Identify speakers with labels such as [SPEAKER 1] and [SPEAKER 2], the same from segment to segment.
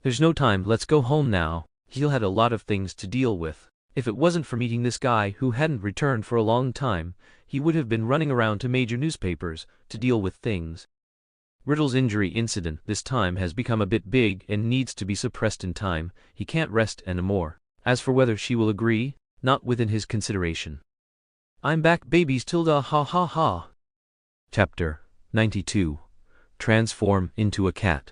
[SPEAKER 1] There's no time, let's go home now. He'll had a lot of things to deal with. If it wasn't for meeting this guy who hadn't returned for a long time, he would have been running around to major newspapers to deal with things. Riddle's injury incident this time has become a bit big and needs to be suppressed in time. He can't rest anymore. As for whether she will agree, not within his consideration. I'm back, babies, tilde, ha ha ha. Chapter 92. Transform into a cat.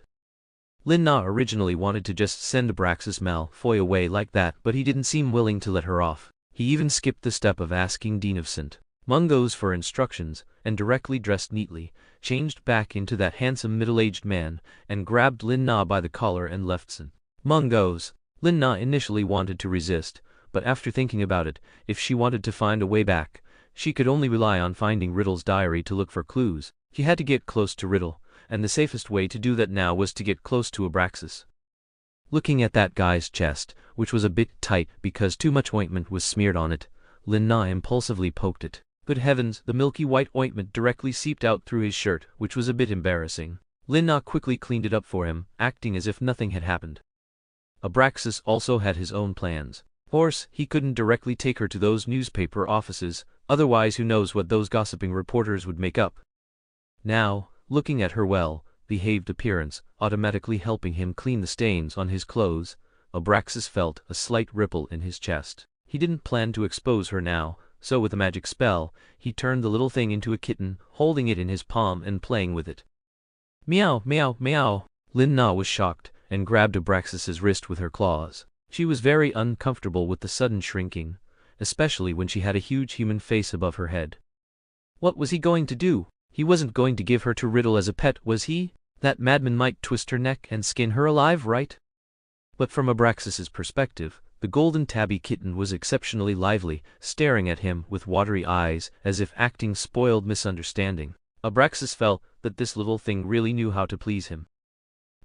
[SPEAKER 1] Lin-Na originally wanted to just send Abraxas Malfoy away like that, but he didn't seem willing to let her off. He even skipped the step of asking Dean of St. Mungo's for instructions, and directly dressed neatly, changed back into that handsome middle-aged man, and grabbed Lin-Na by the collar and left St. Mungo's. Lin-Na initially wanted to resist, but after thinking about it, if she wanted to find a way back, she could only rely on finding Riddle's diary to look for clues. He had to get close to Riddle, and the safest way to do that now was to get close to Abraxas. Looking at that guy's chest, which was a bit tight because too much ointment was smeared on it, Lin-Na impulsively poked it. Good heavens, the milky white ointment directly seeped out through his shirt, which was a bit embarrassing. Lin-Na quickly cleaned it up for him, acting as if nothing had happened. Abraxas also had his own plans. Of course, he couldn't directly take her to those newspaper offices, otherwise who knows what those gossiping reporters would make up. Now, looking at her well-behaved appearance, automatically helping him clean the stains on his clothes, Abraxas felt a slight ripple in his chest. He didn't plan to expose her now, so with a magic spell, he turned the little thing into a kitten, holding it in his palm and playing with it. Meow, meow, meow. Lin-Na was shocked, and grabbed Abraxas's wrist with her claws. She was very uncomfortable with the sudden shrinking, especially when she had a huge human face above her head. What was he going to do? He wasn't going to give her to Riddle as a pet, was he? That madman might twist her neck and skin her alive, right? But from Abraxas's perspective, the golden tabby kitten was exceptionally lively, staring at him with watery eyes as if acting spoiled misunderstanding. Abraxas felt that this little thing really knew how to please him.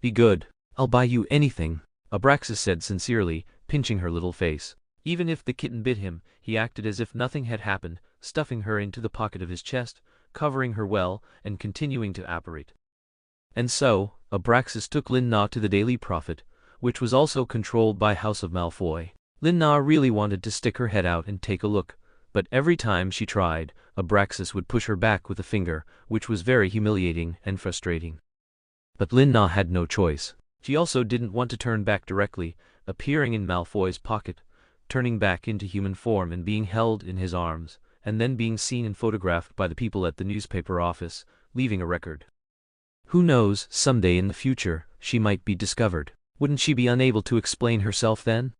[SPEAKER 1] Be good. I'll buy you anything, Abraxas said sincerely, pinching her little face. Even if the kitten bit him, he acted as if nothing had happened, stuffing her into the pocket of his chest, covering her well, and continuing to apparate. And so, Abraxas took Lin-Na to the Daily Prophet, which was also controlled by House of Malfoy. Lin-Na really wanted to stick her head out and take a look, but every time she tried, Abraxas would push her back with a finger, which was very humiliating and frustrating. But Lin-Na had no choice. She also didn't want to turn back directly, appearing in Malfoy's pocket, turning back into human form and being held in his arms, and then being seen and photographed by the people at the newspaper office, leaving a record. Who knows, someday in the future, she might be discovered. Wouldn't she be unable to explain herself then?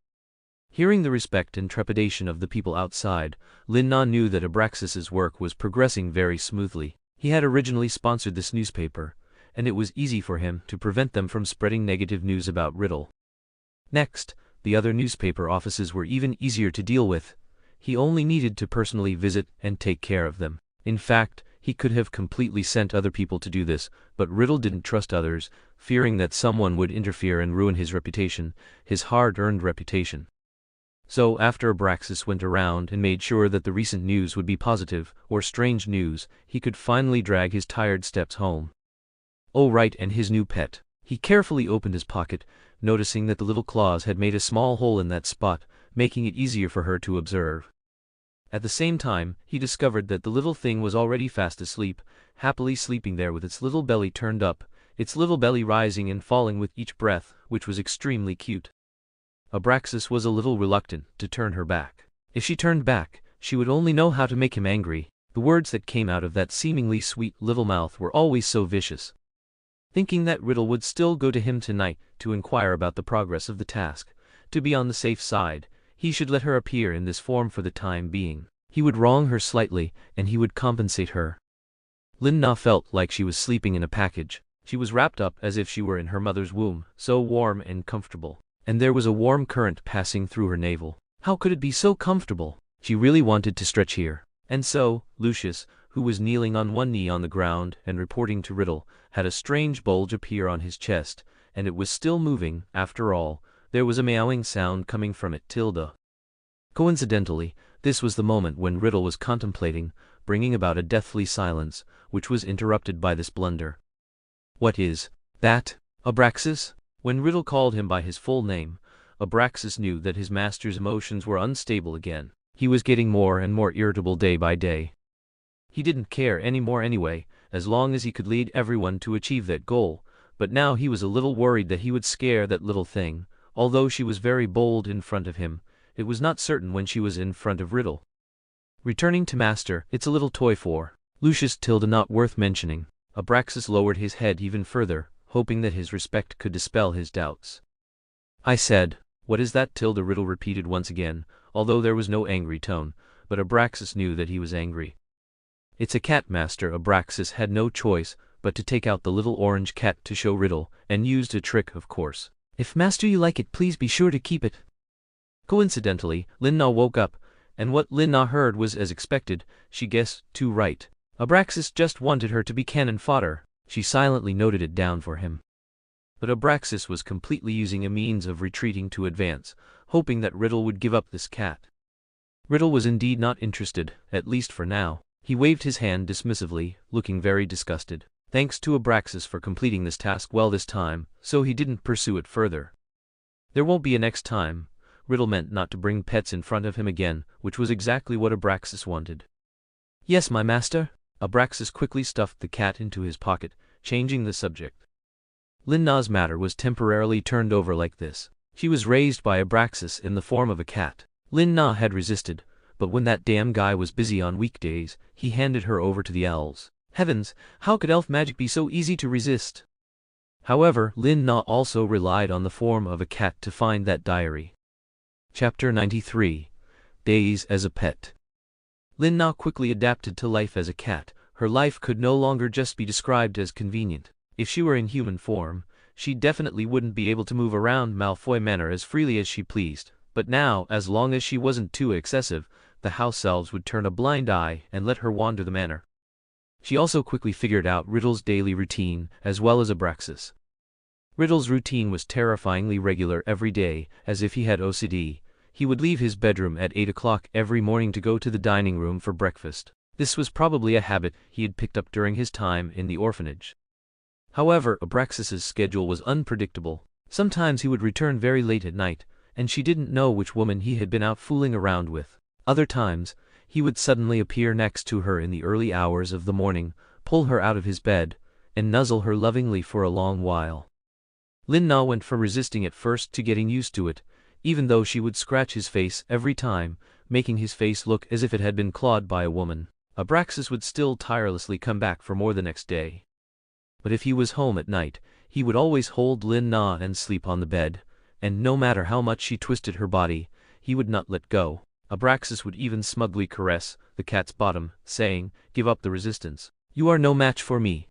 [SPEAKER 1] Hearing the respect and trepidation of the people outside, Lin-Na knew that Abraxas's work was progressing very smoothly. He had originally sponsored this newspaper, and it was easy for him to prevent them from spreading negative news about Riddle. Next, the other newspaper offices were even easier to deal with. He only needed to personally visit and take care of them. In fact, he could have completely sent other people to do this, but Riddle didn't trust others, fearing that someone would interfere and ruin his reputation, his hard-earned reputation. So after Abraxas went around and made sure that the recent news would be positive or strange news, he could finally drag his tired steps home. Oh right, and his new pet. He carefully opened his pocket, noticing that the little claws had made a small hole in that spot, making it easier for her to observe. At the same time, he discovered that the little thing was already fast asleep, happily sleeping there with its little belly turned up, its little belly rising and falling with each breath, which was extremely cute. Abraxas was a little reluctant to turn her back. If she turned back, she would only know how to make him angry. The words that came out of that seemingly sweet little mouth were always so vicious. Thinking that Riddle would still go to him tonight to inquire about the progress of the task, to be on the safe side, he should let her appear in this form for the time being. He would wrong her slightly, and he would compensate her. Lin-Na felt like she was sleeping in a package. She was wrapped up as if she were in her mother's womb, so warm and comfortable. And there was a warm current passing through her navel. How could it be so comfortable? She really wanted to stretch here. And so, Lucius, who was kneeling on one knee on the ground and reporting to Riddle, had a strange bulge appear on his chest, and it was still moving. After all, there was a meowing sound coming from it. Coincidentally, this was the moment when Riddle was contemplating bringing about a deathly silence, which was interrupted by this blunder. What is that, Abraxas? When Riddle called him by his full name, Abraxas knew that his master's emotions were unstable again. He was getting more and more irritable day by day. He didn't care anymore anyway, as long as he could lead everyone to achieve that goal, but now he was a little worried that he would scare that little thing. Although she was very bold in front of him, it was not certain when she was in front of Riddle. Returning to Master, it's a little toy for Lucius tilde not worth mentioning. Abraxas lowered his head even further, hoping that his respect could dispel his doubts. I said, what is that? Tilde Riddle repeated once again, although there was no angry tone, but Abraxas knew that he was angry. It's a cat, Master. Abraxas had no choice but to take out the little orange cat to show Riddle, and used a trick, of course. If Master you like it, please be sure to keep it. Coincidentally, Lin-Na woke up, and what Lin-Na heard was as expected. She guessed too right. Abraxas just wanted her to be cannon fodder. She silently noted it down for him. But Abraxas was completely using a means of retreating to advance, hoping that Riddle would give up this cat. Riddle was indeed not interested, at least for now. He waved his hand dismissively, looking very disgusted. Thanks to Abraxas for completing this task well this time, so he didn't pursue it further. There won't be a next time. Riddle meant not to bring pets in front of him again, which was exactly what Abraxas wanted. Yes, my master. Abraxas quickly stuffed the cat into his pocket, changing the subject. Lin-Na's matter was temporarily turned over like this. She was raised by Abraxas in the form of a cat. Lin-Na had resisted, but when that damn guy was busy on weekdays, he handed her over to the elves. Heavens, how could elf magic be so easy to resist? However, Lin-Na also relied on the form of a cat to find that diary. Chapter 93. Days as a Pet. Lin-Na quickly adapted to life as a cat. Her life could no longer just be described as convenient. If she were in human form, she definitely wouldn't be able to move around Malfoy Manor as freely as she pleased. But now, as long as she wasn't too excessive, the house elves would turn a blind eye and let her wander the manor. She also quickly figured out Riddle's daily routine, as well as Abraxas. Riddle's routine was terrifyingly regular every day, as if he had OCD. He would leave his bedroom at 8 o'clock every morning to go to the dining room for breakfast. This was probably a habit he had picked up during his time in the orphanage. However, Abraxas's schedule was unpredictable. Sometimes he would return very late at night, and she didn't know which woman he had been out fooling around with. Other times, he would suddenly appear next to her in the early hours of the morning, pull her out of his bed, and nuzzle her lovingly for a long while. Lin-Na went from resisting at first to getting used to it, even though she would scratch his face every time, making his face look as if it had been clawed by a woman. Abraxas would still tirelessly come back for more the next day. But if he was home at night, he would always hold Lin-Na and sleep on the bed, and no matter how much she twisted her body, he would not let go. Abraxas would even smugly caress the cat's bottom, saying, "Give up the resistance. You are no match for me."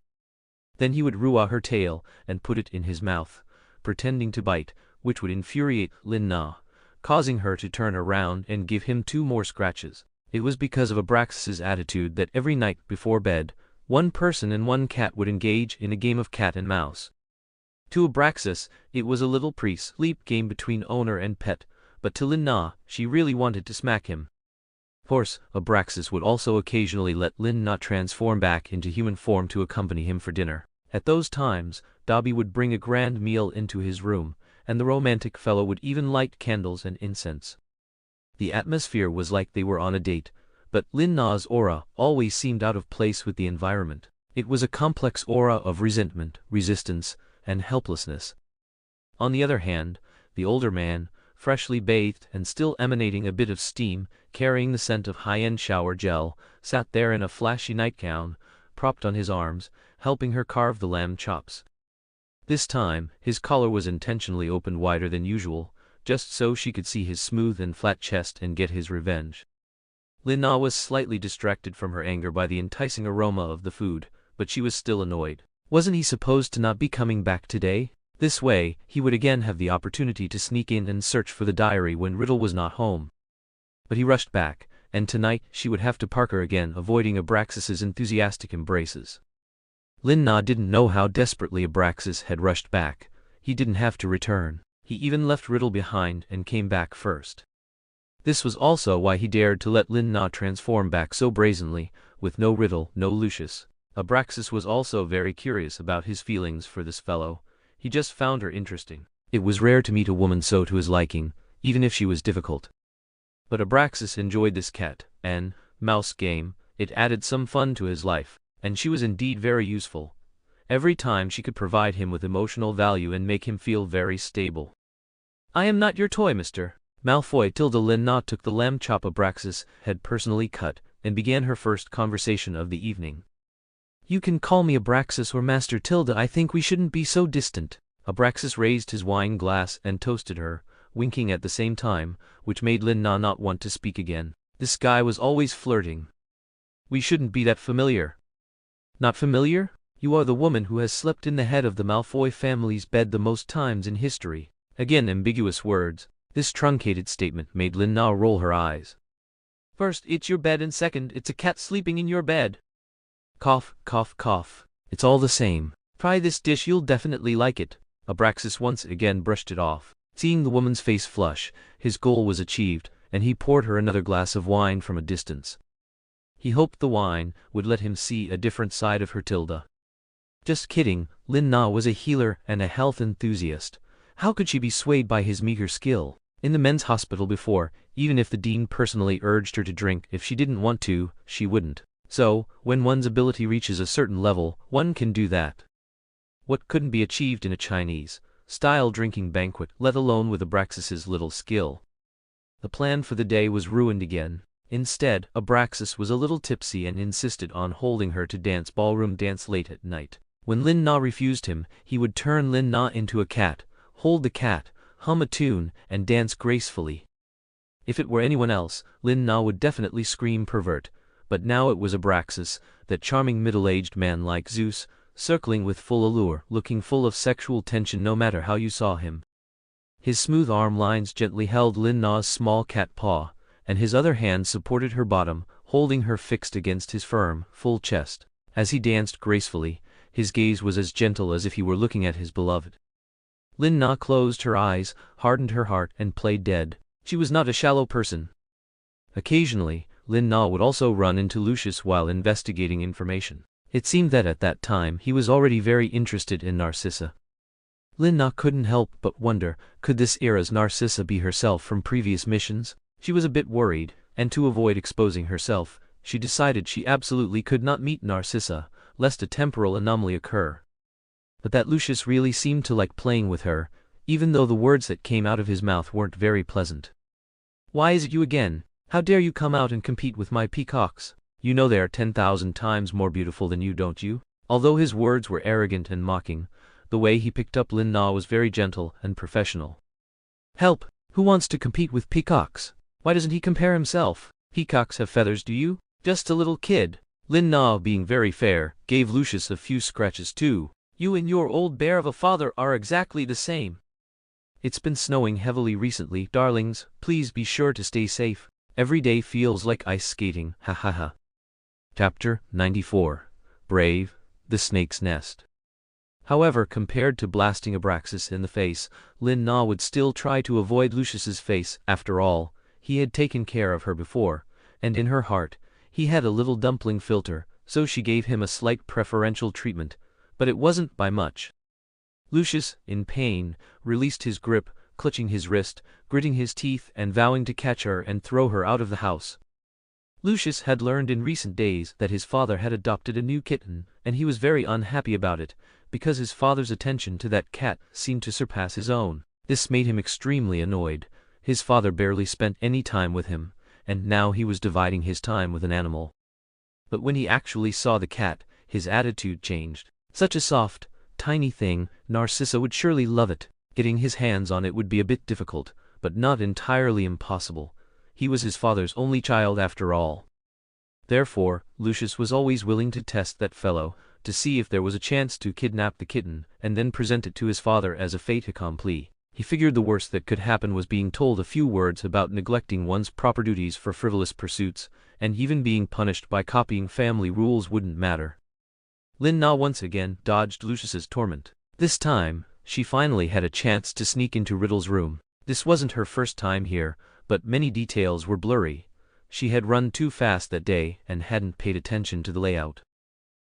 [SPEAKER 1] Then he would ruah her tail and put it in his mouth, pretending to bite, which would infuriate Lin-Na, causing her to turn around and give him 2 more scratches. It was because of Abraxas's attitude that every night before bed, one person and one cat would engage in a game of cat and mouse. To Abraxas, it was a little pre-sleep game between owner and pet, but to Lin-Na, she really wanted to smack him. Of course, Abraxas would also occasionally let Lin-Na transform back into human form to accompany him for dinner. At those times, Dobby would bring a grand meal into his room, and the romantic fellow would even light candles and incense. The atmosphere was like they were on a date, but Lin-Na's aura always seemed out of place with the environment. It was a complex aura of resentment, resistance, and helplessness. On the other hand, the older man, freshly bathed and still emanating a bit of steam, carrying the scent of high-end shower gel, sat there in a flashy nightgown, propped on his arms, helping her carve the lamb chops. This time, his collar was intentionally opened wider than usual, just so she could see his smooth and flat chest and get his revenge. Lin-Na was slightly distracted from her anger by the enticing aroma of the food, but she was still annoyed. Wasn't he supposed to not be coming back today? This way, he would again have the opportunity to sneak in and search for the diary when Riddle was not home. But he rushed back, and tonight she would have to park her again, avoiding Abraxas's enthusiastic embraces. Lin-Na didn't know how desperately Abraxas had rushed back. He didn't have to return. He even left Riddle behind and came back first. This was also why he dared to let Lin-Na transform back so brazenly, with no Riddle, no Lucius. Abraxas was also very curious about his feelings for this fellow. he just found her interesting. It was rare to meet a woman so to his liking, even if she was difficult. But Abraxas enjoyed this cat and mouse game. It added some fun to his life, and she was indeed very useful. Every time she could provide him with emotional value and make him feel very stable. "I am not your toy, Mr. Malfoy." Lin-Na took the lamb chop Abraxas had personally cut, and began her first conversation of the evening. "You can call me Abraxas or Master Tilda. I think we shouldn't be so distant." Abraxas raised his wine glass and toasted her, winking at the same time, which made Lin-Na not want to speak again. This guy was always flirting. "We shouldn't be that familiar." "Not familiar? You are the woman who has slept in the head of the Malfoy family's bed the most times in history." Again ambiguous words. This truncated statement made Lin-Na roll her eyes. "First, it's your bed, and second, it's a cat sleeping in your bed." Cough, cough, cough. "It's all the same. Try this dish, you'll definitely like it." Abraxas once again brushed it off. Seeing the woman's face flush, his goal was achieved, and he poured her another glass of wine from a distance. He hoped the wine would let him see a different side of her Tilda. Just kidding, Lin-Na was a healer and a health enthusiast. How could she be swayed by his meager skill? In the men's hospital before, even if the dean personally urged her to drink, if she didn't want to, she wouldn't. So, when one's ability reaches a certain level, one can do that. What couldn't be achieved in a Chinese-style drinking banquet, let alone with Abraxas's little skill? The plan for the day was ruined again. Instead, Abraxas was a little tipsy and insisted on holding her to ballroom dance late at night. When Lin-Na refused him, he would turn Lin-Na into a cat, hold the cat, hum a tune, and dance gracefully. If it were anyone else, Lin-Na would definitely scream pervert, but now it was Abraxas, that charming middle-aged man like Zeus, circling with full allure, looking full of sexual tension no matter how you saw him. His smooth arm lines gently held Lin-Na's small cat paw, and his other hand supported her bottom, holding her fixed against his firm, full chest. As he danced gracefully, his gaze was as gentle as if he were looking at his beloved. Lin-Na closed her eyes, hardened her heart, and played dead. She was not a shallow person. Occasionally, Lin-Na would also run into Lucius while investigating information. It seemed that at that time he was already very interested in Narcissa. Lin-Na couldn't help but wonder, could this era's Narcissa be herself from previous missions? She was a bit worried, and to avoid exposing herself, she decided she absolutely could not meet Narcissa, lest a temporal anomaly occur. But that Lucius really seemed to like playing with her, even though the words that came out of his mouth weren't very pleasant. "Why is it you again? How dare you come out and compete with my peacocks? You know they are 10,000 times more beautiful than you, don't you?" Although his words were arrogant and mocking, the way he picked up Lin-Na was very gentle and professional. "Help! Who wants to compete with peacocks? Why doesn't he compare himself? Peacocks have feathers, do you? Just a little kid." Lin-Na, being very fair, gave Lucius a few scratches too. "You and your old bear of a father are exactly the same." "It's been snowing heavily recently, darlings. Please be sure to stay safe. Every day feels like ice skating, ha ha ha." Chapter 94. Brave, the Snake's Nest. However, compared to blasting Abraxas in the face, Lin-Na would still try to avoid Lucius's face. After all, he had taken care of her before, and in her heart, he had a little dumpling filter, so she gave him a slight preferential treatment, but it wasn't by much. Lucius, in pain, released his grip, clutching his wrist, gritting his teeth and vowing to catch her and throw her out of the house. Lucius had learned in recent days that his father had adopted a new kitten, and he was very unhappy about it, because his father's attention to that cat seemed to surpass his own. This made him extremely annoyed. His father barely spent any time with him, and now he was dividing his time with an animal. But when he actually saw the cat, his attitude changed. Such a soft, tiny thing, Narcissa would surely love it. Getting his hands on it would be a bit difficult, but not entirely impossible. He was his father's only child after all. Therefore, Lucius was always willing to test that fellow, to see if there was a chance to kidnap the kitten, and then present it to his father as a fait accompli. He figured the worst that could happen was being told a few words about neglecting one's proper duties for frivolous pursuits, and even being punished by copying family rules wouldn't matter. Lin-Na once again dodged Lucius's torment. This time, she finally had a chance to sneak into Riddle's room. This wasn't her first time here, but many details were blurry. She had run too fast that day and hadn't paid attention to the layout.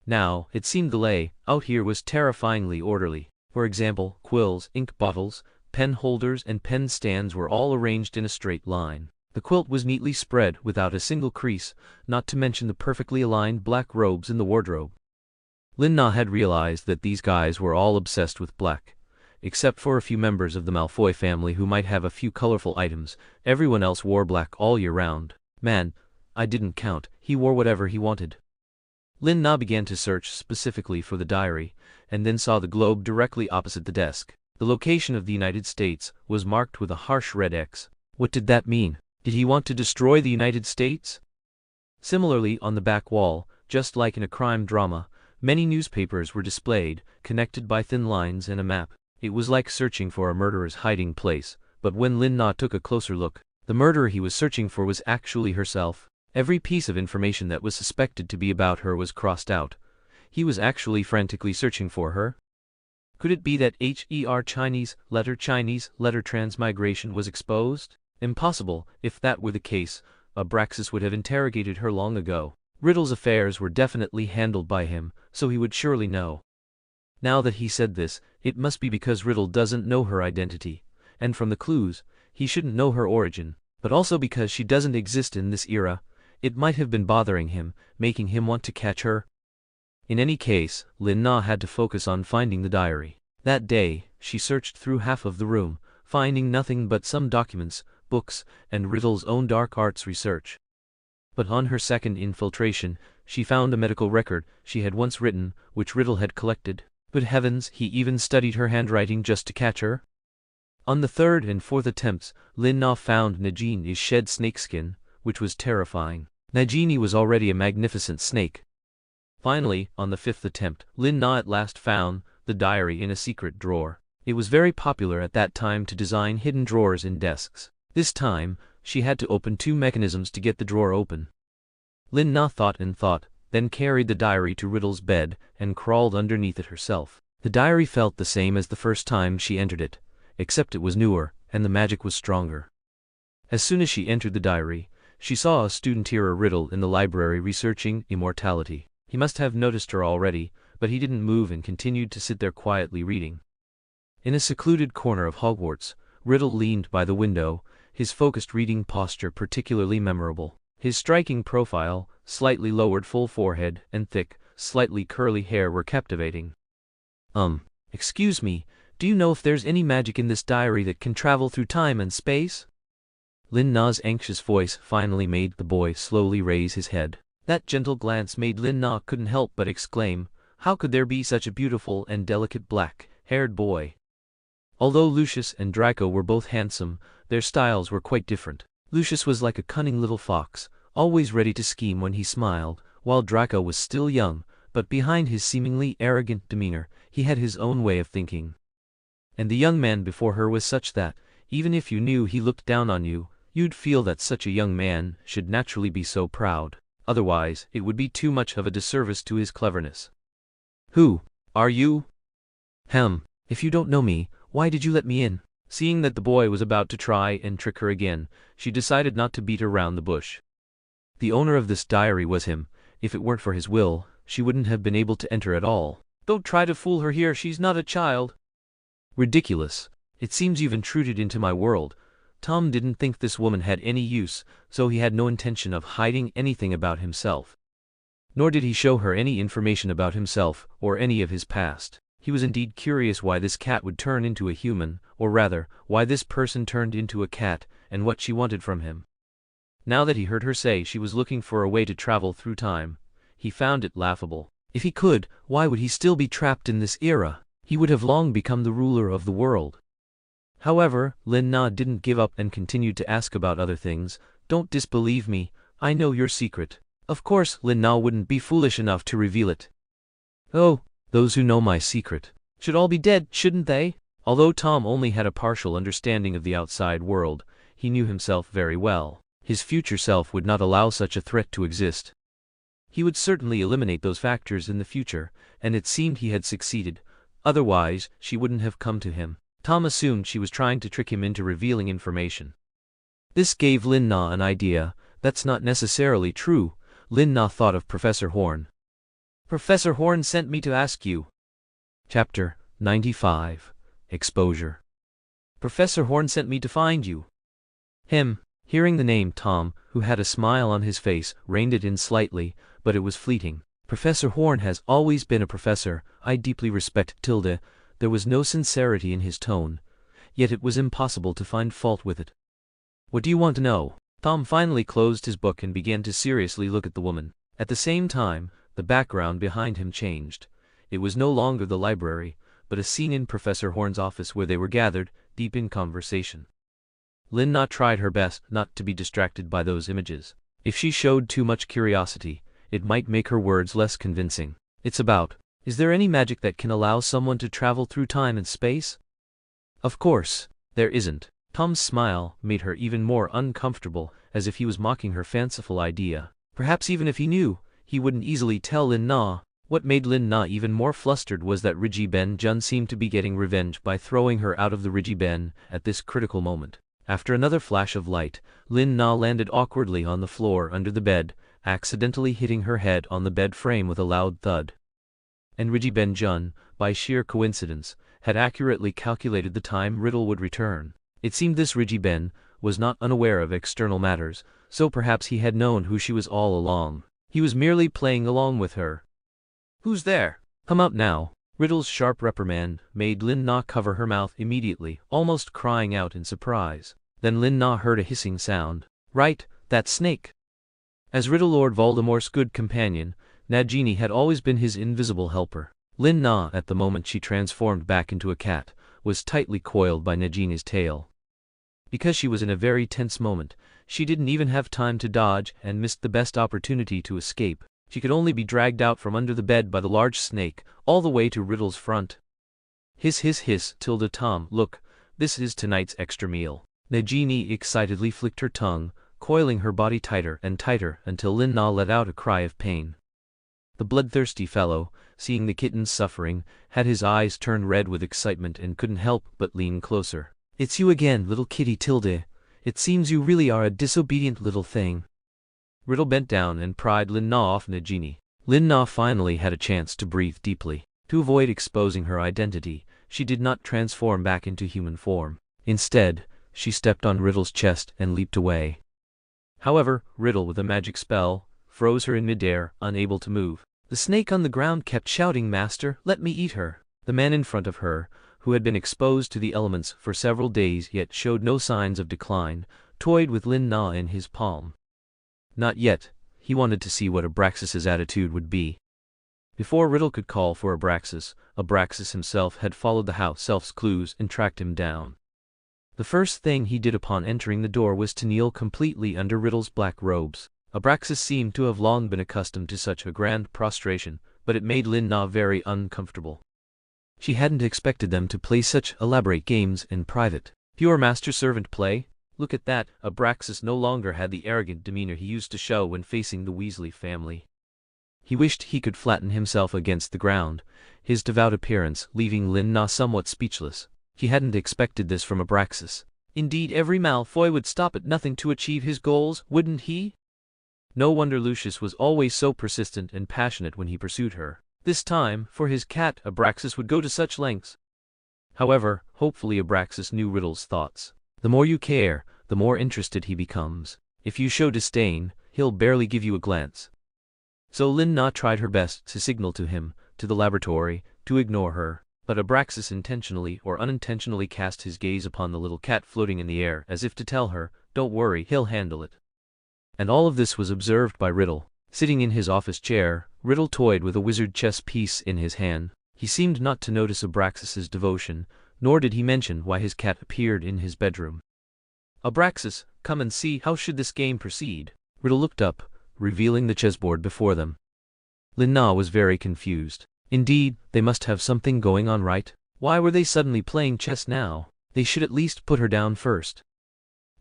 [SPEAKER 1] Now, it seemed the layout here was terrifyingly orderly. For example, quills, ink bottles, pen holders and pen stands were all arranged in a straight line. The quilt was neatly spread without a single crease, not to mention the perfectly aligned black robes in the wardrobe. Lin-Na had realized that these guys were all obsessed with black. Except for a few members of the Malfoy family who might have a few colorful items, everyone else wore black all year round. Man, I didn't count, he wore whatever he wanted. Lin-Na began to search specifically for the diary, and then saw the globe directly opposite the desk. The location of the United States was marked with a harsh red X. What did that mean? Did he want to destroy the United States? Similarly, on the back wall, just like in a crime drama, many newspapers were displayed, connected by thin lines and a map. It was like searching for a murderer's hiding place, but when Lin-Na took a closer look, the murderer he was searching for was actually herself. Every piece of information that was suspected to be about her was crossed out. He was actually frantically searching for her. Could it be that Chinese letter transmigration was exposed? Impossible. If that were the case, Abraxas would have interrogated her long ago. Riddle's affairs were definitely handled by him, so he would surely know. Now that he said this, it must be because Riddle doesn't know her identity, and from the clues, he shouldn't know her origin, but also because she doesn't exist in this era. It might have been bothering him, making him want to catch her. In any case, Lin-Na had to focus on finding the diary. That day, she searched through half of the room, finding nothing but some documents, books, and Riddle's own dark arts research. But on her second infiltration, she found a medical record she had once written, which Riddle had collected. Good heavens, he even studied her handwriting just to catch her? On the third and fourth attempts, Lin-Na found Nagini's shed snakeskin, which was terrifying. Nagini was already a magnificent snake. Finally, on the fifth attempt, Lin-Na at last found the diary in a secret drawer. It was very popular at that time to design hidden drawers in desks. This time, she had to open 2 mechanisms to get the drawer open. Lin-Na thought and thought, then carried the diary to Riddle's bed and crawled underneath it herself. The diary felt the same as the first time she entered it, except it was newer, and the magic was stronger. As soon as she entered the diary, she saw a student hearer Riddle in the library researching immortality. He must have noticed her already, but he didn't move and continued to sit there quietly reading. In a secluded corner of Hogwarts, Riddle leaned by the window, his focused reading posture particularly memorable. His striking profile, slightly lowered full forehead, and thick, slightly curly hair were captivating. Excuse me, do you know if there's any magic in this diary that can travel through time and space? Lin-Na's anxious voice finally made the boy slowly raise his head. That gentle glance made Lin-Na couldn't help but exclaim, how could there be such a beautiful and delicate black-haired boy? Although Lucius and Draco were both handsome, their styles were quite different. Lucius was like a cunning little fox, always ready to scheme when he smiled, while Draco was still young, but behind his seemingly arrogant demeanor, he had his own way of thinking. And the young man before her was such that, even if you knew he looked down on you, you'd feel that such a young man should naturally be so proud. Otherwise, it would be too much of a disservice to his cleverness. Who are you? If you don't know me, why did you let me in? Seeing that the boy was about to try and trick her again, she decided not to beat around the bush. The owner of this diary was him. If it weren't for his will, she wouldn't have been able to enter at all. Don't try to fool her here, she's not a child. Ridiculous. It seems you've intruded into my world. Tom didn't think this woman had any use, so he had no intention of hiding anything about himself. Nor did he show her any information about himself or any of his past. He was indeed curious why this cat would turn into a human, or rather, why this person turned into a cat, and what she wanted from him. Now that he heard her say she was looking for a way to travel through time, he found it laughable. If he could, why would he still be trapped in this era? He would have long become the ruler of the world. However, Lin-Na didn't give up and continued to ask about other things. Don't disbelieve me, I know your secret. Of course, Lin-Na wouldn't be foolish enough to reveal it. Oh, those who know my secret should all be dead, shouldn't they? Although Tom only had a partial understanding of the outside world, he knew himself very well. His future self would not allow such a threat to exist. He would certainly eliminate those factors in the future, and it seemed he had succeeded. Otherwise, she wouldn't have come to him. Tom assumed she was trying to trick him into revealing information. This gave Lin-Na an idea. That's not necessarily true. Lin-Na thought of Professor Horn. Professor Horn sent me to ask you. Chapter 95. Exposure. Professor Horn sent me to find you. Him. Hearing the name Tom, who had a smile on his face, reined it in slightly, but it was fleeting. Professor Horn has always been a professor. I deeply respect Tilda. There was no sincerity in his tone, yet it was impossible to find fault with it. What do you want to know? Tom finally closed his book and began to seriously look at the woman. At the same time, the background behind him changed. It was no longer the library, but a scene in Professor Horn's office where they were gathered, deep in conversation. Lin-Na tried her best not to be distracted by those images. If she showed too much curiosity, it might make her words less convincing. It's about, is there any magic that can allow someone to travel through time and space? Of course, there isn't. Tom's smile made her even more uncomfortable, as if he was mocking her fanciful idea. Perhaps even if he knew, he wouldn't easily tell Lin-Na. What made Lin-Na even more flustered was that Rigi-Ben Jun seemed to be getting revenge by throwing her out of the Rigi-Ben at this critical moment. After another flash of light, Lin-Na landed awkwardly on the floor under the bed, accidentally hitting her head on the bed frame with a loud thud. And Rigi-Ben Jun, by sheer coincidence, had accurately calculated the time Riddle would return. It seemed this Rigi-Ben was not unaware of external matters, so perhaps he had known who she was all along. He was merely playing along with her. Who's there? Come out now. Riddle's sharp reprimand made Lin-Na cover her mouth immediately, almost crying out in surprise. Then Lin-Na heard a hissing sound. Right, that snake. As Riddle Lord Voldemort's good companion, Nagini had always been his invisible helper. Lin-Na, at the moment she transformed back into a cat, was tightly coiled by Nagini's tail. Because she was in a very tense moment, she didn't even have time to dodge and missed the best opportunity to escape. She could only be dragged out from under the bed by the large snake, all the way to Riddle's front. Hiss hiss hiss, Tilda Tom, look, this is tonight's extra meal. Nagini excitedly flicked her tongue, coiling her body tighter and tighter until Lin-Na let out a cry of pain. The bloodthirsty fellow, seeing the kitten's suffering, had his eyes turn red with excitement and couldn't help but lean closer. It's you again, little kitty Tilda. It seems you really are a disobedient little thing. Riddle bent down and pried Lin-Na off Nagini. Lin-Na finally had a chance to breathe deeply. To avoid exposing her identity, she did not transform back into human form. Instead, she stepped on Riddle's chest and leaped away. However, Riddle, with a magic spell, froze her in midair, unable to move. The snake on the ground kept shouting, "Master, let me eat her." The man in front of her, who had been exposed to the elements for several days yet showed no signs of decline, toyed with Lin-Na in his palm. Not yet. He wanted to see what Abraxas's attitude would be. Before Riddle could call for Abraxas himself had followed the house elf's clues and tracked him down. The first thing he did upon entering the door was to kneel completely under Riddle's black robes. Abraxas seemed to have long been accustomed to such a grand prostration, but it made Lin-Na very uncomfortable. She hadn't expected them to play such elaborate games in private. Pure master-servant play? Look at that. Abraxas no longer had the arrogant demeanor he used to show when facing the Weasley family. He wished he could flatten himself against the ground, his devout appearance leaving Lin-Na somewhat speechless. He hadn't expected this from Abraxas. Indeed, every Malfoy would stop at nothing to achieve his goals, wouldn't he? No wonder Lucius was always so persistent and passionate when he pursued her. This time, for his cat, Abraxas would go to such lengths. However, hopefully Abraxas knew Riddle's thoughts. The more you care, the more interested he becomes. If you show disdain, he'll barely give you a glance. So Lin-Na tried her best to signal to him, to the laboratory, to ignore her, but Abraxas intentionally or unintentionally cast his gaze upon the little cat floating in the air as if to tell her, "Don't worry, he'll handle it." And all of this was observed by Riddle. Sitting in his office chair, Riddle toyed with a wizard chess piece in his hand. He seemed not to notice Abraxas's devotion, nor did he mention why his cat appeared in his bedroom. "Abraxas, come and see, how should this game proceed?" Riddle looked up, revealing the chessboard before them. Lin-Na was very confused. Indeed, they must have something going on, right? Why were they suddenly playing chess now? They should at least put her down first.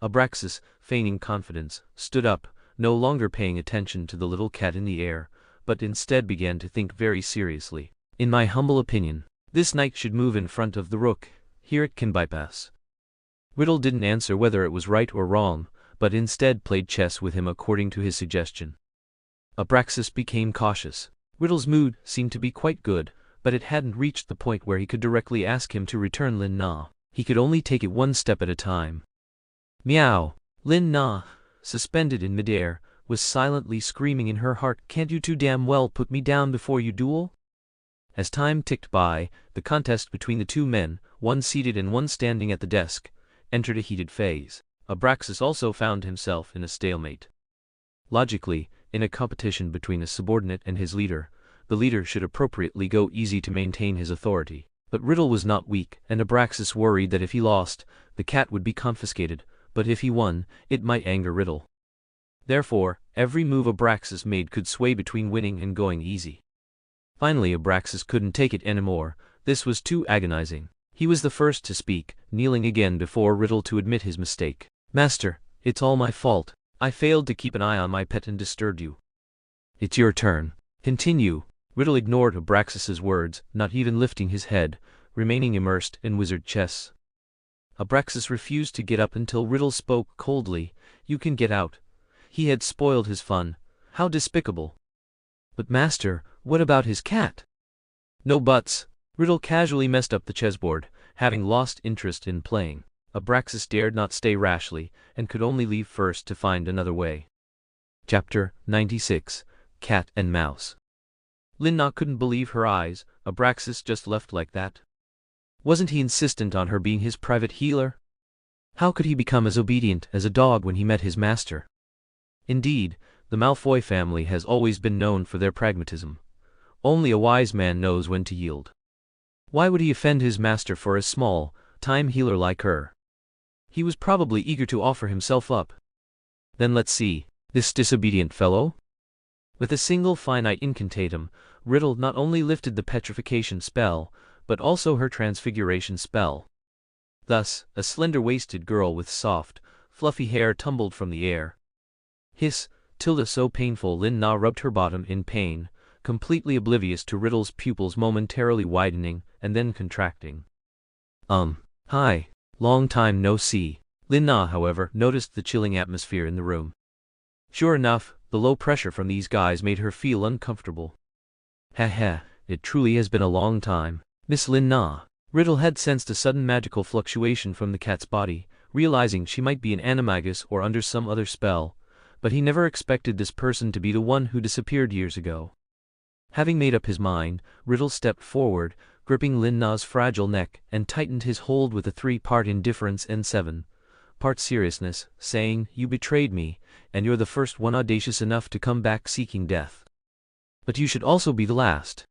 [SPEAKER 1] Abraxas, feigning confidence, stood up, no longer paying attention to the little cat in the air, but instead began to think very seriously. "In my humble opinion, this knight should move in front of the rook. Here it can bypass." Riddle didn't answer whether it was right or wrong, but instead played chess with him according to his suggestion. Abraxas became cautious. Riddle's mood seemed to be quite good, but it hadn't reached the point where he could directly ask him to return Lin Na. He could only take it one step at a time. Meow! Lin Na, suspended in midair, was silently screaming in her heart, "Can't you two damn well put me down before you duel?" As time ticked by, the contest between the two men, one seated and one standing at the desk, entered a heated phase. Abraxas also found himself in a stalemate. Logically, in a competition between a subordinate and his leader, the leader should appropriately go easy to maintain his authority. But Riddle was not weak, and Abraxas worried that if he lost, the cat would be confiscated, but if he won, it might anger Riddle. Therefore, every move Abraxas made could sway between winning and going easy. Finally, Abraxas couldn't take it anymore. This was too agonizing. He was the first to speak, kneeling again before Riddle to admit his mistake. "Master, it's all my fault. I failed to keep an eye on my pet and disturbed you." "It's your turn. Continue." Riddle ignored Abraxas's words, not even lifting his head, remaining immersed in wizard chess. Abraxas refused to get up until Riddle spoke coldly. "You can get out." He had spoiled his fun. How despicable. "But master, what about his cat?" "No buts." Riddle casually messed up the chessboard, having lost interest in playing. Abraxas dared not stay rashly, and could only leave first to find another way. Chapter 96 Cat and Mouse. Lin Na couldn't believe her eyes. Abraxas just left like that? Wasn't he insistent on her being his private healer? How could he become as obedient as a dog when he met his master? Indeed, the Malfoy family has always been known for their pragmatism. Only a wise man knows when to yield. Why would he offend his master for a small, time healer like her? He was probably eager to offer himself up. Then let's see, this disobedient fellow? With a single finite incantatum, Riddle not only lifted the petrification spell, but also her transfiguration spell. Thus, a slender-waisted girl with soft, fluffy hair tumbled from the air. Hiss, tilde so painful Lin Na rubbed her bottom in pain, completely oblivious to Riddle's pupils momentarily widening and then contracting. Hi, long time no see. Lin Na, however, noticed the chilling atmosphere in the room. Sure enough, the low pressure from these guys made her feel uncomfortable. Ha, it truly has been a long time. Miss Lin Na. Riddle had sensed a sudden magical fluctuation from the cat's body, realizing she might be an animagus or under some other spell, but he never expected this person to be the one who disappeared years ago. Having made up his mind, Riddle stepped forward, gripping Lin Na's fragile neck, and tightened his hold with a 3-part indifference and 7-part seriousness, saying, "You betrayed me, and you're the first one audacious enough to come back seeking death. But you should also be the last."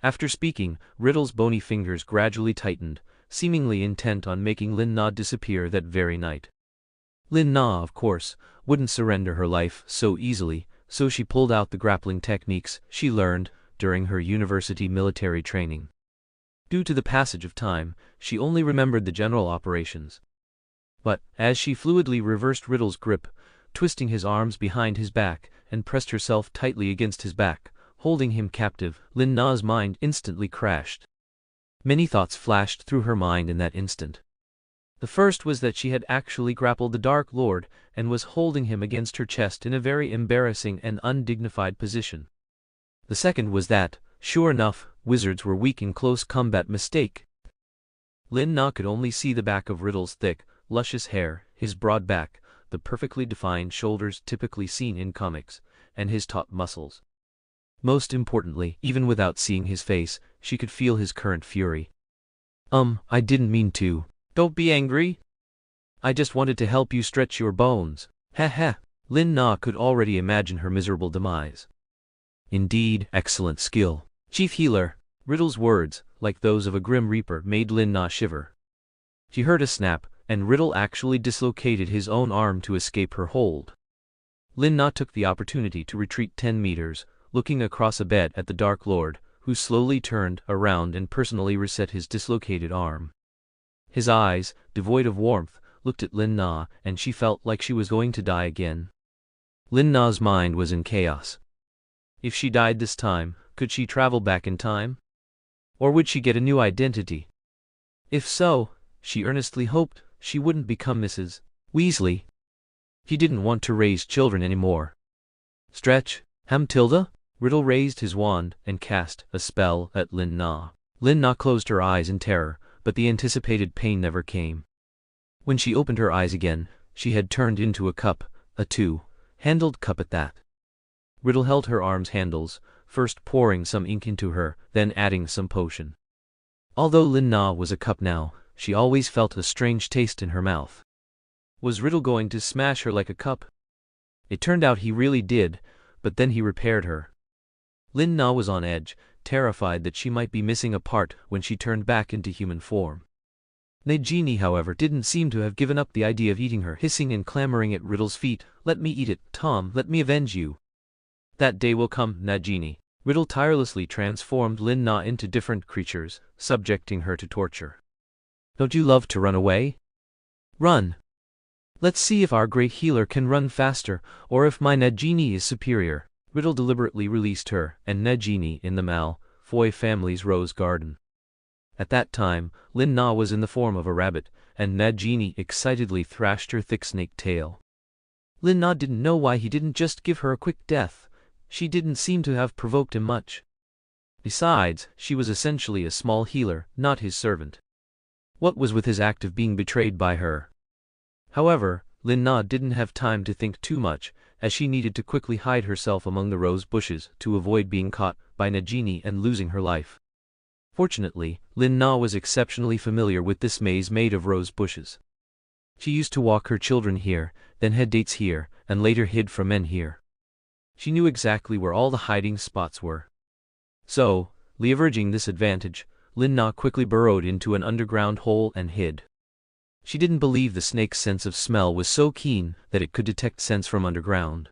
[SPEAKER 1] After speaking, Riddle's bony fingers gradually tightened, seemingly intent on making Lin Na disappear that very night. Lin Na, of course, wouldn't surrender her life so easily, so she pulled out the grappling techniques she learned during her university military training. Due to the passage of time, she only remembered the general operations. But, as she fluidly reversed Riddle's grip, twisting his arms behind his back, and pressed herself tightly against his back, holding him captive, Lin Na's mind instantly crashed. Many thoughts flashed through her mind in that instant. The first was that she had actually grappled the Dark Lord, and was holding him against her chest in a very embarrassing and undignified position. The second was that, sure enough, wizards were weak in close combat. Mistake. Lin Na could only see the back of Riddle's thick, luscious hair, his broad back, the perfectly defined shoulders typically seen in comics, and his taut muscles. Most importantly, even without seeing his face, she could feel his current fury. I didn't mean to. Don't be angry. I just wanted to help you stretch your bones. Ha. Lin Na could already imagine her miserable demise. Indeed, excellent skill. Chief Healer. Riddle's words, like those of a grim reaper, made Lin Na shiver. She heard a snap, and Riddle actually dislocated his own arm to escape her hold. Lin Na took the opportunity to retreat 10 meters, looking across a bed at the Dark Lord, who slowly turned around and personally reset his dislocated arm. His eyes, devoid of warmth, looked at Lin Na, and she felt like she was going to die again. Lin Na's mind was in chaos. If she died this time, could she travel back in time? Or would she get a new identity? If so, she earnestly hoped she wouldn't become Mrs. Weasley. He didn't want to raise children anymore. Stretch, tilde? Riddle raised his wand and cast a spell at Lin Na. Lin Na closed her eyes in terror, but the anticipated pain never came. When she opened her eyes again, she had turned into a cup, a two-handled cup at that. Riddle held her arm's handles, first pouring some ink into her, then adding some potion. Although Lin Na was a cup now, she always felt a strange taste in her mouth. Was Riddle going to smash her like a cup? It turned out he really did, but then he repaired her. Lin Na was on edge, terrified that she might be missing a part when she turned back into human form. Nagini, however, didn't seem to have given up the idea of eating her, hissing and clamoring at Riddle's feet. "Let me eat it, Tom, let me avenge you." "That day will come, Nagini." Riddle tirelessly transformed Lin Na into different creatures, subjecting her to torture. "Don't you love to run away? Run! Let's see if our great healer can run faster, or if my Nagini is superior." Riddle deliberately released her and Nagini in the Malfoy family's rose garden. At that time, Lin Na was in the form of a rabbit, and Nagini excitedly thrashed her thick snake tail. Lin Na didn't know why he didn't just give her a quick death. She didn't seem to have provoked him much. Besides, she was essentially a small healer, not his servant. What was with his act of being betrayed by her? However, Lin Na didn't have time to think too much, as she needed to quickly hide herself among the rose bushes to avoid being caught by Nagini and losing her life. Fortunately, Lin Na was exceptionally familiar with this maze made of rose bushes. She used to walk her children here, then had dates here, and later hid from men here. She knew exactly where all the hiding spots were. So, leveraging this advantage, Lin Na quickly burrowed into an underground hole and hid. She didn't believe the snake's sense of smell was so keen that it could detect scents from underground.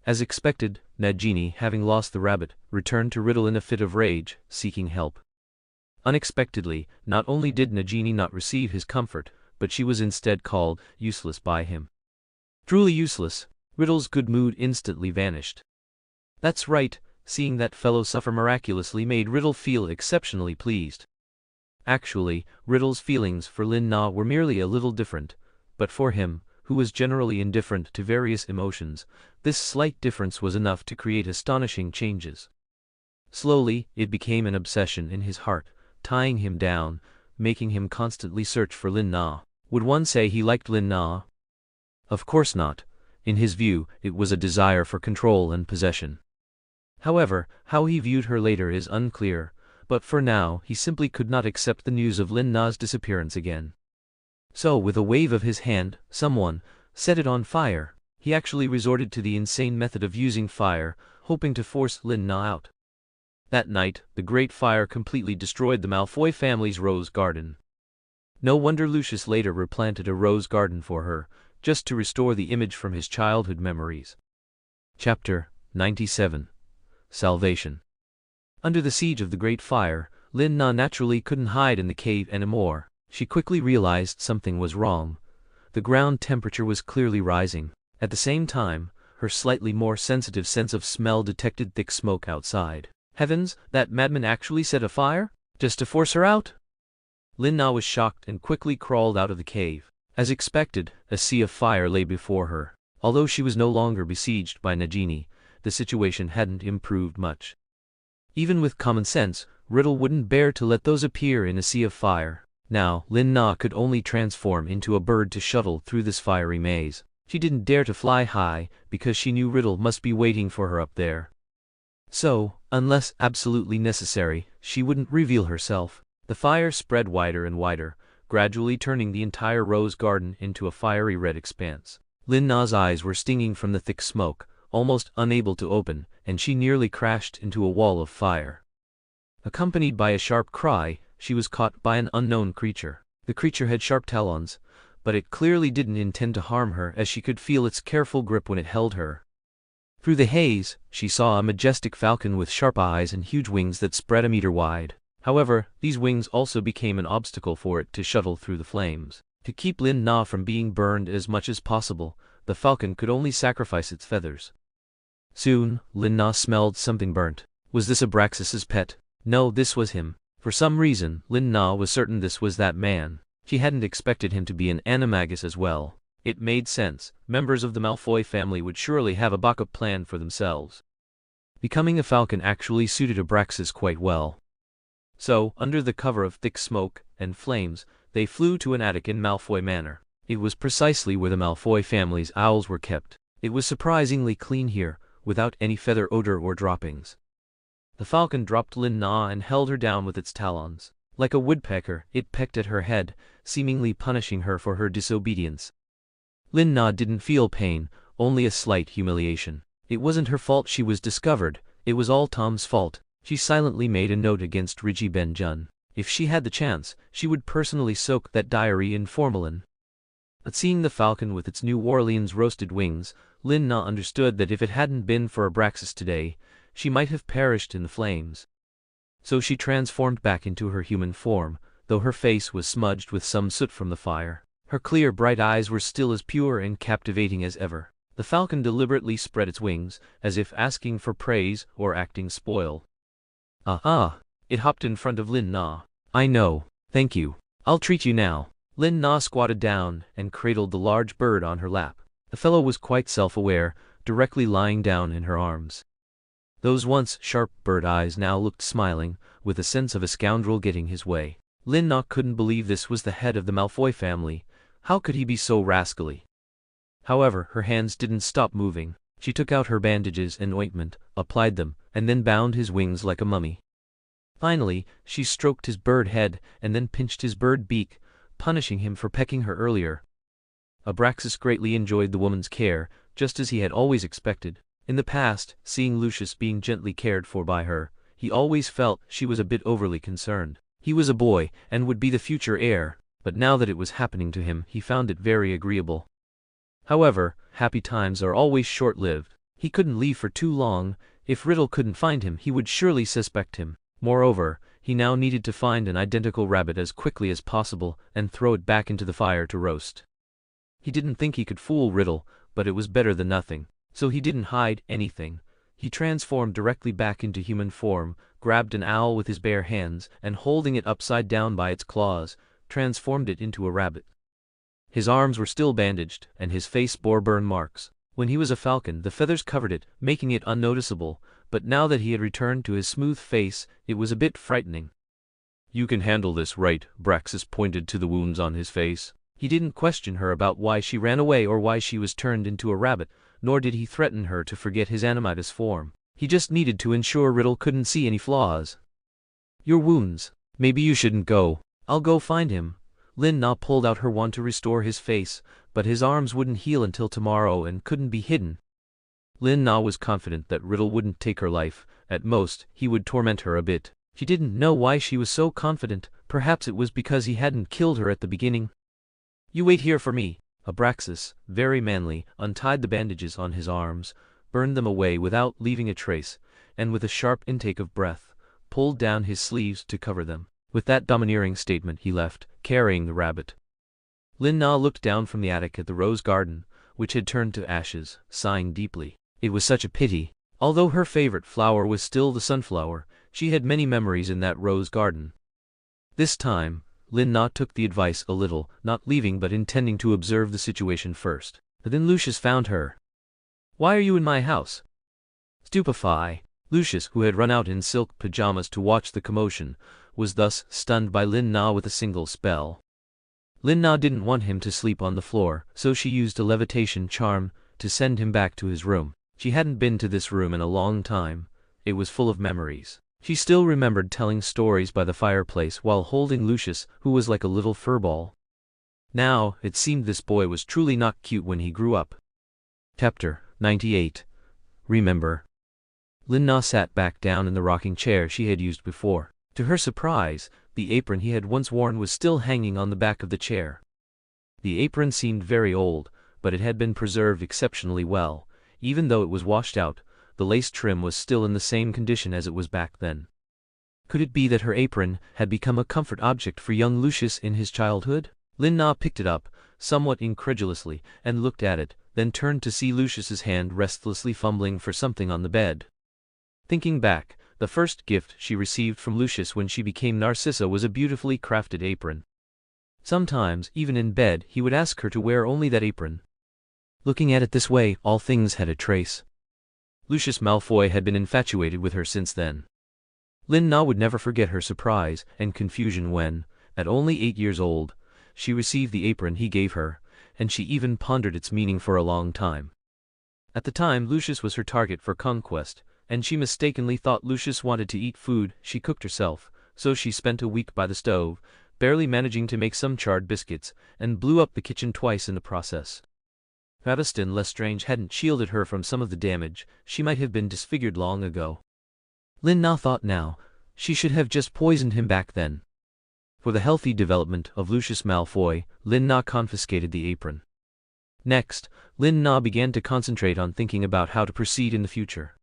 [SPEAKER 1] As expected, Nagini, having lost the rabbit, returned to Riddle in a fit of rage, seeking help. Unexpectedly, not only did Nagini not receive his comfort, but she was instead called useless by him. Truly useless. Riddle's good mood instantly vanished. That's right, seeing that fellow suffer miraculously made Riddle feel exceptionally pleased. Actually, Riddle's feelings for Lin Na were merely a little different, but for him, who was generally indifferent to various emotions, this slight difference was enough to create astonishing changes. Slowly, it became an obsession in his heart, tying him down, making him constantly search for Lin Na. Would one say he liked Lin Na? Of course not. In his view, it was a desire for control and possession. However, how he viewed her later is unclear, but for now he simply could not accept the news of Lin Na's disappearance again. So with a wave of his hand, someone set it on fire. He actually resorted to the insane method of using fire, hoping to force Lin Na out. That night, the Great Fire completely destroyed the Malfoy family's rose garden. No wonder Lucius later replanted a rose garden for her, just to restore the image from his childhood memories. Chapter 97. Salvation. Under the siege of the Great Fire, Lin Na naturally couldn't hide in the cave anymore. She quickly realized something was wrong. The ground temperature was clearly rising. At the same time, her slightly more sensitive sense of smell detected thick smoke outside. Heavens, that madman actually set a fire? Just to force her out? Lin Na was shocked and quickly crawled out of the cave. As expected, a sea of fire lay before her. Although she was no longer besieged by Nagini, the situation hadn't improved much. Even with common sense, Riddle wouldn't bear to let those appear in a sea of fire. Now, Lin Na could only transform into a bird to shuttle through this fiery maze. She didn't dare to fly high, because she knew Riddle must be waiting for her up there. So, unless absolutely necessary, she wouldn't reveal herself. The fire spread wider and wider, gradually turning the entire rose garden into a fiery red expanse. Lin Na's eyes were stinging from the thick smoke, almost unable to open, and she nearly crashed into a wall of fire. Accompanied by a sharp cry, she was caught by an unknown creature. The creature had sharp talons, but it clearly didn't intend to harm her, as she could feel its careful grip when it held her. Through the haze, she saw a majestic falcon with sharp eyes and huge wings that spread a meter wide. However, these wings also became an obstacle for it to shuttle through the flames. To keep Lin Na from being burned as much as possible, the falcon could only sacrifice its feathers. Soon, Lin Na smelled something burnt. Was this Abraxas's pet? No, this was him. For some reason, Lin Na was certain this was that man. She hadn't expected him to be an animagus as well. It made sense. Members of the Malfoy family would surely have a backup plan for themselves. Becoming a falcon actually suited Abraxas quite well. So, under the cover of thick smoke and flames, they flew to an attic in Malfoy Manor. It was precisely where the Malfoy family's owls were kept. It was surprisingly clean here, without any feather odor or droppings. The falcon dropped Lin Na and held her down with its talons. Like a woodpecker, it pecked at her head, seemingly punishing her for her disobedience. Lin Na didn't feel pain, only a slight humiliation. It wasn't her fault she was discovered, it was all Tom's fault. She silently made a note against Rigi Ben Jun. If she had the chance, she would personally soak that diary in formalin. But seeing the falcon with its New Orleans roasted wings, Lin Na understood that if it hadn't been for Abraxas today, she might have perished in the flames. So she transformed back into her human form, though her face was smudged with some soot from the fire. Her clear bright eyes were still as pure and captivating as ever. The falcon deliberately spread its wings, as if asking for praise or acting spoiled. Ah! It hopped in front of Lin Na. I know, thank you. I'll treat you now. Lin Na squatted down and cradled the large bird on her lap. The fellow was quite self-aware, directly lying down in her arms. Those once sharp bird eyes now looked smiling, with a sense of a scoundrel getting his way. Lin Na couldn't believe this was the head of the Malfoy family. How could he be so rascally? However, her hands didn't stop moving. She took out her bandages and ointment, applied them, and then bound his wings like a mummy. Finally, she stroked his bird head and then pinched his bird beak, punishing him for pecking her earlier. Abraxas greatly enjoyed the woman's care, just as he had always expected. In the past, seeing Lucius being gently cared for by her, he always felt she was a bit overly concerned. He was a boy, and would be the future heir, but now that it was happening to him, he found it very agreeable. However, happy times are always short-lived. He couldn't leave for too long. If Riddle couldn't find him, he would surely suspect him. Moreover, he now needed to find an identical rabbit as quickly as possible and throw it back into the fire to roast. He didn't think he could fool Riddle, but it was better than nothing. So he didn't hide anything. He transformed directly back into human form, grabbed an owl with his bare hands, and holding it upside down by its claws, transformed it into a rabbit. His arms were still bandaged, and his face bore burn marks. When he was a falcon, the feathers covered it, making it unnoticeable, but now that he had returned to his smooth face, it was a bit frightening. You can handle this, right? Abraxas pointed to the wounds on his face. He didn't question her about why she ran away or why she was turned into a rabbit, nor did he threaten her to forget his animatus form. He just needed to ensure Riddle couldn't see any flaws. Your wounds. Maybe you shouldn't go. I'll go find him. Lin Na pulled out her wand to restore his face, but his arms wouldn't heal until tomorrow and couldn't be hidden. Lin Na was confident that Riddle wouldn't take her life. At most, he would torment her a bit. She didn't know why she was so confident. Perhaps it was because he hadn't killed her at the beginning. You wait here for me. Abraxas, very manly, untied the bandages on his arms, burned them away without leaving a trace, and with a sharp intake of breath, pulled down his sleeves to cover them. With that domineering statement he left, carrying the rabbit. Lin Na looked down from the attic at the rose garden, which had turned to ashes, sighing deeply. It was such a pity. Although her favorite flower was still the sunflower, she had many memories in that rose garden. This time, Lin Na took the advice a little, not leaving but intending to observe the situation first. But then Lucius found her. Why are you in my house? Stupefy. Lucius, who had run out in silk pajamas to watch the commotion, was thus stunned by Lin Na with a single spell. Lin Na didn't want him to sleep on the floor, so she used a levitation charm to send him back to his room. She hadn't been to this room in a long time. It was full of memories. She still remembered telling stories by the fireplace while holding Lucius, who was like a little furball. Now, it seemed this boy was truly not cute when he grew up. Chapter 98. Remember. Lin Na sat back down in the rocking chair she had used before. To her surprise, the apron he had once worn was still hanging on the back of the chair. The apron seemed very old, but it had been preserved exceptionally well. Even though it was washed out, the lace trim was still in the same condition as it was back then. Could it be that her apron had become a comfort object for young Lucius in his childhood? Lin Na picked it up, somewhat incredulously, and looked at it, then turned to see Lucius's hand restlessly fumbling for something on the bed. Thinking back, the first gift she received from Lucius when she became Narcissa was a beautifully crafted apron. Sometimes, even in bed, he would ask her to wear only that apron. Looking at it this way, all things had a trace. Lucius Malfoy had been infatuated with her since then. Lin Na would never forget her surprise and confusion when, at only 8 years old, she received the apron he gave her, and she even pondered its meaning for a long time. At the time, Lucius was her target for conquest, and she mistakenly thought Lucius wanted to eat food she cooked herself, so she spent a week by the stove, barely managing to make some charred biscuits, and blew up the kitchen twice in the process. If Selina Lestrange hadn't shielded her from some of the damage, she might have been disfigured long ago. Lin Na thought now, she should have just poisoned him back then. For the healthy development of Lucius Malfoy, Lin Na confiscated the apron. Next, Lin Na began to concentrate on thinking about how to proceed in the future.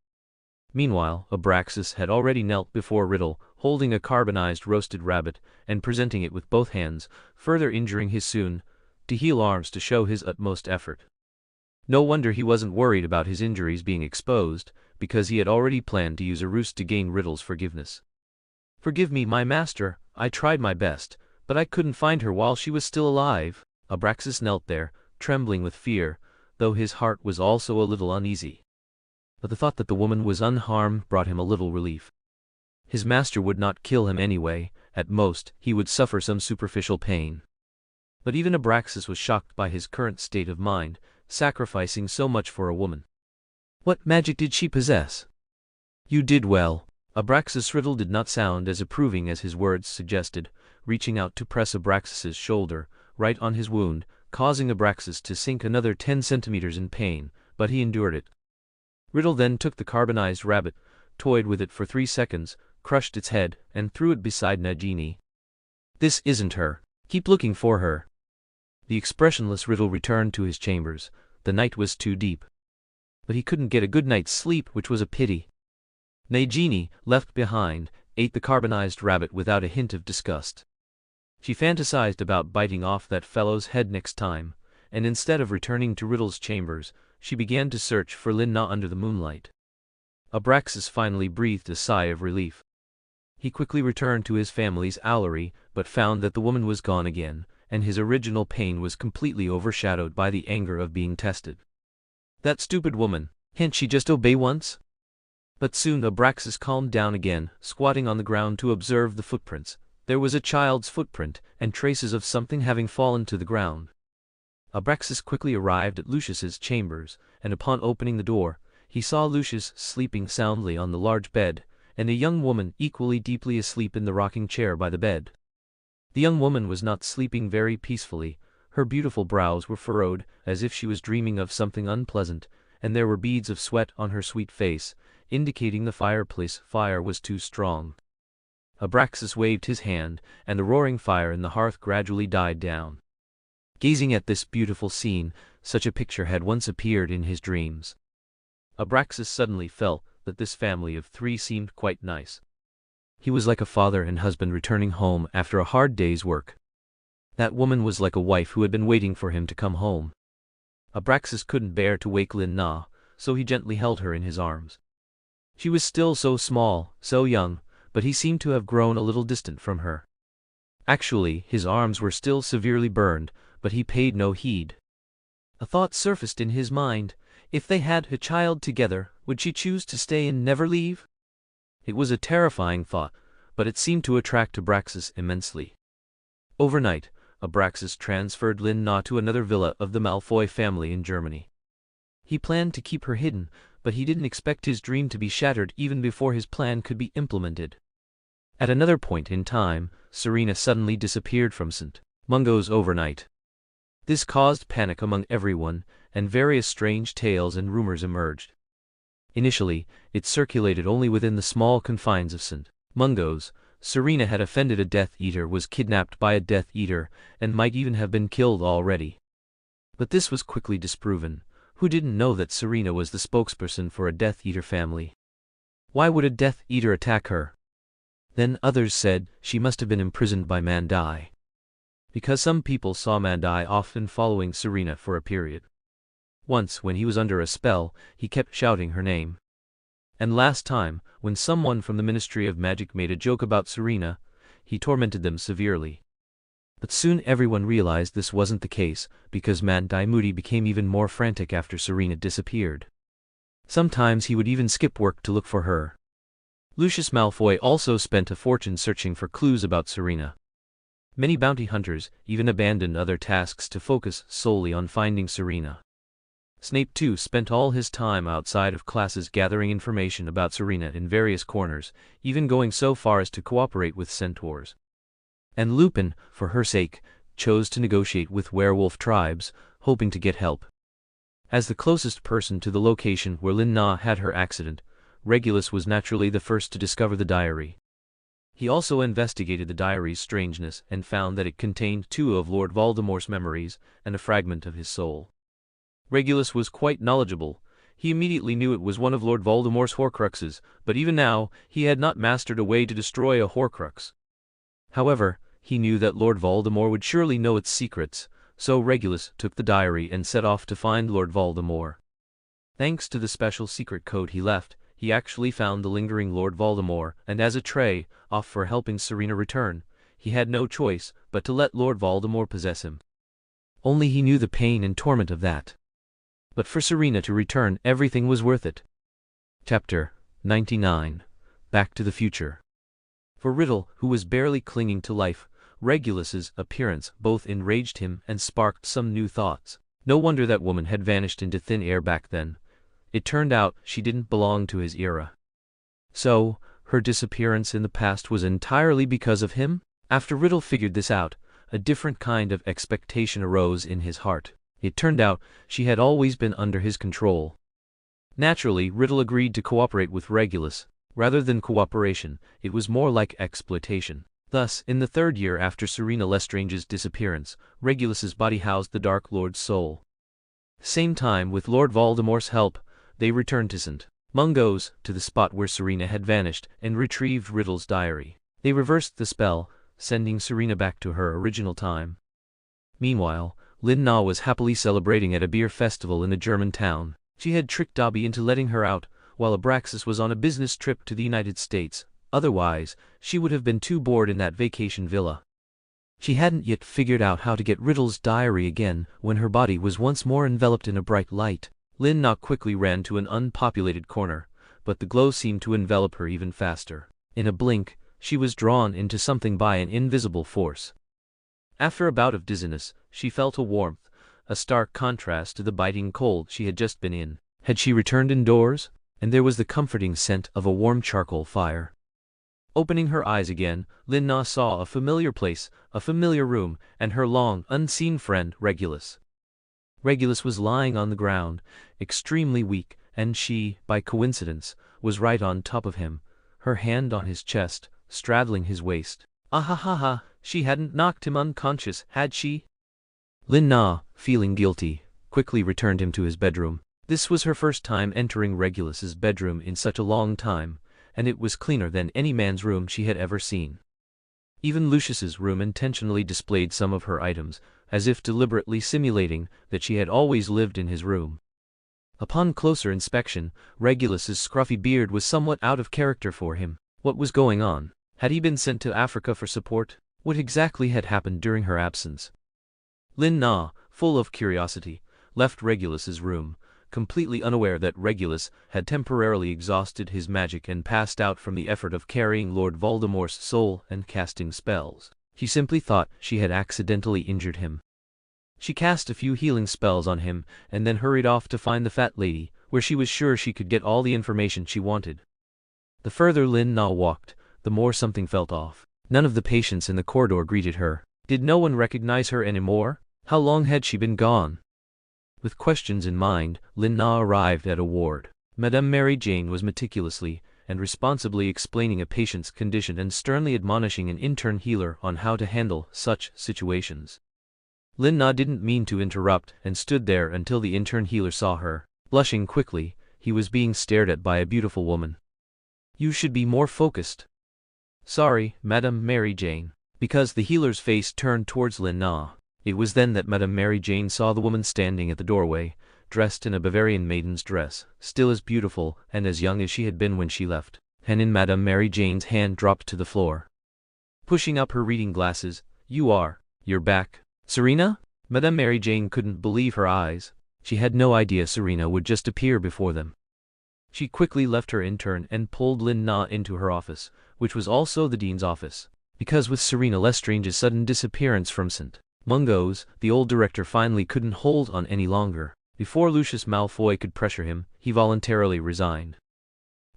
[SPEAKER 1] Meanwhile, Abraxas had already knelt before Riddle, holding a carbonized roasted rabbit, and presenting it with both hands, further injuring his soon-to-heal arms to show his utmost effort. No wonder he wasn't worried about his injuries being exposed, because he had already planned to use a ruse to gain Riddle's forgiveness. "Forgive me, my master, I tried my best, but I couldn't find her while she was still alive." Abraxas knelt there, trembling with fear, though his heart was also a little uneasy. But the thought that the woman was unharmed brought him a little relief. His master would not kill him anyway, at most, he would suffer some superficial pain. But even Abraxas was shocked by his current state of mind, sacrificing so much for a woman. What magic did she possess? "You did well." Abraxas' Riddle did not sound as approving as his words suggested, reaching out to press Abraxas' shoulder, right on his wound, causing Abraxas to sink another 10 centimeters in pain, but he endured it. Riddle then took the carbonized rabbit, toyed with it for 3 seconds, crushed its head, and threw it beside Nagini. "This isn't her. Keep looking for her." The expressionless Riddle returned to his chambers. The night was too deep. But he couldn't get a good night's sleep, which was a pity. Nagini, left behind, ate the carbonized rabbit without a hint of disgust. She fantasized about biting off that fellow's head next time, and instead of returning to Riddle's chambers, she began to search for Lin Na under the moonlight. Abraxas finally breathed a sigh of relief. He quickly returned to his family's owlery, but found that the woman was gone again, and his original pain was completely overshadowed by the anger of being tested. That stupid woman, can't she just obey once? But soon Abraxas calmed down again, squatting on the ground to observe the footprints. There was a child's footprint, and traces of something having fallen to the ground. Abraxas quickly arrived at Lucius's chambers, and upon opening the door, he saw Lucius sleeping soundly on the large bed, and a young woman equally deeply asleep in the rocking chair by the bed. The young woman was not sleeping very peacefully. Her beautiful brows were furrowed, as if she was dreaming of something unpleasant, and there were beads of sweat on her sweet face, indicating the fireplace fire was too strong. Abraxas waved his hand, and the roaring fire in the hearth gradually died down. Gazing at this beautiful scene, such a picture had once appeared in his dreams. Abraxas suddenly felt that this family of 3 seemed quite nice. He was like a father and husband returning home after a hard day's work. That woman was like a wife who had been waiting for him to come home. Abraxas couldn't bear to wake Lin Na, so he gently held her in his arms. She was still so small, so young, but he seemed to have grown a little distant from her. Actually, his arms were still severely burned, but he paid no heed. A thought surfaced in his mind. If they had a child together, would she choose to stay and never leave? It was a terrifying thought, but it seemed to attract Abraxas immensely. Overnight, Abraxas transferred Lin Na to another villa of the Malfoy family in Germany. He planned to keep her hidden, but he didn't expect his dream to be shattered even before his plan could be implemented. At another point in time, Serena suddenly disappeared from St. Mungo's overnight. This caused panic among everyone, and various strange tales and rumors emerged. Initially, it circulated only within the small confines of St. Mungo's. Serena had offended a Death Eater, was kidnapped by a Death Eater, and might even have been killed already. But this was quickly disproven. Who didn't know that Serena was the spokesperson for a Death Eater family? Why would a Death Eater attack her? Then others said she must have been imprisoned by Mandai, because some people saw Mandai often following Serena for a period. Once, when he was under a spell, he kept shouting her name. And last time, when someone from the Ministry of Magic made a joke about Serena, he tormented them severely. But soon everyone realized this wasn't the case, because Mandai Moody became even more frantic after Serena disappeared. Sometimes he would even skip work to look for her. Lucius Malfoy also spent a fortune searching for clues about Serena. Many bounty hunters even abandoned other tasks to focus solely on finding Serena. Snape too spent all his time outside of classes gathering information about Serena in various corners, even going so far as to cooperate with centaurs. And Lupin, for her sake, chose to negotiate with werewolf tribes, hoping to get help. As the closest person to the location where Lin Na had her accident, Regulus was naturally the first to discover the diary. He also investigated the diary's strangeness and found that it contained 2 of Lord Voldemort's memories and a fragment of his soul. Regulus was quite knowledgeable. He immediately knew it was one of Lord Voldemort's Horcruxes, but even now, he had not mastered a way to destroy a Horcrux. However, he knew that Lord Voldemort would surely know its secrets, so Regulus took the diary and set off to find Lord Voldemort. Thanks to the special secret code he left, he actually found the lingering Lord Voldemort, and as a trade-off for helping Serena return, he had no choice but to let Lord Voldemort possess him. Only he knew the pain and torment of that. But for Serena to return, everything was worth it. Chapter 99. Back to the Future. For Riddle, who was barely clinging to life, Regulus's appearance both enraged him and sparked some new thoughts. No wonder that woman had vanished into thin air back then. It turned out she didn't belong to his era. So, her disappearance in the past was entirely because of him? After Riddle figured this out, a different kind of expectation arose in his heart. It turned out she had always been under his control. Naturally, Riddle agreed to cooperate with Regulus. Rather than cooperation, it was more like exploitation. Thus, in the 3rd year after Selina Lestrange's disappearance, Regulus's body housed the Dark Lord's soul. Same time, with Lord Voldemort's help, they returned to St. Mungo's, to the spot where Serena had vanished, and retrieved Riddle's diary. They reversed the spell, sending Serena back to her original time. Meanwhile, Lin Na was happily celebrating at a beer festival in a German town. She had tricked Dobby into letting her out, while Abraxas was on a business trip to the United States. Otherwise, she would have been too bored in that vacation villa. She hadn't yet figured out how to get Riddle's diary again when her body was once more enveloped in a bright light. Lin Na quickly ran to an unpopulated corner, but the glow seemed to envelop her even faster. In a blink, she was drawn into something by an invisible force. After a bout of dizziness, she felt a warmth, a stark contrast to the biting cold she had just been in. Had she returned indoors? And there was the comforting scent of a warm charcoal fire. Opening her eyes again, Lin Na saw a familiar place, a familiar room, and her long, unseen friend, Regulus. Regulus was lying on the ground, extremely weak, and she, by coincidence, was right on top of him, her hand on his chest, straddling his waist. Ah, she hadn't knocked him unconscious, had she? Lin Na, feeling guilty, quickly returned him to his bedroom. This was her first time entering Regulus's bedroom in such a long time, and it was cleaner than any man's room she had ever seen. Even Lucius's room intentionally displayed some of her items, as if deliberately simulating that she had always lived in his room. Upon closer inspection, Regulus's scruffy beard was somewhat out of character for him. What was going on? Had he been sent to Africa for support? What exactly had happened during her absence? Lin Na, full of curiosity, left Regulus's room, completely unaware that Regulus had temporarily exhausted his magic and passed out from the effort of carrying Lord Voldemort's soul and casting spells. She simply thought she had accidentally injured him. She cast a few healing spells on him and then hurried off to find the fat lady, where she was sure she could get all the information she wanted. The further Lin Na walked, the more something felt off. None of the patients in the corridor greeted her. Did no one recognize her anymore? How long had she been gone? With questions in mind, Lin Na arrived at a ward. Madame Mary Jane was meticulously and responsibly explaining a patient's condition and sternly admonishing an intern healer on how to handle such situations. Lin Na didn't mean to interrupt and stood there until the intern healer saw her. Blushing quickly, he was being stared at by a beautiful woman. "You should be more focused." "Sorry, Madame Mary Jane." Because the healer's face turned towards Lin Na. It was then that Madame Mary Jane saw the woman standing at the doorway, dressed in a Bavarian maiden's dress, still as beautiful and as young as she had been when she left. And in Madame Mary Jane's hand dropped to the floor. Pushing up her reading glasses, "You're back. Serena?" Madame Mary Jane couldn't believe her eyes. She had no idea Serena would just appear before them. She quickly left her intern and pulled Lin Na into her office, which was also the dean's office. Because with Selina Lestrange's sudden disappearance from St. Mungo's, the old director finally couldn't hold on any longer. Before Lucius Malfoy could pressure him, he voluntarily resigned.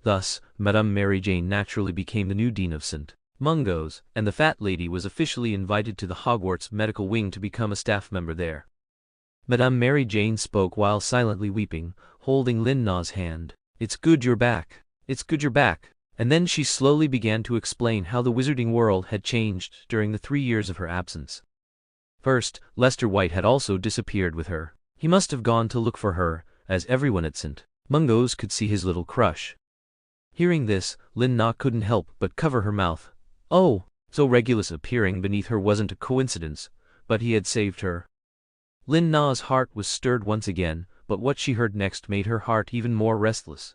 [SPEAKER 1] Thus, Madame Mary Jane naturally became the new dean of St. Mungo's, and the fat lady was officially invited to the Hogwarts medical wing to become a staff member there. Madame Mary Jane spoke while silently weeping, holding Lin Na's hand. "It's good you're back. It's good you're back." And then she slowly began to explain how the wizarding world had changed during the 3 years of her absence. First, Lester White had also disappeared with her. He must have gone to look for her, as everyone at St. Mungo's could see his little crush. Hearing this, Lin Na couldn't help but cover her mouth. Oh, so Regulus appearing beneath her wasn't a coincidence, but he had saved her. Lin Na's heart was stirred once again, but what she heard next made her heart even more restless.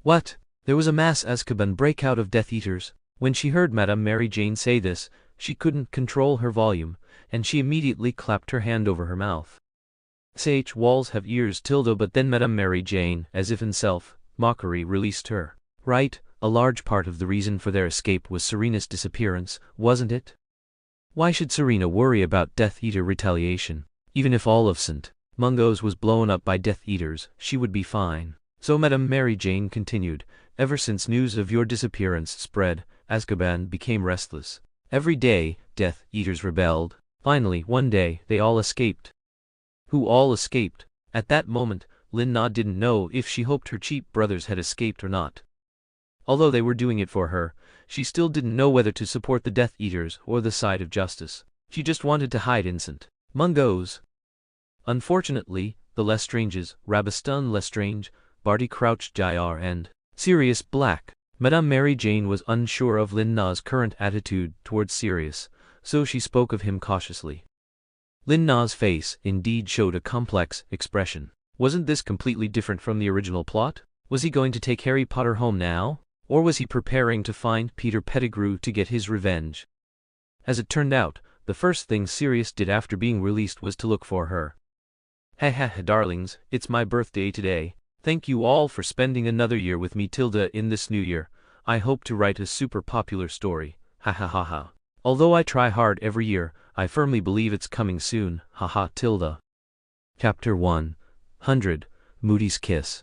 [SPEAKER 1] What? There was a mass Azkaban breakout of Death Eaters. When she heard Madame Mary Jane say this, she couldn't control her volume, and she immediately clapped her hand over her mouth. "Sh walls have ears, Tilda," but then Madame Mary Jane, as if in self-mockery, released her. Right, a large part of the reason for their escape was Serena's disappearance, wasn't it? Why should Serena worry about Death Eater retaliation? Even if all of St. Mungo's was blown up by Death Eaters, she would be fine. So Madame Mary Jane continued, "Ever since news of your disappearance spread, Azkaban became restless. Every day, Death Eaters rebelled. Finally, one day, they all escaped." Who all escaped? At that moment, Lin Na didn't know if she hoped her cheap brothers had escaped or not. Although they were doing it for her, she still didn't know whether to support the Death Eaters or the side of justice. She just wanted to hide in St. Mungo's. Unfortunately, the Lestranges, Rabastan Lestrange, Barty Crouch Jr. and Sirius Black. Madame Mary Jane was unsure of Lin Na's current attitude towards Sirius, so she spoke of him cautiously. Lin Na's face indeed showed a complex expression. Wasn't this completely different from the original plot? Was he going to take Harry Potter home now? Or was he preparing to find Peter Pettigrew to get his revenge? As it turned out, the first thing Sirius did after being released was to look for her. "Ha ha ha, darlings, it's my birthday today. Thank you all for spending another year with me, Tilda. In this new year, I hope to write a super popular story. Ha ha ha ha. Although I try hard every year, I firmly believe it's coming soon. Ha ha, Tilda." Chapter 100, Moody's Kiss.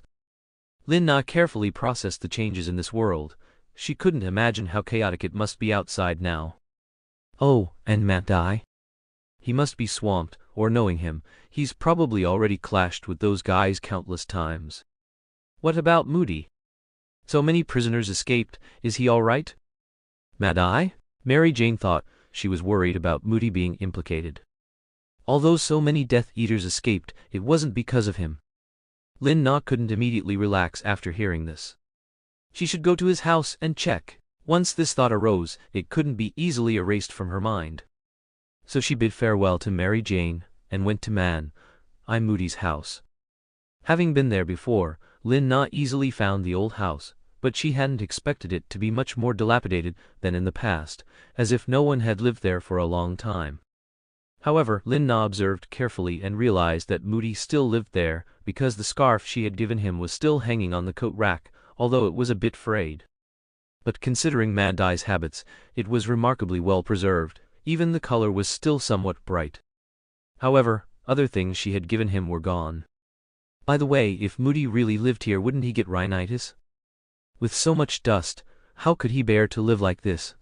[SPEAKER 1] Lin Na carefully processed the changes in this world. She couldn't imagine how chaotic it must be outside now. Oh, and Matt die? He must be swamped, or knowing him, he's probably already clashed with those guys countless times. What about Moody? So many prisoners escaped, is he alright? Matt I? Mary Jane thought. She was worried about Moody being implicated. Although so many Death Eaters escaped, it wasn't because of him. Lin Na couldn't immediately relax after hearing this. She should go to his house and check. Once this thought arose, it couldn't be easily erased from her mind. So she bid farewell to Mary Jane, and went to Moody's house. Having been there before, Lin Na easily found the old house, but she hadn't expected it to be much more dilapidated than in the past, as if no one had lived there for a long time. However, Lin Na observed carefully and realized that Moody still lived there, because the scarf she had given him was still hanging on the coat rack, although it was a bit frayed. But considering Mad Eye's habits, it was remarkably well preserved. Even the color was still somewhat bright. However, other things she had given him were gone. By the way, if Moody really lived here, wouldn't he get rhinitis? With so much dust, how could he bear to live like this?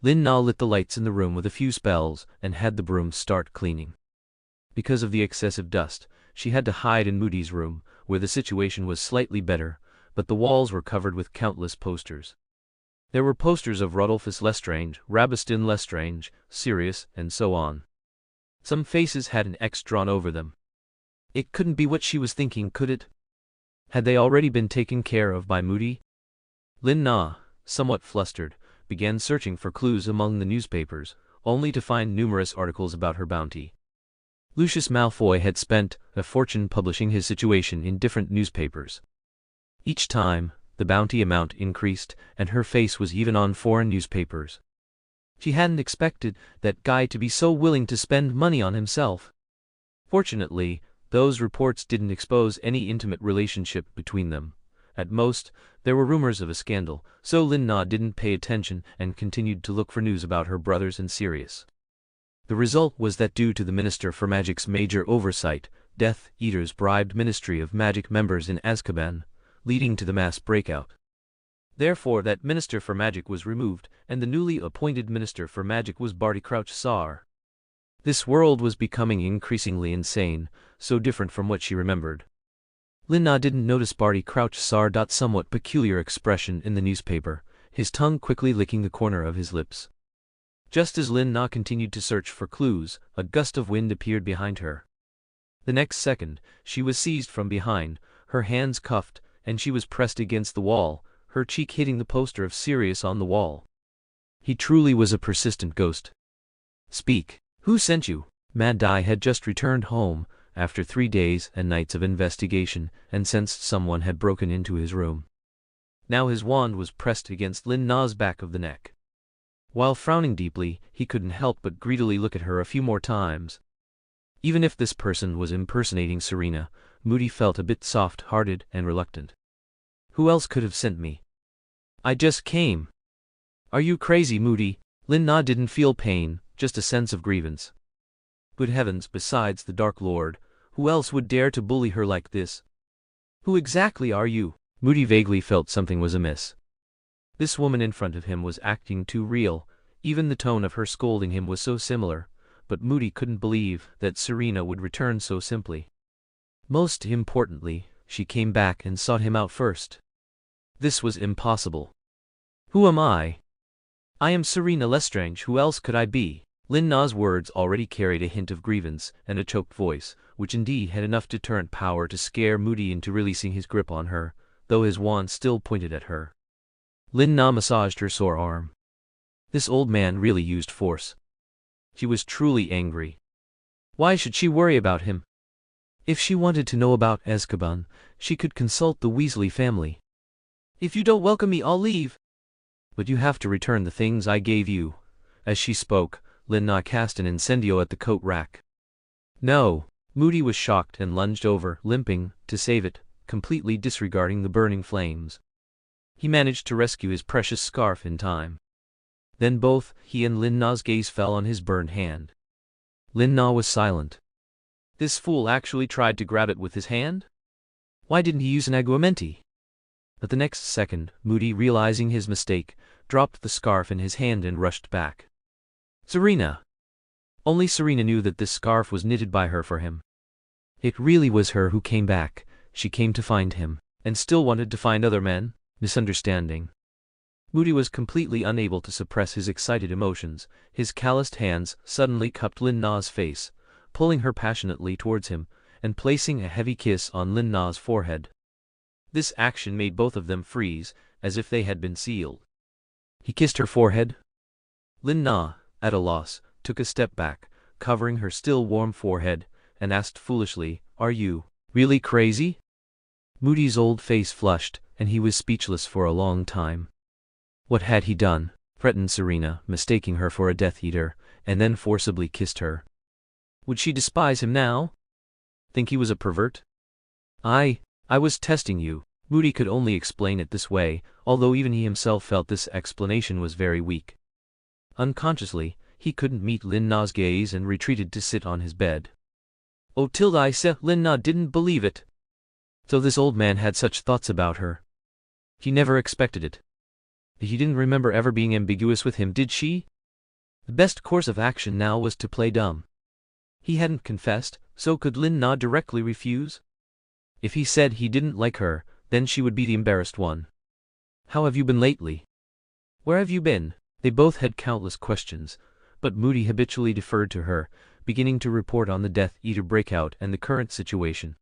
[SPEAKER 1] Lin Na lit the lights in the room with a few spells, and had the broom start cleaning. Because of the excessive dust, she had to hide in Moody's room, where the situation was slightly better, but the walls were covered with countless posters. There were posters of Rodolphus Lestrange, Rabastan Lestrange, Sirius, and so on. Some faces had an X drawn over them. It couldn't be what she was thinking, could it? Had they already been taken care of by Moody? Lin Na, somewhat flustered, began searching for clues among the newspapers, only to find numerous articles about her bounty. Lucius Malfoy had spent a fortune publishing his situation in different newspapers. Each time, the bounty amount increased, and her face was even on foreign newspapers. She hadn't expected that guy to be so willing to spend money on himself. Fortunately, those reports didn't expose any intimate relationship between them, At most, there were rumors of a scandal, so Lin Na didn't pay attention and continued to look for news about her brothers and Sirius. The result was that due to the Minister for Magic's major oversight, Death Eaters bribed Ministry of Magic members in Azkaban, leading to the mass breakout. Therefore that Minister for Magic was removed, and the newly appointed Minister for Magic was Barty Crouch Sar. This world was becoming increasingly insane, so different from what she remembered. Lin Na didn't notice Barty Crouch Sar's somewhat peculiar expression in the newspaper, his tongue quickly licking the corner of his lips. Just as Lin Na continued to search for clues, a gust of wind appeared behind her. The next second, she was seized from behind, her hands cuffed, and she was pressed against the wall, her cheek hitting the poster of Sirius on the wall. He truly was a persistent ghost. "Speak. Who sent you?" Mad Dai had just returned home, after 3 days and nights of investigation, and sensed someone had broken into his room. Now his wand was pressed against Lin Na's back of the neck. While frowning deeply, he couldn't help but greedily look at her a few more times. Even if this person was impersonating Serena, Moody felt a bit soft-hearted and reluctant. "Who else could have sent me? I just came." "Are you crazy, Moody?" Lin Na didn't feel pain, just a sense of grievance. Good heavens, besides the Dark Lord, who else would dare to bully her like this? "Who exactly are you?" Moody vaguely felt something was amiss. This woman in front of him was acting too real, even the tone of her scolding him was so similar, but Moody couldn't believe that Serena would return so simply. Most importantly, she came back and sought him out first. This was impossible. "Who am I?" "I am Selina Lestrange, who else could I be?" Lin Na's words already carried a hint of grievance and a choked voice, which indeed had enough deterrent power to scare Moody into releasing his grip on her, though his wand still pointed at her. Lin Na massaged her sore arm. This old man really used force. She was truly angry. Why should she worry about him? If she wanted to know about Azkaban, she could consult the Weasley family. "If you don't welcome me, I'll leave." "But you have to return the things I gave you." As she spoke, Lin Na cast an incendio at the coat rack. "No." Moody was shocked and lunged over, limping, to save it, completely disregarding the burning flames. He managed to rescue his precious scarf in time. Then both he and Lin Na's gaze fell on his burned hand. Lin Na was silent. This fool actually tried to grab it with his hand? Why didn't he use an aguamenti? But the next second, Moody, realizing his mistake, dropped the scarf in his hand and rushed back. Serena! Only Serena knew that this scarf was knitted by her for him. It really was her who came back. She came to find him, and still wanted to find other men. Misunderstanding. Moody was completely unable to suppress his excited emotions. His calloused hands suddenly cupped Lin Na's face, pulling her passionately towards him, and placing a heavy kiss on Lin Na's forehead. This action made both of them freeze, as if they had been sealed. He kissed her forehead. Lin Na, at a loss, took a step back, covering her still warm forehead, and asked foolishly, "Are you really crazy?" Moody's old face flushed, and he was speechless for a long time. What had he done? Threatened Serena, mistaking her for a Death Eater, and then forcibly kissed her. Would she despise him now? Think he was a pervert? I was testing you. Moody could only explain it this way, although even he himself felt this explanation was very weak. Unconsciously, he couldn't meet Lin Na's gaze and retreated to sit on his bed. "Oh, I said Lin Na didn't believe it." So this old man had such thoughts about her. He never expected it. He didn't remember ever being ambiguous with him, did she? The best course of action now was to play dumb. He hadn't confessed, so could Lin Na directly refuse? If he said he didn't like her, then she would be the embarrassed one. "How have you been lately? Where have you been?" They both had countless questions, but Moody habitually deferred to her, beginning to report on the Death Eater breakout and the current situation.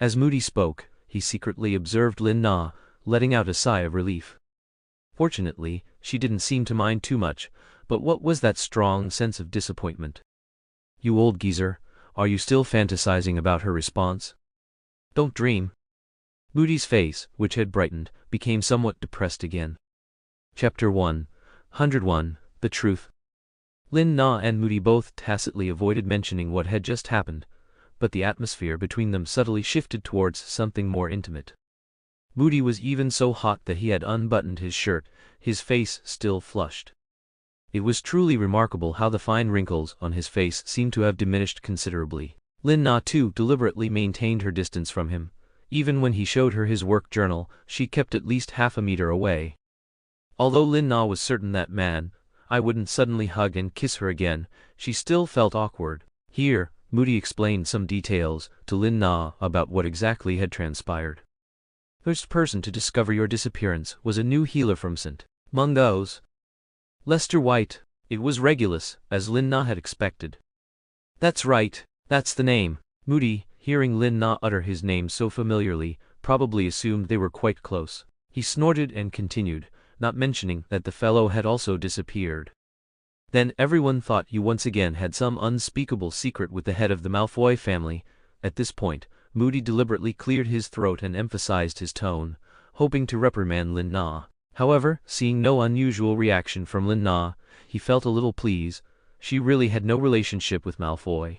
[SPEAKER 1] As Moody spoke, he secretly observed Lin Na, letting out a sigh of relief. Fortunately, she didn't seem to mind too much, but what was that strong sense of disappointment? "You old geezer, are you still fantasizing about her response? Don't dream." Moody's face, which had brightened, became somewhat depressed again. Chapter 101, The Truth. Lin Na and Moody both tacitly avoided mentioning what had just happened, but the atmosphere between them subtly shifted towards something more intimate. Moody was even so hot that he had unbuttoned his shirt, his face still flushed. It was truly remarkable how the fine wrinkles on his face seemed to have diminished considerably. Lin Na too deliberately maintained her distance from him. Even when he showed her his work journal, she kept at least half a meter away. Although Lin Na was certain that I wouldn't suddenly hug and kiss her again, she still felt awkward. Here, Moody explained some details to Lin Na about what exactly had transpired. First person to discover your disappearance was a new healer from St. Mungo's. Lester White. It was Regulus, as Lin Na had expected. That's right, that's the name. Moody, hearing Lin Na utter his name so familiarly, probably assumed they were quite close. He snorted and continued, not mentioning that the fellow had also disappeared. Then everyone thought you once again had some unspeakable secret with the head of the Malfoy family. At this point, Moody deliberately cleared his throat and emphasized his tone, hoping to reprimand Lin Na. However, seeing no unusual reaction from Lin Na, he felt a little pleased. She really had no relationship with Malfoy.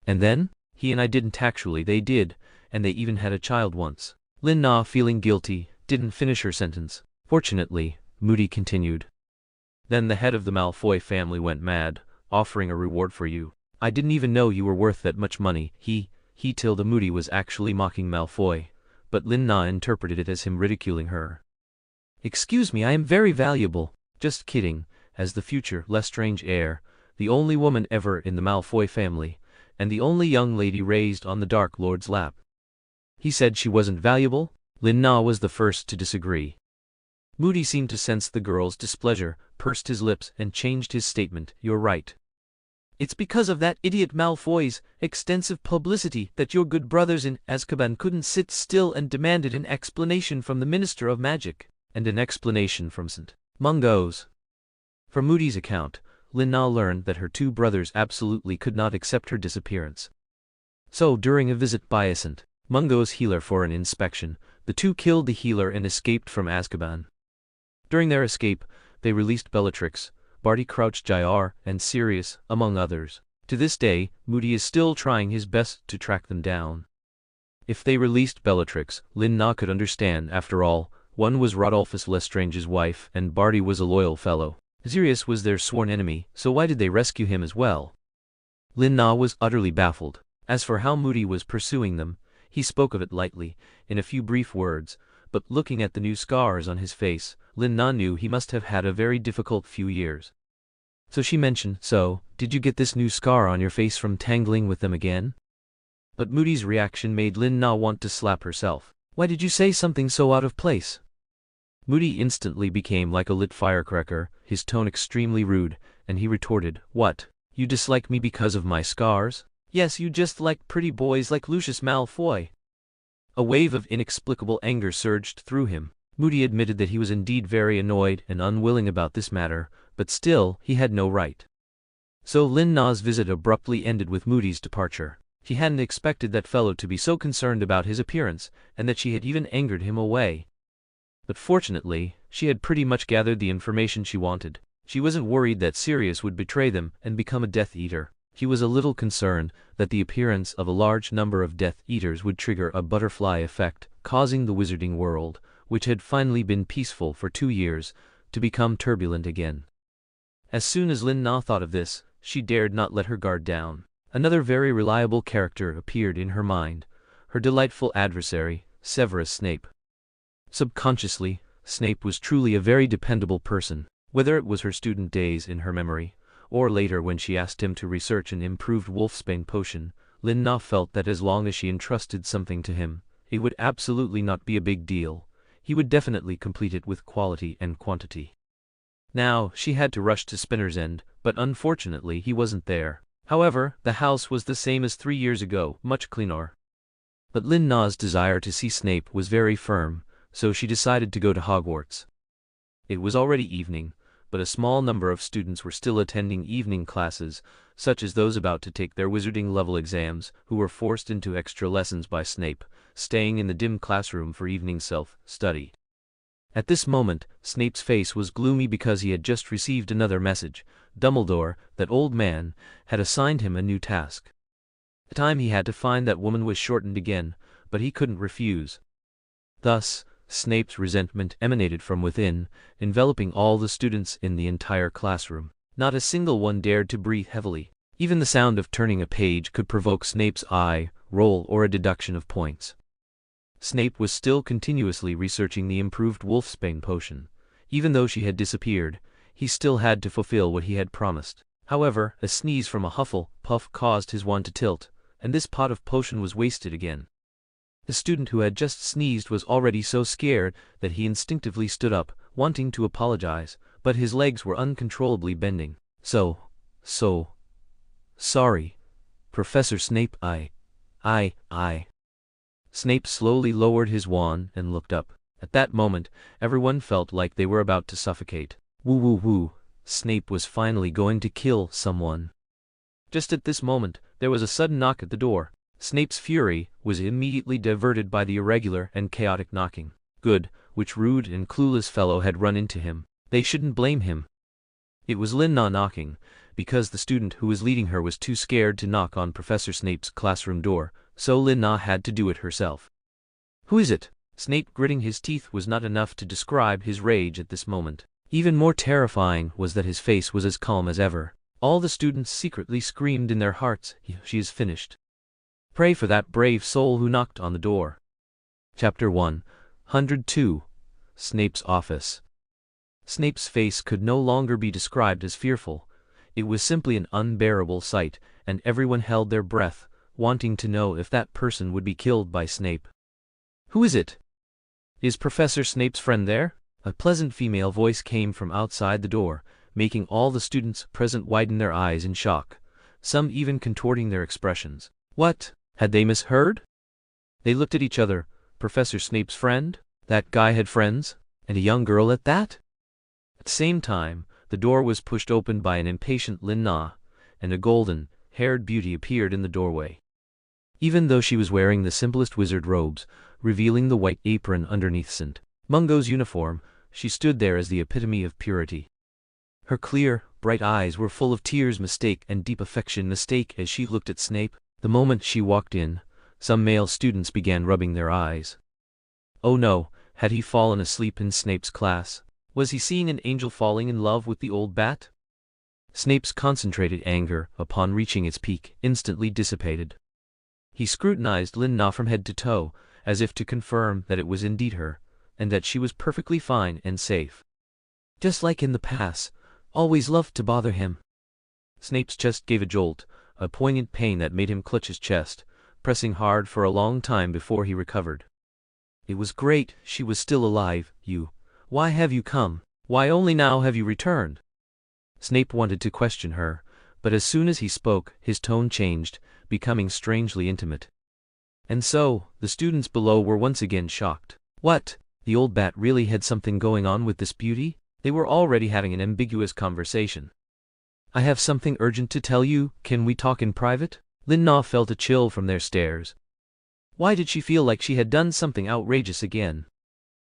[SPEAKER 1] And then? He and I didn't actually, they did, and they even had a child once. Lin Na, feeling guilty, didn't finish her sentence. Fortunately, Moody continued. Then the head of the Malfoy family went mad, offering a reward for you. I didn't even know you were worth that much money. Tilda Moody was actually mocking Malfoy, but Lin Na interpreted it as him ridiculing her. Excuse me, I am very valuable. Just kidding, as the future Lestrange heir, the only woman ever in the Malfoy family, and the only young lady raised on the Dark Lord's lap. He said she wasn't valuable? Lin Na was the first to disagree. Moody seemed to sense the girl's displeasure, pursed his lips and changed his statement. You're right. It's because of that idiot Malfoy's extensive publicity that your good brothers in Azkaban couldn't sit still and demanded an explanation from the Minister of Magic, and an explanation from St. Mungo's. From Moody's account, Lin Na learned that her two brothers absolutely could not accept her disappearance. So during a visit by a St. Mungo's healer for an inspection, the two killed the healer and escaped from Azkaban. During their escape, they released Bellatrix, Barty Crouch Jr., and Sirius, among others. To this day, Moody is still trying his best to track them down. If they released Bellatrix, Lin Na could understand. After all, one was Rodolphus Lestrange's wife, and Barty was a loyal fellow. Sirius was their sworn enemy, so why did they rescue him as well? Lin Na was utterly baffled. As for how Moody was pursuing them, he spoke of it lightly, in a few brief words, but looking at the new scars on his face, Lin Na knew he must have had a very difficult few years. So she mentioned, so, did you get this new scar on your face from tangling with them again? But Moody's reaction made Lin Na want to slap herself. Why did you say something so out of place? Moody instantly became like a lit firecracker, his tone extremely rude, and he retorted, What, you dislike me because of my scars? Yes, you just like pretty boys like Lucius Malfoy. A wave of inexplicable anger surged through him. Moody admitted that he was indeed very annoyed and unwilling about this matter, but still, he had no right. So Lin Na's visit abruptly ended with Moody's departure. She hadn't expected that fellow to be so concerned about his appearance, and that she had even angered him away. But fortunately, she had pretty much gathered the information she wanted. She wasn't worried that Sirius would betray them and become a Death Eater. She was a little concerned that the appearance of a large number of Death Eaters would trigger a butterfly effect, causing the wizarding world, which had finally been peaceful for 2 years, to become turbulent again. As soon as Lin Na thought of this, she dared not let her guard down. Another very reliable character appeared in her mind, her delightful adversary, Severus Snape. Subconsciously, Snape was truly a very dependable person, whether it was her student days in her memory, or later when she asked him to research an improved wolfsbane potion. Lin Na felt that as long as she entrusted something to him, it would absolutely not be a big deal. He would definitely complete it with quality and quantity. Now, she had to rush to Spinner's End, but unfortunately he wasn't there. However, the house was the same as 3 years ago, much cleaner. But Lin Na's desire to see Snape was very firm, so she decided to go to Hogwarts. It was already evening, but a small number of students were still attending evening classes, such as those about to take their wizarding level exams, who were forced into extra lessons by Snape, staying in the dim classroom for evening self-study. At this moment, Snape's face was gloomy because he had just received another message. Dumbledore, that old man, had assigned him a new task. The time he had to find that woman was shortened again, but he couldn't refuse. Thus, Snape's resentment emanated from within, enveloping all the students in the entire classroom. Not a single one dared to breathe heavily. Even the sound of turning a page could provoke Snape's eye roll or a deduction of points. Snape was still continuously researching the improved Wolfsbane potion. Even though she had disappeared, he still had to fulfill what he had promised. However, a sneeze from a Hufflepuff caused his wand to tilt, and this pot of potion was wasted again. The student who had just sneezed was already so scared that he instinctively stood up, wanting to apologize, but his legs were uncontrollably bending. Sorry, Professor Snape, I. Snape slowly lowered his wand and looked up. At that moment, everyone felt like they were about to suffocate. Woo. Snape was finally going to kill someone. Just at this moment, there was a sudden knock at the door. Snape's fury was immediately diverted by the irregular and chaotic knocking. Good, which rude and clueless fellow had run into him. They shouldn't blame him. It was Lina knocking, because the student who was leading her was too scared to knock on Professor Snape's classroom door, so Lina had to do it herself. Who is it? Snape gritting his teeth was not enough to describe his rage at this moment. Even more terrifying was that his face was as calm as ever. All the students secretly screamed in their hearts, "She is finished." Pray for that brave soul who knocked on the door. Chapter 102. Snape's Office. Snape's face could no longer be described as fearful. It was simply an unbearable sight, and everyone held their breath, wanting to know if that person would be killed by Snape. Who is it? Is Professor Snape's friend there? A pleasant female voice came from outside the door, making all the students present widen their eyes in shock, some even contorting their expressions. What? Had they misheard? They looked at each other. Professor Snape's friend? That guy had friends? And a young girl at that? At the same time, the door was pushed open by an impatient Lina, and a golden-haired beauty appeared in the doorway. Even though she was wearing the simplest wizard robes, revealing the white apron underneath St. Mungo's uniform, she stood there as the epitome of purity. Her clear, bright eyes were full of tears and deep affection as she looked at Snape. The moment she walked in, some male students began rubbing their eyes. Oh no, had he fallen asleep in Snape's class? Was he seeing an angel falling in love with the old bat? Snape's concentrated anger, upon reaching its peak, instantly dissipated. He scrutinized Lina from head to toe, as if to confirm that it was indeed her, and that she was perfectly fine and safe. Just like in the past, always loved to bother him. Snape's chest gave a jolt, a poignant pain that made him clutch his chest, pressing hard for a long time before he recovered. It was great, she was still alive. Why have you come? Why only now have you returned? Snape wanted to question her, but as soon as he spoke, his tone changed, becoming strangely intimate. And so, the students below were once again shocked. What? The old bat really had something going on with this beauty? They were already having an ambiguous conversation. I have something urgent to tell you, can we talk in private? Lina felt a chill from their stares. Why did she feel like she had done something outrageous again?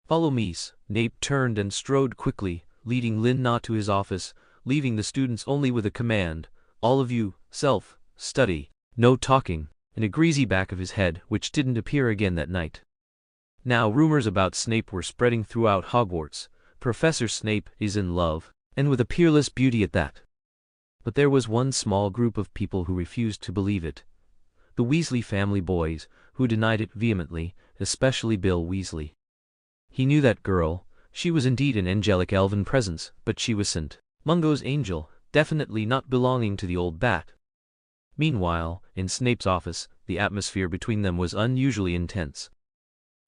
[SPEAKER 1] Follow me. Snape turned and strode quickly, leading Lina to his office, leaving the students only with a command. All of you, study, no talking, and a greasy back of his head, which didn't appear again that night. Now rumors about Snape were spreading throughout Hogwarts. Professor Snape is in love, and with a peerless beauty at that. But there was one small group of people who refused to believe it. The Weasley family boys, who denied it vehemently, especially Bill Weasley. He knew that girl. She was indeed an angelic elven presence, but she was St. Mungo's angel, definitely not belonging to the old bat. Meanwhile, in Snape's office, the atmosphere between them was unusually intense.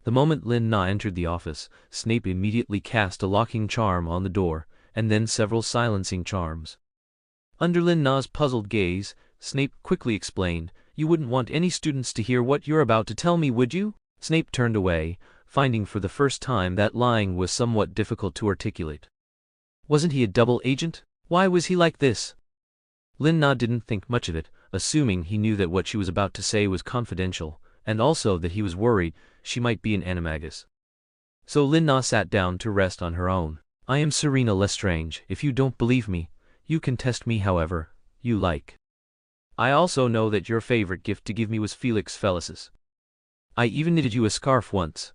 [SPEAKER 1] The moment Lina entered the office, Snape immediately cast a locking charm on the door, and then several silencing charms. Under Lina's puzzled gaze, Snape quickly explained, "You wouldn't want any students to hear what you're about to tell me, would you?" Snape turned away, finding for the first time that lying was somewhat difficult to articulate. Wasn't he a double agent? Why was he like this? Lina didn't think much of it, assuming he knew that what she was about to say was confidential, and also that he was worried she might be an animagus. So Lina sat down to rest on her own. I am Selina Lestrange. If you don't believe me, you can test me however you like. I also know that your favorite gift to give me was Felix Felicis. I even knitted you a scarf once.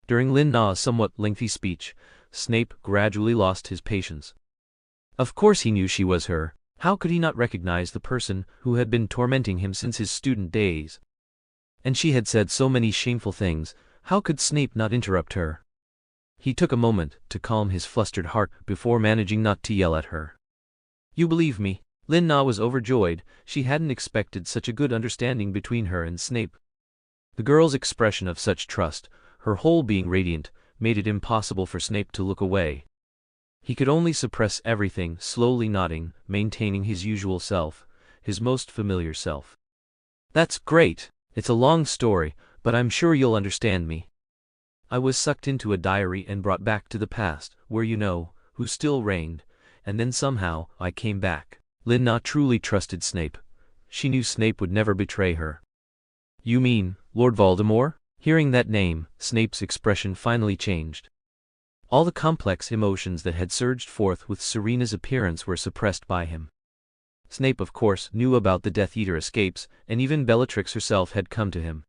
[SPEAKER 1] During Lin Na's somewhat lengthy speech, Snape gradually lost his patience. Of course he knew she was her. How could he not recognize the person who had been tormenting him since his student days? And she had said so many shameful things, how could Snape not interrupt her? He took a moment to calm his flustered heart before managing not to yell at her. You believe me? Lin Na was overjoyed. She hadn't expected such a good understanding between her and Snape. The girl's expression of such trust, her whole being radiant, made it impossible for Snape to look away. He could only suppress everything, slowly nodding, maintaining his usual self, his most familiar self. That's great. It's a long story, but I'm sure you'll understand me. I was sucked into a diary and brought back to the past, where you know, who still reigned, and then somehow, I came back. Lin Na truly trusted Snape. She knew Snape would never betray her. You mean, Lord Voldemort? Hearing that name, Snape's expression finally changed. All the complex emotions that had surged forth with Serena's appearance were suppressed by him. Snape of course knew about the Death Eater escapes, and even Bellatrix herself had come to him.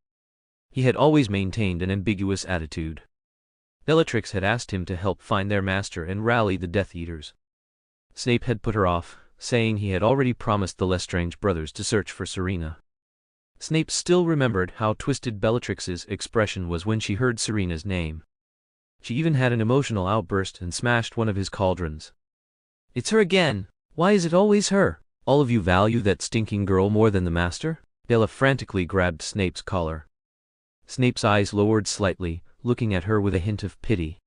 [SPEAKER 1] He had always maintained an ambiguous attitude. Bellatrix had asked him to help find their master and rally the Death Eaters. Snape had put her off, saying he had already promised the Lestrange brothers to search for Serena. Snape still remembered how twisted Bellatrix's expression was when she heard Serena's name. She even had an emotional outburst and smashed one of his cauldrons. It's her again! Why is it always her? All of you value that stinking girl more than the master? Bella frantically grabbed Snape's collar. Snape's eyes lowered slightly, looking at her with a hint of pity.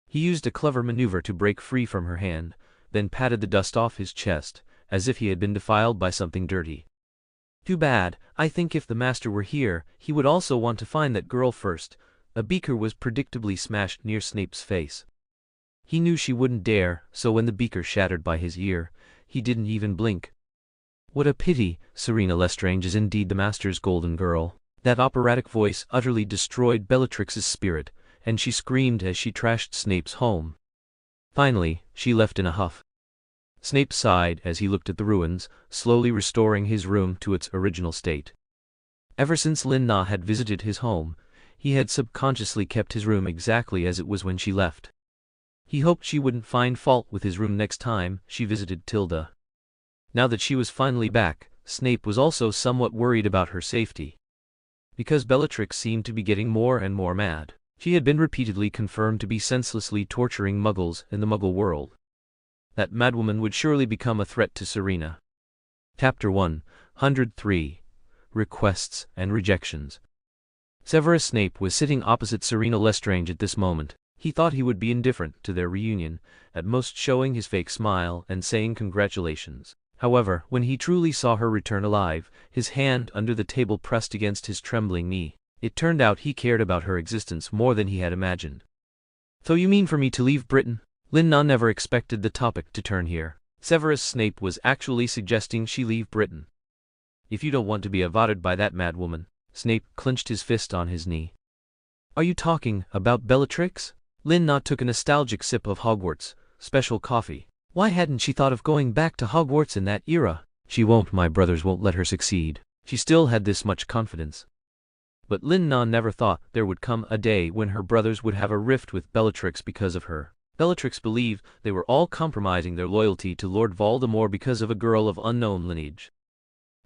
[SPEAKER 1] He used a clever maneuver to break free from her hand, then patted the dust off his chest, as if he had been defiled by something dirty. Too bad. I think if the master were here, he would also want to find that girl first. A beaker was predictably smashed near Snape's face. He knew she wouldn't dare, so when the beaker shattered by his ear, he didn't even blink. What a pity, Selina Lestrange is indeed the master's golden girl. That operatic voice utterly destroyed Bellatrix's spirit, and she screamed as she trashed Snape's home. Finally, she left in a huff. Snape sighed as he looked at the ruins, slowly restoring his room to its original state. Ever since Lin Na had visited his home, he had subconsciously kept his room exactly as it was when she left. He hoped she wouldn't find fault with his room next time she visited Tilda. Now that she was finally back, Snape was also somewhat worried about her safety. Because Bellatrix seemed to be getting more and more mad. She had been repeatedly confirmed to be senselessly torturing Muggles in the Muggle world. That madwoman would surely become a threat to Serena. Chapter 103. Requests and Rejections. Severus Snape was sitting opposite Selina Lestrange at this moment. He thought he would be indifferent to their reunion, at most showing his fake smile and saying congratulations. However, when he truly saw her return alive, his hand under the table pressed against his trembling knee, it turned out he cared about her existence more than he had imagined. So you mean for me to leave Britain? Lin Na never expected the topic to turn here. Severus Snape was actually suggesting she leave Britain. If you don't want to be avotted by that madwoman. Snape clenched his fist on his knee. Are you talking about Bellatrix? Lin Na took a nostalgic sip of Hogwarts special coffee. Why hadn't she thought of going back to Hogwarts in that era? She won't, my brothers won't let her succeed. She still had this much confidence. But Lin Na never thought there would come a day when her brothers would have a rift with Bellatrix because of her. Bellatrix believed they were all compromising their loyalty to Lord Voldemort because of a girl of unknown lineage.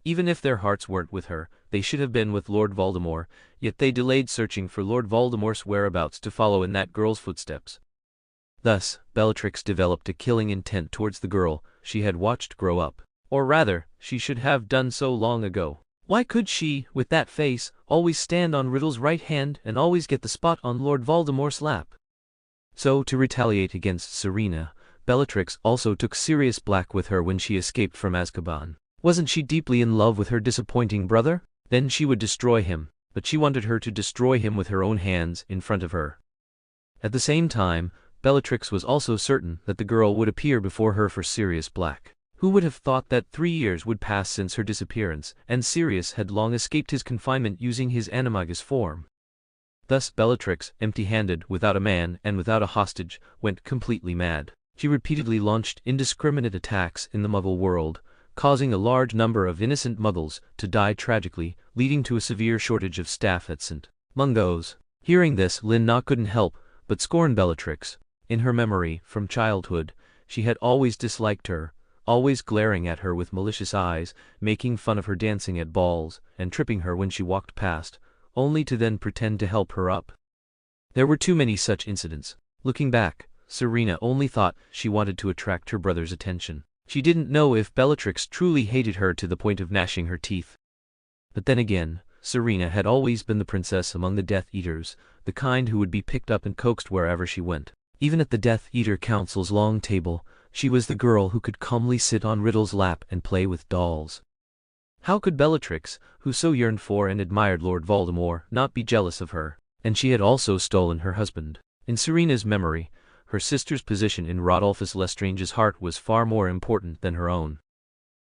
[SPEAKER 1] Even if their hearts weren't with her, they should have been with Lord Voldemort, yet they delayed searching for Lord Voldemort's whereabouts to follow in that girl's footsteps. Thus, Bellatrix developed a killing intent towards the girl she had watched grow up. Or rather, she should have done so long ago. Why could she, with that face, always stand on Riddle's right hand and always get the spot on Lord Voldemort's lap? So, to retaliate against Serena, Bellatrix also took Sirius Black with her when she escaped from Azkaban. Wasn't she deeply in love with her disappointing brother? Then she would destroy him, but she wanted her to destroy him with her own hands in front of her. At the same time, Bellatrix was also certain that the girl would appear before her for Sirius Black. Who would have thought that 3 years would pass since her disappearance, and Sirius had long escaped his confinement using his animagus form? Thus Bellatrix, empty-handed, without a man and without a hostage, went completely mad. She repeatedly launched indiscriminate attacks in the Muggle world, causing a large number of innocent Muggles to die tragically, leading to a severe shortage of staff at St. Mungo's. Hearing this, Lin-Na couldn't help but scorn Bellatrix. In her memory, from childhood, she had always disliked her, always glaring at her with malicious eyes, making fun of her dancing at balls, and tripping her when she walked past, only to then pretend to help her up. There were too many such incidents. Looking back, Serena only thought she wanted to attract her brother's attention. She didn't know if Bellatrix truly hated her to the point of gnashing her teeth. But then again, Serena had always been the princess among the Death Eaters, the kind who would be picked up and coaxed wherever she went. Even at the Death Eater Council's long table, she was the girl who could calmly sit on Riddle's lap and play with dolls. How could Bellatrix, who so yearned for and admired Lord Voldemort, not be jealous of her? And she had also stolen her husband. In Serena's memory, her sister's position in Rodolphus Lestrange's heart was far more important than her own.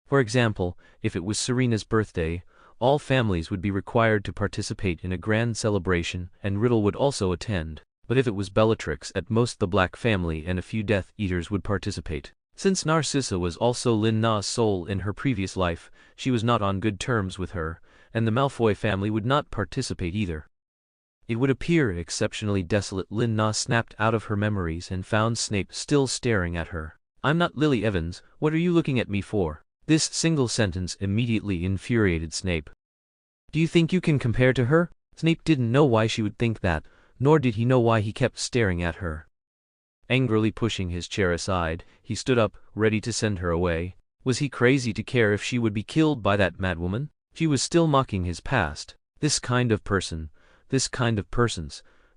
[SPEAKER 1] For example, if it was Serena's birthday, all families would be required to participate in a grand celebration, and Riddle would also attend. But if it was Bellatrix, at most the Black family and a few Death Eaters would participate. Since Narcissa was also Lin-Na's soul in her previous life, she was not on good terms with her, and the Malfoy family would not participate either. It would appear exceptionally desolate. Lin-Na snapped out of her memories and found Snape still staring at her. "I'm not Lily Evans, what are you looking at me for?" This single sentence immediately infuriated Snape. "Do you think you can compare to her?" Snape didn't know why she would think that, nor did he know why he kept staring at her. Angrily pushing his chair aside, he stood up, ready to send her away. Was he crazy to care if she would be killed by that madwoman? She was still mocking his past. This kind of persons,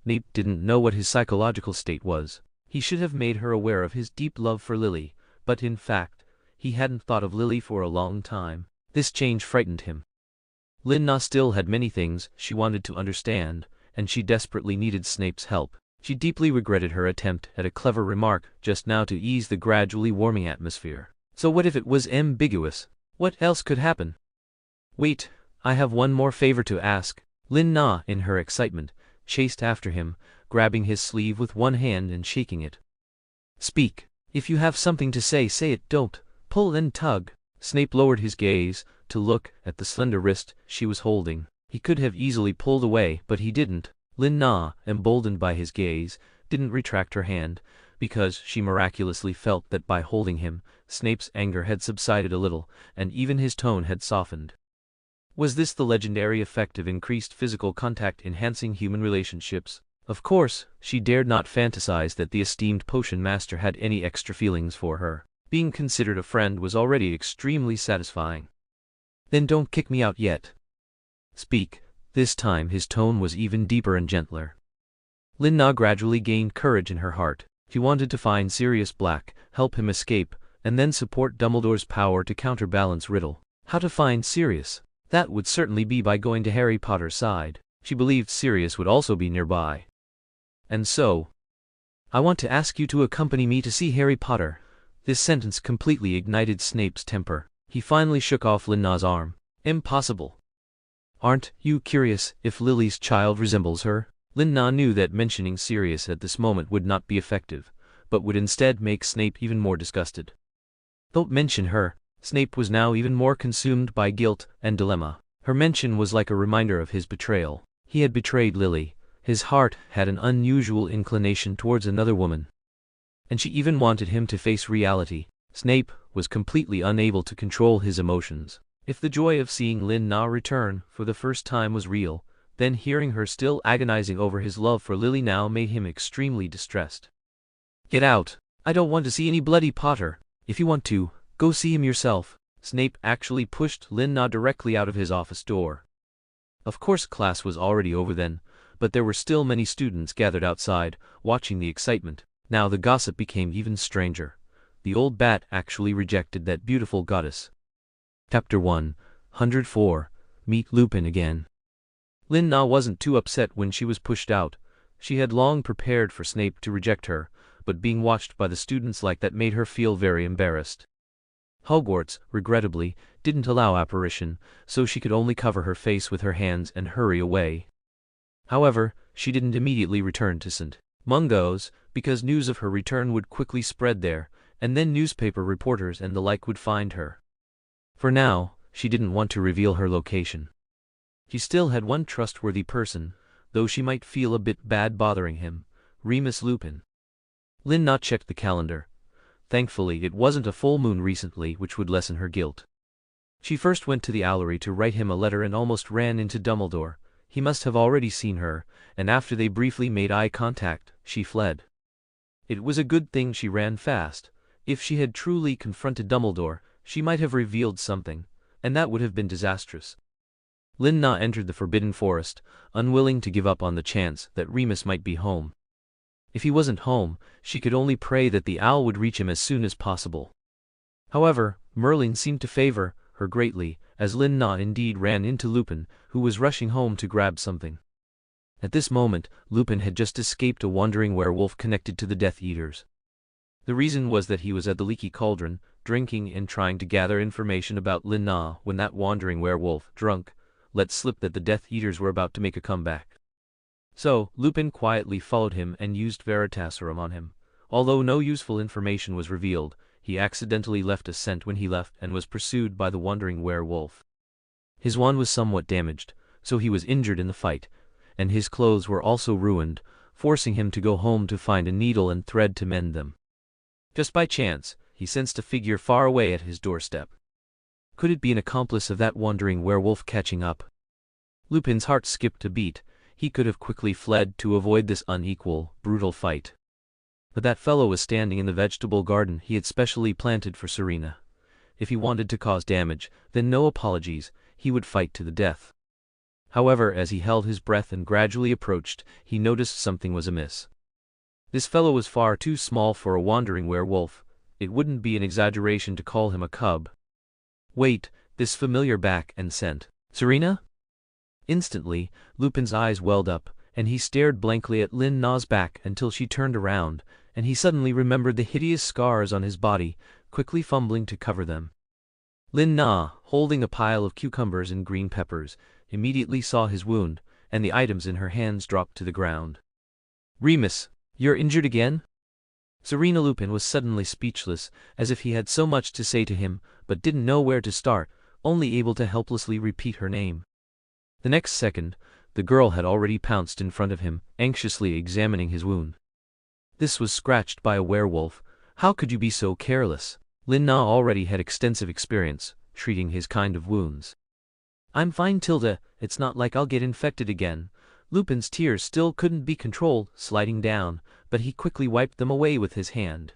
[SPEAKER 1] Snape didn't know what his psychological state was. He should have made her aware of his deep love for Lily, but in fact, he hadn't thought of Lily for a long time. This change frightened him. Lin-Na still had many things she wanted to understand, and she desperately needed Snape's help. She deeply regretted her attempt at a clever remark just now to ease the gradually warming atmosphere. So what if it was ambiguous? What else could happen? "Wait, I have one more favor to ask." Lin-Na, in her excitement, chased after him, grabbing his sleeve with one hand and shaking it. "Speak. If you have something to say, say it. Don't pull and tug." Snape lowered his gaze to look at the slender wrist she was holding. He could have easily pulled away, but he didn't. Lin-Na, emboldened by his gaze, didn't retract her hand, because she miraculously felt that by holding him, Snape's anger had subsided a little, and even his tone had softened. Was this the legendary effect of increased physical contact enhancing human relationships? Of course, she dared not fantasize that the esteemed potion master had any extra feelings for her. Being considered a friend was already extremely satisfying. "Then don't kick me out yet. Speak." This time his tone was even deeper and gentler. Lin-Na gradually gained courage in her heart. She wanted to find Sirius Black, help him escape, and then support Dumbledore's power to counterbalance Riddle. How to find Sirius? That would certainly be by going to Harry Potter's side. She believed Sirius would also be nearby. And so, "I want to ask you to accompany me to see Harry Potter." This sentence completely ignited Snape's temper. He finally shook off Lin-Na's arm. "Impossible. Aren't you curious if Lily's child resembles her?" Lin-Na knew that mentioning Sirius at this moment would not be effective, but would instead make Snape even more disgusted. Don't mention her. Snape was now even more consumed by guilt and dilemma. Her mention was like a reminder of his betrayal. He had betrayed Lily. His heart had an unusual inclination towards another woman. And she even wanted him to face reality. Snape was completely unable to control his emotions. If the joy of seeing Lin-Na return for the first time was real, then hearing her still agonizing over his love for Lily now made him extremely distressed. "Get out. I don't want to see any bloody Potter. If you want to, go see him yourself." Snape actually pushed Lin-Na directly out of his office door. Of course class was already over then, but there were still many students gathered outside, watching the excitement. Now the gossip became even stranger. The old bat actually rejected that beautiful goddess. Chapter 104. Meet Lupin again. Lin-Na wasn't too upset when she was pushed out. She had long prepared for Snape to reject her, but being watched by the students like that made her feel very embarrassed. Hogwarts, regrettably, didn't allow apparition, so she could only cover her face with her hands and hurry away. However, she didn't immediately return to St. Mungo's, because news of her return would quickly spread there, and then newspaper reporters and the like would find her. For now, she didn't want to reveal her location. She still had one trustworthy person, though she might feel a bit bad bothering him. Remus Lupin. Lin checked the calendar. Thankfully, it wasn't a full moon recently, which would lessen her guilt. She first went to the Owlery to write him a letter and almost ran into Dumbledore. He must have already seen her, and after they briefly made eye contact, she fled. It was a good thing she ran fast. If she had truly confronted Dumbledore, she might have revealed something, and that would have been disastrous. Lin entered the Forbidden Forest, unwilling to give up on the chance that Remus might be home. If he wasn't home, she could only pray that the owl would reach him as soon as possible. However, Merlin seemed to favor her greatly, as Lin indeed ran into Lupin, who was rushing home to grab something. At this moment, Lupin had just escaped a wandering werewolf connected to the Death Eaters. The reason was that he was at the Leaky Cauldron, drinking and trying to gather information about Lin when that wandering werewolf, drunk, let slip that the Death Eaters were about to make a comeback. So, Lupin quietly followed him and used Veritaserum on him. Although no useful information was revealed, he accidentally left a scent when he left and was pursued by the wandering werewolf. His wand was somewhat damaged, so he was injured in the fight, and his clothes were also ruined, forcing him to go home to find a needle and thread to mend them. Just by chance, he sensed a figure far away at his doorstep. Could it be an accomplice of that wandering werewolf catching up? Lupin's heart skipped a beat. He could have quickly fled to avoid this unequal, brutal fight. But that fellow was standing in the vegetable garden he had specially planted for Serena. If he wanted to cause damage, then no apologies, he would fight to the death. However, as he held his breath and gradually approached, he noticed something was amiss. This fellow was far too small for a wandering werewolf. It wouldn't be an exaggeration to call him a cub. Wait, this familiar back and scent. Serena? Instantly, Lupin's eyes welled up, and he stared blankly at Lin-Na's back until she turned around, and he suddenly remembered the hideous scars on his body, quickly fumbling to cover them. Lin-Na, holding a pile of cucumbers and green peppers, immediately saw his wound, and the items in her hands dropped to the ground. Remus, you're injured again? Serena Lupin was suddenly speechless, as if he had so much to say to him, but didn't know where to start, only able to helplessly repeat her name. The next second, the girl had already pounced in front of him, anxiously examining his wound. This was scratched by a werewolf. How could you be so careless? Lin-Na already had extensive experience treating his kind of wounds. I'm fine, Tilda, it's not like I'll get infected again. Lupin's tears still couldn't be controlled, sliding down, but he quickly wiped them away with his hand.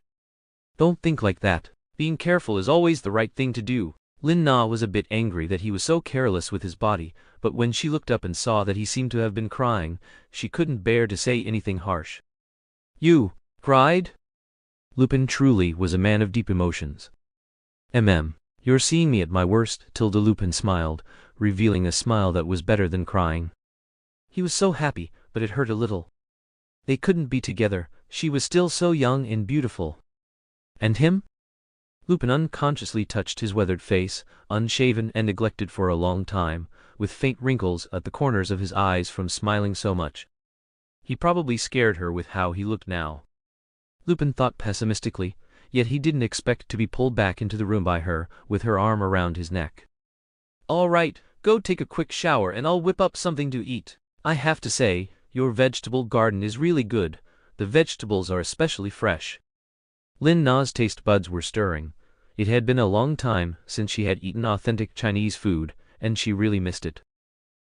[SPEAKER 1] Don't think like that. Being careful is always the right thing to do. Lin-Na was a bit angry that he was so careless with his body, but when she looked up and saw that he seemed to have been crying, she couldn't bear to say anything harsh. You cried? Lupin truly was a man of deep emotions. You're seeing me at my worst, Tilda. Lupin smiled, revealing a smile that was better than crying. He was so happy, but it hurt a little. They couldn't be together, she was still so young and beautiful. And him? Lupin unconsciously touched his weathered face, unshaven and neglected for a long time, with faint wrinkles at the corners of his eyes from smiling so much. He probably scared her with how he looked now. Lupin thought pessimistically, yet he didn't expect to be pulled back into the room by her, with her arm around his neck. All right, go take a quick shower and I'll whip up something to eat. I have to say, your vegetable garden is really good. The vegetables are especially fresh. Lin-Na's taste buds were stirring. It had been a long time since she had eaten authentic Chinese food, and she really missed it.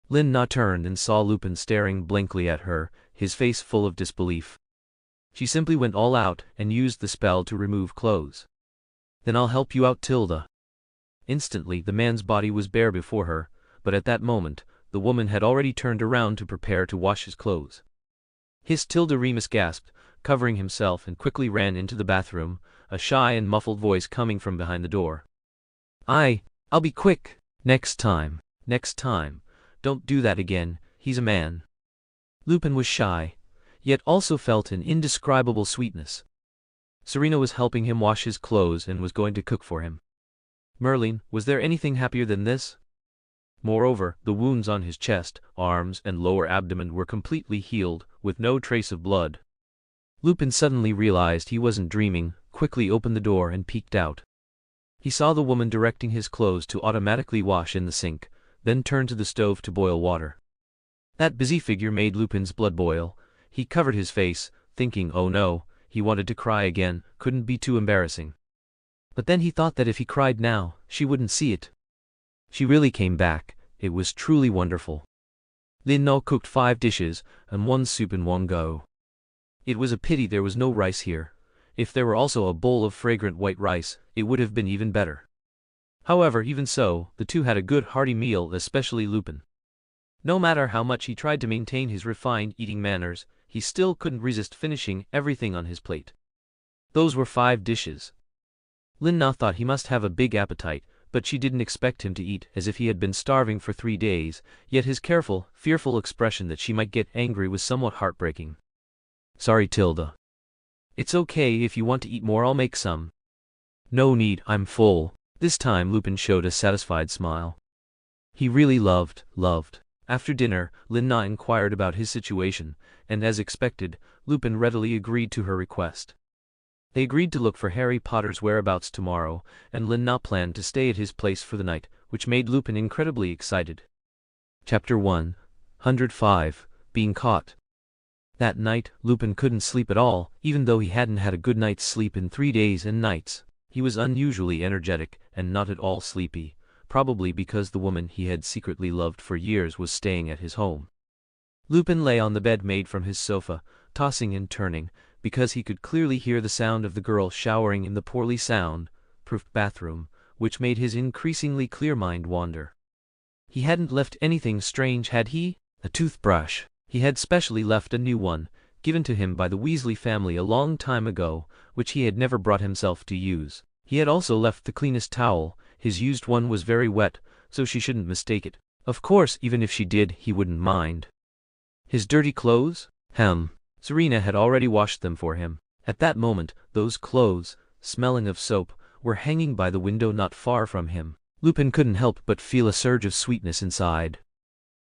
[SPEAKER 1] Lin-Na turned and saw Lupin staring blankly at her, his face full of disbelief. She simply went all out and used the spell to remove clothes. Then I'll help you out, Tilda. Instantly the man's body was bare before her, but at that moment, the woman had already turned around to prepare to wash his clothes. His Tilda. Remus gasped, covering himself, and quickly ran into the bathroom, a shy and muffled voice coming from behind the door. I'll be quick. Next time, don't do that again, he's a man. Lupin was shy, yet also felt an indescribable sweetness. Serena was helping him wash his clothes and was going to cook for him. Merlin, was there anything happier than this? Moreover, the wounds on his chest, arms, and lower abdomen were completely healed, with no trace of blood. Lupin suddenly realized he wasn't dreaming, quickly opened the door and peeked out. He saw the woman directing his clothes to automatically wash in the sink, then turned to the stove to boil water. That busy figure made Lupin's blood boil. He covered his face, thinking, oh no, he wanted to cry again, couldn't be too embarrassing. But then he thought that if he cried now, she wouldn't see it. She really came back. It was truly wonderful. Lin Na cooked 5 dishes, and 1 soup in one go. It was a pity there was no rice here. If there were also a bowl of fragrant white rice, it would have been even better. However, even so, the two had a good hearty meal, especially Lupin. No matter how much he tried to maintain his refined eating manners, he still couldn't resist finishing everything on his plate. Those were 5 dishes. Lin Na thought he must have a big appetite, but she didn't expect him to eat as if he had been starving for 3 days, yet his careful, fearful expression that she might get angry was somewhat heartbreaking. Sorry, Tilda. It's okay if you want to eat more, I'll make some. No need, I'm full. This time Lupin showed a satisfied smile. He really loved. After dinner, Lin Na inquired about his situation, and as expected, Lupin readily agreed to her request. They agreed to look for Harry Potter's whereabouts tomorrow, and Lin Na planned to stay at his place for the night, which made Lupin incredibly excited. Chapter 105. Being Caught. That night, Lupin couldn't sleep at all, even though he hadn't had a good night's sleep in 3 days and nights. He was unusually energetic, and not at all sleepy, probably because the woman he had secretly loved for years was staying at his home. Lupin lay on the bed made from his sofa, tossing and turning, because he could clearly hear the sound of the girl showering in the poorly sound-proofed bathroom, which made his increasingly clear mind wander. He hadn't left anything strange, had he? A toothbrush. He had specially left a new one, given to him by the Weasley family a long time ago, which he had never brought himself to use. He had also left the cleanest towel. His used one was very wet, so she shouldn't mistake it. Of course, even if she did, he wouldn't mind. His dirty clothes? Serena had already washed them for him. At that moment, those clothes, smelling of soap, were hanging by the window not far from him. Lupin couldn't help but feel a surge of sweetness inside.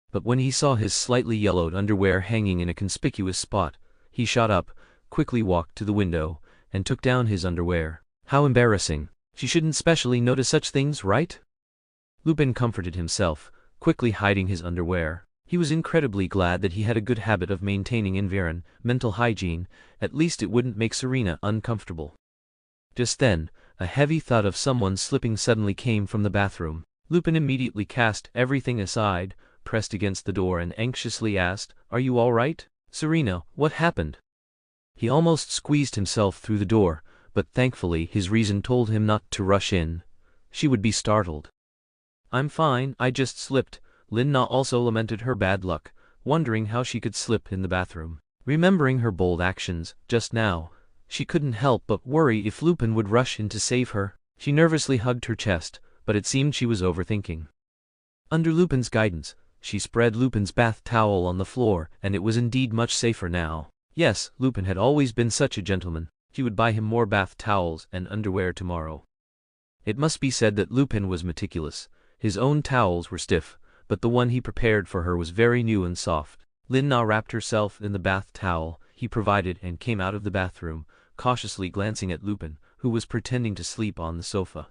[SPEAKER 1] But when he saw his slightly yellowed underwear hanging in a conspicuous spot, he shot up, quickly walked to the window, and took down his underwear. How embarrassing. She shouldn't specially notice such things, right? Lupin comforted himself, quickly hiding his underwear. He was incredibly glad that he had a good habit of maintaining environmental hygiene. At least it wouldn't make Serena uncomfortable. Just then, a heavy thud of someone slipping suddenly came from the bathroom. Lupin immediately cast everything aside, pressed against the door and anxiously asked, "Are you all right? Serena, what happened?" He almost squeezed himself through the door, but thankfully his reason told him not to rush in. She would be startled. "I'm fine, I just slipped." Lin Na also lamented her bad luck, wondering how she could slip in the bathroom. Remembering her bold actions just now, she couldn't help but worry if Lupin would rush in to save her. She nervously hugged her chest, but it seemed she was overthinking. Under Lupin's guidance, she spread Lupin's bath towel on the floor, and it was indeed much safer now. Yes, Lupin had always been such a gentleman. She would buy him more bath towels and underwear tomorrow. It must be said that Lupin was meticulous. His own towels were stiff, but the one he prepared for her was very new and soft. Lin Na wrapped herself in the bath towel he provided and came out of the bathroom, cautiously glancing at Lupin, who was pretending to sleep on the sofa.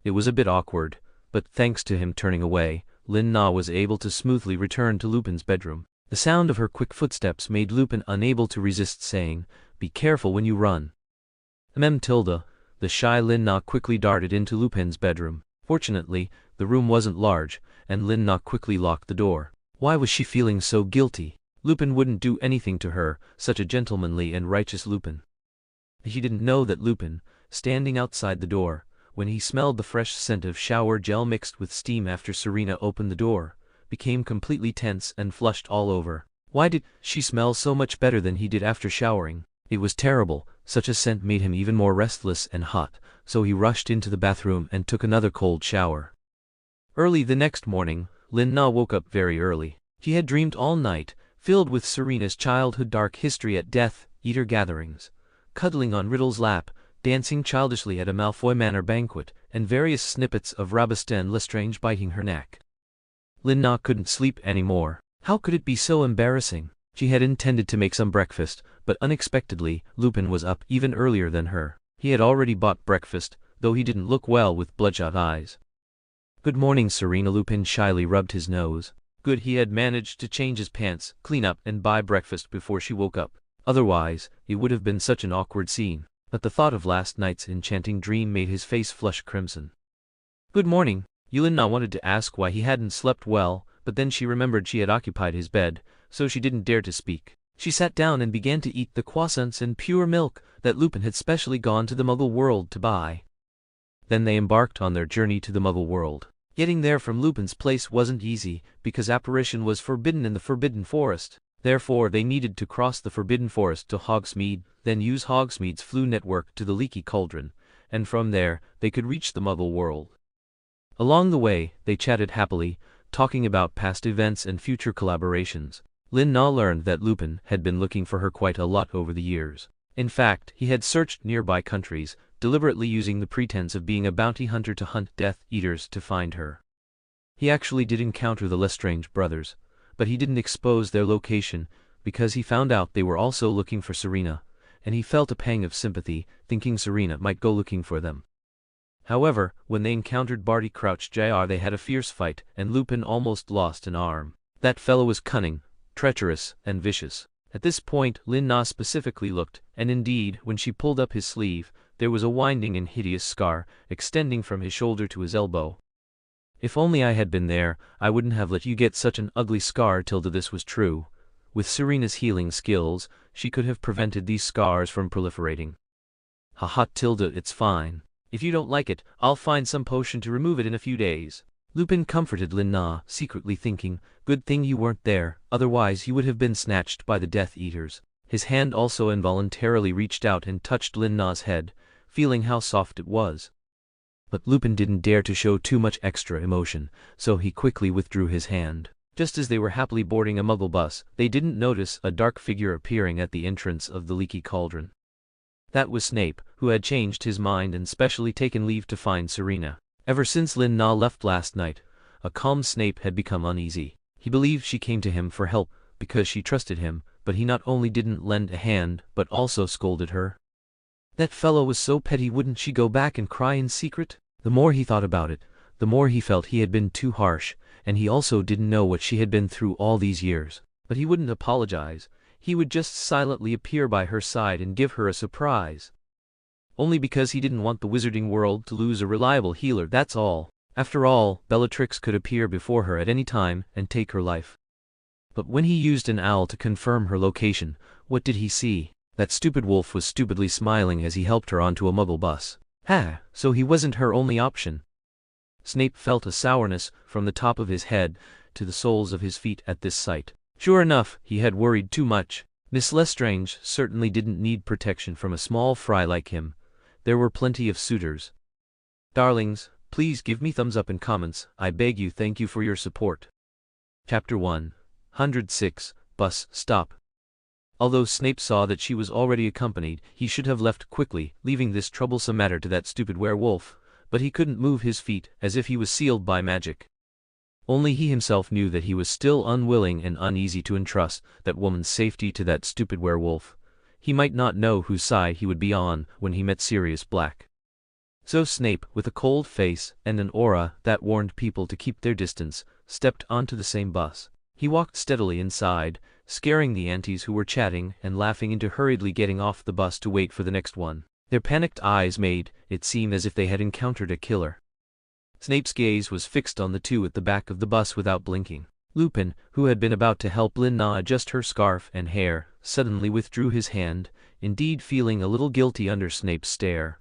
[SPEAKER 1] It was a bit awkward, but thanks to him turning away, Lin Na was able to smoothly return to Lupin's bedroom. The sound of her quick footsteps made Lupin unable to resist saying, "Be careful when you run." Tilda. The shy Lin Na quickly darted into Lupin's bedroom. Fortunately, the room wasn't large, and Lin Na quickly locked the door. Why was she feeling so guilty? Lupin wouldn't do anything to her, such a gentlemanly and righteous Lupin. He didn't know that Lupin, standing outside the door, when he smelled the fresh scent of shower gel mixed with steam after Serena opened the door, became completely tense and flushed all over. Why did she smell so much better than he did after showering? It was terrible. Such a scent made him even more restless and hot, so he rushed into the bathroom and took another cold shower. Early the next morning, Lin Na woke up very early. She had dreamed all night, filled with Serena's childhood dark history at Death Eater gatherings, cuddling on Riddle's lap, dancing childishly at a Malfoy Manor banquet, and various snippets of Selina Lestrange biting her neck. Lin Na couldn't sleep anymore. How could it be so embarrassing? She had intended to make some breakfast, but unexpectedly, Lupin was up even earlier than her. He had already bought breakfast, though he didn't look well with bloodshot eyes. "Good morning, Serena." Lupin shyly rubbed his nose. Good he had managed to change his pants, clean up, and buy breakfast before she woke up. Otherwise, it would have been such an awkward scene. But the thought of last night's enchanting dream made his face flush crimson. Good morning. Yelena wanted to ask why he hadn't slept well, but then she remembered she had occupied his bed, so she didn't dare to speak. She sat down and began to eat the croissants and pure milk that Lupin had specially gone to the Muggle world to buy. Then they embarked on their journey to the Muggle world. Getting there from Lupin's place wasn't easy, because apparition was forbidden in the Forbidden Forest. Therefore they needed to cross the Forbidden Forest to Hogsmeade, then use Hogsmeade's flue network to the Leaky Cauldron, and from there, they could reach the Muggle world. Along the way, they chatted happily, talking about past events and future collaborations. Lin Na learned that Lupin had been looking for her quite a lot over the years. In fact, he had searched nearby countries, deliberately using the pretense of being a bounty hunter to hunt Death Eaters to find her. He actually did encounter the Lestrange brothers, but he didn't expose their location, because he found out they were also looking for Serena, and he felt a pang of sympathy, thinking Serena might go looking for them. However, when they encountered Barty Crouch Jr. they had a fierce fight, and Lupin almost lost an arm. That fellow was cunning, treacherous, and vicious. At this point Lin Na specifically looked, and indeed, when she pulled up his sleeve, there was a winding and hideous scar, extending from his shoulder to his elbow. If only I had been there, I wouldn't have let you get such an ugly scar. Tilda, this was true. With Serena's healing skills, she could have prevented these scars from proliferating. Haha, Tilda, it's fine. If you don't like it, I'll find some potion to remove it in a few days. Lupin comforted Lin Na, secretly thinking, good thing you weren't there, otherwise you would have been snatched by the Death Eaters. His hand also involuntarily reached out and touched Lin Na's head, feeling how soft it was. But Lupin didn't dare to show too much extra emotion, so he quickly withdrew his hand. Just as they were happily boarding a Muggle bus, they didn't notice a dark figure appearing at the entrance of the Leaky Cauldron. That was Snape, who had changed his mind and specially taken leave to find Serena. Ever since Lin Na left last night, a calm Snape had become uneasy. He believed she came to him for help because she trusted him, but he not only didn't lend a hand, but also scolded her. That fellow was so petty, wouldn't she go back and cry in secret? The more he thought about it, the more he felt he had been too harsh, and he also didn't know what she had been through all these years. But he wouldn't apologize. He would just silently appear by her side and give her a surprise. Only because he didn't want the wizarding world to lose a reliable healer, that's all. After all, Bellatrix could appear before her at any time and take her life. But when he used an owl to confirm her location, what did he see? That stupid wolf was stupidly smiling as he helped her onto a Muggle bus. So he wasn't her only option. Snape felt a sourness from the top of his head to the soles of his feet at this sight. Sure enough, he had worried too much. Miss Lestrange certainly didn't need protection from a small fry like him. There were plenty of suitors. Darlings, please give me thumbs up in comments, I beg you. Thank you for your support. Chapter 106, Bus Stop. Although Snape saw that she was already accompanied, he should have left quickly, leaving this troublesome matter to that stupid werewolf, but he couldn't move his feet, as if he was sealed by magic. Only he himself knew that he was still unwilling and uneasy to entrust that woman's safety to that stupid werewolf. He might not know whose side he would be on when he met Sirius Black. So Snape, with a cold face and an aura that warned people to keep their distance, stepped onto the same bus. He walked steadily inside, scaring the aunties who were chatting and laughing into hurriedly getting off the bus to wait for the next one. Their panicked eyes made it seem as if they had encountered a killer. Snape's gaze was fixed on the two at the back of the bus without blinking. Lupin, who had been about to help Lin Na adjust her scarf and hair, suddenly withdrew his hand, indeed feeling a little guilty under Snape's stare.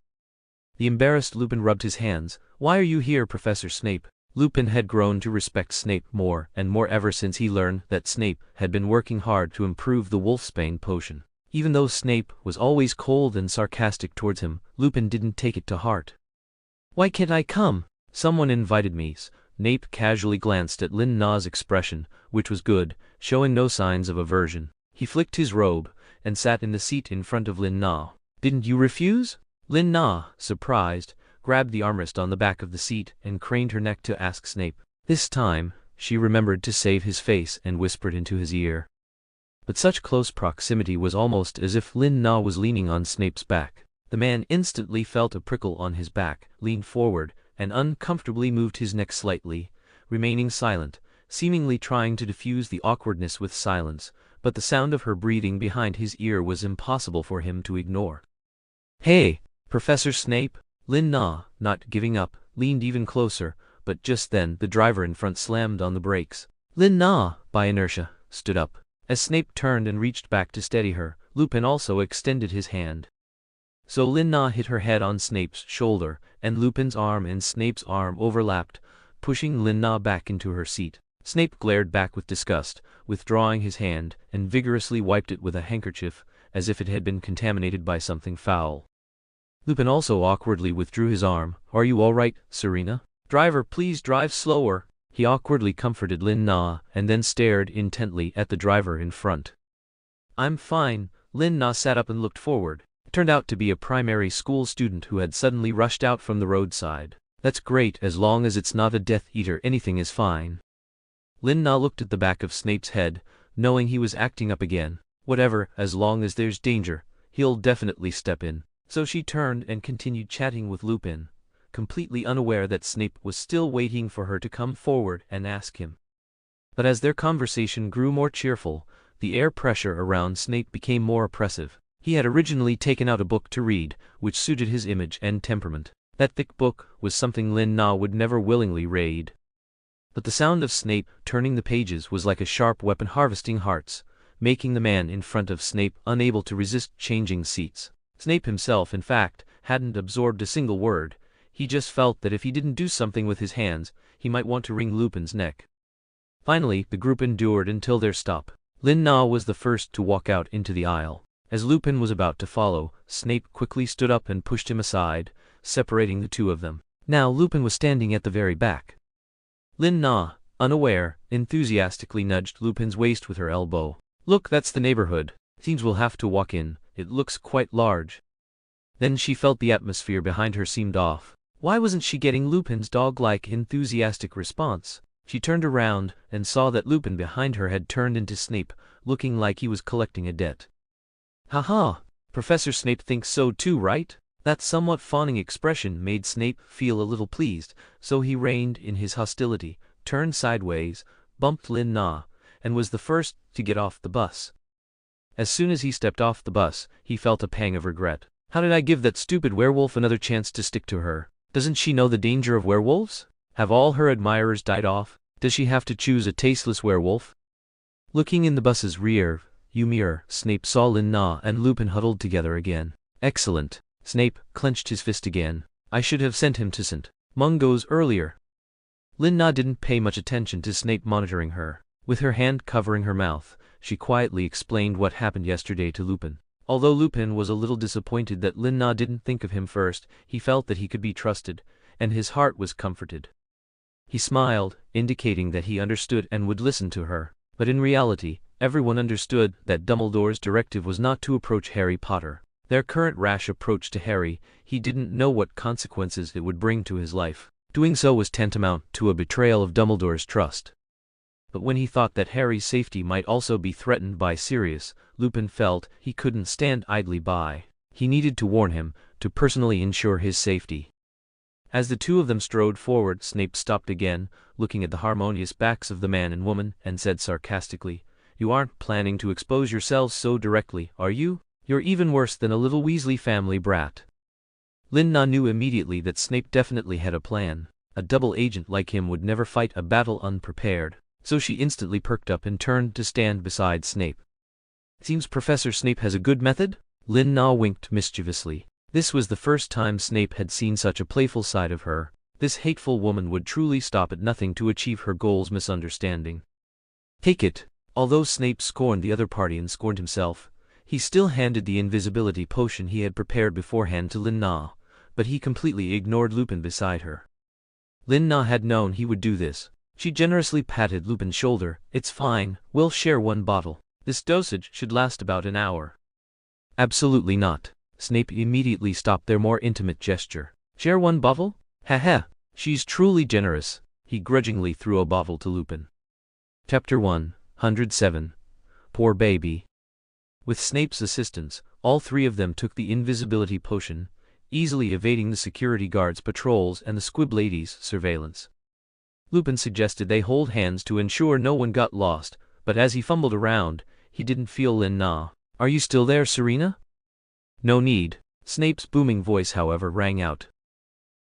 [SPEAKER 1] The embarrassed Lupin rubbed his hands. Why are you here, Professor Snape? Lupin had grown to respect Snape more and more ever since he learned that Snape had been working hard to improve the Wolfsbane potion. Even though Snape was always cold and sarcastic towards him, Lupin didn't take it to heart. Why can't I come? Someone invited me. Snape casually glanced at Lin Na's expression, which was good, showing no signs of aversion. He flicked his robe and sat in the seat in front of Lin Na. Didn't you refuse? Lin Na, surprised, grabbed the armrest on the back of the seat and craned her neck to ask Snape. This time, she remembered to save his face and whispered into his ear. But such close proximity was almost as if Lin Na was leaning on Snape's back. The man instantly felt a prickle on his back, leaned forward, and uncomfortably moved his neck slightly, remaining silent, seemingly trying to diffuse the awkwardness with silence, but the sound of her breathing behind his ear was impossible for him to ignore. "Hey, Professor Snape!" Lin Na, not giving up, leaned even closer, but just then the driver in front slammed on the brakes. Lin Na, by inertia, stood up. As Snape turned and reached back to steady her, Lupin also extended his hand. So Lin Na hit her head on Snape's shoulder, and Lupin's arm and Snape's arm overlapped, pushing Lin Na back into her seat. Snape glared back with disgust, withdrawing his hand, and vigorously wiped it with a handkerchief, as if it had been contaminated by something foul. Lupin also awkwardly withdrew his arm. "Are you all right, Serena? Driver, please drive slower." He awkwardly comforted Lin Na, and then stared intently at the driver in front. "I'm fine." Lin Na sat up and looked forward. It turned out to be a primary school student who had suddenly rushed out from the roadside. "That's great, as long as it's not a Death Eater, anything is fine." Lin Na looked at the back of Snape's head, knowing he was acting up again. Whatever, as long as there's danger, he'll definitely step in. So she turned and continued chatting with Lupin, completely unaware that Snape was still waiting for her to come forward and ask him. But as their conversation grew more cheerful, the air pressure around Snape became more oppressive. He had originally taken out a book to read, which suited his image and temperament. That thick book was something Lin Na would never willingly raid. But the sound of Snape turning the pages was like a sharp weapon harvesting hearts, making the man in front of Snape unable to resist changing seats. Snape himself, in fact, hadn't absorbed a single word. He just felt that if he didn't do something with his hands, he might want to wring Lupin's neck. Finally, the group endured until their stop. Lin Na was the first to walk out into the aisle. As Lupin was about to follow, Snape quickly stood up and pushed him aside, separating the two of them. Now Lupin was standing at the very back. Lin Na, unaware, enthusiastically nudged Lupin's waist with her elbow. "Look, that's the neighborhood. Seems we'll have to walk in. It looks quite large." Then she felt the atmosphere behind her seemed off. Why wasn't she getting Lupin's dog-like enthusiastic response? She turned around and saw that Lupin behind her had turned into Snape, looking like he was collecting a debt. "Haha, Professor Snape thinks so too, right?" That somewhat fawning expression made Snape feel a little pleased, so he reined in his hostility, turned sideways, bumped Lin Na, and was the first to get off the bus. As soon as he stepped off the bus, he felt a pang of regret. How did I give that stupid werewolf another chance to stick to her? Doesn't she know the danger of werewolves? Have all her admirers died off? Does she have to choose a tasteless werewolf? Looking in the bus's rear mirror, Snape saw Lin Na and Lupin huddled together again. Excellent. Snape clenched his fist again. I should have sent him to St. Mungo's earlier. Lin Na didn't pay much attention to Snape monitoring her. With her hand covering her mouth, she quietly explained what happened yesterday to Lupin. Although Lupin was a little disappointed that Lin Na didn't think of him first, he felt that he could be trusted, and his heart was comforted. He smiled, indicating that he understood and would listen to her. But in reality, everyone understood that Dumbledore's directive was not to approach Harry Potter. Their current rash approach to Harry, he didn't know what consequences it would bring to his life. Doing so was tantamount to a betrayal of Dumbledore's trust. But when he thought that Harry's safety might also be threatened by Sirius, Lupin felt he couldn't stand idly by. He needed to warn him, to personally ensure his safety. As the two of them strode forward, Snape stopped again, looking at the harmonious backs of the man and woman, and said sarcastically, "You aren't planning to expose yourselves so directly, are you? You're even worse than a little Weasley family brat." Lin Na knew immediately that Snape definitely had a plan. A double agent like him would never fight a battle unprepared, so she instantly perked up and turned to stand beside Snape. "Seems Professor Snape has a good method?" Lin Na winked mischievously. This was the first time Snape had seen such a playful side of her. This hateful woman would truly stop at nothing to achieve her goals. Misunderstanding. "Take it." Although Snape scorned the other party and scorned himself, he still handed the invisibility potion he had prepared beforehand to Lin Na, but he completely ignored Lupin beside her. Lin Na had known he would do this. She generously patted Lupin's shoulder. "It's fine, we'll share one bottle. This dosage should last about an hour." "Absolutely not." Snape immediately stopped their more intimate gesture. "Share one bottle? Ha. She's truly generous." He grudgingly threw a bottle to Lupin. Chapter 107. Poor Baby. With Snape's assistance, all three of them took the invisibility potion, easily evading the security guards' patrols and the Squib Lady's surveillance. Lupin suggested they hold hands to ensure no one got lost, but as he fumbled around, he didn't feel Lin Na. Are you still there, Serena? No need. Snape's booming voice, however, rang out.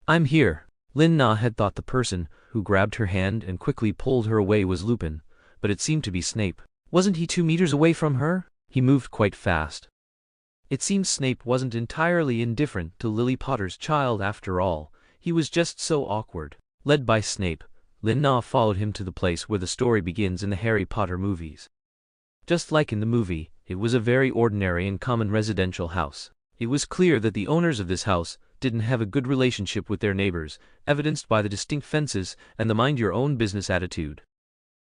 [SPEAKER 1] I'm here. Lin Na had thought the person who grabbed her hand and quickly pulled her away was Lupin, but it seemed to be Snape. Wasn't he 2 meters away from her? He moved quite fast. It seemed Snape wasn't entirely indifferent to Lily Potter's child after all. He was just so awkward. Led by Snape, Lin Na followed him to the place where the story begins in the Harry Potter movies. Just like in the movie, it was a very ordinary and common residential house. It was clear that the owners of this house didn't have a good relationship with their neighbors, evidenced by the distinct fences and the mind-your-own-business attitude.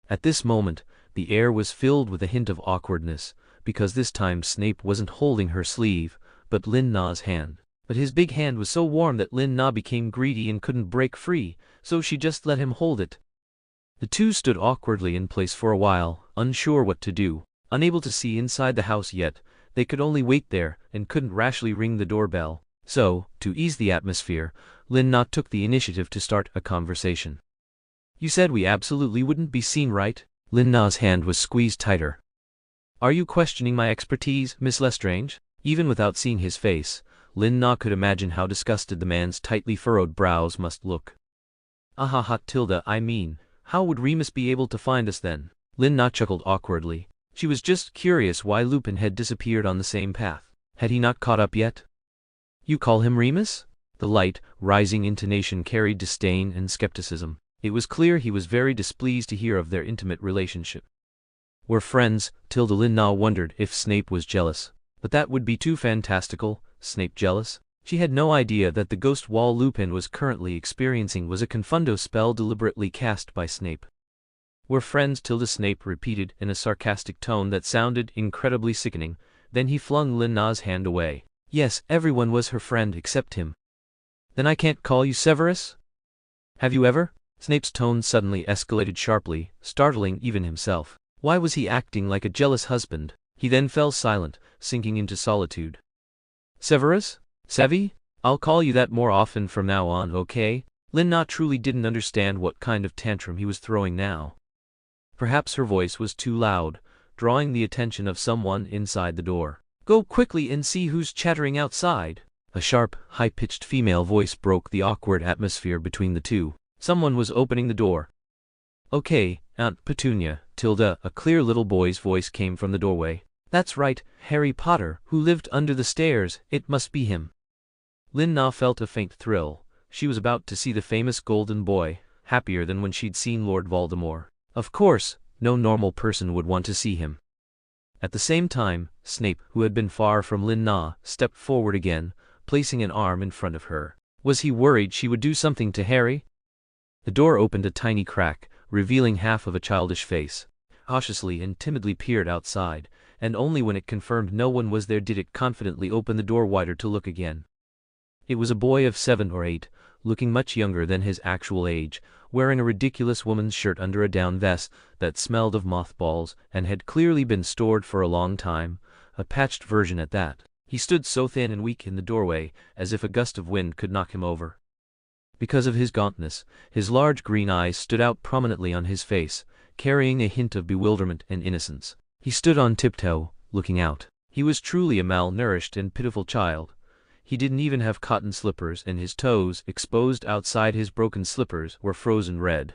[SPEAKER 1] At this moment, the air was filled with a hint of awkwardness, because this time Snape wasn't holding her sleeve, but Lin Na's hand. But his big hand was so warm that Lin Na became greedy and couldn't break free, so she just let him hold it. The two stood awkwardly in place for a while, unsure what to do. Unable to see inside the house yet, they could only wait there and couldn't rashly ring the doorbell. So, to ease the atmosphere, Lin Na took the initiative to start a conversation. You said we absolutely wouldn't be seen, right? Lin Na's hand was squeezed tighter. Are you questioning my expertise, Miss Lestrange? Even without seeing his face, Lin Na could imagine how disgusted the man's tightly furrowed brows must look. Ahaha, Tilda, I mean, how would Remus be able to find us then? Lin Na chuckled awkwardly. She was just curious why Lupin had disappeared on the same path. Had he not caught up yet? You call him Remus? The light, rising intonation carried disdain and skepticism. It was clear he was very displeased to hear of their intimate relationship. We're friends. Tilda. Lin Na wondered if Snape was jealous. But that would be too fantastical. Snape jealous? She had no idea that the ghost wall Lupin was currently experiencing was a confundo spell deliberately cast by Snape. We're friends, Tilda. Snape repeated in a sarcastic tone that sounded incredibly sickening. Then he flung Lin Na's hand away. Yes, everyone was her friend except him. Then I can't call you Severus? Have you ever? Snape's tone suddenly escalated sharply, startling even himself. Why was he acting like a jealous husband? He then fell silent, sinking into solitude. Severus? Sevi? I'll call you that more often from now on, okay? Lin Na truly didn't understand what kind of tantrum he was throwing now. Perhaps her voice was too loud, drawing the attention of someone inside the door. Go quickly and see who's chattering outside. A sharp, high-pitched female voice broke the awkward atmosphere between the two. Someone was opening the door. Okay, Aunt Petunia, Tilda. A clear little boy's voice came from the doorway. That's right, Harry Potter, who lived under the stairs. It must be him. Lin Na felt a faint thrill. She was about to see the famous golden boy, happier than when she'd seen Lord Voldemort. Of course, no normal person would want to see him. At the same time, Snape, who had been far from Lin Na, stepped forward again, placing an arm in front of her. Was he worried she would do something to Harry? The door opened a tiny crack, revealing half of a childish face. Cautiously and timidly peered outside, and only when it confirmed no one was there did it confidently open the door wider to look again. It was a boy of 7 or 8, looking much younger than his actual age, wearing a ridiculous woman's shirt under a down vest that smelled of mothballs and had clearly been stored for a long time, a patched version at that. He stood so thin and weak in the doorway, as if a gust of wind could knock him over. Because of his gauntness, his large green eyes stood out prominently on his face, carrying a hint of bewilderment and innocence. He stood on tiptoe, looking out. He was truly a malnourished and pitiful child. He didn't even have cotton slippers, and his toes, exposed outside his broken slippers, were frozen red.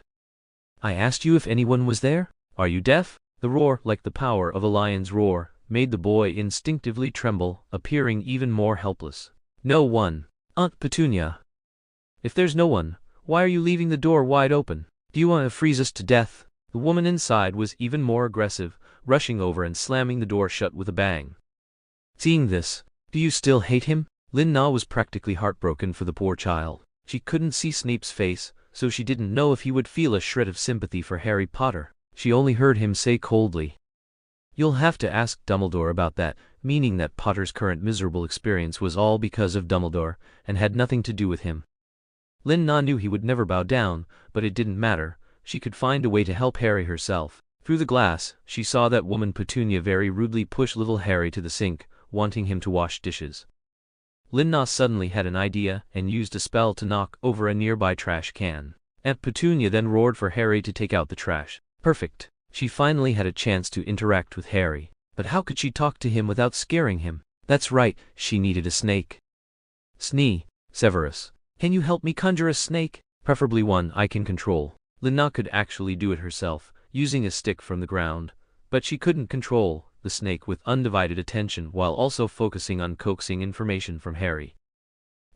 [SPEAKER 1] I asked you if anyone was there? Are you deaf? The roar, like the power of a lion's roar, made the boy instinctively tremble, appearing even more helpless. No one. Aunt Petunia. If there's no one, why are you leaving the door wide open? Do you want to freeze us to death? The woman inside was even more aggressive, rushing over and slamming the door shut with a bang. Seeing this, do you still hate him? Lin Na was practically heartbroken for the poor child. She couldn't see Snape's face, so she didn't know if he would feel a shred of sympathy for Harry Potter. She only heard him say coldly, "You'll have to ask Dumbledore about that," meaning that Potter's current miserable experience was all because of Dumbledore, and had nothing to do with him. Lin Na knew he would never bow down, but it didn't matter. She could find a way to help Harry herself. Through the glass, she saw that woman Petunia very rudely push little Harry to the sink, wanting him to wash dishes. Lin Na suddenly had an idea and used a spell to knock over a nearby trash can. Aunt Petunia then roared for Harry to take out the trash. Perfect. She finally had a chance to interact with Harry. But how could she talk to him without scaring him? That's right, she needed a snake. Severus. Can you help me conjure a snake? Preferably one I can control. Lina could actually do it herself, using a stick from the ground. But she couldn't control the snake with undivided attention while also focusing on coaxing information from Harry.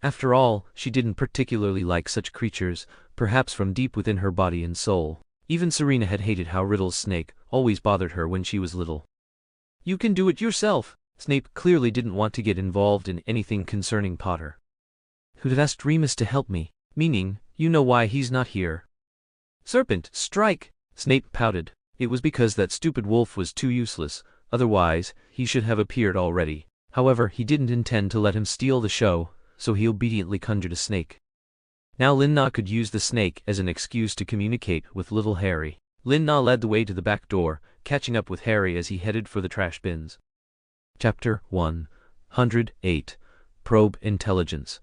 [SPEAKER 1] After all, she didn't particularly like such creatures, perhaps from deep within her body and soul. Even Serena had hated how Riddle's snake always bothered her when she was little. You can do it yourself. Snape clearly didn't want to get involved in anything concerning Potter. Who'd have asked Remus to help me? Meaning, you know why he's not here. Serpent, strike! Snape pouted. It was because that stupid wolf was too useless, otherwise, he should have appeared already. However, he didn't intend to let him steal the show, so he obediently conjured a snake. Now Lina could use the snake as an excuse to communicate with little Harry. Lina led the way to the back door, catching up with Harry as he headed for the trash bins. Chapter 108. Probe Intelligence.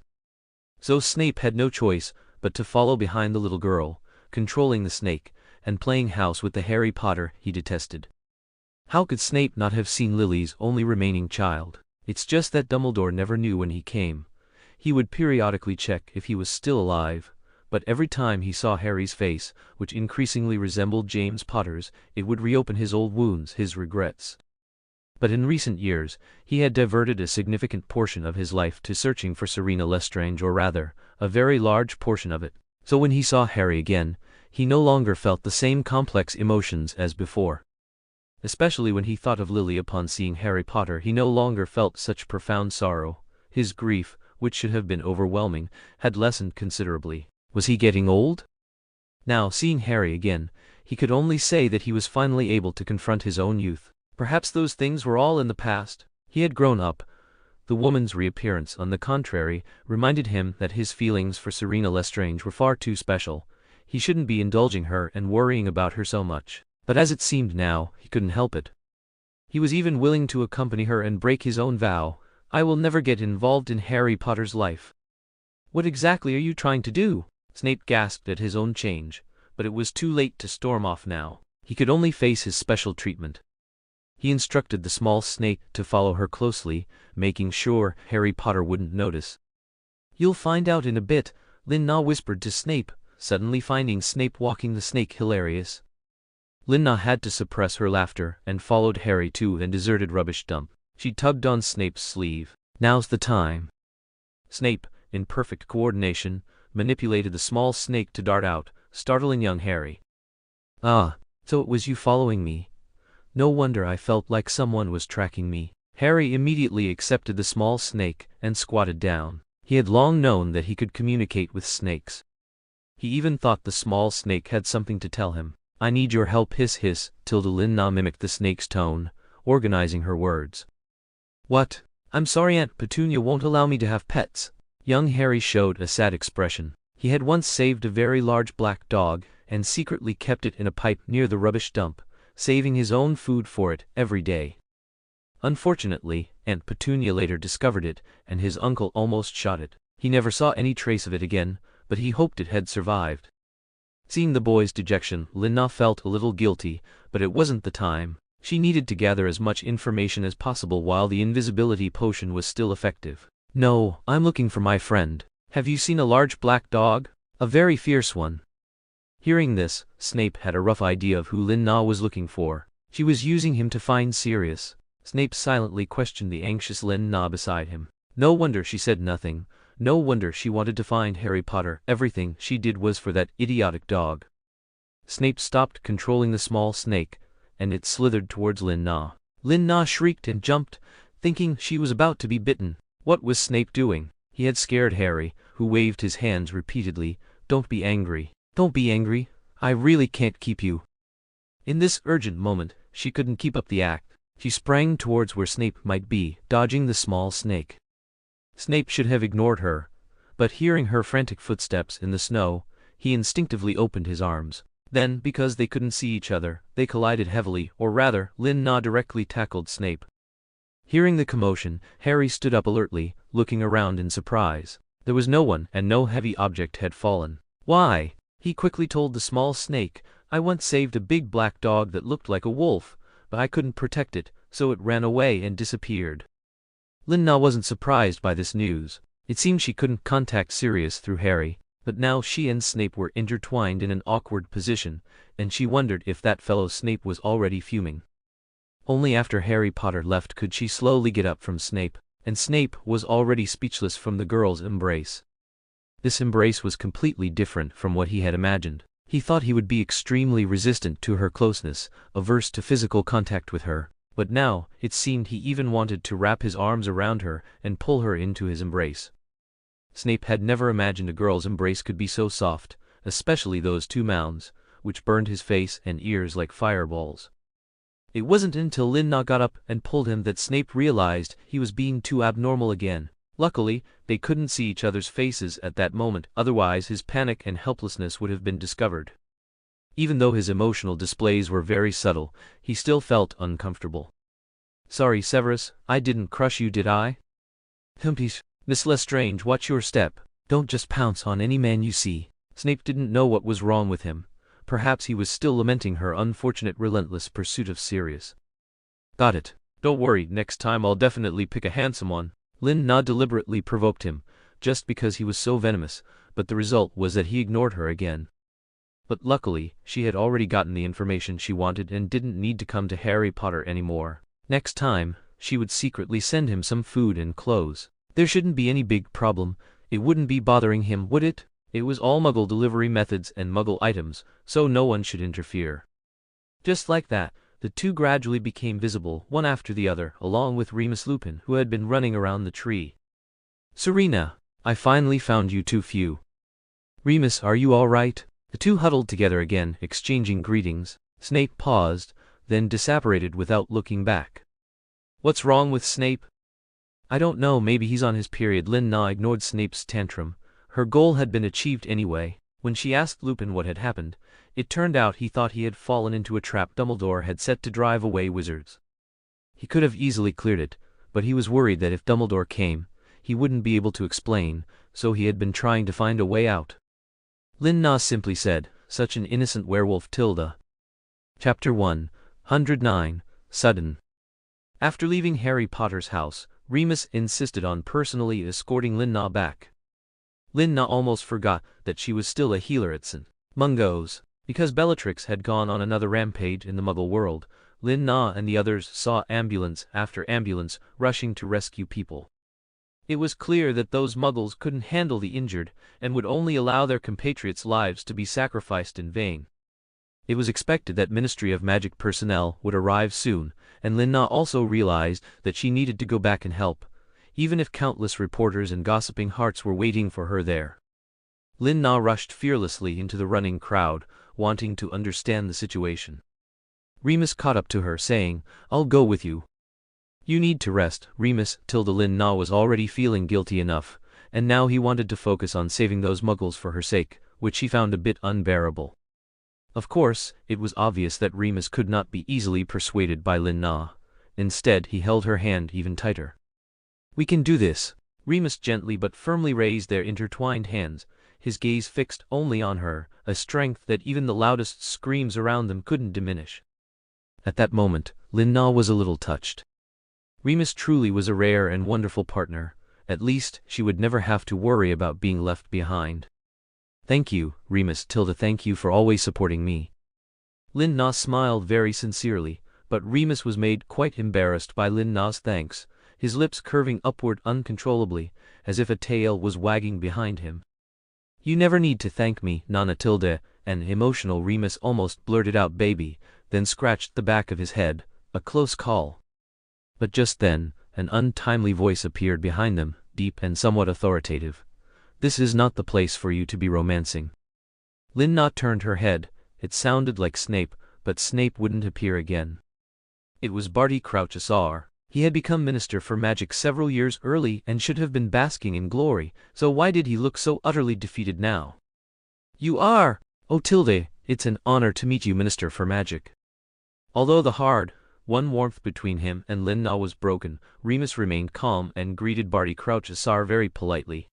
[SPEAKER 1] So Snape had no choice but to follow behind the little girl, controlling the snake, and playing house with the Harry Potter he detested. How could Snape not have seen Lily's only remaining child? It's just that Dumbledore never knew when he came. He would periodically check if he was still alive, but every time he saw Harry's face, which increasingly resembled James Potter's, it would reopen his old wounds, his regrets. But in recent years, he had diverted a significant portion of his life to searching for Selina Lestrange, or rather, a very large portion of it. So when he saw Harry again, he no longer felt the same complex emotions as before. Especially when he thought of Lily upon seeing Harry Potter, he no longer felt such profound sorrow. His grief, which should have been overwhelming, had lessened considerably. Was he getting old? Now, seeing Harry again, he could only say that he was finally able to confront his own youth. Perhaps those things were all in the past. He had grown up. The woman's reappearance, on the contrary, reminded him that his feelings for Selina Lestrange were far too special. He shouldn't be indulging her and worrying about her so much. But as it seemed now, he couldn't help it. He was even willing to accompany her and break his own vow. I will never get involved in Harry Potter's life. What exactly are you trying to do? Snape gasped at his own change, but it was too late to storm off now. He could only face his special treatment. He instructed the small snake to follow her closely, making sure Harry Potter wouldn't notice. You'll find out in a bit, Lina whispered to Snape, suddenly finding Snape walking the snake hilarious. Lina had to suppress her laughter and followed Harry to an deserted rubbish dump. She tugged on Snape's sleeve. Now's the time. Snape, in perfect coordination, manipulated the small snake to dart out, startling young Harry. Ah, so it was you following me. No wonder I felt like someone was tracking me. Harry immediately accepted the small snake and squatted down. He had long known that he could communicate with snakes. He even thought the small snake had something to tell him. I need your help, hiss hiss. Lina mimicked the snake's tone, organizing her words. What? I'm sorry, Aunt Petunia won't allow me to have pets. Young Harry showed a sad expression. He had once saved a very large black dog and secretly kept it in a pipe near the rubbish dump, saving his own food for it every day. Unfortunately, Aunt Petunia later discovered it, and his uncle almost shot it. He never saw any trace of it again, but he hoped it had survived. Seeing the boy's dejection, Lina felt a little guilty, but it wasn't the time. She needed to gather as much information as possible while the invisibility potion was still effective. No, I'm looking for my friend. Have you seen a large black dog? A very fierce one. Hearing this, Snape had a rough idea of who Lina was looking for. She was using him to find Sirius. Snape silently questioned the anxious Lina beside him. No wonder she said nothing. No wonder she wanted to find Harry Potter. Everything she did was for that idiotic dog. Snape stopped controlling the small snake, and it slithered towards Lina. Lina shrieked and jumped, thinking she was about to be bitten. What was Snape doing? He had scared Harry, who waved his hands repeatedly. Don't be angry. Don't be angry. I really can't keep you. In this urgent moment, she couldn't keep up the act. She sprang towards where Snape might be, dodging the small snake. Snape should have ignored her, but hearing her frantic footsteps in the snow, he instinctively opened his arms. Then, because they couldn't see each other, they collided heavily, or rather, Lina directly tackled Snape. Hearing the commotion, Harry stood up alertly, looking around in surprise. There was no one, and no heavy object had fallen. Why? He quickly told the small snake, "I once saved a big black dog that looked like a wolf, but I couldn't protect it, so it ran away and disappeared." Lin-Na wasn't surprised by this news. It seemed she couldn't contact Sirius through Harry, but now she and Snape were intertwined in an awkward position, and she wondered if that fellow Snape was already fuming. Only after Harry Potter left could she slowly get up from Snape, and Snape was already speechless from the girl's embrace. This embrace was completely different from what he had imagined. He thought he would be extremely resistant to her closeness, averse to physical contact with her, but now, it seemed he even wanted to wrap his arms around her and pull her into his embrace. Snape had never imagined a girl's embrace could be so soft, especially those two mounds, which burned his face and ears like fireballs. It wasn't until Lin-Na got up and pulled him that Snape realized he was being too abnormal again. Luckily, they couldn't see each other's faces at that moment, otherwise his panic and helplessness would have been discovered. Even though his emotional displays were very subtle, he still felt uncomfortable. "Sorry, Severus, I didn't crush you, did I?" "Humpies, Miss Lestrange, watch your step. Don't just pounce on any man you see." Snape didn't know what was wrong with him. Perhaps he was still lamenting her unfortunate relentless pursuit of Sirius. "Got it. Don't worry, next time I'll definitely pick a handsome one." Lin-Na deliberately provoked him, just because he was so venomous, but the result was that he ignored her again. But luckily, she had already gotten the information she wanted and didn't need to come to Harry Potter anymore. Next time, she would secretly send him some food and clothes. There shouldn't be any big problem. It wouldn't be bothering him, would it? It was all Muggle delivery methods and Muggle items, so no one should interfere. Just like that, the two gradually became visible, one after the other, along with Remus Lupin, who had been running around the tree. "Serena, I finally found you two few." "Remus, are you all right?" The two huddled together again, exchanging greetings. Snape paused, then disapparated without looking back. "What's wrong with Snape?" "I don't know, maybe he's on his period." Lin-Na ignored Snape's tantrum. Her goal had been achieved anyway. When she asked Lupin what had happened, it turned out he thought he had fallen into a trap Dumbledore had set to drive away wizards. He could have easily cleared it, but he was worried that if Dumbledore came, he wouldn't be able to explain, so he had been trying to find a way out. Lin-Na simply said, "Such an innocent werewolf, Tilda." Chapter 109, Sudden. After leaving Harry Potter's house, Remus insisted on personally escorting Lin-Na back. Lin-Na almost forgot that she was still a healer at St. Mungo's. Because Bellatrix had gone on another rampage in the Muggle world, Lin-Na and the others saw ambulance after ambulance rushing to rescue people. It was clear that those Muggles couldn't handle the injured and would only allow their compatriots' lives to be sacrificed in vain. It was expected that Ministry of Magic personnel would arrive soon, and Lin-Na also realized that she needed to go back and help, even if countless reporters and gossiping hearts were waiting for her there. Lin-Na rushed fearlessly into the running crowd, wanting to understand the situation. Remus caught up to her, saying, "I'll go with you." "You need to rest, Remus." Lin-Na was already feeling guilty enough, and now he wanted to focus on saving those Muggles for her sake, which she found a bit unbearable. Of course, it was obvious that Remus could not be easily persuaded by Lin-Na. Instead, he held her hand even tighter. "We can do this." Remus gently but firmly raised their intertwined hands, his gaze fixed only on her, a strength that even the loudest screams around them couldn't diminish. At that moment, Lin-Na was a little touched. Remus truly was a rare and wonderful partner. At least, she would never have to worry about being left behind. "Thank you, Remus." "Thank you for always supporting me." Lin-Na smiled very sincerely, but Remus was made quite embarrassed by Lin-Na's thanks, his lips curving upward uncontrollably, as if a tail was wagging behind him. "You never need to thank me, Nana." An emotional Remus almost blurted out "baby," then scratched the back of his head, a close call. But just then, an untimely voice appeared behind them, deep and somewhat authoritative. "This is not the place for you to be romancing." Lin-Na turned her head. It sounded like Snape, but Snape wouldn't appear again. It was Barty Crouch Asar. He had become Minister for Magic several years early and should have been basking in glory, so why did he look so utterly defeated now? "You are! Oh Tilde, it's an honor to meet you, Minister for Magic." Although the hard-won warmth between him and Lin-Na was broken, Remus remained calm and greeted Barty Crouch Asar very politely.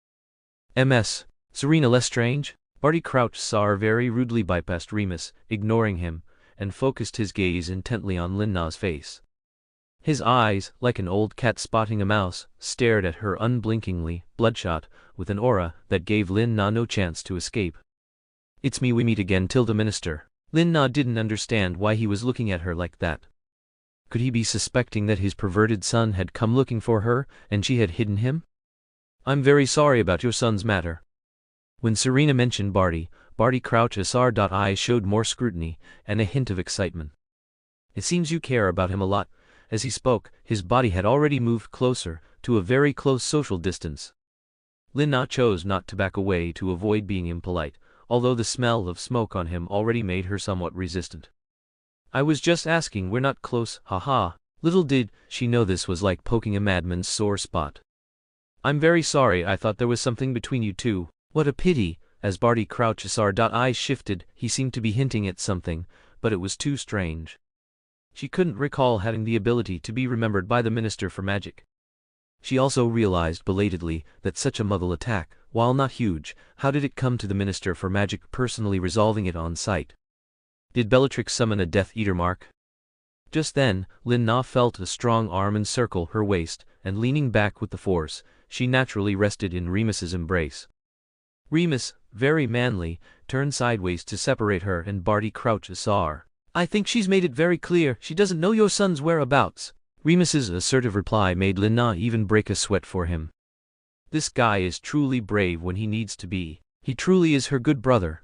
[SPEAKER 1] "Ms. Selina Lestrange?" Barty Crouch Sar very rudely bypassed Remus, ignoring him, and focused his gaze intently on Lin Na's face. His eyes, like an old cat spotting a mouse, stared at her unblinkingly, bloodshot, with an aura that gave Lin Na no chance to escape. "It's me, we meet again, Tilda Minister." Lin Na didn't understand why he was looking at her like that. Could he be suspecting that his perverted son had come looking for her, and she had hidden him? "I'm very sorry about your son's matter." When Serena mentioned Barty Crouch Sr's eyes showed more scrutiny, and a hint of excitement. "It seems you care about him a lot." As he spoke, his body had already moved closer, to a very close social distance. Lin Na chose not to back away to avoid being impolite, although the smell of smoke on him already made her somewhat resistant. "I was just asking, we're not close, haha." Little did she know this was like poking a madman's sore spot. "I'm very sorry, I thought there was something between you two." "What a pity." As Barty Crouch Sr's eyes shifted, he seemed to be hinting at something, but it was too strange. She couldn't recall having the ability to be remembered by the Minister for Magic. She also realized belatedly that such a Muggle attack, while not huge, how did it come to the Minister for Magic personally resolving it on site? Did Bellatrix summon a Death Eater mark? Just then, Lin Na felt a strong arm encircle her waist, and leaning back with the force, she naturally rested in Remus's embrace. Remus, very manly, turned sideways to separate her and Barty Crouch Sr. "I think she's made it very clear she doesn't know your son's whereabouts." Remus's assertive reply made Lin Na even break a sweat for him. This guy is truly brave when he needs to be. He truly is her good brother.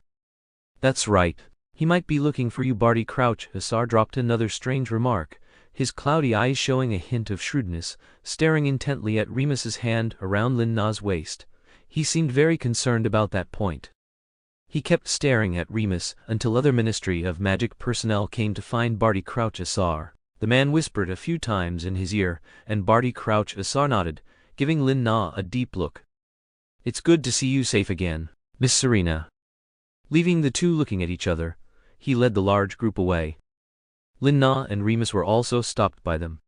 [SPEAKER 1] "That's right. He might be looking for you." Barty Crouch Sr dropped another strange remark, his cloudy eyes showing a hint of shrewdness, staring intently at Remus's hand around Lin Na's waist. He seemed very concerned about that point. He kept staring at Remus until other Ministry of Magic personnel came to find Barty Crouch Sr. The man whispered a few times in his ear, and Barty Crouch Sr nodded, giving Lin Na a deep look. "It's good to see you safe again, Miss Serena." Leaving the two looking at each other, he led the large group away. Lin Na and Remus were also stopped by them.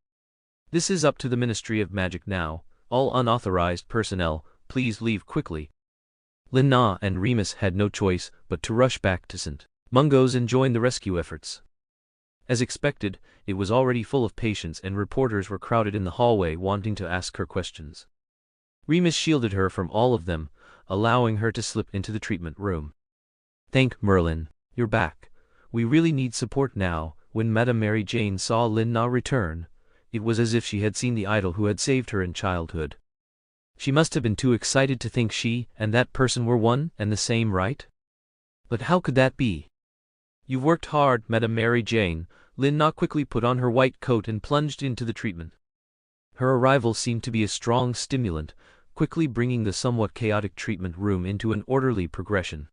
[SPEAKER 1] "This is up to the Ministry of Magic now. All unauthorized personnel, please leave quickly." Lin Na and Remus had no choice but to rush back to St. Mungo's and join the rescue efforts. As expected, it was already full of patients and reporters were crowded in the hallway wanting to ask her questions. Remus shielded her from all of them, allowing her to slip into the treatment room. "Thank Merlin, you're back. We really need support now." When Madame Mary Jane saw Lin Na return, it was as if she had seen the idol who had saved her in childhood. She must have been too excited to think she and that person were one and the same, right? But how could that be? "You've worked hard, Madame Mary Jane." Lin Na quickly put on her white coat and plunged into the treatment. Her arrival seemed to be a strong stimulant, quickly bringing the somewhat chaotic treatment room into an orderly progression.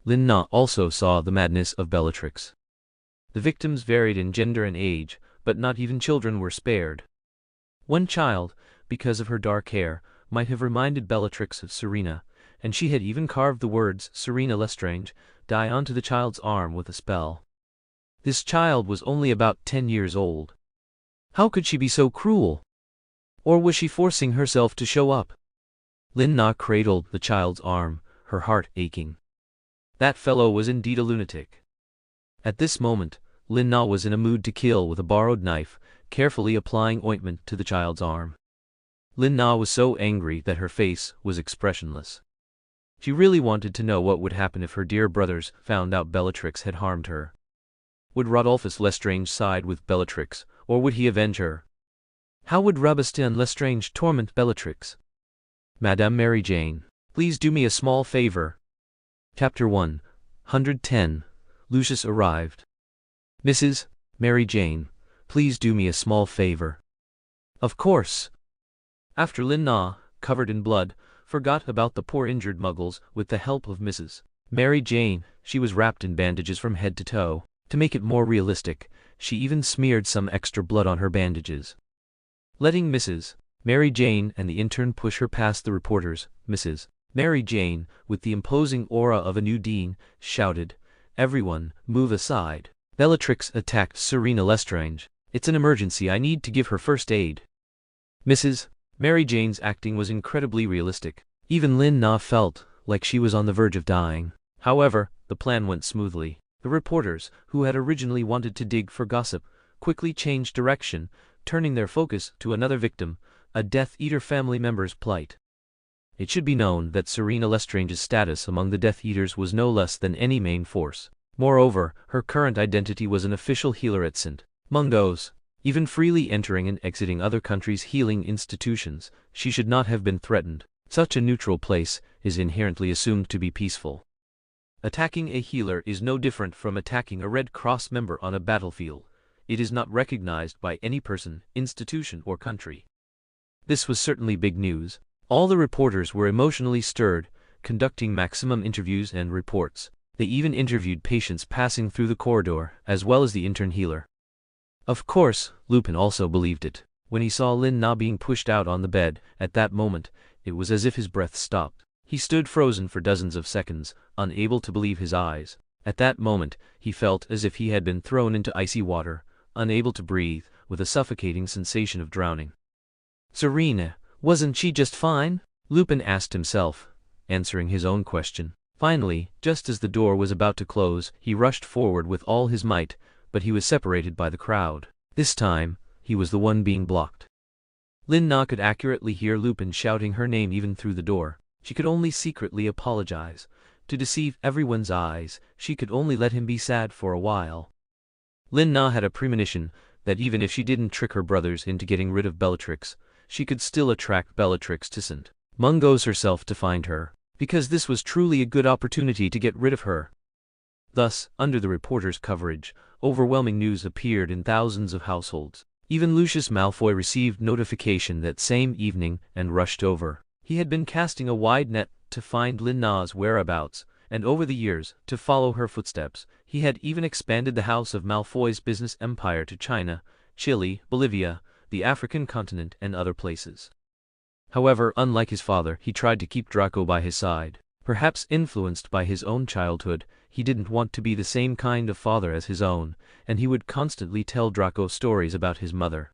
[SPEAKER 1] Lin Na also saw the madness of Bellatrix. The victims varied in gender and age, but not even children were spared. One child, because of her dark hair, might have reminded Bellatrix of Serena, and she had even carved the words "Selina Lestrange" die onto the child's arm with a spell. This child was only about 10 years old. How could she be so cruel? Or was she forcing herself to show up? Lin Na cradled the child's arm, her heart aching. That fellow was indeed a lunatic. At this moment, Lin Na was in a mood to kill with a borrowed knife, carefully applying ointment to the child's arm. Lin Na was so angry that her face was expressionless. She really wanted to know what would happen if her dear brothers found out Bellatrix had harmed her. Would Rodolphus Lestrange side with Bellatrix, or would he avenge her? How would Rabastin Lestrange torment Bellatrix? Madame Mary Jane, please do me a small favor. Chapter 110. Lucius arrived. Mrs. Mary Jane, please do me a small favor. Of course. After Lin Na, covered in blood, forgot about the poor injured muggles with the help of Mrs. Mary Jane, she was wrapped in bandages from head to toe. To make it more realistic, she even smeared some extra blood on her bandages. Letting Mrs. Mary Jane and the intern push her past the reporters, Mrs. Mary Jane, with the imposing aura of a new dean, shouted, "Everyone, move aside. Bellatrix attacked Selina Lestrange. It's an emergency, I need to give her first aid." Mrs. Mary Jane's acting was incredibly realistic. Even Lin Na felt like she was on the verge of dying. However, the plan went smoothly. The reporters, who had originally wanted to dig for gossip, quickly changed direction, turning their focus to another victim, a Death Eater family member's plight. It should be known that Selina Lestrange's status among the Death Eaters was no less than any main force. Moreover, her current identity was an official healer at St. Mungo's. Even freely entering and exiting other countries' healing institutions, she should not have been threatened. Such a neutral place is inherently assumed to be peaceful. Attacking a healer is no different from attacking a Red Cross member on a battlefield. It is not recognized by any person, institution, or country. This was certainly big news. All the reporters were emotionally stirred, conducting maximum interviews and reports. They even interviewed patients passing through the corridor, as well as the intern healer. Of course, Lupin also believed it. When he saw Lin Na being pushed out on the bed, at that moment, it was as if his breath stopped. He stood frozen for dozens of seconds, unable to believe his eyes. At that moment, he felt as if he had been thrown into icy water, unable to breathe, with a suffocating sensation of drowning. Serena, wasn't she just fine? Lupin asked himself, answering his own question. Finally, just as the door was about to close, he rushed forward with all his might, but he was separated by the crowd. This time, he was the one being blocked. Lin Na could accurately hear Lupin shouting her name even through the door. She could only secretly apologize. To deceive everyone's eyes, she could only let him be sad for a while. Lin Na had a premonition that even if she didn't trick her brothers into getting rid of Bellatrix, she could still attract Bellatrix to St. Mungo's herself to find her, because this was truly a good opportunity to get rid of her. Thus, under the reporters' coverage, overwhelming news appeared in thousands of households. Even Lucius Malfoy received notification that same evening and rushed over. He had been casting a wide net to find Lin Na's whereabouts, and over the years, to follow her footsteps, he had even expanded the House of Malfoy's business empire to China, Chile, Bolivia, the African continent, and other places. However, unlike his father, he tried to keep Draco by his side. Perhaps influenced by his own childhood, he didn't want to be the same kind of father as his own, and he would constantly tell Draco stories about his mother.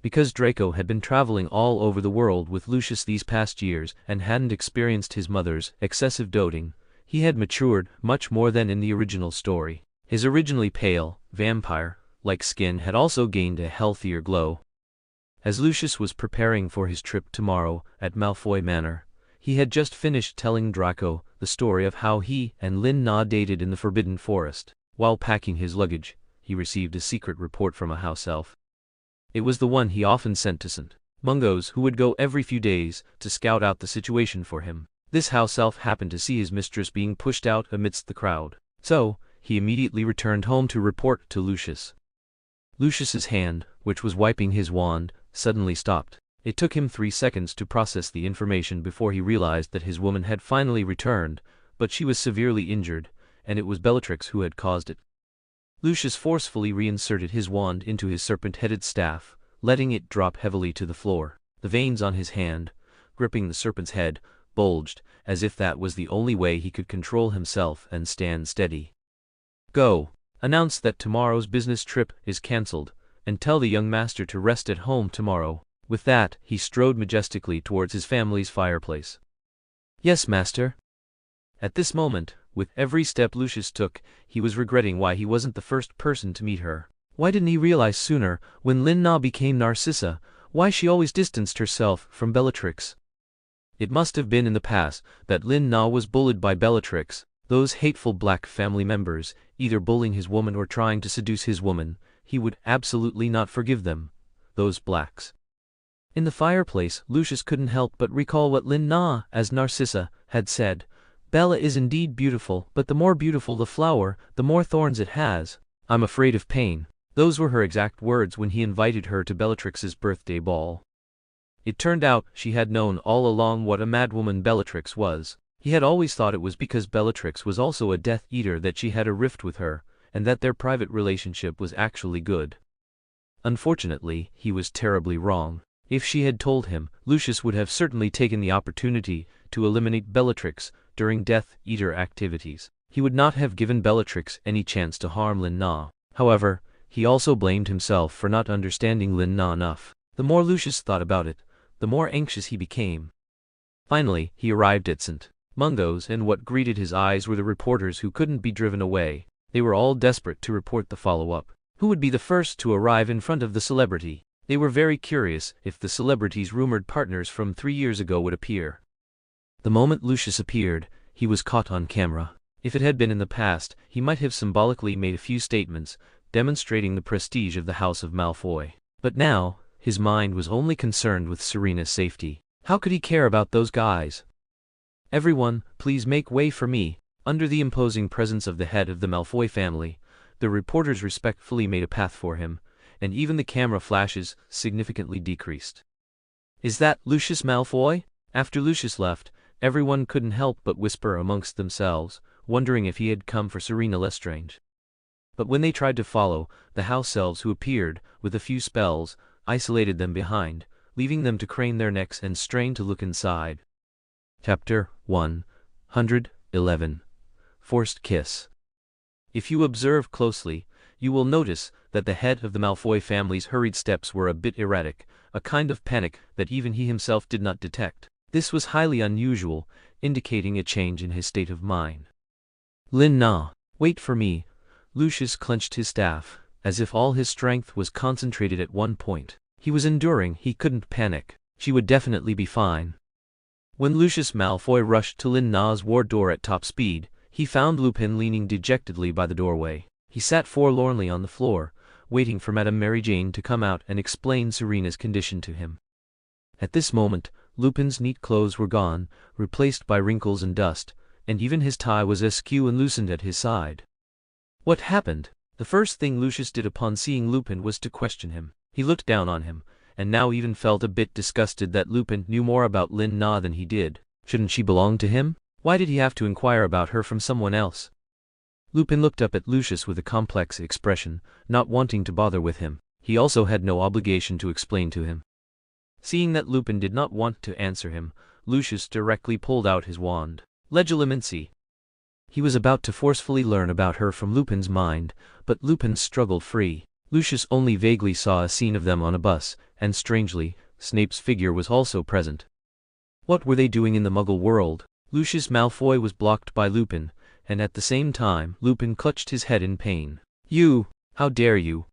[SPEAKER 1] Because Draco had been traveling all over the world with Lucius these past years and hadn't experienced his mother's excessive doting, he had matured much more than in the original story. His originally pale, vampire-like skin had also gained a healthier glow. As Lucius was preparing for his trip tomorrow at Malfoy Manor, he had just finished telling Draco the story of how he and Lin Na dated in the Forbidden Forest. While packing his luggage, he received a secret report from a house elf. It was the one he often sent to St. Mungo's, who would go every few days to scout out the situation for him. This house elf happened to see his mistress being pushed out amidst the crowd, so he immediately returned home to report to Lucius. Lucius's hand, which was wiping his wand, suddenly stopped. It took him 3 seconds to process the information before he realized that his woman had finally returned, but she was severely injured, and it was Bellatrix who had caused it. Lucius forcefully reinserted his wand into his serpent-headed staff, letting it drop heavily to the floor. The veins on his hand, gripping the serpent's head, bulged, as if that was the only way he could control himself and stand steady. "Go. Announce that tomorrow's business trip is cancelled, and tell the young master to rest at home tomorrow." With that, he strode majestically towards his family's fireplace. "Yes, master." At this moment, with every step Lucius took, he was regretting why he wasn't the first person to meet her. Why didn't he realize sooner, when Lin Na became Narcissa, why she always distanced herself from Bellatrix? It must have been in the past that Lin Na was bullied by Bellatrix, those hateful Black family members, either bullying his woman or trying to seduce his woman. He would absolutely not forgive them, those Blacks. In the fireplace, Lucius couldn't help but recall what Lin Na, as Narcissa, had said. "Bella is indeed beautiful, but the more beautiful the flower, the more thorns it has. I'm afraid of pain." Those were her exact words when he invited her to Bellatrix's birthday ball. It turned out she had known all along what a madwoman Bellatrix was. He had always thought it was because Bellatrix was also a Death Eater that she had a rift with her, and that their private relationship was actually good. Unfortunately, he was terribly wrong. If she had told him, Lucius would have certainly taken the opportunity to eliminate Bellatrix during Death Eater activities. He would not have given Bellatrix any chance to harm Lin Na. However, he also blamed himself for not understanding Lin Na enough. The more Lucius thought about it, the more anxious he became. Finally, he arrived at St. Mungos, and what greeted his eyes were the reporters who couldn't be driven away. They were all desperate to report the follow-up. Who would be the first to arrive in front of the celebrity? They were very curious if the celebrity's rumored partners from 3 years ago would appear. The moment Lucius appeared, he was caught on camera. If it had been in the past, he might have symbolically made a few statements, demonstrating the prestige of the House of Malfoy. But now, his mind was only concerned with Serena's safety. How could he care about those guys? "Everyone, please make way for me." Under the imposing presence of the head of the Malfoy family, the reporters respectfully made a path for him, and even the camera flashes significantly decreased. "Is that Lucius Malfoy?" After Lucius left, everyone couldn't help but whisper amongst themselves, wondering if he had come for Selina Lestrange. But when they tried to follow, the house elves who appeared, with a few spells, isolated them behind, leaving them to crane their necks and strain to look inside. Chapter 111. Forced Kiss. If you observe closely, you will notice that the head of the Malfoy family's hurried steps were a bit erratic, a kind of panic that even he himself did not detect. This was highly unusual, indicating a change in his state of mind. "Lin-Na, wait for me." Lucius clenched his staff, as if all his strength was concentrated at one point. He was enduring, he couldn't panic. She would definitely be fine. When Lucius Malfoy rushed to Lin-Na's ward door at top speed, he found Lupin leaning dejectedly by the doorway. He sat forlornly on the floor, waiting for Madame Mary Jane to come out and explain Serena's condition to him. At this moment, Lupin's neat clothes were gone, replaced by wrinkles and dust, and even his tie was askew and loosened at his side. What happened? The first thing Lucius did upon seeing Lupin was to question him. He looked down on him, and now even felt a bit disgusted that Lupin knew more about Lin-Na than he did. Shouldn't she belong to him? Why did he have to inquire about her from someone else? Lupin looked up at Lucius with a complex expression, not wanting to bother with him. He also had no obligation to explain to him. Seeing that Lupin did not want to answer him, Lucius directly pulled out his wand. Legilimency. He was about to forcefully learn about her from Lupin's mind, but Lupin struggled free. Lucius only vaguely saw a scene of them on a bus, and strangely, Snape's figure was also present. What were they doing in the Muggle world? Lucius Malfoy was blocked by Lupin, and at the same time, Lupin clutched his head in pain. "You! How dare you!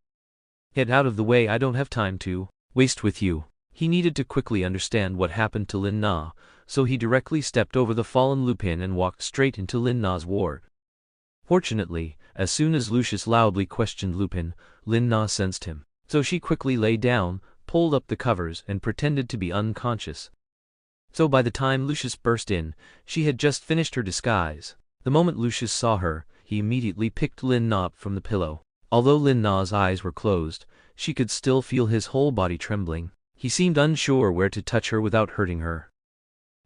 [SPEAKER 1] Get out of the way, I don't have time to waste with you." He needed to quickly understand what happened to Lin-Na, so he directly stepped over the fallen Lupin and walked straight into Lin-Na's ward. Fortunately, as soon as Lucius loudly questioned Lupin, Lin-Na sensed him, so she quickly lay down, pulled up the covers and pretended to be unconscious. So by the time Lucius burst in, she had just finished her disguise. The moment Lucius saw her, he immediately picked Lin-Na up from the pillow. Although Lin-Na's eyes were closed, she could still feel his whole body trembling. He seemed unsure where to touch her without hurting her.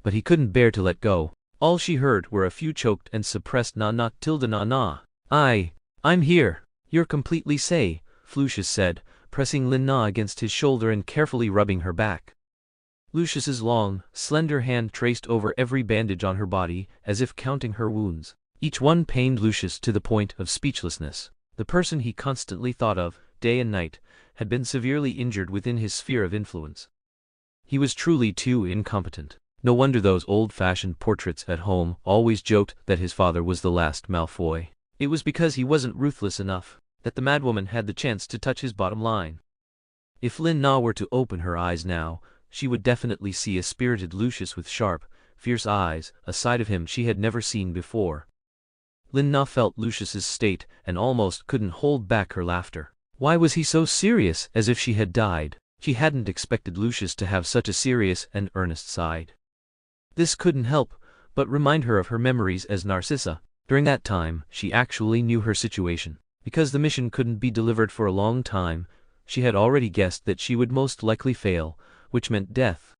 [SPEAKER 1] But he couldn't bear to let go. All she heard were a few choked and suppressed na-na tilde na-na. I'm here. You're completely safe," Lucius said, pressing Lin-Na against his shoulder and carefully rubbing her back. Lucius's long, slender hand traced over every bandage on her body, as if counting her wounds. Each one pained Lucius to the point of speechlessness. The person he constantly thought of, day and night, had been severely injured within his sphere of influence. He was truly too incompetent. No wonder those old-fashioned portraits at home always joked that his father was the last Malfoy. It was because he wasn't ruthless enough that the madwoman had the chance to touch his bottom line. If Lin-Na were to open her eyes now, she would definitely see a spirited Lucius with sharp, fierce eyes, a side of him she had never seen before. Lin-Na felt Lucius's state and almost couldn't hold back her laughter. Why was he so serious, as if she had died? She hadn't expected Lucius to have such a serious and earnest side. This couldn't help but remind her of her memories as Narcissa. During that time, she actually knew her situation. Because the mission couldn't be delivered for a long time, she had already guessed that she would most likely fail, which meant death.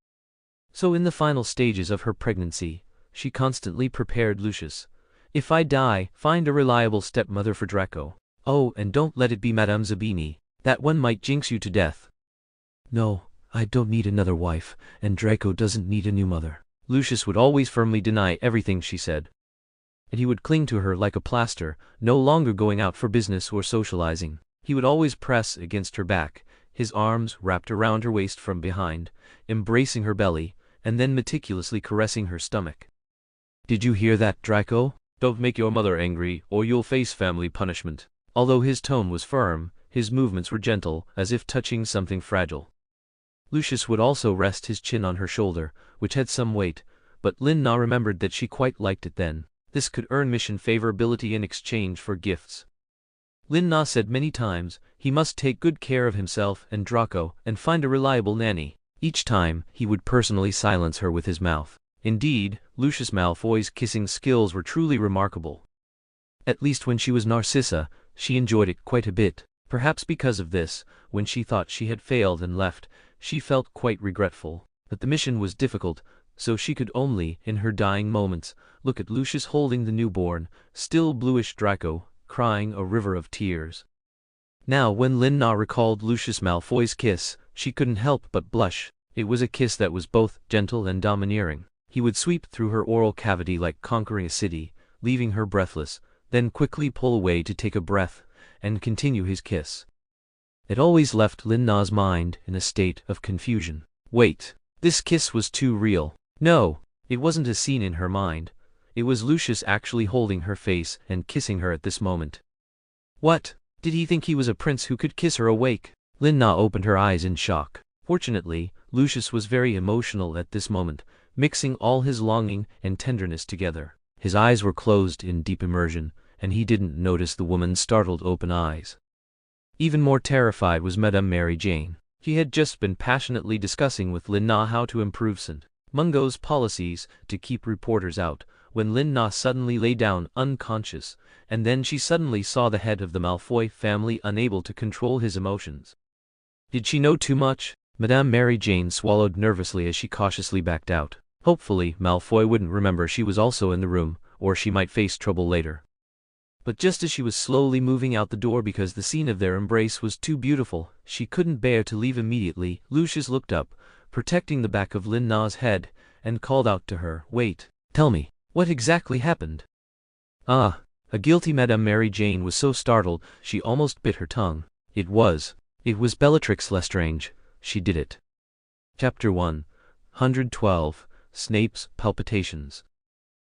[SPEAKER 1] So in the final stages of her pregnancy, she constantly prepared Lucius. "If I die, find a reliable stepmother for Draco. Oh, and don't let it be Madame Zabini. That one might jinx you to death." "No, I don't need another wife, and Draco doesn't need a new mother." Lucius would always firmly deny everything she said. And he would cling to her like a plaster, no longer going out for business or socializing. He would always press against her back, his arms wrapped around her waist from behind, embracing her belly, and then meticulously caressing her stomach. Did you hear that, Draco? Don't make your mother angry, or you'll face family punishment. Although his tone was firm, his movements were gentle, as if touching something fragile. Lucius would also rest his chin on her shoulder, which had some weight, but Lin Na remembered that she quite liked it then. This could earn mission favorability in exchange for gifts. Lin Na said many times he must take good care of himself and Draco and find a reliable nanny. Each time, he would personally silence her with his mouth. Indeed, Lucius Malfoy's kissing skills were truly remarkable. At least when she was Narcissa, she enjoyed it quite a bit. Perhaps because of this, when she thought she had failed and left, she felt quite regretful. But the mission was difficult, so she could only, in her dying moments, look at Lucius holding the newborn, still bluish Draco, crying a river of tears. Now when Lin Na recalled Lucius Malfoy's kiss, she couldn't help but blush. It was a kiss that was both gentle and domineering. He would sweep through her oral cavity like conquering a city, leaving her breathless, then quickly pull away to take a breath, and continue his kiss. It always left Lin Na's mind in a state of confusion. Wait, this kiss was too real. No, it wasn't a scene in her mind. It was Lucius actually holding her face and kissing her at this moment. What? Did he think he was a prince who could kiss her awake? Lin Na opened her eyes in shock. Fortunately, Lucius was very emotional at this moment, mixing all his longing and tenderness together. His eyes were closed in deep immersion, and he didn't notice the woman's startled open eyes. Even more terrified was Madame Mary Jane. He had just been passionately discussing with Lin Na how to improve St. Mungo's policies to keep reporters out, when Lin Na suddenly lay down unconscious, and then she suddenly saw the head of the Malfoy family unable to control his emotions. Did she know too much? Madame Mary Jane swallowed nervously as she cautiously backed out. Hopefully, Malfoy wouldn't remember she was also in the room, or she might face trouble later. But just as she was slowly moving out the door because the scene of their embrace was too beautiful, she couldn't bear to leave immediately, Lucius looked up, protecting the back of Lin Na's head, and called out to her, "Wait, tell me, what exactly happened?" Ah, a guilty Madame Mary Jane was so startled, she almost bit her tongue. It was Bellatrix Lestrange. She did it. Chapter 112, Snape's Palpitations.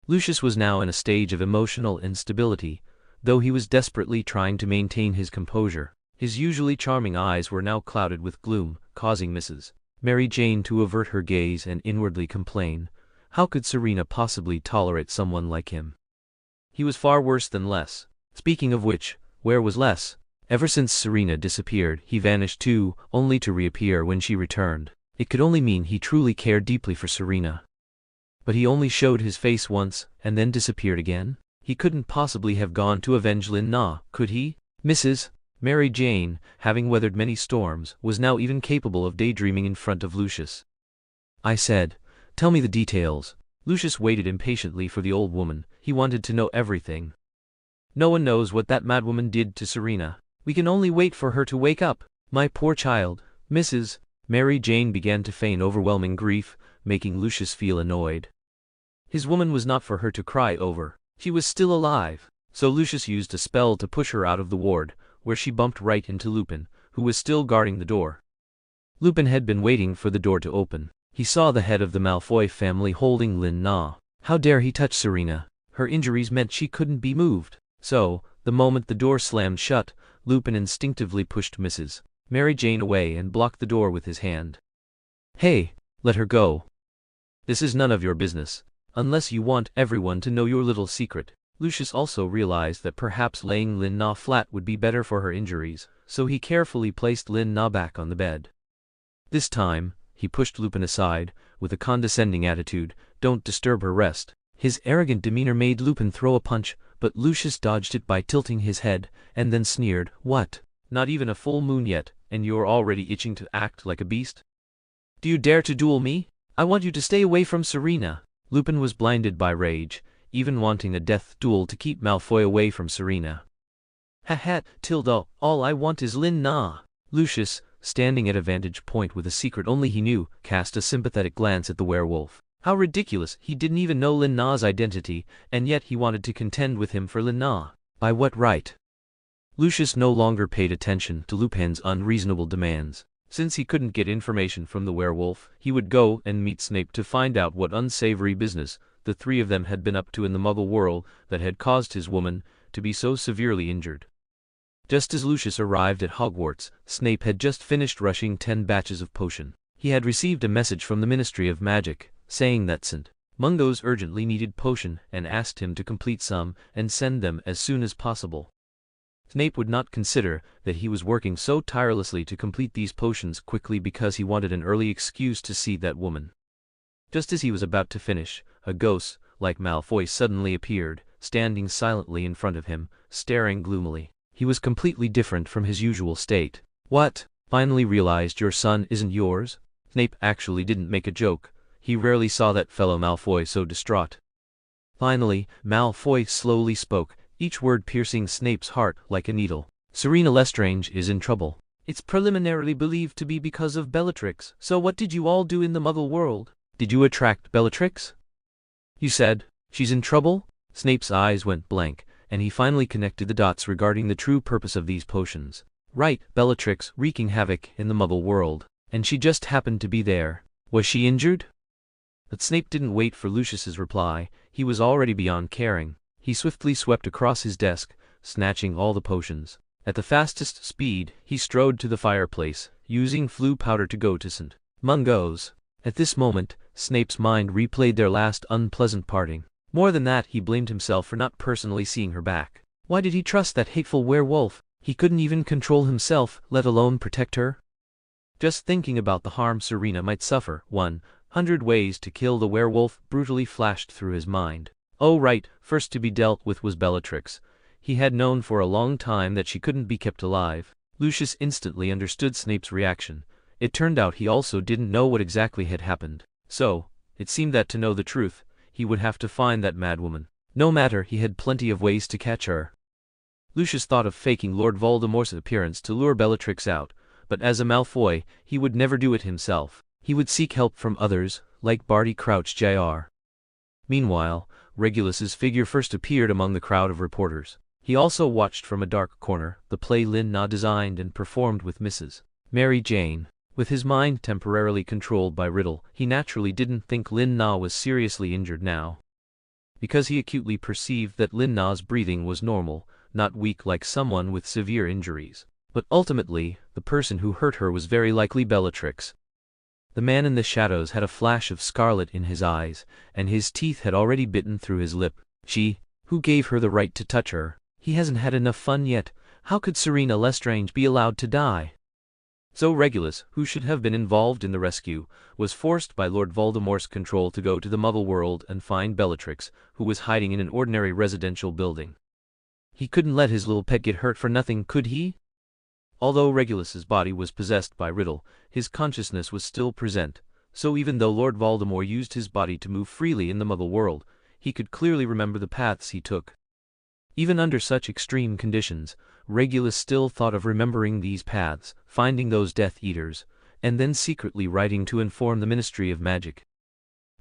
[SPEAKER 1] Lucius was now in a stage of emotional instability, though he was desperately trying to maintain his composure. His usually charming eyes were now clouded with gloom, causing Mrs. Mary Jane to avert her gaze and inwardly complain. How could Serena possibly tolerate someone like him? He was far worse than Les. Speaking of which, where was Les? Ever since Serena disappeared, he vanished too, only to reappear when she returned. It could only mean he truly cared deeply for Serena. But he only showed his face once, and then disappeared again? He couldn't possibly have gone to avenge Lin Na, could he? Mrs. Mary Jane, having weathered many storms, was now even capable of daydreaming in front of Lucius. I said, "Tell me the details." Lucius waited impatiently for the old woman. He wanted to know everything. No one knows what that madwoman did to Serena. We can only wait for her to wake up. My poor child. Mrs. Mary Jane began to feign overwhelming grief, making Lucius feel annoyed. His woman was not for her to cry over. She was still alive. So Lucius used a spell to push her out of the ward, where she bumped right into Lupin, who was still guarding the door. Lupin had been waiting for the door to open. He saw the head of the Malfoy family holding Lin Na. How dare he touch Serena? Her injuries meant she couldn't be moved. So, the moment the door slammed shut, Lupin instinctively pushed Mrs. Mary Jane away and blocked the door with his hand. "Hey, let her go. This is none of your business, unless you want everyone to know your little secret." Lucius also realized that perhaps laying Lin Na flat would be better for her injuries, so he carefully placed Lin Na back on the bed. This time, he pushed Lupin aside, with a condescending attitude. "Don't disturb her rest." His arrogant demeanor made Lupin throw a punch, but Lucius dodged it by tilting his head, and then sneered, "What? Not even a full moon yet, and you're already itching to act like a beast? Do you dare to duel me? I want you to stay away from Serena." Lupin was blinded by rage, even wanting a death duel to keep Malfoy away from Serena. "Ha, Tilda, all I want is Lin Na." Lucius, standing at a vantage point with a secret only he knew, cast a sympathetic glance at the werewolf. How ridiculous, he didn't even know Lin Na's identity, and yet he wanted to contend with him for Lin Na. By what right? Lucius no longer paid attention to Lupin's unreasonable demands. Since he couldn't get information from the werewolf, he would go and meet Snape to find out what unsavory business the three of them had been up to in the Muggle world that had caused his woman to be so severely injured. Just as Lucius arrived at Hogwarts, Snape had just finished rushing 10 batches of potion. He had received a message from the Ministry of Magic, saying that St. Mungo's urgently needed potion and asked him to complete some and send them as soon as possible. Snape would not consider that he was working so tirelessly to complete these potions quickly because he wanted an early excuse to see that woman. Just as he was about to finish, a ghost, like Malfoy, suddenly appeared, standing silently in front of him, staring gloomily. He was completely different from his usual state. "What? Finally realized your son isn't yours?" Snape actually didn't make a joke. He rarely saw that fellow Malfoy so distraught. Finally, Malfoy slowly spoke, each word piercing Snape's heart like a needle. "Selina Lestrange is in trouble. It's preliminarily believed to be because of Bellatrix. So what did you all do in the Muggle world? Did you attract Bellatrix? You said, she's in trouble?" Snape's eyes went blank, and he finally connected the dots regarding the true purpose of these potions. Right, Bellatrix wreaking havoc in the Muggle world. And she just happened to be there. Was she injured? But Snape didn't wait for Lucius's reply. He was already beyond caring. He swiftly swept across his desk, snatching all the potions. At the fastest speed, he strode to the fireplace, using flue powder to go to St. Mungo's. At this moment, Snape's mind replayed their last unpleasant parting. More than that, he blamed himself for not personally seeing her back. Why did he trust that hateful werewolf? He couldn't even control himself, let alone protect her. Just thinking about the harm Selina might suffer, 100 ways to kill the werewolf brutally flashed through his mind. Oh right, first to be dealt with was Bellatrix. He had known for a long time that she couldn't be kept alive. Lucius instantly understood Snape's reaction. It turned out he also didn't know what exactly had happened. So, it seemed that to know the truth, he would have to find that madwoman. No matter, he had plenty of ways to catch her. Lucius thought of faking Lord Voldemort's appearance to lure Bellatrix out, but as a Malfoy, he would never do it himself. He would seek help from others, like Barty Crouch Jr. Meanwhile, Regulus's figure first appeared among the crowd of reporters. He also watched from a dark corner the play Lin Na designed and performed with Mrs. Mary Jane. With his mind temporarily controlled by Riddle, he naturally didn't think Lin Na was seriously injured now. Because he acutely perceived that Lin Na's breathing was normal, not weak like someone with severe injuries. But ultimately, the person who hurt her was very likely Bellatrix. The man in the shadows had a flash of scarlet in his eyes, and his teeth had already bitten through his lip. She, who gave her the right to touch her? He hasn't had enough fun yet. How could Selina Lestrange be allowed to die? So Regulus, who should have been involved in the rescue, was forced by Lord Voldemort's control to go to the Muggle world and find Bellatrix, who was hiding in an ordinary residential building. He couldn't let his little pet get hurt for nothing, could he? Although Regulus's body was possessed by Riddle, his consciousness was still present, so even though Lord Voldemort used his body to move freely in the Muggle world, he could clearly remember the paths he took. Even under such extreme conditions, Regulus still thought of remembering these paths, finding those Death Eaters, and then secretly writing to inform the Ministry of Magic.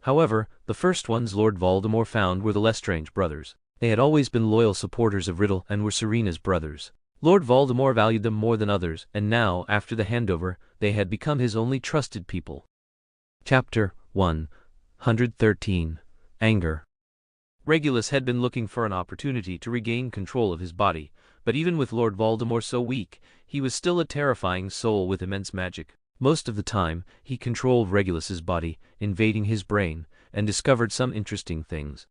[SPEAKER 1] However, the first ones Lord Voldemort found were the Lestrange brothers. They had always been loyal supporters of Riddle and were Serena's brothers. Lord Voldemort valued them more than others, and now, after the handover, they had become his only trusted people. Chapter 113. Anger. Regulus had been looking for an opportunity to regain control of his body, but even with Lord Voldemort so weak, he was still a terrifying soul with immense magic. Most of the time, he controlled Regulus's body, invading his brain, and discovered some interesting things.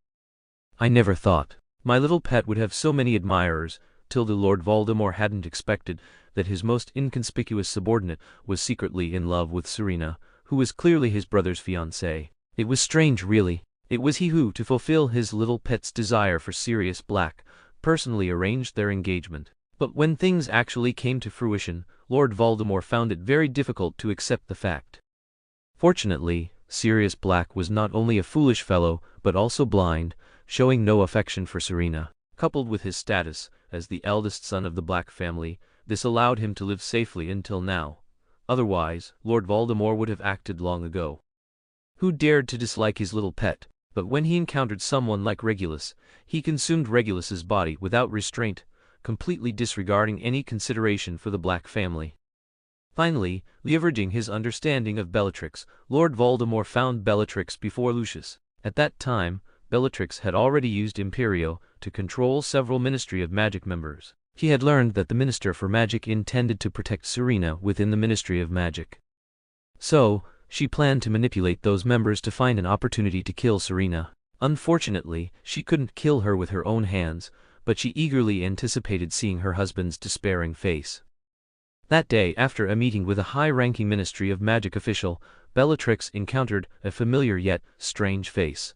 [SPEAKER 1] I never thought my little pet would have so many admirers, till the Lord Voldemort hadn't expected that his most inconspicuous subordinate was secretly in love with Selina, who was clearly his brother's fiancée. It was strange, really. It was he who, to fulfill his little pet's desire for Sirius Black, personally arranged their engagement. But when things actually came to fruition, Lord Voldemort found it very difficult to accept the fact. Fortunately, Sirius Black was not only a foolish fellow, but also blind, showing no affection for Selina. Coupled with his status as the eldest son of the Black family, this allowed him to live safely until now. Otherwise, Lord Voldemort would have acted long ago. Who dared to dislike his little pet? But when he encountered someone like Regulus, he consumed Regulus's body without restraint, completely disregarding any consideration for the Black family. Finally, leveraging his understanding of Bellatrix, Lord Voldemort found Bellatrix before Lucius. At that time, Bellatrix had already used Imperio to control several Ministry of Magic members. He had learned that the Minister for Magic intended to protect Serena within the Ministry of Magic. So, she planned to manipulate those members to find an opportunity to kill Serena. Unfortunately, she couldn't kill her with her own hands, but she eagerly anticipated seeing her husband's despairing face. That day, after a meeting with a high-ranking Ministry of Magic official, Bellatrix encountered a familiar yet strange face.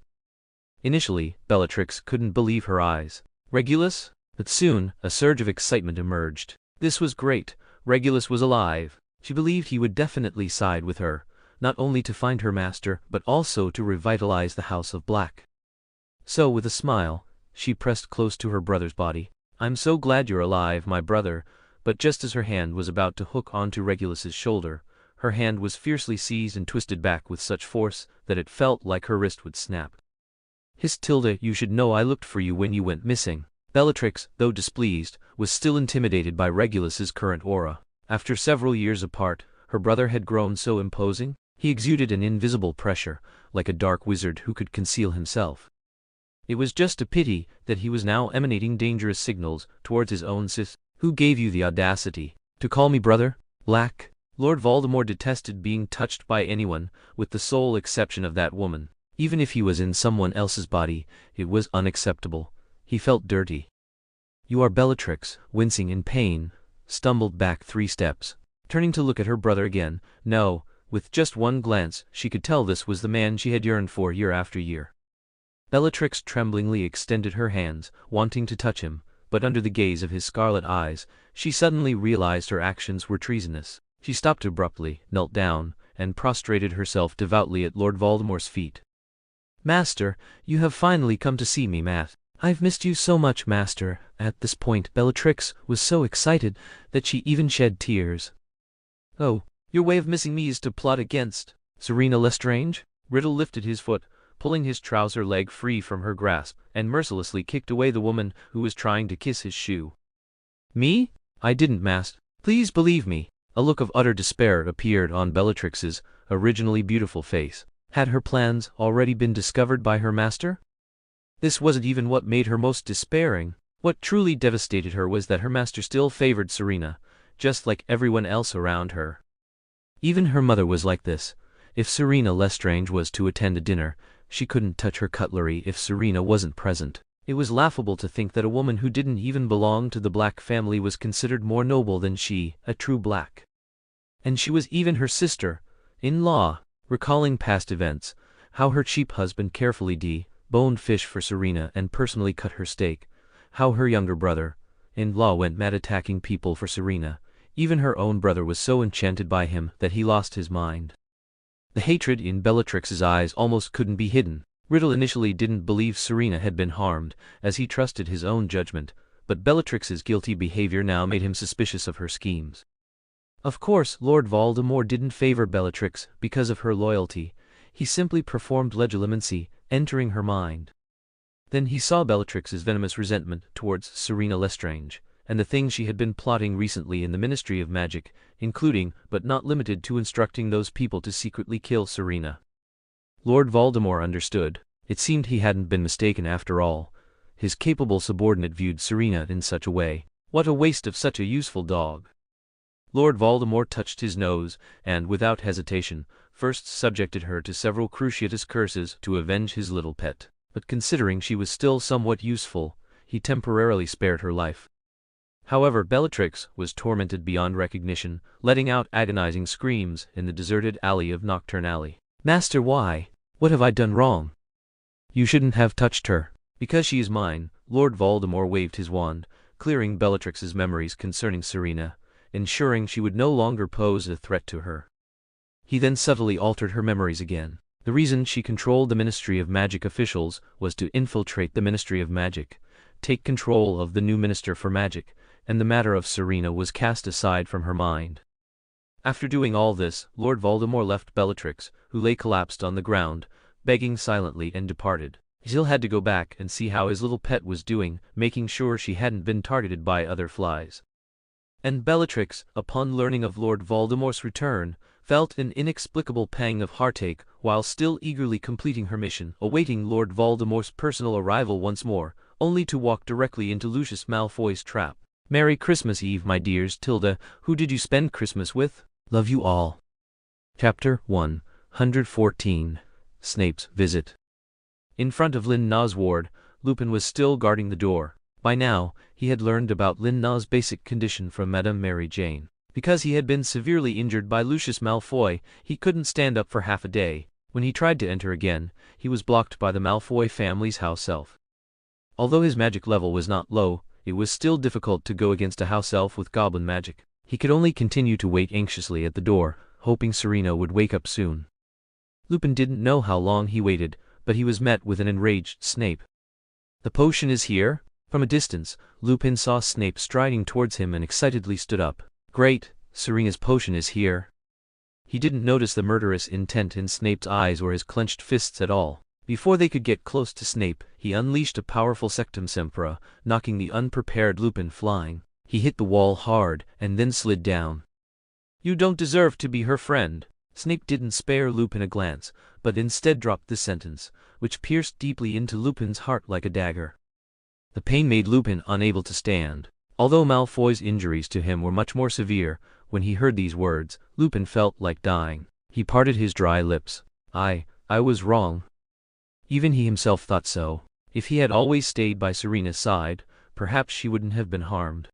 [SPEAKER 1] Initially, Bellatrix couldn't believe her eyes. Regulus? But soon, a surge of excitement emerged. This was great. Regulus was alive. She believed he would definitely side with her, not only to find her master, but also to revitalize the House of Black. So, with a smile, she pressed close to her brother's body. "I'm so glad you're alive, my brother," but just as her hand was about to hook onto Regulus's shoulder, her hand was fiercely seized and twisted back with such force that it felt like her wrist would snap. "Hist Tilda, you should know I looked for you when you went missing." Bellatrix, though displeased, was still intimidated by Regulus's current aura. After several years apart, her brother had grown so imposing. He exuded an invisible pressure, like a dark wizard who could conceal himself. It was just a pity that he was now emanating dangerous signals towards his own sis. "Who gave you the audacity to call me brother? Black?" Lord Voldemort detested being touched by anyone, with the sole exception of that woman. Even if he was in someone else's body, it was unacceptable. He felt dirty. "You are Bellatrix," wincing in pain, stumbled back 3 steps. Turning to look at her brother again, no, with just one glance, she could tell this was the man she had yearned for year after year. Bellatrix tremblingly extended her hands, wanting to touch him, but under the gaze of his scarlet eyes, she suddenly realized her actions were treasonous. She stopped abruptly, knelt down, and prostrated herself devoutly at Lord Voldemort's feet. "Master, you have finally come to see me, Matt. I've missed you so much, Master." At this point, Bellatrix was so excited that she even shed tears. "Oh, your way of missing me is to plot against Selina Lestrange?" Riddle lifted his foot, pulling his trouser leg free from her grasp, and mercilessly kicked away the woman who was trying to kiss his shoe. "Me? I didn't, Master. Please believe me." A look of utter despair appeared on Bellatrix's originally beautiful face. Had her plans already been discovered by her master? This wasn't even what made her most despairing. What truly devastated her was that her master still favored Serena, just like everyone else around her. Even her mother was like this. If Selina Lestrange was to attend a dinner, she couldn't touch her cutlery if Serena wasn't present. It was laughable to think that a woman who didn't even belong to the Black family was considered more noble than she, a true Black. And she was even her sister-in-law. Recalling past events, how her cheap husband carefully boned fish for Serena and personally cut her steak, how her younger brother-in-law went mad attacking people for Serena, even her own brother was so enchanted by him that he lost his mind. The hatred in Bellatrix's eyes almost couldn't be hidden. Riddle initially didn't believe Serena had been harmed, as he trusted his own judgment, but Bellatrix's guilty behavior now made him suspicious of her schemes. Of course, Lord Voldemort didn't favor Bellatrix because of her loyalty. He simply performed legilimency, entering her mind. Then he saw Bellatrix's venomous resentment towards Selina Lestrange, and the things she had been plotting recently in the Ministry of Magic, including, but not limited to, instructing those people to secretly kill Serena. Lord Voldemort understood. It seemed he hadn't been mistaken after all. His capable subordinate viewed Serena in such a way. What a waste of such a useful dog. Lord Voldemort touched his nose, and, without hesitation, first subjected her to several cruciatous curses to avenge his little pet. But considering she was still somewhat useful, he temporarily spared her life. However, Bellatrix was tormented beyond recognition, letting out agonizing screams in the deserted alley of Nocturne Alley. "Master, why? What have I done wrong? You shouldn't have touched her." "Because she is mine." Lord Voldemort waved his wand, clearing Bellatrix's memories concerning Serena, ensuring she would no longer pose a threat to her. He then subtly altered her memories again. The reason she controlled the Ministry of Magic officials was to infiltrate the Ministry of Magic, take control of the new Minister for Magic, and the matter of Serena was cast aside from her mind. After doing all this, Lord Voldemort left Bellatrix, who lay collapsed on the ground, begging silently, and departed. He still had to go back and see how his little pet was doing, making sure she hadn't been targeted by other flies. And Bellatrix, upon learning of Lord Voldemort's return, felt an inexplicable pang of heartache while still eagerly completing her mission, awaiting Lord Voldemort's personal arrival once more, only to walk directly into Lucius Malfoy's trap. Merry Christmas Eve, my dears. Tilda, who did you spend Christmas with? Love you all. Chapter 114. Snape's Visit. In front of Lin Na's ward, Lupin was still guarding the door. By now, he had learned about Lin Na's basic condition from Madame Mary Jane. Because he had been severely injured by Lucius Malfoy, he couldn't stand up for half a day. When he tried to enter again, he was blocked by the Malfoy family's house elf. Although his magic level was not low, it was still difficult to go against a house elf with goblin magic. He could only continue to wait anxiously at the door, hoping Serena would wake up soon. Lupin didn't know how long he waited, but he was met with an enraged Snape. The potion is here? From a distance, Lupin saw Snape striding towards him and excitedly stood up. Great, Serena's potion is here. He didn't notice the murderous intent in Snape's eyes or his clenched fists at all. Before they could get close to Snape, he unleashed a powerful Sectum Sempra, knocking the unprepared Lupin flying. He hit the wall hard, and then slid down. You don't deserve to be her friend. Snape didn't spare Lupin a glance, but instead dropped this sentence, which pierced deeply into Lupin's heart like a dagger. The pain made Lupin unable to stand. Although Malfoy's injuries to him were much more severe, when he heard these words, Lupin felt like dying. He parted his dry lips. I was wrong. Even he himself thought so. If he had always stayed by Serena's side, perhaps she wouldn't have been harmed.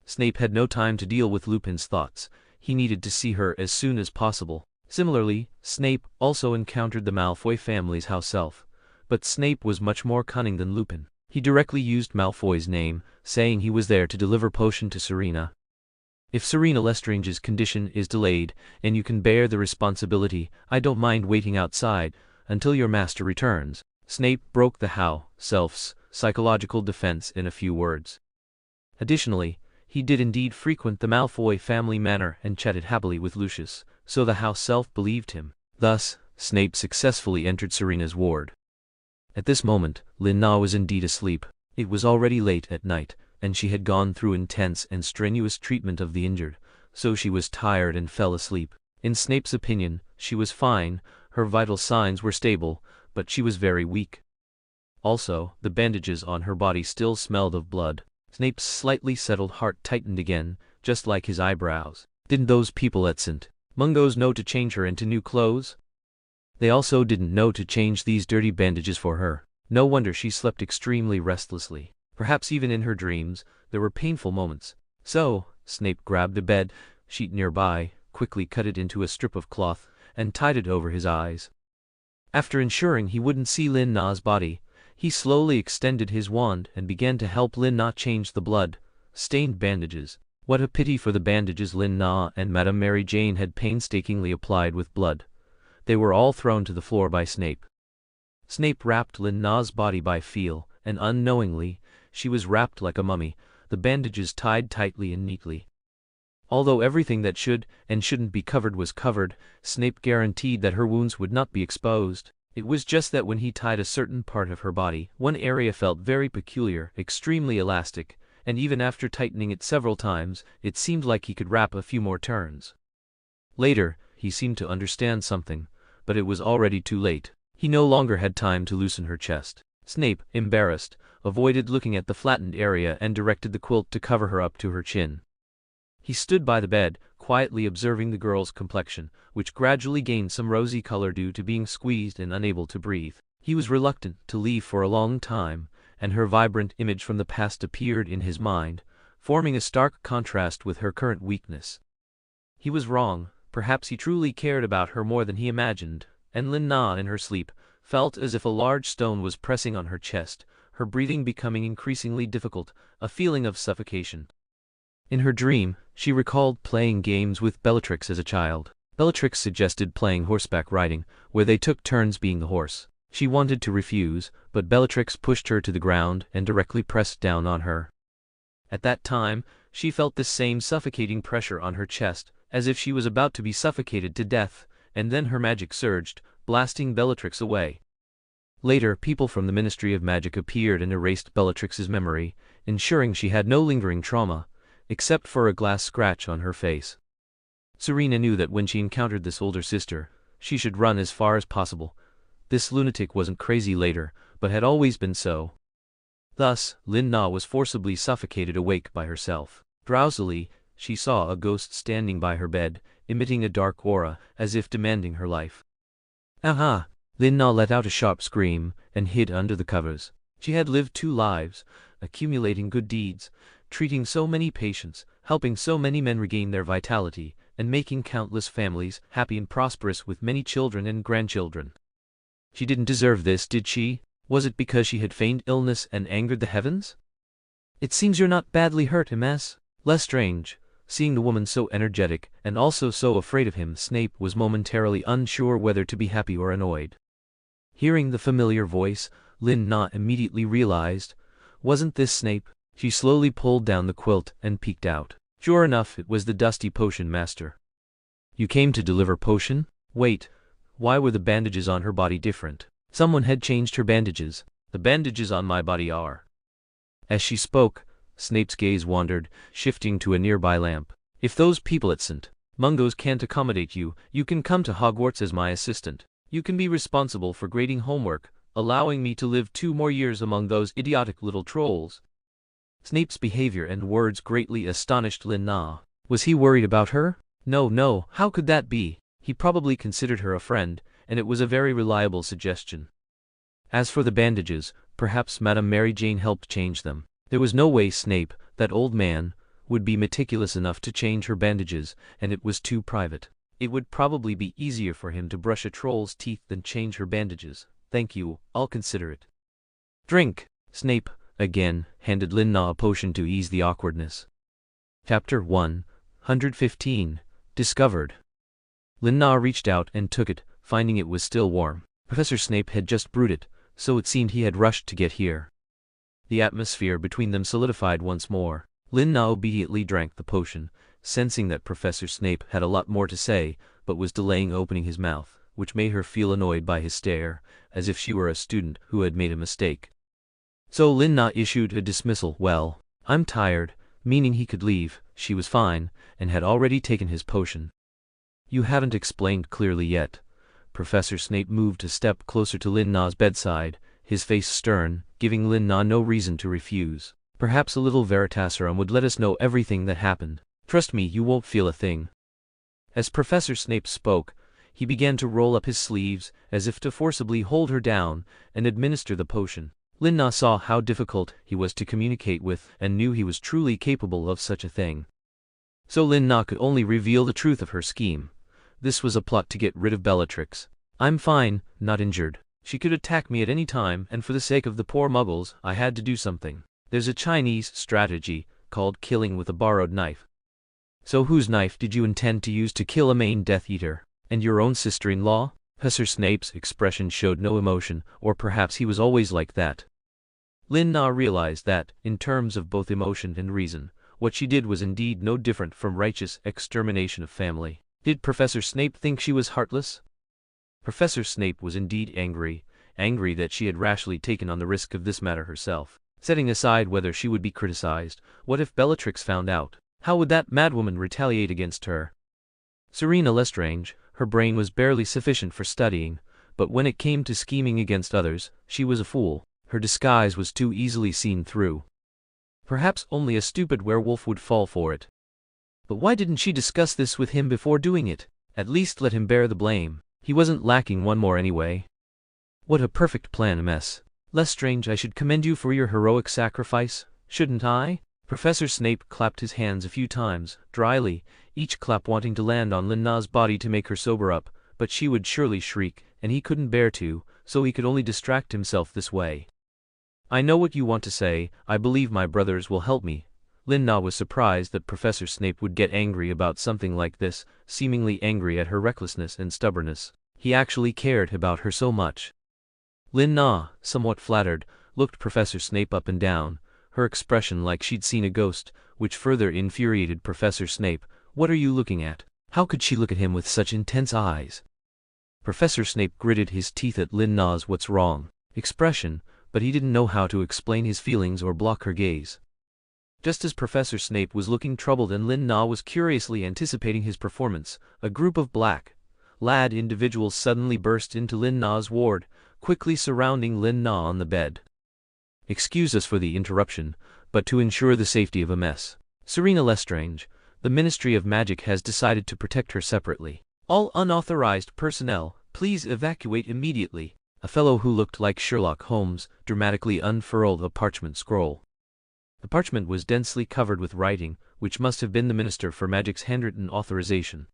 [SPEAKER 1] Snape had no time to deal with Lupin's thoughts. He needed to see her as soon as possible. Similarly, Snape also encountered the Malfoy family's house elf. But Snape was much more cunning than Lupin. He directly used Malfoy's name, saying he was there to deliver potion to Serena. If Selina Lestrange's condition is delayed, and you can bear the responsibility, I don't mind waiting outside until your master returns. Snape broke the house elf's psychological defense in a few words. Additionally, he did indeed frequent the Malfoy family manor and chatted happily with Lucius, so the house elf believed him. Thus, Snape successfully entered Serena's ward. At this moment, Lin Na was indeed asleep. It was already late at night, and she had gone through intense and strenuous treatment of the injured, so she was tired and fell asleep. In Snape's opinion, she was fine, her vital signs were stable, but she was very weak. Also, the bandages on her body still smelled of blood. Snape's slightly settled heart tightened again, just like his eyebrows. Didn't those people at St. Mungo's know to change her into new clothes? They also didn't know to change these dirty bandages for her. No wonder she slept extremely restlessly. Perhaps even in her dreams, there were painful moments. So, Snape grabbed a bed sheet nearby, quickly cut it into a strip of cloth, and tied it over his eyes. After ensuring he wouldn't see Lin Na's body, he slowly extended his wand and began to help Lin Na change the blood-stained bandages. What a pity for the bandages Lin Na and Madame Mary Jane had painstakingly applied with blood. They were all thrown to the floor by Snape. Snape wrapped Lin Na's body by feel, and unknowingly, she was wrapped like a mummy, the bandages tied tightly and neatly. Although everything that should and shouldn't be covered was covered, Snape guaranteed that her wounds would not be exposed. It was just that when he tied a certain part of her body, one area felt very peculiar, extremely elastic, and even after tightening it several times, it seemed like he could wrap a few more turns. Later, he seemed to understand something, but it was already too late. He no longer had time to loosen her chest. Snape, embarrassed, avoided looking at the flattened area and directed the quilt to cover her up to her chin. He stood by the bed, quietly observing the girl's complexion, which gradually gained some rosy color due to being squeezed and unable to breathe. He was reluctant to leave for a long time, and her vibrant image from the past appeared in his mind, forming a stark contrast with her current weakness. He was wrong. Perhaps he truly cared about her more than he imagined, and Lin Na, in her sleep, felt as if a large stone was pressing on her chest, her breathing becoming increasingly difficult, a feeling of suffocation. In her dream, she recalled playing games with Bellatrix as a child. Bellatrix suggested playing horseback riding, where they took turns being the horse. She wanted to refuse, but Bellatrix pushed her to the ground and directly pressed down on her. At that time, she felt the same suffocating pressure on her chest, as if she was about to be suffocated to death, and then her magic surged, blasting Bellatrix away. Later, people from the Ministry of Magic appeared and erased Bellatrix's memory, ensuring she had no lingering trauma, except for a glass scratch on her face. Serena knew that when she encountered this older sister, she should run as far as possible. This lunatic wasn't crazy later, but had always been so. Thus, Lin Na was forcibly suffocated awake by herself. Drowsily, she saw a ghost standing by her bed, emitting a dark aura, as if demanding her life. Aha! Lin Na let out a sharp scream, and hid under the covers. She had lived 2 lives, accumulating good deeds, treating so many patients, helping so many men regain their vitality, and making countless families happy and prosperous with many children and grandchildren. She didn't deserve this, did she? Was it because she had feigned illness and angered the heavens? It seems you're not badly hurt, Ms. Lestrange. Seeing the woman so energetic and also so afraid of him, Snape was momentarily unsure whether to be happy or annoyed. Hearing the familiar voice, Lin Na immediately realized, wasn't this Snape? She slowly pulled down the quilt and peeked out. Sure enough, it was the dusty potion master. You came to deliver potion? Wait, why were the bandages on her body different? Someone had changed her bandages. The bandages on my body are. As she spoke, Snape's gaze wandered, shifting to a nearby lamp. If those people at St. Mungo's can't accommodate you, you can come to Hogwarts as my assistant. You can be responsible for grading homework, allowing me to live 2 more years among those idiotic little trolls. Snape's behavior and words greatly astonished Lin Na. Was he worried about her? No, how could that be? He probably considered her a friend, and it was a very reliable suggestion. As for the bandages, perhaps Madame Mary Jane helped change them. There was no way Snape, that old man, would be meticulous enough to change her bandages, and it was too private. It would probably be easier for him to brush a troll's teeth than change her bandages. Thank you, I'll consider it. Drink! Snape, again, handed Lin Na a potion to ease the awkwardness. Chapter 115. Discovered. Lin Na reached out and took it, finding it was still warm. Professor Snape had just brewed it, so it seemed he had rushed to get here. The atmosphere between them solidified once more. Lin Na obediently drank the potion, sensing that Professor Snape had a lot more to say, but was delaying opening his mouth, which made her feel annoyed by his stare, as if she were a student who had made a mistake. So Lin Na issued a dismissal. Well, I'm tired, meaning he could leave. She was fine, and had already taken his potion. You haven't explained clearly yet. Professor Snape moved a step closer to Lin Na's bedside, his face stern, giving Lin Na no reason to refuse. Perhaps a little Veritaserum would let us know everything that happened. Trust me, you won't feel a thing. As Professor Snape spoke, he began to roll up his sleeves, as if to forcibly hold her down, and administer the potion. Lin Na saw how difficult he was to communicate with, and knew he was truly capable of such a thing. So Lin Na could only reveal the truth of her scheme. This was a plot to get rid of Bellatrix. I'm fine, not injured. She could attack me at any time, and for the sake of the poor muggles, I had to do something. There's a Chinese strategy called killing with a borrowed knife. So whose knife did you intend to use to kill a main Death Eater? And your own sister-in-law? Professor Snape's expression showed no emotion, or perhaps he was always like that. Lin Na realized that, in terms of both emotion and reason, what she did was indeed no different from righteous extermination of family. Did Professor Snape think she was heartless? Professor Snape was indeed angry that she had rashly taken on the risk of this matter herself. Setting aside whether she would be criticized, what if Bellatrix found out? How would that madwoman retaliate against her? Selina Lestrange, her brain was barely sufficient for studying, but when it came to scheming against others, she was a fool. Her disguise was too easily seen through. Perhaps only a stupid werewolf would fall for it. But why didn't she discuss this with him before doing it? At least let him bear the blame. He wasn't lacking one more anyway. What a perfect plan, Ms. Lestrange. I should commend you for your heroic sacrifice, shouldn't I? Professor Snape clapped his hands a few times, dryly, each clap wanting to land on Lin Na's body to make her sober up, but she would surely shriek, and he couldn't bear to, so he could only distract himself this way. I know what you want to say. I believe my brothers will help me. Lin Na was surprised that Professor Snape would get angry about something like this, seemingly angry at her recklessness and stubbornness. He actually cared about her so much. Lin Na, somewhat flattered, looked Professor Snape up and down, her expression like she'd seen a ghost, which further infuriated Professor Snape. What are you looking at? How could she look at him with such intense eyes? Professor Snape gritted his teeth at Lin Na's "what's wrong" expression, but he didn't know how to explain his feelings or block her gaze. Just as Professor Snape was looking troubled and Lin Na was curiously anticipating his performance, a group of black, lad individuals suddenly burst into Lin Na's ward, quickly surrounding Lin Na on the bed. Excuse us for the interruption, but to ensure the safety of a mess, Selina Lestrange, the Ministry of Magic has decided to protect her separately. All unauthorized personnel, please evacuate immediately. A fellow who looked like Sherlock Holmes dramatically unfurled a parchment scroll. The parchment was densely covered with writing, which must have been the Minister for Magic's handwritten authorization.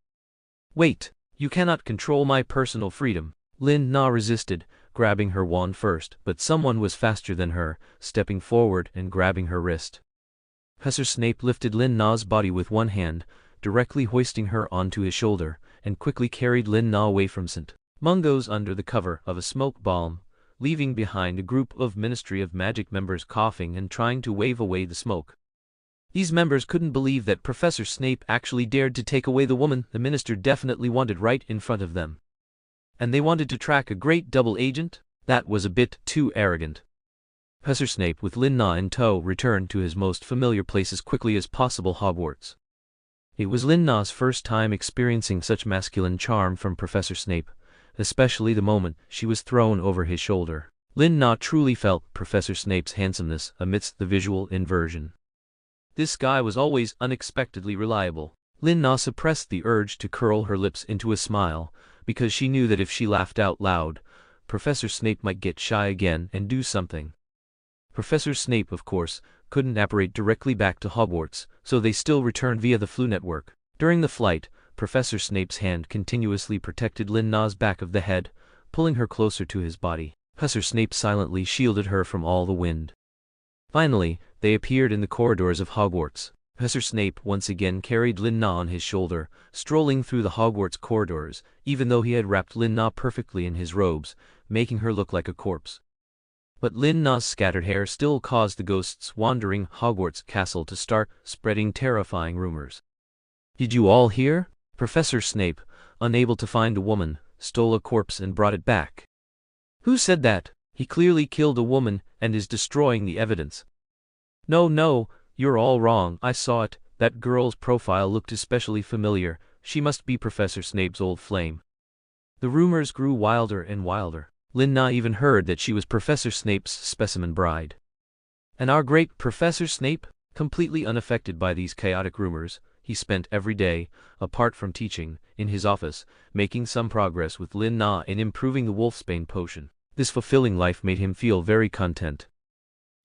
[SPEAKER 1] Wait, you cannot control my personal freedom. Lin Na resisted, grabbing her wand first, but someone was faster than her, stepping forward and grabbing her wrist. Professor Snape lifted Lin Na's body with one hand, directly hoisting her onto his shoulder, and quickly carried Lin Na away from St. Mungo's under the cover of a smoke bomb, leaving behind a group of Ministry of Magic members coughing and trying to wave away the smoke. These members couldn't believe that Professor Snape actually dared to take away the woman the minister definitely wanted right in front of them. And they wanted to track a great double agent? That was a bit too arrogant. Professor Snape, with Lin Na in tow, returned to his most familiar place as quickly as possible, Hogwarts. It was Lin Na's first time experiencing such masculine charm from Professor Snape, especially the moment she was thrown over his shoulder. Lin Na truly felt Professor Snape's handsomeness amidst the visual inversion. This guy was always unexpectedly reliable. Lin Na suppressed the urge to curl her lips into a smile, because she knew that if she laughed out loud, Professor Snape might get shy again and do something. Professor Snape, of course, couldn't apparate directly back to Hogwarts, so they still returned via the Flu network. During the flight, Professor Snape's hand continuously protected Lin Na's back of the head, pulling her closer to his body. Professor Snape silently shielded her from all the wind. Finally, they appeared in the corridors of Hogwarts. Professor Snape once again carried Lin Na on his shoulder, strolling through the Hogwarts corridors, even though he had wrapped Lin Na perfectly in his robes, making her look like a corpse. But Lin Na's scattered hair still caused the ghosts wandering Hogwarts castle to start spreading terrifying rumors. Did you all hear? Professor Snape, unable to find a woman, stole a corpse and brought it back. Who said that? He clearly killed a woman and is destroying the evidence. No, you're all wrong. I saw it. That girl's profile looked especially familiar. She must be Professor Snape's old flame. The rumors grew wilder and wilder. Lin Na even heard that she was Professor Snape's specimen bride. And our great Professor Snape, completely unaffected by these chaotic rumors, he spent every day, apart from teaching, in his office, making some progress with Lin Na in improving the Wolfsbane potion. This fulfilling life made him feel very content.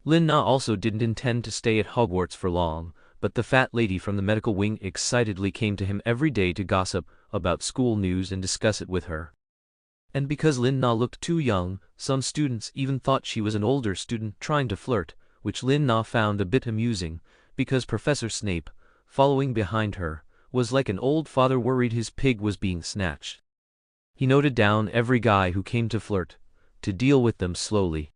[SPEAKER 1] Lin Na also didn't intend to stay at Hogwarts for long, but the fat lady from the medical wing excitedly came to him every day to gossip about school news and discuss it with her. And because Lin Na looked too young, some students even thought she was an older student trying to flirt, which Lin Na found a bit amusing, because Professor Snape, following behind her, was like an old father worried his pig was being snatched. He noted down every guy who came to flirt, to deal with them slowly.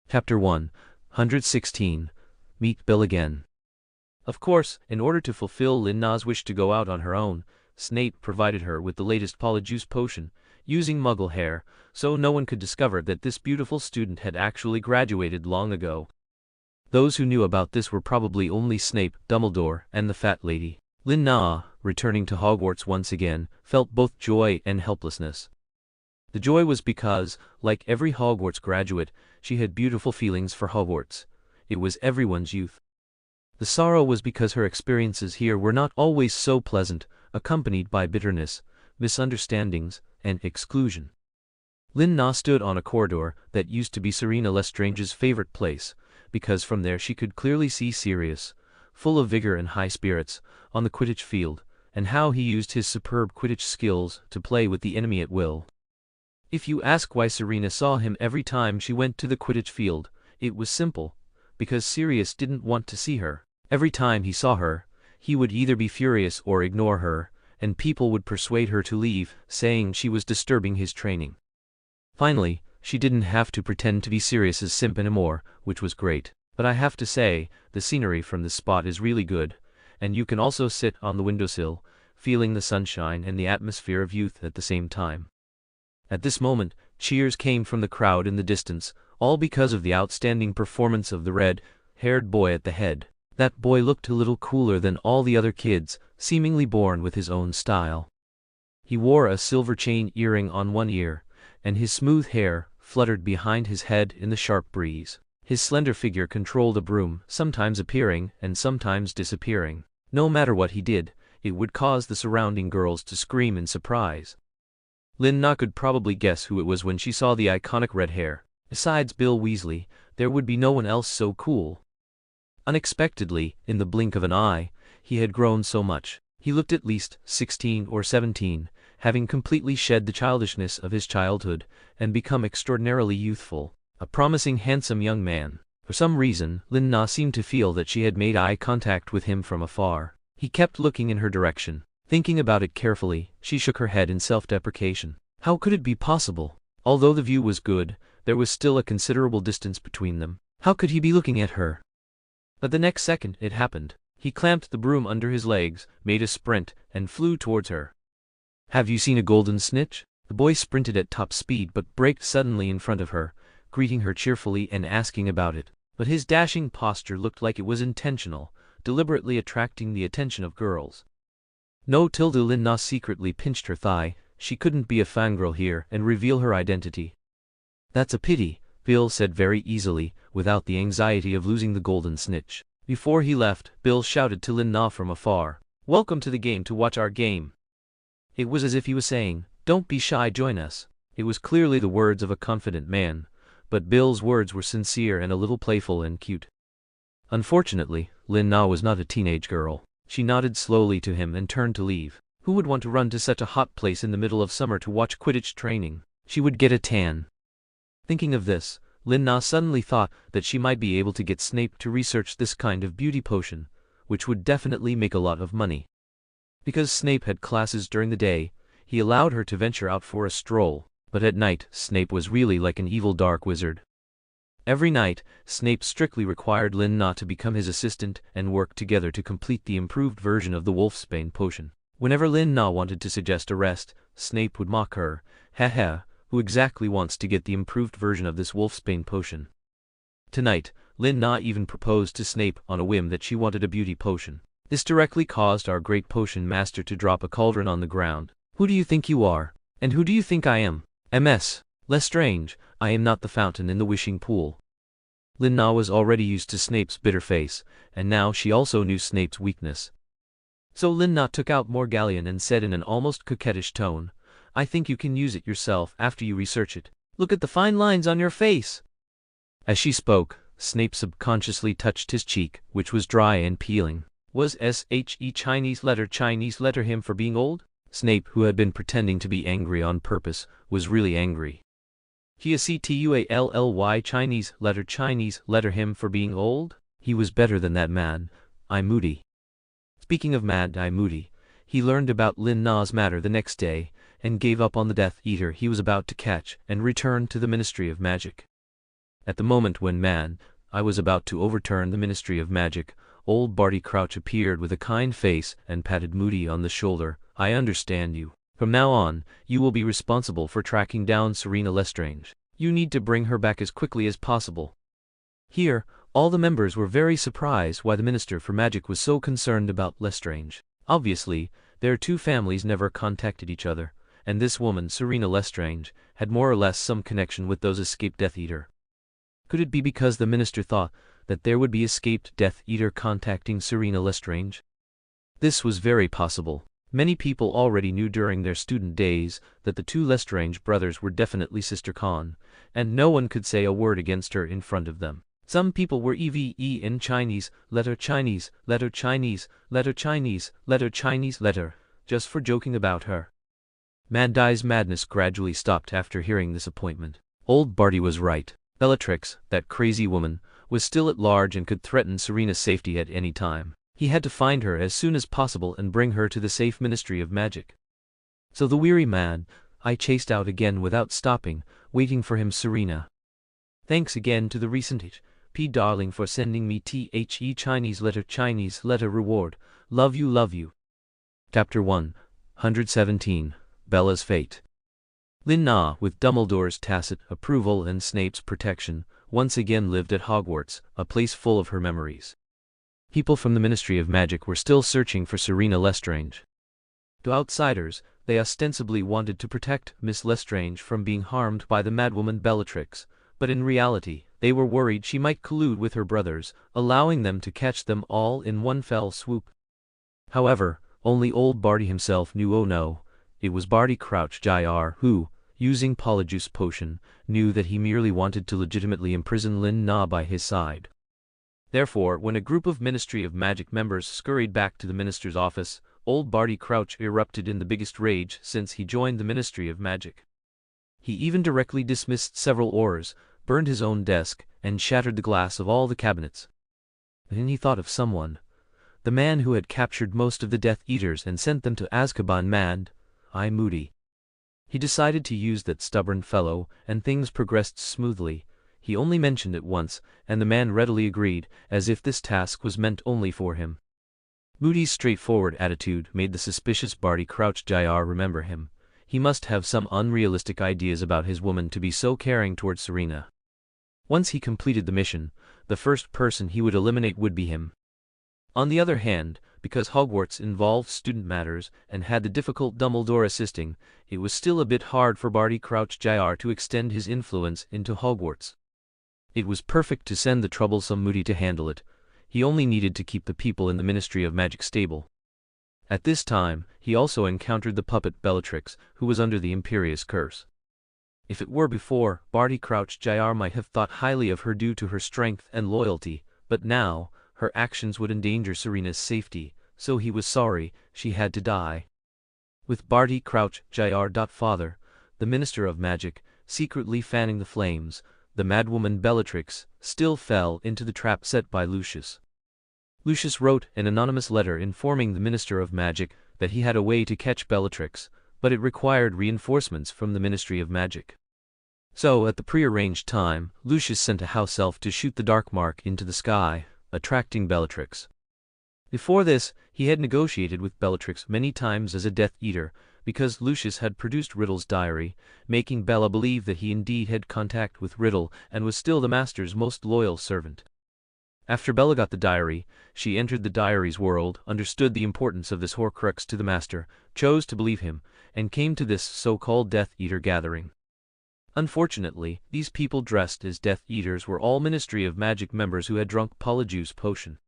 [SPEAKER 1] Chapter 116. Meet Bill again. Of course, in order to fulfill Lin Na's wish to go out on her own, Snape provided her with the latest Polyjuice potion, using Muggle hair, so no one could discover that this beautiful student had actually graduated long ago. Those who knew about this were probably only Snape, Dumbledore, and the fat lady. Lin Na, returning to Hogwarts once again, felt both joy and helplessness. The joy was because, like every Hogwarts graduate, she had beautiful feelings for Hogwarts. It was everyone's youth. The sorrow was because her experiences here were not always so pleasant, accompanied by bitterness, misunderstandings, and exclusion. Lin Na stood on a corridor that used to be Selina Lestrange's favorite place, because from there she could clearly see Sirius, full of vigor and high spirits, on the Quidditch field, and how he used his superb Quidditch skills to play with the enemy at will. If you ask why Selina saw him every time she went to the Quidditch field, it was simple, because Sirius didn't want to see her. Every time he saw her, he would either be furious or ignore her, and people would persuade her to leave, saying she was disturbing his training. Finally, she didn't have to pretend to be Sirius's simp anymore, which was great. But I have to say, the scenery from this spot is really good, and you can also sit on the windowsill, feeling the sunshine and the atmosphere of youth at the same time. At this moment, cheers came from the crowd in the distance, all because of the outstanding performance of the red-haired boy at the head. That boy looked a little cooler than all the other kids, seemingly born with his own style. He wore a silver chain earring on one ear, and his smooth hair fluttered behind his head in the sharp breeze. His slender figure controlled a broom, sometimes appearing and sometimes disappearing. No matter what he did, it would cause the surrounding girls to scream in surprise. Lin Na could probably guess who it was when she saw the iconic red hair. Besides Bill Weasley, there would be no one else so cool. Unexpectedly, in the blink of an eye, he had grown so much. He looked at least 16 or 17, having completely shed the childishness of his childhood and become extraordinarily youthful. A promising, handsome young man. For some reason, Lin Na seemed to feel that she had made eye contact with him from afar. He kept looking in her direction. Thinking about it carefully, she shook her head in self-deprecation. How could it be possible? Although the view was good, there was still a considerable distance between them. How could he be looking at her? But the next second, it happened. He clamped the broom under his legs, made a sprint, and flew towards her. Have you seen a golden snitch? The boy sprinted at top speed but braked suddenly in front of her, greeting her cheerfully and asking about it. But his dashing posture looked like it was intentional, deliberately attracting the attention of girls. No, Lin Na secretly pinched her thigh. She couldn't be a fangirl here and reveal her identity. That's a pity, Bill said very easily, without the anxiety of losing the golden snitch. Before he left, Bill shouted to Lin Na from afar, "Welcome to the game to watch our game." It was as if he was saying, "Don't be shy, join us." It was clearly the words of a confident man, but Bill's words were sincere and a little playful and cute. Unfortunately, Lin Na was not a teenage girl. She nodded slowly to him and turned to leave. Who would want to run to such a hot place in the middle of summer to watch Quidditch training? She would get a tan. Thinking of this, Lin Na suddenly thought that she might be able to get Snape to research this kind of beauty potion, which would definitely make a lot of money. Because Snape had classes during the day, he allowed her to venture out for a stroll, but at night, Snape was really like an evil dark wizard. Every night, Snape strictly required Lin Na to become his assistant and work together to complete the improved version of the Wolfsbane potion. Whenever Lin Na wanted to suggest a rest, Snape would mock her, "Haha, who exactly wants to get the improved version of this Wolfsbane potion?" Tonight, Lin Na even proposed to Snape on a whim that she wanted a beauty potion. This directly caused our great potion master to drop a cauldron on the ground. "Who do you think you are? And who do you think I am? Ms. Lestrange, I am not the fountain in the wishing pool." Lin Na was already used to Snape's bitter face, and now she also knew Snape's weakness. So Lin Na took out more galleon and said in an almost coquettish tone, "I think you can use it yourself after you research it. Look at the fine lines on your face." As she spoke, Snape subconsciously touched his cheek, which was dry and peeling. Was SHE Chinese letter him for being old? Snape, who had been pretending to be angry on purpose, was really angry. He CTUALLY Chinese letter him for being old? He was better than that Mad Eye Moody. Speaking of Mad Eye Moody, he learned about Lin Na's matter the next day, and gave up on the Death Eater he was about to catch and returned to the Ministry of Magic. At the moment when Mad Eye was about to overturn the Ministry of Magic, old Barty Crouch appeared with a kind face and patted Moody on the shoulder. "I understand you. From now on, you will be responsible for tracking down Selina Lestrange. You need to bring her back as quickly as possible." Here, all the members were very surprised why the Minister for Magic was so concerned about Lestrange. Obviously, their two families never contacted each other, and this woman, Selina Lestrange, had more or less some connection with those escaped Death Eater. Could it be because the Minister thought that there would be escaped Death Eater contacting Selina Lestrange? This was very possible. Many people already knew during their student days that the two Lestrange brothers were definitely Sister Con, and no one could say a word against her in front of them. Some people were EVE in Chinese, letter, just for joking about her. Mad Eye's madness gradually stopped after hearing this appointment. Old Barty was right. Bellatrix, that crazy woman, was still at large and could threaten Selina's safety at any time. He had to find her as soon as possible and bring her to the safe Ministry of Magic. So the weary Mad Eye chased out again without stopping, waiting for him. "Selina. Thanks again to the recent HP darling for sending me THE Chinese letter reward. Love you. Chapter 117, Bella's Fate. Lin Na, with Dumbledore's tacit approval and Snape's protection, once again lived at Hogwarts, a place full of her memories. People from the Ministry of Magic were still searching for Selina Lestrange. To outsiders, they ostensibly wanted to protect Miss Lestrange from being harmed by the madwoman Bellatrix, but in reality, they were worried she might collude with her brothers, allowing them to catch them all in one fell swoop. However, only old Barty himself knew. Oh no, it was Barty Crouch Jr. who, using Polyjuice Potion, knew that he merely wanted to legitimately imprison Lin Na by his side. Therefore, when a group of Ministry of Magic members scurried back to the minister's office, old Barty Crouch erupted in the biggest rage since he joined the Ministry of Magic. He even directly dismissed several Aurors, burned his own desk, and shattered the glass of all the cabinets. Then he thought of someone. The man who had captured most of the Death Eaters and sent them to Azkaban, Mad-Eye Moody. He decided to use that stubborn fellow, and things progressed smoothly. He only mentioned it once, and the man readily agreed, as if this task was meant only for him. Moody's straightforward attitude made the suspicious Barty Crouch Jr. remember him. He must have some unrealistic ideas about his woman to be so caring towards Serena. Once he completed the mission, the first person he would eliminate would be him. On the other hand, because Hogwarts involved student matters and had the difficult Dumbledore assisting, it was still a bit hard for Barty Crouch Jr. to extend his influence into Hogwarts. It was perfect to send the troublesome Moody to handle it. He only needed to keep the people in the Ministry of Magic stable. At this time, he also encountered the puppet Bellatrix, who was under the Imperious curse. If it were before, Barty Crouch Jr. might have thought highly of her due to her strength and loyalty, but now, her actions would endanger Serena's safety, so he was sorry she had to die. With Barty Crouch Jr. Father, the Minister of Magic, secretly fanning the flames, the madwoman Bellatrix still fell into the trap set by Lucius. Lucius wrote an anonymous letter informing the Minister of Magic that he had a way to catch Bellatrix, but it required reinforcements from the Ministry of Magic. So, at the prearranged time, Lucius sent a house elf to shoot the dark mark into the sky, attracting Bellatrix. Before this, he had negotiated with Bellatrix many times as a Death Eater, because Lucius had produced Riddle's diary, making Bella believe that he indeed had contact with Riddle and was still the Master's most loyal servant. After Bella got the diary, she entered the diary's world, understood the importance of this Horcrux to the Master, chose to believe him, and came to this so-called Death Eater gathering. Unfortunately, these people dressed as Death Eaters were all Ministry of Magic members who had drunk Polyjuice Potion.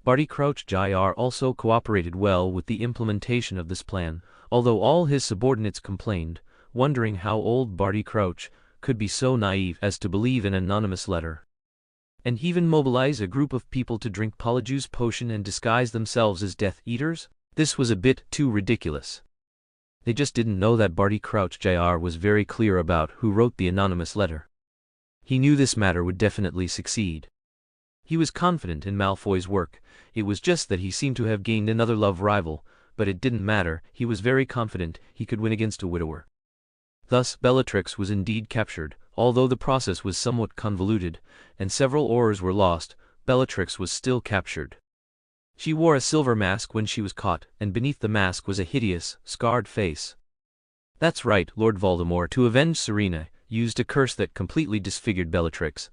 [SPEAKER 1] Barty Crouch Jr. also cooperated well with the implementation of this plan, although all his subordinates complained, wondering how old Barty Crouch could be so naive as to believe an anonymous letter. And even mobilize a group of people to drink Polyjuice Potion and disguise themselves as Death Eaters? This was a bit too ridiculous. They just didn't know that Barty Crouch Jr. was very clear about who wrote the anonymous letter. He knew this matter would definitely succeed. He was confident in Malfoy's work. It was just that he seemed to have gained another love rival, but it didn't matter. He was very confident he could win against a widower. Thus, Bellatrix was indeed captured. Although the process was somewhat convoluted, and several Aurors were lost, Bellatrix was still captured. She wore a silver mask when she was caught, and beneath the mask was a hideous, scarred face. That's right, Lord Voldemort, to avenge Serena, used a curse that completely disfigured Bellatrix.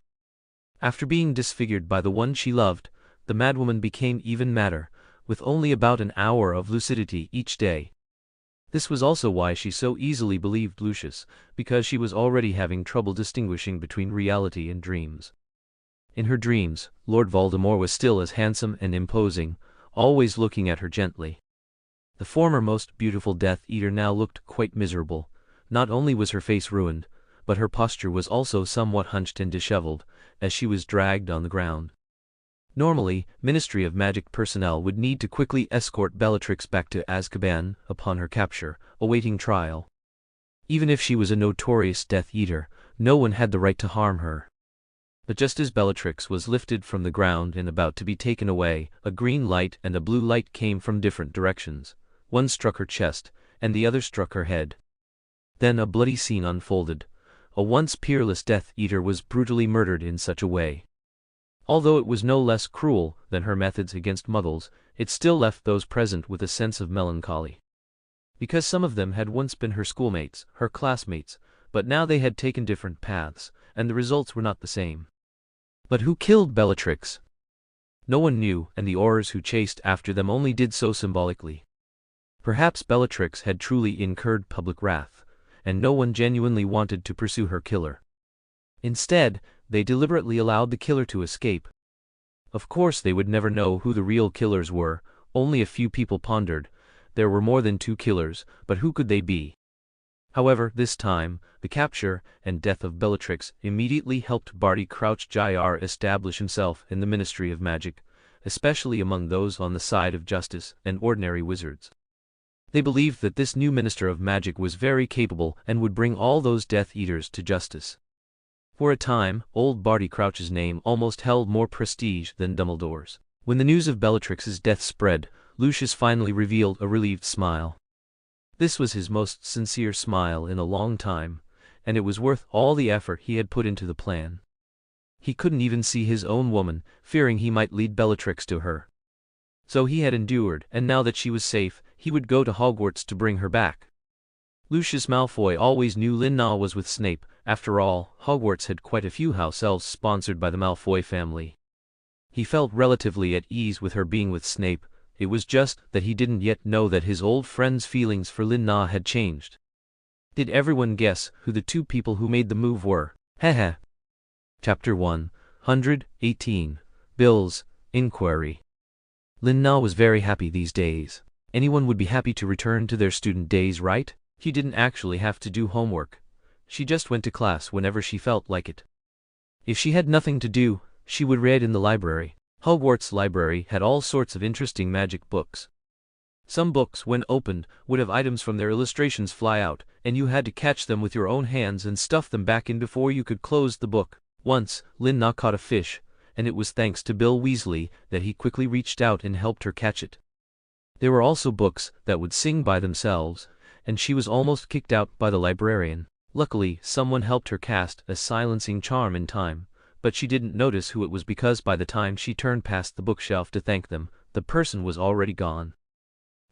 [SPEAKER 1] After being disfigured by the one she loved, the madwoman became even madder, with only about an hour of lucidity each day. This was also why she so easily believed Lucius, because she was already having trouble distinguishing between reality and dreams. In her dreams, Lord Voldemort was still as handsome and imposing, always looking at her gently. The former most beautiful Death Eater now looked quite miserable. Not only was her face ruined, but her posture was also somewhat hunched and disheveled, as she was dragged on the ground. Normally, Ministry of Magic personnel would need to quickly escort Bellatrix back to Azkaban upon her capture, awaiting trial. Even if she was a notorious Death Eater, no one had the right to harm her. But just as Bellatrix was lifted from the ground and about to be taken away, a green light and a blue light came from different directions. One struck her chest, and the other struck her head. Then a bloody scene unfolded. A once peerless Death Eater was brutally murdered in such a way. Although it was no less cruel than her methods against Muggles, it still left those present with a sense of melancholy. Because some of them had once been her schoolmates, her classmates, but now they had taken different paths, and the results were not the same. But who killed Bellatrix? No one knew, and the Aurors who chased after them only did so symbolically. Perhaps Bellatrix had truly incurred public wrath, and no one genuinely wanted to pursue her killer. Instead, they deliberately allowed the killer to escape. Of course they would never know who the real killers were. Only a few people pondered. There were more than 2 killers, but who could they be? However, this time, the capture and death of Bellatrix immediately helped Barty Crouch Jr. establish himself in the Ministry of Magic, especially among those on the side of justice and ordinary wizards. They believed that this new Minister of Magic was very capable and would bring all those Death Eaters to justice. For a time, old Barty Crouch's name almost held more prestige than Dumbledore's. When the news of Bellatrix's death spread, Lucius finally revealed a relieved smile. This was his most sincere smile in a long time, and it was worth all the effort he had put into the plan. He couldn't even see his own woman, fearing he might lead Bellatrix to her. So he had endured, and now that she was safe, he would go to Hogwarts to bring her back. Lucius Malfoy always knew Lin-Na was with Snape. After all, Hogwarts had quite a few house elves sponsored by the Malfoy family. He felt relatively at ease with her being with Snape. It was just that he didn't yet know that his old friend's feelings for Lin-Na had changed. Did everyone guess who the 2 people who made the move were? Haha. Chapter 118. Bill's Inquiry. Lin-Na was very happy these days. Anyone would be happy to return to their student days, right? She didn't actually have to do homework. She just went to class whenever she felt like it. If she had nothing to do, she would read in the library. Hogwarts' library had all sorts of interesting magic books. Some books, when opened, would have items from their illustrations fly out, and you had to catch them with your own hands and stuff them back in before you could close the book. Once, Lin-Na caught a fish, and it was thanks to Bill Weasley that he quickly reached out and helped her catch it. There were also books that would sing by themselves, and she was almost kicked out by the librarian. Luckily, someone helped her cast a silencing charm in time, but she didn't notice who it was because by the time she turned past the bookshelf to thank them, the person was already gone.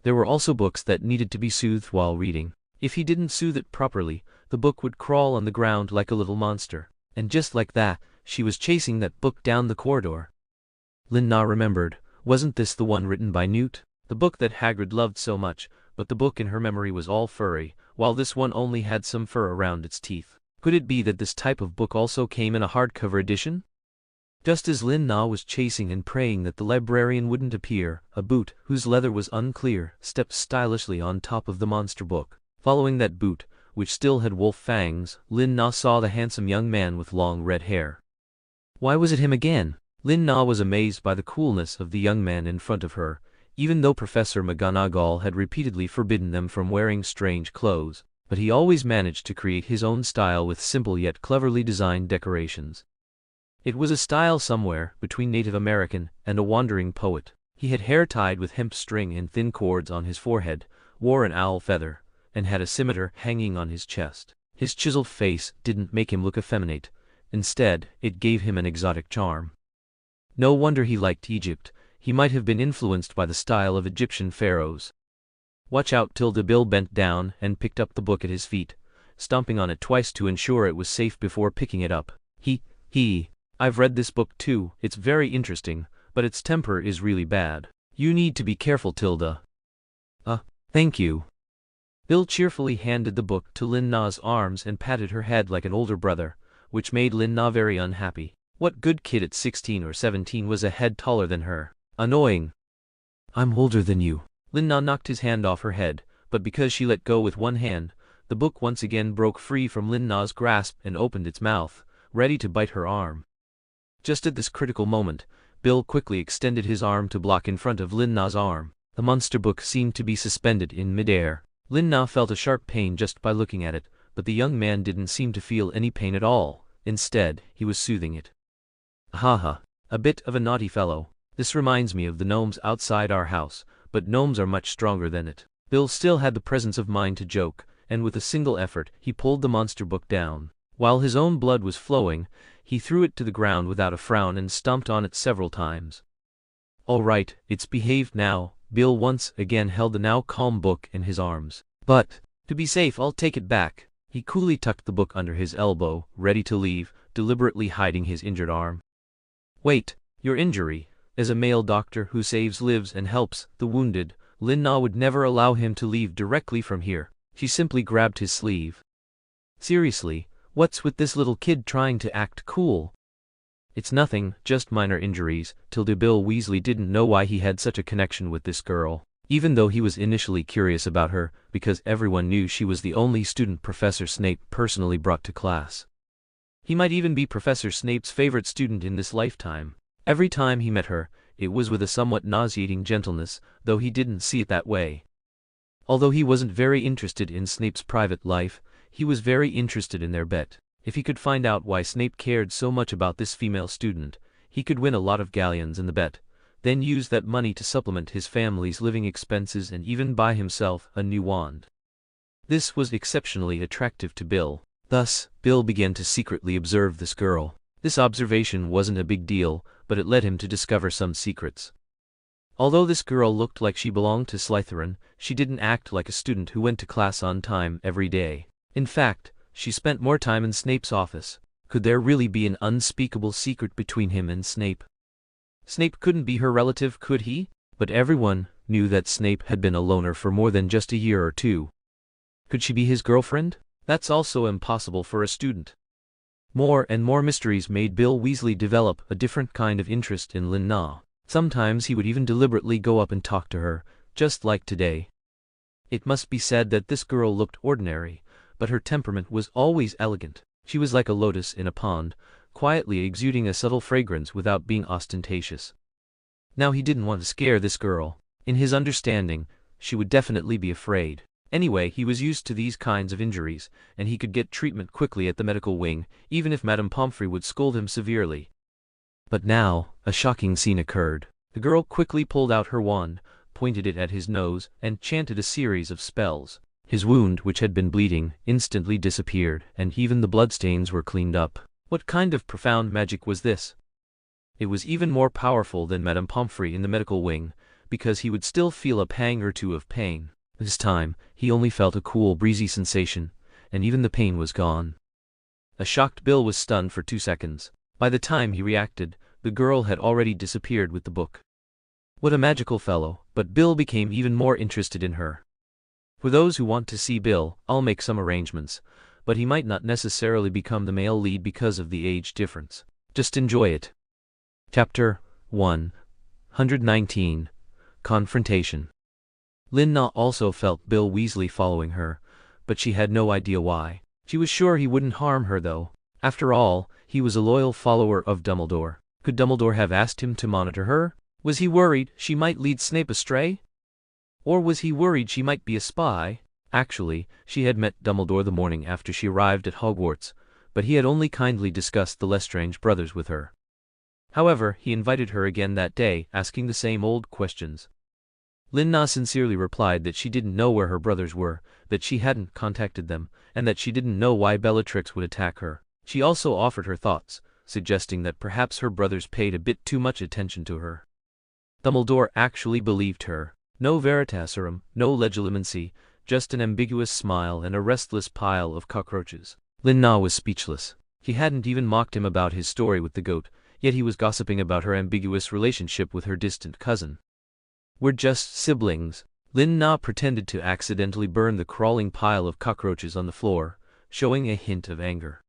[SPEAKER 1] There were also books that needed to be soothed while reading. If he didn't soothe it properly, the book would crawl on the ground like a little monster. And just like that, she was chasing that book down the corridor. Lin-Na remembered, wasn't this the one written by Newt? The book that Hagrid loved so much, but the book in her memory was all furry, while this one only had some fur around its teeth. Could it be that this type of book also came in a hardcover edition? Just as Lin-Na was chasing and praying that the librarian wouldn't appear, a boot, whose leather was unclear, stepped stylishly on top of the monster book. Following that boot, which still had wolf fangs, Lin-Na saw the handsome young man with long red hair. Why was it him again? Lin-Na was amazed by the coolness of the young man in front of her, even though Professor McGonagall had repeatedly forbidden them from wearing strange clothes, but he always managed to create his own style with simple yet cleverly designed decorations. It was a style somewhere between Native American and a wandering poet. He had hair tied with hemp string and thin cords on his forehead, wore an owl feather, and had a scimitar hanging on his chest. His chiseled face didn't make him look effeminate. Instead, it gave him an exotic charm. No wonder he liked Egypt. He might have been influenced by the style of Egyptian pharaohs. Watch out! Bill bent down and picked up the book at his feet, stomping on it twice to ensure it was safe before picking it up. I've read this book too. It's very interesting, but its temper is really bad. You need to be careful, Tilda. Thank you. Bill cheerfully handed the book to Lin-Na's arms and patted her head like an older brother, which made Lin-Na very unhappy. What good kid at 16 or 17 was a head taller than her? Annoying. I'm older than you. Lin-Na knocked his hand off her head, but because she let go with one hand, the book once again broke free from Lin-Na's grasp and opened its mouth, ready to bite her arm. Just at this critical moment, Bill quickly extended his arm to block in front of Lin-Na's arm. The monster book seemed to be suspended in midair. Lin-Na felt a sharp pain just by looking at it, but the young man didn't seem to feel any pain at all. Instead, he was soothing it. Haha, a bit of a naughty fellow. This reminds me of the gnomes outside our house, but gnomes are much stronger than it. Bill still had the presence of mind to joke, and with a single effort, he pulled the monster book down. While his own blood was flowing, he threw it to the ground without a frown and stomped on it several times. All right, it's behaved now. Bill once again held the now calm book in his arms. But, to be safe, I'll take it back. He coolly tucked the book under his elbow, ready to leave, deliberately hiding his injured arm. Wait, your injury. As a male doctor who saves lives and helps the wounded, Lin Na would never allow him to leave directly from here. She simply grabbed his sleeve. Seriously, what's with this little kid trying to act cool? It's nothing, just minor injuries. Bill Weasley didn't know why he had such a connection with this girl, even though he was initially curious about her, because everyone knew she was the only student Professor Snape personally brought to class. He might even be Professor Snape's favorite student in this lifetime. Every time he met her, it was with a somewhat nauseating gentleness, though he didn't see it that way. Although he wasn't very interested in Snape's private life, he was very interested in their bet. If he could find out why Snape cared so much about this female student, he could win a lot of galleons in the bet, then use that money to supplement his family's living expenses and even buy himself a new wand. This was exceptionally attractive to Bill. Thus, Bill began to secretly observe this girl. This observation wasn't a big deal, but it led him to discover some secrets. Although this girl looked like she belonged to Slytherin, she didn't act like a student who went to class on time every day. In fact, she spent more time in Snape's office. Could there really be an unspeakable secret between him and Snape? Snape couldn't be her relative, could he? But everyone knew that Snape had been a loner for more than just a year or two. Could she be his girlfriend? That's also impossible for a student. More and more mysteries made Bill Weasley develop a different kind of interest in Lin Na. Sometimes he would even deliberately go up and talk to her, just like today. It must be said that this girl looked ordinary, but her temperament was always elegant. She was like a lotus in a pond, quietly exuding a subtle fragrance without being ostentatious. Now he didn't want to scare this girl. In his understanding, she would definitely be afraid. Anyway, he was used to these kinds of injuries, and he could get treatment quickly at the medical wing, even if Madame Pomfrey would scold him severely. But now, a shocking scene occurred. The girl quickly pulled out her wand, pointed it at his nose, and chanted a series of spells. His wound, which had been bleeding, instantly disappeared, and even the bloodstains were cleaned up. What kind of profound magic was this? It was even more powerful than Madame Pomfrey in the medical wing, because he would still feel a pang or two of pain. This time, he only felt a cool, breezy sensation, and even the pain was gone. A shocked Bill was stunned for 2 seconds. By the time he reacted, the girl had already disappeared with the book. What a magical fellow, but Bill became even more interested in her. For those who want to see Bill, I'll make some arrangements, but he might not necessarily become the male lead because of the age difference. Just enjoy it. Chapter 119. Confrontation. Lin Na also felt Bill Weasley following her, but she had no idea why. She was sure he wouldn't harm her though. After all, he was a loyal follower of Dumbledore. Could Dumbledore have asked him to monitor her? Was he worried she might lead Snape astray? Or was he worried she might be a spy? Actually, she had met Dumbledore the morning after she arrived at Hogwarts, but he had only kindly discussed the Lestrange brothers with her. However, he invited her again that day, asking the same old questions. Lin Na sincerely replied that she didn't know where her brothers were, that she hadn't contacted them, and that she didn't know why Bellatrix would attack her. She also offered her thoughts, suggesting that perhaps her brothers paid a bit too much attention to her. Dumbledore actually believed her. No Veritaserum, no legilimency, just an ambiguous smile and a restless pile of cockroaches. Lin Na was speechless. He hadn't even mocked him about his story with the goat, yet he was gossiping about her ambiguous relationship with her distant cousin. We're just siblings. Lin Na pretended to accidentally burn the crawling pile of cockroaches on the floor, showing a hint of anger.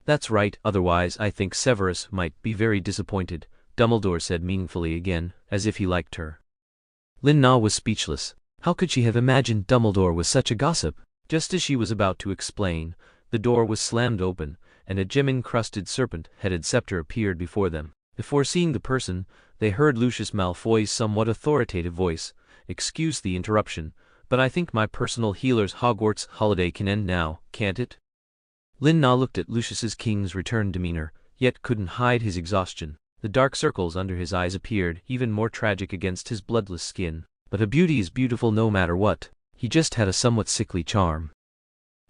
[SPEAKER 1] That's right, otherwise I think Severus might be very disappointed, Dumbledore said meaningfully again, as if he liked her. Lin Na was speechless. How could she have imagined Dumbledore was such a gossip? Just as she was about to explain, the door was slammed open, and a gem-encrusted serpent-headed scepter appeared before them. Before seeing the person, they heard Lucius Malfoy's somewhat authoritative voice. Excuse the interruption, but I think my personal healer's Hogwarts holiday can end now, can't it? Lin Na looked at Lucius's King's Return demeanor, yet couldn't hide his exhaustion. The dark circles under his eyes appeared even more tragic against his bloodless skin. But a beauty is beautiful no matter what. He just had a somewhat sickly charm.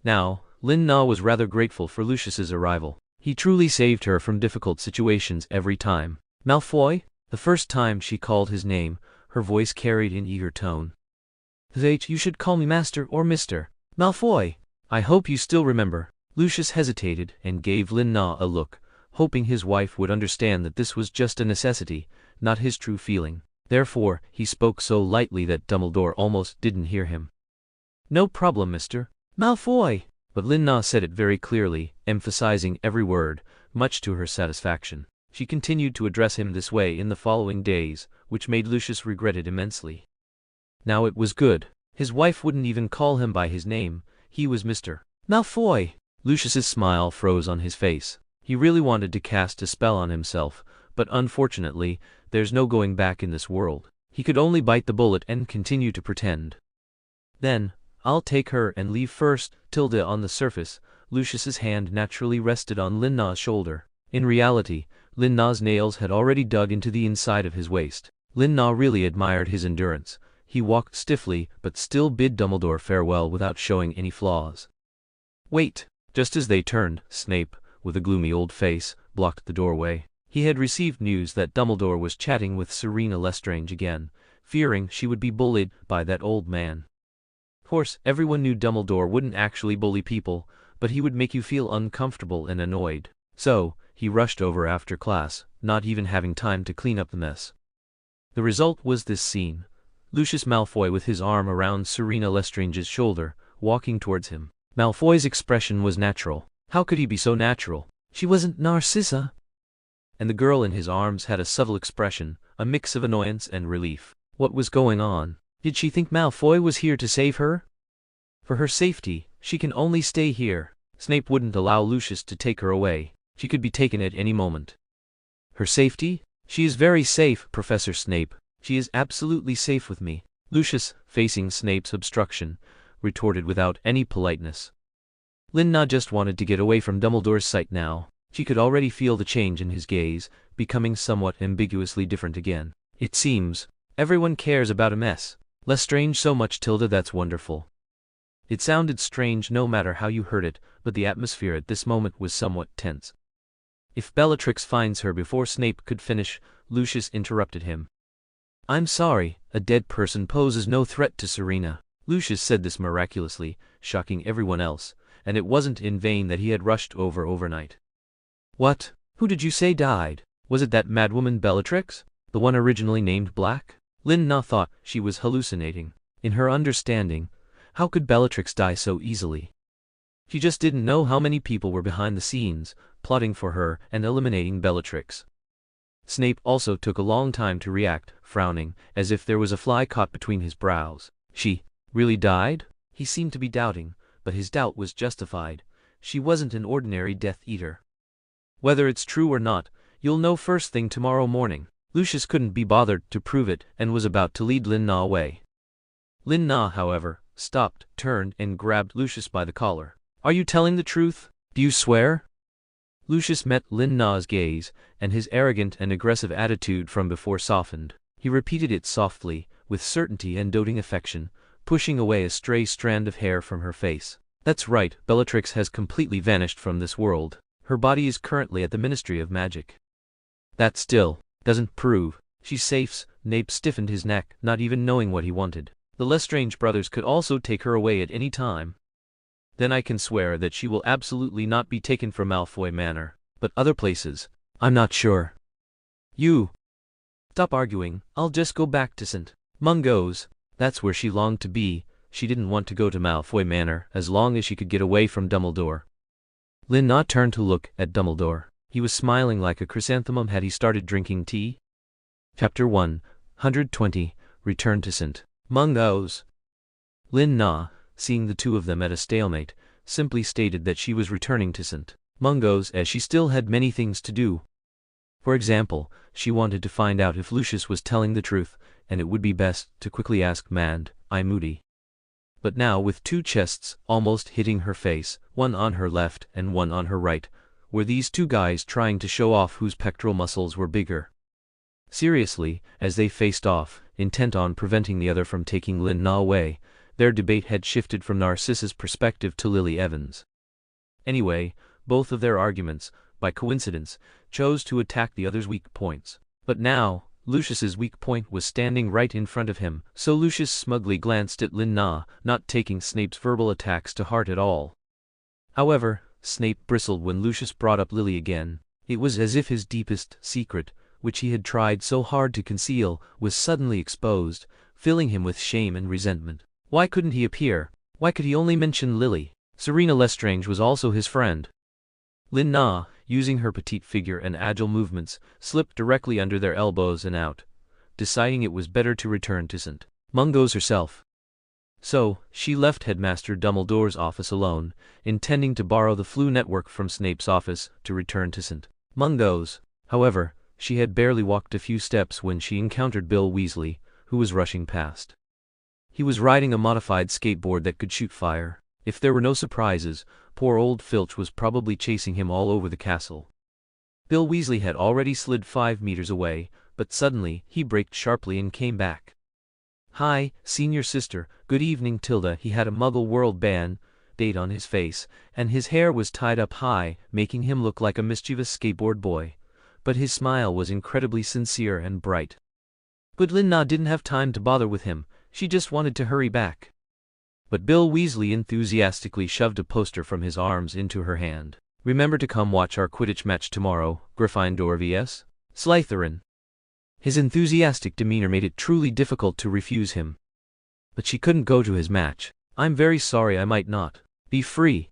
[SPEAKER 1] Now, Lin Na was rather grateful for Lucius's arrival. He truly saved her from difficult situations every time. Malfoy? The first time she called his name, her voice carried an eager tone. You should call me Master or Mr. Malfoy. I hope you still remember. Lucius hesitated and gave Lin Na a look, hoping his wife would understand that this was just a necessity, not his true feeling. Therefore, he spoke so lightly that Dumbledore almost didn't hear him. "No problem, Mr. Malfoy." But Lin-Na said it very clearly, emphasizing every word, much to her satisfaction. She continued to address him this way in the following days, which made Lucius regret it immensely. Now it was good. His wife wouldn't even call him by his name. He was Mr. Malfoy. Lucius's smile froze on his face. He really wanted to cast a spell on himself, but unfortunately, there's no going back in this world. He could only bite the bullet and continue to pretend. Then, "I'll take her and leave first." Tilde on the surface, Lucius's hand naturally rested on Lin-Na's shoulder. In reality, Lin-Na's nails had already dug into the inside of his waist. Lin-Na really admired his endurance. He walked stiffly, but still bid Dumbledore farewell without showing any flaws. "Wait." Just as they turned, Snape, with a gloomy old face, blocked the doorway. He had received news that Dumbledore was chatting with Selina Lestrange again, fearing she would be bullied by that old man. Of course, everyone knew Dumbledore wouldn't actually bully people, but he would make you feel uncomfortable and annoyed. So, he rushed over after class, not even having time to clean up the mess. The result was this scene. Lucius Malfoy with his arm around Selina Lestrange's shoulder, walking towards him. Malfoy's expression was natural. How could he be so natural? She wasn't Narcissa. And the girl in his arms had a subtle expression, a mix of annoyance and relief. What was going on? Did she think Malfoy was here to save her? For her safety, she can only stay here. Snape wouldn't allow Lucius to take her away. She could be taken at any moment. Her safety? She is very safe, Professor Snape. She is absolutely safe with me. Lucius, facing Snape's obstruction, retorted without any politeness. Lin-Na just wanted to get away from Dumbledore's sight now. She could already feel the change in his gaze, becoming somewhat ambiguously different again. It seems, everyone cares about a mess. Lestrange so much, Tilda, that's wonderful. It sounded strange no matter how you heard it, but the atmosphere at this moment was somewhat tense. If Bellatrix finds her before Snape could finish, Lucius interrupted him. "I'm sorry, a dead person poses no threat to Serena." Lucius said this miraculously, shocking everyone else, and it wasn't in vain that he had rushed over overnight. "What? Who did you say died? Was it that madwoman Bellatrix? The one originally named Black?" Lin-Na thought she was hallucinating. In her understanding, how could Bellatrix die so easily? She just didn't know how many people were behind the scenes, plotting for her and eliminating Bellatrix. Snape also took a long time to react, frowning, as if there was a fly caught between his brows. She really died? He seemed to be doubting, but his doubt was justified. She wasn't an ordinary Death Eater. "Whether it's true or not, you'll know first thing tomorrow morning." Lucius couldn't be bothered to prove it and was about to lead Lin-Na away. Lin-Na, however, stopped, turned, and grabbed Lucius by the collar. "Are you telling the truth? Do you swear?" Lucius met Lin-Na's gaze, and his arrogant and aggressive attitude from before softened. He repeated it softly, with certainty and doting affection, pushing away a stray strand of hair from her face. "That's right, Bellatrix has completely vanished from this world. Her body is currently at the Ministry of Magic." "That still doesn't prove she's safe." Snape stiffened his neck, not even knowing what he wanted. "The Lestrange brothers could also take her away at any time." "Then I can swear that she will absolutely not be taken from Malfoy Manor, but other places. I'm not sure." "You stop arguing. I'll just go back to St. Mungo's." That's where she longed to be. She didn't want to go to Malfoy Manor as long as she could get away from Dumbledore. Lin-Na turned to look at Dumbledore. He was smiling like a chrysanthemum. Had he started drinking tea? Chapter 120, Return to St. Mungo's. Lin-Na, seeing the two of them at a stalemate, simply stated that she was returning to St. Mungo's as she still had many things to do. For example, she wanted to find out if Lucius was telling the truth, and it would be best to quickly ask Mad Eye Moody. But now, with two chests almost hitting her face, one on her left and one on her right, were these two guys trying to show off whose pectoral muscles were bigger. Seriously, as they faced off, intent on preventing the other from taking Lin-Na away, their debate had shifted from Narcissa's perspective to Lily Evans'. Anyway, both of their arguments, by coincidence, chose to attack the other's weak points. But now, Lucius's weak point was standing right in front of him, so Lucius smugly glanced at Lin-Na, not taking Snape's verbal attacks to heart at all. However, Snape bristled when Lucius brought up Lily again. It was as if his deepest secret which he had tried so hard to conceal, was suddenly exposed, filling him with shame and resentment. Why couldn't he appear? Why could he only mention Lily? Selina Lestrange was also his friend. Lin Na, using her petite figure and agile movements, slipped directly under their elbows and out, deciding it was better to return to St. Mungo's herself. So, she left Headmaster Dumbledore's office alone, intending to borrow the flu network from Snape's office to return to St. Mungo's. However, she had barely walked a few steps when she encountered Bill Weasley, who was rushing past. He was riding a modified skateboard that could shoot fire. If there were no surprises, poor old Filch was probably chasing him all over the castle. Bill Weasley had already slid 5 meters away, but suddenly he braked sharply and came back. "Hi, senior sister, good evening Tilda." He had a Muggle World band-aid on his face, and his hair was tied up high, making him look like a mischievous skateboard boy. But his smile was incredibly sincere and bright. But Lin Na didn't have time to bother with him, she just wanted to hurry back. But Bill Weasley enthusiastically shoved a poster from his arms into her hand. "Remember to come watch our Quidditch match tomorrow, Gryffindor vs. Slytherin." His enthusiastic demeanor made it truly difficult to refuse him. But she couldn't go to his match. "I'm very sorry, I might not be free."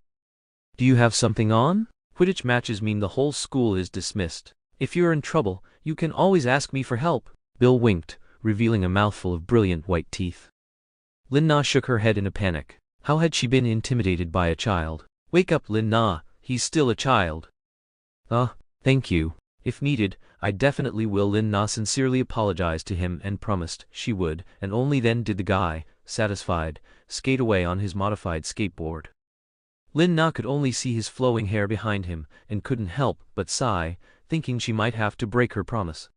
[SPEAKER 1] "Do you have something on?" "Quidditch matches mean the whole school is dismissed. If you're in trouble, you can always ask me for help." Bill winked, revealing a mouthful of brilliant white teeth. Lin Na shook her head in a panic. How had she been intimidated by a child? "Wake up, Lin Na, he's still a child." Thank you. If needed, I definitely will." Lin Na sincerely apologized to him and promised she would, and only then did the guy, satisfied, skate away on his modified skateboard. Lin Na could only see his flowing hair behind him, and couldn't help but sigh, thinking she might have to break her promise.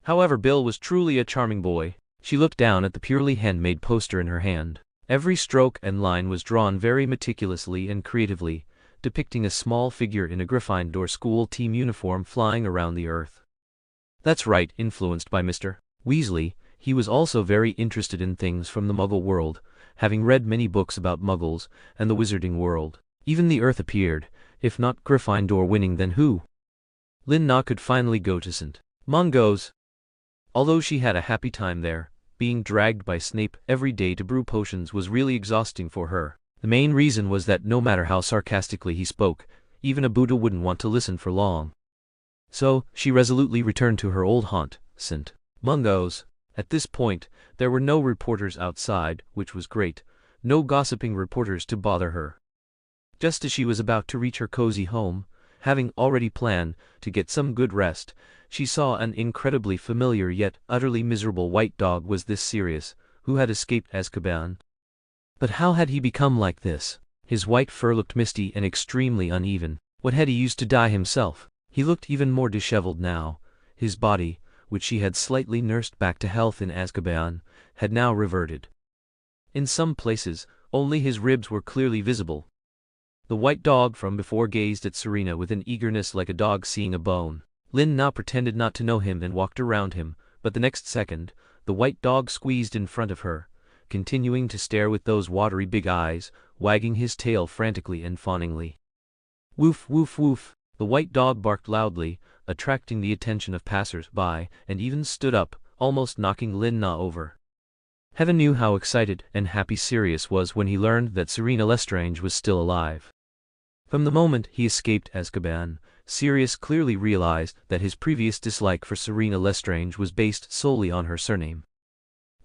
[SPEAKER 1] However, Bill was truly a charming boy. She looked down at the purely handmade poster in her hand. Every stroke and line was drawn very meticulously and creatively, depicting a small figure in a Gryffindor school team uniform flying around the earth. That's right, influenced by Mr. Weasley, he was also very interested in things from the Muggle world, having read many books about Muggles and the wizarding world. Even the earth appeared. If not Gryffindor winning, then who? Lin Na could finally go to St. Mungo's. Although she had a happy time there, being dragged by Snape every day to brew potions was really exhausting for her. The main reason was that no matter how sarcastically he spoke, even a Buddha wouldn't want to listen for long. So, she resolutely returned to her old haunt, St. Mungo's. At this point, there were no reporters outside, which was great, no gossiping reporters to bother her. Just as she was about to reach her cozy home, having already planned to get some good rest, she saw an incredibly familiar yet utterly miserable white dog. Was this Sirius, who had escaped Azkaban? But how had he become like this? His white fur looked misty and extremely uneven. What had he used to dye himself? He looked even more disheveled now. His body, which she had slightly nursed back to health in Azkaban, had now reverted. In some places, only his ribs were clearly visible. The white dog from before gazed at Serena with an eagerness like a dog seeing a bone. Lin Na pretended not to know him and walked around him, but the next second, the white dog squeezed in front of her, continuing to stare with those watery big eyes, wagging his tail frantically and fawningly. Woof woof woof, the white dog barked loudly, attracting the attention of passers-by, and even stood up, almost knocking Lin Na over. Heaven knew how excited and happy Sirius was when he learned that Selina Lestrange was still alive. From the moment he escaped Azkaban, Sirius clearly realized that his previous dislike for Selina Lestrange was based solely on her surname.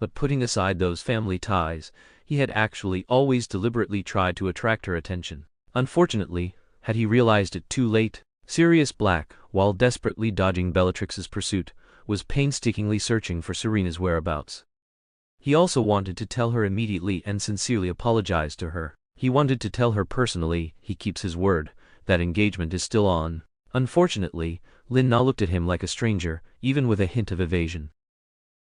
[SPEAKER 1] But putting aside those family ties, he had actually always deliberately tried to attract her attention. Unfortunately, had he realized it too late, Sirius Black, while desperately dodging Bellatrix's pursuit, was painstakingly searching for Serena's whereabouts. He also wanted to tell her immediately and sincerely apologize to her. He wanted to tell her personally, he keeps his word, that engagement is still on. Unfortunately, Lin Na looked at him like a stranger, even with a hint of evasion.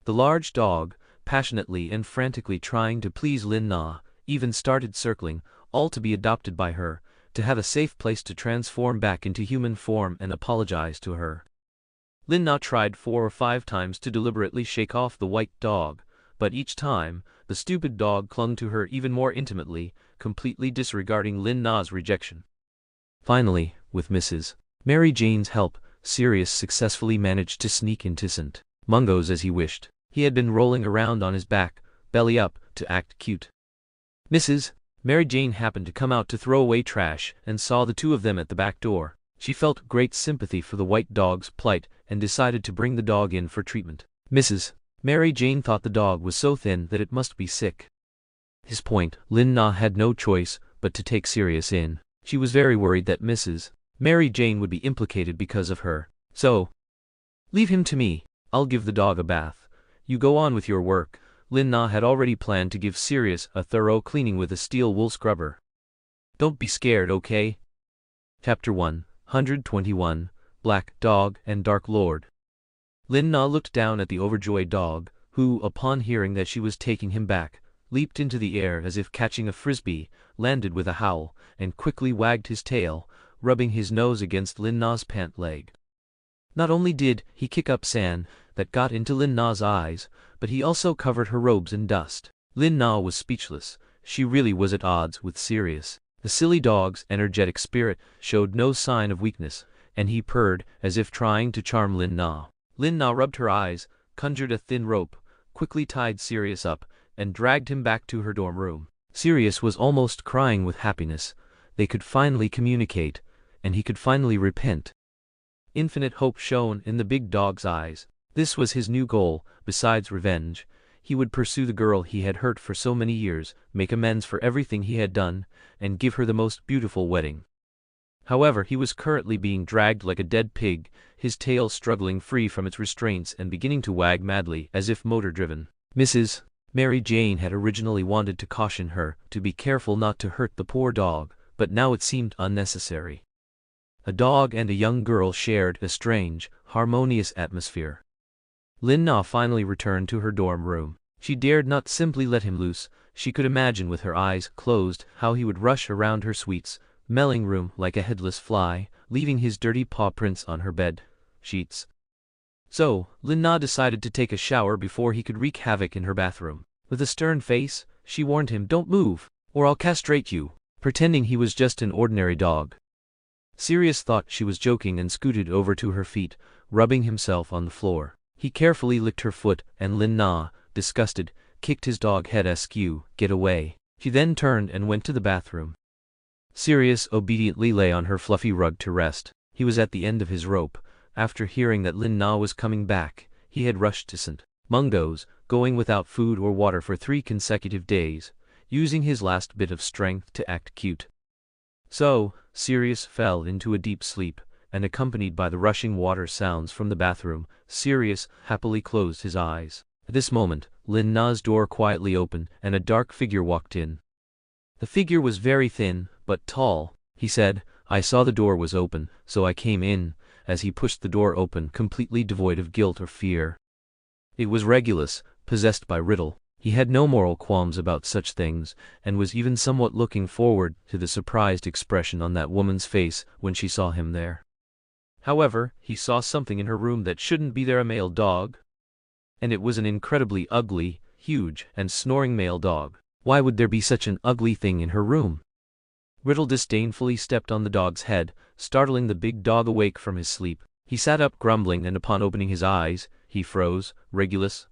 [SPEAKER 1] The large dog, passionately and frantically trying to please Lin Na, even started circling, all to be adopted by her, to have a safe place to transform back into human form and apologize to her. Lin Na tried 4 or 5 times to deliberately shake off the white dog, but each time, the stupid dog clung to her even more intimately, completely disregarding Lin Na's rejection. Finally, with Mrs. Mary Jane's help, Sirius successfully managed to sneak into St. Mungo's as he wished. He had been rolling around on his back, belly up, to act cute. Mrs. Mary Jane happened to come out to throw away trash and saw the two of them at the back door. She felt great sympathy for the white dog's plight and decided to bring the dog in for treatment. Mrs. Mary Jane thought the dog was so thin that it must be sick. At this point, Lin-Na had no choice but to take Sirius in. She was very worried that Mrs. Mary Jane would be implicated because of her. So, leave him to me. I'll give the dog a bath. You go on with your work. Lin-Na had already planned to give Sirius a thorough cleaning with a steel wool scrubber. Don't be scared, okay? Chapter 121, Black Dog and Dark Lord. Lin-Na looked down at the overjoyed dog, who, upon hearing that she was taking him back, leaped into the air as if catching a frisbee, landed with a howl, and quickly wagged his tail, rubbing his nose against Lin-Na's pant leg. Not only did he kick up sand that got into Lin-Na's eyes, but he also covered her robes in dust. Lin-Na was speechless. She really was at odds with Sirius. The silly dog's energetic spirit showed no sign of weakness, and he purred as if trying to charm Lin-Na. Lin-Na rubbed her eyes, conjured a thin rope, quickly tied Sirius up, and dragged him back to her dorm room. Sirius was almost crying with happiness. They could finally communicate, and he could finally repent. Infinite hope shone in the big dog's eyes. This was his new goal. Besides revenge, he would pursue the girl he had hurt for so many years, make amends for everything he had done, and give her the most beautiful wedding. However, he was currently being dragged like a dead pig, his tail struggling free from its restraints and beginning to wag madly as if motor-driven. Mrs. Mary Jane had originally wanted to caution her to be careful not to hurt the poor dog, but now it seemed unnecessary. A dog and a young girl shared a strange, harmonious atmosphere. Lin-Na finally returned to her dorm room. She dared not simply let him loose. She could imagine with her eyes closed how he would rush around her sweet, smelling room like a headless fly, leaving his dirty paw prints on her bed sheets. So, Lin-Na decided to take a shower before he could wreak havoc in her bathroom. With a stern face, she warned him, "Don't move, or I'll castrate you," pretending he was just an ordinary dog. Sirius thought she was joking and scooted over to her feet, rubbing himself on the floor. He carefully licked her foot, and Lin-Na, disgusted, kicked his dog head askew. "Get away." She then turned and went to the bathroom. Sirius obediently lay on her fluffy rug to rest. He was at the end of his rope. After hearing that Lin-Na was coming back, he had rushed to St. Mungo's, going without food or water for 3 consecutive days, using his last bit of strength to act cute. So, Sirius fell into a deep sleep, and accompanied by the rushing water sounds from the bathroom, Sirius happily closed his eyes. At this moment, Lin-Na's door quietly opened, and a dark figure walked in. The figure was very thin, but tall. He said, "I saw the door was open, so I came in," as he pushed the door open, completely devoid of guilt or fear. It was Regulus, possessed by Riddle. He had no moral qualms about such things, and was even somewhat looking forward to the surprised expression on that woman's face when she saw him there. However, he saw something in her room that shouldn't be there, a male dog. And it was an incredibly ugly, huge, and snoring male dog. Why would there be such an ugly thing in her room? Riddle disdainfully stepped on the dog's head, startling the big dog awake from his sleep. He sat up grumbling, and upon opening his eyes, he froze. Regulus.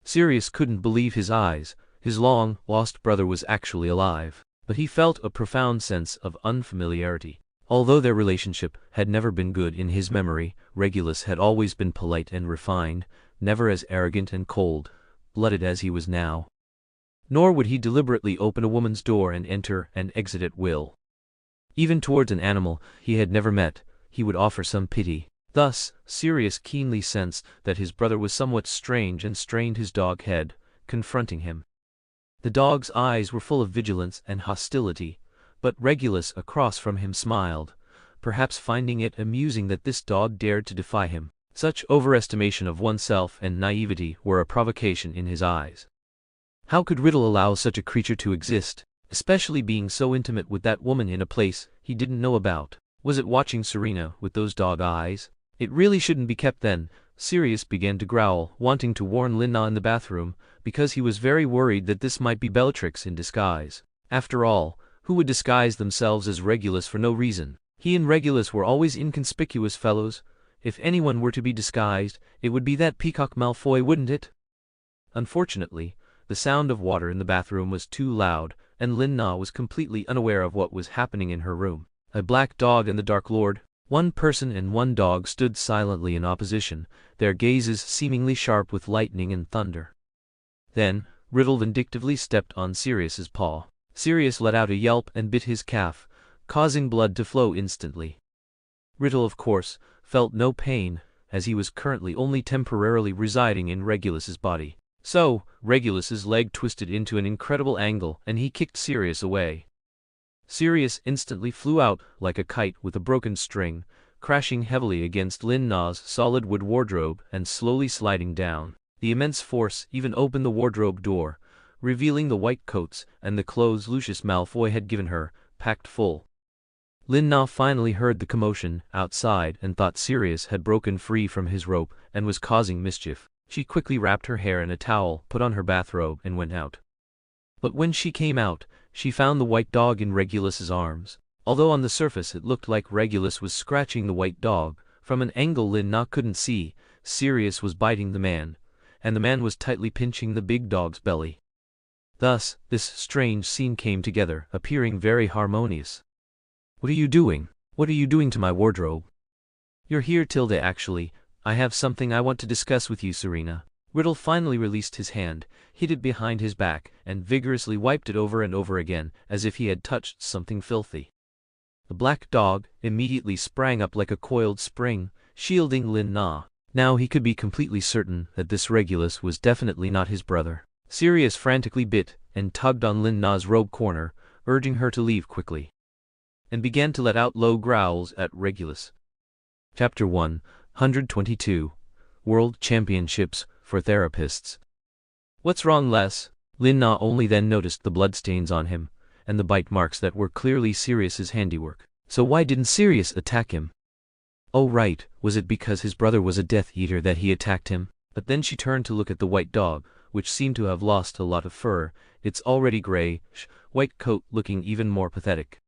[SPEAKER 1] Sirius couldn't believe his eyes. His long-lost brother was actually alive. But he felt a profound sense of unfamiliarity. Although their relationship had never been good in his memory, Regulus had always been polite and refined, never as arrogant and cold-blooded as he was now. Nor would he deliberately open a woman's door and enter and exit at will. Even towards an animal he had never met, he would offer some pity. Thus, Sirius keenly sensed that his brother was somewhat strange and strained his dog head, confronting him. The dog's eyes were full of vigilance and hostility, but Regulus across from him smiled, perhaps finding it amusing that this dog dared to defy him. Such overestimation of oneself and naivety were a provocation in his eyes. How could Riddle allow such a creature to exist, especially being so intimate with that woman in a place he didn't know about? Was it watching Serena with those dog eyes? It really shouldn't be kept then. Sirius began to growl, wanting to warn Lin-Na in the bathroom, because he was very worried that this might be Bellatrix in disguise. After all, who would disguise themselves as Regulus for no reason? He and Regulus were always inconspicuous fellows. If anyone were to be disguised, it would be that peacock Malfoy, wouldn't it? Unfortunately, the sound of water in the bathroom was too loud, and Lin Na was completely unaware of what was happening in her room. A black dog and the Dark Lord. One person and one dog stood silently in opposition, their gazes seemingly sharp with lightning and thunder. Then, Riddle vindictively stepped on Sirius's paw. Sirius let out a yelp and bit his calf, causing blood to flow instantly. Riddle, of course, felt no pain, as he was currently only temporarily residing in Regulus's body. So, Regulus's leg twisted into an incredible angle and he kicked Sirius away. Sirius instantly flew out like a kite with a broken string, crashing heavily against Lin Na's solid wood wardrobe and slowly sliding down. The immense force even opened the wardrobe door, revealing the white coats and the clothes Lucius Malfoy had given her, packed full. Lin Na finally heard the commotion outside and thought Sirius had broken free from his rope and was causing mischief. She quickly wrapped her hair in a towel, put on her bathrobe, and went out. But when she came out, she found the white dog in Regulus's arms. Although on the surface it looked like Regulus was scratching the white dog, from an angle Lin Na couldn't see, Sirius was biting the man, and the man was tightly pinching the big dog's belly. Thus, this strange scene came together, appearing very harmonious. "What are you doing? What are you doing to my wardrobe?" "You're here, Tilda. Actually, I have something I want to discuss with you, Serena." Riddle finally released his hand, hid it behind his back, and vigorously wiped it over and over again, as if he had touched something filthy. The black dog immediately sprang up like a coiled spring, shielding Lin Na. Now he could be completely certain that this Regulus was definitely not his brother. Sirius frantically bit and tugged on Lin Na's robe corner, urging her to leave quickly, and began to let out low growls at Regulus. Chapter 122 World Championships for Therapists. "What's wrong, Les?" Lin Na only then noticed the bloodstains on him, and the bite marks that were clearly Sirius's handiwork. So why didn't Sirius attack him? Oh right, was it because his brother was a Death Eater that he attacked him? But then she turned to look at the white dog, which seemed to have lost a lot of fur, its already grayish white coat looking even more pathetic.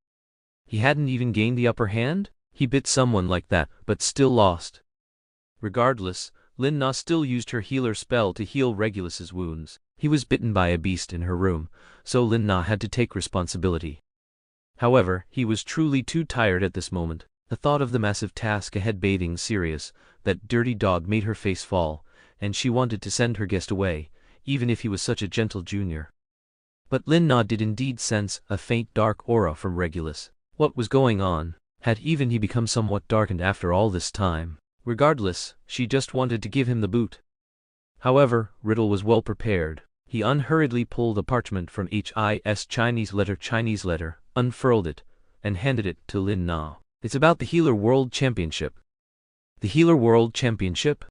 [SPEAKER 1] He hadn't even gained the upper hand? He bit someone like that, but still lost. Regardless, Lin Na still used her healer spell to heal Regulus's wounds. He was bitten by a beast in her room, so Lin Na had to take responsibility. However, he was truly too tired at this moment. The thought of the massive task ahead, bathing Sirius, that dirty dog, made her face fall, and she wanted to send her guest away, even if he was such a gentle junior. But Lin Na did indeed sense a faint dark aura from Regulus. What was going on? Had even he become somewhat darkened after all this time? Regardless, she just wanted to give him the boot. However, Riddle was well prepared. He unhurriedly pulled a parchment from H.I.S. Chinese letter, unfurled it, and handed it to Lin Na. "It's about the Healer World Championship." "The Healer World Championship?"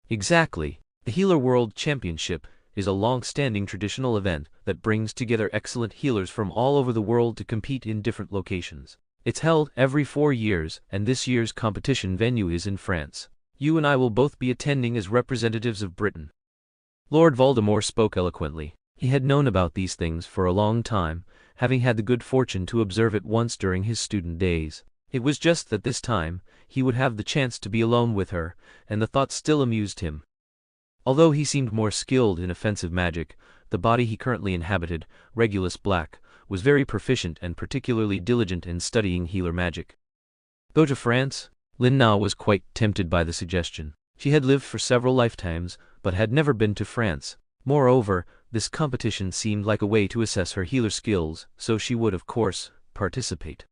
[SPEAKER 1] "Exactly. The Healer World Championship is a long-standing traditional event that brings together excellent healers from all over the world to compete in different locations. It's held every 4 years, and this year's competition venue is in France. You and I will both be attending as representatives of Britain." Lord Voldemort spoke eloquently. He had known about these things for a long time, having had the good fortune to observe it once during his student days. It was just that this time, he would have the chance to be alone with her, and the thought still amused him. Although he seemed more skilled in offensive magic, the body he currently inhabited, Regulus Black, was very proficient and particularly diligent in studying healer magic. Go to France? Lin Na was quite tempted by the suggestion. She had lived for several lifetimes, but had never been to France. Moreover, this competition seemed like a way to assess her healer skills, so she would, of course, participate.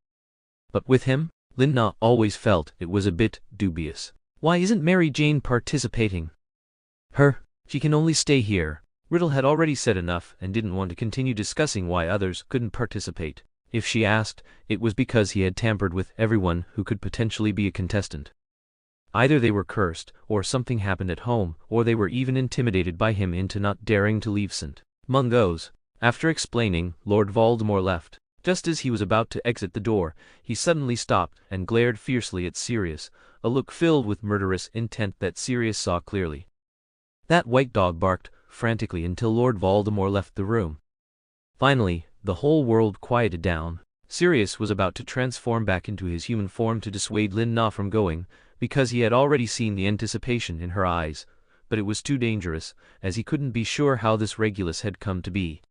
[SPEAKER 1] But with him, Lin Na always felt it was a bit dubious. Why isn't Mary Jane participating? She can only stay here. Riddle had already said enough and didn't want to continue discussing why others couldn't participate. If she asked, it was because he had tampered with everyone who could potentially be a contestant. Either they were cursed, or something happened at home, or they were even intimidated by him into not daring to leave St. Mungo's. After explaining, Lord Voldemort left. Just as he was about to exit the door, he suddenly stopped and glared fiercely at Sirius, a look filled with murderous intent that Sirius saw clearly. That white dog barked frantically until Lord Voldemort left the room. Finally, the whole world quieted down. Sirius was about to transform back into his human form to dissuade Lin Na from going, because he had already seen the anticipation in her eyes, but it was too dangerous, as he couldn't be sure how this Regulus had come to be.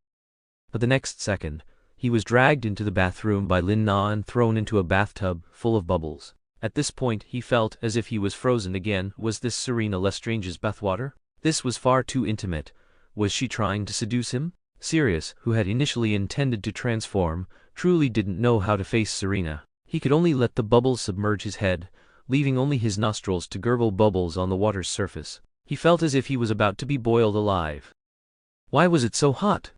[SPEAKER 1] But the next second, he was dragged into the bathroom by Lin Na and thrown into a bathtub full of bubbles. At this point he felt as if he was frozen again. Was this Selina Lestrange's bathwater? This was far too intimate. Was she trying to seduce him? Sirius, who had initially intended to transform, truly didn't know how to face Selina. He could only let the bubbles submerge his head, leaving only his nostrils to gurgle bubbles on the water's surface. He felt as if he was about to be boiled alive. Why was it so hot?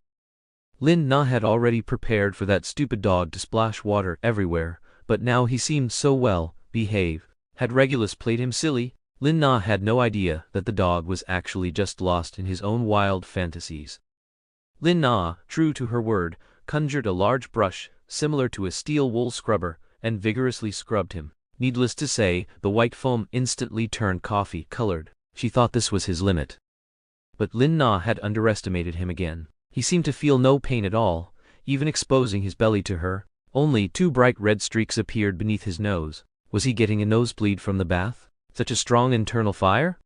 [SPEAKER 1] Lin Na had already prepared for that stupid dog to splash water everywhere, but now he seemed so well behaved. Had Regulus played him silly? Lin Na had no idea that the dog was actually just lost in his own wild fantasies. Lin Na, true to her word, conjured a large brush, similar to a steel wool scrubber, and vigorously scrubbed him. Needless to say, the white foam instantly turned coffee-colored. She thought this was his limit. But Lin Na had underestimated him again. He seemed to feel no pain at all, even exposing his belly to her. Only 2 bright red streaks appeared beneath his nose. Was he getting a nosebleed from the bath? Such a strong internal fire?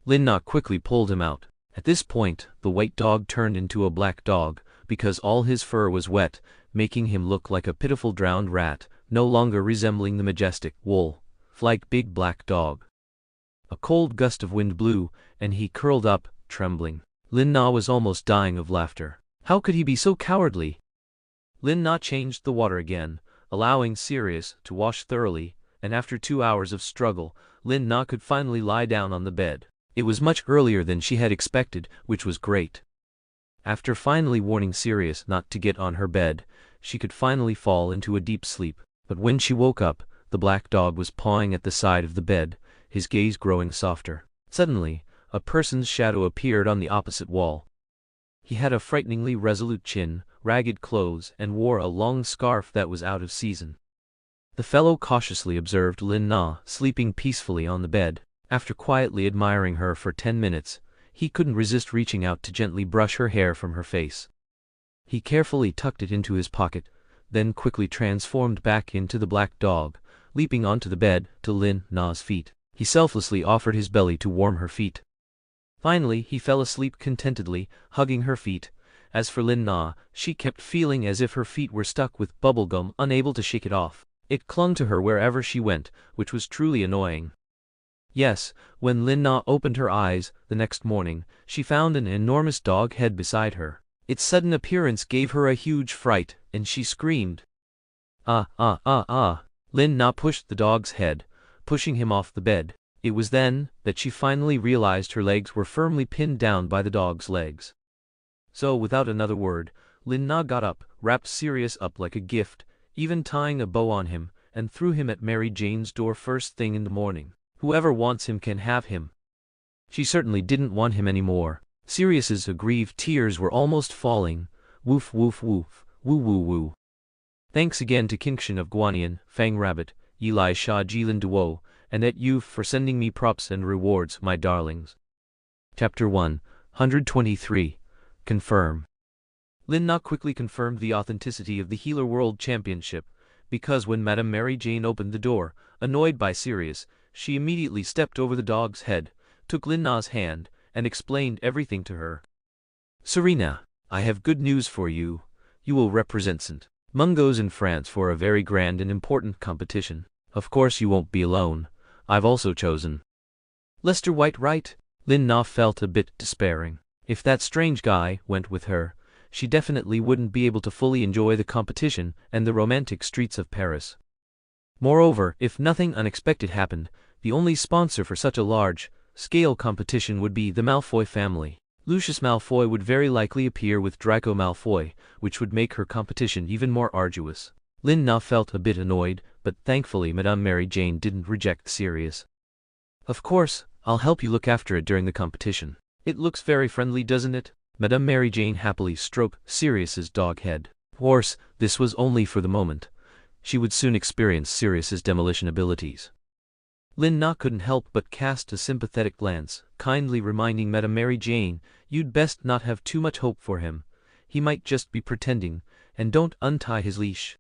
[SPEAKER 1] Lin Na quickly pulled him out. At this point, the white dog turned into a black dog, because all his fur was wet, making him look like a pitiful drowned rat, no longer resembling the majestic, wolf-like big black dog. A cold gust of wind blew, and he curled up, trembling. Lin Na was almost dying of laughter. How could he be so cowardly? Lin Na changed the water again, allowing Sirius to wash thoroughly, and after 2 hours of struggle, Lin Na could finally lie down on the bed. It was much earlier than she had expected, which was great. After finally warning Sirius not to get on her bed, she could finally fall into a deep sleep. But when she woke up, the black dog was pawing at the side of the bed, his gaze growing softer. Suddenly, a person's shadow appeared on the opposite wall. He had a frighteningly resolute chin, ragged clothes, and wore a long scarf that was out of season. The fellow cautiously observed Lin Na sleeping peacefully on the bed. After quietly admiring her for 10 minutes, he couldn't resist reaching out to gently brush her hair from her face. He carefully tucked it into his pocket, then quickly transformed back into the black dog, leaping onto the bed to Lin Na's feet. He selflessly offered his belly to warm her feet. Finally, he fell asleep contentedly, hugging her feet. As for Lin Na, she kept feeling as if her feet were stuck with bubblegum, unable to shake it off. It clung to her wherever she went, which was truly annoying. Yes, when Lin Na opened her eyes the next morning, she found an enormous dog head beside her. Its sudden appearance gave her a huge fright, and she screamed. Ah, ah, ah, ah. Lin Na pushed the dog's head, pushing him off the bed. It was then that she finally realized her legs were firmly pinned down by the dog's legs. So without another word, Lin Na got up, wrapped Sirius up like a gift, even tying a bow on him, and threw him at Mary Jane's door first thing in the morning. Whoever wants him can have him. She certainly didn't want him anymore. Sirius's aggrieved tears were almost falling. Woof woof woof, woo woo woo. Thanks again to Kinkshin of Guanian, Fang Rabbit, Eli Shah Jilin Duo, and at you for sending me props and rewards, my darlings. Chapter 123. Confirm. Lin Na quickly confirmed the authenticity of the Healer World Championship, because when Madame Mary Jane opened the door, annoyed by Sirius, she immediately stepped over the dog's head, took Lin Na's hand, and explained everything to her. Selina, I have good news for you. You will represent St. Mungo's in France for a very grand and important competition. Of course you won't be alone. I've also chosen Lester White, right? Lin Na felt a bit despairing. If that strange guy went with her, she definitely wouldn't be able to fully enjoy the competition and the romantic streets of Paris. Moreover, if nothing unexpected happened, the only sponsor for such a large-scale competition would be the Malfoy family. Lucius Malfoy would very likely appear with Draco Malfoy, which would make her competition even more arduous. Lin Na felt a bit annoyed, but thankfully Madame Mary Jane didn't reject Sirius. Of course, I'll help you look after it during the competition. It looks very friendly, doesn't it? Madame Mary Jane happily stroked Sirius's dog head. Of course, this was only for the moment. She would soon experience Sirius's demolition abilities. Lin Na couldn't help but cast a sympathetic glance, kindly reminding Madame Mary Jane, you'd best not have too much hope for him. He might just be pretending, and don't untie his leash.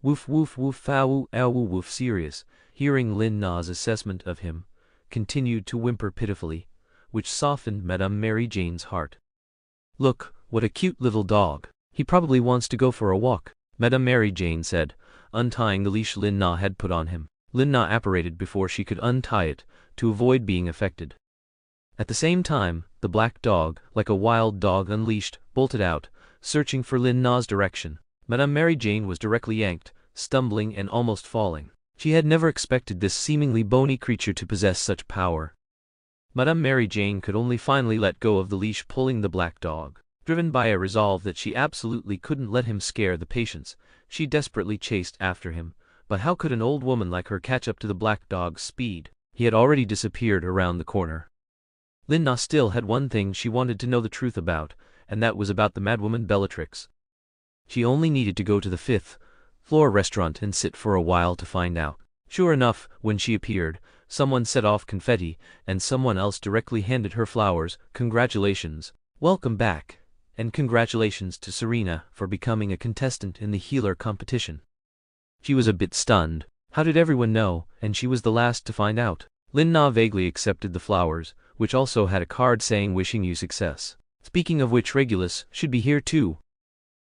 [SPEAKER 1] Woof woof woof fa woo ow woo woof Sirius. hearing Lin Na's assessment of him, continued to whimper pitifully, which softened Madame Mary Jane's heart. "Look, what a cute little dog. He probably wants to go for a walk," Madame Mary Jane said, untying the leash Lin Na had put on him. Lin Na apparated before she could untie it, to avoid being affected. At the same time, the black dog, like a wild dog unleashed, bolted out, searching for Lin Na's direction. Madame Mary Jane was directly yanked, stumbling and almost falling. She had never expected this seemingly bony creature to possess such power. Madame Mary Jane could only finally let go of the leash pulling the black dog. Driven by a resolve that she absolutely couldn't let him scare the patients, she desperately chased after him. But how could an old woman like her catch up to the black dog's speed? He had already disappeared around the corner. Lin Na still had one thing she wanted to know the truth about, and that was about the madwoman Bellatrix. She only needed to go to the 5th floor restaurant and sit for a while to find out. Sure enough, when she appeared, someone set off confetti, and someone else directly handed her flowers. "Congratulations. Welcome back. And congratulations to Serena for becoming a contestant in the healer competition." She was a bit stunned. How did everyone know, and she was the last to find out? Lin Na vaguely accepted the flowers, which also had a card saying "Wishing you success." Speaking of which, Regulus should be here too.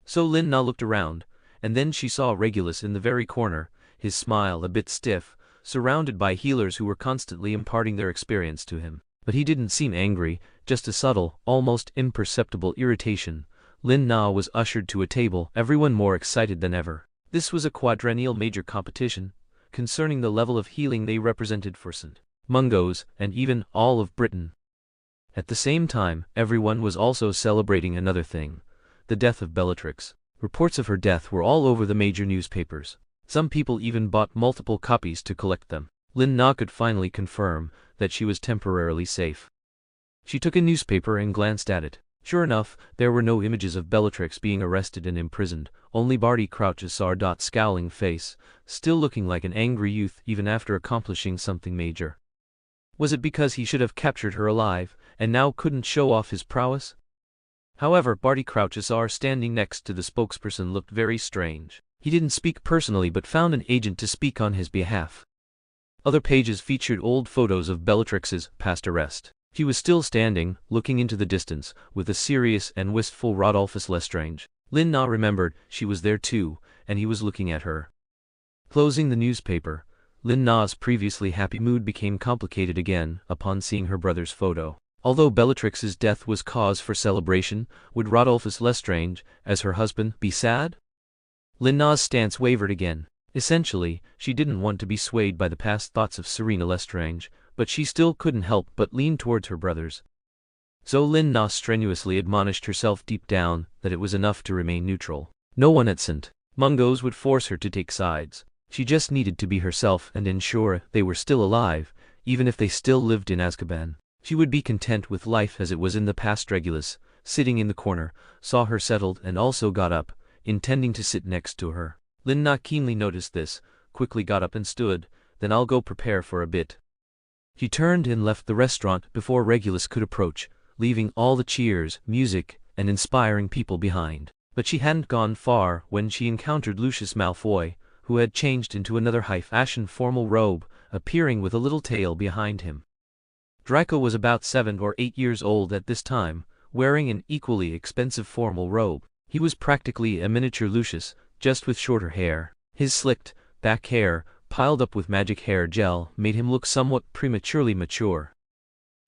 [SPEAKER 1] So Lin Na looked around, and then she saw Regulus in the very corner, his smile a bit stiff, surrounded by healers who were constantly imparting their experience to him. But he didn't seem angry, just a subtle, almost imperceptible irritation. Lin Na was ushered to a table, everyone more excited than ever. This was a quadrennial major competition, concerning the level of healing they represented for St. Mungo's, and even all of Britain. At the same time, everyone was also celebrating another thing, the death of Bellatrix. Reports of her death were all over the major newspapers. Some people even bought multiple copies to collect them. Lin Na could finally confirm that she was temporarily safe. She took a newspaper and glanced at it. Sure enough, there were no images of Bellatrix being arrested and imprisoned, only Barty Crouch's scowling face, still looking like an angry youth even after accomplishing something major. Was it because he should have captured her alive, and now couldn't show off his prowess? However, Barty Crouch's standing next to the spokesperson looked very strange. He didn't speak personally but found an agent to speak on his behalf. Other pages featured old photos of Bellatrix's past arrest. She was still standing, looking into the distance, with a serious and wistful Rodolphus Lestrange. Lin Na remembered she was there too, and he was looking at her. Closing the newspaper, Lin Na's previously happy mood became complicated again upon seeing her brother's photo. Although Bellatrix's death was cause for celebration, would Rodolphus Lestrange, as her husband, be sad? Lin Na's stance wavered again. Essentially, she didn't want to be swayed by the past thoughts of Selina Lestrange, but she still couldn't help but lean towards her brothers. So Lin Na strenuously admonished herself deep down that it was enough to remain neutral. No one at St. Mungo's would force her to take sides. She just needed to be herself and ensure they were still alive, even if they still lived in Azkaban. She would be content with life as it was in the past. Regulus, sitting in the corner, saw her settled and also got up, intending to sit next to her. Lin Na keenly noticed this, quickly got up and stood. "Then I'll go prepare for a bit." She turned and left the restaurant before Regulus could approach, leaving all the cheers, music, and inspiring people behind. But she hadn't gone far when she encountered Lucius Malfoy, who had changed into another high-fashion formal robe, appearing with a little tail behind him. Draco was about 7 or 8 years old at this time, wearing an equally expensive formal robe. He was practically a miniature Lucius, just with shorter hair. His slicked, back hair, piled up with magic hair gel, made him look somewhat prematurely mature.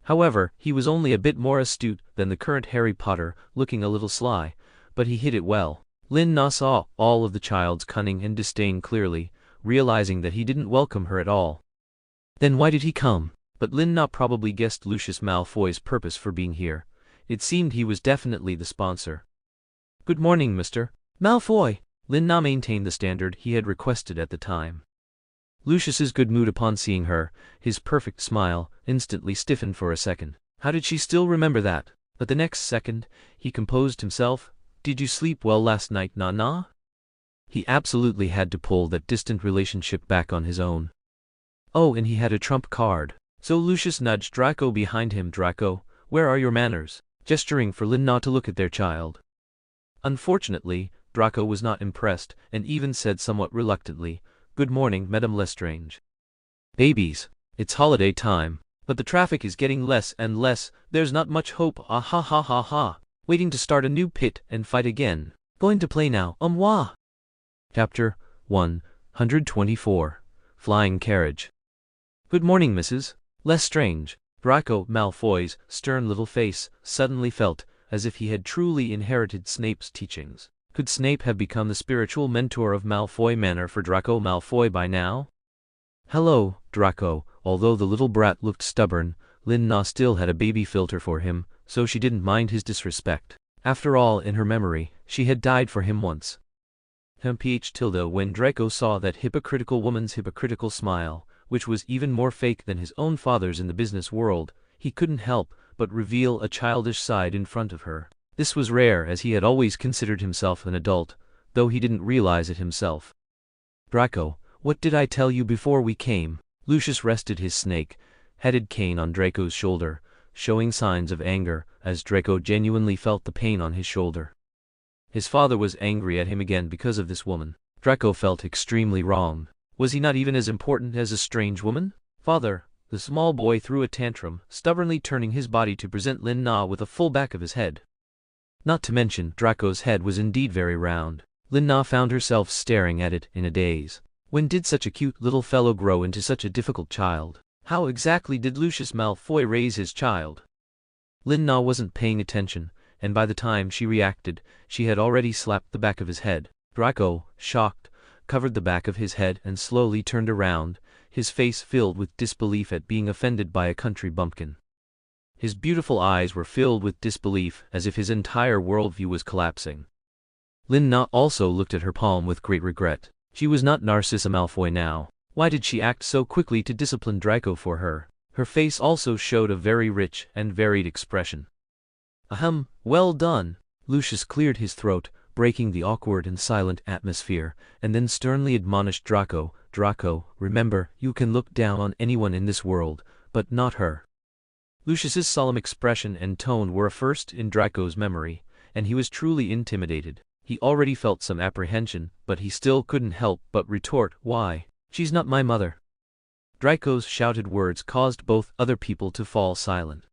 [SPEAKER 1] However, he was only a bit more astute than the current Harry Potter, looking a little sly, but he hid it well. Lin Na saw all of the child's cunning and disdain clearly, realizing that he didn't welcome her at all. Then why did he come? But Lin Na probably guessed Lucius Malfoy's purpose for being here. It seemed he was definitely the sponsor. "Good morning, Mr. Malfoy." Lin Na maintained the standard he had requested at the time. Lucius's good mood upon seeing her, his perfect smile, instantly stiffened for a second. How did she still remember that? But the next second, he composed himself. "Did you sleep well last night, Na?" He absolutely had to pull that distant relationship back on his own. Oh, and he had a trump card. So Lucius nudged Draco behind him. "Draco, where are your manners?" gesturing for Lin Na to look at their child. Unfortunately, Draco was not impressed, and even said somewhat reluctantly, "Good morning, Madame Lestrange." Babies, it's holiday time, but the traffic is getting less and less, there's not much hope, ah ha ha ha ha. Waiting to start a new pit and fight again. Going to play now, wah. Chapter 124. Flying Carriage. Good morning, Mrs. Lestrange. Draco Malfoy's stern little face suddenly felt as if he had truly inherited Snape's teachings. Could Snape have become the spiritual mentor of Malfoy Manor for Draco Malfoy by now? Hello, Draco. Although the little brat looked stubborn, Lin-Na still had a baby filter for him, so she didn't mind his disrespect. After all, in her memory, she had died for him once. When Draco saw that hypocritical woman's hypocritical smile, which was even more fake than his own father's in the business world, he couldn't help but reveal a childish side in front of her. This was rare, as he had always considered himself an adult, though he didn't realize it himself. Draco, what did I tell you before we came? Lucius rested his snake-headed cane on Draco's shoulder, showing signs of anger, as Draco genuinely felt the pain on his shoulder. His father was angry at him again because of this woman. Draco felt extremely wronged. Was he not even as important as a strange woman? Father, the small boy threw a tantrum, stubbornly turning his body to present Lin-Na with a full back of his head. Not to mention, Draco's head was indeed very round. Lin-Na found herself staring at it in a daze. When did such a cute little fellow grow into such a difficult child? How exactly did Lucius Malfoy raise his child? Lin-Na wasn't paying attention, and by the time she reacted, she had already slapped the back of his head. Draco, shocked, covered the back of his head and slowly turned around, his face filled with disbelief at being offended by a country bumpkin. His beautiful eyes were filled with disbelief, as if his entire worldview was collapsing. Lin-Na also looked at her palm with great regret. She was not Narcissa Malfoy now. Why did she act so quickly to discipline Draco for her? Her face also showed a very rich and varied expression. Ahem, well done. Lucius cleared his throat, breaking the awkward and silent atmosphere, and then sternly admonished Draco. Draco, remember, you can look down on anyone in this world, but not her. Lucius's solemn expression and tone were a first in Draco's memory, and he was truly intimidated. He already felt some apprehension, but he still couldn't help but retort, why? She's not my mother. Draco's shouted words caused both other people to fall silent.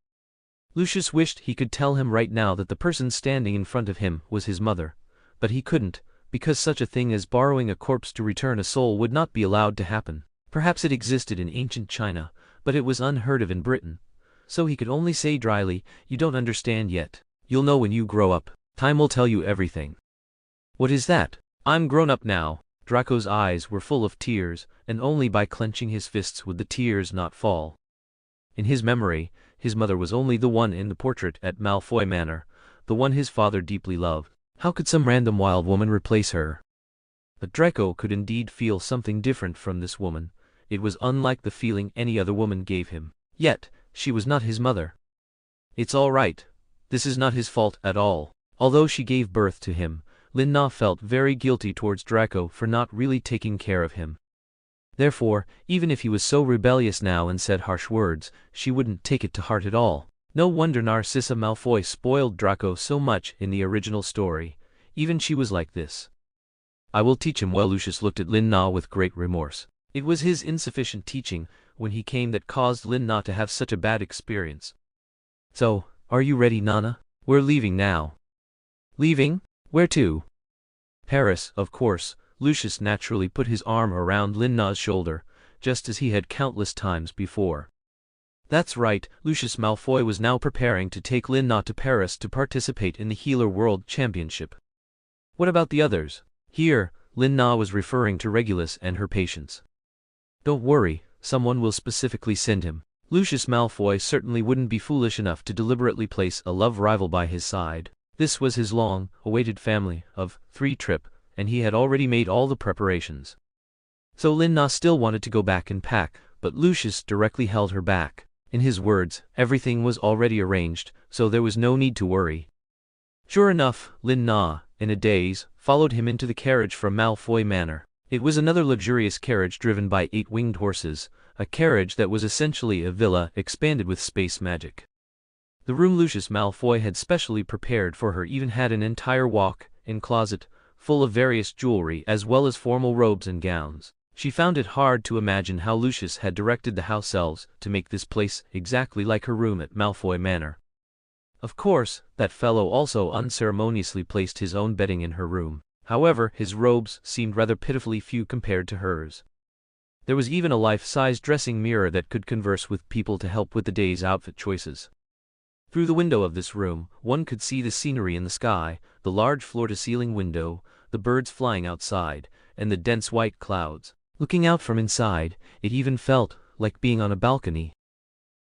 [SPEAKER 1] Lucius wished he could tell him right now that the person standing in front of him was his mother, but he couldn't, because such a thing as borrowing a corpse to return a soul would not be allowed to happen. Perhaps it existed in ancient China, but it was unheard of in Britain. So he could only say dryly, you don't understand yet. You'll know when you grow up. Time will tell you everything. What is that? I'm grown up now. Draco's eyes were full of tears, and only by clenching his fists would the tears not fall. In his memory, his mother was only the one in the portrait at Malfoy Manor, the one his father deeply loved. How could some random wild woman replace her? But Draco could indeed feel something different from this woman. It was unlike the feeling any other woman gave him. Yet, she was not his mother. It's all right. This is not his fault at all. Although she gave birth to him, Lin-Na felt very guilty towards Draco for not really taking care of him. Therefore, even if he was so rebellious now and said harsh words, she wouldn't take it to heart at all. No wonder Narcissa Malfoy spoiled Draco so much in the original story. Even she was like this. I will teach him well. Lucius looked at Lin-Na with great remorse. It was his insufficient teaching when he came that caused Lin-Na to have such a bad experience. So, are you ready, Nana? We're leaving now. Leaving? Where to? Paris, of course. Lucius naturally put his arm around Lin-Na's shoulder, just as he had countless times before. That's right, Lucius Malfoy was now preparing to take Lin-Na to Paris to participate in the Healer World Championship. What about the others? Here, Lin-Na was referring to Regulus and her patients. Don't worry, someone will specifically send him. Lucius Malfoy certainly wouldn't be foolish enough to deliberately place a love rival by his side. This was his long-awaited family of 3 trip, and he had already made all the preparations. So Lin-Na still wanted to go back and pack, but Lucius directly held her back. In his words, everything was already arranged, so there was no need to worry. Sure enough, Lin-Na, in a daze, followed him into the carriage from Malfoy Manor. It was another luxurious carriage driven by 8 winged horses, a carriage that was essentially a villa expanded with space magic. The room Lucius Malfoy had specially prepared for her even had an entire walk-in closet, full of various jewelry as well as formal robes and gowns. She found it hard to imagine how Lucius had directed the house elves to make this place exactly like her room at Malfoy Manor. Of course, that fellow also unceremoniously placed his own bedding in her room. However, his robes seemed rather pitifully few compared to hers. There was even a life-size dressing mirror that could converse with people to help with the day's outfit choices. Through the window of this room, one could see the scenery in the sky, the large floor-to-ceiling window, the birds flying outside, and the dense white clouds. Looking out from inside, it even felt like being on a balcony.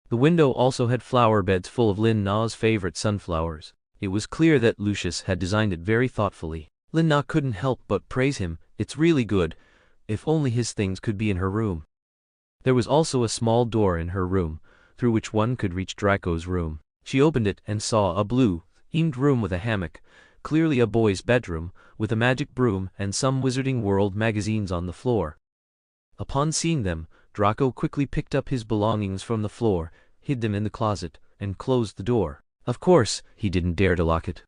[SPEAKER 1] The window also had flower beds full of Lin Na's favorite sunflowers. It was clear that Lucius had designed it very thoughtfully. Lin Na couldn't help but praise him. It's really good. If only his things could be in her room. There was also a small door in her room, through which one could reach Draco's room. She opened it and saw a blue-themed room with a hammock, clearly a boy's bedroom, with a magic broom and some Wizarding World magazines on the floor. Upon seeing them, Draco quickly picked up his belongings from the floor, hid them in the closet, and closed the door. Of course, he didn't dare to lock it.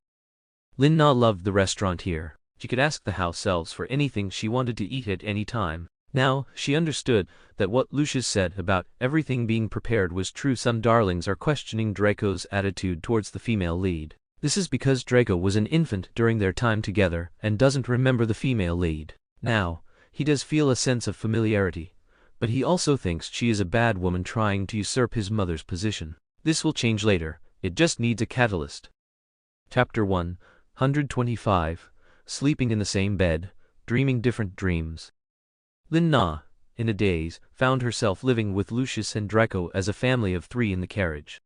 [SPEAKER 1] Lin Na loved the restaurant here. She could ask the house elves for anything she wanted to eat at any time. Now, she understood that what Lucius said about everything being prepared was true. Some darlings are questioning Draco's attitude towards the female lead. This is because Draco was an infant during their time together and doesn't remember the female lead. Now, he does feel a sense of familiarity, but he also thinks she is a bad woman trying to usurp his mother's position. This will change later, it just needs a catalyst. Chapter 125, Sleeping in the Same Bed, Dreaming Different Dreams. Lin Na, in a daze, found herself living with Lucius and Draco as a family of three in the carriage.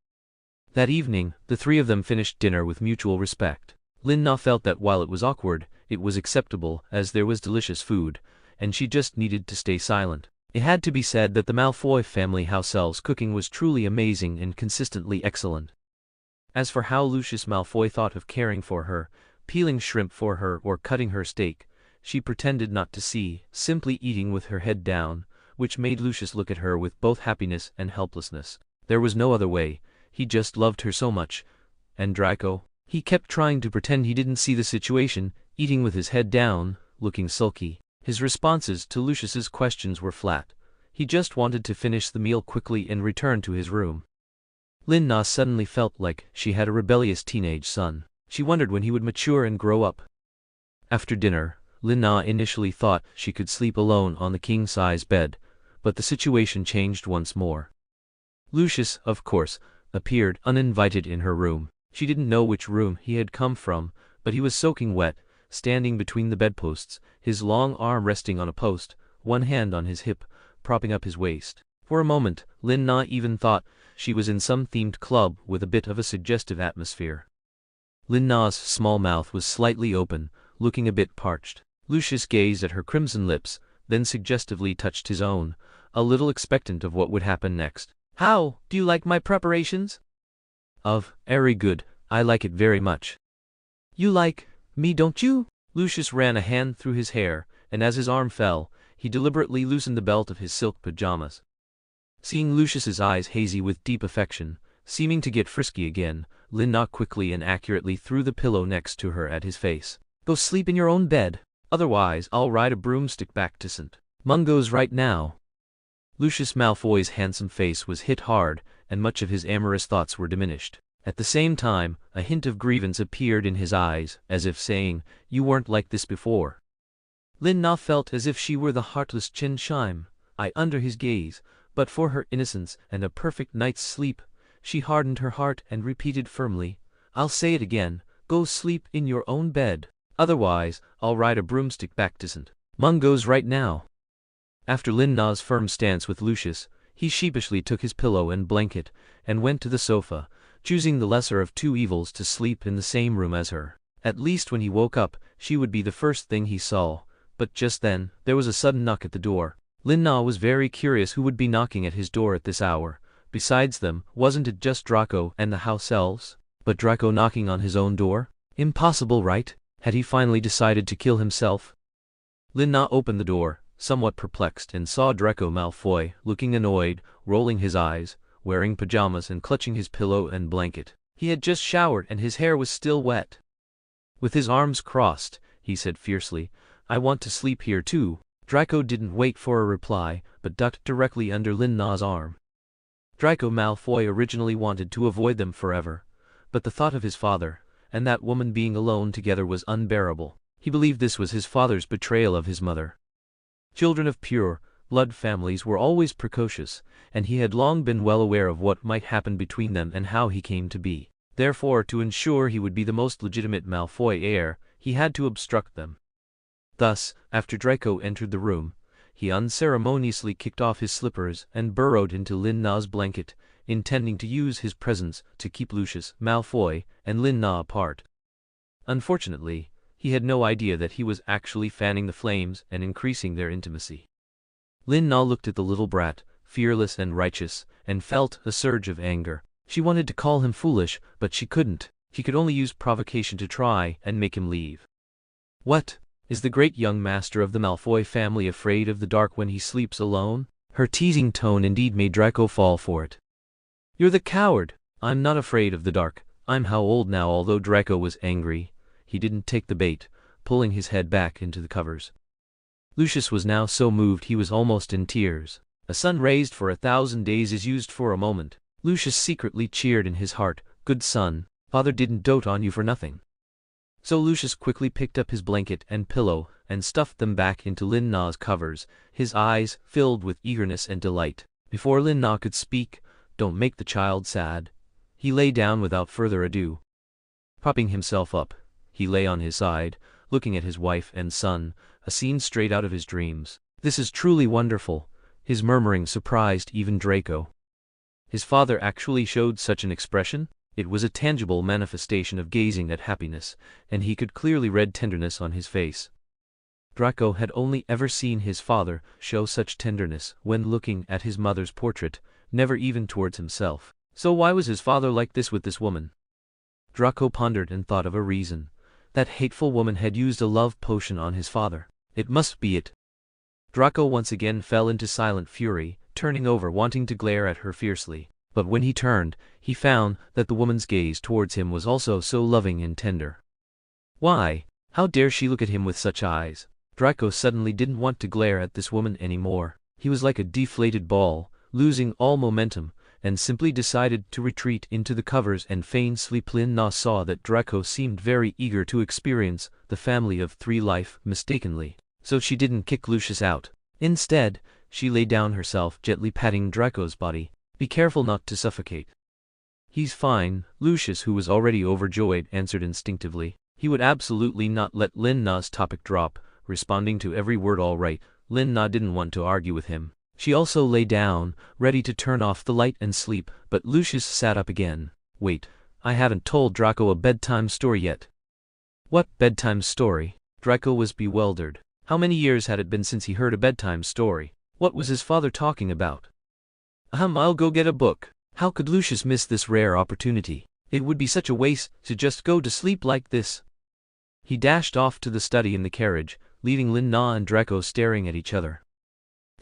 [SPEAKER 1] That evening, the three of them finished dinner with mutual respect. Lin Na felt that while it was awkward, it was acceptable as there was delicious food, and she just needed to stay silent. It had to be said that the Malfoy family house elves' cooking was truly amazing and consistently excellent. As for how Lucius Malfoy thought of caring for her, peeling shrimp for her or cutting her steak, she pretended not to see, simply eating with her head down, which made Lucius look at her with both happiness and helplessness. There was no other way, he just loved her so much. And Draco? He kept trying to pretend he didn't see the situation, eating with his head down, looking sulky. His responses to Lucius's questions were flat. He just wanted to finish the meal quickly and return to his room. Lin Na suddenly felt like she had a rebellious teenage son. She wondered when he would mature and grow up. After dinner, Lin Na initially thought she could sleep alone on the king-size bed, but the situation changed once more. Lucius, of course, appeared uninvited in her room. She didn't know which room he had come from, but he was soaking wet, standing between the bedposts, his long arm resting on a post, one hand on his hip, propping up his waist. For a moment, Lin Na even thought she was in some themed club with a bit of a suggestive atmosphere. Lin Na's small mouth was slightly open, looking a bit parched. Lucius gazed at her crimson lips, then suggestively touched his own, a little expectant of what would happen next. "How do you like my preparations?" "Very good, I like it very much." "You like me, don't you?" Lucius ran a hand through his hair, and as his arm fell, he deliberately loosened the belt of his silk pajamas. Seeing Lucius's eyes hazy with deep affection, seeming to get frisky again, Lin Na quickly and accurately threw the pillow next to her at his face. "Go sleep in your own bed. Otherwise, I'll ride a broomstick back to St. Mungo's right now." Lucius Malfoy's handsome face was hit hard, and much of his amorous thoughts were diminished. At the same time, a hint of grievance appeared in his eyes, as if saying, "You weren't like this before." Lin Na felt as if she were the heartless Chen Shime, under his gaze, but for her innocence and a perfect night's sleep, she hardened her heart and repeated firmly, "I'll say it again, go sleep in your own bed. Otherwise, I'll ride a broomstick back to St. Mungo's right now." After Lin Na's firm stance with Lucius, he sheepishly took his pillow and blanket, and went to the sofa, choosing the lesser of two evils to sleep in the same room as her. At least when he woke up, she would be the first thing he saw, but just then, there was a sudden knock at the door. Lin Na was very curious who would be knocking at his door at this hour. Besides them, wasn't it just Draco and the house elves? But Draco knocking on his own door? Impossible, right? Had he finally decided to kill himself? Lin Na opened the door, somewhat perplexed, and saw Draco Malfoy, looking annoyed, rolling his eyes, wearing pajamas and clutching his pillow and blanket. He had just showered and his hair was still wet. With his arms crossed, he said fiercely, "I want to sleep here too." Draco didn't wait for a reply, but ducked directly under Lin Na's arm. Draco Malfoy originally wanted to avoid them forever, but the thought of his father and that woman being alone together was unbearable. He believed this was his father's betrayal of his mother. Children of pure blood families were always precocious, and he had long been well aware of what might happen between them and how he came to be. Therefore, to ensure he would be the most legitimate Malfoy heir, he had to obstruct them. Thus, after Draco entered the room, he unceremoniously kicked off his slippers and burrowed into Lin Na's blanket, intending to use his presence to keep Lucius Malfoy and Lin Na apart. Unfortunately, he had no idea that he was actually fanning the flames and increasing their intimacy. Lin Na looked at the little brat, fearless and righteous, and felt a surge of anger. She wanted to call him foolish, but she couldn't. She could only use provocation to try and make him leave. What? Is the great young master of the Malfoy family afraid of the dark when he sleeps alone? Her teasing tone indeed made Draco fall for it. You're the coward. I'm not afraid of the dark. I'm how old now? Although Draco was angry, he didn't take the bait, pulling his head back into the covers. Lucius was now so moved he was almost in tears. A sun raised for 1,000 days is used for a moment. Lucius secretly cheered in his heart. Good son, father didn't dote on you for nothing. So Lucius quickly picked up his blanket and pillow and stuffed them back into Lin Na's covers, his eyes filled with eagerness and delight. Before Lin Na could speak, "Don't make the child sad," he lay down without further ado. Propping himself up, he lay on his side, looking at his wife and son, a scene straight out of his dreams. This is truly wonderful, his murmuring surprised even Draco. His father actually showed such an expression? It was a tangible manifestation of gazing at happiness, and he could clearly read tenderness on his face. Draco had only ever seen his father show such tenderness when looking at his mother's portrait, never even towards himself. So why was his father like this with this woman? Draco pondered and thought of a reason. That hateful woman had used a love potion on his father. It must be it. Draco once again fell into silent fury, turning over wanting to glare at her fiercely. But when he turned, he found that the woman's gaze towards him was also so loving and tender. Why? How dare she look at him with such eyes? Draco suddenly didn't want to glare at this woman anymore. He was like a deflated ball, losing all momentum, and simply decided to retreat into the covers and feign sleep. Lin Na saw that Draco seemed very eager to experience the family of 3 life mistakenly, so she didn't kick Lucius out. Instead, she lay down herself, gently patting Draco's body. Be careful not to suffocate. He's fine, Lucius, who was already overjoyed, answered instinctively. He would absolutely not let Lin Na's topic drop, responding to every word all right. Lin Na didn't want to argue with him. She also lay down, ready to turn off the light and sleep, but Lucius sat up again. Wait, I haven't told Draco a bedtime story yet. What bedtime story? Draco was bewildered. How many years had it been since he heard a bedtime story? What was his father talking about? I'll go get a book. How could Lucius miss this rare opportunity? It would be such a waste to just go to sleep like this. He dashed off to the study in the carriage, leaving Lin Na and Draco staring at each other.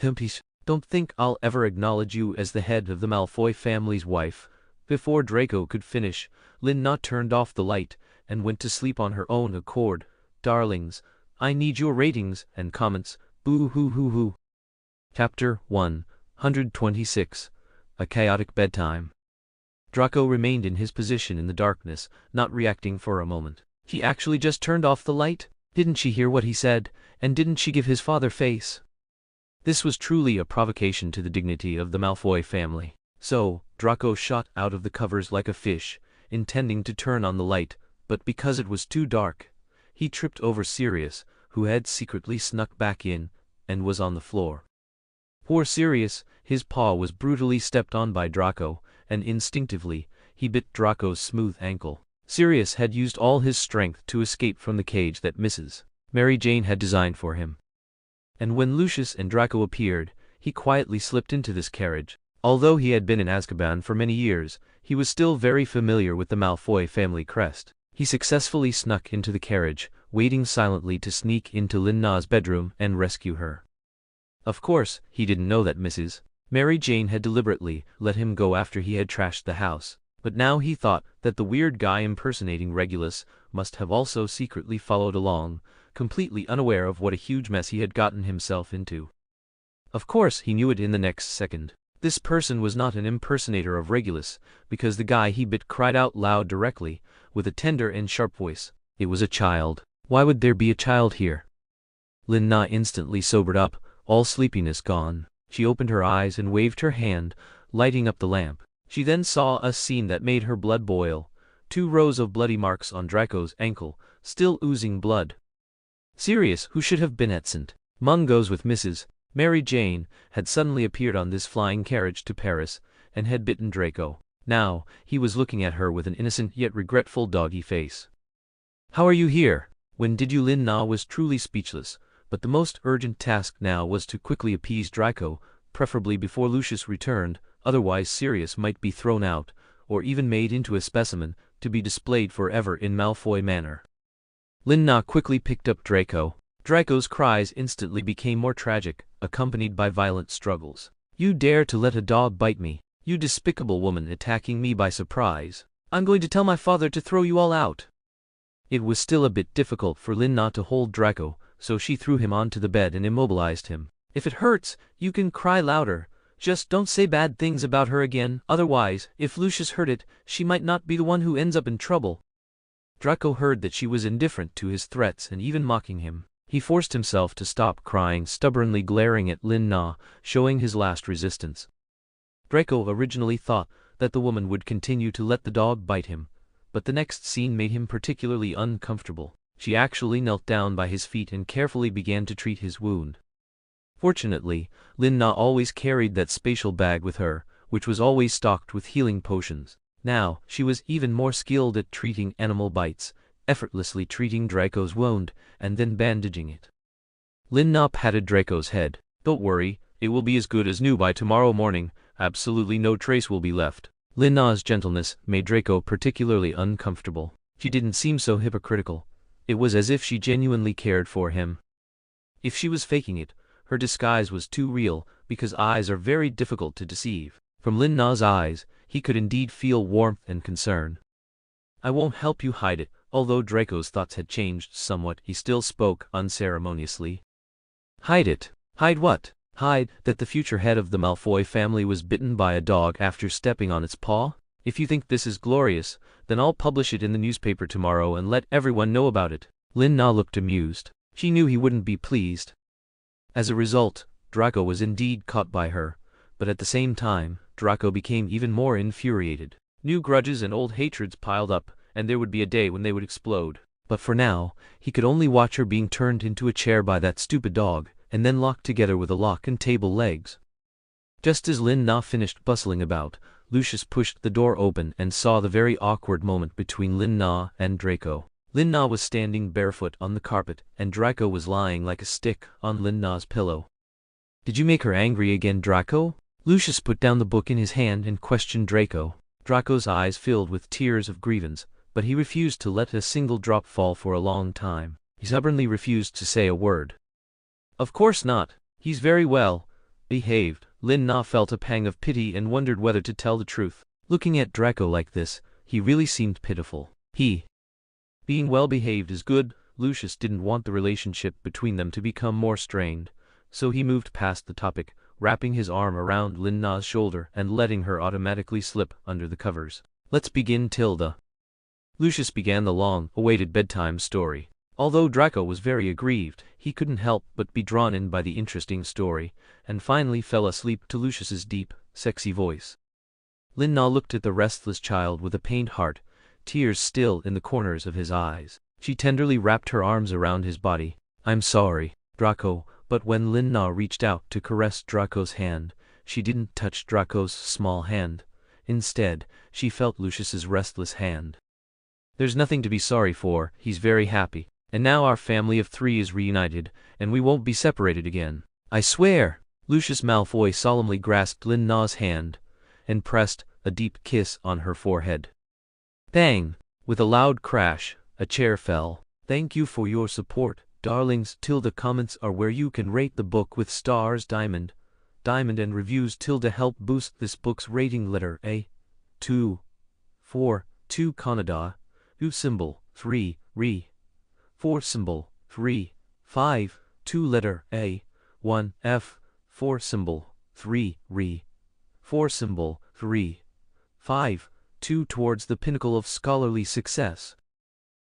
[SPEAKER 1] Humpies, don't think I'll ever acknowledge you as the head of the Malfoy family's wife. Before Draco could finish, Lin Na turned off the light and went to sleep on her own accord. Darlings, I need your ratings and comments. Boo hoo hoo hoo. Chapter 126. A Chaotic Bedtime. Draco remained in his position in the darkness, not reacting for a moment. He actually just turned off the light? Didn't she hear what he said, and didn't she give his father face? This was truly a provocation to the dignity of the Malfoy family. So, Draco shot out of the covers like a fish, intending to turn on the light, but because it was too dark, he tripped over Sirius, who had secretly snuck back in, and was on the floor. Poor Sirius, his paw was brutally stepped on by Draco, and instinctively, he bit Draco's smooth ankle. Sirius had used all his strength to escape from the cage that Mrs. Mary Jane had designed for him. And when Lucius and Draco appeared, he quietly slipped into this carriage. Although he had been in Azkaban for many years, he was still very familiar with the Malfoy family crest. He successfully snuck into the carriage, waiting silently to sneak into Lin Na's bedroom and rescue her. Of course, he didn't know that Mrs. Mary Jane had deliberately let him go after he had trashed the house, but now he thought that the weird guy impersonating Regulus must have also secretly followed along, completely unaware of what a huge mess he had gotten himself into. Of course, he knew it in the next second. This person was not an impersonator of Regulus, because the guy he bit cried out loud directly, with a tender and sharp voice. It was a child. Why would there be a child here? Lin Na instantly sobered up, all sleepiness gone. She opened her eyes and waved her hand, lighting up the lamp. She then saw a scene that made her blood boil. 2 rows of bloody marks on Draco's ankle, still oozing blood. Sirius, who should have been at St. Mungo's with Mrs. Mary Jane, had suddenly appeared on this flying carriage to Paris, and had bitten Draco. Now, he was looking at her with an innocent yet regretful doggy face. "How are you here? When did you?" Lin Na was truly speechless, but the most urgent task now was to quickly appease Draco, preferably before Lucius returned, otherwise Sirius might be thrown out, or even made into a specimen, to be displayed forever in Malfoy Manor. Lin Na quickly picked up Draco. Draco's cries instantly became more tragic, accompanied by violent struggles. "You dare to let a dog bite me, you despicable woman, attacking me by surprise. I'm going to tell my father to throw you all out." It was still a bit difficult for Lin Na to hold Draco, so she threw him onto the bed and immobilized him. "If it hurts, you can cry louder. Just don't say bad things about her again, otherwise, if Lucius heard it, she might not be the one who ends up in trouble." Draco heard that she was indifferent to his threats and even mocking him. He forced himself to stop crying, stubbornly glaring at Lin Na, showing his last resistance. Draco originally thought that the woman would continue to let the dog bite him, but the next scene made him particularly uncomfortable. She actually knelt down by his feet and carefully began to treat his wound. Fortunately, Lin Na always carried that spatial bag with her, which was always stocked with healing potions. Now, she was even more skilled at treating animal bites, effortlessly treating Draco's wound, and then bandaging it. Lin Na patted Draco's head. "Don't worry, it will be as good as new by tomorrow morning, absolutely no trace will be left." Lin Na's gentleness made Draco particularly uncomfortable. She didn't seem so hypocritical. It was as if she genuinely cared for him. If she was faking it, her disguise was too real, because eyes are very difficult to deceive. From Lin Na's eyes, he could indeed feel warmth and concern. "I won't help you hide it." Although Draco's thoughts had changed somewhat, he still spoke unceremoniously. "Hide it? Hide what?" "Hide that the future head of the Malfoy family was bitten by a dog after stepping on its paw? If you think this is glorious, then I'll publish it in the newspaper tomorrow and let everyone know about it." Lin Na looked amused. She knew he wouldn't be pleased. As a result, Draco was indeed caught by her, but at the same time, Draco became even more infuriated. New grudges and old hatreds piled up, and there would be a day when they would explode. But for now, he could only watch her being turned into a chair by that stupid dog, and then locked together with a lock and table legs. Just as Lin Na finished bustling about, Lucius pushed the door open and saw the very awkward moment between Lin Na and Draco. Lin Na was standing barefoot on the carpet, and Draco was lying like a stick on Lin Na's pillow. "Did you make her angry again, Draco?" Lucius put down the book in his hand and questioned Draco. Draco's eyes filled with tears of grievance, but he refused to let a single drop fall for a long time. He stubbornly refused to say a word. "Of course not. He's very well behaved." Lin Na felt a pang of pity and wondered whether to tell the truth. Looking at Draco like this, he really seemed pitiful. Being well behaved is good. Lucius didn't want the relationship between them to become more strained, so he moved past the topic, wrapping his arm around Lin Na's shoulder and letting her automatically slip under the covers. "Let's begin, Tilda." Lucius began the long-awaited bedtime story. Although Draco was very aggrieved, he couldn't help but be drawn in by the interesting story, and finally fell asleep to Lucius's deep, sexy voice. Lin Na looked at the restless child with a pained heart, tears still in the corners of his eyes. She tenderly wrapped her arms around his body. "I'm sorry, Draco," but when Lin Na reached out to caress Draco's hand, she didn't touch Draco's small hand. Instead, she felt Lucius's restless hand. "There's nothing to be sorry for, he's very happy. And now our family of 3 is reunited, and we won't be separated again. I swear!" Lucius Malfoy solemnly grasped Lin Na's hand, and pressed a deep kiss on her forehead. Bang! With a loud crash, a chair fell. "Thank you for your support, darlings." Tilda comments are where you can rate the book with stars. Diamond, and reviews. Tilda help boost this book's rating. Letter A. 2. 4. 2 Canada. U symbol. 3. Re. 4 symbol. 3, 5, 2 letter A, 1 F, 4 symbol, 3 re, 4 symbol, 3, 5, 2 towards the pinnacle of scholarly success.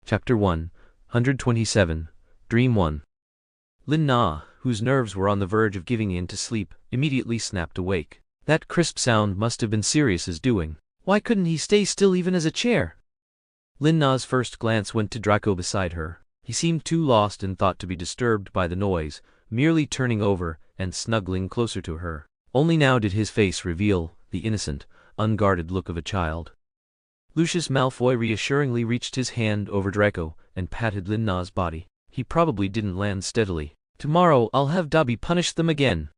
[SPEAKER 1] Chapter 1, 127, Dream 1. Lin Na, whose nerves were on the verge of giving in to sleep, immediately snapped awake. That crisp sound must have been Sirius's doing. Why couldn't he stay still even as a chair? Lin Na's first glance went to Draco beside her. He seemed too lost in thought to be disturbed by the noise, merely turning over and snuggling closer to her. Only now did his face reveal the innocent, unguarded look of a child. Lucius Malfoy reassuringly reached his hand over Draco and patted Lin Na's body. He probably didn't land steadily. Tomorrow I'll have Dobby punish them again.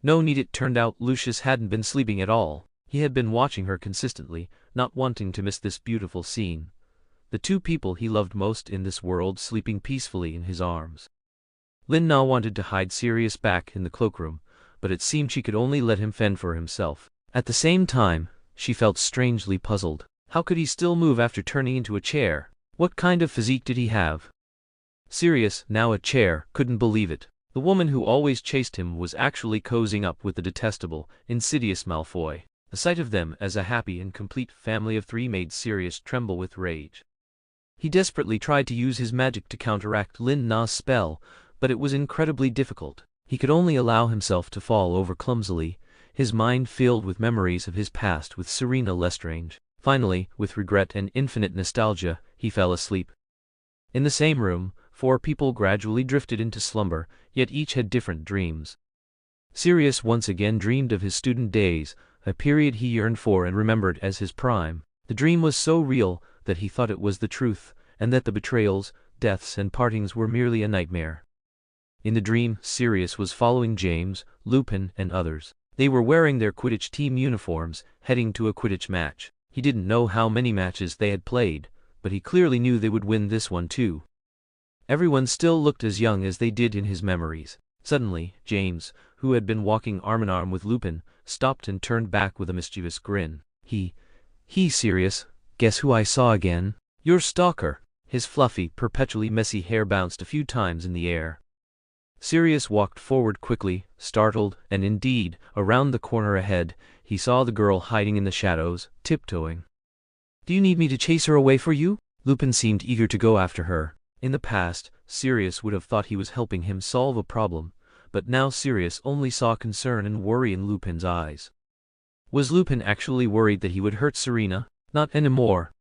[SPEAKER 1] No need. It turned out Lucius hadn't been sleeping at all. He had been watching her consistently, not wanting to miss this beautiful scene. The two people he loved most in this world sleeping peacefully in his arms. Lin Na wanted to hide Sirius back in the cloakroom, but it seemed she could only let him fend for himself. At the same time, she felt strangely puzzled. How could he still move after turning into a chair? What kind of physique did he have? Sirius, now a chair, couldn't believe it. The woman who always chased him was actually cozying up with the detestable, insidious Malfoy. The sight of them as a happy and complete family of three made Sirius tremble with rage. He desperately tried to use his magic to counteract Lin Na's spell, but it was incredibly difficult. He could only allow himself to fall over clumsily, his mind filled with memories of his past with Selina Lestrange. Finally, with regret and infinite nostalgia, he fell asleep. In the same room, four people gradually drifted into slumber, yet each had different dreams. Sirius once again dreamed of his student days, a period he yearned for and remembered as his prime. The dream was so real that he thought it was the truth, and that the betrayals, deaths and partings were merely a nightmare. In the dream, Sirius was following James, Lupin and others. They were wearing their Quidditch team uniforms, heading to a Quidditch match. He didn't know how many matches they had played, but he clearly knew they would win this one too. Everyone still looked as young as they did in his memories. Suddenly, James, who had been walking arm-in-arm with Lupin, stopped and turned back with a mischievous grin. He, Sirius, guess who I saw again? Your stalker. His fluffy, perpetually messy hair bounced a few times in the air. Sirius walked forward quickly, startled, and indeed, around the corner ahead, he saw the girl hiding in the shadows, tiptoeing. Do you need me to chase her away for you? Lupin seemed eager to go after her. In the past, Sirius would have thought he was helping him solve a problem, but now Sirius only saw concern and worry in Lupin's eyes. Was Lupin actually worried that he would hurt Serena? Not anymore.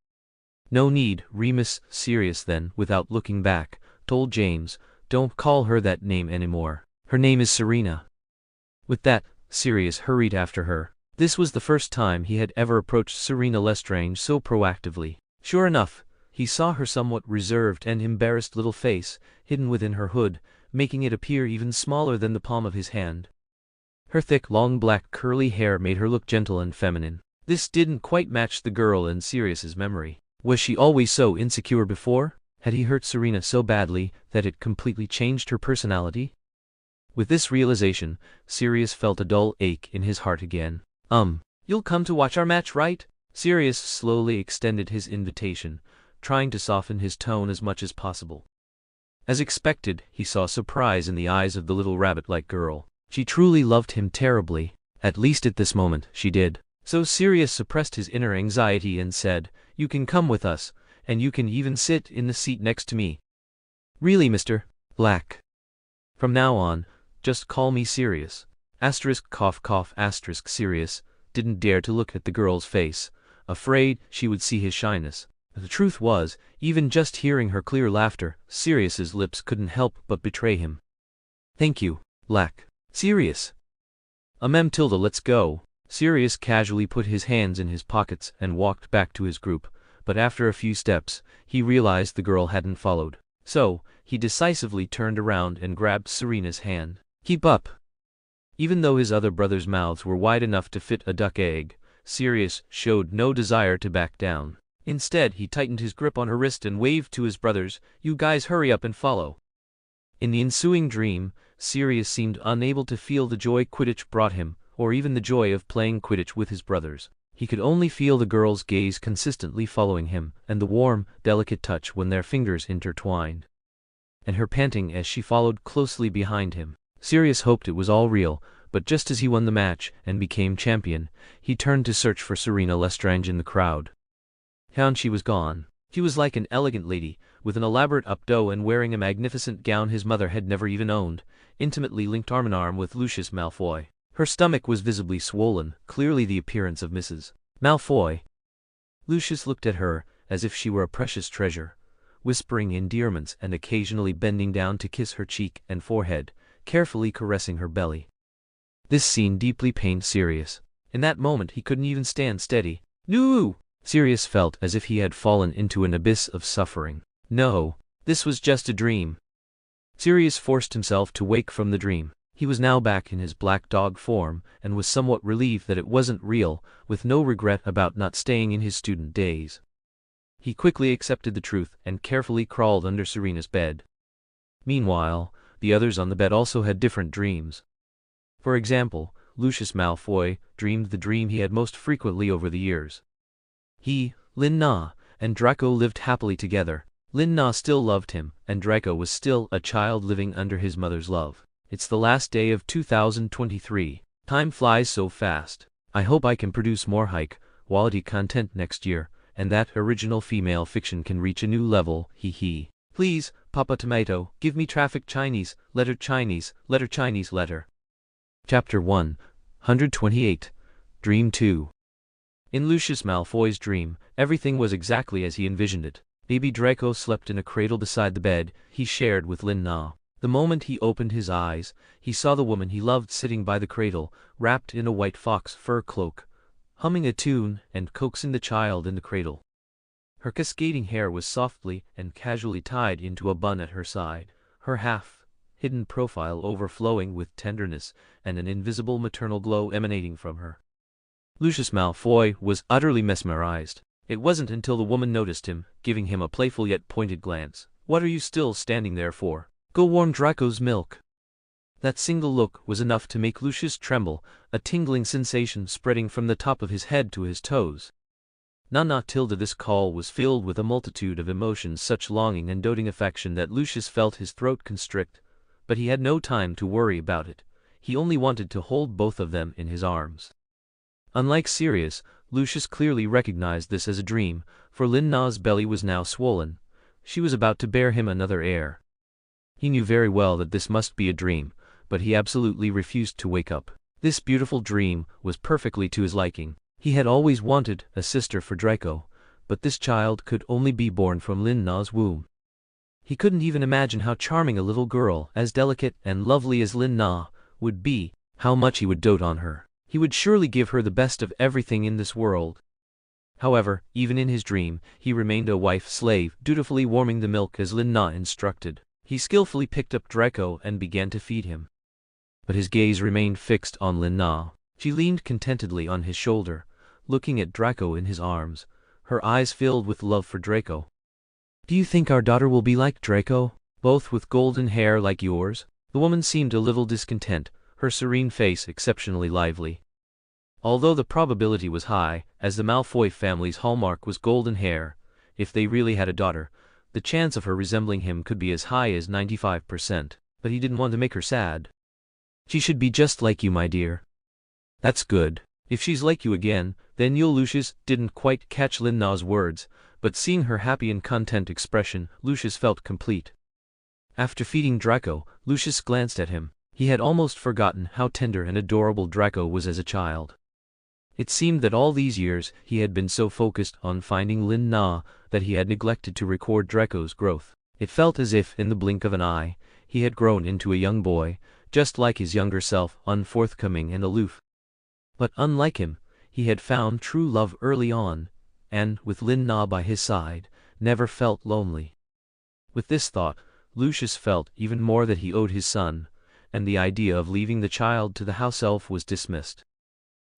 [SPEAKER 1] No need, Remus. Sirius then, without looking back, told James, don't call her that name anymore. Her name is Serena. With that, Sirius hurried after her. This was the first time he had ever approached Selina Lestrange so proactively. Sure enough, he saw her somewhat reserved and embarrassed little face, hidden within her hood, making it appear even smaller than the palm of his hand. Her thick, long black curly hair made her look gentle and feminine. This didn't quite match the girl in Sirius's memory. Was she always so insecure before? Had he hurt Serena so badly that it completely changed her personality? With this realization, Sirius felt a dull ache in his heart again. You'll come to watch our match, right? Sirius slowly extended his invitation, trying to soften his tone as much as possible. As expected, he saw surprise in the eyes of the little rabbit-like girl. She truly loved him terribly. At least at this moment, she did. So Sirius suppressed his inner anxiety and said, you can come with us, and you can even sit in the seat next to me. Really, Mr. Black? From now on, just call me Sirius. Asterisk cough cough asterisk. Sirius didn't dare to look at the girl's face, afraid she would see his shyness. The truth was, even just hearing her clear laughter, Sirius's lips couldn't help but betray him. Thank you, Black. Sirius. Tilda, let's go. Sirius casually put his hands in his pockets and walked back to his group, but after a few steps, he realized the girl hadn't followed. So, he decisively turned around and grabbed Serena's hand. Keep up. Even though his other brothers' mouths were wide enough to fit a duck egg, Sirius showed no desire to back down. Instead, he tightened his grip on her wrist and waved to his brothers, you guys hurry up and follow. In the ensuing dream, Sirius seemed unable to feel the joy Quidditch brought him, or even the joy of playing Quidditch with his brothers. He could only feel the girl's gaze consistently following him, and the warm, delicate touch when their fingers intertwined. and her panting as she followed closely behind him. Sirius hoped it was all real, but just as he won the match and became champion, he turned to search for Selina Lestrange in the crowd. Found she was gone. She was like an elegant lady, with an elaborate updo and wearing a magnificent gown his mother had never even owned, intimately linked arm-in-arm with Lucius Malfoy. Her stomach was visibly swollen, clearly the appearance of Mrs. Malfoy. Lucius looked at her, as if she were a precious treasure, whispering endearments and occasionally bending down to kiss her cheek and forehead, carefully caressing her belly. This scene deeply pained Sirius. In that moment he couldn't even stand steady. No! Sirius felt as if he had fallen into an abyss of suffering. No, this was just a dream. Sirius forced himself to wake from the dream. He was now back in his black dog form, and was somewhat relieved that it wasn't real, with no regret about not staying in his student days. He quickly accepted the truth and carefully crawled under Serena's bed. Meanwhile, the others on the bed also had different dreams. For example, Lucius Malfoy dreamed the dream he had most frequently over the years. He, Lin-Na, and Draco lived happily together. Lin-Na still loved him, and Draco was still a child living under his mother's love. It's the last day of 2023. Time flies so fast. I hope I can produce more high-quality content next year, and that original female fiction can reach a new level, hee hee. Please, Papa Tomato, give me traffic Chinese, letter Chinese, letter Chinese letter. Chapter 128. Dream 2. In Lucius Malfoy's dream, everything was exactly as he envisioned it. Baby Draco slept in a cradle beside the bed he shared with Lin-Na. The moment he opened his eyes, he saw the woman he loved sitting by the cradle, wrapped in a white fox fur cloak, humming a tune and coaxing the child in the cradle. Her cascading hair was softly and casually tied into a bun at her side, her half-hidden profile overflowing with tenderness and an invisible maternal glow emanating from her. Lucius Malfoy was utterly mesmerized. It wasn't until the woman noticed him, giving him a playful yet pointed glance. "What are you still standing there for? Go warm Draco's milk." That single look was enough to make Lucius tremble, a tingling sensation spreading from the top of his head to his toes. This call was filled with a multitude of emotions, such longing and doting affection that Lucius felt his throat constrict, but he had no time to worry about it. He only wanted to hold both of them in his arms. Unlike Sirius, Lucius clearly recognized this as a dream, for Lin-Na's belly was now swollen. She was about to bear him another heir. He knew very well that this must be a dream, but he absolutely refused to wake up. This beautiful dream was perfectly to his liking. He had always wanted a sister for Draco, but this child could only be born from Lin-Na's womb. He couldn't even imagine how charming a little girl, as delicate and lovely as Lin-Na, would be, how much he would dote on her. He would surely give her the best of everything in this world. However, even in his dream, he remained a wife-slave, dutifully warming the milk as Lin-Na instructed. He skillfully picked up Draco and began to feed him. But his gaze remained fixed on Lin-Na. She leaned contentedly on his shoulder, looking at Draco in his arms, her eyes filled with love for Draco. "Do you think our daughter will be like Draco, both with golden hair like yours?" The woman seemed a little discontent, her serene face exceptionally lively. Although the probability was high, as the Malfoy family's hallmark was golden hair, if they really had a daughter, the chance of her resembling him could be as high as 95%, but he didn't want to make her sad. "She should be just like you, my dear." "That's good. If she's like you again, then you'll." Lucius didn't quite catch Lin-Na's words, but seeing her happy and content expression, Lucius felt complete. After feeding Draco, Lucius glanced at him. He had almost forgotten how tender and adorable Draco was as a child. It seemed that all these years he had been so focused on finding Lin-Na that he had neglected to record Draco's growth. It felt as if, in the blink of an eye, he had grown into a young boy, just like his younger self, unforthcoming and aloof. But unlike him, he had found true love early on, and, with Lin-Na by his side, never felt lonely. With this thought, Lucius felt even more that he owed his son, and the idea of leaving the child to the house elf was dismissed.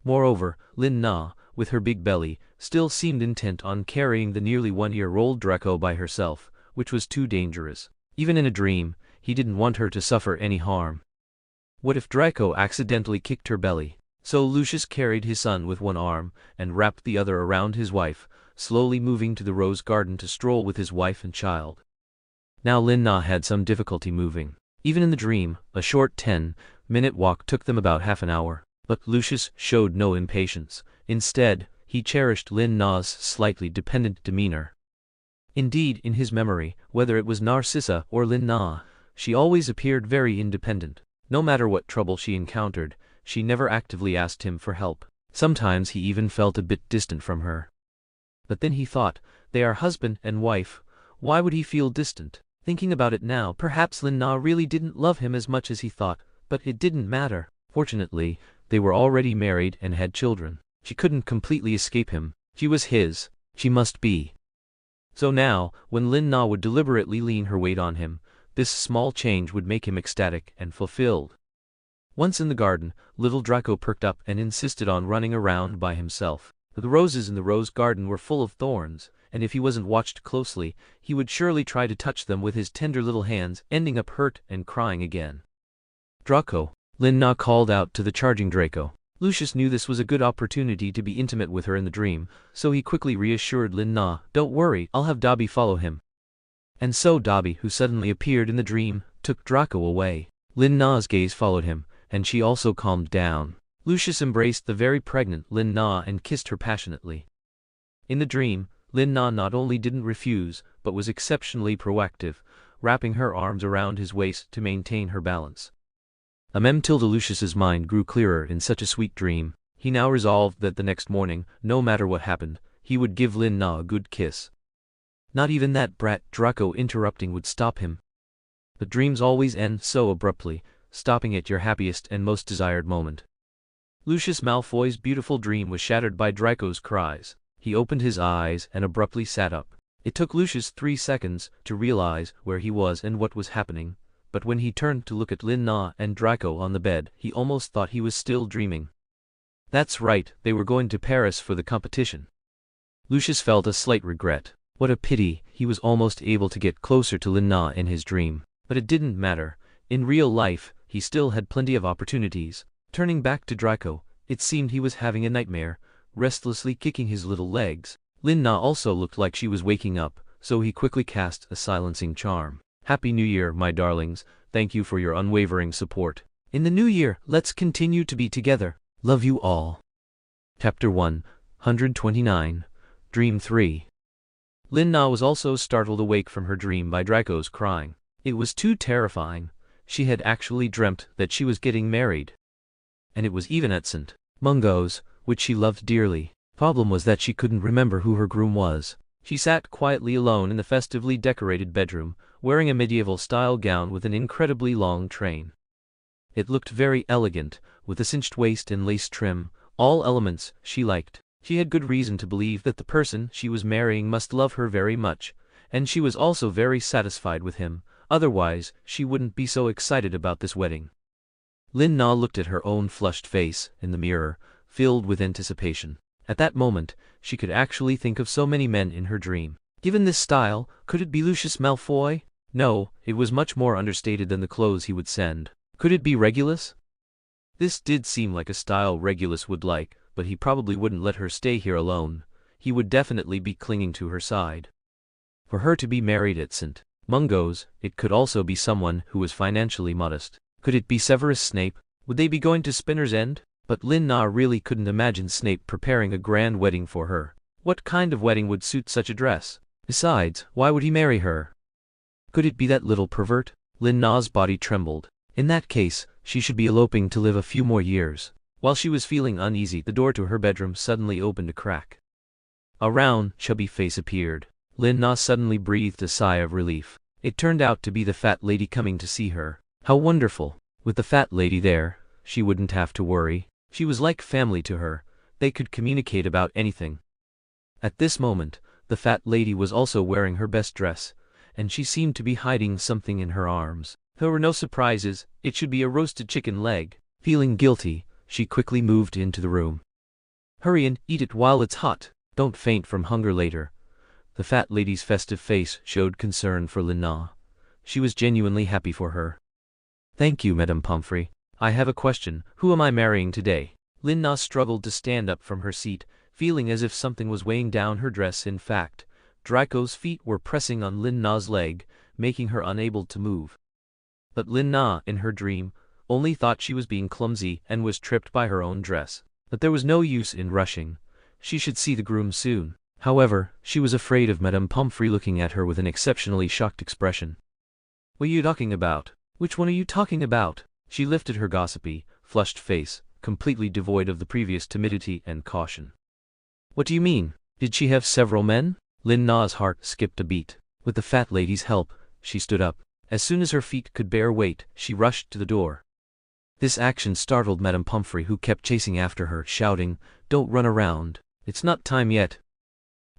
[SPEAKER 1] Moreover, Lin-Na, with her big belly, still seemed intent on carrying the nearly 1-year-old Draco by herself, which was too dangerous. Even in a dream, he didn't want her to suffer any harm. What if Draco accidentally kicked her belly? So Lucius carried his son with one arm, and wrapped the other around his wife, slowly moving to the rose garden to stroll with his wife and child. Now Lin Na had some difficulty moving. Even in the dream, a short 10-minute walk took them about half an hour. But Lucius showed no impatience. Instead, he cherished Lin Na's slightly dependent demeanor. Indeed, in his memory, whether it was Narcissa or Lin Na, she always appeared very independent. No matter what trouble she encountered, she never actively asked him for help. Sometimes he even felt a bit distant from her. But then he thought, they are husband and wife, why would he feel distant? Thinking about it now, perhaps Lin Na really didn't love him as much as he thought, but it didn't matter. Fortunately, they were already married and had children. She couldn't completely escape him. She was his. She must be. So now, when Lin Na would deliberately lean her weight on him, this small change would make him ecstatic and fulfilled. Once in the garden, little Draco perked up and insisted on running around by himself. The roses in the rose garden were full of thorns, and if he wasn't watched closely, he would surely try to touch them with his tender little hands, ending up hurt and crying again. Draco, Lin Na called out to the charging Draco. Lucius knew this was a good opportunity to be intimate with her in the dream, so he quickly reassured Lin Na, "Don't worry, I'll have Dobby follow him." And so Dobby, who suddenly appeared in the dream, took Draco away. Lin Na's gaze followed him, and she also calmed down. Lucius embraced the very pregnant Lin Na and kissed her passionately. In the dream, Lin Na not only didn't refuse, but was exceptionally proactive, wrapping her arms around his waist to maintain her balance. Lucius's mind grew clearer in such a sweet dream. He now resolved that the next morning, no matter what happened, he would give Lin Na a good kiss. Not even that brat Draco interrupting would stop him. But dreams always end so abruptly, stopping at your happiest and most desired moment. Lucius Malfoy's beautiful dream was shattered by Draco's cries. He opened his eyes and abruptly sat up. It took Lucius 3 seconds to realize where he was and what was happening, but when he turned to look at Lin Na and Draco on the bed, he almost thought he was still dreaming. That's right, they were going to Paris for the competition. Lucius felt a slight regret. What a pity, he was almost able to get closer to Lin Na in his dream. But it didn't matter. In real life, he still had plenty of opportunities. Turning back to Draco, it seemed he was having a nightmare, restlessly kicking his little legs. Lin Na also looked like she was waking up, so he quickly cast a silencing charm. Happy New Year, my darlings. Thank you for your unwavering support. In the new year, let's continue to be together. Love you all. Chapter 129, Dream 3. Lin Na was also startled awake from her dream by Draco's crying. It was too terrifying. She had actually dreamt that she was getting married. And it was even at St. Mungo's, which she loved dearly. Problem was that she couldn't remember who her groom was. She sat quietly alone in the festively decorated bedroom, wearing a medieval-style gown with an incredibly long train. It looked very elegant, with a cinched waist and lace trim, all elements she liked. She had good reason to believe that the person she was marrying must love her very much, and she was also very satisfied with him, otherwise she wouldn't be so excited about this wedding. Lin Na looked at her own flushed face in the mirror, filled with anticipation. At that moment, she could actually think of so many men in her dream. Given this style, could it be Lucius Malfoy? No, it was much more understated than the clothes he would send. Could it be Regulus? This did seem like a style Regulus would like, but he probably wouldn't let her stay here alone. He would definitely be clinging to her side. For her to be married at St. Mungo's, it could also be someone who was financially modest. Could it be Severus Snape? Would they be going to Spinner's End? But Lin Na really couldn't imagine Snape preparing a grand wedding for her. What kind of wedding would suit such a dress? Besides, why would he marry her? Could it be that little pervert? Lin Na's body trembled. In that case, she should be eloping to live a few more years. While she was feeling uneasy, the door to her bedroom suddenly opened a crack. A round, chubby face appeared. Lin Na suddenly breathed a sigh of relief. It turned out to be the fat lady coming to see her. How wonderful! With the fat lady there, she wouldn't have to worry. She was like family to her. They could communicate about anything. At this moment, the fat lady was also wearing her best dress, and she seemed to be hiding something in her arms. There were no surprises. It should be a roasted chicken leg. Feeling guilty, she quickly moved into the room. Hurry and eat it while it's hot. Don't faint from hunger later. The fat lady's festive face showed concern for Lin Na. She was genuinely happy for her. Thank you, Madame Pomfrey. I have a question. Who am I marrying today? Lin Na struggled to stand up from her seat, feeling as if something was weighing down her dress. In fact, Draco's feet were pressing on Lin Na's leg, making her unable to move. But Lin Na, in her dream, only thought she was being clumsy and was tripped by her own dress. But there was no use in rushing. She should see the groom soon. However, she was afraid of Madame Pomfrey looking at her with an exceptionally shocked expression. "What are you talking about? Which one are you talking about?" She lifted her gossipy, flushed face, completely devoid of the previous timidity and caution. "What do you mean? Did she have several men?" Lin Na's heart skipped a beat. With the fat lady's help, she stood up. As soon as her feet could bear weight, she rushed to the door. This action startled Madame Pomfrey, who kept chasing after her, shouting, "Don't run around. It's not time yet."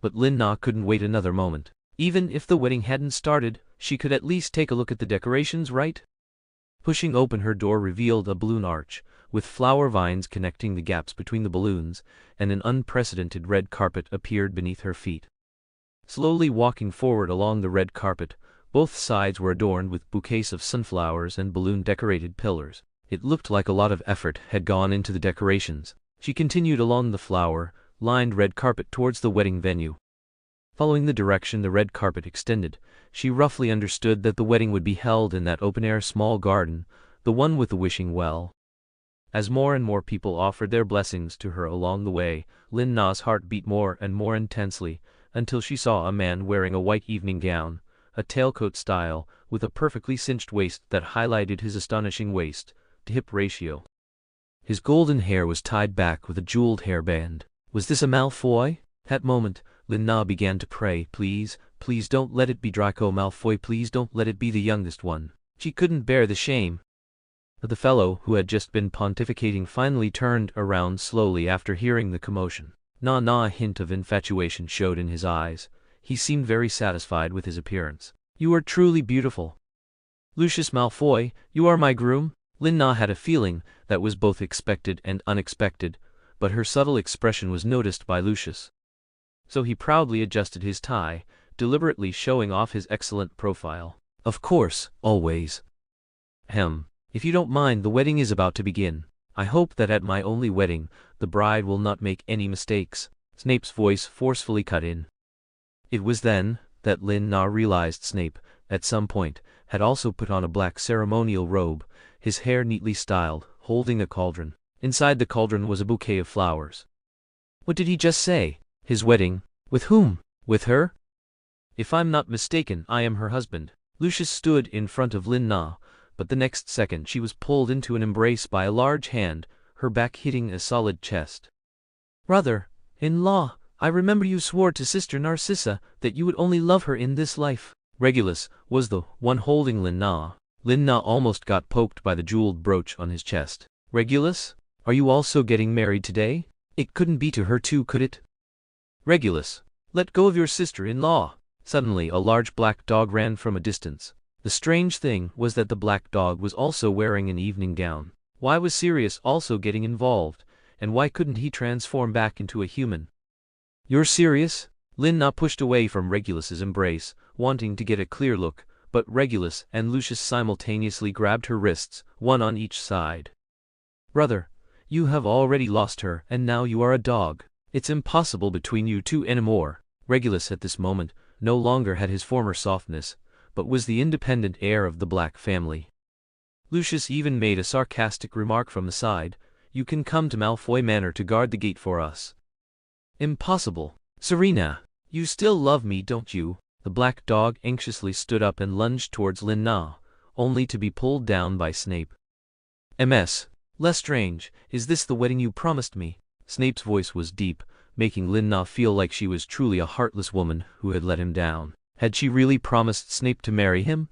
[SPEAKER 1] But Lin Na couldn't wait another moment. Even if the wedding hadn't started, she could at least take a look at the decorations, right? Pushing open her door revealed a balloon arch, with flower vines connecting the gaps between the balloons, and an unprecedented red carpet appeared beneath her feet. Slowly walking forward along the red carpet, both sides were adorned with bouquets of sunflowers and balloon-decorated pillars. It looked like a lot of effort had gone into the decorations. She continued along the flower-lined red carpet towards the wedding venue. Following the direction the red carpet extended, she roughly understood that the wedding would be held in that open-air small garden, the one with the wishing well. As more and more people offered their blessings to her along the way, Lin Na's heart beat more and more intensely, until she saw a man wearing a white evening gown, a tailcoat style, with a perfectly cinched waist that highlighted his astonishing waist-to-hip ratio. His golden hair was tied back with a jeweled hairband. Was this a Malfoy? That moment, Lin Na began to pray, "Please, please don't let it be Draco Malfoy, please don't let it be the youngest one." She couldn't bear the shame. But the fellow who had just been pontificating finally turned around slowly after hearing the commotion. A hint of infatuation showed in his eyes. He seemed very satisfied with his appearance. "You are truly beautiful. Lucius Malfoy, you are my groom?" Lin Na had a feeling that was both expected and unexpected, but her subtle expression was noticed by Lucius. So he proudly adjusted his tie, deliberately showing off his excellent profile. "Of course, always." If you don't mind, the wedding is about to begin. I hope that at my only wedding, the bride will not make any mistakes." Snape's voice forcefully cut in. It was then that Lin Na realized Snape, at some point, had also put on a black ceremonial robe, his hair neatly styled, holding a cauldron. Inside the cauldron was a bouquet of flowers. What did he just say? His wedding? With whom? With her? If I'm not mistaken, I am her husband. Lucius stood in front of Lin Na, but the next second she was pulled into an embrace by a large hand, her back hitting a solid chest. "Brother-in-law, I remember you swore to Sister Narcissa that you would only love her in this life." Regulus was the one holding Lin Na. Lin Na almost got poked by the jeweled brooch on his chest. "Regulus? Are you also getting married today? It couldn't be to her too, could it?" "Regulus, let go of your sister-in-law." Suddenly a large black dog ran from a distance. The strange thing was that the black dog was also wearing an evening gown. Why was Sirius also getting involved, and why couldn't he transform back into a human? "You're serious?" Lin Na pushed away from Regulus's embrace, wanting to get a clear look, but Regulus and Lucius simultaneously grabbed her wrists, one on each side. "Brother, you have already lost her, and now you are a dog. It's impossible between you two anymore." Regulus at this moment no longer had his former softness, but was the independent heir of the Black family. Lucius even made a sarcastic remark from the side, "You can come to Malfoy Manor to guard the gate for us." "Impossible. Serena, you still love me, don't you?" The black dog anxiously stood up and lunged towards Lin Na, only to be pulled down by Snape. "Ms. Lestrange, is this the wedding you promised me?" Snape's voice was deep, making Lin Na feel like she was truly a heartless woman who had let him down. Had she really promised Snape to marry him?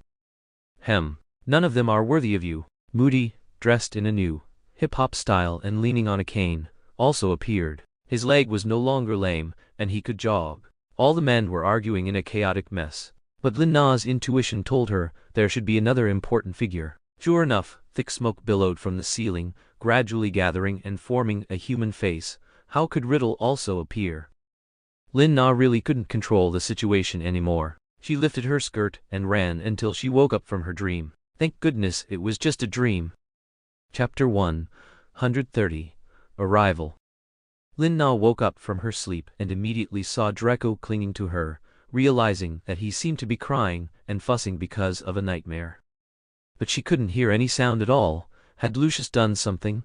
[SPEAKER 1] None of them are worthy of you. Moody, dressed in a new hip-hop style and leaning on a cane, also appeared. His leg was no longer lame, and he could jog. All the men were arguing in a chaotic mess. But Lin Na's intuition told her there should be another important figure. Sure enough, thick smoke billowed from the ceiling, gradually gathering and forming a human face. How could Riddle also appear? Lin Na really couldn't control the situation anymore. She lifted her skirt and ran until she woke up from her dream. Thank goodness it was just a dream. Chapter 130. Arrival. Lin Na woke up from her sleep and immediately saw Draco clinging to her, realizing that he seemed to be crying and fussing because of a nightmare. But she couldn't hear any sound at all. Had Lucius done something?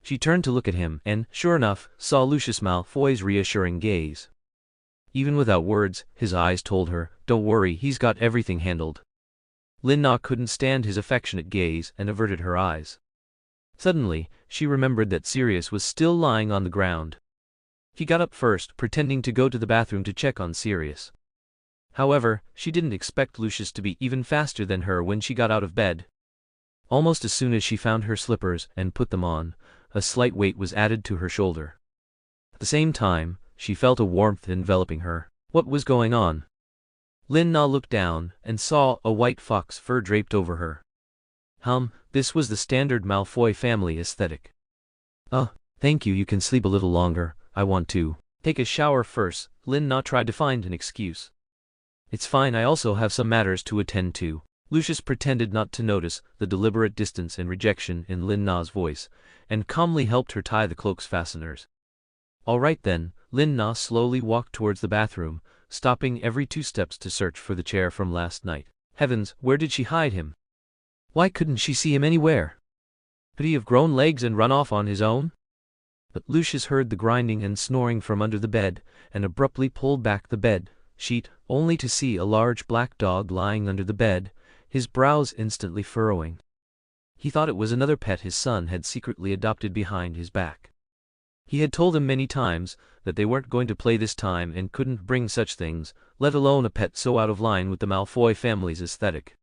[SPEAKER 1] She turned to look at him and, sure enough, saw Lucius Malfoy's reassuring gaze. Even without words, his eyes told her, "Don't worry, he's got everything handled." Lin-Na couldn't stand his affectionate gaze and averted her eyes. Suddenly, she remembered that Sirius was still lying on the ground. She got up first, pretending to go to the bathroom to check on Sirius. However, she didn't expect Lucius to be even faster than her when she got out of bed. Almost as soon as she found her slippers and put them on, a slight weight was added to her shoulder. At the same time, she felt a warmth enveloping her. What was going on? Lin-Na looked down and saw a white fox fur draped over her. This was the standard Malfoy family aesthetic. Thank you, you can sleep a little longer. I want to take a shower first. Lin-Na tried to find an excuse. It's fine, I also have some matters to attend to. Lucius pretended not to notice the deliberate distance and rejection in Lin-Na's voice, and calmly helped her tie the cloak's fasteners. All right then, Lin-Na slowly walked towards the bathroom, stopping every 2 steps to search for the chair from last night. Heavens, where did she hide him? Why couldn't she see him anywhere? Could he have grown legs and run off on his own? But Lucius heard the grinding and snoring from under the bed, and abruptly pulled back the bed sheet, only to see a large black dog lying under the bed, his brows instantly furrowing. He thought it was another pet his son had secretly adopted behind his back. He had told him many times that they weren't going to play this time and couldn't bring such things, let alone a pet so out of line with the Malfoy family's aesthetic.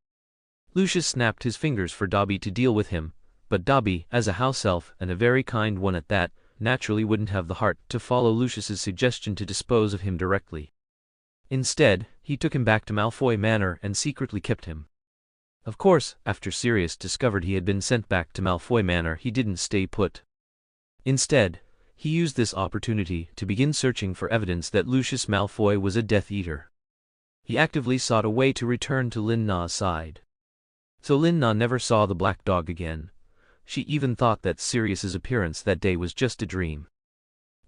[SPEAKER 1] Lucius snapped his fingers for Dobby to deal with him, but Dobby, as a house elf and a very kind one at that, naturally wouldn't have the heart to follow Lucius's suggestion to dispose of him directly. Instead, he took him back to Malfoy Manor and secretly kept him. Of course, after Sirius discovered he had been sent back to Malfoy Manor, he didn't stay put. Instead, he used this opportunity to begin searching for evidence that Lucius Malfoy was a Death Eater. He actively sought a way to return to Lin-Na's side. So Lin-Na never saw the black dog again. She even thought that Sirius's appearance that day was just a dream.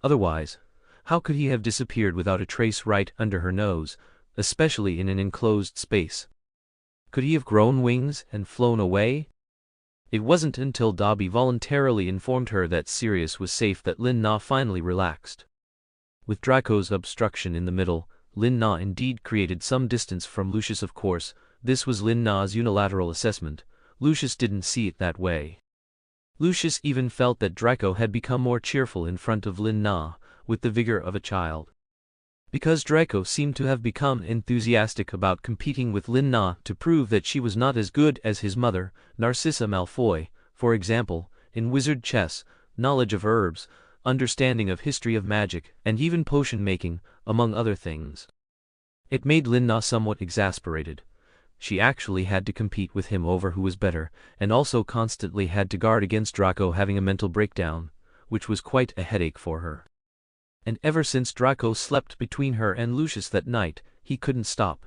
[SPEAKER 1] Otherwise, how could he have disappeared without a trace right under her nose, especially in an enclosed space? Could he have grown wings and flown away? It wasn't until Dobby voluntarily informed her that Sirius was safe that Lin-Na finally relaxed. With Draco's obstruction in the middle, Lin-Na indeed created some distance from Lucius. Of course, this was Lin-Na's unilateral assessment. Lucius didn't see it that way. Lucius even felt that Draco had become more cheerful in front of Lin-Na, with the vigor of a child. Because Draco seemed to have become enthusiastic about competing with Lin-Na to prove that she was not as good as his mother, Narcissa Malfoy, for example, in wizard chess, knowledge of herbs, understanding of history of magic, and even potion making, among other things. It made Lin-Na somewhat exasperated. She actually had to compete with him over who was better, and also constantly had to guard against Draco having a mental breakdown, which was quite a headache for her. And ever since Draco slept between her and Lucius that night, he couldn't stop.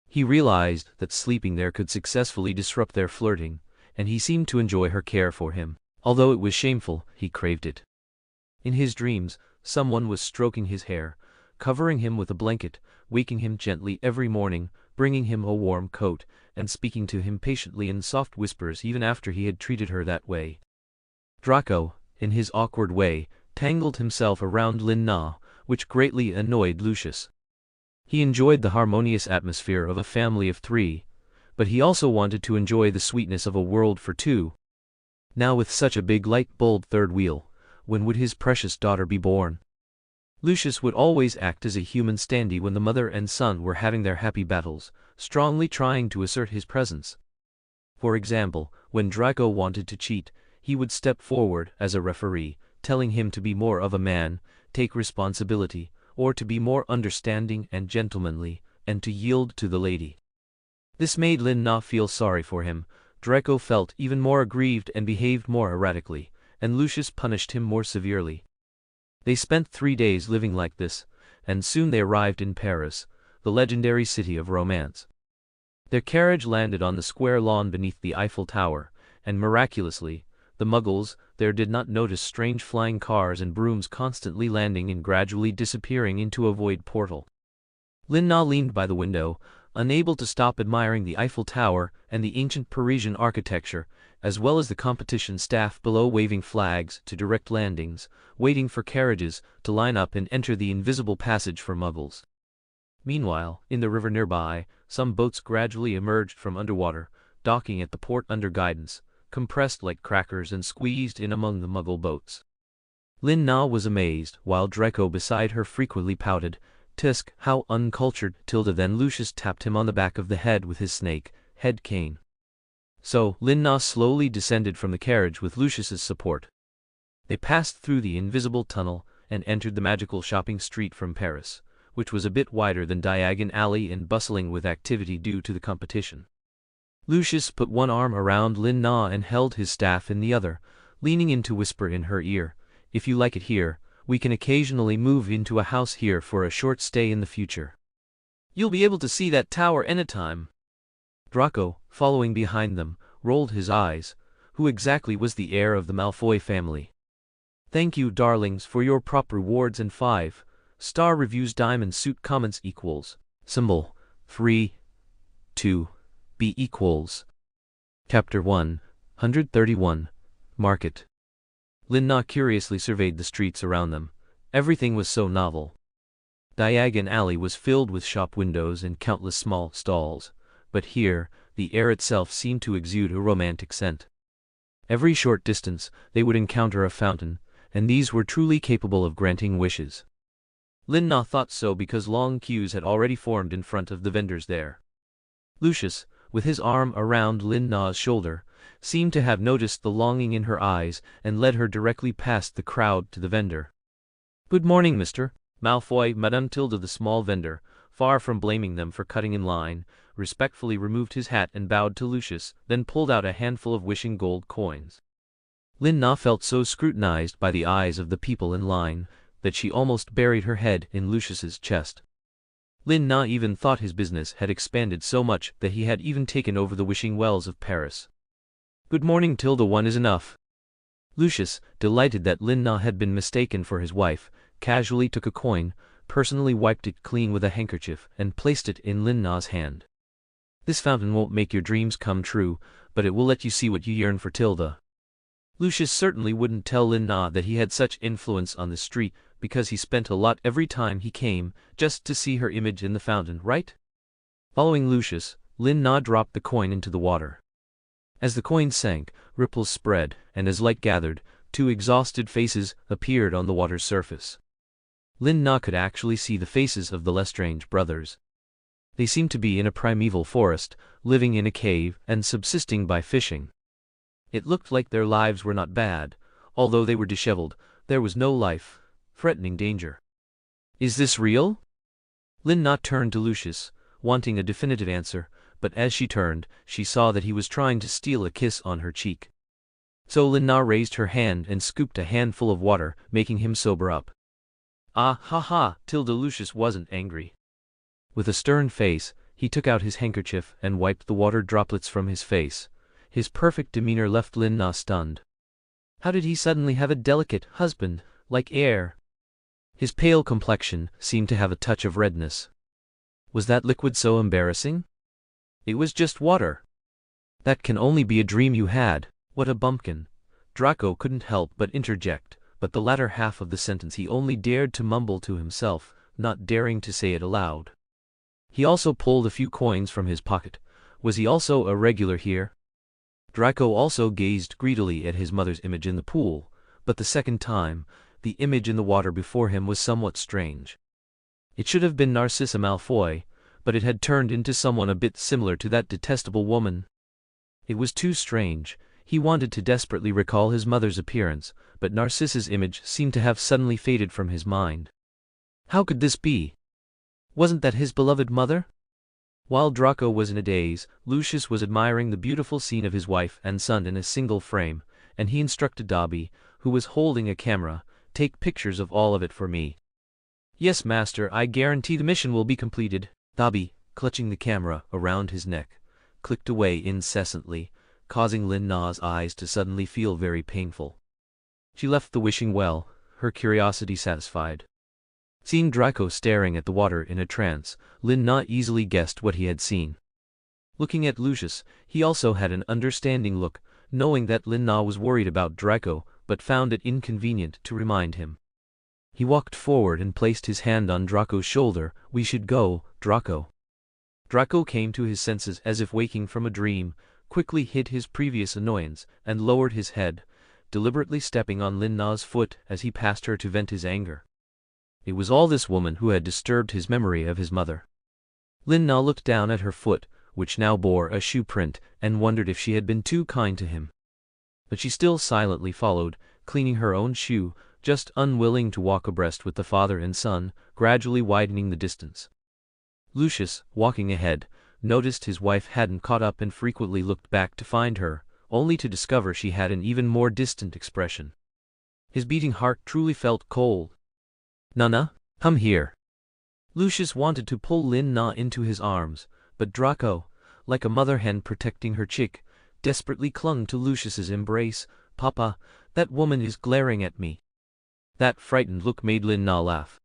[SPEAKER 1] He realized that sleeping there could successfully disrupt their flirting, and he seemed to enjoy her care for him. Although it was shameful, he craved it. In his dreams, someone was stroking his hair, covering him with a blanket, waking him gently every morning, bringing him a warm coat, and speaking to him patiently in soft whispers even after he had treated her that way. Draco, in his awkward way, tangled himself around Lin-Na, which greatly annoyed Lucius. He enjoyed the harmonious atmosphere of a family of 3, but he also wanted to enjoy the sweetness of a world for 2. Now with such a big light-bulb third wheel, when would his precious daughter be born? Lucius would always act as a human standee when the mother and son were having their happy battles, strongly trying to assert his presence. For example, when Draco wanted to cheat, he would step forward as a referee, telling him to be more of a man, take responsibility, or to be more understanding and gentlemanly, and to yield to the lady. This made Lin-Na feel sorry for him. Draco felt even more aggrieved and behaved more erratically, and Lucius punished him more severely. They spent 3 days living like this, and soon they arrived in Paris, the legendary city of romance. Their carriage landed on the square lawn beneath the Eiffel Tower, and miraculously, the Muggles there did not notice strange flying cars and brooms constantly landing and gradually disappearing into a void portal. Lin Na leaned by the window, unable to stop admiring the Eiffel Tower and the ancient Parisian architecture, as well as the competition staff below waving flags to direct landings, waiting for carriages to line up and enter the invisible passage for muggles. Meanwhile, in the river nearby, some boats gradually emerged from underwater, docking at the port under guidance, compressed like crackers and squeezed in among the muggle boats. Lin Na was amazed, while Draco beside her frequently pouted, "Tisk, how uncultured," Tilda. Then Lucius tapped him on the back of the head with his snake head cane. So, Lin Na slowly descended from the carriage with Lucius's support. They passed through the invisible tunnel and entered the magical shopping street from Paris, which was a bit wider than Diagon Alley and bustling with activity due to the competition. Lucius put one arm around Lin Na and held his staff in the other, leaning in to whisper in her ear, "If you like it here, we can occasionally move into a house here for a short stay in the future. You'll be able to see that tower anytime." Draco, following behind them, rolled his eyes. Who exactly was the heir of the Malfoy family? "Thank you, darlings, for your prop rewards and 5-star reviews. Diamond suit comments equals. Symbol 3 2 B equals. Chapter 131 Market. Lin Na curiously surveyed the streets around them. Everything was so novel. Diagon Alley was filled with shop windows and countless small stalls, but here, the air itself seemed to exude a romantic scent. Every short distance, they would encounter a fountain, and these were truly capable of granting wishes. Lin Na thought so because long queues had already formed in front of the vendors there. Lucius, with his arm around Lin Na's shoulder, seemed to have noticed the longing in her eyes and led her directly past the crowd to the vendor. "Good morning, Mr. Malfoy." Madame Tilda, the small vendor, far from blaming them for cutting in line, respectfully removed his hat and bowed to Lucius, then pulled out a handful of wishing gold coins. Lin Na felt so scrutinized by the eyes of the people in line that she almost buried her head in Lucius's chest. Lin Na even thought his business had expanded so much that he had even taken over the wishing wells of Paris. "Good morning, Tilda. One is enough." Lucius, delighted that Lin Na had been mistaken for his wife, casually took a coin, personally wiped it clean with a handkerchief, and placed it in Lin Na's hand. "This fountain won't make your dreams come true, but it will let you see what you yearn for, Tilda." Lucius certainly wouldn't tell Lin Na that he had such influence on the street because he spent a lot every time he came just to see her image in the fountain, right? Following Lucius, Lin Na dropped the coin into the water. As the coin sank, ripples spread, and as light gathered, 2 exhausted faces appeared on the water's surface. Lin Na could actually see the faces of the Lestrange brothers. They seemed to be in a primeval forest, living in a cave and subsisting by fishing. It looked like their lives were not bad, although they were disheveled. There was no life, threatening danger. "Is this real?" Lin Na turned to Lucius, wanting a definitive answer, but as she turned, she saw that he was trying to steal a kiss on her cheek. So Lin Na raised her hand and scooped a handful of water, making him sober up. "Ah ha ha," Tilda. Lucius wasn't angry. With a stern face, he took out his handkerchief and wiped the water droplets from his face. His perfect demeanor left Lin Na stunned. How did he suddenly have a delicate, husband-like air? His pale complexion seemed to have a touch of redness. Was that liquid so embarrassing? It was just water. "That can only be a dream you had. What a bumpkin." Draco couldn't help but interject, but the latter half of the sentence he only dared to mumble to himself, not daring to say it aloud. He also pulled a few coins from his pocket. Was he also a regular here? Draco also gazed greedily at his mother's image in the pool, but the second time, the image in the water before him was somewhat strange. It should have been Narcissa Malfoy, but it had turned into someone a bit similar to that detestable woman. It was too strange. He wanted to desperately recall his mother's appearance, but Narcissa's image seemed to have suddenly faded from his mind. How could this be? Wasn't that his beloved mother? While Draco was in a daze, Lucius was admiring the beautiful scene of his wife and son in a single frame, and he instructed Dobby, who was holding a camera, "Take pictures of all of it for me." "Yes, master, I guarantee the mission will be completed." Dobby, clutching the camera around his neck, clicked away incessantly, causing Lin Na's eyes to suddenly feel very painful. She left the wishing well, her curiosity satisfied. Seeing Draco staring at the water in a trance, Lin Na easily guessed what he had seen. Looking at Lucius, he also had an understanding look, knowing that Lin Na was worried about Draco, but found it inconvenient to remind him. He walked forward and placed his hand on Draco's shoulder. "We should go, Draco." Draco came to his senses as if waking from a dream, quickly hid his previous annoyance, and lowered his head, deliberately stepping on Lin Na's foot as he passed her to vent his anger. It was all this woman who had disturbed his memory of his mother. Lin Na looked down at her foot, which now bore a shoe print, and wondered if she had been too kind to him. But she still silently followed, cleaning her own shoe, just unwilling to walk abreast with the father and son, gradually widening the distance. Lucius, walking ahead, noticed his wife hadn't caught up and frequently looked back to find her, only to discover she had an even more distant expression. His beating heart truly felt cold. "Nana, come here." Lucius wanted to pull Lin Na into his arms, but Draco, like a mother hen protecting her chick, desperately clung to Lucius's embrace. "Papa, that woman is glaring at me." That frightened look made Lin Na laugh.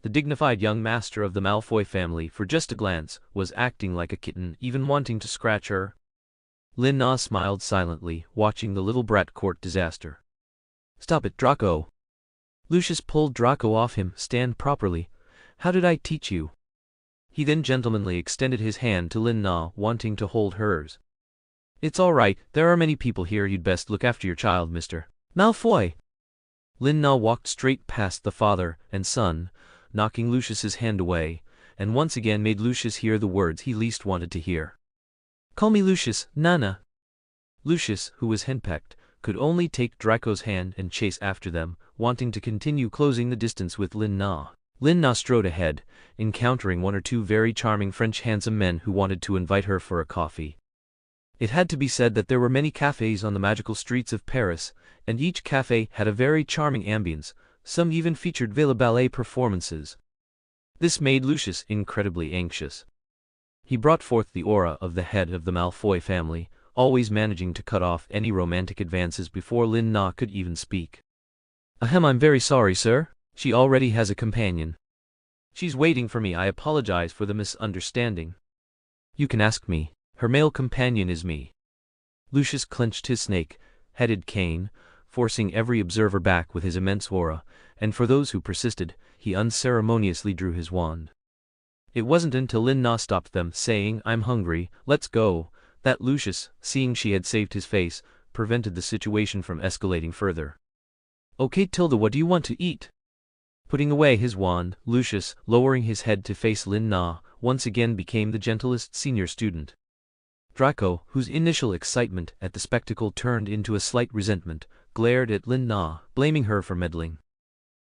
[SPEAKER 1] The dignified young master of the Malfoy family, for just a glance, was acting like a kitten, even wanting to scratch her. Lin Na smiled silently, watching the little brat court disaster. "Stop it, Draco." Lucius pulled Draco off him. "Stand properly. How did I teach you?" He then gentlemanly extended his hand to Lin Na, wanting to hold hers. "It's all right, there are many people here. You'd best look after your child, Mr. Malfoy." Lin Na walked straight past the father and son, knocking Lucius's hand away, and once again made Lucius hear the words he least wanted to hear. "Call me Lucius, Nana." Lucius, who was henpecked, could only take Draco's hand and chase after them, wanting to continue closing the distance with Lin Na. Lin Na strode ahead, encountering one or two very charming French handsome men who wanted to invite her for a coffee. It had to be said that there were many cafes on the magical streets of Paris, and each cafe had a very charming ambience. Some even featured Villa ballet performances. This made Lucius incredibly anxious. He brought forth the aura of the head of the Malfoy family, always managing to cut off any romantic advances before Lin Na could even speak. "Ahem, I'm very sorry, sir. She already has a companion. She's waiting for me. I apologize for the misunderstanding." "You can ask me. Her male companion is me." Lucius clenched his snake-headed cane, forcing every observer back with his immense aura, and for those who persisted, he unceremoniously drew his wand. It wasn't until Lin Na stopped them, saying, "I'm hungry, let's go," that Lucius, seeing she had saved his face, prevented the situation from escalating further. "Okay, Tilda, what do you want to eat?" Putting away his wand, Lucius, lowering his head to face Lin Na, once again became the gentlest senior student. Draco, whose initial excitement at the spectacle turned into a slight resentment, glared at Lin Na, blaming her for meddling.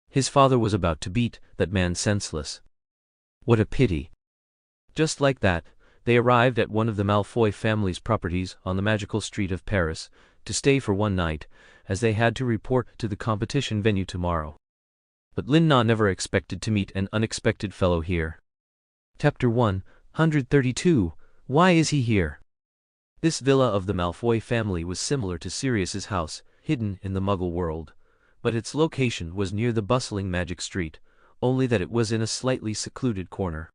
[SPEAKER 1] His father was about to beat that man senseless. What a pity. Just like that, they arrived at one of the Malfoy family's properties on the magical street of Paris, to stay for one night, as they had to report to the competition venue tomorrow. But Lin Na never expected to meet an unexpected fellow here. Chapter 132. Why is he here? This villa of the Malfoy family was similar to Sirius's house, hidden in the Muggle world, but its location was near the bustling Magic Street, only that it was in a slightly secluded corner.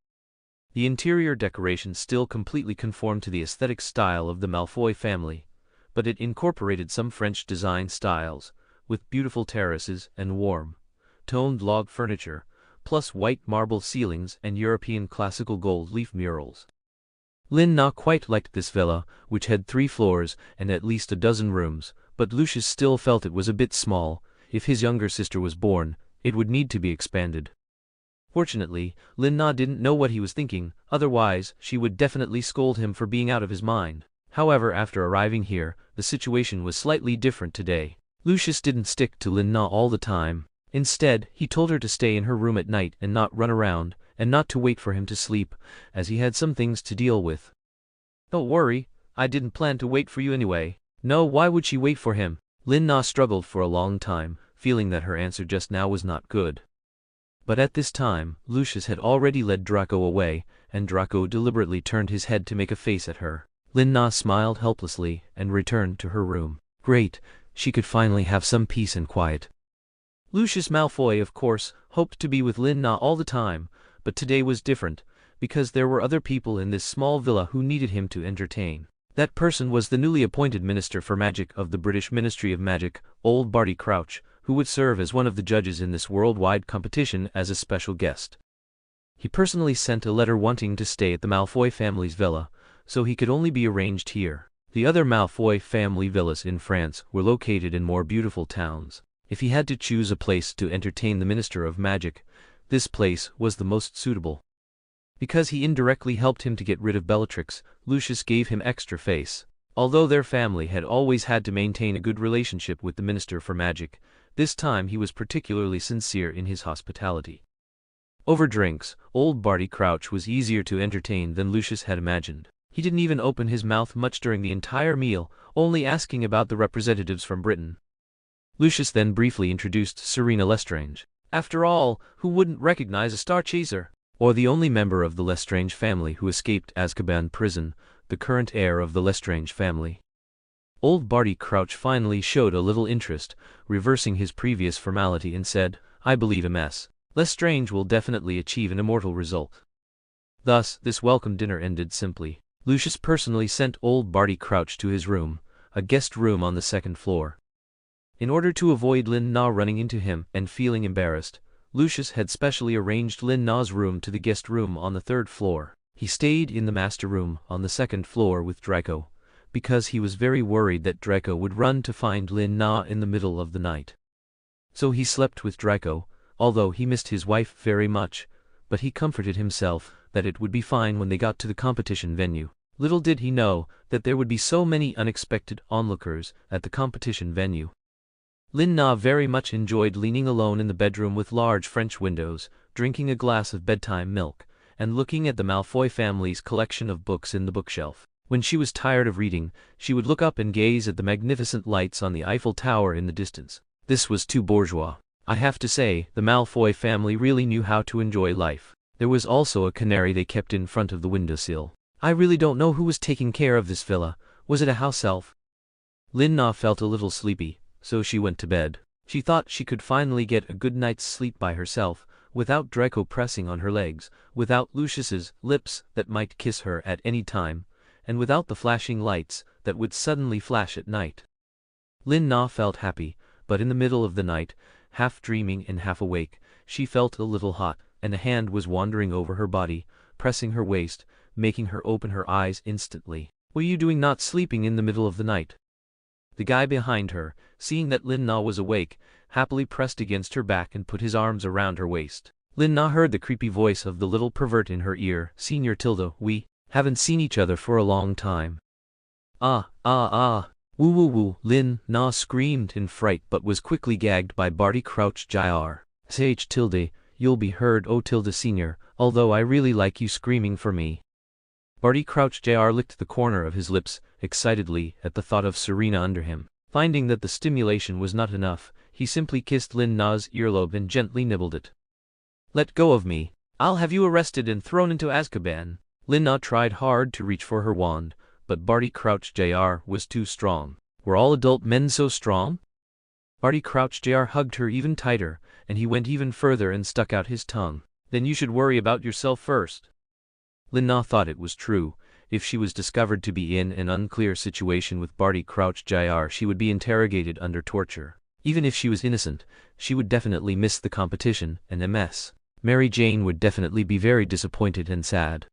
[SPEAKER 1] The interior decoration still completely conformed to the aesthetic style of the Malfoy family, but it incorporated some French design styles, with beautiful terraces and warm, toned log furniture, plus white marble ceilings and European classical gold leaf murals. Lin Na quite liked this villa, which had 3 floors and at least a dozen rooms, but Lucius still felt it was a bit small. If his younger sister was born, it would need to be expanded. Fortunately, Lin Na didn't know what he was thinking, otherwise she would definitely scold him for being out of his mind. However, after arriving here, the situation was slightly different today. Lucius didn't stick to Lin Na all the time. Instead, he told her to stay in her room at night and not run around, and not to wait for him to sleep, as he had some things to deal with. "Don't worry, I didn't plan to wait for you anyway." No, why would she wait for him? Lin Na struggled for a long time, feeling that her answer just now was not good. But at this time, Lucius had already led Draco away, and Draco deliberately turned his head to make a face at her. Lin Na smiled helplessly and returned to her room. Great, she could finally have some peace and quiet. Lucius Malfoy, of course, hoped to be with Lin Na all the time, but today was different, because there were other people in this small villa who needed him to entertain. That person was the newly appointed Minister for Magic of the British Ministry of Magic, old Barty Crouch, who would serve as one of the judges in this worldwide competition as a special guest. He personally sent a letter wanting to stay at the Malfoy family's villa, so he could only be arranged here. The other Malfoy family villas in France were located in more beautiful towns. If he had to choose a place to entertain the Minister of Magic, this place was the most suitable. Because he indirectly helped him to get rid of Bellatrix, Lucius gave him extra face. Although their family had always had to maintain a good relationship with the Minister for Magic, this time he was particularly sincere in his hospitality. Over drinks, old Barty Crouch was easier to entertain than Lucius had imagined. He didn't even open his mouth much during the entire meal, only asking about the representatives from Britain. Lucius then briefly introduced Selina Lestrange. After all, who wouldn't recognize a star chaser? Or the only member of the Lestrange family who escaped Azkaban prison, the current heir of the Lestrange family. Old Barty Crouch finally showed a little interest, reversing his previous formality and said, "I believe Ms. Lestrange will definitely achieve an immortal result." Thus, this welcome dinner ended simply. Lucius personally sent old Barty Crouch to his room, a guest room on the second floor. In order to avoid Lin Na running into him and feeling embarrassed, Lucius had specially arranged Lin Na's room to the guest room on the third floor. He stayed in the master room on the second floor with Draco, because he was very worried that Draco would run to find Lin Na in the middle of the night. So he slept with Draco, although he missed his wife very much, but he comforted himself that it would be fine when they got to the competition venue. Little did he know that there would be so many unexpected onlookers at the competition venue. Lin Na very much enjoyed leaning alone in the bedroom with large French windows, drinking a glass of bedtime milk, and looking at the Malfoy family's collection of books in the bookshelf. When she was tired of reading, she would look up and gaze at the magnificent lights on the Eiffel Tower in the distance. This was too bourgeois. I have to say, the Malfoy family really knew how to enjoy life. There was also a canary they kept in front of the windowsill. I really don't know who was taking care of this villa. Was it a house elf? Lin Na felt a little sleepy, so she went to bed. She thought she could finally get a good night's sleep by herself, without Draco pressing on her legs, without Lucius's lips that might kiss her at any time, and without the flashing lights that would suddenly flash at night. Lin Na felt happy, but in the middle of the night, half dreaming and half awake, she felt a little hot, and a hand was wandering over her body, pressing her waist, making her open her eyes instantly. "What are you doing not sleeping in the middle of the night?" The guy behind her, seeing that Lin Na was awake, happily pressed against her back and put his arms around her waist. Lin Na heard the creepy voice of the little pervert in her ear. "Senior Tilda, we haven't seen each other for a long time." "Ah, ah, ah. Woo woo woo," Lin Na screamed in fright but was quickly gagged by Barty Crouch Jr. "Sh Tilde, you'll be heard, oh Tilda Senior, although I really like you screaming for me." Barty Crouch Jr. licked the corner of his lips excitedly at the thought of Serena under him. Finding that the stimulation was not enough, he simply kissed Lin Na's earlobe and gently nibbled it. "Let go of me. I'll have you arrested and thrown into Azkaban." Lin Na tried hard to reach for her wand, but Barty Crouch Jr. was too strong. Were all adult men so strong? Barty Crouch Jr. hugged her even tighter, and he went even further and stuck out his tongue. "Then you should worry about yourself first." Lin Na thought it was true. If she was discovered to be in an unclear situation with Barty Crouch Jr., she would be interrogated under torture. Even if she was innocent, she would definitely miss the competition, and Ms. Mary Jane would definitely be very disappointed and sad.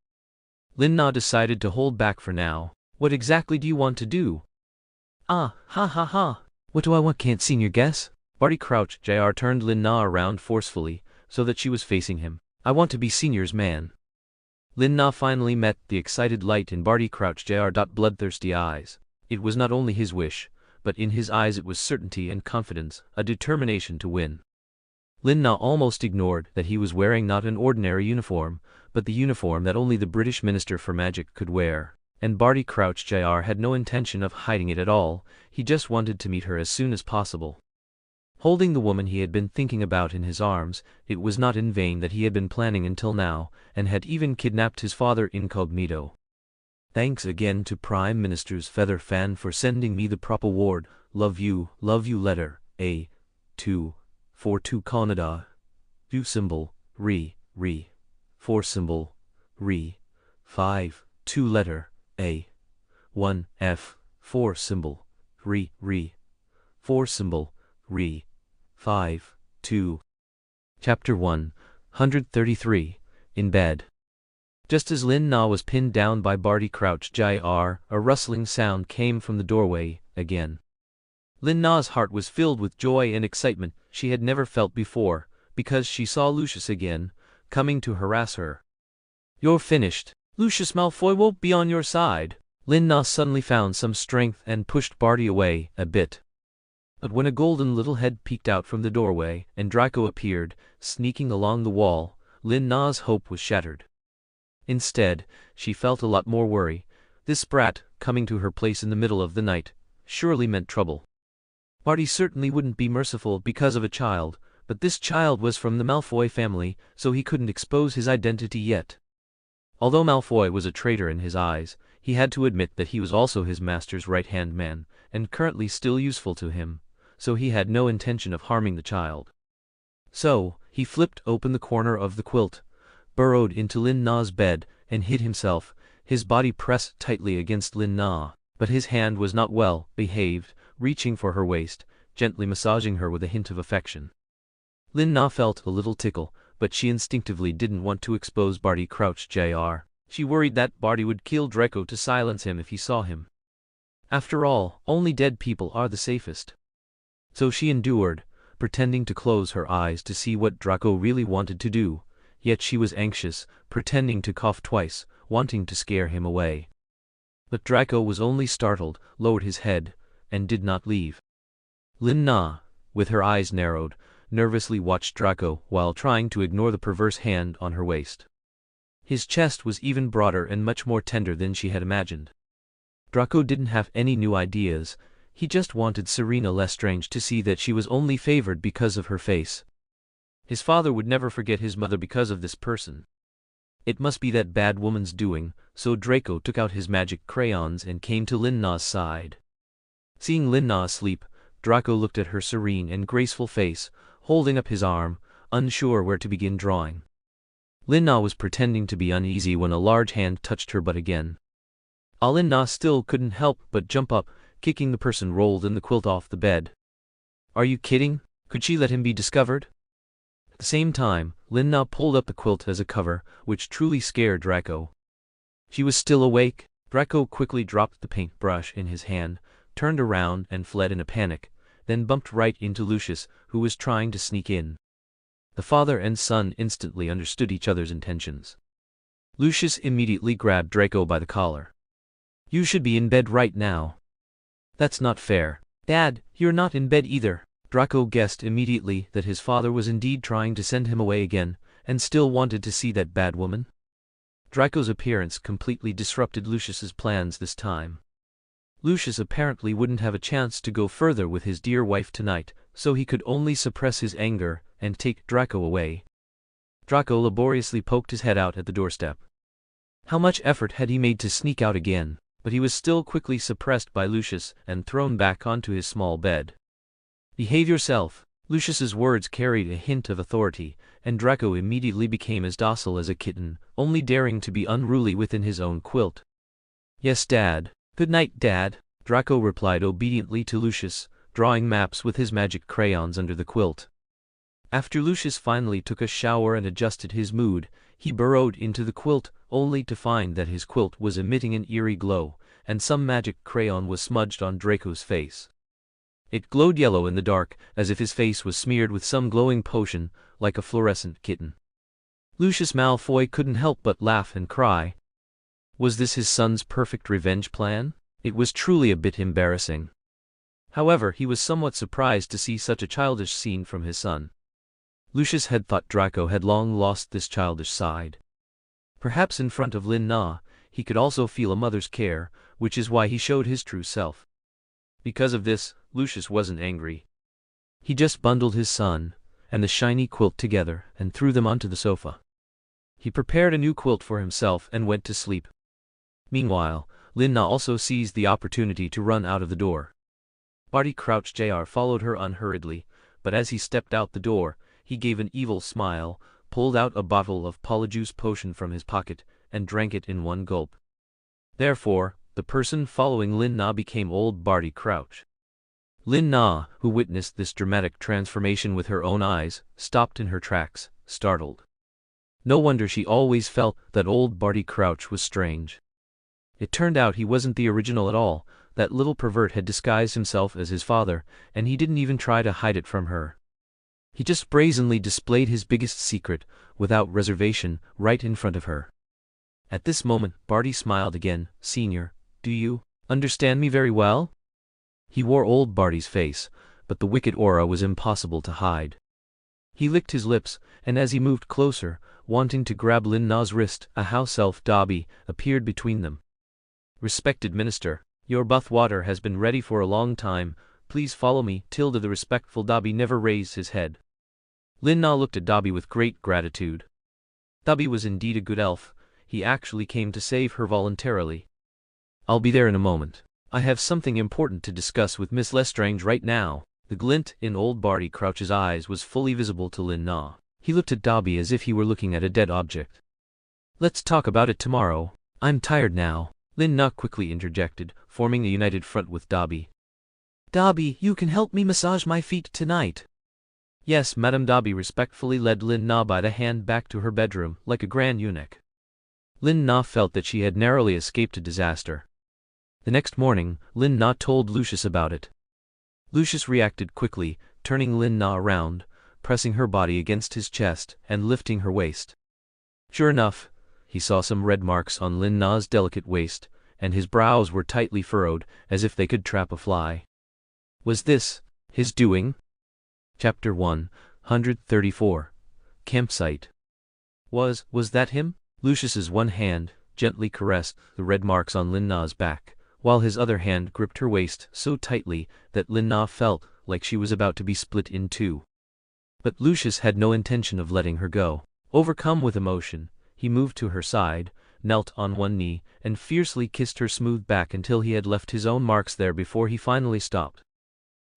[SPEAKER 1] Lin Na decided to hold back for now. "What exactly do you want to do?" "Ah, ha ha ha. What do I want, can't Senior guess?" Barty Crouch Jr. turned Lin Na around forcefully, so that she was facing him. "I want to be Senior's man." Lin Na finally met the excited light in Barty Crouch Jr.'s bloodthirsty eyes. It was not only his wish, but in his eyes it was certainty and confidence, a determination to win. Lin Na almost ignored that he was wearing not an ordinary uniform, but the uniform that only the British Minister for Magic could wear. And Barty Crouch Jr. had no intention of hiding it at all, he just wanted to meet her as soon as possible. Holding the woman he had been thinking about in his arms, it was not in vain that he had been planning until now, and had even kidnapped his father incognito. "Thanks again to Prime Minister's Feather Fan for sending me the prop award. Love you letter A. 2. 4 2 Canada, U symbol, re, 4 symbol, re, 5 2 letter, A, 1 F, 4 symbol, re, 4 symbol, re, 5 2. Chapter 133, In Bed. Just as Lin Na was pinned down by Barty Crouch Jr., a rustling sound came from the doorway, again. Lin Na's heart was filled with joy and excitement she had never felt before, because she saw Lucius again, coming to harass her. "You're finished. Lucius Malfoy won't be on your side." Lin Na suddenly found some strength and pushed Barty away a bit. But when a golden little head peeked out from the doorway and Draco appeared, sneaking along the wall, Lin Na's hope was shattered. Instead, she felt a lot more worry. This brat, coming to her place in the middle of the night, surely meant trouble. Barty certainly wouldn't be merciful because of a child, but this child was from the Malfoy family, so he couldn't expose his identity yet. Although Malfoy was a traitor in his eyes, he had to admit that he was also his master's right-hand man, and currently still useful to him, so he had no intention of harming the child. So, he flipped open the corner of the quilt, burrowed into Lin Na's bed, and hid himself, his body pressed tightly against Lin Na, but his hand was not well behaved, reaching for her waist, gently massaging her with a hint of affection. Lin Na felt a little tickle, but she instinctively didn't want to expose Barty Crouch Jr. She worried that Barty would kill Draco to silence him if he saw him. After all, only dead people are the safest. So she endured, pretending to close her eyes to see what Draco really wanted to do, yet she was anxious, pretending to cough twice, wanting to scare him away. But Draco was only startled, lowered his head, and did not leave. Lin Na, with her eyes narrowed, nervously watched Draco while trying to ignore the perverse hand on her waist. His chest was even broader and much more tender than she had imagined. Draco didn't have any new ideas, he just wanted Selina Lestrange to see that she was only favored because of her face. His father would never forget his mother because of this person. It must be that bad woman's doing, so Draco took out his magic crayons and came to Lin Na's side. Seeing Lin Na asleep, Draco looked at her serene and graceful face, holding up his arm, unsure where to begin drawing. Lin Na was pretending to be uneasy when a large hand touched her butt again. Lin Na still couldn't help but jump up, kicking the person rolled in the quilt off the bed. Are you kidding? Could she let him be discovered? At the same time, Lin Na pulled up the quilt as a cover, which truly scared Draco. She was still awake. Draco quickly dropped the paintbrush in his hand, turned around and fled in a panic, then bumped right into Lucius, who was trying to sneak in. The father and son instantly understood each other's intentions. Lucius immediately grabbed Draco by the collar. You should be in bed right now. That's not fair. Dad, you're not in bed either. Draco guessed immediately that his father was indeed trying to send him away again, and still wanted to see that bad woman. Draco's appearance completely disrupted Lucius's plans this time. Lucius apparently wouldn't have a chance to go further with his dear wife tonight, so he could only suppress his anger and take Draco away. Draco laboriously poked his head out at the doorstep. How much effort had he made to sneak out again, but he was still quickly suppressed by Lucius and thrown back onto his small bed. Behave yourself. Lucius's words carried a hint of authority, and Draco immediately became as docile as a kitten, only daring to be unruly within his own quilt. Yes, Dad. Good night, Dad. Draco replied obediently to Lucius, drawing maps with his magic crayons under the quilt. After Lucius finally took a shower and adjusted his mood, he burrowed into the quilt, only to find that his quilt was emitting an eerie glow, and some magic crayon was smudged on Draco's face. It glowed yellow in the dark, as if his face was smeared with some glowing potion, like a fluorescent kitten. Lucius Malfoy couldn't help but laugh and cry. Was this his son's perfect revenge plan? It was truly a bit embarrassing. However, he was somewhat surprised to see such a childish scene from his son. Lucius had thought Draco had long lost this childish side. Perhaps in front of Lin Na, he could also feel a mother's care, which is why he showed his true self. Because of this, Lucius wasn't angry. He just bundled his son and the shiny quilt together and threw them onto the sofa. He prepared a new quilt for himself and went to sleep. Meanwhile, Lin Na also seized the opportunity to run out of the door. Barty Crouch Jr. followed her unhurriedly, but as he stepped out the door, he gave an evil smile, pulled out a bottle of polyjuice potion from his pocket, and drank it in one gulp. Therefore, the person following Lin Na became old Barty Crouch. Lin Na, who witnessed this dramatic transformation with her own eyes, stopped in her tracks, startled. No wonder she always felt that old Barty Crouch was strange. It turned out he wasn't the original at all. That little pervert had disguised himself as his father, and he didn't even try to hide it from her. He just brazenly displayed his biggest secret, without reservation, right in front of her. At this moment, Barty smiled again. "Senior, do you understand me very well?" He wore old Barty's face, but the wicked aura was impossible to hide. He licked his lips, and as he moved closer, wanting to grab Lin Na's wrist, a house elf Dobby appeared between them. "Respected Minister, your bath water has been ready for a long time. Please follow me." The respectful Dobby never raised his head. Lin Na looked at Dobby with great gratitude. Dobby was indeed a good elf. He actually came to save her voluntarily. "I'll be there in a moment. I have something important to discuss with Miss Lestrange right now." The glint in old Barty Crouch's eyes was fully visible to Lin Na. He looked at Dobby as if he were looking at a dead object. "Let's talk about it tomorrow. I'm tired now," Lin Na quickly interjected, forming a united front with Dobby. "Dobby, you can help me massage my feet tonight." "Yes, Madame." Dobby respectfully led Lin Na by the hand back to her bedroom, like a grand eunuch. Lin Na felt that she had narrowly escaped a disaster. The next morning, Lin Na told Lucius about it. Lucius reacted quickly, turning Lin Na around, pressing her body against his chest, and lifting her waist. Sure enough, he saw some red marks on Lin Na's delicate waist, and his brows were tightly furrowed, as if they could trap a fly. Was this his doing? Chapter 134. Campsite. Was that him? Lucius's one hand gently caressed the red marks on Lin Na's back, while his other hand gripped her waist so tightly that Lin Na felt like she was about to be split in two. But Lucius had no intention of letting her go. Overcome with emotion, he moved to her side, knelt on one knee, and fiercely kissed her smooth back until he had left his own marks there before he finally stopped.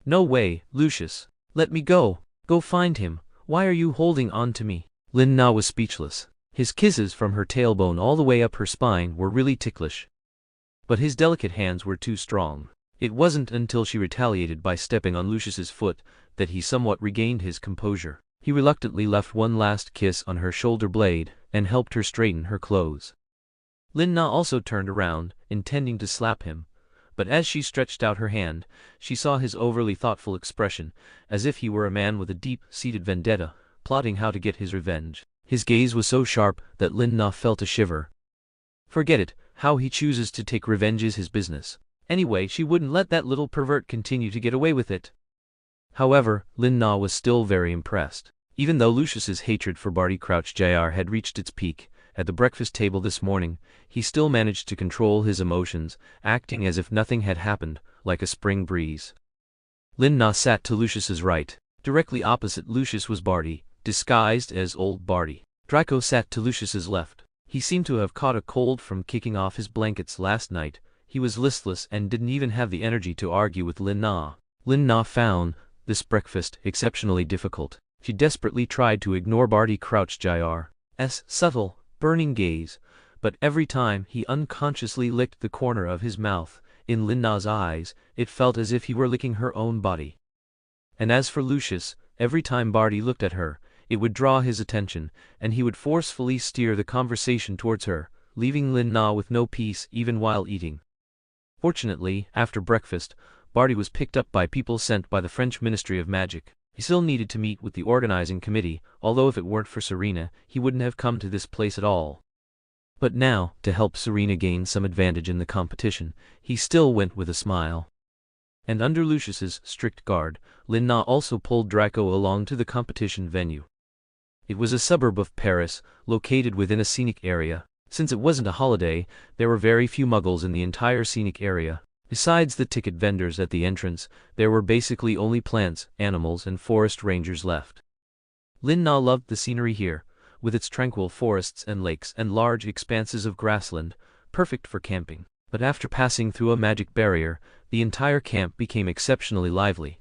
[SPEAKER 1] "No way, Lucius. Let me go. Go find him. Why are you holding on to me?" Lin Na was speechless. His kisses from her tailbone all the way up her spine were really ticklish. But his delicate hands were too strong. It wasn't until she retaliated by stepping on Lucius's foot that he somewhat regained his composure. He reluctantly left one last kiss on her shoulder blade, and helped her straighten her clothes. Lin Na also turned around, intending to slap him, but as she stretched out her hand, she saw his overly thoughtful expression, as if he were a man with a deep-seated vendetta, plotting how to get his revenge. His gaze was so sharp that Lin Na felt a shiver. Forget it, how he chooses to take revenge is his business. Anyway, she wouldn't let that little pervert continue to get away with it. However, Lin Na was still very impressed. Even though Lucius's hatred for Barty Crouch Jr. had reached its peak at the breakfast table this morning, he still managed to control his emotions, acting as if nothing had happened, like a spring breeze. Lin Na sat to Lucius's right. Directly opposite Lucius was Barty, disguised as old Barty. Draco sat to Lucius's left. He seemed to have caught a cold from kicking off his blankets last night. He was listless and didn't even have the energy to argue with Lin Na. Lin Na found this breakfast exceptionally difficult. She desperately tried to ignore Barty Crouch Jr.'s subtle, burning gaze, but every time he unconsciously licked the corner of his mouth, in Lin Na's eyes, it felt as if he were licking her own body. And as for Lucius, every time Barty looked at her, it would draw his attention, and he would forcefully steer the conversation towards her, leaving Lin Na with no peace even while eating. Fortunately, after breakfast, Barty was picked up by people sent by the French Ministry of Magic. He still needed to meet with the organizing committee, although if it weren't for Serena, he wouldn't have come to this place at all. But now, to help Serena gain some advantage in the competition, he still went with a smile. And under Lucius's strict guard, Lin Na also pulled Draco along to the competition venue. It was a suburb of Paris, located within a scenic area. Since it wasn't a holiday, there were very few muggles in the entire scenic area. Besides the ticket vendors at the entrance, there were basically only plants, animals, and forest rangers left. Lin Na loved the scenery here, with its tranquil forests and lakes and large expanses of grassland, perfect for camping. But after passing through a magic barrier, the entire camp became exceptionally lively.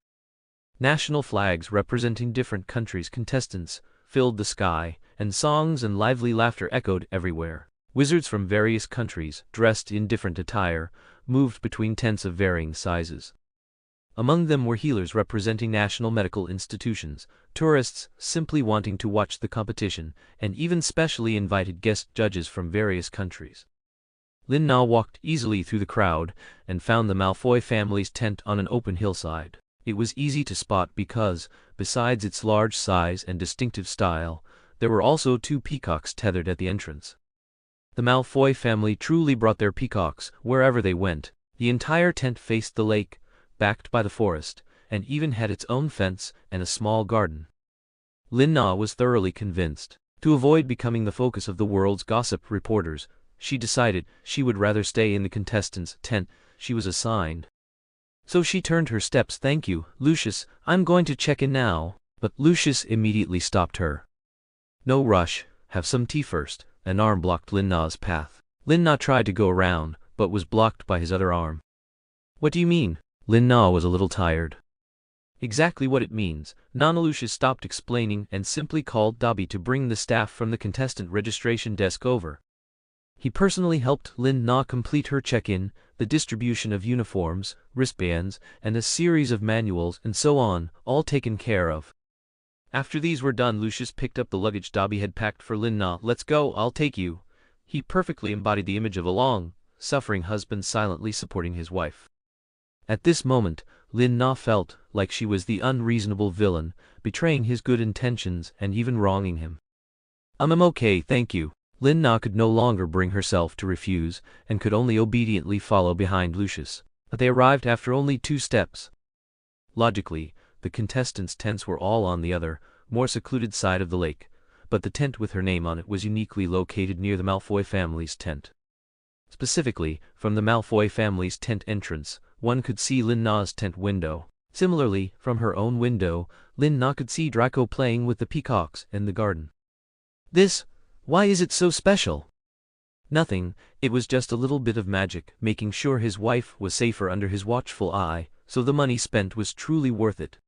[SPEAKER 1] National flags representing different countries' contestants filled the sky, and songs and lively laughter echoed everywhere. Wizards from various countries, dressed in different attire, moved between tents of varying sizes. Among them were healers representing national medical institutions, tourists simply wanting to watch the competition, and even specially invited guest judges from various countries. Lin Na walked easily through the crowd and found the Malfoy family's tent on an open hillside. It was easy to spot because, besides its large size and distinctive style, there were also 2 peacocks tethered at the entrance. The Malfoy family truly brought their peacocks wherever they went. The entire tent faced the lake, backed by the forest, and even had its own fence and a small garden. Lin Na was thoroughly convinced. To avoid becoming the focus of the world's gossip reporters, she decided she would rather stay in the contestants' tent she was assigned. So she turned her steps. "Thank you, Lucius, I'm going to check in now." But Lucius immediately stopped her. "No rush, have some tea first." An arm blocked Lin Na's path. Lin Na tried to go around, but was blocked by his other arm. "What do you mean?" Lin Na was a little tired. "Exactly what it means." Lucius stopped explaining and simply called Dobby to bring the staff from the contestant registration desk over. He personally helped Lin Na complete her check-in, the distribution of uniforms, wristbands, and a series of manuals and so on, all taken care of. After these were done, Lucius picked up the luggage Dobby had packed for Lin Na. "Let's go, I'll take you." He perfectly embodied the image of a long-suffering husband silently supporting his wife. At this moment, Lin Na felt like she was the unreasonable villain, betraying his good intentions and even wronging him. I'm okay, thank you." Lin Na could no longer bring herself to refuse, and could only obediently follow behind Lucius. But they arrived after only 2 steps. Logically, the contestants' tents were all on the other, more secluded side of the lake, but the tent with her name on it was uniquely located near the Malfoy family's tent. Specifically, from the Malfoy family's tent entrance, one could see Lin Na's tent window. Similarly, from her own window, Lin Na could see Draco playing with the peacocks in the garden. Why is it so special?" "Nothing, it was just a little bit of magic, making sure his wife was safer under his watchful eye, so the money spent was truly worth it."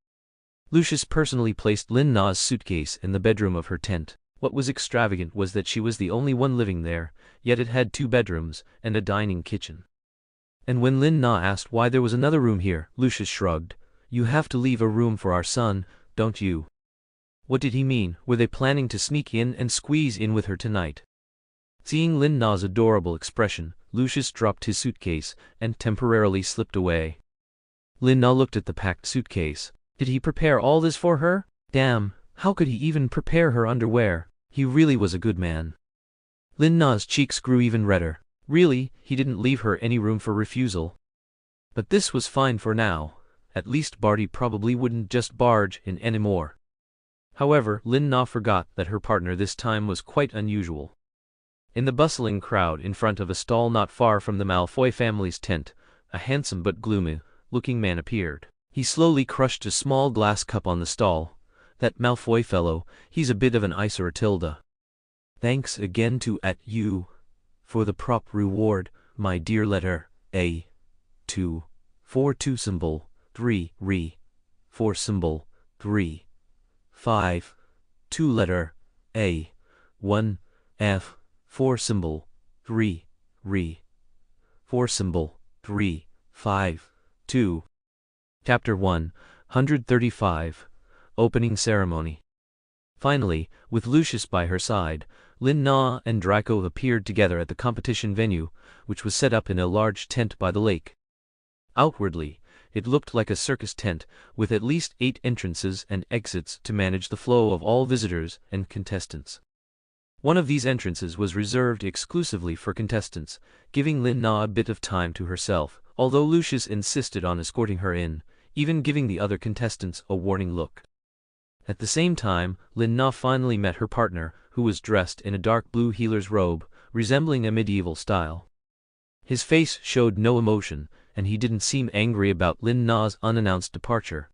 [SPEAKER 1] Lucius personally placed Lin Na's suitcase in the bedroom of her tent. What was extravagant was that she was the only one living there, yet it had 2 bedrooms and a dining kitchen. And when Lin Na asked why there was another room here, Lucius shrugged. "You have to leave a room for our son, don't you?" What did he mean? Were they planning to sneak in and squeeze in with her tonight? Seeing Lin Na's adorable expression, Lucius dropped his suitcase and temporarily slipped away. Lin Na looked at the packed suitcase. Did he prepare all this for her? Damn, how could he even prepare her underwear? He really was a good man. Lin Na's cheeks grew even redder. Really, he didn't leave her any room for refusal. But this was fine for now. At least Barty probably wouldn't just barge in anymore. However, Lin Na forgot that her partner this time was quite unusual. In the bustling crowd in front of a stall not far from the Malfoy family's tent, a handsome but gloomy-looking man appeared. He slowly crushed a small glass cup on the stall. "That Malfoy fellow, he's a bit of an icer, Tilda. Thanks again to you for the prop reward, my dear. Letter A 2 4 2 symbol 3 re 4 symbol 3 5 2 letter A 1 F 4 symbol 3 re 4 symbol 3 5 2." Chapter 135 Opening Ceremony. Finally, with Lucius by her side, Lin Na and Draco appeared together at the competition venue, which was set up in a large tent by the lake. Outwardly, it looked like a circus tent, with at least 8 entrances and exits to manage the flow of all visitors and contestants. One of these entrances was reserved exclusively for contestants, giving Lin Na a bit of time to herself, although Lucius insisted on escorting her in, even giving the other contestants a warning look. At the same time, Lin Na finally met her partner, who was dressed in a dark blue healer's robe, resembling a medieval style. His face showed no emotion, and he didn't seem angry about Lin Na's unannounced departure.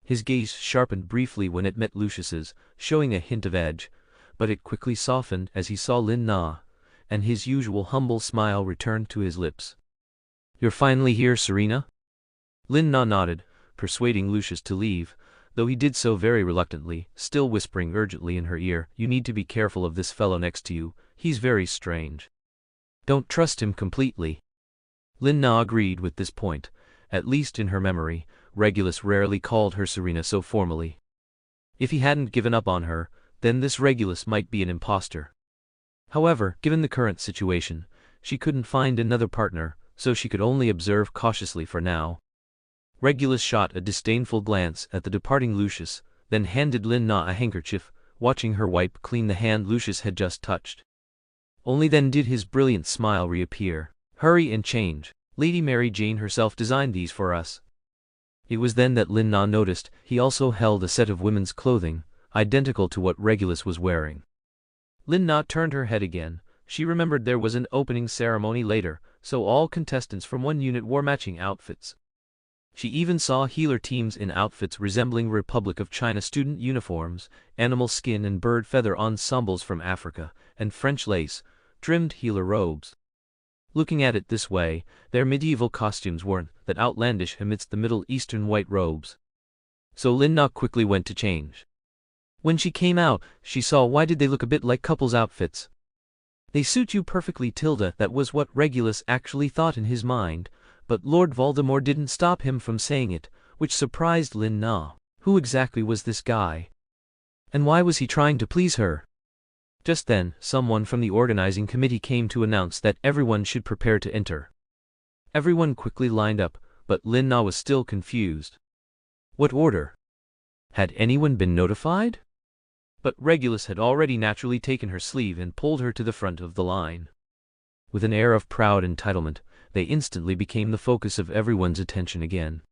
[SPEAKER 1] His gaze sharpened briefly when it met Lucius's, showing a hint of edge, but it quickly softened as he saw Lin Na, and his usual humble smile returned to his lips. "You're finally here, Serena?" Lin Na nodded, persuading Lucius to leave, though he did so very reluctantly, still whispering urgently in her ear, "You need to be careful of this fellow next to you, he's very strange. Don't trust him completely." Lin-Na agreed with this point. At least in her memory, Regulus rarely called her Serena so formally. If he hadn't given up on her, then this Regulus might be an imposter. However, given the current situation, she couldn't find another partner, so she could only observe cautiously for now. Regulus shot a disdainful glance at the departing Lucius, then handed Lin-Na a handkerchief, watching her wipe clean the hand Lucius had just touched. Only then did his brilliant smile reappear. "Hurry and change. Lady Mary Jane herself designed these for us." It was then that Lin-Na noticed he also held a set of women's clothing, identical to what Regulus was wearing. Lin-Na turned her head again. She remembered there was an opening ceremony later, so all contestants from one unit wore matching outfits. She even saw healer teams in outfits resembling Republic of China student uniforms, animal skin and bird feather ensembles from Africa, and French lace, trimmed healer robes. Looking at it this way, their medieval costumes weren't that outlandish amidst the Middle Eastern white robes. So Lin-Na quickly went to change. When she came out, she saw why did they look a bit like couples' outfits. "They suit you perfectly, Tilda," that was what Regulus actually thought in his mind, but Lord Voldemort didn't stop him from saying it, which surprised Lin-Na. Who exactly was this guy? And why was he trying to please her? Just then, someone from the organizing committee came to announce that everyone should prepare to enter. Everyone quickly lined up, but Lin-Na was still confused. What order? Had anyone been notified? But Regulus had already naturally taken her sleeve and pulled her to the front of the line. With an air of proud entitlement, they instantly became the focus of everyone's attention again.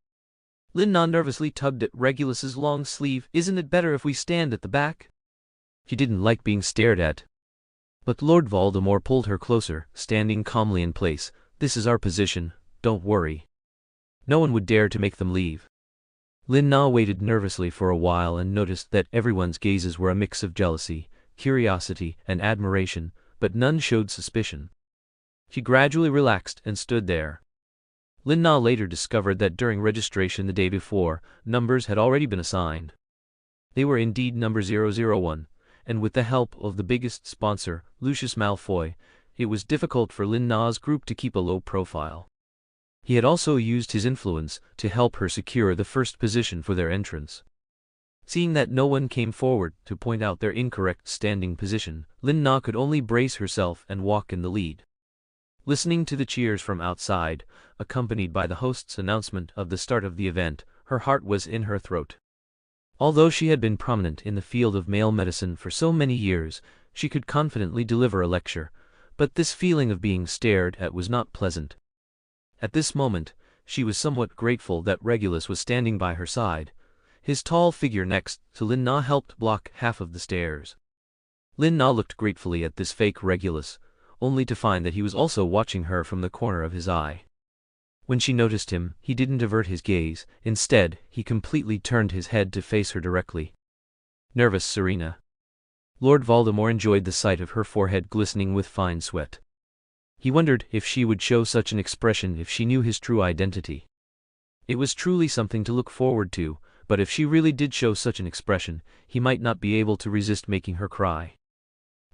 [SPEAKER 1] Lin-Na nervously tugged at Regulus's long sleeve. "Isn't it better if we stand at the back?" She didn't like being stared at. But Lord Voldemort pulled her closer, standing calmly in place. "This is our position, don't worry." No one would dare to make them leave. Lin-Na waited nervously for a while and noticed that everyone's gazes were a mix of jealousy, curiosity, and admiration, but none showed suspicion. She gradually relaxed and stood there. Lin-Na later discovered that during registration the day before, numbers had already been assigned. They were indeed number 001, and with the help of the biggest sponsor, Lucius Malfoy, it was difficult for Lin-Na's group to keep a low profile. He had also used his influence to help her secure the first position for their entrance. Seeing that no one came forward to point out their incorrect standing position, Lin-Na could only brace herself and walk in the lead. Listening to the cheers from outside, accompanied by the host's announcement of the start of the event, her heart was in her throat. Although she had been prominent in the field of male medicine for so many years, she could confidently deliver a lecture, but this feeling of being stared at was not pleasant. At this moment, she was somewhat grateful that Regulus was standing by her side. His tall figure next to Lin-Na helped block half of the stairs. Lin-Na looked gratefully at this fake Regulus, only to find that he was also watching her from the corner of his eye. When she noticed him, he didn't avert his gaze. Instead, he completely turned his head to face her directly. Nervous Serena. Lord Voldemort enjoyed the sight of her forehead glistening with fine sweat. He wondered if she would show such an expression if she knew his true identity. It was truly something to look forward to, but if she really did show such an expression, he might not be able to resist making her cry.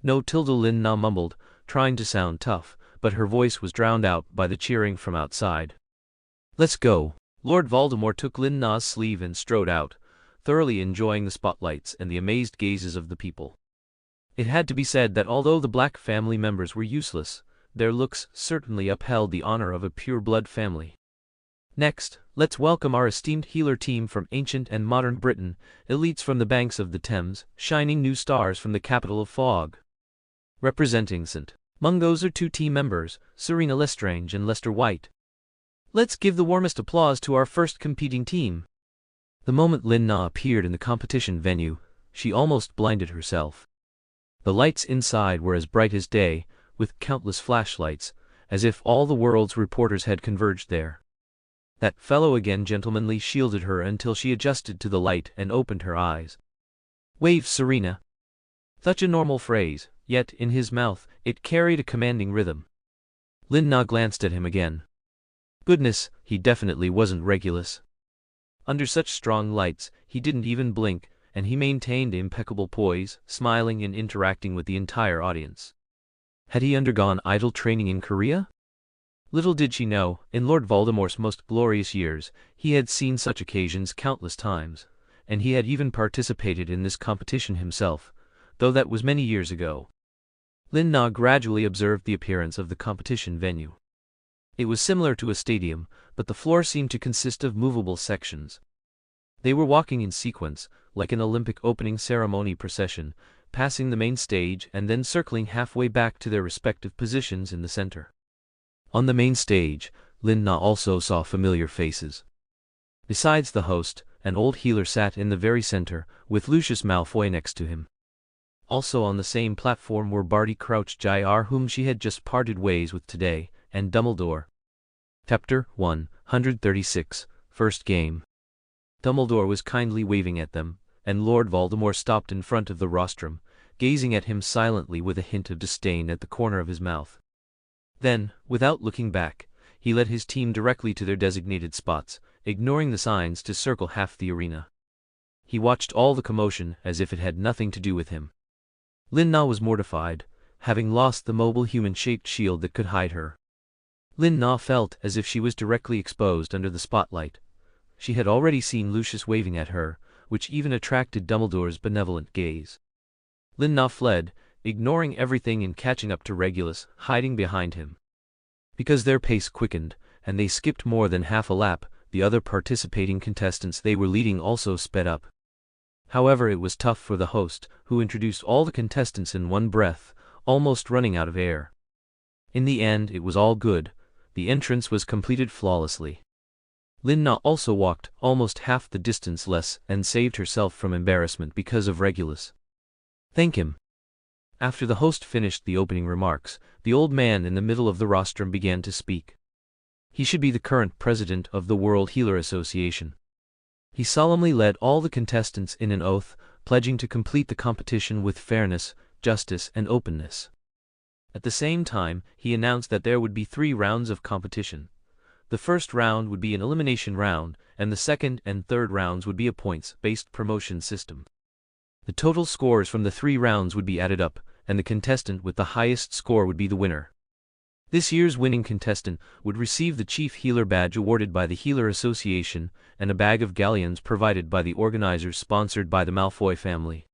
[SPEAKER 1] "No, Tilda," Lin-Na mumbled, trying to sound tough, but her voice was drowned out by the cheering from outside. "Let's go." Lord Voldemort took Lin-Na's sleeve and strode out, thoroughly enjoying the spotlights and the amazed gazes of the people. It had to be said that although the Black family members were useless, their looks certainly upheld the honor of a pure-blood family. "Next, let's welcome our esteemed healer team from ancient and modern Britain, elites from the banks of the Thames, shining new stars from the capital of fog." Representing St. Mungo's are two team members, Selina Lestrange and Lester White. "Let's give the warmest applause to our first competing team." The moment Lin-Na appeared in the competition venue, she almost blinded herself. The lights inside were as bright as day, with countless flashlights, as if all the world's reporters had converged there. That fellow again gentlemanly shielded her until she adjusted to the light and opened her eyes. "Wave, Serena." Such a normal phrase, yet in his mouth, it carried a commanding rhythm. Lin-Na glanced at him again. Goodness, he definitely wasn't Regulus. Under such strong lights, he didn't even blink, and he maintained impeccable poise, smiling and interacting with the entire audience. Had he undergone idol training in Korea? Little did she know, in Lord Voldemort's most glorious years, he had seen such occasions countless times, and he had even participated in this competition himself, though that was many years ago. Lin Na gradually observed the appearance of the competition venue. It was similar to a stadium, but the floor seemed to consist of movable sections. They were walking in sequence, like an Olympic opening ceremony procession, passing the main stage and then circling halfway back to their respective positions in the center. On the main stage, Lin Na also saw familiar faces. Besides the host, an old healer sat in the very center, with Lucius Malfoy next to him. Also on the same platform were Barty Crouch Jr., whom she had just parted ways with today, and Dumbledore. Chapter 136, First Game. Dumbledore was kindly waving at them, and Lord Voldemort stopped in front of the rostrum, gazing at him silently with a hint of disdain at the corner of his mouth. Then, without looking back, he led his team directly to their designated spots, ignoring the signs to circle half the arena. He watched all the commotion as if it had nothing to do with him. Lin Na was mortified, having lost the mobile human-shaped shield that could hide her. Lin Na felt as if she was directly exposed under the spotlight. She had already seen Lucius waving at her, which even attracted Dumbledore's benevolent gaze. Lin Na fled, ignoring everything and catching up to Regulus, hiding behind him. Because their pace quickened, and they skipped more than half a lap, the other participating contestants they were leading also sped up. However, it was tough for the host, who introduced all the contestants in one breath, almost running out of air. In the end, it was all good. The entrance was completed flawlessly. Lin Na also walked almost half the distance less and saved herself from embarrassment because of Regulus. Thank him. After the host finished the opening remarks, the old man in the middle of the rostrum began to speak. He should be the current president of the World Healer Association. He solemnly led all the contestants in an oath, pledging to complete the competition with fairness, justice, and openness. At the same time, he announced that there would be 3 rounds of competition. The first round would be an elimination round, and the second and third rounds would be a points-based promotion system. The total scores from the 3 rounds would be added up, and the contestant with the highest score would be the winner. This year's winning contestant would receive the Chief Healer Badge awarded by the Healer Association and a bag of galleons provided by the organizers sponsored by the Malfoy family.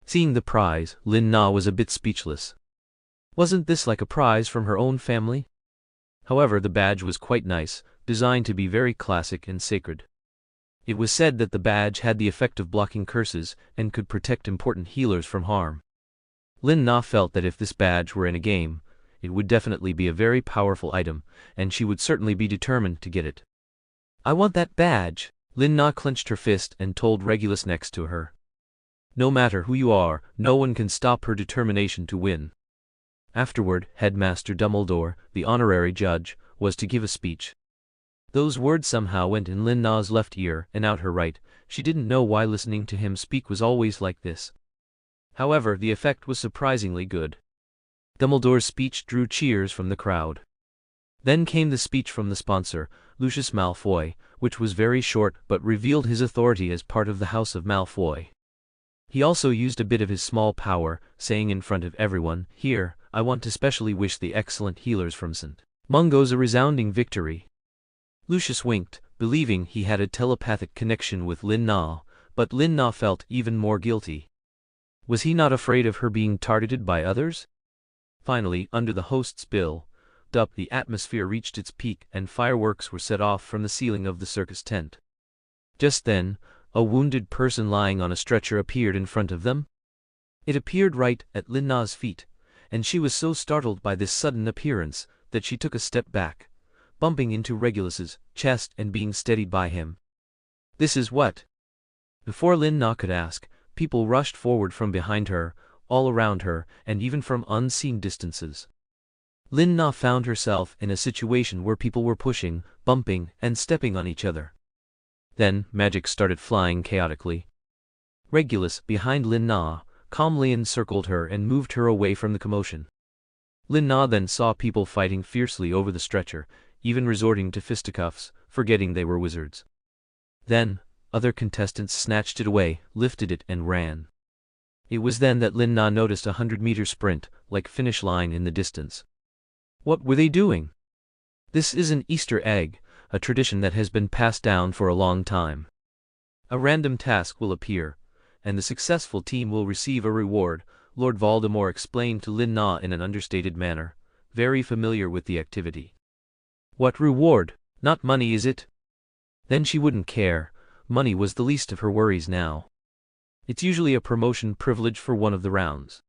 [SPEAKER 1] Seeing the prize, Lin Na was a bit speechless. Wasn't this like a prize from her own family? However, the badge was quite nice, designed to be very classic and sacred. It was said that the badge had the effect of blocking curses and could protect important healers from harm. Lin Na felt that if this badge were in a game, it would definitely be a very powerful item, and she would certainly be determined to get it. I want that badge, Lin Na clenched her fist and told Regulus next to her. No matter who you are, no one can stop her determination to win. Afterward, Headmaster Dumbledore, the honorary judge, was to give a speech. Those words somehow went in Lin Na's left ear and out her right. She didn't know why listening to him speak was always like this. However, the effect was surprisingly good. Dumbledore's speech drew cheers from the crowd. Then came the speech from the sponsor, Lucius Malfoy, which was very short but revealed his authority as part of the House of Malfoy. He also used a bit of his small power, saying in front of everyone, "Here, I want to specially wish the excellent healers from St. Mungo's a resounding victory." Lucius winked, believing he had a telepathic connection with Lin Na, but Lin Na felt even more guilty. Was he not afraid of her being targeted by others? Finally, under the host's bill, the atmosphere reached its peak and fireworks were set off from the ceiling of the circus tent. Just then, a wounded person lying on a stretcher appeared in front of them. It appeared right at Lin Na's feet, and she was so startled by this sudden appearance that she took a step back, bumping into Regulus's chest and being steadied by him. This is what? Before Lin Na could ask, people rushed forward from behind her, all around her, and even from unseen distances. Lin Na found herself in a situation where people were pushing, bumping, and stepping on each other. Then, magic started flying chaotically. Regulus, behind Lin Na, calmly encircled her and moved her away from the commotion. Lin Na then saw people fighting fiercely over the stretcher, even resorting to fisticuffs, forgetting they were wizards. Then, other contestants snatched it away, lifted it and ran. It was then that Lin Na noticed a 100-meter sprint, like finish line in the distance. What were they doing? This is an Easter egg, a tradition that has been passed down for a long time. A random task will appear, and the successful team will receive a reward, Lord Voldemort explained to Lin Na in an understated manner, very familiar with the activity. What reward? Not money, is it? Then she wouldn't care. Money was the least of her worries now. It's usually a promotion privilege for one of the rounds.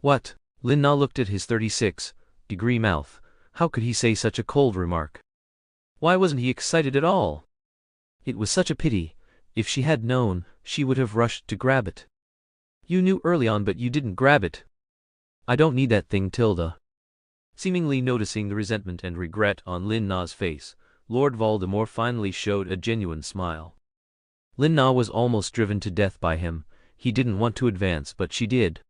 [SPEAKER 1] What? Lin Na looked at his 36-degree mouth. How could he say such a cold remark? Why wasn't he excited at all? It was such a pity. If she had known, she would have rushed to grab it. You knew early on, but you didn't grab it. I don't need that thing, Tilda. Seemingly noticing the resentment and regret on Lin Na's face, Lord Voldemort finally showed a genuine smile. Lin Na was almost driven to death by him. He didn't want to advance, but she did.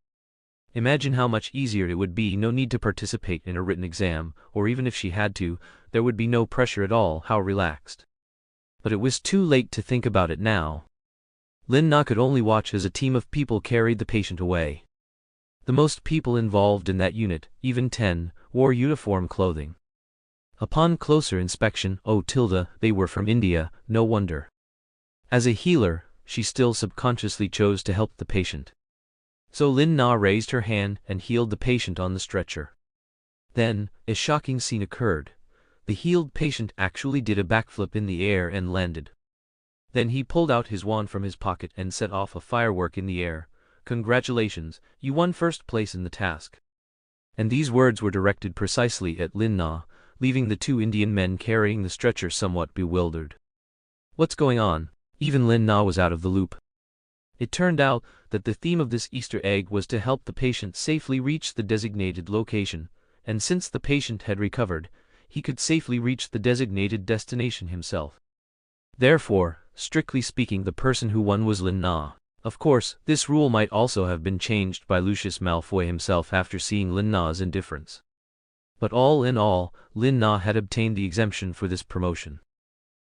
[SPEAKER 1] Imagine how much easier it would be. No need to participate in a written exam, or even if she had to, there would be no pressure at all. How relaxed. But it was too late to think about it now. Lin Na could only watch as a team of people carried the patient away. The most people involved in that unit, even 10, wore uniform clothing. Upon closer inspection, oh Tilda, they were from India, no wonder. As a healer, she still subconsciously chose to help the patient. So Lin Na raised her hand and healed the patient on the stretcher. Then, a shocking scene occurred. The healed patient actually did a backflip in the air and landed. Then he pulled out his wand from his pocket and set off a firework in the air. Congratulations, you won first place in the task. And these words were directed precisely at Lin Na, leaving the two Indian men carrying the stretcher somewhat bewildered. What's going on? Even Lin Na was out of the loop. It turned out that the theme of this Easter egg was to help the patient safely reach the designated location, and since the patient had recovered, he could safely reach the designated destination himself. Therefore, strictly speaking, the person who won was Lin Na. Of course, this rule might also have been changed by Lucius Malfoy himself after seeing Lin Na's indifference. But all in all, Lin Na had obtained the exemption for this promotion.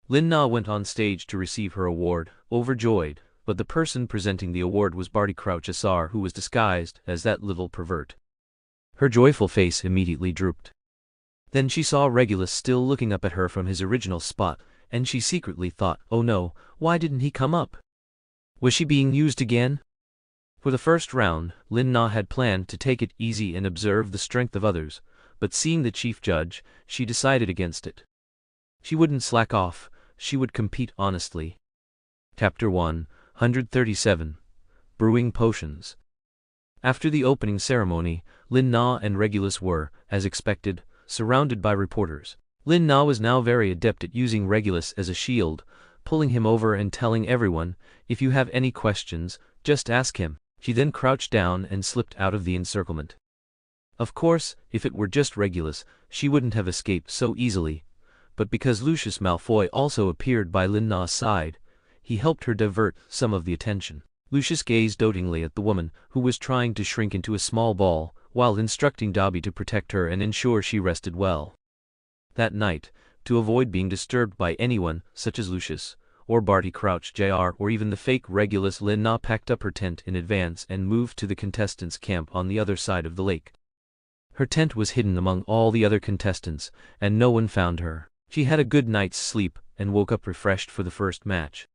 [SPEAKER 1] Lin Na went on stage to receive her award, overjoyed, but the person presenting the award was Barty Crouch Assar, who was disguised as that little pervert. Her joyful face immediately drooped. Then she saw Regulus still looking up at her from his original spot, and she secretly thought, oh no, why didn't he come up? Was she being used again? For the first round, Lin Na had planned to take it easy and observe the strength of others, but seeing the chief judge, she decided against it. She wouldn't slack off, she would compete honestly. Chapter 137. Brewing Potions. After the opening ceremony, Lin Na and Regulus were, as expected, surrounded by reporters. Lin Na was now very adept at using Regulus as a shield, pulling him over and telling everyone, if you have any questions, just ask him. She then crouched down and slipped out of the encirclement. Of course, if it were just Regulus, she wouldn't have escaped so easily, but because Lucius Malfoy also appeared by Lin Na's side, he helped her divert some of the attention. Lucius gazed dotingly at the woman, who was trying to shrink into a small ball, while instructing Dobby to protect her and ensure she rested well. That night, to avoid being disturbed by anyone, such as Lucius, or Barty Crouch Jr., or even the fake Regulus, Lin Na packed up her tent in advance and moved to the contestants' camp on the other side of the lake. Her tent was hidden among all the other contestants, and no one found her. She had a good night's sleep and woke up refreshed for the first match.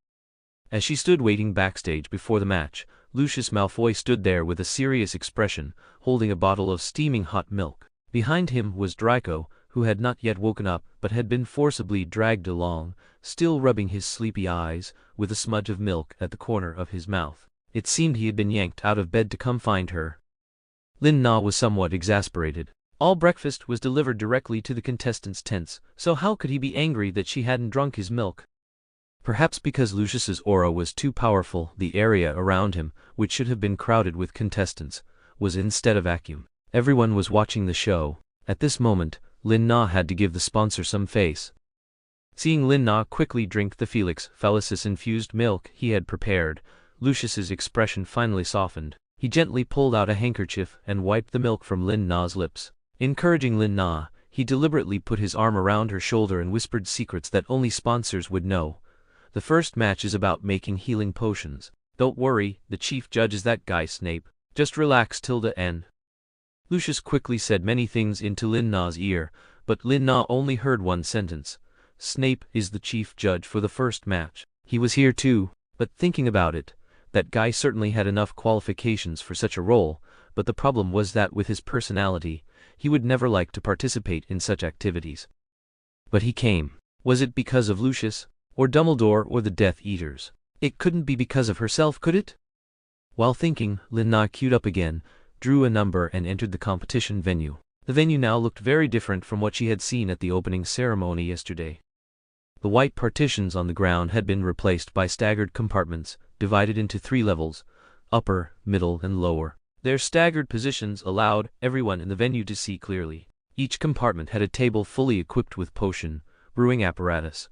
[SPEAKER 1] As she stood waiting backstage before the match, Lucius Malfoy stood there with a serious expression, holding a bottle of steaming hot milk. Behind him was Draco, who had not yet woken up but had been forcibly dragged along, still rubbing his sleepy eyes, with a smudge of milk at the corner of his mouth. It seemed he had been yanked out of bed to come find her. Lin Na was somewhat exasperated. All breakfast was delivered directly to the contestants' tents, so how could he be angry that she hadn't drunk his milk? Perhaps because Lucius's aura was too powerful, the area around him, which should have been crowded with contestants, was instead a vacuum. Everyone was watching the show. At this moment, Lin Na had to give the sponsor some face. Seeing Lin Na quickly drink the Felix Felicis-infused milk he had prepared, Lucius's expression finally softened. He gently pulled out a handkerchief and wiped the milk from Lin Na's lips. Encouraging Lin Na, he deliberately put his arm around her shoulder and whispered secrets that only sponsors would know. The first match is about making healing potions. Don't worry, the chief judge is that guy Snape. Just relax till the end. Lucius quickly said many things into Lin Na's ear, but Lin Na only heard one sentence. Snape is the chief judge for the first match. He was here too, but thinking about it, that guy certainly had enough qualifications for such a role, but the problem was that with his personality, he would never like to participate in such activities. But he came. Was it because of Lucius, or Dumbledore, or the Death Eaters? It couldn't be because of herself, could it? While thinking, Lin Na queued up again, drew a number and entered the competition venue. The venue now looked very different from what she had seen at the opening ceremony yesterday. The white partitions on the ground had been replaced by staggered compartments, divided into 3 levels, upper, middle, and lower. Their staggered positions allowed everyone in the venue to see clearly. Each compartment had a table fully equipped with potion, brewing apparatus.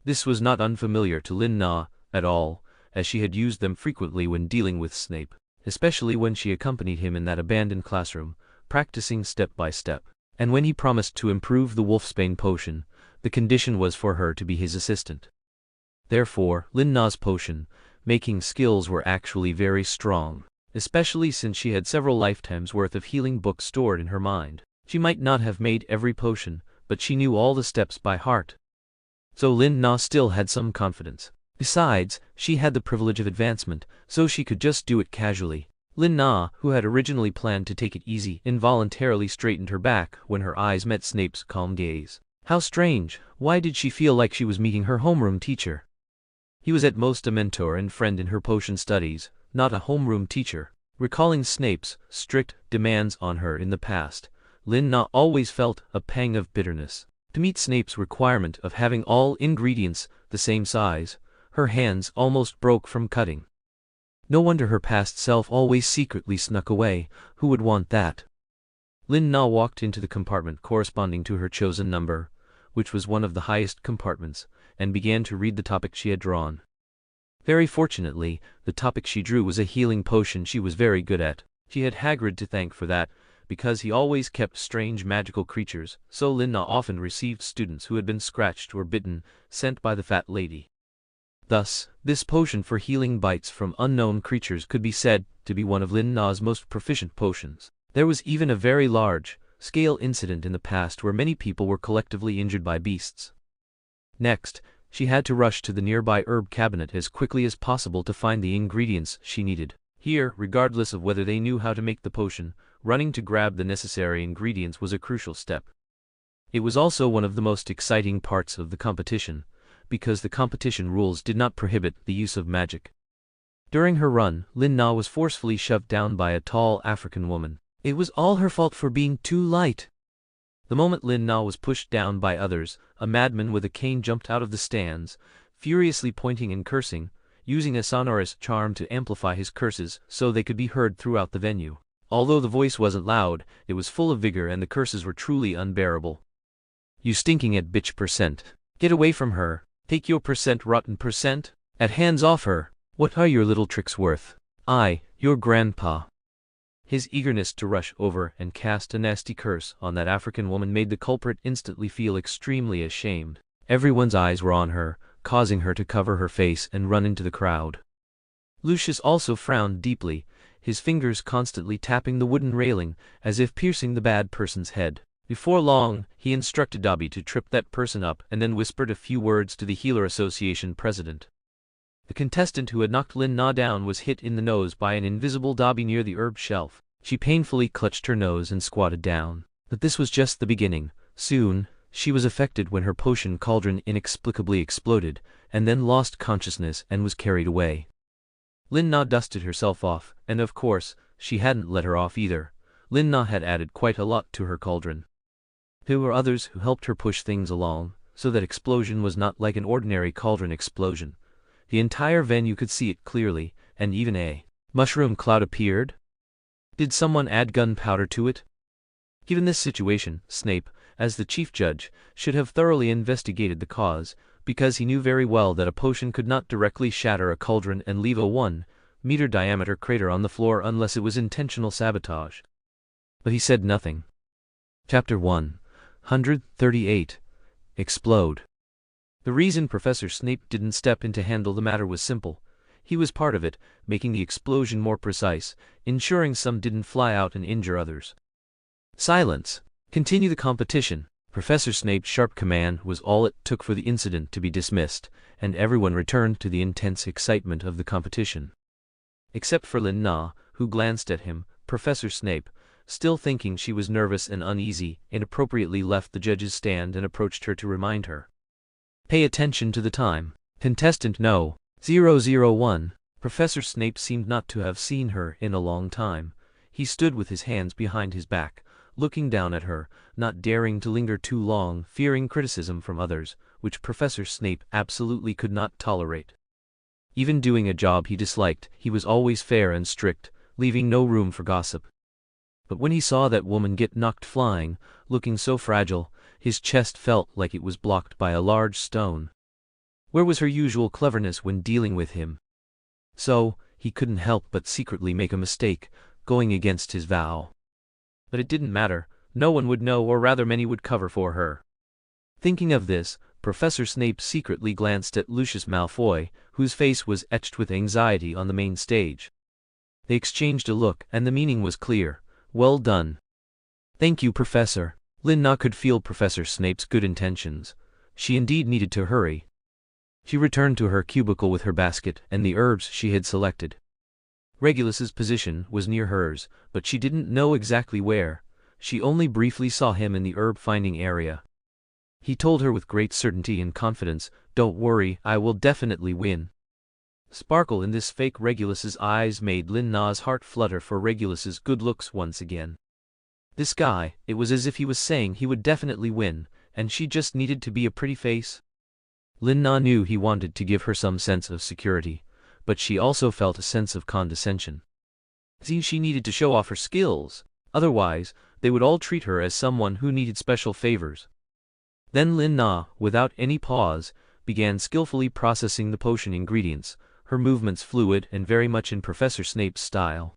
[SPEAKER 1] This was not unfamiliar to Lin Na at all, as she had used them frequently when dealing with Snape, especially when she accompanied him in that abandoned classroom, practicing step by step. And when he promised to improve the Wolfsbane potion, the condition was for her to be his assistant. Therefore, Lin Na's potion-making skills were actually very strong, especially since she had several lifetimes' worth of healing books stored in her mind. She might not have made every potion, but she knew all the steps by heart. So Lin Na still had some confidence. Besides, she had the privilege of advancement, so she could just do it casually. Lin Na, who had originally planned to take it easy, involuntarily straightened her back when her eyes met Snape's calm gaze. How strange, why did she feel like she was meeting her homeroom teacher? He was at most a mentor and friend in her potion studies, not a homeroom teacher. Recalling Snape's strict demands on her in the past, Lin Na always felt a pang of bitterness. To meet Snape's requirement of having all ingredients the same size, her hands almost broke from cutting. No wonder her past self always secretly snuck away. Who would want that? Lin Na walked into the compartment corresponding to her chosen number, which was one of the highest compartments, and began to read the topic she had drawn. Very fortunately, the topic she drew was a healing potion she was very good at. She had Hagrid to thank for that, because he always kept strange magical creatures, so Lin Na often received students who had been scratched or bitten, sent by the fat lady. Thus, this potion for healing bites from unknown creatures could be said to be one of Lin Na's most proficient potions. There was even a very large-scale incident in the past where many people were collectively injured by beasts. Next, she had to rush to the nearby herb cabinet as quickly as possible to find the ingredients she needed. Here, regardless of whether they knew how to make the potion, running to grab the necessary ingredients was a crucial step. It was also one of the most exciting parts of the competition, because the competition rules did not prohibit the use of magic. During her run, Lin Na was forcefully shoved down by a tall African woman. It was all her fault for being too light. The moment Lin Na was pushed down by others, a madman with a cane jumped out of the stands, furiously pointing and cursing, using a sonorous charm to amplify his curses so they could be heard throughout the venue. Although the voice wasn't loud, it was full of vigor and the curses were truly unbearable. "You stinking at bitch percent. Get away from her. Take your percent rotten percent. At hands off her. What are your little tricks worth? Your grandpa." His eagerness to rush over and cast a nasty curse on that African woman made the culprit instantly feel extremely ashamed. Everyone's eyes were on her, causing her to cover her face and run into the crowd. Lucius also frowned deeply, his fingers constantly tapping the wooden railing, as if piercing the bad person's head. Before long, he instructed Dobby to trip that person up and then whispered a few words to the Healer Association president. The contestant who had knocked Lin Na down was hit in the nose by an invisible Dobby near the herb shelf. She painfully clutched her nose and squatted down. But this was just the beginning. Soon, she was affected when her potion cauldron inexplicably exploded, and then lost consciousness and was carried away. Lin Na dusted herself off, and of course, she hadn't let her off either. Lin Na had added quite a lot to her cauldron. There were others who helped her push things along, so that explosion was not like an ordinary cauldron explosion. The entire venue could see it clearly, and even a mushroom cloud appeared. Did someone add gunpowder to it? Given this situation, Snape, as the chief judge, should have thoroughly investigated the cause, because he knew very well that a potion could not directly shatter a cauldron and leave a 1-meter diameter crater on the floor unless it was intentional sabotage. But he said nothing. Chapter 138. Explode. The reason Professor Snape didn't step in to handle the matter was simple. He was part of it, making the explosion more precise, ensuring some didn't fly out and injure others. Silence! Continue the competition. Professor Snape's sharp command was all it took for the incident to be dismissed, and everyone returned to the intense excitement of the competition. Except for Lin Na, who glanced at him, Professor Snape, still thinking she was nervous and uneasy, inappropriately left the judge's stand and approached her to remind her. Pay attention to the time. Contestant No. 001. Professor Snape seemed not to have seen her in a long time. He stood with his hands behind his back, looking down at her, not daring to linger too long, fearing criticism from others, which Professor Snape absolutely could not tolerate. Even doing a job he disliked, he was always fair and strict, leaving no room for gossip. But when he saw that woman get knocked flying, looking so fragile, his chest felt like it was blocked by a large stone. Where was her usual cleverness when dealing with him? So, he couldn't help but secretly make a mistake, going against his vow. But it didn't matter, no one would know, or rather many would cover for her. Thinking of this, Professor Snape secretly glanced at Lucius Malfoy, whose face was etched with anxiety on the main stage. They exchanged a look, and the meaning was clear. Well done. Thank you, Professor. Lin Na could feel Professor Snape's good intentions. She indeed needed to hurry. She returned to her cubicle with her basket and the herbs she had selected. Regulus's position was near hers, but she didn't know exactly where. She only briefly saw him in the herb-finding area. He told her with great certainty and confidence, "Don't worry, I will definitely win." Sparkle in this fake Regulus's eyes made Lin Na's heart flutter for Regulus's good looks once again. This guy, it was as if he was saying he would definitely win, and she just needed to be a pretty face. Lin Na knew he wanted to give her some sense of security, but she also felt a sense of condescension. See, she needed to show off her skills, otherwise, they would all treat her as someone who needed special favors. Then Lin Na, without any pause, began skillfully processing the potion ingredients, her movements fluid and very much in Professor Snape's style.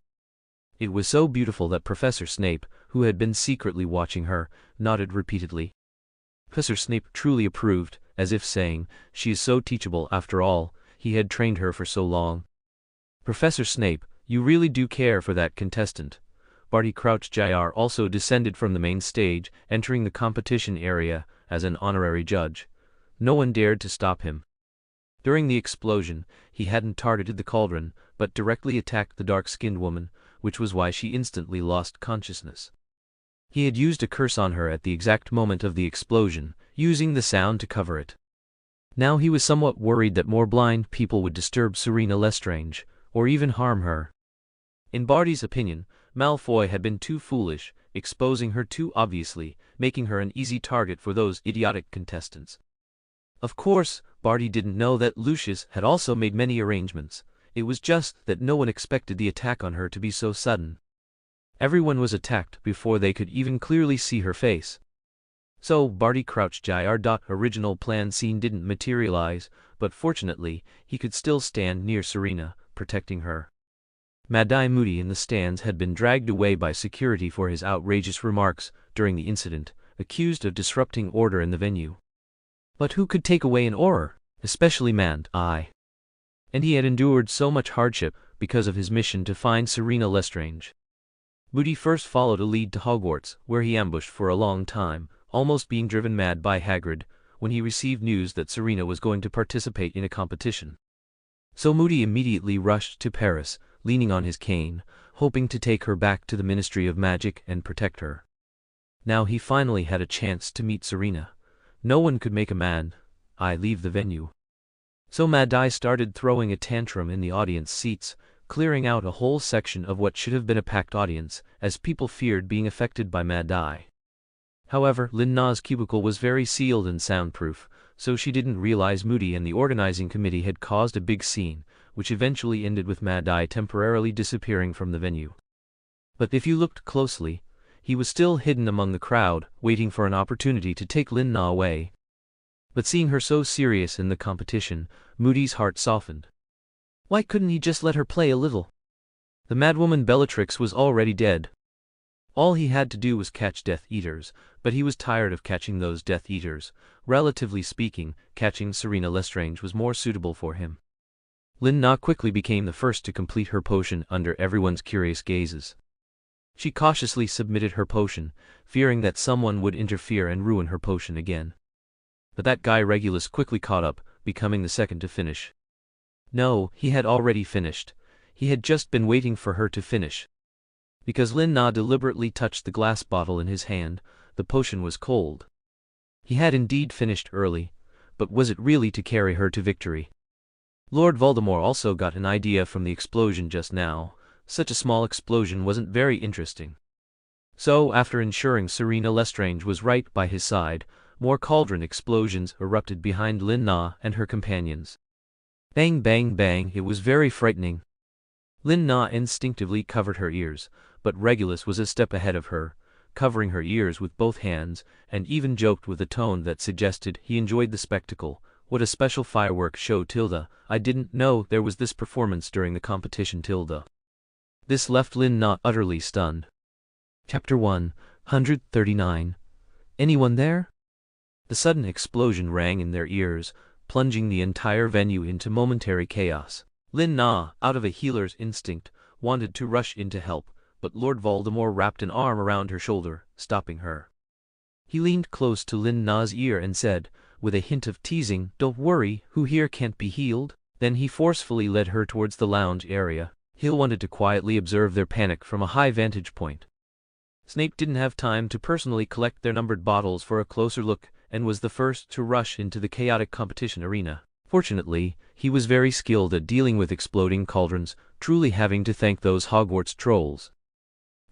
[SPEAKER 1] It was so beautiful that Professor Snape, who had been secretly watching her, nodded repeatedly. Professor Snape truly approved, as if saying, "She is so teachable after all, he had trained her for so long." "Professor Snape, you really do care for that contestant." Barty Crouch Jr. also descended from the main stage, entering the competition area as an honorary judge. No one dared to stop him. During the explosion, he hadn't targeted the cauldron, but directly attacked the dark-skinned woman, which was why she instantly lost consciousness. He had used a curse on her at the exact moment of the explosion, using the sound to cover it. Now he was somewhat worried that more blind people would disturb Selina Lestrange, or even harm her. In Barty's opinion, Malfoy had been too foolish, exposing her too obviously, making her an easy target for those idiotic contestants. Of course, Barty didn't know that Lucius had also made many arrangements. It was just that no one expected the attack on her to be so sudden. Everyone was attacked before they could even clearly see her face. So Barty Crouch Jr.'s original plan scene didn't materialize, but fortunately, he could still stand near Serena, protecting her. Mad-Eye Moody in the stands had been dragged away by security for his outrageous remarks during the incident, accused of disrupting order in the venue. But who could take away an Auror, especially Mad-Eye? And he had endured so much hardship because of his mission to find Selina Lestrange. Moody first followed a lead to Hogwarts, where he ambushed for a long time, almost being driven mad by Hagrid, when he received news that Serena was going to participate in a competition. So Moody immediately rushed to Paris, leaning on his cane, hoping to take her back to the Ministry of Magic and protect her. Now he finally had a chance to meet Serena. No one could make a Mad-Eye leave the venue. So Mad-Eye started throwing a tantrum in the audience seats, clearing out a whole section of what should have been a packed audience, as people feared being affected by Mad-Eye. However, Lin Na's cubicle was very sealed and soundproof, so she didn't realize Moody and the organizing committee had caused a big scene, which eventually ended with Mad-Eye temporarily disappearing from the venue. But if you looked closely, he was still hidden among the crowd, waiting for an opportunity to take Lin Na away. But seeing her so serious in the competition, Moody's heart softened. Why couldn't he just let her play a little? The madwoman Bellatrix was already dead. All he had to do was catch Death Eaters, but he was tired of catching those Death Eaters. Relatively speaking, catching Selina Lestrange was more suitable for him. Lin Na quickly became the first to complete her potion under everyone's curious gazes. She cautiously submitted her potion, fearing that someone would interfere and ruin her potion again. But that guy Regulus quickly caught up, becoming the second to finish. No, he had already finished. He had just been waiting for her to finish. Because Lin Na deliberately touched the glass bottle in his hand, the potion was cold. He had indeed finished early, but was it really to carry her to victory? Lord Voldemort also got an idea from the explosion just now. Such a small explosion wasn't very interesting. So, after ensuring Selina Lestrange was right by his side, more cauldron explosions erupted behind Lin Na and her companions. Bang bang bang, it was very frightening. Lin Na instinctively covered her ears, but Regulus was a step ahead of her, covering her ears with both hands, and even joked with a tone that suggested he enjoyed the spectacle. What a special fireworks show, Tilda. I didn't know there was this performance during the competition, Tilda. This left Lin Na utterly stunned. Chapter 139. Anyone there? The sudden explosion rang in their ears, plunging the entire venue into momentary chaos. Lin Na, out of a healer's instinct, wanted to rush in to help, but Lord Voldemort wrapped an arm around her shoulder, stopping her. He leaned close to Lin Na's ear and said, with a hint of teasing, "Don't worry, who here can't be healed?" Then he forcefully led her towards the lounge area. Hill wanted to quietly observe their panic from a high vantage point. Snape didn't have time to personally collect their numbered bottles for a closer look, and was the first to rush into the chaotic competition arena. Fortunately, he was very skilled at dealing with exploding cauldrons, truly having to thank those Hogwarts trolls.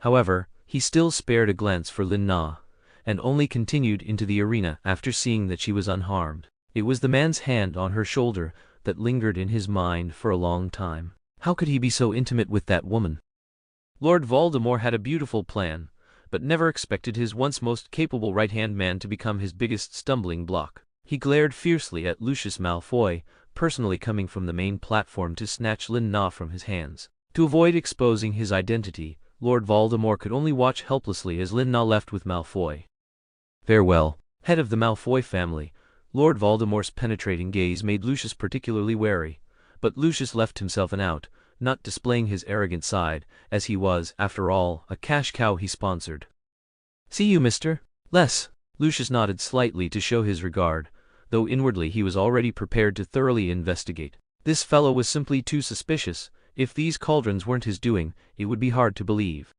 [SPEAKER 1] However, he still spared a glance for Lin Na, and only continued into the arena after seeing that she was unharmed. It was the man's hand on her shoulder that lingered in his mind for a long time. How could he be so intimate with that woman? Lord Voldemort had a beautiful plan, but never expected his once most capable right-hand man to become his biggest stumbling block. He glared fiercely at Lucius Malfoy, personally coming from the main platform to snatch Lin Na from his hands. To avoid exposing his identity, Lord Voldemort could only watch helplessly as Lin Na left with Malfoy. Farewell. Head of the Malfoy family, Lord Voldemort's penetrating gaze made Lucius particularly wary, but Lucius left himself an out, not displaying his arrogant side, as he was, after all, a cash cow he sponsored. "See you, Mr. Les." Lucius nodded slightly to show his regard, though inwardly he was already prepared to thoroughly investigate. This fellow was simply too suspicious. If these cauldrons weren't his doing, it would be hard to believe.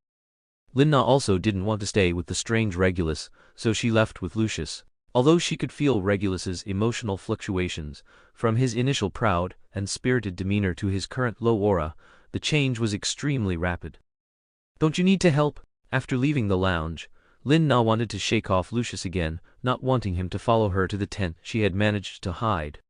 [SPEAKER 1] Lin Na also didn't want to stay with the strange Regulus, so she left with Lucius. Although she could feel Regulus's emotional fluctuations, from his initial proud and spirited demeanor to his current low aura, the change was extremely rapid. "Don't you need to help?" After leaving the lounge, Lin Na wanted to shake off Lucius again, not wanting him to follow her to the tent she had managed to hide.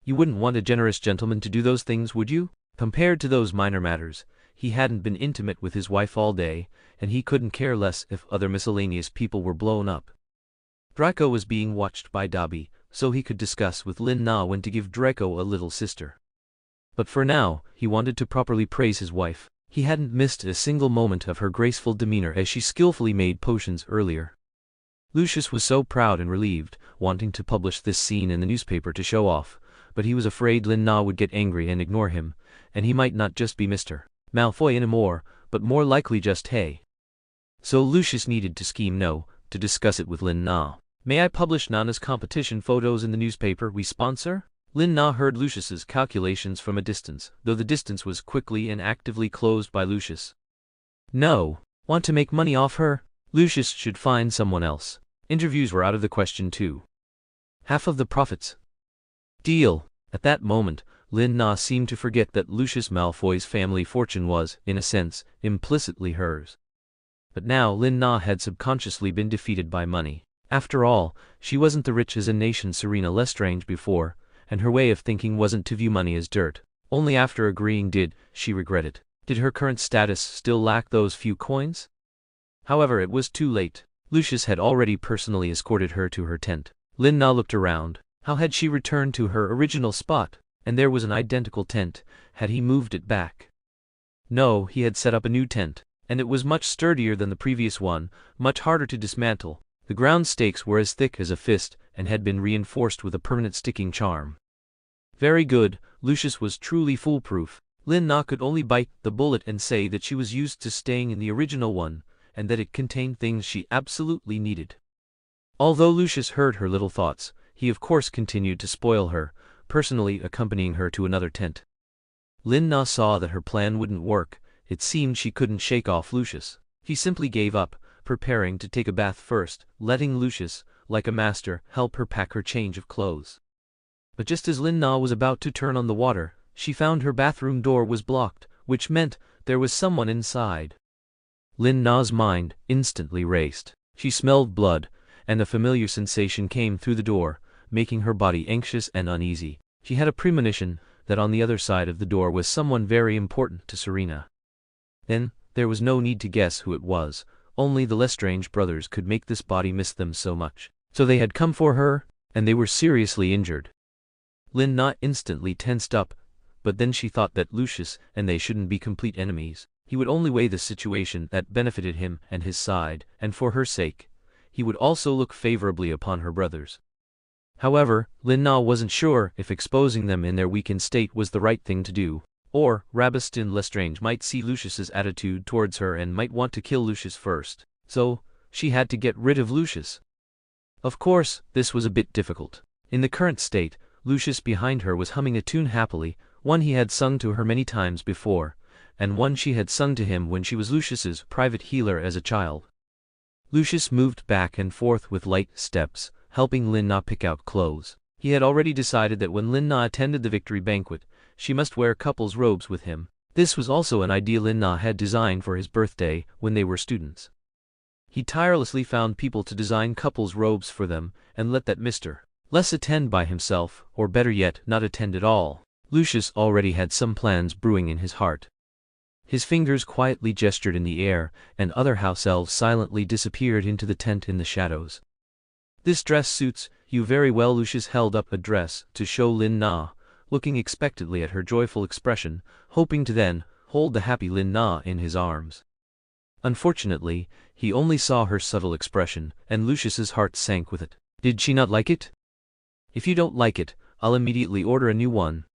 [SPEAKER 1] "You wouldn't want a generous gentleman to do those things, would you?" Compared to those minor matters, he hadn't been intimate with his wife all day, and he couldn't care less if other miscellaneous people were blown up. Draco was being watched by Dobby, so he could discuss with Lin Na when to give Draco a little sister. But for now, he wanted to properly praise his wife. He hadn't missed a single moment of her graceful demeanor as she skillfully made potions earlier. Lucius was so proud and relieved, wanting to publish this scene in the newspaper to show off, but he was afraid Lin Na would get angry and ignore him, and he might not just be Mr. Malfoy anymore, but more likely just Hay. So Lucius needed to scheme to discuss it with Lin Na. "May I publish Nana's competition photos in the newspaper we sponsor?" Lin Na heard Lucius's calculations from a distance, though the distance was quickly and actively closed by Lucius. "No. Want to make money off her? Lucius should find someone else. Interviews were out of the question too. Half of the profits. Deal." At that moment, Lin Na seemed to forget that Lucius Malfoy's family fortune was, in a sense, implicitly hers. But now Lin Na had subconsciously been defeated by money. After all, she wasn't the rich as a nation Selina Lestrange before, and her way of thinking wasn't to view money as dirt. Only after agreeing did she regret it. Did her current status still lack those few coins? However, it was too late. Lucius had already personally escorted her to her tent. Lin Na looked around. How had she returned to her original spot? And there was an identical tent. Had he moved it back? No, he had set up a new tent. and it was much sturdier than the previous one, much harder to dismantle. The ground stakes were as thick as a fist, and had been reinforced with a permanent sticking charm. Very good, Lucius was truly foolproof. Lin Na could only bite the bullet and say that she was used to staying in the original one, and that it contained things she absolutely needed. Although Lucius heard her little thoughts, he of course continued to spoil her, personally accompanying her to another tent. Lin Na saw that her plan wouldn't work. It seemed she couldn't shake off Lucius. He simply gave up, preparing to take a bath first, letting Lucius, like a master, help her pack her change of clothes. But just as Lin Na was about to turn on the water, she found her bathroom door was blocked, which meant there was someone inside. Lin Na's mind instantly raced. She smelled blood, and a familiar sensation came through the door, making her body anxious and uneasy. She had a premonition that on the other side of the door was someone very important to Serena. Then, there was no need to guess who it was. Only the Lestrange brothers could make this body miss them so much. So they had come for her, and they were seriously injured. Lin Na instantly tensed up, but then she thought that Lucius and they shouldn't be complete enemies. He would only weigh the situation that benefited him and his side, and for her sake, he would also look favorably upon her brothers. However, Lin Na wasn't sure if exposing them in their weakened state was the right thing to do, or Rabastin Lestrange might see Lucius's attitude towards her and might want to kill Lucius first. So, she had to get rid of Lucius. Of course, this was a bit difficult. In the current state, Lucius behind her was humming a tune happily, one he had sung to her many times before, and one she had sung to him when she was Lucius's private healer as a child. Lucius moved back and forth with light steps, helping Lin Na pick out clothes. He had already decided that when Lin Na attended the victory banquet, she must wear couple's robes with him. This was also an idea Lin Na had designed for his birthday when they were students. He tirelessly found people to design couple's robes for them, and let that Mr. Les attend by himself, or better yet, not attend at all. Lucius already had some plans brewing in his heart. His fingers quietly gestured in the air, and other house elves silently disappeared into the tent in the shadows. "This dress suits you very well." Lucius held up a dress to show Lin Na, looking expectantly at her joyful expression, hoping to then hold the happy Lin Na in his arms. Unfortunately, he only saw her subtle expression, and Lucius's heart sank with it. Did she not like it? "If you don't like it, I'll immediately order a new one."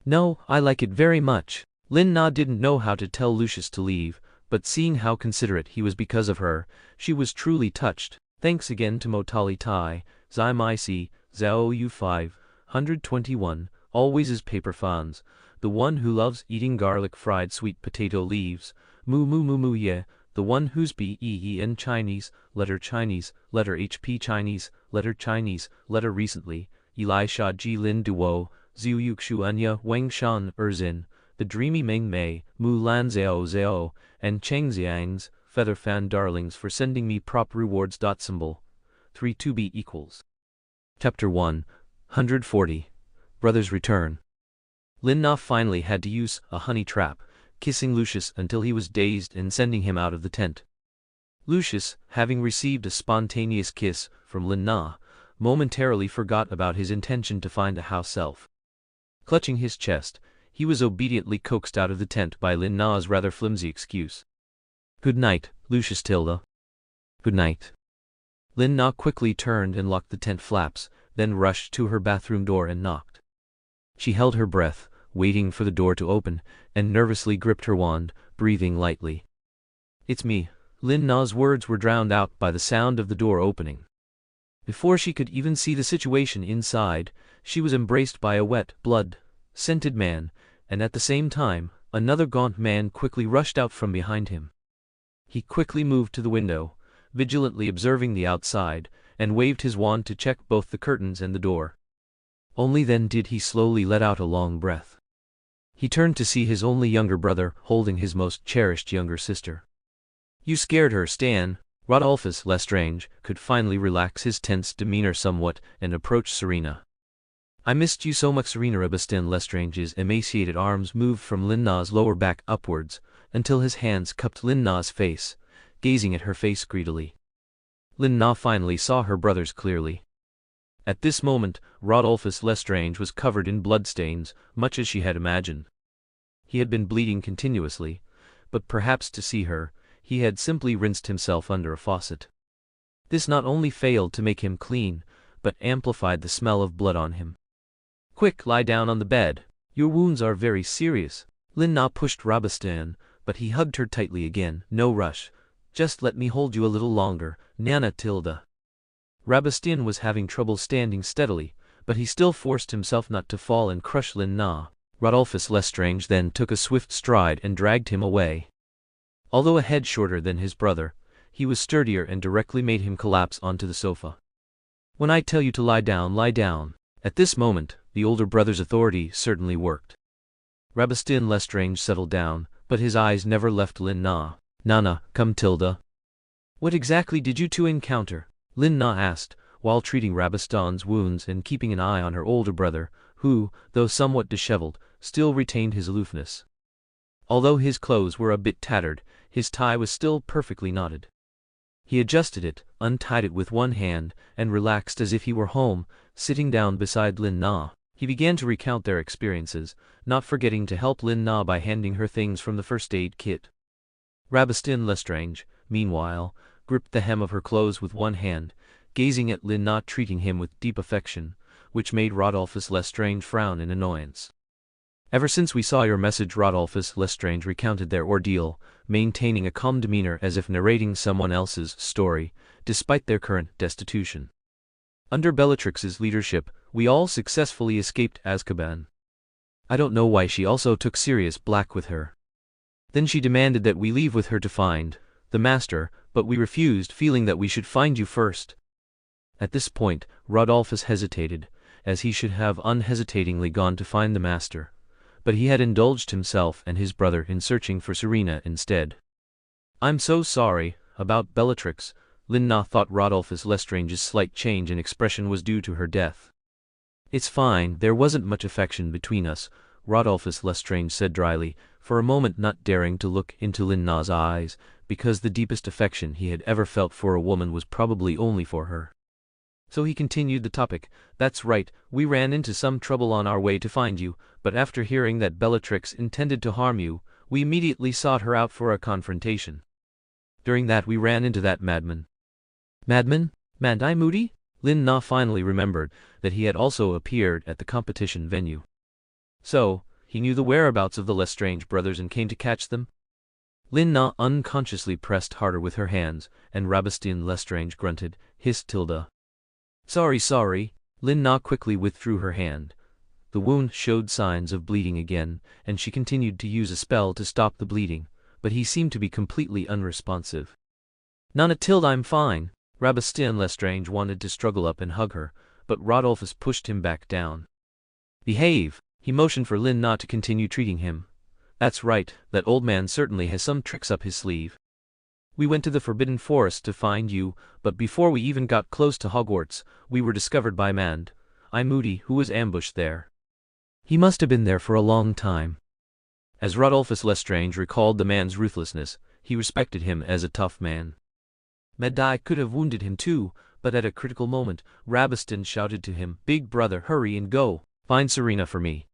[SPEAKER 1] "No, I like it very much." Lin Na didn't know how to tell Lucius to leave, but seeing how considerate he was because of her, she was truly touched. Thanks again to Motali Tai, Zimic, Zhao Yu 521, always as paper fans, the one who loves eating garlic fried sweet potato leaves, Mu Mu Mu Mu Ye, the one who's BEEN Chinese, letter HP Chinese, letter recently, Elisha Ji Lin Duo, Zhu Yuxu Anya Wang Shan Erzin, the dreamy Meng Mei, Mu Lan Zhao Zhao, and Cheng Xiang's feather fan darlings for sending me prop rewards. Symbol 32B equals. Chapter 140. Brothers Return. Lin Na finally had to use a honey trap, kissing Lucius until he was dazed and sending him out of the tent. Lucius, having received a spontaneous kiss from Lin Na, momentarily forgot about his intention to find a house elf. Clutching his chest, he was obediently coaxed out of the tent by Lin Na's rather flimsy excuse. "Good night, Lucius Tilda." "Good night." Lin Na quickly turned and locked the tent flaps, then rushed to her bathroom door and knocked. She held her breath, waiting for the door to open, and nervously gripped her wand, breathing lightly. "It's me." Lin Na's words were drowned out by the sound of the door opening. Before she could even see the situation inside, she was embraced by a wet, blood-scented man, and at the same time, another gaunt man quickly rushed out from behind him. He quickly moved to the window, vigilantly observing the outside, and waved his wand to check both the curtains and the door. Only then did he slowly let out a long breath. He turned to see his only younger brother holding his most cherished younger sister. "You scared her, Stan." Rodolphus Lestrange could finally relax his tense demeanor somewhat and approach Serena. "I missed you so much." Serena Rabastin Lestrange's emaciated arms moved from Lin Na's lower back upwards, until his hands cupped Lin Na's face, gazing at her face greedily. Lin Na finally saw her brothers clearly. At this moment, Rodolphus Lestrange was covered in bloodstains, much as she had imagined. He had been bleeding continuously, but perhaps to see her, he had simply rinsed himself under a faucet. This not only failed to make him clean, but amplified the smell of blood on him. "Quick, lie down on the bed. Your wounds are very serious." Lin Na pushed Rabastan, but he hugged her tightly again. "No rush. Just let me hold you a little longer, Nana Tilda." Rabastan was having trouble standing steadily, but he still forced himself not to fall and crush Lin Na. Rodolphus Lestrange then took a swift stride and dragged him away. Although a head shorter than his brother, he was sturdier and directly made him collapse onto the sofa. "When I tell you to lie down, lie down." At this moment, the older brother's authority certainly worked. Rabastan Lestrange settled down, but his eyes never left Lin Na. "Nana, come Tilda." "What exactly did you two encounter?" Lin Na asked, while treating Rabastan's wounds and keeping an eye on her older brother, who, though somewhat disheveled, still retained his aloofness. Although his clothes were a bit tattered, his tie was still perfectly knotted. He adjusted it, untied it with one hand, and relaxed as if he were home, sitting down beside Lin Na. He began to recount their experiences, not forgetting to help Lin Na by handing her things from the first aid kit. Rabastan Lestrange, meanwhile, gripped the hem of her clothes with one hand, gazing at Lin Na, treating him with deep affection, which made Rodolphus Lestrange frown in annoyance. "Ever since we saw your message," Rodolphus Lestrange recounted their ordeal, maintaining a calm demeanor as if narrating someone else's story, despite their current destitution. "Under Bellatrix's leadership, we all successfully escaped Azkaban. I don't know why she also took Sirius Black with her. Then she demanded that we leave with her to find the Master, but we refused, feeling that we should find you first." At this point, Rodolphus hesitated, as he should have unhesitatingly gone to find the Master, but he had indulged himself and his brother in searching for Serena instead. "I'm so sorry about Bellatrix." Lin Na thought Rodolphus Lestrange's slight change in expression was due to her death. "It's fine, there wasn't much affection between us," Rodolphus Lestrange said dryly, for a moment not daring to look into Lin Na's eyes, because the deepest affection he had ever felt for a woman was probably only for her. So he continued the topic. "That's right, we ran into some trouble on our way to find you, but after hearing that Bellatrix intended to harm you, we immediately sought her out for a confrontation. During that we ran into that madman." "Madman? Mad-Eye Moody?" Lin Na finally remembered that he had also appeared at the competition venue. So, he knew the whereabouts of the Lestrange brothers and came to catch them? Lin Na unconsciously pressed harder with her hands, and Rabastan Lestrange grunted, "Hissed Tilda." Sorry." Lin Na quickly withdrew her hand. The wound showed signs of bleeding again, and she continued to use a spell to stop the bleeding, but he seemed to be completely unresponsive. "Nana Tilda, I'm fine." Rabastan Lestrange wanted to struggle up and hug her, but Rodolphus pushed him back down. "Behave." He motioned for Lin Na to continue treating him. "That's right, that old man certainly has some tricks up his sleeve. We went to the Forbidden Forest to find you, but before we even got close to Hogwarts, we were discovered by Mad-Eye Moody, who was ambushed there. He must have been there for a long time." As Rodolphus Lestrange recalled the man's ruthlessness, he respected him as a tough man. Mad-Eye could have wounded him too, but at a critical moment, Rabastan shouted to him, "Big brother, hurry and go, find Serena for me."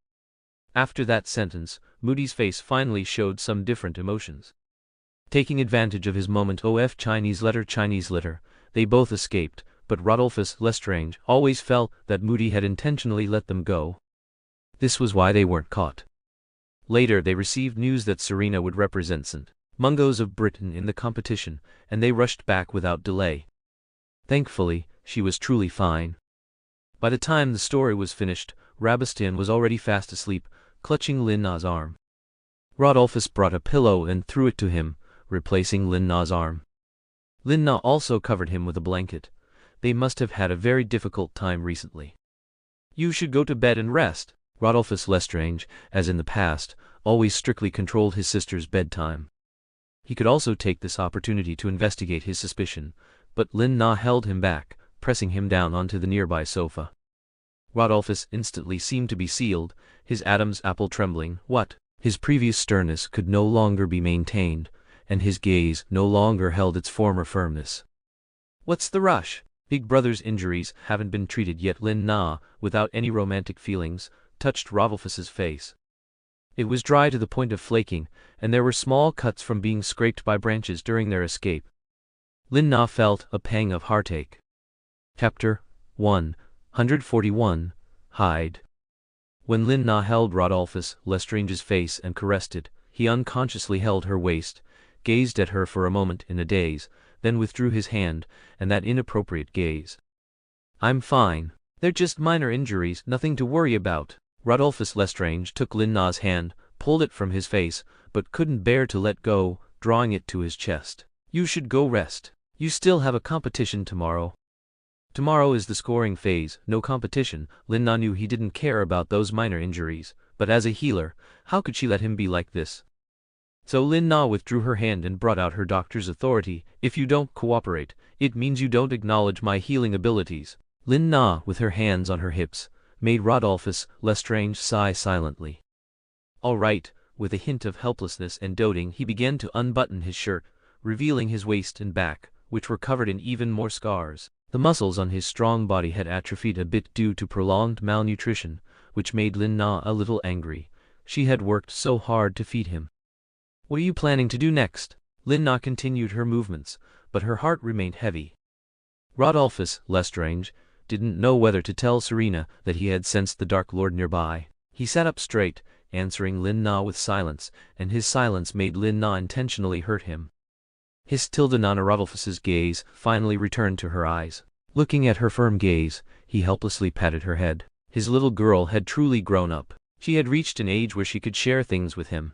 [SPEAKER 1] After that sentence, Moody's face finally showed some different emotions. Taking advantage of his moment, Chinese letter, they both escaped, but Rodolphus Lestrange always felt that Moody had intentionally let them go. This was why they weren't caught. Later they received news that Serena would represent St. Mungo's of Britain in the competition, and they rushed back without delay. Thankfully, she was truly fine. By the time the story was finished, Rabastan was already fast asleep, clutching Lin Na's arm. Rodolphus brought a pillow and threw it to him, replacing Lin Na's arm. Lin Na also covered him with a blanket. They must have had a very difficult time recently. "You should go to bed and rest." Rodolphus Lestrange, as in the past, always strictly controlled his sister's bedtime. He could also take this opportunity to investigate his suspicion, but Lin Na held him back, pressing him down onto the nearby sofa. Rodolphus instantly seemed to be sealed, his Adam's apple trembling. What? His previous sternness could no longer be maintained, and his gaze no longer held its former firmness. "What's the rush? Big brother's injuries haven't been treated yet." Lin Na, without any romantic feelings, touched Rodolphus's face. It was dry to the point of flaking, and there were small cuts from being scraped by branches during their escape. Lin Na felt a pang of heartache. Chapter 141 Hide. When Lin Na held Rodolphus Lestrange's face and caressed it, he unconsciously held her waist, gazed at her for a moment in a daze, then withdrew his hand, and that inappropriate gaze. "I'm fine. They're just minor injuries, nothing to worry about." Rodolphus Lestrange took Lin Na's hand, pulled it from his face, but couldn't bear to let go, drawing it to his chest. "You should go rest. You still have a competition tomorrow." Tomorrow is the scoring phase, no competition. Lin Na knew he didn't care about those minor injuries, but as a healer, how could she let him be like this? So Lin Na withdrew her hand and brought out her doctor's authority. "If you don't cooperate, it means you don't acknowledge my healing abilities." Lin Na, with her hands on her hips, made Rodolphus Lestrange sigh silently. "All right," with a hint of helplessness and doting, he began to unbutton his shirt, revealing his waist and back, which were covered in even more scars. The muscles on his strong body had atrophied a bit due to prolonged malnutrition, which made Lin Na a little angry. She had worked so hard to feed him. "What are you planning to do next?" Lin Na continued her movements, but her heart remained heavy. Rodolphus Lestrange didn't know whether to tell Serena that he had sensed the Dark Lord nearby. He sat up straight, answering Lin Na with silence, and his silence made Lin Na intentionally hurt him. His Tildanana Rodolphus's gaze finally returned to her eyes. Looking at her firm gaze, he helplessly patted her head. His little girl had truly grown up. She had reached an age where she could share things with him.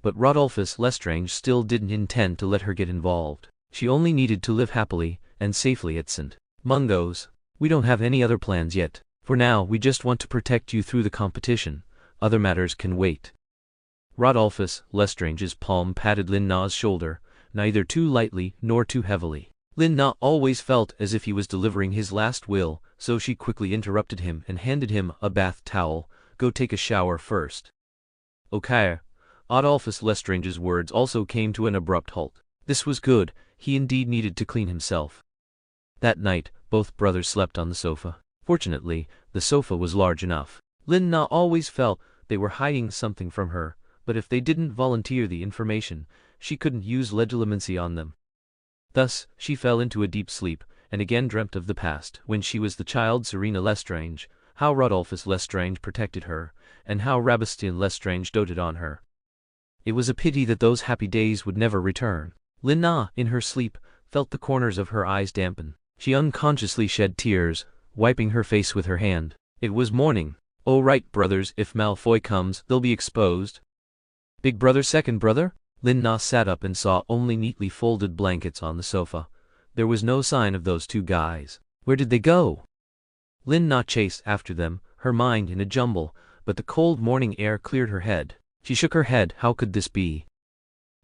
[SPEAKER 1] But Rodolphus Lestrange still didn't intend to let her get involved. She only needed to live happily and safely at St. Mungo's. "We don't have any other plans yet. For now, we just want to protect you through the competition. Other matters can wait." Rodolphus Lestrange's palm patted Lin Na's shoulder, neither too lightly nor too heavily. Lin Na always felt as if he was delivering his last will, so she quickly interrupted him and handed him a bath towel. "Go take a shower first." "Okay." Adolphus Lestrange's words also came to an abrupt halt. This was good, he indeed needed to clean himself. That night, both brothers slept on the sofa. Fortunately, the sofa was large enough. Lin Na always felt they were hiding something from her, but if they didn't volunteer the information, she couldn't use legitimacy on them. Thus, she fell into a deep sleep, and again dreamt of the past, when she was the child Selina Lestrange, how Rodolphus Lestrange protected her, and how Rabastien Lestrange doted on her. It was a pity that those happy days would never return. Lin Na, in her sleep, felt the corners of her eyes dampen. She unconsciously shed tears, wiping her face with her hand. It was morning. "Oh right, brothers, if Malfoy comes, they'll be exposed." "Big brother, second brother?" Lin Na sat up and saw only neatly folded blankets on the sofa. There was no sign of those two guys. Where did they go? Lin Na chased after them, her mind in a jumble, but the cold morning air cleared her head. She shook her head. How could this be?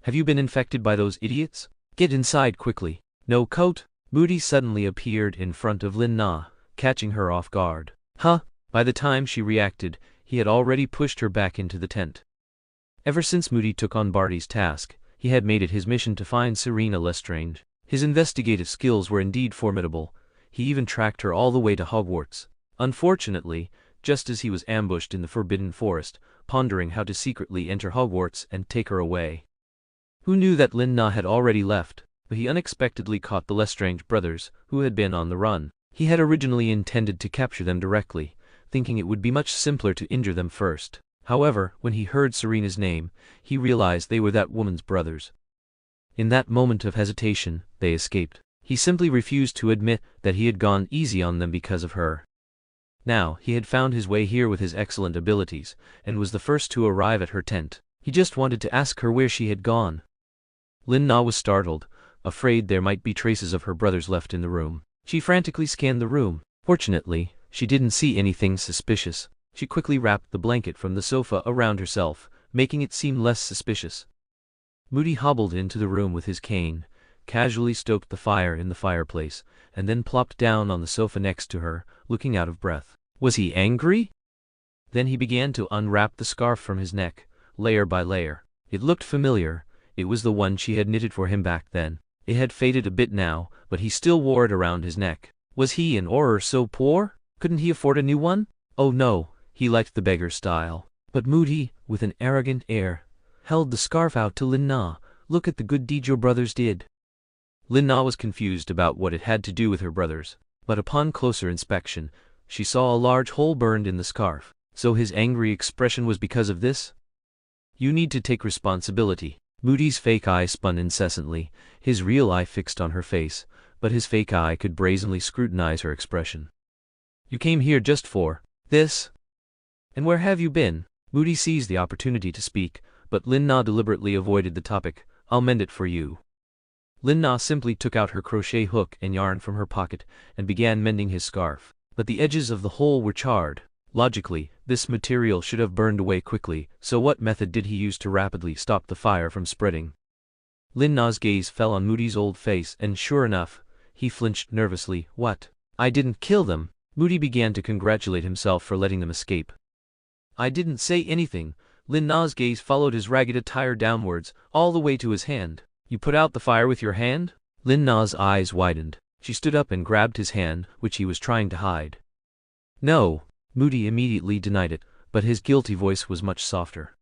[SPEAKER 1] "Have you been infected by those idiots? Get inside quickly." "No coat?" Moody suddenly appeared in front of Lin Na, catching her off guard. "Huh?" By the time she reacted, he had already pushed her back into the tent. Ever since Moody took on Barty's task, he had made it his mission to find Selina Lestrange. His investigative skills were indeed formidable. He even tracked her all the way to Hogwarts. Unfortunately, just as he was ambushed in the Forbidden Forest, pondering how to secretly enter Hogwarts and take her away. Who knew that Lin Na had already left? But he unexpectedly caught the Lestrange brothers, who had been on the run. He had originally intended to capture them directly, thinking it would be much simpler to injure them first. However, when he heard Serena's name, he realized they were that woman's brothers. In that moment of hesitation, they escaped. He simply refused to admit that he had gone easy on them because of her. Now, he had found his way here with his excellent abilities, and was the first to arrive at her tent. He just wanted to ask her where she had gone. Lin Na was startled, afraid there might be traces of her brothers left in the room. She frantically scanned the room. Fortunately, she didn't see anything suspicious. She quickly wrapped the blanket from the sofa around herself, making it seem less suspicious. Moody hobbled into the room with his cane, casually stoked the fire in the fireplace, and then plopped down on the sofa next to her, looking out of breath. Was he angry? Then he began to unwrap the scarf from his neck, layer by layer. It looked familiar. It was the one she had knitted for him back then. It had faded a bit now, but he still wore it around his neck. Was he an Auror so poor? Couldn't he afford a new one? Oh no, he liked the beggar style. But Moody, with an arrogant air, held the scarf out to Lin Na. "Look at the good deed your brothers did." Lin Na was confused about what it had to do with her brothers, but upon closer inspection, she saw a large hole burned in the scarf. So his angry expression was because of this? "You need to take responsibility." Moody's fake eye spun incessantly, his real eye fixed on her face, but his fake eye could brazenly scrutinize her expression. "You came here just for this? And where have you been?" Moody seized the opportunity to speak, but Lin Na deliberately avoided the topic. "I'll mend it for you." Lin Na simply took out her crochet hook and yarn from her pocket and began mending his scarf, but the edges of the hole were charred. Logically, this material should have burned away quickly, so what method did he use to rapidly stop the fire from spreading? Lin Na's gaze fell on Moody's old face, and sure enough, he flinched nervously. "What? I didn't kill them." Moody began to congratulate himself for letting them escape. "I didn't say anything." Lin Na's gaze followed his ragged attire downwards, all the way to his hand. "You put out the fire with your hand?" Lin Na's eyes widened. She stood up and grabbed his hand, which he was trying to hide. "No." Moody immediately denied it, but his guilty voice was much softer.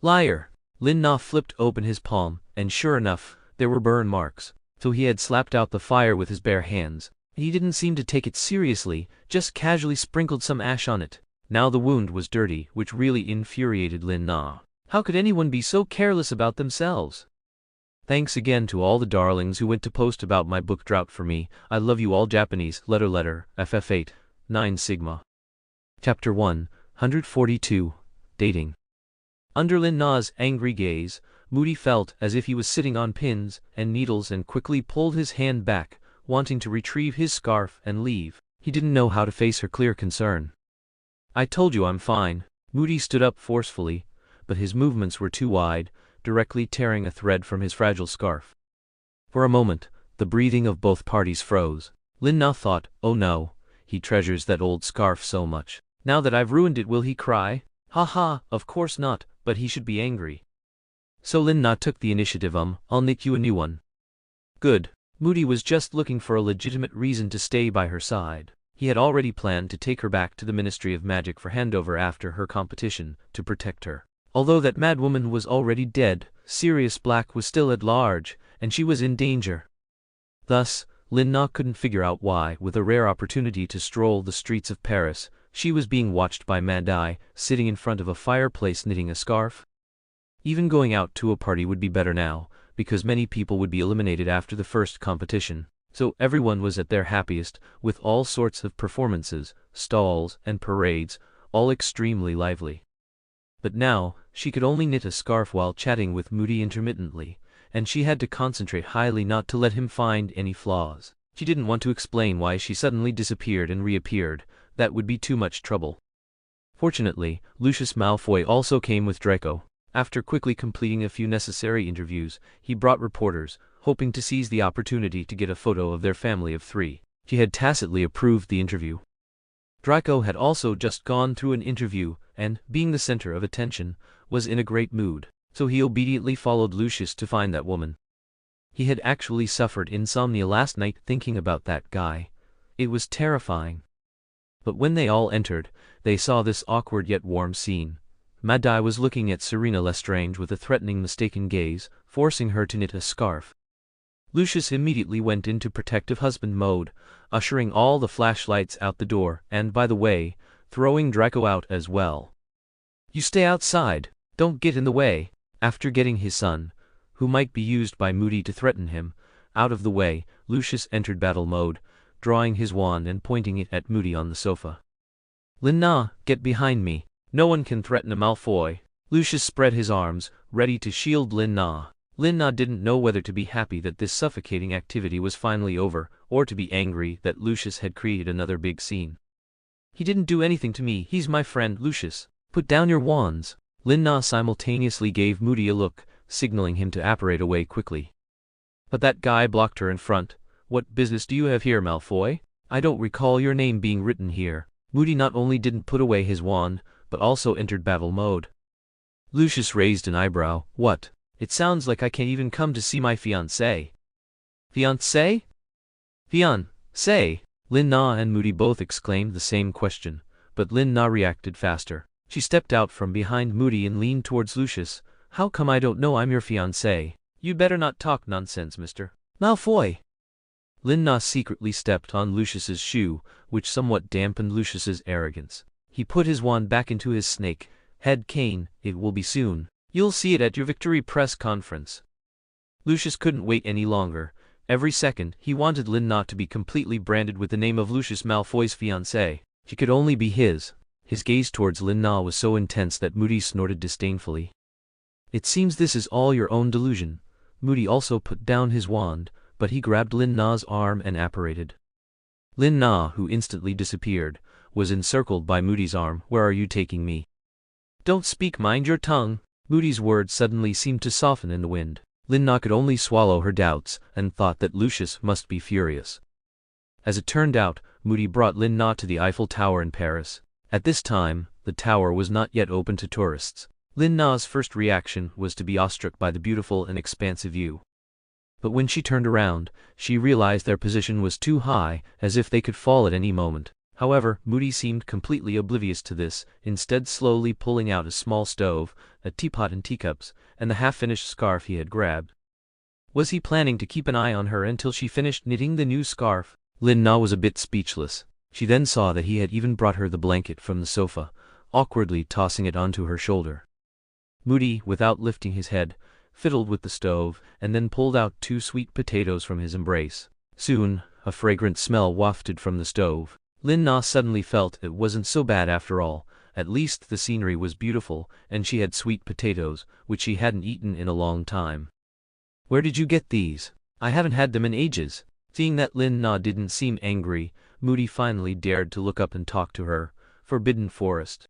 [SPEAKER 1] "Liar!" Lin Na flipped open his palm, and sure enough, there were burn marks. So he had slapped out the fire with his bare hands. He didn't seem to take it seriously, just casually sprinkled some ash on it. Now the wound was dirty, which really infuriated Lin Na. How could anyone be so careless about themselves? Thanks again to all the darlings who went to post about my book Drought for me. I love you all. Japanese, letter, FF8, 9 Sigma. Chapter 142, Dating. Under Lin Na's angry gaze, Moody felt as if he was sitting on pins and needles and quickly pulled his hand back, wanting to retrieve his scarf and leave. He didn't know how to face her clear concern. "I told you I'm fine." Moody stood up forcefully, but his movements were too wide, directly tearing a thread from his fragile scarf. For a moment, the breathing of both parties froze. Lin Na thought, "Oh no, he treasures that old scarf so much. Now that I've ruined it, will he cry? Ha ha, of course not, but he should be angry." So Lin Na took the initiative. "I'll knit you a new one." "Good." Moody was just looking for a legitimate reason to stay by her side. He had already planned to take her back to the Ministry of Magic for handover after her competition, to protect her. Although that madwoman was already dead, Sirius Black was still at large, and she was in danger. Thus, Lin Na couldn't figure out why, with a rare opportunity to stroll the streets of Paris, she was being watched by Mad Eye, sitting in front of a fireplace knitting a scarf. Even going out to a party would be better now, because many people would be eliminated after the first competition. So everyone was at their happiest, with all sorts of performances, stalls, and parades, all extremely lively. But now, she could only knit a scarf while chatting with Moody intermittently, and she had to concentrate highly not to let him find any flaws. She didn't want to explain why she suddenly disappeared and reappeared. That would be too much trouble. Fortunately, Lucius Malfoy also came with Draco. After quickly completing a few necessary interviews, he brought reporters, hoping to seize the opportunity to get a photo of their family of 3. He had tacitly approved the interview. Draco had also just gone through an interview, and, being the center of attention, was in a great mood, so he obediently followed Lucius to find that woman. He had actually suffered insomnia last night thinking about that guy. It was terrifying. But when they all entered, they saw this awkward yet warm scene. Mad Eye was looking at Selina Lestrange with a threatening mistaken gaze, forcing her to knit a scarf. Lucius immediately went into protective husband mode, ushering all the flashlights out the door, and by the way, throwing Draco out as well. "You stay outside, don't get in the way." After getting his son, who might be used by Moody to threaten him, out of the way, Lucius entered battle mode, drawing his wand and pointing it at Moody on the sofa. "Lin Na, get behind me. No one can threaten a Malfoy." Lucius spread his arms, ready to shield Lin Na. Lin Na didn't know whether to be happy that this suffocating activity was finally over, or to be angry that Lucius had created another big scene. "He didn't do anything to me, he's my friend. Lucius, put down your wands." Lin Na simultaneously gave Moody a look, signaling him to apparate away quickly. But that guy blocked her in front. "What business do you have here, Malfoy? I don't recall your name being written here." Moody not only didn't put away his wand, but also entered battle mode. Lucius raised an eyebrow. "What? It sounds like I can't even come to see my fiancé." "Fiancé? Fiancé?" Lin Na and Moody both exclaimed the same question, but Lin Na reacted faster. She stepped out from behind Moody and leaned towards Lucius. "How come I don't know I'm your fiancé?" "You better not talk nonsense, Mr. Malfoy." Lin Na secretly stepped on Lucius's shoe, which somewhat dampened Lucius's arrogance. He put his wand back into his snake head cane. "It will be soon. You'll see it at your victory press conference." Lucius couldn't wait any longer. Every second, he wanted Lin Na to be completely branded with the name of Lucius Malfoy's fiancé. She could only be his. His gaze towards Lin Na was so intense that Moody snorted disdainfully. "It seems this is all your own delusion." Moody also put down his wand, but he grabbed Lin Na's arm and apparated. Lin Na, who instantly disappeared, was encircled by Moody's arm. "Where are you taking me?" "Don't speak, mind your tongue." Moody's words suddenly seemed to soften in the wind. Lin Na could only swallow her doubts and thought that Lucius must be furious. As it turned out, Moody brought Lin Na to the Eiffel Tower in Paris. At this time, the tower was not yet open to tourists. Lin Na's first reaction was to be awestruck by the beautiful and expansive view. But when she turned around, she realized their position was too high, as if they could fall at any moment. However, Moody seemed completely oblivious to this, instead slowly pulling out a small stove, a teapot and teacups, and the half-finished scarf he had grabbed. Was he planning to keep an eye on her until she finished knitting the new scarf? Lin Na was a bit speechless. She then saw that he had even brought her the blanket from the sofa, awkwardly tossing it onto her shoulder. Moody, without lifting his head, fiddled with the stove, and then pulled out 2 sweet potatoes from his embrace. Soon, a fragrant smell wafted from the stove. Lin Na suddenly felt it wasn't so bad after all. At least the scenery was beautiful, and she had sweet potatoes, which she hadn't eaten in a long time. "Where did you get these? I haven't had them in ages." Seeing that Lin Na didn't seem angry, Moody finally dared to look up and talk to her. Forbidden Forest.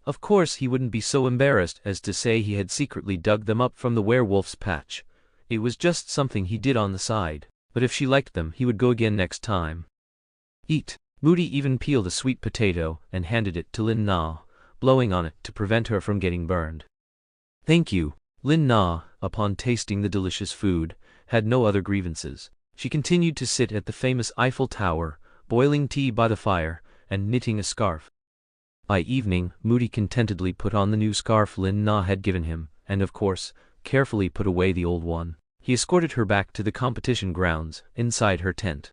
[SPEAKER 1] Of course he wouldn't be so embarrassed as to say he had secretly dug them up from the werewolf's patch. It was just something he did on the side. But if she liked them, he would go again next time. "Eat." Moody even peeled a sweet potato and handed it to Lin Na, blowing on it to prevent her from getting burned. "Thank you." Lin Na, upon tasting the delicious food, had no other grievances. She continued to sit at the famous Eiffel Tower, boiling tea by the fire, and knitting a scarf. By evening, Moody contentedly put on the new scarf Lin Na had given him, and of course, carefully put away the old one. He escorted her back to the competition grounds, inside her tent.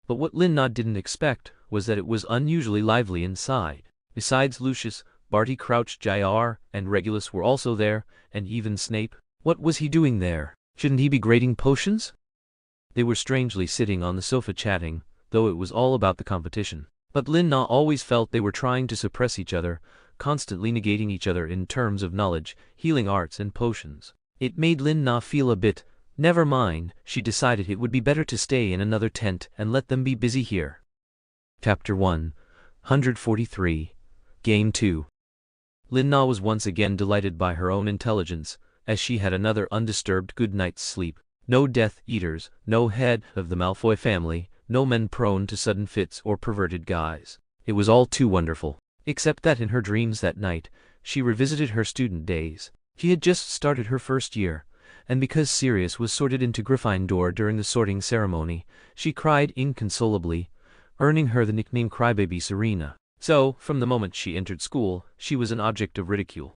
[SPEAKER 1] But what Lin Na didn't expect was that it was unusually lively inside. Besides Lucius, Barty Crouch Jr. and Regulus were also there, and even Snape. What was he doing there? Shouldn't he be grading potions? They were strangely sitting on the sofa chatting, though it was all about the competition. But Lin Na always felt they were trying to suppress each other, constantly negating each other in terms of knowledge, healing arts and potions. It made Lin Na feel a bit, never mind. She decided it would be better to stay in another tent and let them be busy here. Chapter 143. Game 2. Lin Na was once again delighted by her own intelligence, as she had another undisturbed good night's sleep. No Death Eaters, no head of the Malfoy family, no men prone to sudden fits or perverted guise. It was all too wonderful. Except that in her dreams that night, she revisited her student days. She had just started her first year, and because Sirius was sorted into Gryffindor during the sorting ceremony, she cried inconsolably, earning her the nickname Crybaby Serena. So, from the moment she entered school, she was an object of ridicule.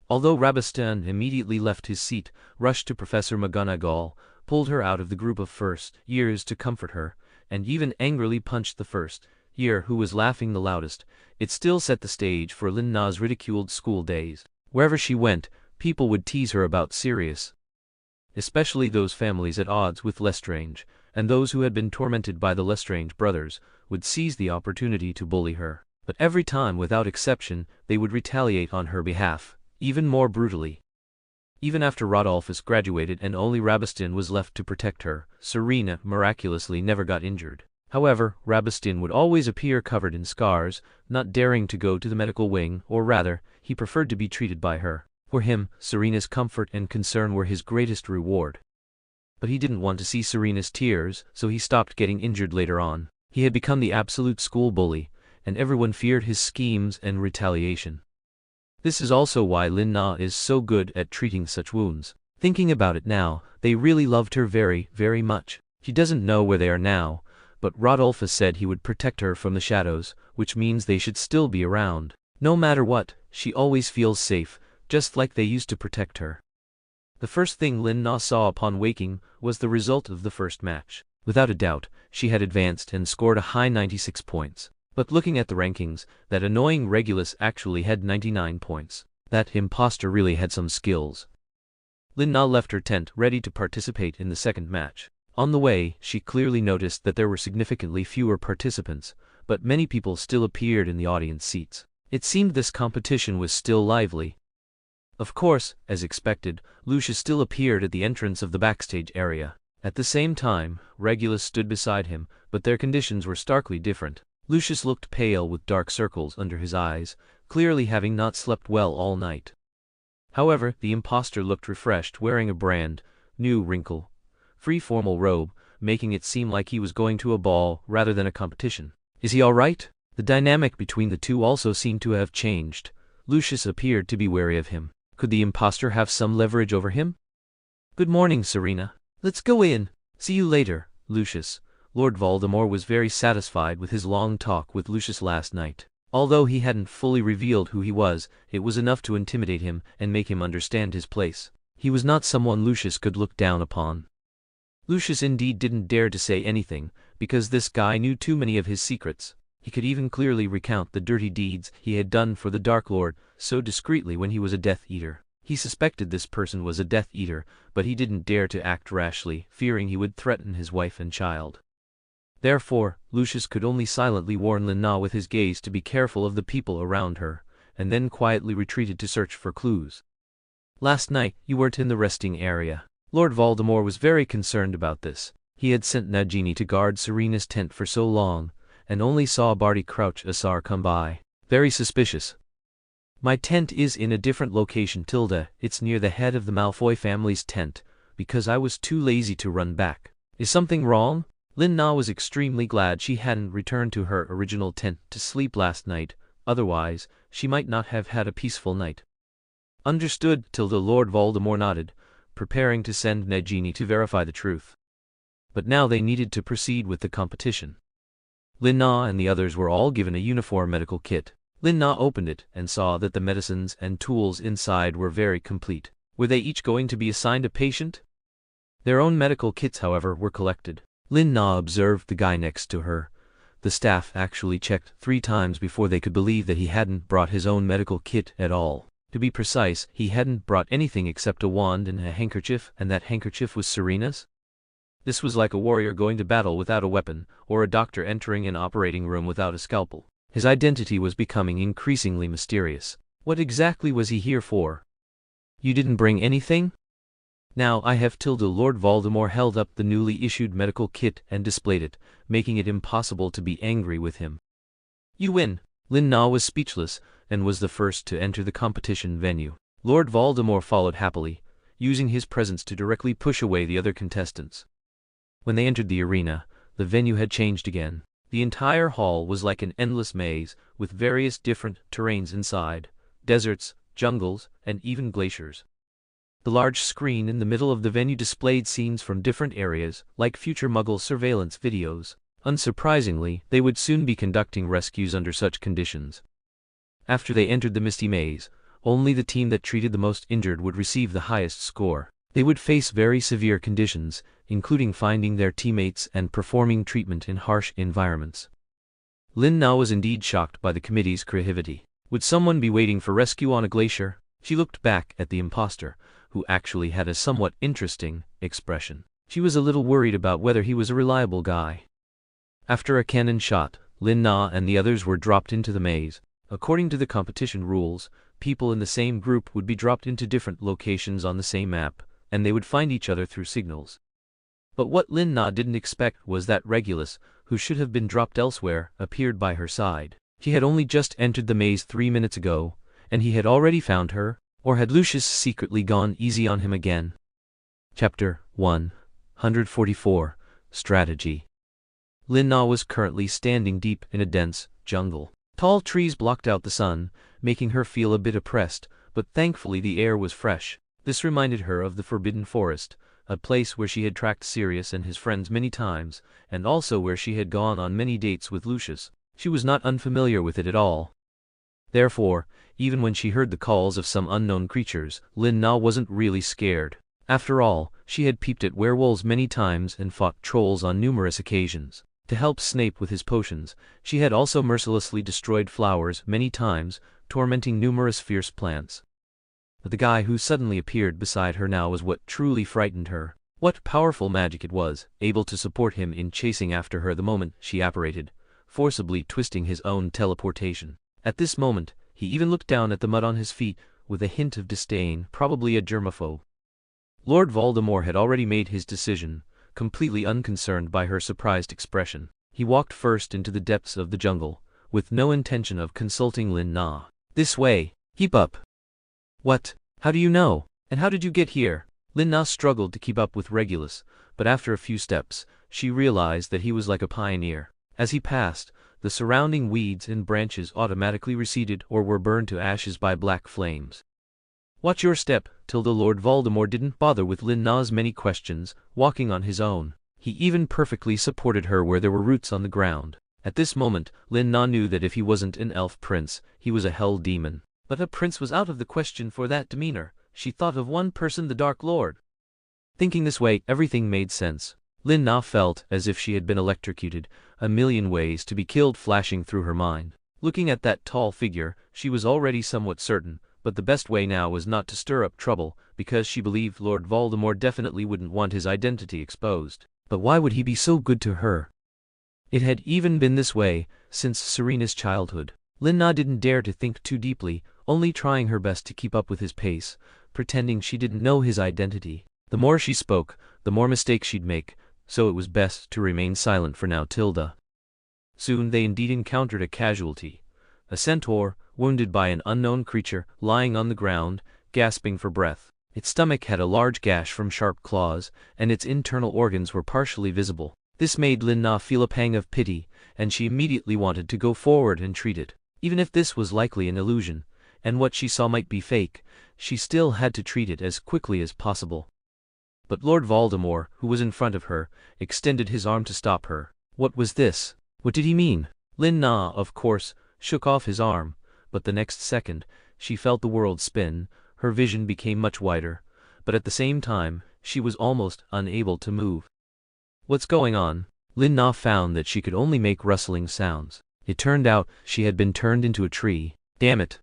[SPEAKER 1] Although Rabastan immediately left his seat, rushed to Professor McGonagall, pulled her out of the group of first years to comfort her, and even angrily punched the first year who was laughing the loudest, it still set the stage for Lin Na's ridiculed school days. Wherever she went, people would tease her about Sirius, especially those families at odds with Lestrange, and those who had been tormented by the Lestrange brothers would seize the opportunity to bully her. But every time, without exception, they would retaliate on her behalf, even more brutally. Even after Rodolphus graduated and only Rabastan was left to protect her, Serena miraculously never got injured. However, Rabastan would always appear covered in scars, not daring to go to the medical wing, or rather, he preferred to be treated by her. For him, Serena's comfort and concern were his greatest reward. But he didn't want to see Serena's tears, so he stopped getting injured later on. He had become the absolute school bully, and everyone feared his schemes and retaliation. This is also why Lin Na is so good at treating such wounds. Thinking about it now, they really loved her very, very much. She doesn't know where they are now, but Rodolphus said he would protect her from the shadows, which means they should still be around. No matter what, she always feels safe, just like they used to protect her. The first thing Lin Na saw upon waking was the result of the first match. Without a doubt, she had advanced and scored a high 96 points. But looking at the rankings, that annoying Regulus actually had 99 points. That imposter really had some skills. Lin Na left her tent ready to participate in the second match. On the way, she clearly noticed that there were significantly fewer participants, but many people still appeared in the audience seats. It seemed this competition was still lively. Of course, as expected, Lucius still appeared at the entrance of the backstage area. At the same time, Regulus stood beside him, but their conditions were starkly different. Lucius looked pale with dark circles under his eyes, clearly having not slept well all night. However, the imposter looked refreshed, wearing a brand new wrinkle-free formal robe, making it seem like he was going to a ball rather than a competition. Is he all right? The dynamic between the two also seemed to have changed. Lucius appeared to be wary of him. Could the imposter have some leverage over him? Good morning, Serena. Let's go in. See you later, Lucius. Lord Voldemort was very satisfied with his long talk with Lucius last night. Although he hadn't fully revealed who he was, it was enough to intimidate him and make him understand his place. He was not someone Lucius could look down upon. Lucius indeed didn't dare to say anything, because this guy knew too many of his secrets. He could even clearly recount the dirty deeds he had done for the Dark Lord so discreetly when he was a Death Eater. He suspected this person was a Death Eater, but he didn't dare to act rashly, fearing he would threaten his wife and child. Therefore, Lucius could only silently warn Lin Na with his gaze to be careful of the people around her, and then quietly retreated to search for clues. Last night, you weren't in the resting area. Lord Voldemort was very concerned about this. He had sent Nagini to guard Serena's tent for so long, and only saw Barty Crouch Asar come by. Very suspicious. My tent is in a different location, Tilda. It's near the head of the Malfoy family's tent, because I was too lazy to run back. Is something wrong? Lin Na was extremely glad she hadn't returned to her original tent to sleep last night, otherwise, she might not have had a peaceful night. Understood, Tilda. Lord Voldemort nodded, preparing to send Nagini to verify the truth. But now they needed to proceed with the competition. Lin Na and the others were all given a uniform medical kit. Lin Na opened it and saw that the medicines and tools inside were very complete. Were they each going to be assigned a patient? Their own medical kits, however, were collected. Lin Na observed the guy next to her. The staff actually checked 3 times before they could believe that he hadn't brought his own medical kit at all. To be precise, he hadn't brought anything except a wand and a handkerchief, and that handkerchief was Serena's? This was like a warrior going to battle without a weapon, or a doctor entering an operating room without a scalpel. His identity was becoming increasingly mysterious. What exactly was he here for? You didn't bring anything? Now I have Tilda. Lord Voldemort held up the newly issued medical kit and displayed it, making it impossible to be angry with him. You win. Lin Na was speechless, and was the first to enter the competition venue. Lord Voldemort followed happily, using his presence to directly push away the other contestants. When they entered the arena, the venue had changed again. The entire hall was like an endless maze, with various different terrains inside, deserts, jungles, and even glaciers. The large screen in the middle of the venue displayed scenes from different areas, like future Muggle surveillance videos. Unsurprisingly, they would soon be conducting rescues under such conditions. After they entered the misty maze, only the team that treated the most injured would receive the highest score. They would face very severe conditions, including finding their teammates and performing treatment in harsh environments. Lin Na was indeed shocked by the committee's creativity. Would someone be waiting for rescue on a glacier? She looked back at the imposter, who actually had a somewhat interesting expression. She was a little worried about whether he was a reliable guy. After a cannon shot, Lin Na and the others were dropped into the maze. According to the competition rules, people in the same group would be dropped into different locations on the same map, and they would find each other through signals. But what Lin Na didn't expect was that Regulus, who should have been dropped elsewhere, appeared by her side. She had only just entered the maze 3 minutes ago, and he had already found her, or had Lucius secretly gone easy on him again? Chapter 144 Strategy. Lin Na was currently standing deep in a dense jungle. Tall trees blocked out the sun, making her feel a bit oppressed, but thankfully the air was fresh. This reminded her of the Forbidden Forest, a place where she had tracked Sirius and his friends many times, and also where she had gone on many dates with Lucius. She was not unfamiliar with it at all. Therefore, even when she heard the calls of some unknown creatures, Lin Na wasn't really scared. After all, she had peeped at werewolves many times and fought trolls on numerous occasions. To help Snape with his potions, she had also mercilessly destroyed flowers many times, tormenting numerous fierce plants. But the guy who suddenly appeared beside her now was what truly frightened her. What powerful magic it was, able to support him in chasing after her the moment she apparated, forcibly twisting his own teleportation. At this moment, he even looked down at the mud on his feet, with a hint of disdain, probably a germaphobe. Lord Voldemort had already made his decision, completely unconcerned by her surprised expression. He walked first into the depths of the jungle, with no intention of consulting Lin Na. "This way, keep up." "What? How do you know? And how did you get here?" Lin Na struggled to keep up with Regulus, but after a few steps, she realized that he was like a pioneer. As he passed, the surrounding weeds and branches automatically receded or were burned to ashes by black flames. "Watch your step," Lord Voldemort didn't bother with Lin Na's many questions, walking on his own. He even perfectly supported her where there were roots on the ground. At this moment, Lin Na knew that if he wasn't an elf prince, he was a hell demon. But a prince was out of the question for that demeanor. She thought of one person, the Dark Lord. Thinking this way, everything made sense. Lin Na felt as if she had been electrocuted, a million ways to be killed flashing through her mind. Looking at that tall figure, she was already somewhat certain, but the best way now was not to stir up trouble, because she believed Lord Voldemort definitely wouldn't want his identity exposed. But why would he be so good to her? It had even been this way since Serena's childhood. Lin Na didn't dare to think too deeply, only trying her best to keep up with his pace, pretending she didn't know his identity. The more she spoke, the more mistakes she'd make, so it was best to remain silent for now. Soon they indeed encountered a casualty. A centaur, wounded by an unknown creature, lying on the ground, gasping for breath. Its stomach had a large gash from sharp claws, and its internal organs were partially visible. This made Lin Na feel a pang of pity, and she immediately wanted to go forward and treat it. Even if this was likely an illusion, and what she saw might be fake, she still had to treat it as quickly as possible. But Lord Voldemort, who was in front of her, extended his arm to stop her. What was this? What did he mean? Lin Na, of course, shook off his arm, but the next second, she felt the world spin. Her vision became much wider, but at the same time, she was almost unable to move. "What's going on?" Lin Na found that she could only make rustling sounds. It turned out she had been turned into a tree. Damn it.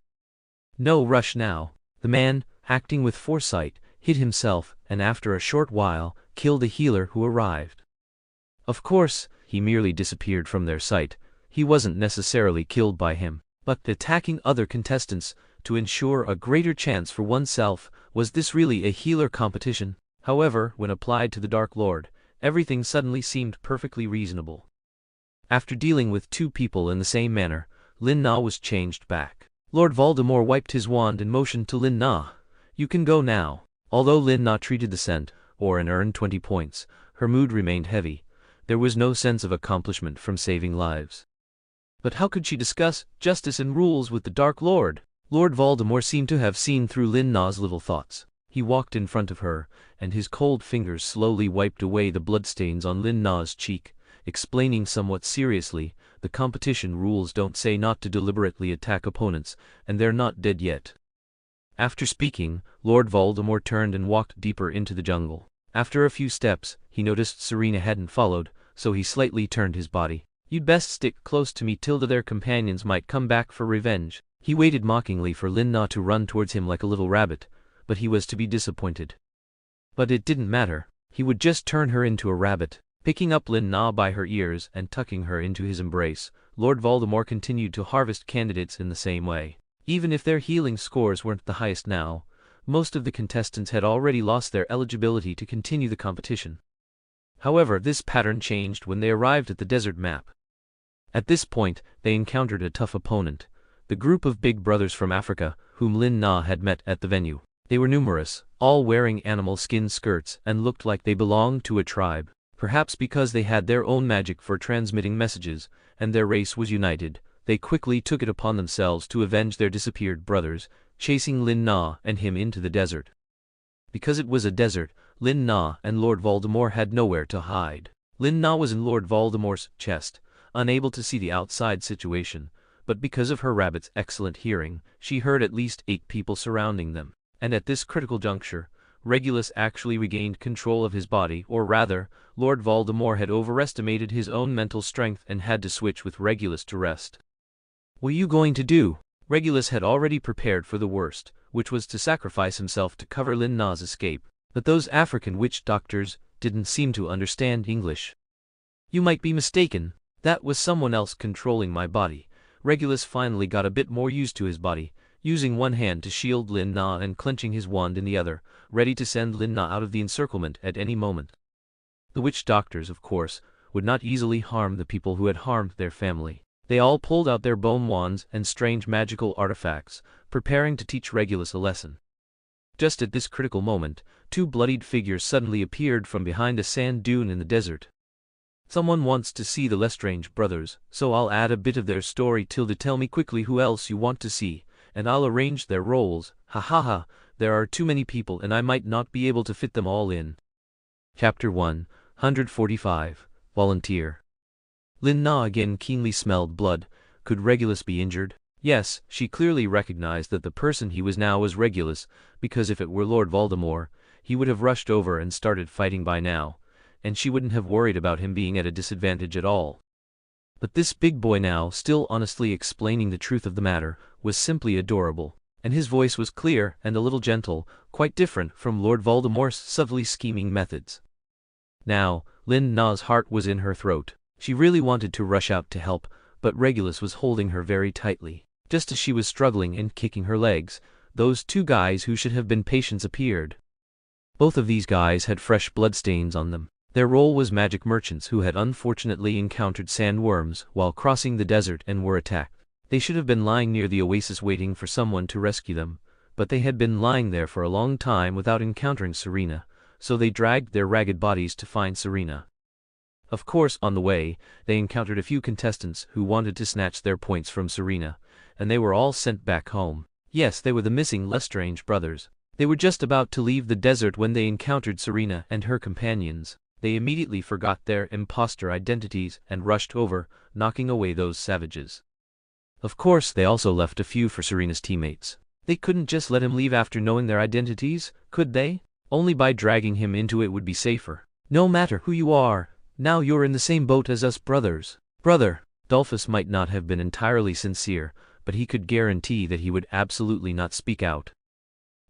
[SPEAKER 1] No rush now. The man, acting with foresight, hid himself, and after a short while, killed a healer who arrived. Of course, he merely disappeared from their sight. He wasn't necessarily killed by him, but attacking other contestants to ensure a greater chance for oneself. Was this really a healer competition? However, when applied to the Dark Lord, everything suddenly seemed perfectly reasonable. After dealing with two people in the same manner, Lin Na was changed back. Lord Voldemort wiped his wand and motioned to Lin Na. "You can go now." Although Lin Na treated the scent, or and earned 20 points, her mood remained heavy. There was no sense of accomplishment from saving lives. But how could she discuss justice and rules with the Dark Lord? Lord Voldemort seemed to have seen through Lin Na's little thoughts. He walked in front of her, and his cold fingers slowly wiped away the bloodstains on Lin Na's cheek, explaining somewhat seriously, "The competition rules don't say not to deliberately attack opponents, and they're not dead yet." After speaking, Lord Voldemort turned and walked deeper into the jungle. After a few steps, he noticed Serena hadn't followed, so he slightly turned his body. "You'd best stick close to me till their companions might come back for revenge." He waited mockingly for Lin Na to run towards him like a little rabbit, but he was to be disappointed. But it didn't matter. He would just turn her into a rabbit. Picking up Lin Na by her ears and tucking her into his embrace, Lord Voldemort continued to harvest candidates in the same way. Even if their healing scores weren't the highest now, most of the contestants had already lost their eligibility to continue the competition. However, this pattern changed when they arrived at the desert map. At this point, they encountered a tough opponent, the group of big brothers from Africa, whom Lin Na had met at the venue. They were numerous, all wearing animal skin skirts and looked like they belonged to a tribe. Perhaps because they had their own magic for transmitting messages, and their race was united, they quickly took it upon themselves to avenge their disappeared brothers, chasing Lin Na and him into the desert. Because it was a desert, Lin Na and Lord Voldemort had nowhere to hide. Lin Na was in Lord Voldemort's chest, unable to see the outside situation, but because of her rabbit's excellent hearing, she heard at least 8 people surrounding them. And at this critical juncture, Regulus actually regained control of his body, or rather, Lord Voldemort had overestimated his own mental strength and had to switch with Regulus to rest. "What are you going to do?" Regulus had already prepared for the worst, which was to sacrifice himself to cover Lin Na's escape. But those African witch doctors didn't seem to understand English. "You might be mistaken. That was someone else controlling my body." Regulus finally got a bit more used to his body, using one hand to shield Lin Na and clenching his wand in the other, ready to send Lin Na out of the encirclement at any moment. The witch doctors, of course, would not easily harm the people who had harmed their family. They all pulled out their bone wands and strange magical artifacts, preparing to teach Regulus a lesson. Just at this critical moment, 2 bloodied figures suddenly appeared from behind a sand dune in the desert. "Someone wants to see the Lestrange brothers, so I'll add a bit of their story. Tilda, tell me quickly who else you want to see, and I'll arrange their roles. Ha ha ha, there are too many people and I might not be able to fit them all in." Chapter 145, Volunteer. Lin Na again keenly smelled blood. Could Regulus be injured? Yes, she clearly recognized that the person he was now was Regulus, because if it were Lord Voldemort, he would have rushed over and started fighting by now, and she wouldn't have worried about him being at a disadvantage at all. But this big boy now, still honestly explaining the truth of the matter, was simply adorable, and his voice was clear and a little gentle, quite different from Lord Voldemort's subtly scheming methods. Now, Lin Na's heart was in her throat. She really wanted to rush out to help, but Regulus was holding her very tightly. Just as she was struggling and kicking her legs, those 2 guys who should have been patients appeared. Both of these guys had fresh bloodstains on them. Their role was magic merchants who had unfortunately encountered sandworms while crossing the desert and were attacked. They should have been lying near the oasis waiting for someone to rescue them, but they had been lying there for a long time without encountering Serena, so they dragged their ragged bodies to find Serena. Of course, on the way, they encountered a few contestants who wanted to snatch their points from Serena, and they were all sent back home. Yes, they were the missing Lestrange brothers. They were just about to leave the desert when they encountered Serena and her companions. They immediately forgot their imposter identities and rushed over, knocking away those savages. Of course, they also left a few for Serena's teammates. They couldn't just let him leave after knowing their identities, could they? Only by dragging him into it would be safer. "No matter who you are, now you're in the same boat as us brothers." "Brother." Dolphus might not have been entirely sincere, but he could guarantee that he would absolutely not speak out.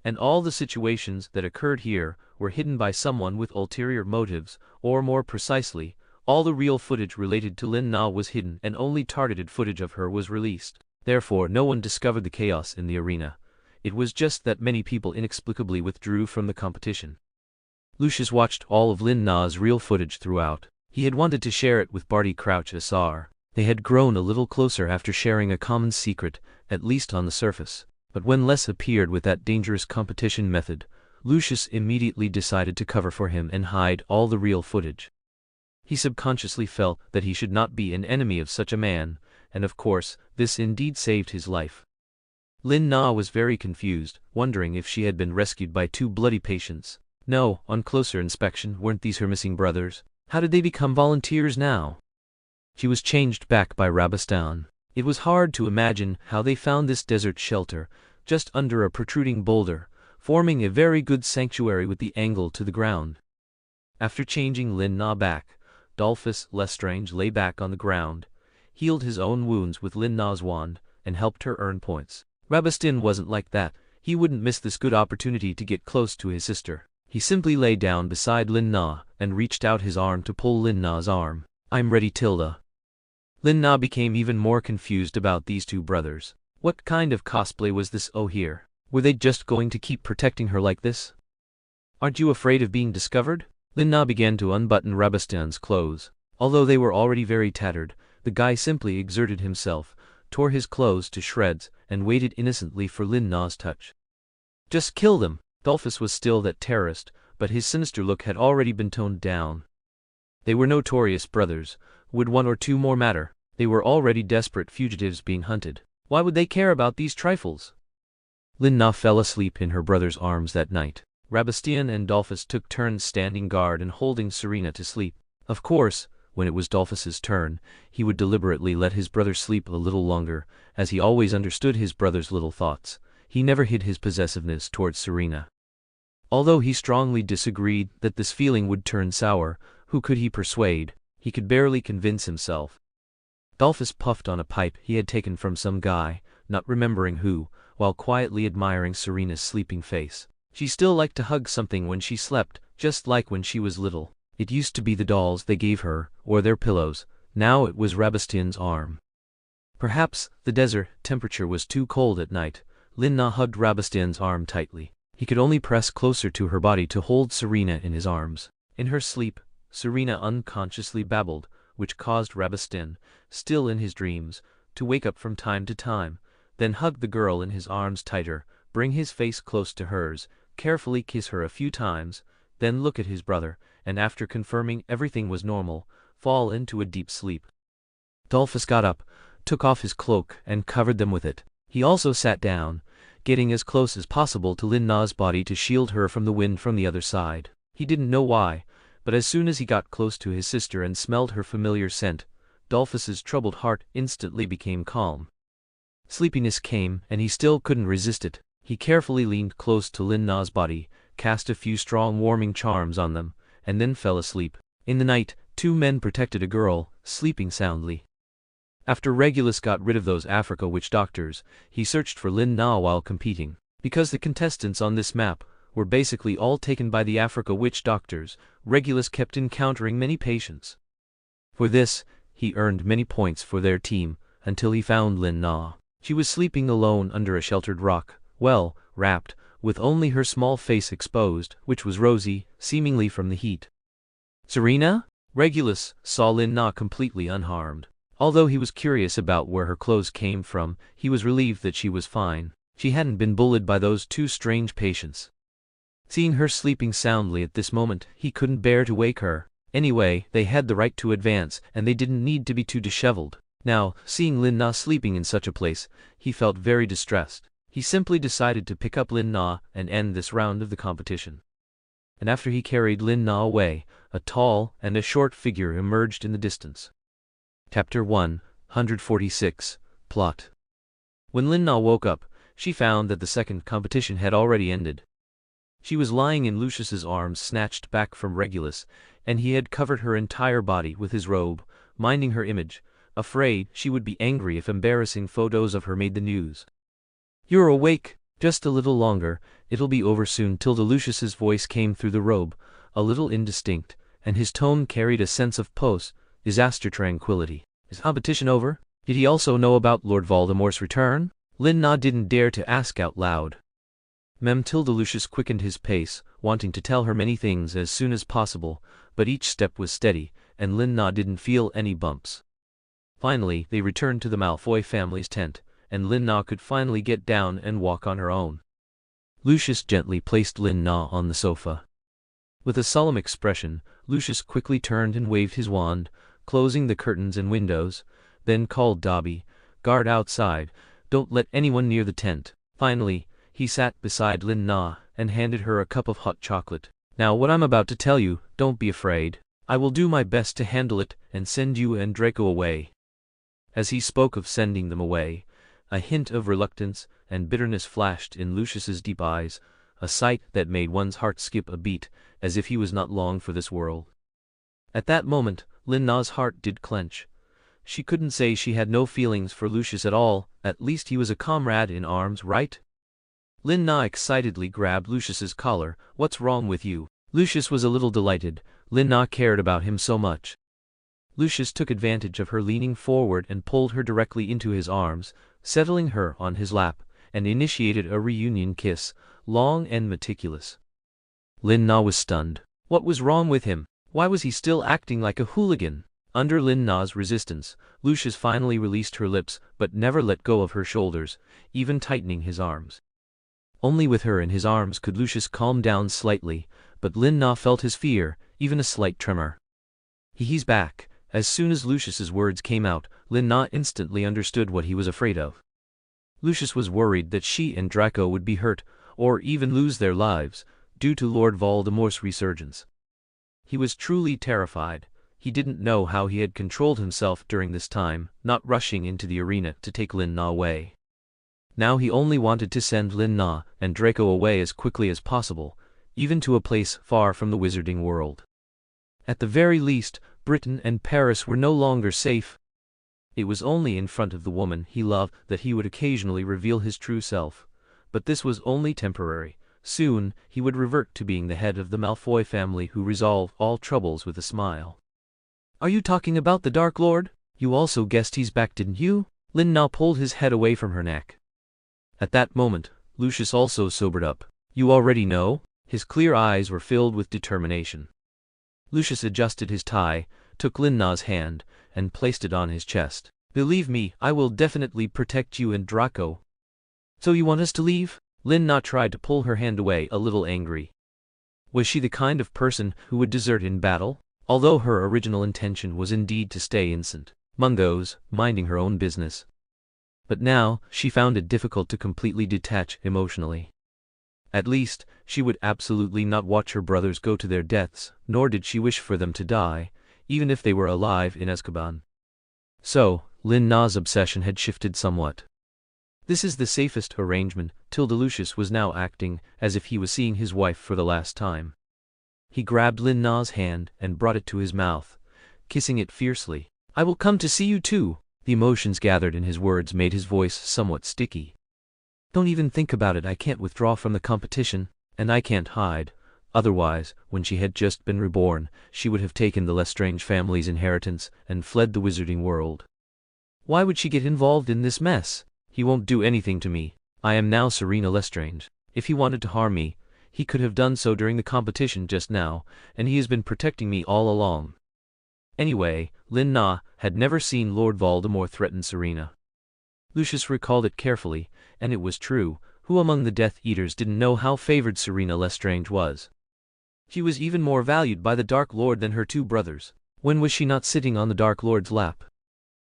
[SPEAKER 1] And all the situations that occurred here were hidden by someone with ulterior motives, or more precisely, all the real footage related to Lin Na was hidden and only targeted footage of her was released. Therefore no one discovered the chaos in the arena. It was just that many people inexplicably withdrew from the competition. Lucius watched all of Lin Na's real footage throughout. He had wanted to share it with Barty Crouch Asar. They had grown a little closer after sharing a common secret, at least on the surface. But when Les appeared with that dangerous competition method, Lucius immediately decided to cover for him and hide all the real footage. He subconsciously felt that he should not be an enemy of such a man, and of course, this indeed saved his life. Lin Na was very confused, wondering if she had been rescued by 2 bloody patients. No, on closer inspection, weren't these her missing brothers? How did they become volunteers now? She was changed back by Rabastan. It was hard to imagine how they found this desert shelter, just under a protruding boulder, forming a very good sanctuary with the angle to the ground. After changing Lin Na back, Dolphus Lestrange lay back on the ground, healed his own wounds with Lin Na's wand, and helped her earn points. Rabastan wasn't like that. He wouldn't miss this good opportunity to get close to his sister. He simply lay down beside Lin Na and reached out his arm to pull Lin Na's arm. "I'm ready, Tilda." Lin Na became even more confused about these 2 brothers. What kind of cosplay was this? Oh here. Were they just going to keep protecting her like this? "Aren't you afraid of being discovered?" Lin Na began to unbutton Rabastan's clothes. Although they were already very tattered, the guy simply exerted himself, tore his clothes to shreds, and waited innocently for Lin Na's touch. "Just kill them." Dolphus was still that terrorist, but his sinister look had already been toned down. They were notorious brothers. Would 1 or 2 more matter? They were already desperate fugitives being hunted. Why would they care about these trifles? Lin Na fell asleep in her brother's arms that night. Rabastan and Dolphus took turns standing guard and holding Serena to sleep. Of course, when it was Dolphus's turn, he would deliberately let his brother sleep a little longer, as he always understood his brother's little thoughts. He never hid his possessiveness towards Serena. Although he strongly disagreed that this feeling would turn sour, who could he persuade? He could barely convince himself. Dolphus puffed on a pipe he had taken from some guy, not remembering who, while quietly admiring Serena's sleeping face. She still liked to hug something when she slept, just like when she was little. It used to be the dolls they gave her, or their pillows. Now it was Rabastin's arm. Perhaps the desert temperature was too cold at night. Lin-Na hugged Rabastin's arm tightly. He could only press closer to her body to hold Serena in his arms. In her sleep, Serena unconsciously babbled, which caused Rabastin, still in his dreams, to wake up from time to time, then hug the girl in his arms tighter, bring his face close to hers, carefully kiss her a few times, then look at his brother, and after confirming everything was normal, fall into a deep sleep. Dolphus got up, took off his cloak and covered them with it. He also sat down, getting as close as possible to Lin-Na's body to shield her from the wind from the other side. He didn't know why, but as soon as he got close to his sister and smelled her familiar scent, Dolphus's troubled heart instantly became calm. Sleepiness came, and he still couldn't resist it. He carefully leaned close to Lin-Na's body, cast a few strong warming charms on them, and then fell asleep. In the night, two men protected a girl, sleeping soundly. After Regulus got rid of those Africa witch doctors, he searched for Lin-Na while competing. Because the contestants on this map were basically all taken by the Africa witch doctors, Regulus kept encountering many patients. For this, he earned many points for their team, until he found Lin-Na. She was sleeping alone under a sheltered rock, well wrapped, with only her small face exposed, which was rosy, seemingly from the heat. Serena? Regulus saw Lin-Na completely unharmed. Although he was curious about where her clothes came from, he was relieved that she was fine. She hadn't been bullied by those two strange patients. Seeing her sleeping soundly at this moment, he couldn't bear to wake her. Anyway, they had the right to advance, and they didn't need to be too disheveled. Now, seeing Lin-Na sleeping in such a place, he felt very distressed. He simply decided to pick up Lin-Na and end this round of the competition. And after he carried Lin-Na away, a tall and a short figure emerged in the distance. Chapter 146, Plot. When Lin-Na woke up, she found that the second competition had already ended. She was lying in Lucius's arms snatched back from Regulus, and he had covered her entire body with his robe, minding her image, afraid she would be angry if embarrassing photos of her made the news. "You're awake, just a little longer, it'll be over soon." Tilda Lucius's voice came through the robe, a little indistinct, and his tone carried a sense of post-disaster tranquility. Is competition over? Did he also know about Lord Voldemort's return? Lin-Na didn't dare to ask out loud. Tilda Lucius quickened his pace, wanting to tell her many things as soon as possible, but each step was steady, and Lin-Na didn't feel any bumps. Finally, they returned to the Malfoy family's tent, and Lin-Na could finally get down and walk on her own. Lucius gently placed Lin-Na on the sofa. With a solemn expression, Lucius quickly turned and waved his wand, closing the curtains and windows, then called Dobby, "Guard outside, don't let anyone near the tent." Finally, he sat beside Lin-Na and handed her a cup of hot chocolate. "Now what I'm about to tell you, don't be afraid. I will do my best to handle it and send you and Draco away." As he spoke of sending them away, a hint of reluctance and bitterness flashed in Lucius's deep eyes, a sight that made one's heart skip a beat, as if he was not long for this world. At that moment, Lin-Na's heart did clench. She couldn't say she had no feelings for Lucius at all, at least he was a comrade in arms, right? Lin-Na excitedly grabbed Lucius's collar. "What's wrong with you?" Lucius was a little delighted. Lin-Na cared about him so much. Lucius took advantage of her leaning forward and pulled her directly into his arms, settling her on his lap, and initiated a reunion kiss, long and meticulous. Lin-Na was stunned. What was wrong with him? Why was he still acting like a hooligan? Under Lin-Na's resistance, Lucius finally released her lips but never let go of her shoulders, even tightening his arms. Only with her in his arms could Lucius calm down slightly, but Lin-Na felt his fear, even a slight tremor. He's back. As soon as Lucius's words came out, Lin-Na instantly understood what he was afraid of. Lucius was worried that she and Draco would be hurt, or even lose their lives, due to Lord Voldemort's resurgence. He was truly terrified. He didn't know how he had controlled himself during this time, not rushing into the arena to take Lin Na away. Now he only wanted to send Lin Na and Draco away as quickly as possible, even to a place far from the wizarding world. At the very least, Britain and Paris were no longer safe. It was only in front of the woman he loved that he would occasionally reveal his true self, but this was only temporary. Soon, he would revert to being the head of the Malfoy family who resolve all troubles with a smile. "Are you talking about the Dark Lord? You also guessed he's back, didn't you?" Lin Na pulled his head away from her neck. At that moment, Lucius also sobered up. "You already know?" His clear eyes were filled with determination. Lucius adjusted his tie, took Lin Na's hand, and placed it on his chest. "Believe me, I will definitely protect you and Draco." "So you want us to leave?" Lin Na tried to pull her hand away, a little angry. Was she the kind of person who would desert in battle? Although her original intention was indeed to stay in St. Mungo's, minding her own business. But now, she found it difficult to completely detach emotionally. At least, she would absolutely not watch her brothers go to their deaths, nor did she wish for them to die, even if they were alive in Azkaban. So, Lin Na's obsession had shifted somewhat. This is the safest arrangement. Lucius was now acting as if he was seeing his wife for the last time. He grabbed Lin Na's hand and brought it to his mouth, kissing it fiercely. "I will come to see you too." The emotions gathered in his words made his voice somewhat sticky. "Don't even think about it. I can't withdraw from the competition, and I can't hide. Otherwise, when she had just been reborn, she would have taken the Lestrange family's inheritance and fled the wizarding world. Why would she get involved in this mess? He won't do anything to me. I am now Selina Lestrange. If he wanted to harm me, he could have done so during the competition just now, and he has been protecting me all along." Anyway, Lin Na had never seen Lord Voldemort threaten Serena. Lucius recalled it carefully, and it was true. Who among the Death Eaters didn't know how favored Selina Lestrange was? She was even more valued by the Dark Lord than her two brothers. When was she not sitting on the Dark Lord's lap?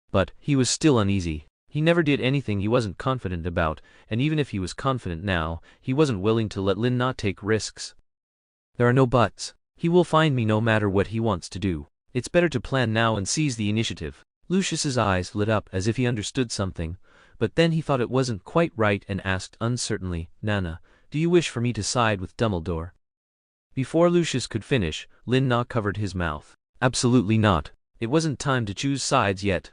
[SPEAKER 1] But he was still uneasy. He never did anything he wasn't confident about, and even if he was confident now, he wasn't willing to let Lin Na take risks. "There are no buts. He will find me no matter what he wants to do. It's better to plan now and seize the initiative." Lucius's eyes lit up as if he understood something, but then he thought it wasn't quite right and asked uncertainly, "Nana, do you wish for me to side with Dumbledore?" Before Lucius could finish, Lin Na covered his mouth. "Absolutely not. It wasn't time to choose sides yet."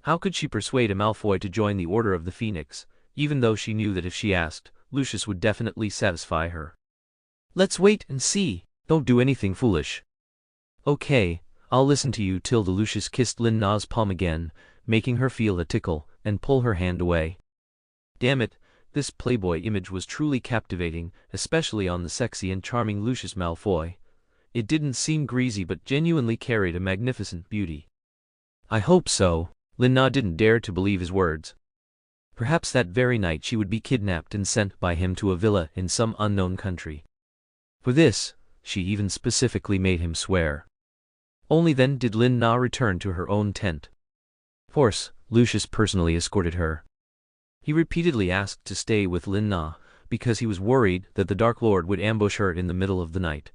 [SPEAKER 1] How could she persuade a Malfoy to join the Order of the Phoenix, even though she knew that if she asked, Lucius would definitely satisfy her? "Let's wait and see. Don't do anything foolish." "Okay, I'll listen to you." Lucius kissed Lin Na's palm again, making her feel a tickle, and pull her hand away. Damn it, this playboy image was truly captivating, especially on the sexy and charming Lucius Malfoy. It didn't seem greasy but genuinely carried a magnificent beauty. "I hope so." Lin Na didn't dare to believe his words. Perhaps that very night she would be kidnapped and sent by him to a villa in some unknown country. For this, she even specifically made him swear. Only then did Lin Na return to her own tent. Of course, Lucius personally escorted her. He repeatedly asked to stay with Lin Na, because he was worried that the Dark Lord would ambush her in the middle of the night.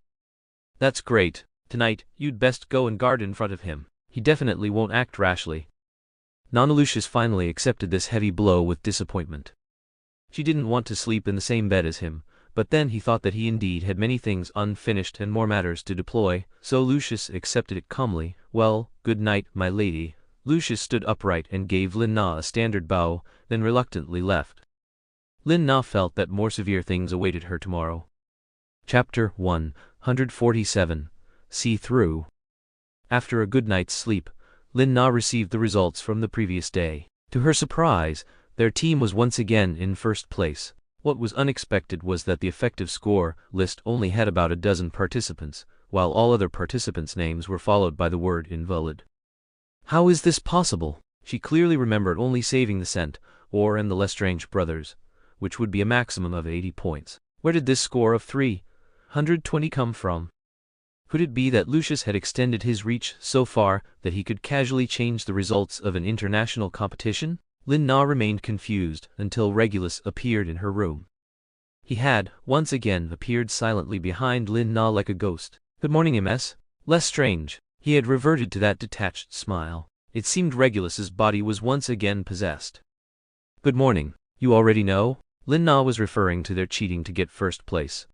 [SPEAKER 1] "That's great. Tonight, you'd best go and guard in front of him. He definitely won't act rashly." Nana Lucius finally accepted this heavy blow with disappointment. She didn't want to sleep in the same bed as him, but then he thought that he indeed had many things unfinished and more matters to deploy, so Lucius accepted it calmly. "Well, good night, my lady." Lucius stood upright and gave Lin Na a standard bow, then reluctantly left. Lin Na felt that more severe things awaited her tomorrow. Chapter 147. See Through. After a good night's sleep, Lin Na received the results from the previous day. To her surprise, their team was once again in first place. What was unexpected was that the effective score list only had about a dozen participants, while all other participants' names were followed by the word invalid. How is this possible? She clearly remembered only saving the Cent, or and the Lestrange brothers, which would be a maximum of 80 points. Where did this score of 320 come from? Could it be that Lucius had extended his reach so far that he could casually change the results of an international competition? Lin Na remained confused until Regulus appeared in her room. He had, once again, appeared silently behind Lin Na like a ghost. "Good morning, Ms. Lestrange." He had reverted to that detached smile. It seemed Regulus's body was once again possessed. Good morning. You already know? Lin Na was referring to their cheating to get first place.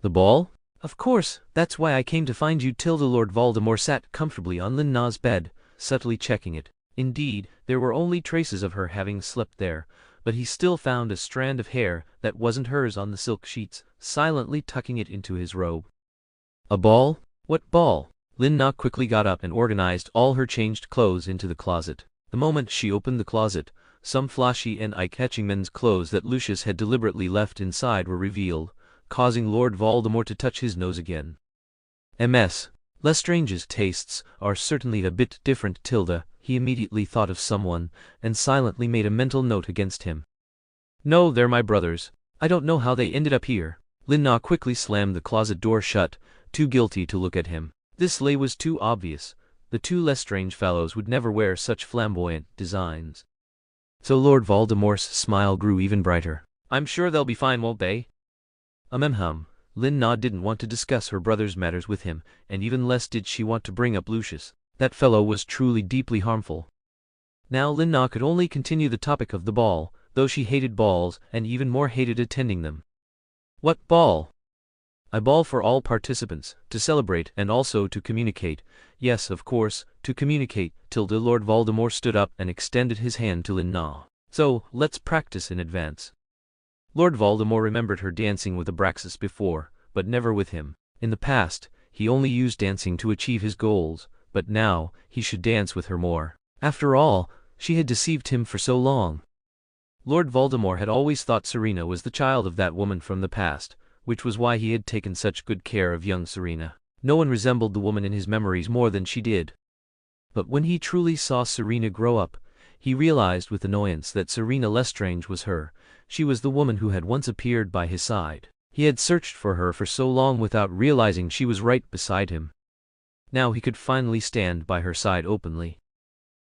[SPEAKER 1] The ball? Of course, that's why I came to find you. Lord Voldemort sat comfortably on Lin Na's bed, subtly checking it. Indeed, there were only traces of her having slept there, but he still found a strand of hair that wasn't hers on the silk sheets, silently tucking it into his robe. A ball? What ball? Lin Na quickly got up and organized all her changed clothes into the closet. The moment she opened the closet, some flashy and eye-catching men's clothes that Lucius had deliberately left inside were revealed, causing Lord Voldemort to touch his nose again. Ms. Lestrange's tastes are certainly a bit different. He immediately thought of someone, and silently made a mental note against him. No, they're my brothers. I don't know how they ended up here. Lin Na quickly slammed the closet door shut, too guilty to look at him. This lay was too obvious. The two Lestrange fellows would never wear such flamboyant designs. So Lord Voldemort's smile grew even brighter. I'm sure they'll be fine, won't they? Lin Na didn't want to discuss her brother's matters with him, and even less did she want to bring up Lucius. That fellow was truly deeply harmful. Now Lin Na could only continue the topic of the ball, though she hated balls and even more hated attending them. What ball? A ball for all participants, to celebrate and also to communicate. Yes, of course, to communicate. Lord Voldemort stood up and extended his hand to Lin Na. So, let's practice in advance. Lord Voldemort remembered her dancing with Abraxas before, but never with him. In the past, he only used dancing to achieve his goals, but now, he should dance with her more. After all, she had deceived him for so long. Lord Voldemort had always thought Serena was the child of that woman from the past, which was why he had taken such good care of young Serena. No one resembled the woman in his memories more than she did. But when he truly saw Serena grow up, he realized with annoyance that Selina Lestrange was her. She was the woman who had once appeared by his side. He had searched for her for so long without realizing she was right beside him. Now he could finally stand by her side openly.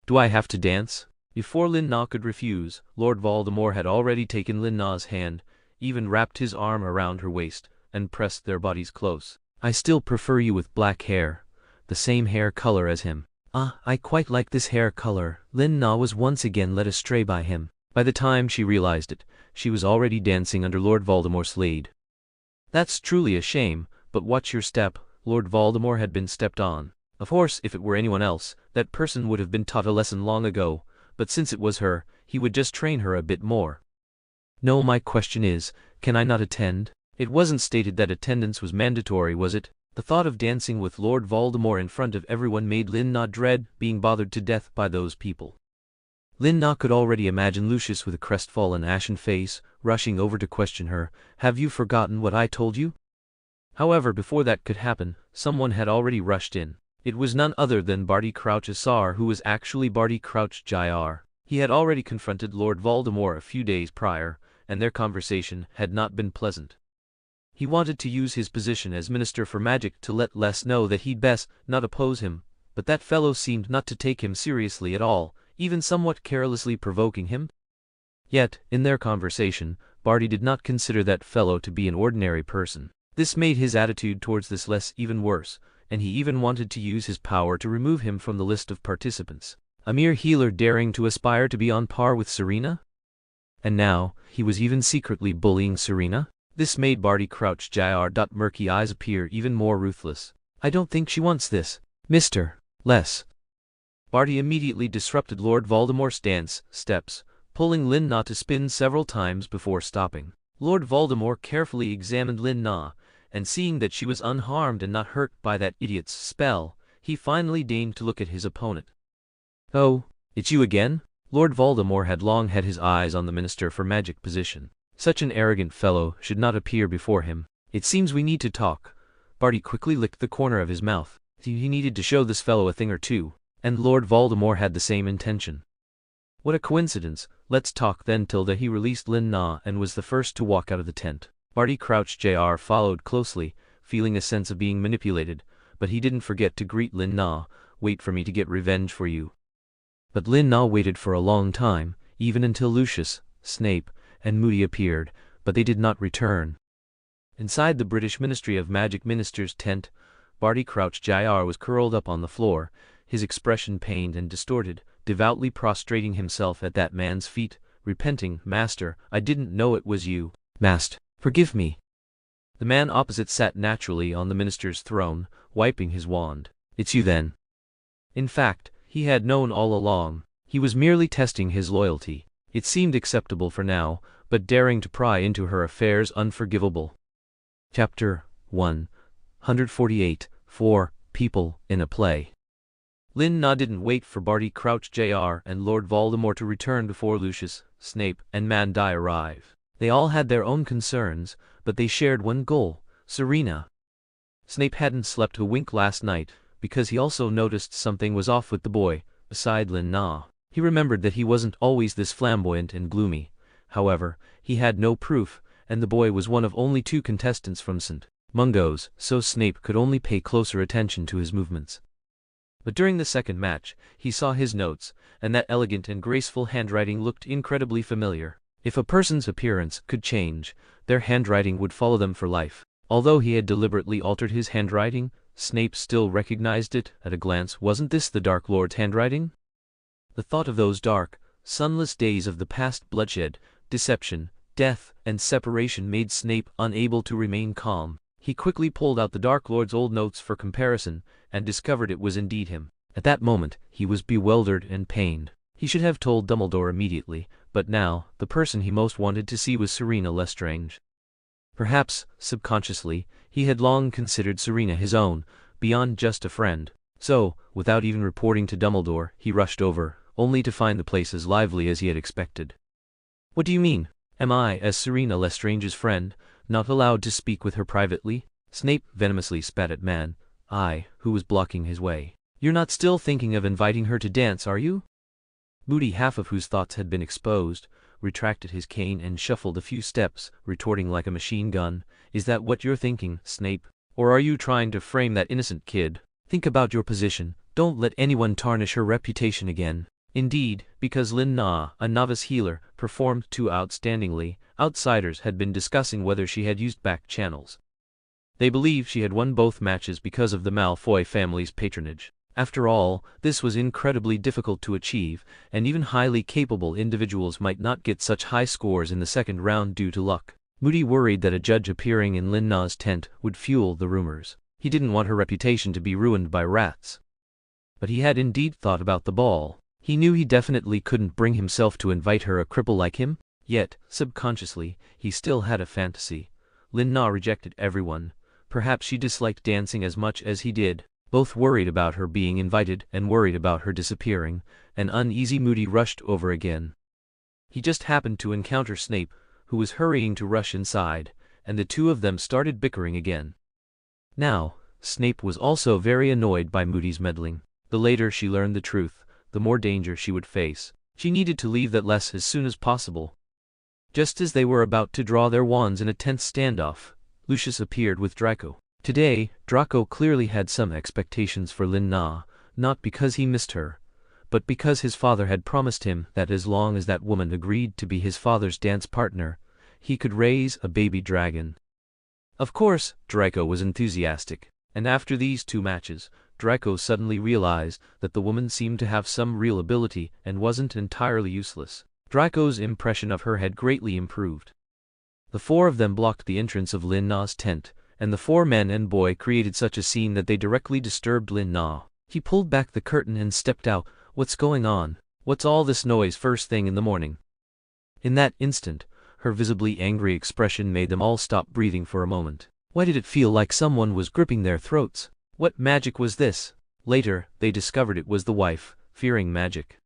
[SPEAKER 1] Do I have to dance? Before Lin Na could refuse, Lord Voldemort had already taken Lin Na's hand, even wrapped his arm around her waist, and pressed their bodies close. I still prefer you with black hair, the same hair color as him. I quite like this hair color. Lin Na was once again led astray by him. By the time she realized it, she was already dancing under Lord Voldemort's lead. That's truly a shame, but watch your step. Lord Voldemort had been stepped on. Of course, if it were anyone else, that person would have been taught a lesson long ago, but since it was her, he would just train her a bit more. No, my question is, can I not attend? It wasn't stated that attendance was mandatory, was it? The thought of dancing with Lord Voldemort in front of everyone made Lin Na dread being bothered to death by those people. Lin Na could already imagine Lucius with a crestfallen ashen face, rushing over to question her. Have you forgotten what I told you? However, before that could happen, someone had already rushed in. It was none other than Barty Crouch Jr., who was actually Barty Crouch Jr. He had already confronted Lord Voldemort a few days prior, and their conversation had not been pleasant. He wanted to use his position as Minister for Magic to let Les know that he'd best not oppose him, but that fellow seemed not to take him seriously at all, even somewhat carelessly provoking him. Yet, in their conversation, Barty did not consider that fellow to be an ordinary person. This made his attitude towards this Les even worse, and he even wanted to use his power to remove him from the list of participants. A mere healer daring to aspire to be on par with Serena? And now, he was even secretly bullying Serena? This made Barty Crouch Jr.'s murky eyes appear even more ruthless. I don't think she wants this, Mr. Les. Barty immediately disrupted Lord Voldemort's dance steps, pulling Lin Na to spin several times before stopping. Lord Voldemort carefully examined Lin Na, and seeing that she was unharmed and not hurt by that idiot's spell, he finally deigned to look at his opponent. Oh, it's you again? Lord Voldemort had long had his eyes on the Minister for Magic position. Such an arrogant fellow should not appear before him. It seems we need to talk. Barty quickly licked the corner of his mouth. He needed to show this fellow a thing or two, and Lord Voldemort had the same intention. What a coincidence. Let's talk then. He released Lin Na and was the first to walk out of the tent. Barty Crouch Jr. followed closely, feeling a sense of being manipulated, but he didn't forget to greet Lin Na. Wait for me to get revenge for you. But Lin Na waited for a long time, even until Lucius, Snape, and Moody appeared, but they did not return. Inside the British Ministry of Magic minister's tent, Barty Crouch Jr. was curled up on the floor, his expression pained and distorted, devoutly prostrating himself at that man's feet, repenting. "Master, I didn't know it was you. Master, forgive me." The man opposite sat naturally on the minister's throne, wiping his wand. "It's you then." In fact, he had known all along. He was merely testing his loyalty. It seemed acceptable for now, but daring to pry into her affairs unforgivable. Chapter 148. 4 People in a Play. Lin Na didn't wait for Barty Crouch Jr. and Lord Voldemort to return before Lucius, Snape, and Mandi arrive. They all had their own concerns, but they shared one goal: Serena. Snape hadn't slept a wink last night, because he also noticed something was off with the boy, beside Lin Na. He remembered that he wasn't always this flamboyant and gloomy. However, he had no proof, and the boy was one of only 2 contestants from St. Mungo's, so Snape could only pay closer attention to his movements. But during the second match, he saw his notes, and that elegant and graceful handwriting looked incredibly familiar. If a person's appearance could change, their handwriting would follow them for life. Although he had deliberately altered his handwriting, Snape still recognized it at a glance. Wasn't this the Dark Lord's handwriting? The thought of those dark, sunless days of the past bloodshed, deception, death, and separation made Snape unable to remain calm. He quickly pulled out the Dark Lord's old notes for comparison, and discovered it was indeed him. At that moment, he was bewildered and pained. He should have told Dumbledore immediately, but now, the person he most wanted to see was Selina Lestrange. Perhaps, subconsciously, he had long considered Serena his own, beyond just a friend. So, without even reporting to Dumbledore, he rushed over, only to find the place as lively as he had expected. "What do you mean? Am I, as Serena Lestrange's friend, not allowed to speak with her privately?" Snape venomously spat at Man, who was blocking his way. "You're not still thinking of inviting her to dance, are you?" Moody, half of whose thoughts had been exposed, retracted his cane and shuffled a few steps, retorting like a machine gun. "Is that what you're thinking, Snape? Or are you trying to frame that innocent kid? Think about your position. Don't let anyone tarnish her reputation again." Indeed, because Lin Na, a novice healer, performed too outstandingly, outsiders had been discussing whether she had used back channels. They believed she had won both matches because of the Malfoy family's patronage. After all, this was incredibly difficult to achieve, and even highly capable individuals might not get such high scores in the second round due to luck. Moody worried that a judge appearing in Lin Na's tent would fuel the rumors. He didn't want her reputation to be ruined by rats. But he had indeed thought about the ball. He knew he definitely couldn't bring himself to invite her, a cripple like him. Yet, subconsciously, he still had a fantasy. Lin Na rejected everyone. Perhaps she disliked dancing as much as he did. Both worried about her being invited and worried about her disappearing. An uneasy Moody rushed over again. He just happened to encounter Snape, who was hurrying to rush inside, and the 2 of them started bickering again. Now, Snape was also very annoyed by Moody's meddling. The later she learned the truth, the more danger she would face. She needed to leave that less as soon as possible. Just as they were about to draw their wands in a tense standoff, Lucius appeared with Draco. Today, Draco clearly had some expectations for Lin Na, not because he missed her, but because his father had promised him that as long as that woman agreed to be his father's dance partner, he could raise a baby dragon. Of course, Draco was enthusiastic, and after these 2 matches, Draco suddenly realized that the woman seemed to have some real ability and wasn't entirely useless. Draco's impression of her had greatly improved. The 4 of them blocked the entrance of Lin Na's tent, and the 4 men and boy created such a scene that they directly disturbed Lin Na. He pulled back the curtain and stepped out. "What's going on? What's all this noise first thing in the morning?" In that instant, her visibly angry expression made them all stop breathing for a moment. Why did it feel like someone was gripping their throats? What magic was this? Later, they discovered it was the wife, fearing magic.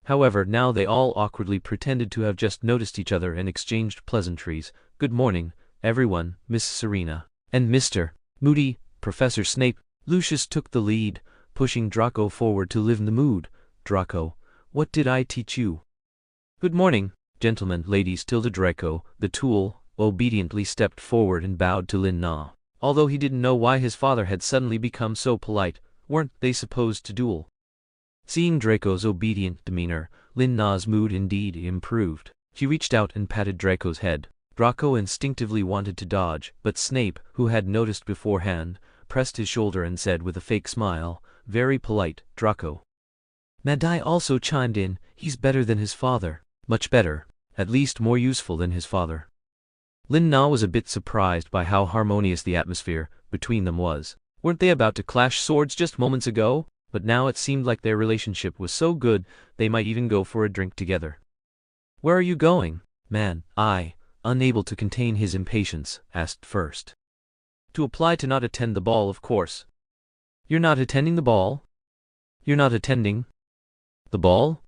[SPEAKER 1] However, now they all awkwardly pretended to have just noticed each other and exchanged pleasantries. "Good morning, everyone, Miss Serena. And Mr. Moody, Professor Snape." Lucius took the lead, pushing Draco forward to liven the mood. "Draco, what did I teach you?" "Good morning, gentlemen, ladies." Draco, the tool, obediently stepped forward and bowed to Lin Na. Although he didn't know why his father had suddenly become so polite, weren't they supposed to duel? Seeing Draco's obedient demeanor, Lin Na's mood indeed improved. She reached out and patted Draco's head. Draco instinctively wanted to dodge, but Snape, who had noticed beforehand, pressed his shoulder and said with a fake smile, very polite, "Draco." Mad-Eye also chimed in, "He's better than his father. Much better. At least more useful than his father." Lin-Na was a bit surprised by how harmonious the atmosphere between them was. Weren't they about to clash swords just moments ago? But now it seemed like their relationship was so good they might even go for a drink together. "Where are you going?" Man-Eye, unable to contain his impatience, asked first. "To apply to not attend the ball, of course." "You're not attending the ball?" "You're not attending the ball?"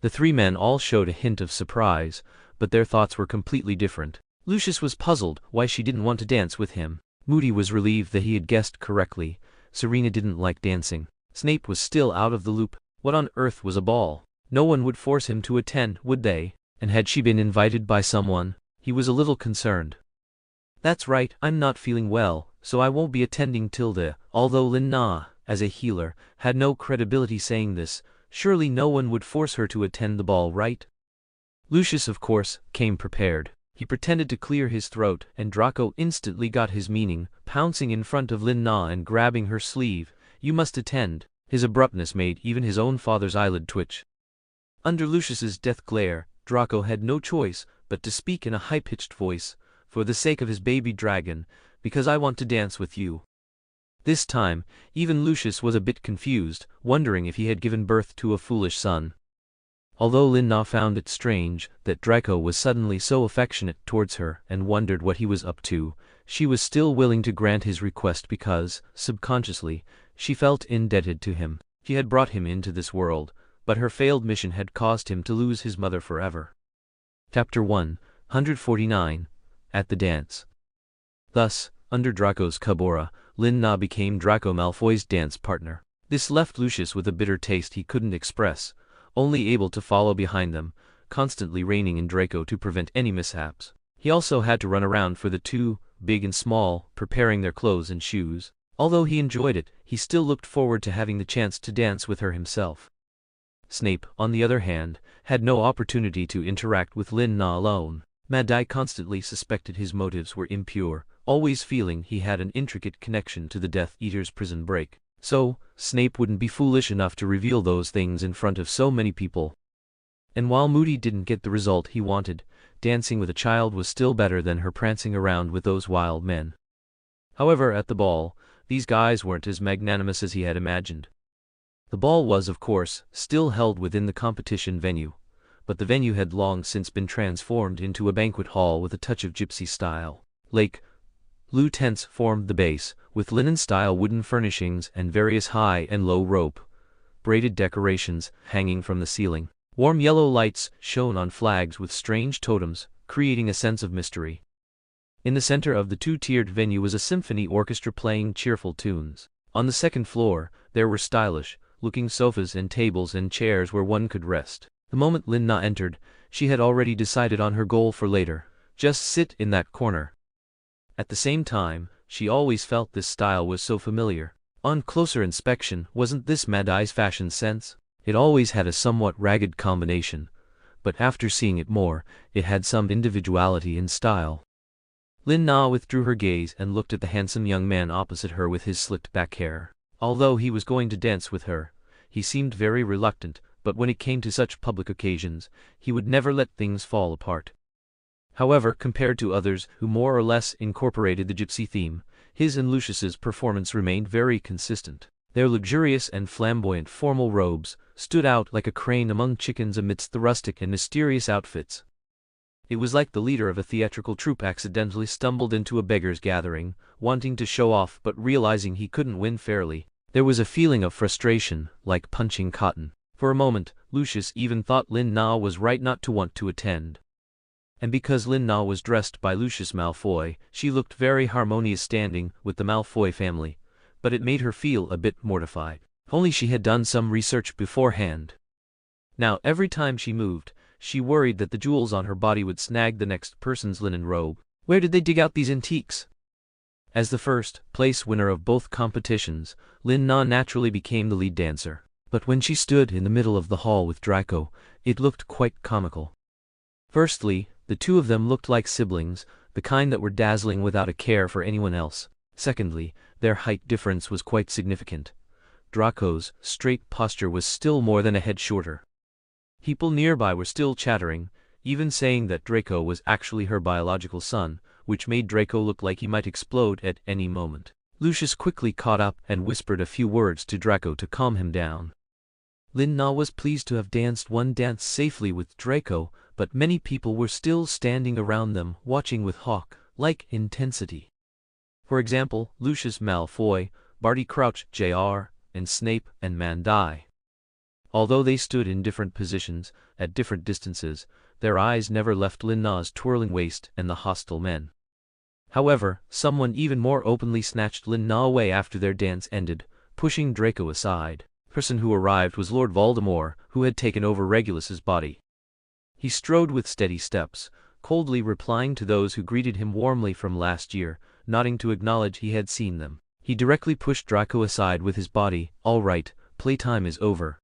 [SPEAKER 1] The three men all showed a hint of surprise, but their thoughts were completely different. Lucius was puzzled why she didn't want to dance with him. Moody was relieved that he had guessed correctly. Serena didn't like dancing. Snape was still out of the loop. What on earth was a ball? No one would force him to attend, would they? And had she been invited by someone? He was a little concerned. "That's right, I'm not feeling well, so I won't be attending till the..." Although Lin-Na, as a healer, had no credibility saying this, surely no one would force her to attend the ball, right? Lucius, of course, came prepared. He pretended to clear his throat, and Draco instantly got his meaning, pouncing in front of Lin-Na and grabbing her sleeve. "You must attend." His abruptness made even his own father's eyelid twitch. Under Lucius's death glare, Draco had no choice but to speak in a high-pitched voice, "For the sake of his baby dragon, because I want to dance with you." This time, even Lucius was a bit confused, wondering if he had given birth to a foolish son. Although Lin-Na found it strange that Draco was suddenly so affectionate towards her and wondered what he was up to, she was still willing to grant his request because, subconsciously, she felt indebted to him. She had brought him into this world, but her failed mission had caused him to lose his mother forever. Chapter 149, At the Dance. Thus, under Draco's Cabora, Lin-Na became Draco Malfoy's dance partner. This left Lucius with a bitter taste he couldn't express, only able to follow behind them, constantly reining in Draco to prevent any mishaps. He also had to run around for the two, big and small, preparing their clothes and shoes. Although he enjoyed it, he still looked forward to having the chance to dance with her himself. Snape, on the other hand, had no opportunity to interact with Lin-Na alone. Mad-Eye constantly suspected his motives were impure, always feeling he had an intricate connection to the Death Eater's prison break. So, Snape wouldn't be foolish enough to reveal those things in front of so many people. And while Moody didn't get the result he wanted, dancing with a child was still better than her prancing around with those wild men. However, at the ball, these guys weren't as magnanimous as he had imagined. The ball was, of course, still held within the competition venue, but the venue had long since been transformed into a banquet hall with a touch of gypsy style. Blue tents formed the base, with linen-style wooden furnishings and various high and low rope braided decorations hanging from the ceiling. Warm yellow lights shone on flags with strange totems, creating a sense of mystery. In the center of the two-tiered venue was a symphony orchestra playing cheerful tunes. On the second floor, there were stylish-looking sofas and tables and chairs where one could rest. The moment Lin-Na entered, she had already decided on her goal for later: just sit in that corner. At the same time, she always felt this style was so familiar. On closer inspection, wasn't this Mad-Eye's fashion sense? It always had a somewhat ragged combination, but after seeing it more, it had some individuality and style. Lin-Na withdrew her gaze and looked at the handsome young man opposite her with his slicked back hair. Although he was going to dance with her, he seemed very reluctant, but when it came to such public occasions, he would never let things fall apart. However, compared to others who more or less incorporated the gypsy theme, his and Lucius's performance remained very consistent. Their luxurious and flamboyant formal robes stood out like a crane among chickens amidst the rustic and mysterious outfits. It was like the leader of a theatrical troupe accidentally stumbled into a beggars' gathering, wanting to show off but realizing he couldn't win fairly. There was a feeling of frustration, like punching cotton. For a moment, Lucius even thought Lin-Na was right not to want to attend. And because Lin-Na was dressed by Lucius Malfoy, she looked very harmonious standing with the Malfoy family, but it made her feel a bit mortified. Only she had done some research beforehand. Now every time she moved, she worried that the jewels on her body would snag the next person's linen robe. Where did they dig out these antiques? As the first place winner of both competitions, Lin-Na naturally became the lead dancer. But when she stood in the middle of the hall with Draco, it looked quite comical. Firstly, the two of them looked like siblings, the kind that were dazzling without a care for anyone else. Secondly, Their height difference was quite significant. Draco's straight posture was still more than a head shorter. People nearby were still chattering, even saying that Draco was actually her biological son, which made Draco look like he might explode at any moment. Lucius quickly caught up and whispered a few words to Draco to calm him down. Lin Na was pleased to have danced one dance safely with Draco, but many people were still standing around them, watching with hawk-like intensity. For example, Lucius Malfoy, Barty Crouch Jr., and Snape and Mandai. Although they stood in different positions, at different distances, their eyes never left Lin Na's twirling waist and the hostile men. However, someone even more openly snatched Lin Na away after their dance ended, pushing Draco aside. The person who arrived was Lord Voldemort, who had taken over Regulus's body. He strode with steady steps, coldly replying to those who greeted him warmly from last year, nodding to acknowledge he had seen them. He directly pushed Draco aside with his body. "All right, playtime is over."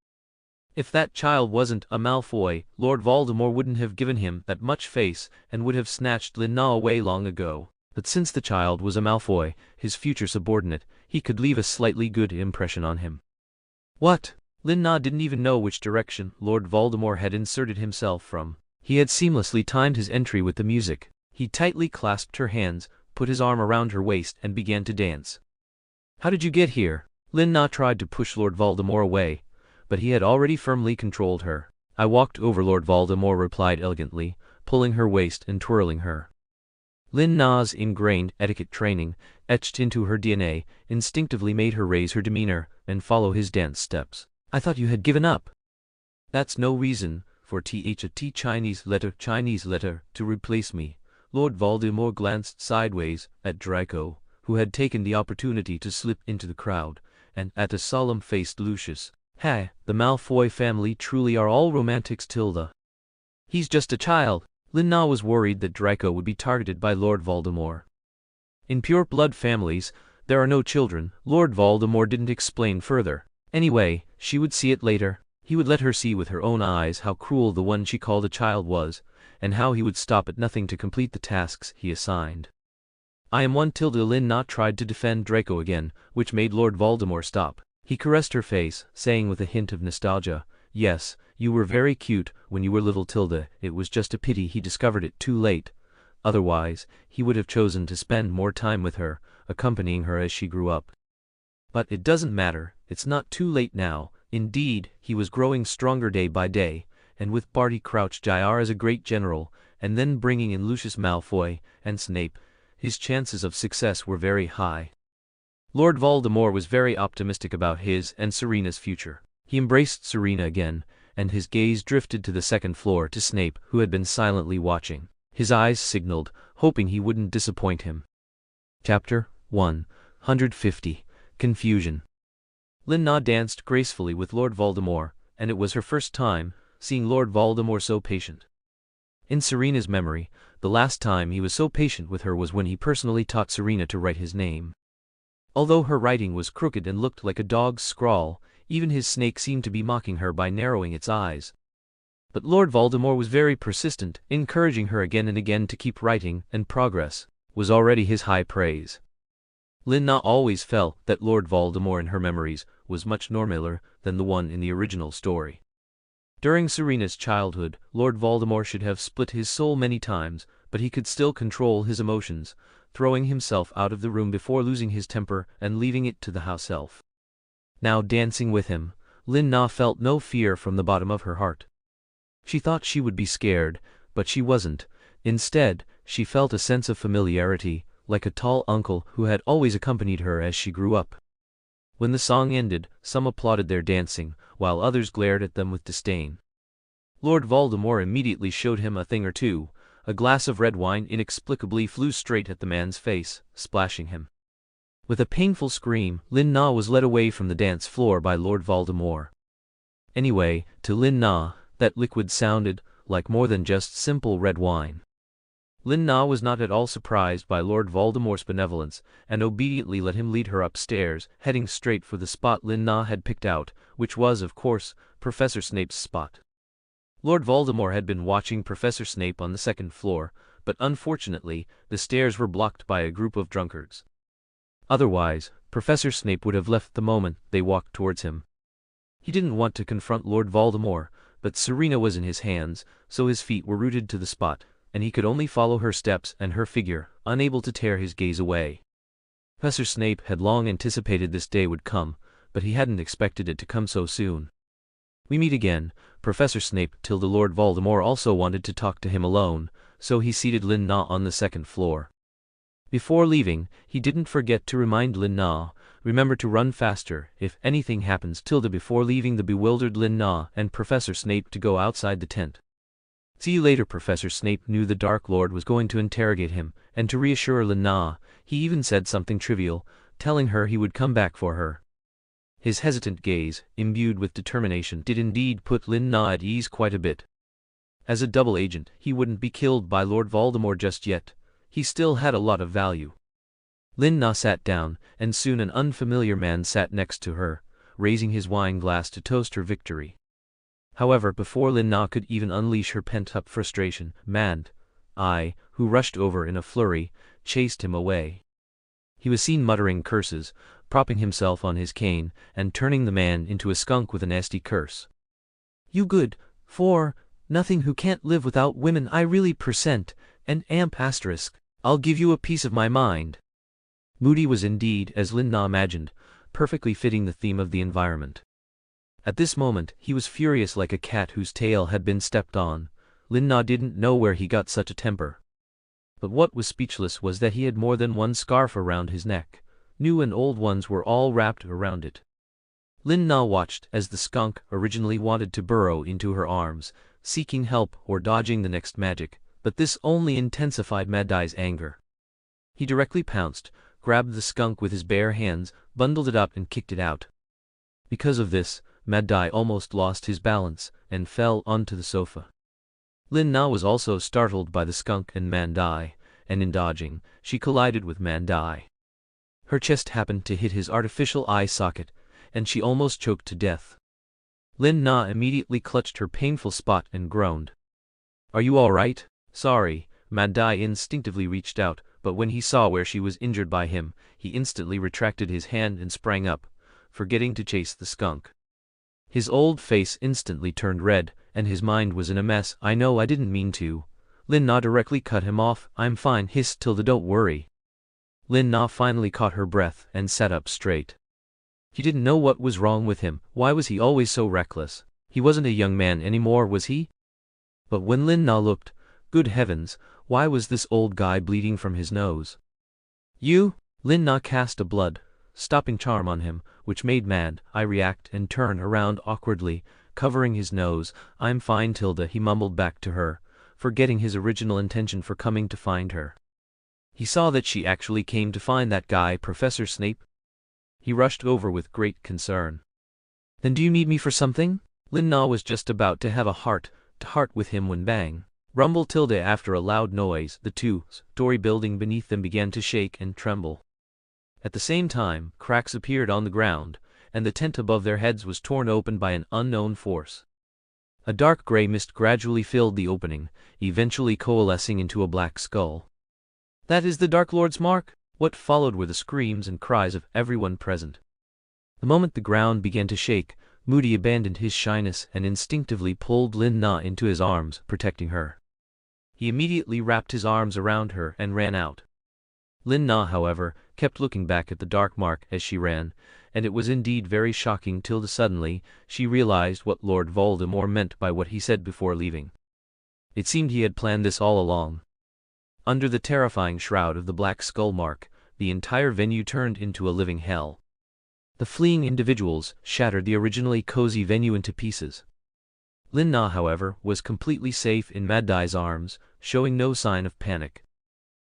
[SPEAKER 1] If that child wasn't a Malfoy, Lord Voldemort wouldn't have given him that much face and would have snatched Lin Na away long ago. But since the child was a Malfoy, his future subordinate, he could leave a slightly good impression on him. What? Lin Na didn't even know which direction Lord Voldemort had inserted himself from. He had seamlessly timed his entry with the music. He tightly clasped her hands, put his arm around her waist and began to dance. "How did you get here?" Lin Na tried to push Lord Voldemort away, but he had already firmly controlled her. "I walked over," Lord Voldemort replied elegantly, pulling her waist and twirling her. Lin Na's ingrained etiquette training, etched into her DNA, instinctively made her raise her demeanor and follow his dance steps. "I thought you had given up." "That's no reason for a Chinese letter to replace me." Lord Voldemort glanced sideways at Draco, who had taken the opportunity to slip into the crowd, and at a solemn-faced Lucius. "Hey, the Malfoy family truly are all romantics, Tilda. He's just a child." Lin Na was worried that Draco would be targeted by Lord Voldemort. "In pure-blood families, there are no children," Lord Voldemort didn't explain further. Anyway, she would see it later. He would let her see with her own eyes how cruel the one she called a child was, and how he would stop at nothing to complete the tasks he assigned. "I am one Tilda." Lin Na tried to defend Draco again, which made Lord Voldemort stop. He caressed her face, saying with a hint of nostalgia, "Yes, you were very cute when you were little, Tilda. It was just a pity he discovered it too late. Otherwise, he would have chosen to spend more time with her, accompanying her as she grew up. But it doesn't matter, it's not too late now." Indeed, he was growing stronger day by day, and with Barty Crouch Jr. as a great general, and then bringing in Lucius Malfoy and Snape, his chances of success were very high. Lord Voldemort was very optimistic about his and Serena's future. He embraced Serena again, and his gaze drifted to the second floor to Snape, who had been silently watching. His eyes signaled, hoping he wouldn't disappoint him. Chapter 150. Confusion. Lin Na danced gracefully with Lord Voldemort, and it was her first time seeing Lord Voldemort so patient. In Serena's memory, the last time he was so patient with her was when he personally taught Serena to write his name. Although her writing was crooked and looked like a dog's scrawl, even his snake seemed to be mocking her by narrowing its eyes. But Lord Voldemort was very persistent, encouraging her again and again to keep writing, and progress was already his high praise. Lin Na always felt that Lord Voldemort in her memories was much normaler than the one in the original story. During Serena's childhood, Lord Voldemort should have split his soul many times, but he could still control his emotions, throwing himself out of the room before losing his temper and leaving it to the house elf. Now dancing with him, Lin Na felt no fear from the bottom of her heart. She thought she would be scared, but she wasn't. Instead, she felt a sense of familiarity, like a tall uncle who had always accompanied her as she grew up. When the song ended, some applauded their dancing, while others glared at them with disdain. Lord Voldemort immediately showed him a thing or two. A glass of red wine inexplicably flew straight at the man's face, splashing him. With a painful scream, Lin Na was led away from the dance floor by Lord Voldemort. Anyway, to Lin Na, that liquid sounded like more than just simple red wine. Lin Na was not at all surprised by Lord Voldemort's benevolence, and obediently let him lead her upstairs, heading straight for the spot Lin Na had picked out, which was, of course, Professor Snape's spot. Lord Voldemort had been watching Professor Snape on the second floor, but unfortunately, the stairs were blocked by a group of drunkards. Otherwise, Professor Snape would have left the moment they walked towards him. He didn't want to confront Lord Voldemort, but Serena was in his hands, so his feet were rooted to the spot, and he could only follow her steps and her figure, unable to tear his gaze away. Professor Snape had long anticipated this day would come, but he hadn't expected it to come so soon. We meet again. Professor Snape till the Lord Voldemort also wanted to talk to him alone, so he seated Lin Na on the second floor. Before leaving, he didn't forget to remind Lin Na, remember to run faster if anything happens tilde before leaving the bewildered Lin Na and Professor Snape to go outside the tent. See you later. Professor Snape knew the Dark Lord was going to interrogate him, and to reassure Lin Na, he even said something trivial, telling her he would come back for her. His hesitant gaze, imbued with determination, did indeed put Lin Na at ease quite a bit. As a double agent, he wouldn't be killed by Lord Voldemort just yet. He still had a lot of value. Lin Na sat down, and soon an unfamiliar man sat next to her, raising his wine glass to toast her victory. However, before Lin Na could even unleash her pent-up frustration, Mad-Eye, who rushed over in a flurry, chased him away. He was seen muttering curses, propping himself on his cane, and turning the man into a skunk with a nasty curse. "You good for nothing who can't live without women, I really % and amp asterisk, I'll give you a piece of my mind." Moody was indeed, as Lin Na imagined, perfectly fitting the theme of the environment. At this moment, he was furious like a cat whose tail had been stepped on. Lin Na didn't know where he got such a temper. But what was speechless was that he had more than one scarf around his neck. New and old ones were all wrapped around it. Lin Na watched as the skunk originally wanted to burrow into her arms, seeking help or dodging the next magic, but this only intensified Mad-Eye's anger. He directly pounced, grabbed the skunk with his bare hands, bundled it up and kicked it out. Because of this, Mad-Eye almost lost his balance, and fell onto the sofa. Lin Na was also startled by the skunk and Mad-Eye, and in dodging, she collided with Mad-Eye. Her chest happened to hit his artificial eye socket, and she almost choked to death. Lin Na immediately clutched her painful spot and groaned. "Are you all right?" "Sorry." Mad-Eye instinctively reached out, but when he saw where she was injured by him, he instantly retracted his hand and sprang up, forgetting to chase the skunk. His old face instantly turned red, and his mind was in a mess. "I know, I didn't mean to." Lin Na directly cut him off. "I'm fine," hissed Tilda. "Don't worry." Lin Na finally caught her breath and sat up straight. He didn't know what was wrong with him. Why was he always so reckless? He wasn't a young man anymore, was he? But when Lin Na looked, good heavens, why was this old guy bleeding from his nose? "You?" Lin Na cast a blood-stopping charm on him, which made Mad-Eye react and turn around awkwardly, covering his nose. "I'm fine, Tilda," he mumbled back to her, forgetting his original intention for coming to find her. He saw that she actually came to find that guy, Professor Snape. He rushed over with great concern. "Then do you need me for something?" Lin Na was just about to have a heart-to-heart with him when bang, rumbled Tilda. After a loud noise, the two-story building beneath them began to shake and tremble. At the same time, cracks appeared on the ground, and the tent above their heads was torn open by an unknown force. A dark gray mist gradually filled the opening, eventually coalescing into a black skull. "That is the Dark Lord's mark!" What followed were the screams and cries of everyone present. The moment the ground began to shake, Moody abandoned his shyness and instinctively pulled Lin Na into his arms, protecting her. He immediately wrapped his arms around her and ran out. Lin Na, however, kept looking back at the dark mark as she ran, and it was indeed very shocking till suddenly she realized what Lord Voldemort meant by what he said before leaving. It seemed he had planned this all along. Under the terrifying shroud of the black skull mark, the entire venue turned into a living hell. The fleeing individuals shattered the originally cozy venue into pieces. Lin Na, however, was completely safe in Mad-Eye's arms, showing no sign of panic.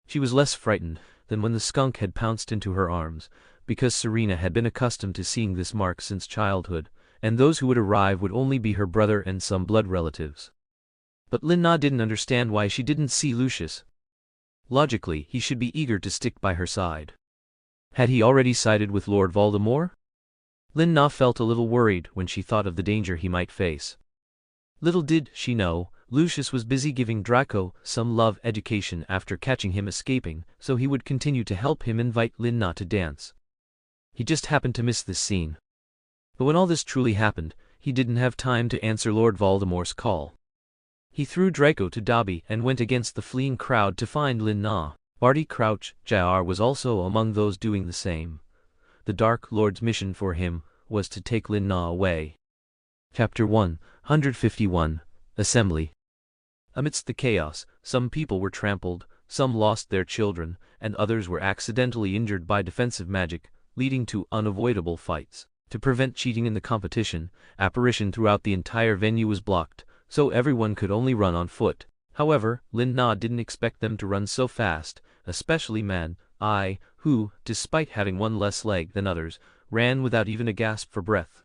[SPEAKER 1] She was less frightened than when the skunk had pounced into her arms, because Serena had been accustomed to seeing this mark since childhood, and those who would arrive would only be her brother and some blood relatives. But Lin Na didn't understand why she didn't see Lucius. Logically, he should be eager to stick by her side. Had he already sided with Lord Voldemort? Lin Na felt a little worried when she thought of the danger he might face. Little did she know, Lucius was busy giving Draco some love education after catching him escaping, so he would continue to help him invite Lin Na to dance. He just happened to miss this scene. But when all this truly happened, he didn't have time to answer Lord Voldemort's call. He threw Draco to Dobby and went against the fleeing crowd to find Lin Na. Barty Crouch Jr. was also among those doing the same. The Dark Lord's mission for him was to take Lin Na away. Chapter 151, Assembly. Amidst the chaos, some people were trampled, some lost their children, and others were accidentally injured by defensive magic, leading to unavoidable fights. To prevent cheating in the competition, apparition throughout the entire venue was blocked, so everyone could only run on foot. However, Lin Na didn't expect them to run so fast, especially Man-I, who, despite having one less leg than others, ran without even a gasp for breath.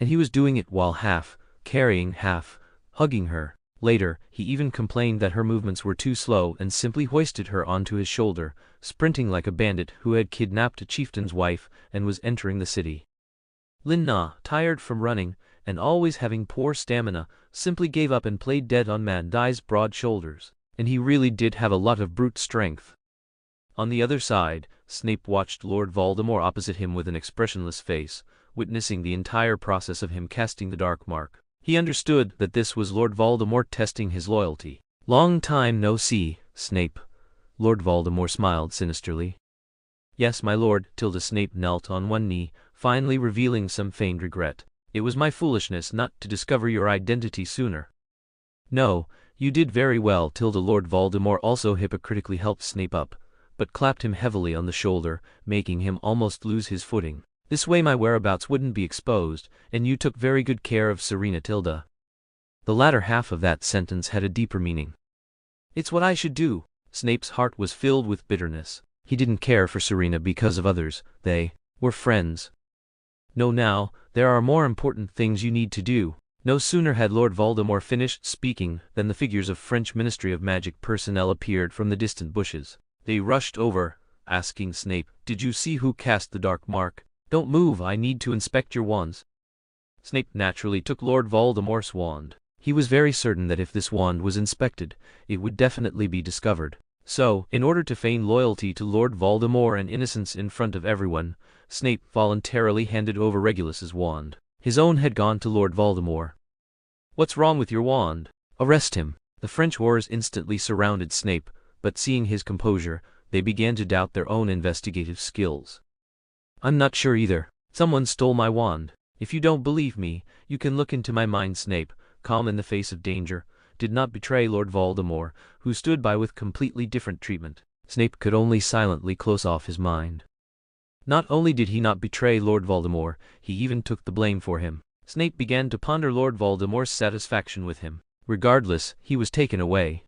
[SPEAKER 1] And he was doing it while half carrying, half hugging her. Later, he even complained that her movements were too slow and simply hoisted her onto his shoulder, sprinting like a bandit who had kidnapped a chieftain's wife and was entering the city. Lin Na, tired from running, and always having poor stamina, simply gave up and played dead on Man-I's broad shoulders. And he really did have a lot of brute strength. On the other side, Snape watched Lord Voldemort opposite him with an expressionless face, witnessing the entire process of him casting the dark mark. He understood that this was Lord Voldemort testing his loyalty. "Long time no see, Snape." Lord Voldemort smiled sinisterly. "Yes, my lord." Snape knelt on one knee, finally revealing some feigned regret. "It was my foolishness not to discover your identity sooner." "No, you did very well." Lord Voldemort also hypocritically helped Snape up, but clapped him heavily on the shoulder, making him almost lose his footing. "This way my whereabouts wouldn't be exposed, and you took very good care of Serena Tilda." The latter half of that sentence had a deeper meaning. "It's what I should do." Snape's heart was filled with bitterness. He didn't care for Serena because of others, they were friends. "No, now, there are more important things you need to do." No sooner had Lord Voldemort finished speaking than the figures of French Ministry of Magic personnel appeared from the distant bushes. They rushed over, asking Snape, "Did you see who cast the dark mark? Don't move, I need to inspect your wands." Snape naturally took Lord Voldemort's wand. He was very certain that if this wand was inspected, it would definitely be discovered. So, in order to feign loyalty to Lord Voldemort and innocence in front of everyone, Snape voluntarily handed over Regulus's wand. His own had gone to Lord Voldemort. "What's wrong with your wand? Arrest him." The French whores instantly surrounded Snape, but seeing his composure, they began to doubt their own investigative skills. "I'm not sure either. Someone stole my wand. If you don't believe me, you can look into my mind." Snape, calm in the face of danger, did not betray Lord Voldemort, who stood by with completely different treatment. Snape could only silently close off his mind. Not only did he not betray Lord Voldemort, he even took the blame for him. Snape began to ponder Lord Voldemort's satisfaction with him. Regardless, he was taken away.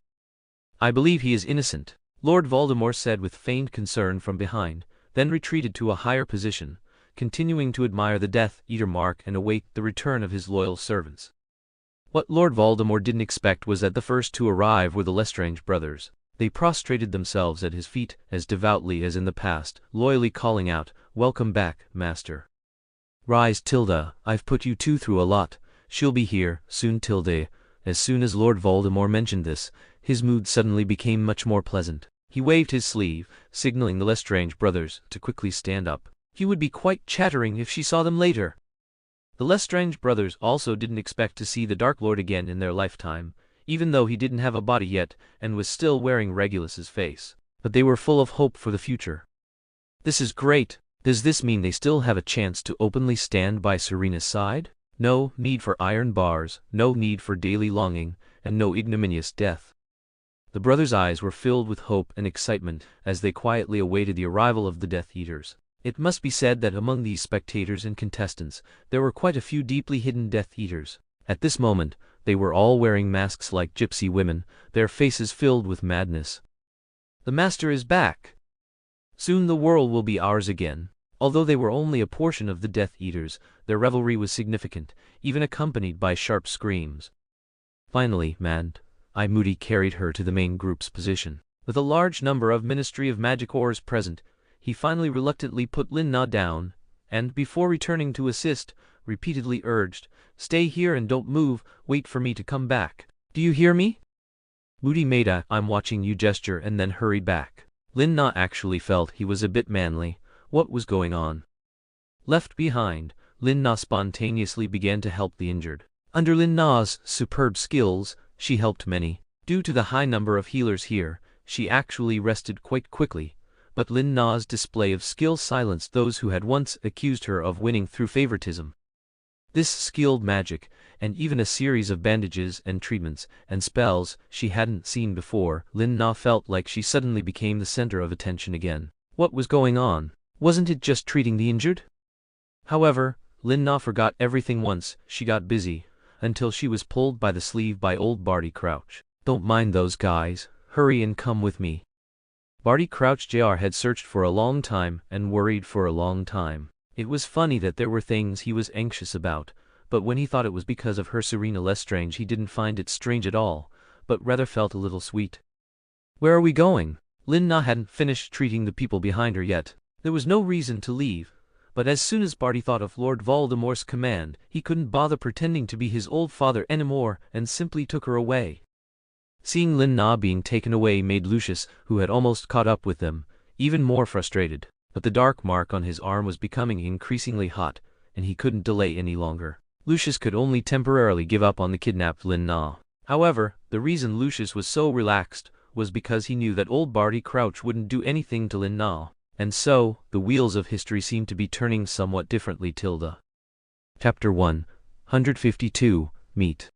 [SPEAKER 1] "I believe he is innocent," Lord Voldemort said with feigned concern from behind, then retreated to a higher position, continuing to admire the Death Eater mark and await the return of his loyal servants. What Lord Voldemort didn't expect was that the first to arrive were the Lestrange brothers. They prostrated themselves at his feet as devoutly as in the past, loyally calling out, "Welcome back, Master." "Rise, Tilda, I've put you two through a lot. She'll be here soon." As soon as Lord Voldemort mentioned this, his mood suddenly became much more pleasant. He waved his sleeve, signaling the Lestrange brothers to quickly stand up. He would be quite chattering if she saw them later. The Lestrange brothers also didn't expect to see the Dark Lord again in their lifetime, even though he didn't have a body yet and was still wearing Regulus's face. But they were full of hope for the future. "This is great. Does this mean they still have a chance to openly stand by Serena's side? No need for iron bars, no need for daily longing, and no ignominious death." The brothers' eyes were filled with hope and excitement as they quietly awaited the arrival of the Death Eaters. It must be said that among these spectators and contestants, there were quite a few deeply hidden Death Eaters. At this moment, they were all wearing masks like gypsy women, their faces filled with madness. "The Master is back! Soon the world will be ours again." Although they were only a portion of the Death Eaters, their revelry was significant, even accompanied by sharp screams. Finally, Man-I Moody carried her to the main group's position. With a large number of Ministry of Magic ores present, he finally reluctantly put Lin Na down, and, before returning to assist, repeatedly urged, "Stay here and don't move, wait for me to come back." Do you hear me? Moody made a "I'm watching you" gesture and then hurried back. Lin Na actually felt he was a bit manly. What was going on? Left behind, Lin Na spontaneously began to help the injured. Under Lin Na's superb skills, she helped many. Due to the high number of healers here, she actually rested quite quickly, but Lin Na's display of skill silenced those who had once accused her of winning through favoritism. This skilled magic, and even a series of bandages and treatments and spells she hadn't seen before, Lin Na felt like she suddenly became the center of attention again. What was going on? Wasn't it just treating the injured? However, Lin Na forgot everything once she got busy, until she was pulled by the sleeve by old Barty Crouch. Don't mind those guys, hurry and come with me. Barty Crouch Jr. had searched for a long time and worried for a long time. It was funny that there were things he was anxious about, but when he thought it was because of her Selina Lestrange he didn't find it strange at all, but rather felt a little sweet. Where are we going? Lin Na hadn't finished treating the people behind her yet. There was no reason to leave, but as soon as Barty thought of Lord Voldemort's command, he couldn't bother pretending to be his old father anymore and simply took her away. Seeing Lin Na being taken away made Lucius, who had almost caught up with them, even more frustrated. But the dark mark on his arm was becoming increasingly hot, and he couldn't delay any longer. Lucius could only temporarily give up on the kidnapped Lin Na. However, the reason Lucius was so relaxed was because he knew that old Barty Crouch wouldn't do anything to Lin Na. And so, the wheels of history seemed to be turning somewhat differently. Chapter 152, Meet.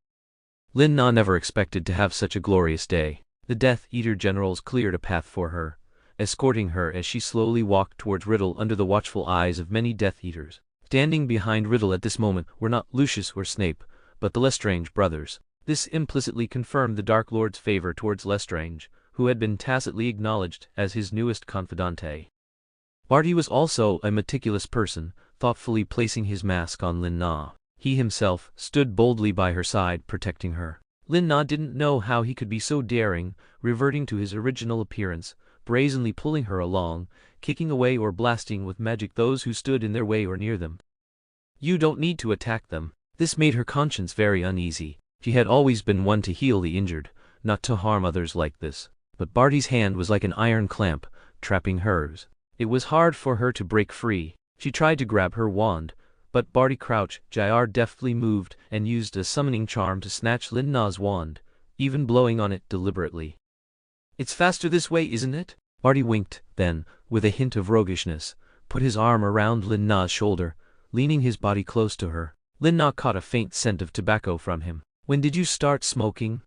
[SPEAKER 1] Lin Na never expected to have such a glorious day. The Death Eater generals cleared a path for her, escorting her as she slowly walked towards Riddle under the watchful eyes of many Death Eaters. Standing behind Riddle at this moment were not Lucius or Snape, but the Lestrange brothers. This implicitly confirmed the Dark Lord's favor towards Lestrange, who had been tacitly acknowledged as his newest confidante. Barty was also a meticulous person, thoughtfully placing his mask on Lin Na. He himself stood boldly by her side, protecting her. Lin Na didn't know how he could be so daring, reverting to his original appearance, brazenly pulling her along, kicking away or blasting with magic those who stood in their way or near them. You don't need to attack them. This made her conscience very uneasy. She had always been one to heal the injured, not to harm others like this. But Barty's hand was like an iron clamp, trapping hers. It was hard for her to break free. She tried to grab her wand, but Barty Crouch Jr. deftly moved and used a summoning charm to snatch Lin Na's wand, even blowing on it deliberately. It's faster this way, isn't it? Barty winked, then, with a hint of roguishness, put his arm around Lin Na's shoulder, leaning his body close to her. Lin Na caught a faint scent of tobacco from him. When did you start smoking?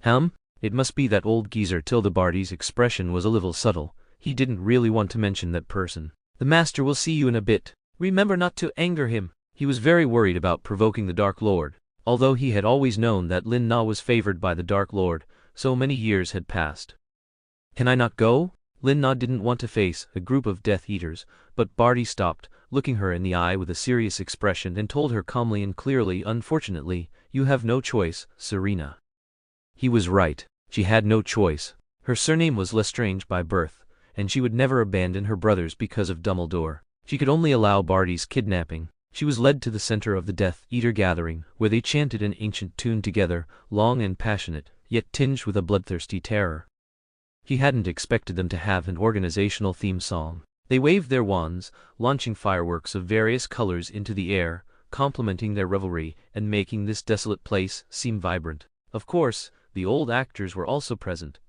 [SPEAKER 1] It must be that old geezer. Barty's expression was a little subtle. He didn't really want to mention that person. The master will see you in a bit. Remember not to anger him. He was very worried about provoking the Dark Lord. Although he had always known that Lin Na was favored by the Dark Lord, so many years had passed. Can I not go? Lin Na didn't want to face a group of Death Eaters, but Barty stopped, looking her in the eye with a serious expression and told her calmly and clearly, unfortunately, you have no choice, Serena. He was right. She had no choice. Her surname was Lestrange by birth, and she would never abandon her brothers because of Dumbledore. She could only allow Barty's kidnapping. She was led to the center of the Death Eater gathering, where they chanted an ancient tune together, long and passionate, yet tinged with a bloodthirsty terror. He hadn't expected them to have an organizational theme song. They waved their wands, launching fireworks of various colors into the air, complementing their revelry and making this desolate place seem vibrant. Of course, the old actors were also present.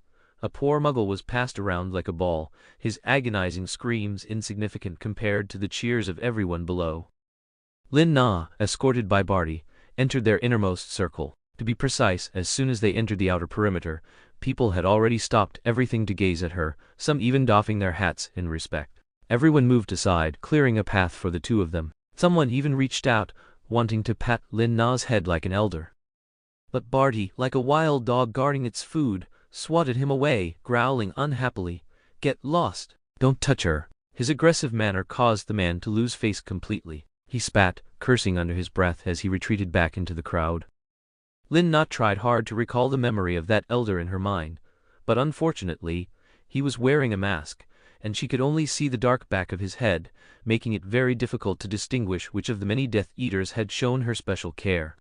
[SPEAKER 1] A poor muggle was passed around like a ball, his agonizing screams insignificant compared to the cheers of everyone below. Lin Na, escorted by Barty, entered their innermost circle. To be precise, as soon as they entered the outer perimeter, people had already stopped everything to gaze at her, some even doffing their hats in respect. Everyone moved aside, clearing a path for the two of them. Someone even reached out, wanting to pat Lin Na's head like an elder. But Barty, like a wild dog guarding its food, swatted him away, growling unhappily, "Get lost! Don't touch her!" His aggressive manner caused the man to lose face completely. He spat, cursing under his breath as he retreated back into the crowd. Lin Na tried hard to recall the memory of that elder in her mind, but unfortunately, he was wearing a mask, and she could only see the dark back of his head, making it very difficult to distinguish which of the many Death Eaters had shown her special care.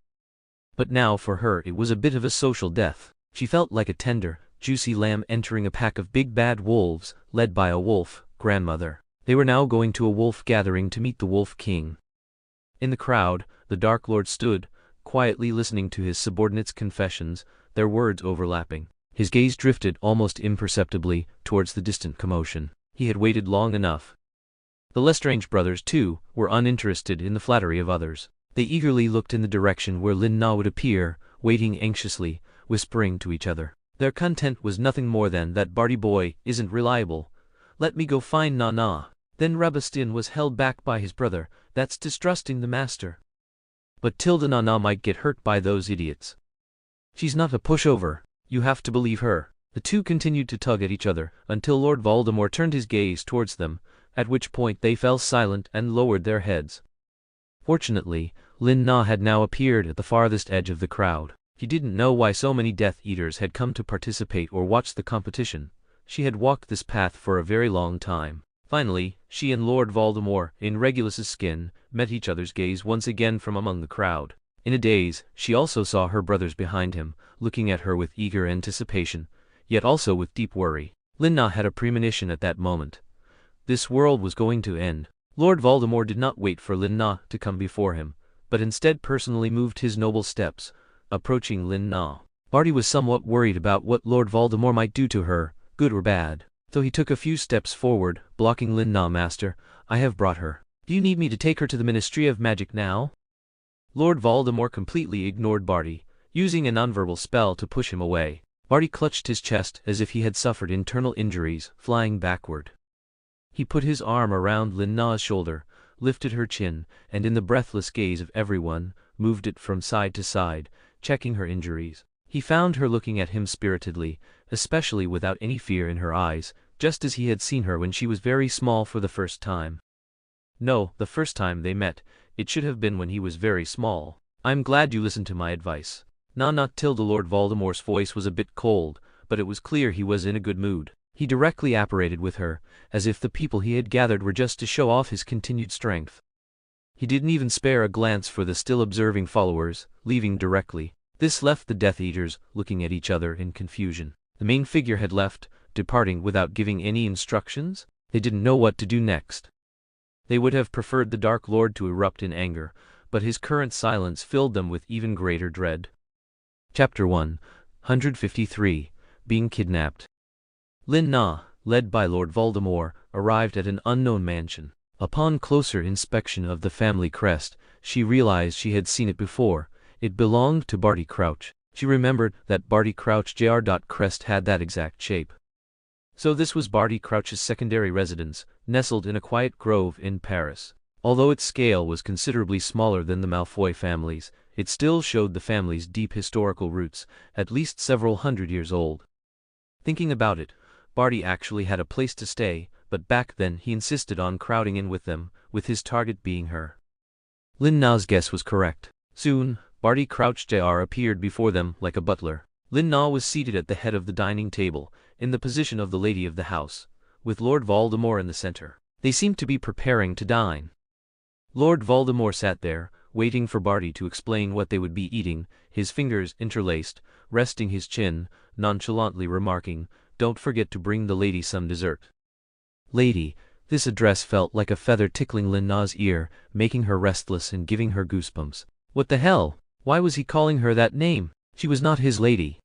[SPEAKER 1] But now for her it was a bit of a social death. She felt like a tender, juicy lamb entering a pack of big bad wolves, led by a wolf grandmother. They were now going to a wolf gathering to meet the Wolf King. In the crowd, the Dark Lord stood, quietly listening to his subordinates' confessions, their words overlapping. His gaze drifted almost imperceptibly towards the distant commotion. He had waited long enough. The Lestrange brothers, too, were uninterested in the flattery of others. They eagerly looked in the direction where Lin Na would appear, waiting anxiously, whispering to each other. Their content was nothing more than that Barty boy isn't reliable. Let me go find Na. Then Rabastin was held back by his brother, that's distrusting the master. But Tilda Na might get hurt by those idiots. She's not a pushover, you have to believe her. The two continued to tug at each other, until Lord Voldemort turned his gaze towards them, at which point they fell silent and lowered their heads. Fortunately, Lin Na had now appeared at the farthest edge of the crowd. She didn't know why so many Death Eaters had come to participate or watch the competition. She had walked this path for a very long time. Finally, she and Lord Voldemort, in Regulus's skin, met each other's gaze once again from among the crowd. In a daze, she also saw her brothers behind him, looking at her with eager anticipation, yet also with deep worry. Lin Na had a premonition at that moment. This world was going to end. Lord Voldemort did not wait for Lin Na to come before him, but instead personally moved his noble steps, approaching Lin Na. Barty was somewhat worried about what Lord Voldemort might do to her, good or bad. So he took a few steps forward, blocking Lin Na. Master, I have brought her. Do you need me to take her to the Ministry of Magic now? Lord Voldemort completely ignored Barty, using a nonverbal spell to push him away. Barty clutched his chest as if he had suffered internal injuries, flying backward. He put his arm around Lin Na's shoulder, lifted her chin, and in the breathless gaze of everyone, moved it from side to side, checking her injuries. He found her looking at him spiritedly, especially without any fear in her eyes, just as he had seen her when she was very small for the first time. No, the first time they met, it should have been when he was very small. I'm glad you listened to my advice. Not Tilda. Lord Voldemort's voice was a bit cold, but it was clear he was in a good mood. He directly apparated with her, as if the people he had gathered were just to show off his continued strength. He didn't even spare a glance for the still observing followers, leaving directly. This left the Death Eaters looking at each other in confusion. The main figure had left, departing without giving any instructions. They didn't know what to do next. They would have preferred the Dark Lord to erupt in anger, but his current silence filled them with even greater dread. Chapter 153, Being Kidnapped. Lin Na, led by Lord Voldemort, arrived at an unknown mansion. Upon closer inspection of the family crest, she realized she had seen it before. It belonged to Barty Crouch. She remembered that Barty Crouch Jr. crest had that exact shape. So this was Barty Crouch's secondary residence, nestled in a quiet grove in Paris. Although its scale was considerably smaller than the Malfoy family's, it still showed the family's deep historical roots, at least several hundred years old. Thinking about it, Barty actually had a place to stay, but back then he insisted on crowding in with them, with his target being her. Lin Na's guess was correct. Soon, Barty Crouch Jr. appeared before them like a butler. Lin Na was seated at the head of the dining table, in the position of the lady of the house, with Lord Voldemort in the center. They seemed to be preparing to dine. Lord Voldemort sat there, waiting for Barty to explain what they would be eating, his fingers interlaced, resting his chin, nonchalantly remarking, "Don't forget to bring the lady some dessert." Lady, this address felt like a feather tickling Lin Na's ear, making her restless and giving her goosebumps. What the hell? Why was he calling her that name? She was not his lady.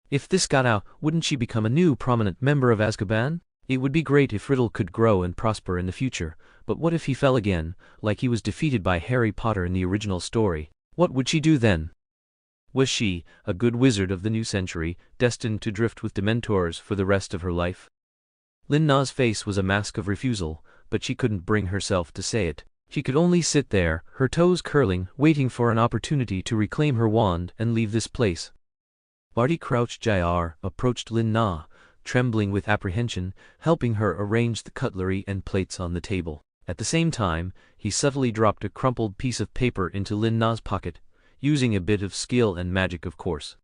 [SPEAKER 1] If this got out, wouldn't she become a new prominent member of Azkaban? It would be great if Riddle could grow and prosper in the future, but what if he fell again, like he was defeated by Harry Potter in the original story? What would she do then? Was she, a good wizard of the new century, destined to drift with Dementors for the rest of her life? Lin Na's face was a mask of refusal, but she couldn't bring herself to say it. She could only sit there, her toes curling, waiting for an opportunity to reclaim her wand and leave this place. Barty Crouch Jr. approached Lin Na, trembling with apprehension, helping her arrange the cutlery and plates on the table. At the same time, he subtly dropped a crumpled piece of paper into Lin Na's pocket, using a bit of skill and magic, of course.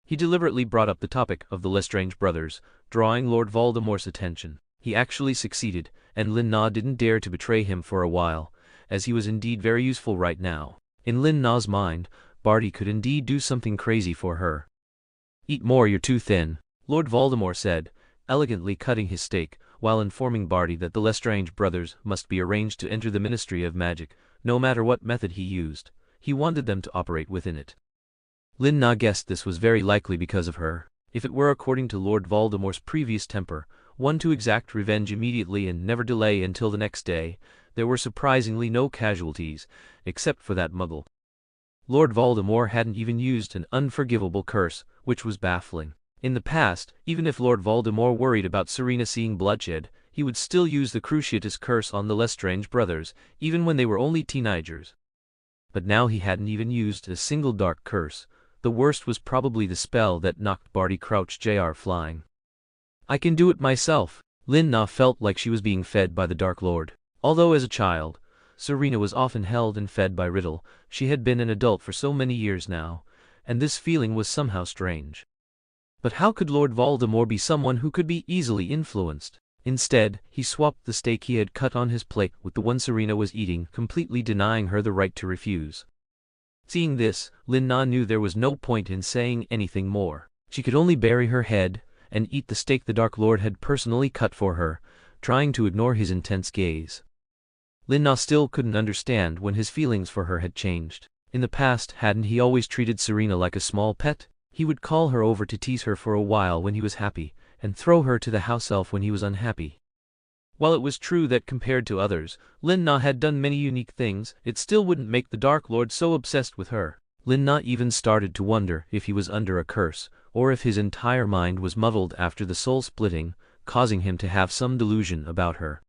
[SPEAKER 1] He deliberately brought up the topic of the Lestrange brothers, drawing Lord Voldemort's attention. He actually succeeded, and Lin Na didn't dare to betray him for a while, as he was indeed very useful right now. In Lin Na's mind, Barty could indeed do something crazy for her. "Eat more, you're too thin," Lord Voldemort said, elegantly cutting his steak, while informing Barty that the Lestrange brothers must be arranged to enter the Ministry of Magic, no matter what method he used. He wanted them to operate within it. Lin Na guessed this was very likely because of her. If it were according to Lord Voldemort's previous temper, one to exact revenge immediately and never delay until the next day, there were surprisingly no casualties, except for that muggle. Lord Voldemort hadn't even used an unforgivable curse, which was baffling. In the past, even if Lord Voldemort worried about Serena seeing bloodshed, he would still use the Cruciatus curse on the Lestrange brothers, even when they were only teenagers. But now he hadn't even used a single dark curse. The worst was probably the spell that knocked Barty Crouch Jr. flying. "I can do it myself." Lin Na felt like she was being fed by the Dark Lord. Although as a child, Serena was often held and fed by Riddle, she had been an adult for so many years now, and this feeling was somehow strange. But how could Lord Voldemort be someone who could be easily influenced? Instead, he swapped the steak he had cut on his plate with the one Serena was eating, completely denying her the right to refuse. Seeing this, Lin Na knew there was no point in saying anything more. She could only bury her head and eat the steak the Dark Lord had personally cut for her, trying to ignore his intense gaze. Lin Na still couldn't understand when his feelings for her had changed. In the past, hadn't he always treated Serena like a small pet? He would call her over to tease her for a while when he was happy, and throw her to the house elf when he was unhappy. While it was true that compared to others, Lin Na had done many unique things, it still wouldn't make the Dark Lord so obsessed with her. Lin Na even started to wonder if he was under a curse, or if his entire mind was muddled after the soul splitting, causing him to have some delusion about her.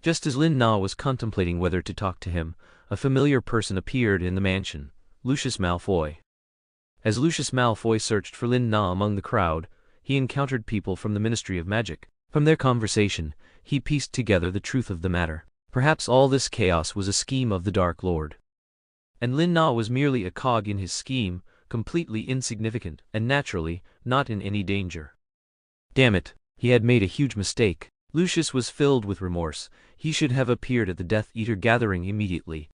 [SPEAKER 1] Just as Lin Na was contemplating whether to talk to him, a familiar person appeared in the mansion, Lucius Malfoy. As Lucius Malfoy searched for Lin Na among the crowd, he encountered people from the Ministry of Magic. From their conversation, he pieced together the truth of the matter. Perhaps all this chaos was a scheme of the Dark Lord. And Lin Na was merely a cog in his scheme, completely insignificant, and naturally, not in any danger. Damn it, he had made a huge mistake. Lucius was filled with remorse. He should have appeared at the Death Eater gathering immediately.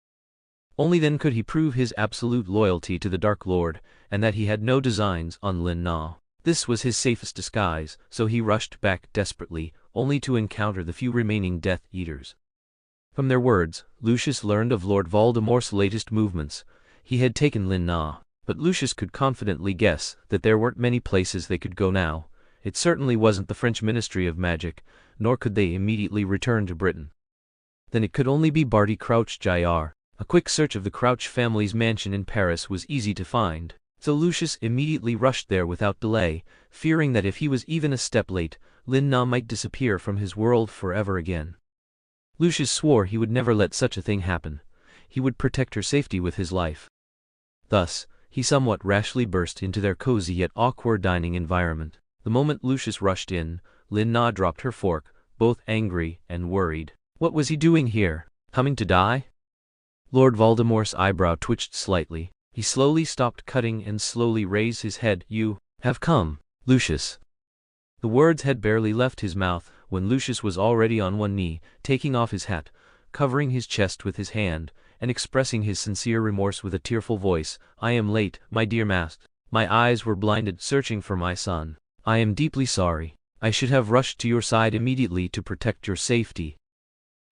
[SPEAKER 1] Only then could he prove his absolute loyalty to the Dark Lord, and that he had no designs on Lin Na. This was his safest disguise, so he rushed back desperately, only to encounter the few remaining Death Eaters. From their words, Lucius learned of Lord Voldemort's latest movements. He had taken Lin Na, but Lucius could confidently guess that there weren't many places they could go now. It certainly wasn't the French Ministry of Magic, nor could they immediately return to Britain. Then it could only be Barty Crouch Jr. A quick search of the Crouch family's mansion in Paris was easy to find, so Lucius immediately rushed there without delay, fearing that if he was even a step late, Lin Na might disappear from his world forever again. Lucius swore he would never let such a thing happen. He would protect her safety with his life. Thus, he somewhat rashly burst into their cozy yet awkward dining environment. The moment Lucius rushed in, Lin Na dropped her fork, both angry and worried. What was he doing here? Coming to die? Lord Voldemort's eyebrow twitched slightly. He slowly stopped cutting and slowly raised his head. "You have come, Lucius." The words had barely left his mouth when Lucius was already on one knee, taking off his hat, covering his chest with his hand, and expressing his sincere remorse with a tearful voice. "I am late, my dear master. My eyes were blinded searching for my son. I am deeply sorry. I should have rushed to your side immediately to protect your safety."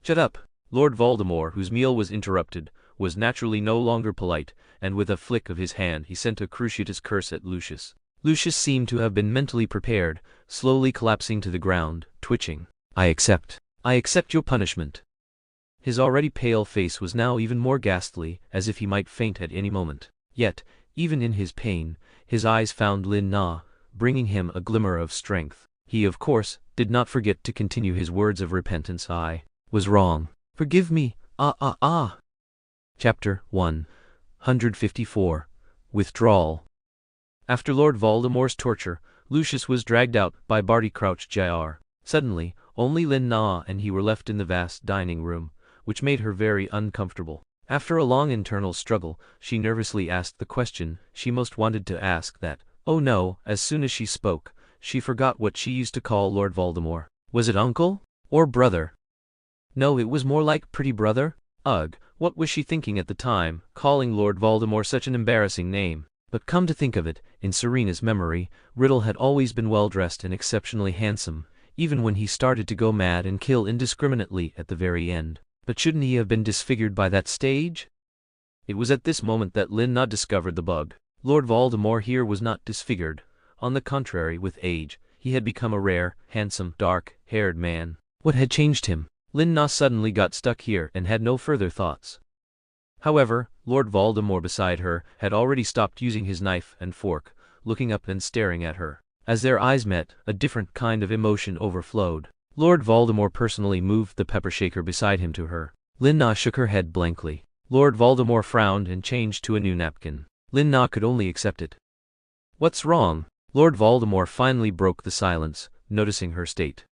[SPEAKER 1] "Shut up!" Lord Voldemort, whose meal was interrupted, was naturally no longer polite, and with a flick of his hand he sent a Cruciatus curse at Lucius. Lucius seemed to have been mentally prepared, slowly collapsing to the ground, twitching. I accept your punishment." His already pale face was now even more ghastly, as if he might faint at any moment. Yet, even in his pain, his eyes found Lin Na, bringing him a glimmer of strength. He, of course, did not forget to continue his words of repentance. "I was wrong. Forgive me, Chapter 154. Withdrawal. After Lord Voldemort's torture, Lucius was dragged out by Barty Crouch Jr. Suddenly, only Lin Na and he were left in the vast dining room, which made her very uncomfortable. After a long internal struggle, she nervously asked the question she most wanted to ask that, oh no, as soon as she spoke, she forgot what she used to call Lord Voldemort. Was it uncle? Or brother? No, it was more like pretty brother. Ugh, What was she thinking at the time, calling Lord Voldemort such an embarrassing name? But come to think of it, in Serena's memory, Riddle had always been well-dressed and exceptionally handsome, even when he started to go mad and kill indiscriminately at the very end. But shouldn't he have been disfigured by that stage? It was at this moment that Lina discovered the bug. Lord Voldemort here was not disfigured. On the contrary, with age, he had become a rare, handsome, dark-haired man. What had changed him? Lina suddenly got stuck here and had no further thoughts. However, Lord Voldemort beside her had already stopped using his knife and fork, looking up and staring at her. As their eyes met, a different kind of emotion overflowed. Lord Voldemort personally moved the pepper shaker beside him to her. Lina shook her head blankly. Lord Voldemort frowned and changed to a new napkin. Lina could only accept it. "What's wrong?" Lord Voldemort finally broke the silence, noticing her state.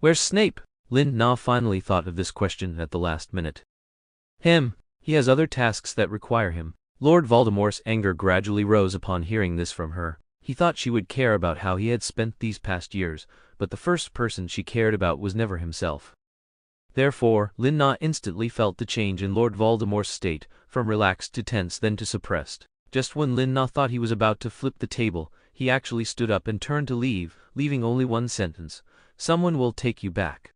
[SPEAKER 1] "Where's Snape?" Lina finally thought of this question at the last minute. He has other tasks that require him." Lord Voldemort's anger gradually rose upon hearing this from her. He thought she would care about how he had spent these past years, but the first person she cared about was never himself. Therefore, Lina instantly felt the change in Lord Voldemort's state, from relaxed to tense then to suppressed. Just when Lina thought he was about to flip the table, he actually stood up and turned to leave, leaving only one sentence: "Someone will take you back."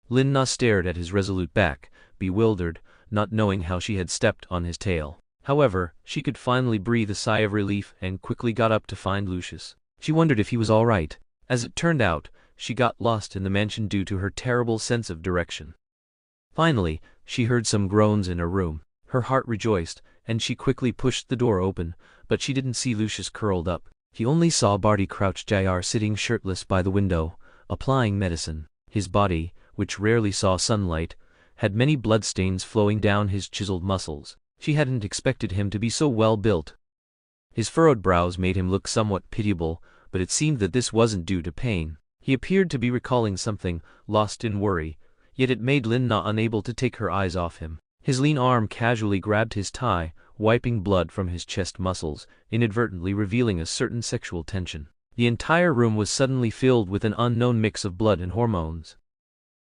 [SPEAKER 1] Lina stared at his resolute back, bewildered, not knowing how she had stepped on his tail. However, she could finally breathe a sigh of relief and quickly got up to find Lucius. She wondered if he was all right. As it turned out, she got lost in the mansion due to her terrible sense of direction. Finally, she heard some groans in her room. Her heart rejoiced, and she quickly pushed the door open, but she didn't see Lucius curled up. She only saw Barty Crouch Jr. sitting shirtless by the window, applying medicine. His body, which rarely saw sunlight, had many bloodstains flowing down his chiseled muscles. She hadn't expected him to be so well built. His furrowed brows made him look somewhat pitiable, but it seemed that this wasn't due to pain. He appeared to be recalling something, lost in worry, yet it made Lina unable to take her eyes off him. His lean arm casually grabbed his tie, wiping blood from his chest muscles, inadvertently revealing a certain sexual tension. The entire room was suddenly filled with an unknown mix of blood and hormones.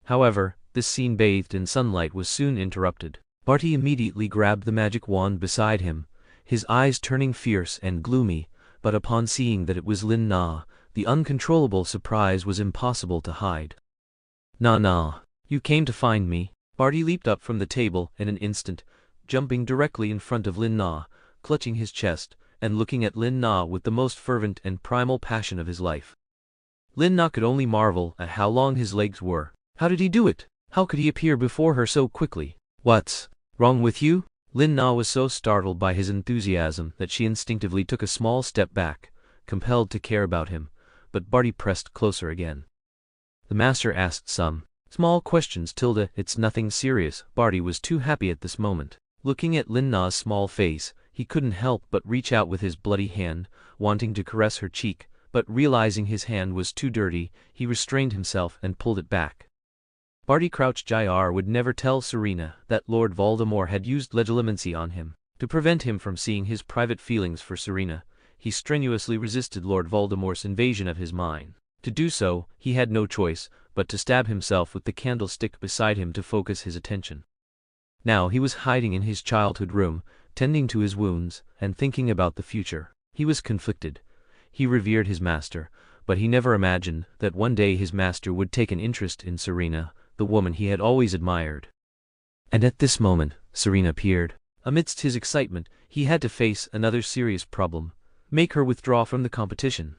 [SPEAKER 1] However, this scene bathed in sunlight was soon interrupted. Barty immediately grabbed the magic wand beside him, his eyes turning fierce and gloomy, but upon seeing that it was Lina, the uncontrollable surprise was impossible to hide. "Nah, you came to find me." Barty leaped up from the table in an instant, jumping directly in front of Lina, clutching his chest, and looking at Lina with the most fervent and primal passion of his life. Lina could only marvel at how long his legs were. How did he do it? How could he appear before her so quickly? "What's wrong with you?" Lina was so startled by his enthusiasm that she instinctively took a small step back, compelled to care about him, but Barty pressed closer again. The master asked some small questions. It's nothing serious. Barty was too happy at this moment. Looking at Lina's small face, he couldn't help but reach out with his bloody hand, wanting to caress her cheek, but realizing his hand was too dirty, he restrained himself and pulled it back. Barty Crouch Jr. would never tell Serena that Lord Voldemort had used legilimency on him. To prevent him from seeing his private feelings for Serena, he strenuously resisted Lord Voldemort's invasion of his mind. To do so, he had no choice but to stab himself with the candlestick beside him to focus his attention. Now he was hiding in his childhood room, tending to his wounds, and thinking about the future. He was conflicted. He revered his master, but he never imagined that one day his master would take an interest in Serena, the woman he had always admired. And at this moment, Serena appeared. Amidst his excitement, he had to face another serious problem: make her withdraw from the competition.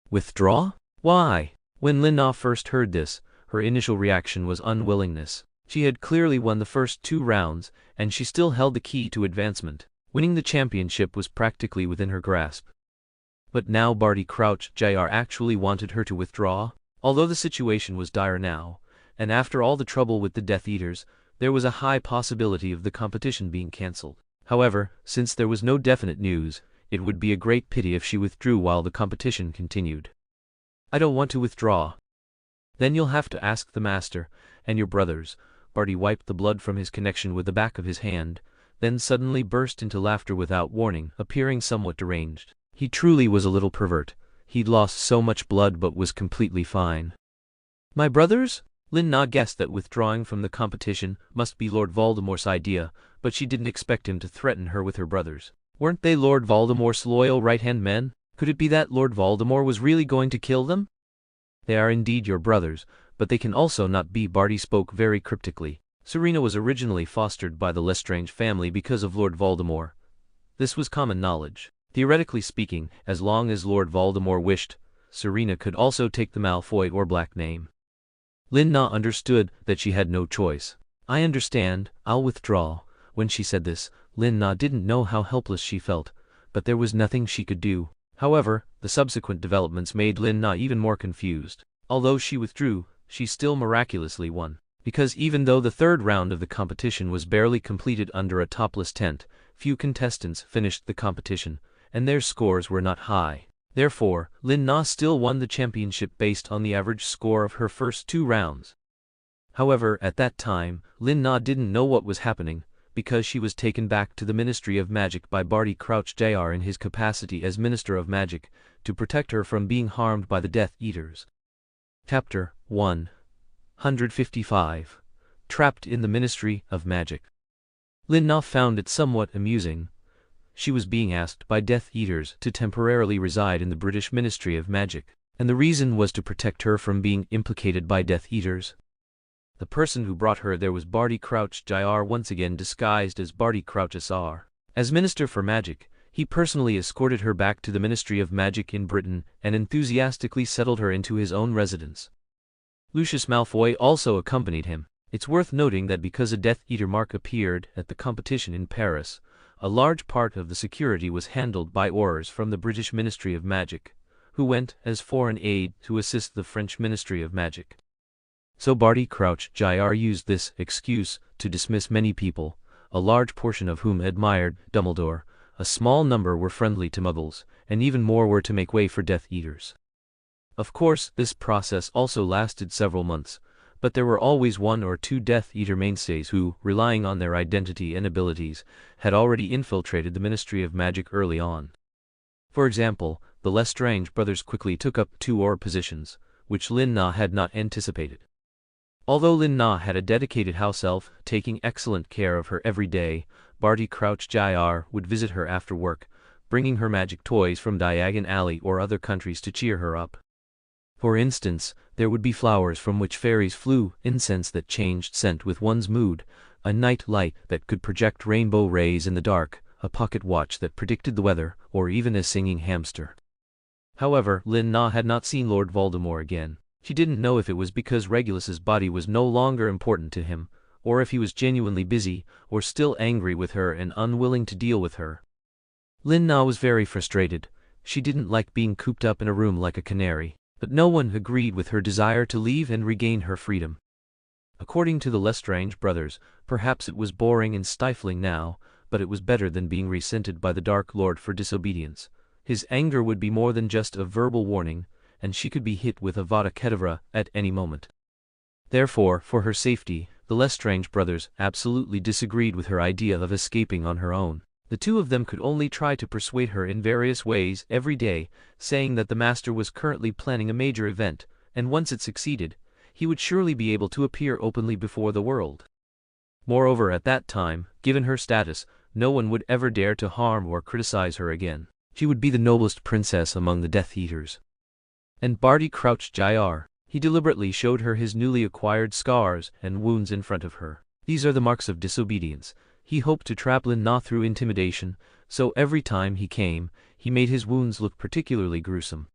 [SPEAKER 1] Withdraw? Why? When Lina first heard this, her initial reaction was unwillingness. She had clearly won the first 2 rounds, and she still held the key to advancement. Winning the championship was practically within her grasp. But now Barty Crouch Jr. actually wanted her to withdraw. Although the situation was dire now, and after all the trouble with the Death Eaters, there was a high possibility of the competition being cancelled. However, since there was no definite news, it would be a great pity if she withdrew while the competition continued. "I don't want to withdraw." "Then you'll have to ask the master, and your brothers." Barty wiped the blood from his connection with the back of his hand, then suddenly burst into laughter without warning, appearing somewhat deranged. He truly was a little pervert. He'd lost so much blood but was completely fine. "My brothers?" Lin Na guessed that withdrawing from the competition must be Lord Voldemort's idea, but she didn't expect him to threaten her with her brothers. Weren't they Lord Voldemort's loyal right-hand men? Could it be that Lord Voldemort was really going to kill them? They are indeed your brothers, but they can also not be. Barty spoke very cryptically. Serena was originally fostered by the Lestrange family because of Lord Voldemort. This was common knowledge. Theoretically speaking, as long as Lord Voldemort wished, Serena could also take the Malfoy or Black name. Lin Na understood that she had no choice. I understand, I'll withdraw. When she said this, Lin Na didn't know how helpless she felt, but there was nothing she could do. However, the subsequent developments made Lin Na even more confused. Although she withdrew, she still miraculously won. Because even though the third round of the competition was barely completed under a topless tent, few contestants finished the competition, and their scores were not high. Therefore, Lin Na still won the championship based on the average score of her first 2 rounds. However, at that time, Lin Na didn't know what was happening, because she was taken back to the Ministry of Magic by Barty Crouch Jr. in his capacity as Minister of Magic, to protect her from being harmed by the Death Eaters. Chapter 155. Trapped in the Ministry of Magic. Lin Na found it somewhat amusing. She was being asked by Death Eaters to temporarily reside in the British Ministry of Magic, and the reason was to protect her from being implicated by Death Eaters. The person who brought her there was Barty Crouch Jr. once again disguised as Barty Crouch Sr. As Minister for Magic, he personally escorted her back to the Ministry of Magic in Britain and enthusiastically settled her into his own residence. Lucius Malfoy also accompanied him. It's worth noting that because a Death Eater mark appeared at the competition in Paris, a large part of the security was handled by Aurors from the British Ministry of Magic, who went as foreign aid to assist the French Ministry of Magic. So Barty Crouch Jr. used this excuse to dismiss many people, a large portion of whom admired Dumbledore, a small number were friendly to Muggles, and even more were to make way for Death Eaters. Of course, this process also lasted several months, but there were always 1 or 2 Death Eater mainstays who, relying on their identity and abilities, had already infiltrated the Ministry of Magic early on. For example, the Lestrange brothers quickly took up 2 Auror positions, which Lin Na had not anticipated. Although Lin Na had a dedicated house elf taking excellent care of her every day, Barty Crouch Jr. would visit her after work, bringing her magic toys from Diagon Alley or other countries to cheer her up. For instance, there would be flowers from which fairies flew, incense that changed scent with one's mood, a night light that could project rainbow rays in the dark, a pocket watch that predicted the weather, or even a singing hamster. However, Lin Na had not seen Lord Voldemort again. She didn't know if it was because Regulus's body was no longer important to him, or if he was genuinely busy, or still angry with her and unwilling to deal with her. Lin Na was very frustrated. She didn't like being cooped up in a room like a canary. But no one agreed with her desire to leave and regain her freedom. According to the Lestrange brothers, perhaps it was boring and stifling now, but it was better than being resented by the Dark Lord for disobedience. His anger would be more than just a verbal warning, and she could be hit with Avada Kedavra at any moment. Therefore, for her safety, the Lestrange brothers absolutely disagreed with her idea of escaping on her own. The 2 of them could only try to persuade her in various ways every day, saying that the Master was currently planning a major event, and once it succeeded, he would surely be able to appear openly before the world. Moreover, at that time, given her status, no one would ever dare to harm or criticize her again. She would be the noblest princess among the Death Eaters. And Barty Crouch Jr. He deliberately showed her his newly acquired scars and wounds in front of her. These are the marks of disobedience. He hoped to trap Lin Na through intimidation, so every time he came, he made his wounds look particularly gruesome.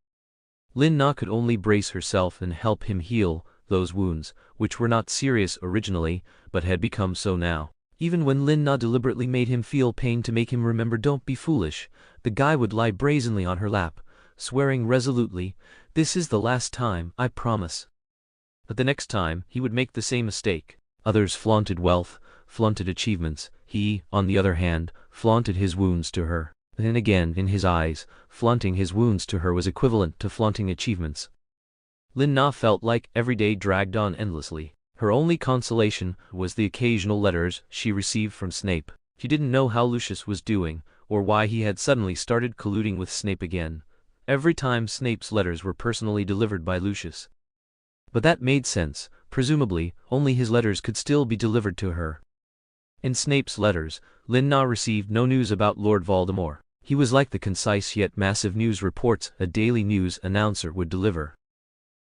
[SPEAKER 1] Lin Na could only brace herself and help him heal those wounds, which were not serious originally, but had become so now. Even when Lin Na deliberately made him feel pain to make him remember "Don't be foolish," the guy would lie brazenly on her lap, swearing resolutely, "This is the last time, I promise." But the next time, he would make the same mistake. Others flaunted wealth, flaunted achievements. He, on the other hand, flaunted his wounds to her. Then again, in his eyes, flaunting his wounds to her was equivalent to flaunting achievements. Lin Na felt like every day dragged on endlessly. Her only consolation was the occasional letters she received from Snape. She didn't know how Lucius was doing, or why he had suddenly started colluding with Snape again. Every time Snape's letters were personally delivered by Lucius. But that made sense. Presumably, only his letters could still be delivered to her. In Snape's letters, Lin Na received no news about Lord Voldemort. He was like the concise yet massive news reports a daily news announcer would deliver.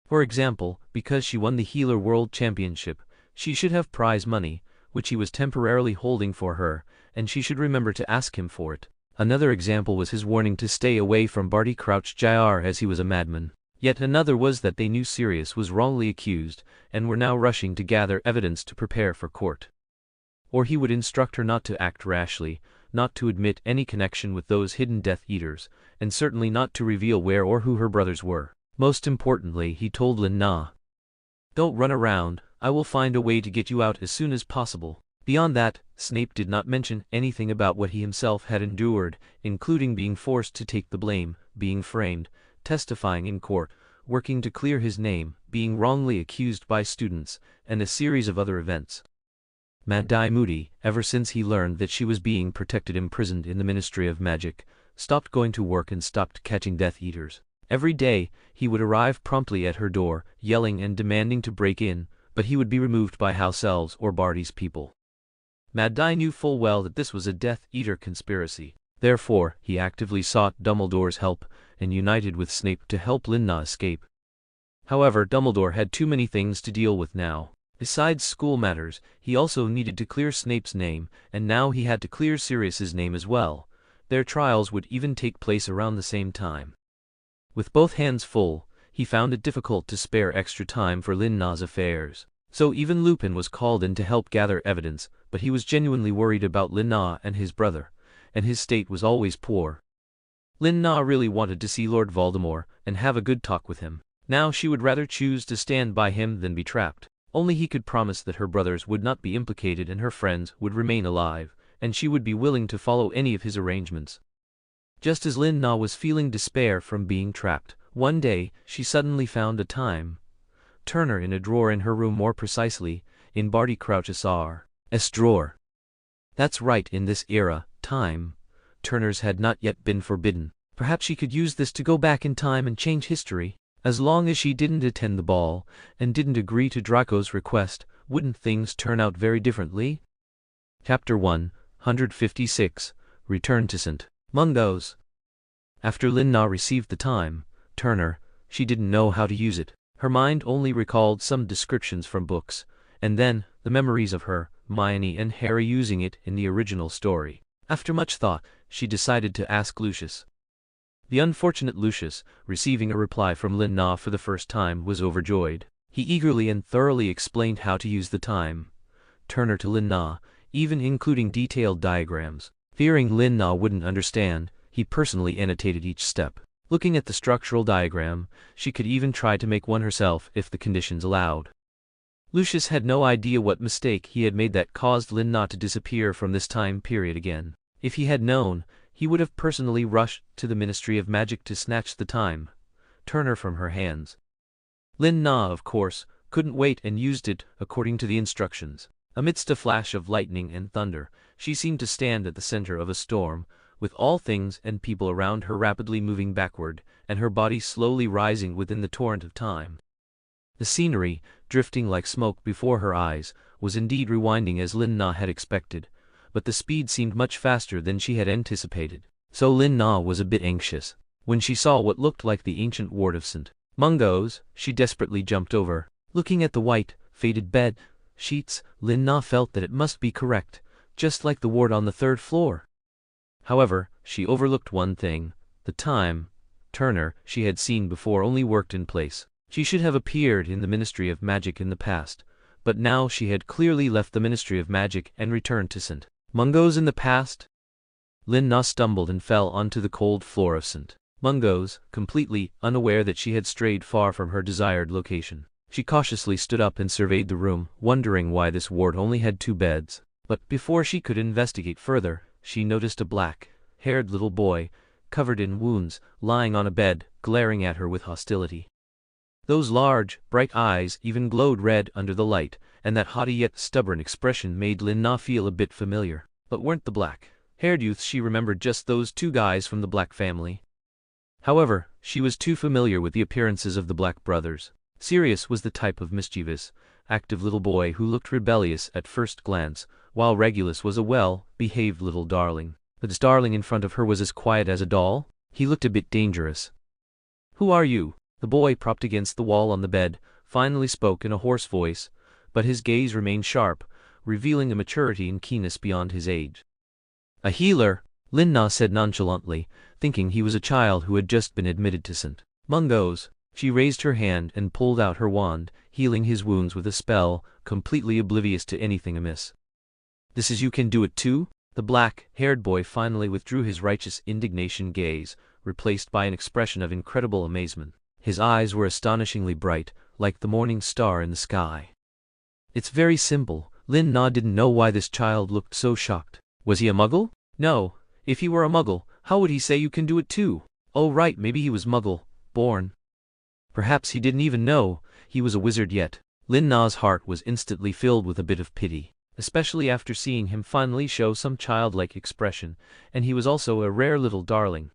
[SPEAKER 1] For example, because she won the Healer World Championship, she should have prize money, which he was temporarily holding for her, and she should remember to ask him for it. Another example was his warning to stay away from Barty Crouch Jr. as he was a madman. Yet another was that they knew Sirius was wrongly accused, and were now rushing to gather evidence to prepare for court. Or he would instruct her not to act rashly, not to admit any connection with those hidden Death Eaters, and certainly not to reveal where or who her brothers were. Most importantly, he told Lin Na, "Don't run around, I will find a way to get you out as soon as possible." Beyond that, Snape did not mention anything about what he himself had endured, including being forced to take the blame, being framed, testifying in court, working to clear his name, being wrongly accused by students, and a series of other events. Mad-Eye Moody, ever since he learned that she was being imprisoned in the Ministry of Magic, stopped going to work and stopped catching Death Eaters. Every day, he would arrive promptly at her door, yelling and demanding to break in, but he would be removed by house elves or Barty's people. Mad-Eye knew full well that this was a Death Eater conspiracy. Therefore, he actively sought Dumbledore's help, and united with Snape to help Lin Na escape. However, Dumbledore had too many things to deal with now. Besides school matters, he also needed to clear Snape's name, and now he had to clear Sirius's name as well. Their trials would even take place around the same time. With both hands full, he found it difficult to spare extra time for Lin Na's affairs. So even Lupin was called in to help gather evidence, but he was genuinely worried about Lin Na and his brother, and his state was always poor. Lin Na really wanted to see Lord Voldemort and have a good talk with him. Now she would rather choose to stand by him than be trapped. Only he could promise that her brothers would not be implicated and her friends would remain alive, and she would be willing to follow any of his arrangements. Just as Lin Na was feeling despair from being trapped, one day she suddenly found a time turner in a drawer in her room, more precisely, in Barty Crouch's drawer. That's right, in this era, time turners had not yet been forbidden. Perhaps she could use this to go back in time and change history. As long as she didn't attend the ball, and didn't agree to Draco's request, wouldn't things turn out very differently? Chapter 156, Return to St. Mungo's. After Lin Na received the time turner, she didn't know how to use it. Her mind only recalled some descriptions from books, and then the memories of her, Hermione and Harry using it in the original story. After much thought, she decided to ask Lucius. The unfortunate Lucius, receiving a reply from Lin Na for the first time, was overjoyed. He eagerly and thoroughly explained how to use the time turner to Lin Na, even including detailed diagrams. Fearing Lin Na wouldn't understand, he personally annotated each step. Looking at the structural diagram, she could even try to make one herself if the conditions allowed. Lucius had no idea what mistake he had made that caused Lin Na to disappear from this time period again. If he had known, he would have personally rushed to the Ministry of Magic to snatch the time turner from her hands. Lin Na, of course, couldn't wait and used it according to the instructions. Amidst a flash of lightning and thunder, she seemed to stand at the center of a storm, with all things and people around her rapidly moving backward, and her body slowly rising within the torrent of time. The scenery, drifting like smoke before her eyes, was indeed rewinding as Lin Na had expected, but the speed seemed much faster than she had anticipated. So Lin Na was a bit anxious. When she saw what looked like the ancient ward of St. Mungo's, she desperately jumped over. Looking at the white, faded bed sheets, Lin Na felt that it must be correct, just like the ward on the 3rd floor. However, she overlooked one thing. The time turner she had seen before only worked in place. She should have appeared in the Ministry of Magic in the past, but now she had clearly left the Ministry of Magic and returned to St. Mungo's in the past. Lin Na stumbled and fell onto the cold floor of St. Mungo's, completely unaware that she had strayed far from her desired location. She cautiously stood up and surveyed the room, wondering why this ward only had 2 beds. But before she could investigate further, she noticed a black-haired little boy, covered in wounds, lying on a bed, glaring at her with hostility. Those large, bright eyes even glowed red under the light, and that haughty yet stubborn expression made Lin Na feel a bit familiar. But weren't the black-haired youths she remembered just those 2 guys from the Black family? However, she was too familiar with the appearances of the Black brothers. Sirius was the type of mischievous, active little boy who looked rebellious at first glance, while Regulus was a well-behaved little darling. But this darling in front of her was as quiet as a doll. He looked a bit dangerous. "Who are you?" The boy, propped against the wall on the bed, finally spoke in a hoarse voice, but his gaze remained sharp, revealing a maturity and keenness beyond his age. "A healer," Lin-Na said nonchalantly, thinking he was a child who had just been admitted to St. Mungo's. She raised her hand and pulled out her wand, healing his wounds with a spell, completely oblivious to anything amiss. "This is you can do it too?" The black-haired boy finally withdrew his righteous indignation gaze, replaced by an expression of incredible amazement. His eyes were astonishingly bright, like the morning star in the sky. "It's very simple." Lin-Na didn't know why this child looked so shocked. Was he a muggle? No. If he were a muggle, how would he say you can do it too? Oh right, maybe he was muggle-born. Perhaps he didn't even know he was a wizard yet. Lin-Na's heart was instantly filled with a bit of pity, especially after seeing him finally show some childlike expression, and he was also a rare little darling.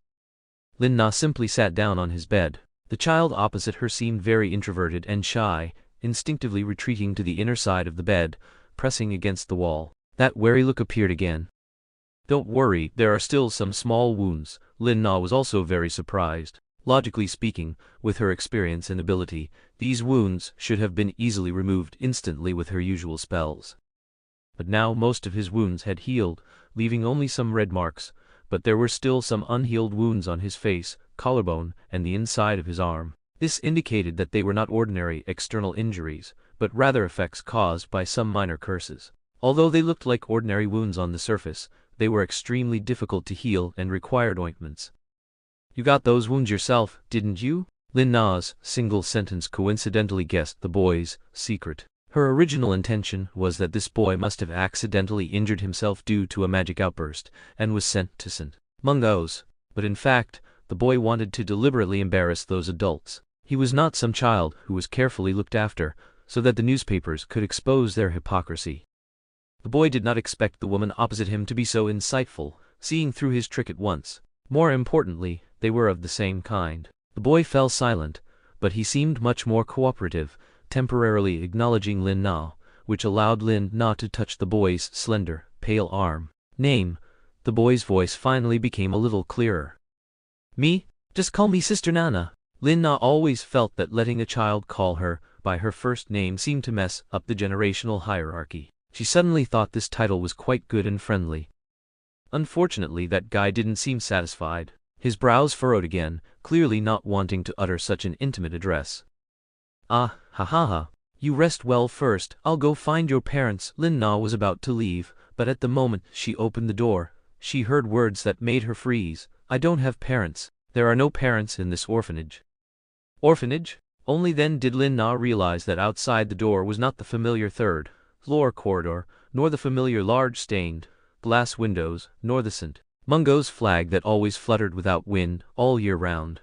[SPEAKER 1] Lin-Na simply sat down on his bed. The child opposite her seemed very introverted and shy, instinctively retreating to the inner side of the bed, pressing against the wall. That wary look appeared again. "Don't worry, there are still some small wounds." Lin-Na was also very surprised. Logically speaking, with her experience and ability, these wounds should have been easily removed instantly with her usual spells. But now most of his wounds had healed, leaving only some red marks, but there were still some unhealed wounds on his face, collarbone, and the inside of his arm. This indicated that they were not ordinary external injuries, but rather effects caused by some minor curses. Although they looked like ordinary wounds on the surface, they were extremely difficult to heal and required ointments. "You got those wounds yourself, didn't you?" Lin-Na's single sentence coincidentally guessed the boy's secret. Her original intention was that this boy must have accidentally injured himself due to a magic outburst, and was sent to St. Mungo's. But in fact, the boy wanted to deliberately embarrass those adults. He was not some child who was carefully looked after, so that the newspapers could expose their hypocrisy. The boy did not expect the woman opposite him to be so insightful, seeing through his trick at once. More importantly, they were of the same kind. The boy fell silent, but he seemed much more cooperative, temporarily acknowledging Lin-Na, which allowed Lin-Na to touch the boy's slender, pale arm. "Name." The boy's voice finally became a little clearer. "Me? Just call me Sister Nana." Lin-Na always felt that letting a child call her by her first name seemed to mess up the generational hierarchy. She suddenly thought this title was quite good and friendly. Unfortunately, that guy didn't seem satisfied. His brows furrowed again, clearly not wanting to utter such an intimate address. "Ah, ha ha ha. You rest well first, I'll go find your parents." Lin-Na was about to leave, but at the moment she opened the door, she heard words that made her freeze. "I don't have parents. There are no parents in this orphanage." Orphanage? Only then did Lin-Na realize that outside the door was not the familiar third-floor corridor, nor the familiar large stained glass windows, nor the St. Mungo's flag that always fluttered without wind all year round.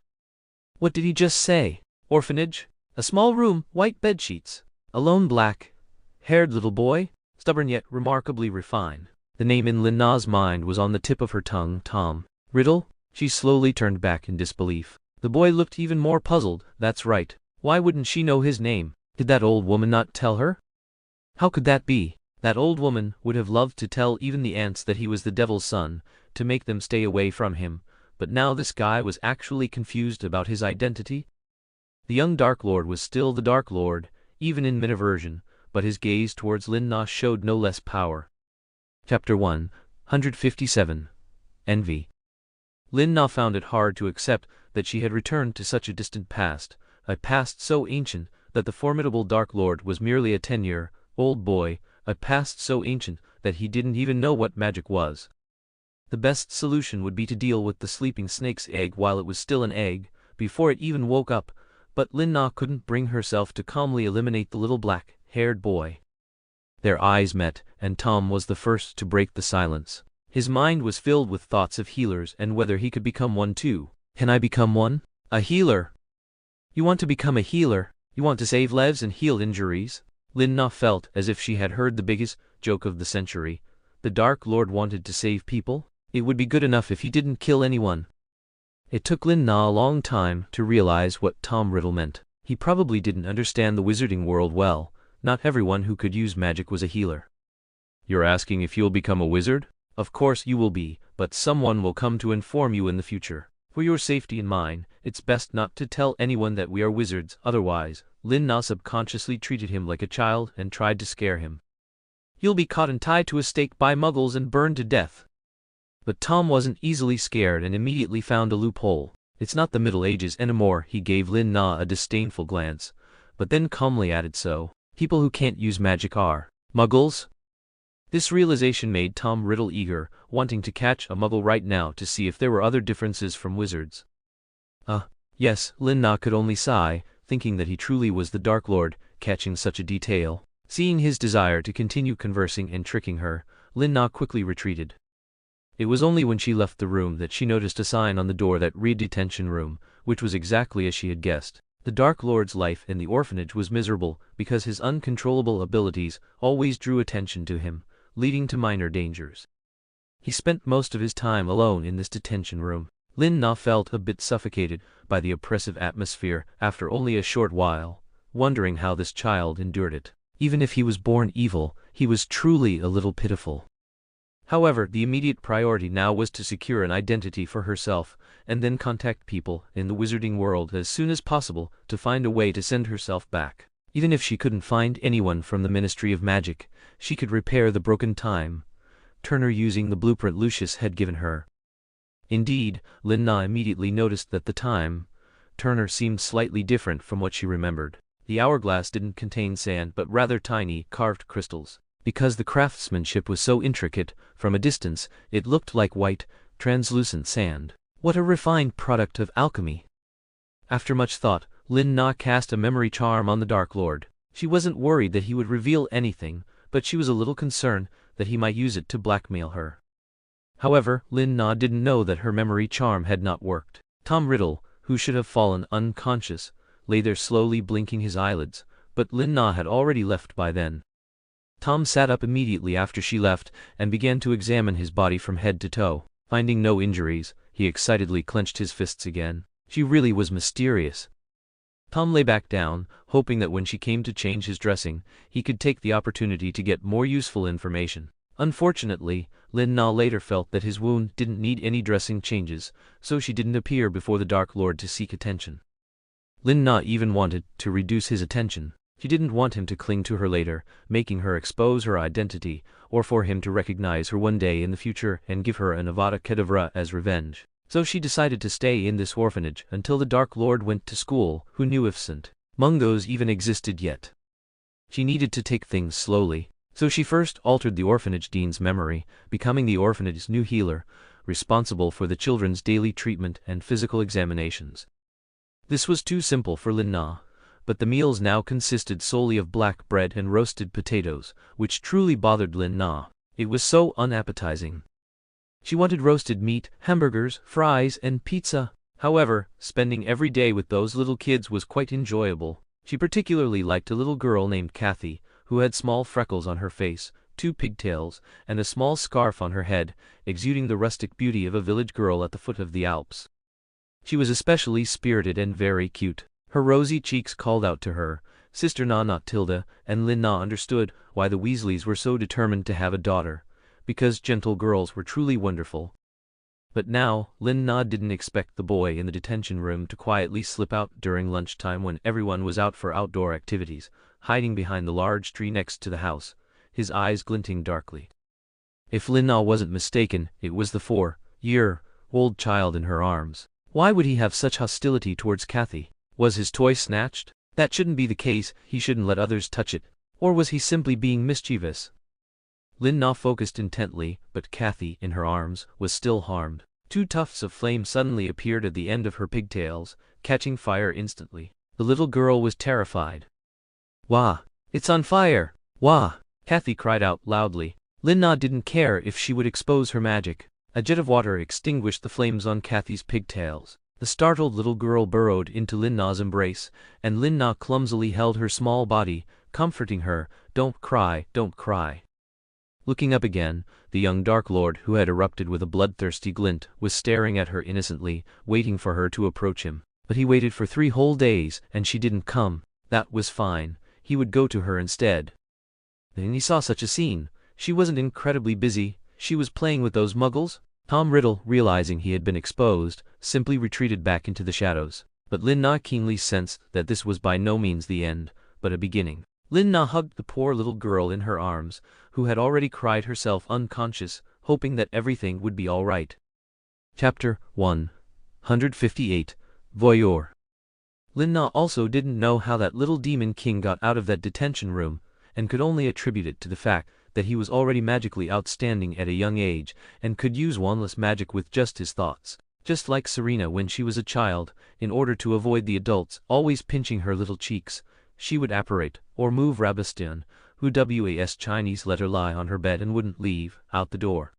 [SPEAKER 1] What did he just say? Orphanage? A small room, white bedsheets. A lone black-haired little boy, stubborn yet remarkably refined. The name in Lin-Na's mind was on the tip of her tongue. Tom Riddle? She slowly turned back in disbelief. The boy looked even more puzzled. That's right. Why wouldn't she know his name? Did that old woman not tell her? How could that be? That old woman would have loved to tell even the ants that he was the devil's son, to make them stay away from him, but now this guy was actually confused about his identity? The young Dark Lord was still the Dark Lord, even in mid-aversion, but his gaze towards Lin-Na showed no less power. Chapter 157. Envy. Lin-Na found it hard to accept that she had returned to such a distant past, a past so ancient that the formidable Dark Lord was merely a 10-year-old boy, a past so ancient that he didn't even know what magic was. The best solution would be to deal with the sleeping snake's egg while it was still an egg, before it even woke up, but Lin-Na couldn't bring herself to calmly eliminate the little black-haired boy. Their eyes met, and Tom was the first to break the silence. His mind was filled with thoughts of healers and whether he could become one too. "Can I become one? A healer?" "You want to become a healer? You want to save lives and heal injuries?" Lin-Na felt as if she had heard the biggest joke of the century. The Dark Lord wanted to save people? It would be good enough if he didn't kill anyone. It took Lin-Na a long time to realize what Tom Riddle meant. He probably didn't understand the wizarding world well. Not everyone who could use magic was a healer. You're asking if you'll become a wizard? Of course you will be, but someone will come to inform you in the future. For your safety and mine, it's best not to tell anyone that we are wizards, otherwise. Lin-Na subconsciously treated him like a child and tried to scare him. You'll be caught and tied to a stake by muggles and burned to death. But Tom wasn't easily scared and immediately found a loophole. It's not the Middle Ages anymore. He gave Lin-Na a disdainful glance, but then calmly added, so people who can't use magic are muggles? This realization made Tom Riddle eager, wanting to catch a muggle right now to see if there were other differences from wizards. Yes, Lin-Na could only sigh, thinking that he truly was the Dark Lord, catching such a detail. Seeing his desire to continue conversing and tricking her, Lin-Na quickly retreated. It was only when she left the room that she noticed a sign on the door that read detention room, which was exactly as she had guessed. The Dark Lord's life in the orphanage was miserable because his uncontrollable abilities always drew attention to him, leading to minor dangers. He spent most of his time alone in this detention room. Lin-Na felt a bit suffocated by the oppressive atmosphere after only a short while, wondering how this child endured it. Even if he was born evil, he was truly a little pitiful. However, the immediate priority now was to secure an identity for herself, and then contact people in the wizarding world as soon as possible to find a way to send herself back. Even if she couldn't find anyone from the Ministry of Magic, she could repair the broken time Turner using the blueprint Lucius had given her. Indeed, Lin-Na immediately noticed that the time Turner seemed slightly different from what she remembered. The hourglass didn't contain sand but rather tiny, carved crystals. Because the craftsmanship was so intricate, from a distance, it looked like white, translucent sand. What a refined product of alchemy! After much thought, Lin-Na cast a memory charm on the Dark Lord. She wasn't worried that he would reveal anything, but she was a little concerned that he might use it to blackmail her. However, Lin-Na didn't know that her memory charm had not worked. Tom Riddle, who should have fallen unconscious, lay there slowly blinking his eyelids, but Lin-Na had already left by then. Tom sat up immediately after she left and began to examine his body from head to toe. Finding no injuries, he excitedly clenched his fists again. She really was mysterious. Tom lay back down, hoping that when she came to change his dressing, he could take the opportunity to get more useful information. Unfortunately, Lin-Na later felt that his wound didn't need any dressing changes, so she didn't appear before the Dark Lord to seek attention. Lin-Na even wanted to reduce his attention. She didn't want him to cling to her later, making her expose her identity, or for him to recognize her one day in the future and give her an Avada Kedavra as revenge. So she decided to stay in this orphanage until the Dark Lord went to school. Who knew if St. Mungo's even existed yet? She needed to take things slowly, so she first altered the orphanage dean's memory, becoming the orphanage's new healer, responsible for the children's daily treatment and physical examinations. This was too simple for Lin-Na, but the meals now consisted solely of black bread and roasted potatoes, which truly bothered Lin-Na. It was so unappetizing. She wanted roasted meat, hamburgers, fries, and pizza. However, spending every day with those little kids was quite enjoyable. She particularly liked a little girl named Kathy, who had small freckles on her face, 2 pigtails, and a small scarf on her head, exuding the rustic beauty of a village girl at the foot of the Alps. She was especially spirited and very cute. Her rosy cheeks called out to her, Sister Na Tilda, and Lin-Na understood why the Weasleys were so determined to have a daughter, because gentle girls were truly wonderful. But now, Lin-Na didn't expect the boy in the detention room to quietly slip out during lunchtime when everyone was out for outdoor activities, hiding behind the large tree next to the house, his eyes glinting darkly. If Lin-Na wasn't mistaken, it was the 4-year-old child in her arms. Why would he have such hostility towards Kathy? Was his toy snatched? That shouldn't be the case. He shouldn't let others touch it. Or was he simply being mischievous? Lin-Na focused intently, but Kathy, in her arms, was still harmed. 2 tufts of flame suddenly appeared at the end of her pigtails, catching fire instantly. The little girl was terrified. "Wah! It's on fire! Wah!" Kathy cried out loudly. Lin-Na didn't care if she would expose her magic. A jet of water extinguished the flames on Kathy's pigtails. The startled little girl burrowed into Lin-Na's embrace, and Lin-Na clumsily held her small body, comforting her, "Don't cry, don't cry." Looking up again, the young Dark Lord, who had erupted with a bloodthirsty glint, was staring at her innocently, waiting for her to approach him. But he waited for 3 whole days, and she didn't come. That was fine. He would go to her instead. Then he saw such a scene. She wasn't incredibly busy. She was playing with those muggles. Tom Riddle, realizing he had been exposed, simply retreated back into the shadows. But Lin Na keenly sensed that this was by no means the end, but a beginning. Lin Na hugged the poor little girl in her arms, who had already cried herself unconscious, hoping that everything would be all right. Chapter 158 Voyeur. Lin Na also didn't know how that little demon king got out of that detention room, and could only attribute it to the fact that he was already magically outstanding at a young age, and could use wandless magic with just his thoughts. Just like Serena when she was a child, in order to avoid the adults always pinching her little cheeks, she would apparate, or move Rabastion, who was Chinese let her lie on her bed and wouldn't leave, out the door.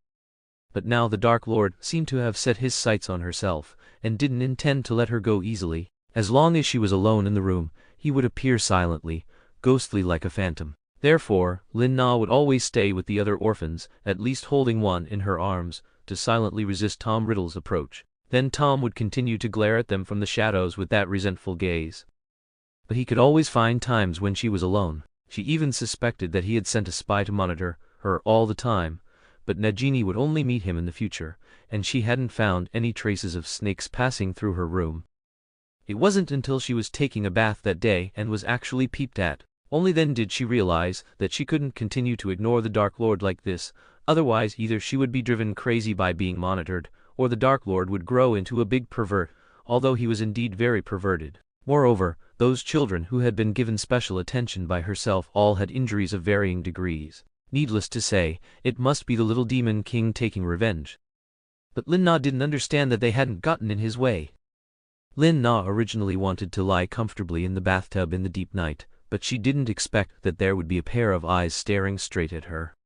[SPEAKER 1] But now the Dark Lord seemed to have set his sights on herself, and didn't intend to let her go easily. As long as she was alone in the room, he would appear silently, ghostly like a phantom. Therefore, Lin Na would always stay with the other orphans, at least holding one in her arms, to silently resist Tom Riddle's approach. Then Tom would continue to glare at them from the shadows with that resentful gaze. But he could always find times when she was alone. She even suspected that he had sent a spy to monitor her all the time, but Nagini would only meet him in the future, and she hadn't found any traces of snakes passing through her room. It wasn't until she was taking a bath that day and was actually peeped at. Only then did she realize that she couldn't continue to ignore the Dark Lord like this, otherwise either she would be driven crazy by being monitored, or the Dark Lord would grow into a big pervert, although he was indeed very perverted. Moreover, those children who had been given special attention by herself all had injuries of varying degrees. Needless to say, it must be the little demon king taking revenge. But Lin Na didn't understand that they hadn't gotten in his way. Lin Na originally wanted to lie comfortably in the bathtub in the deep night, but she didn't expect that there would be a pair of eyes staring straight at her.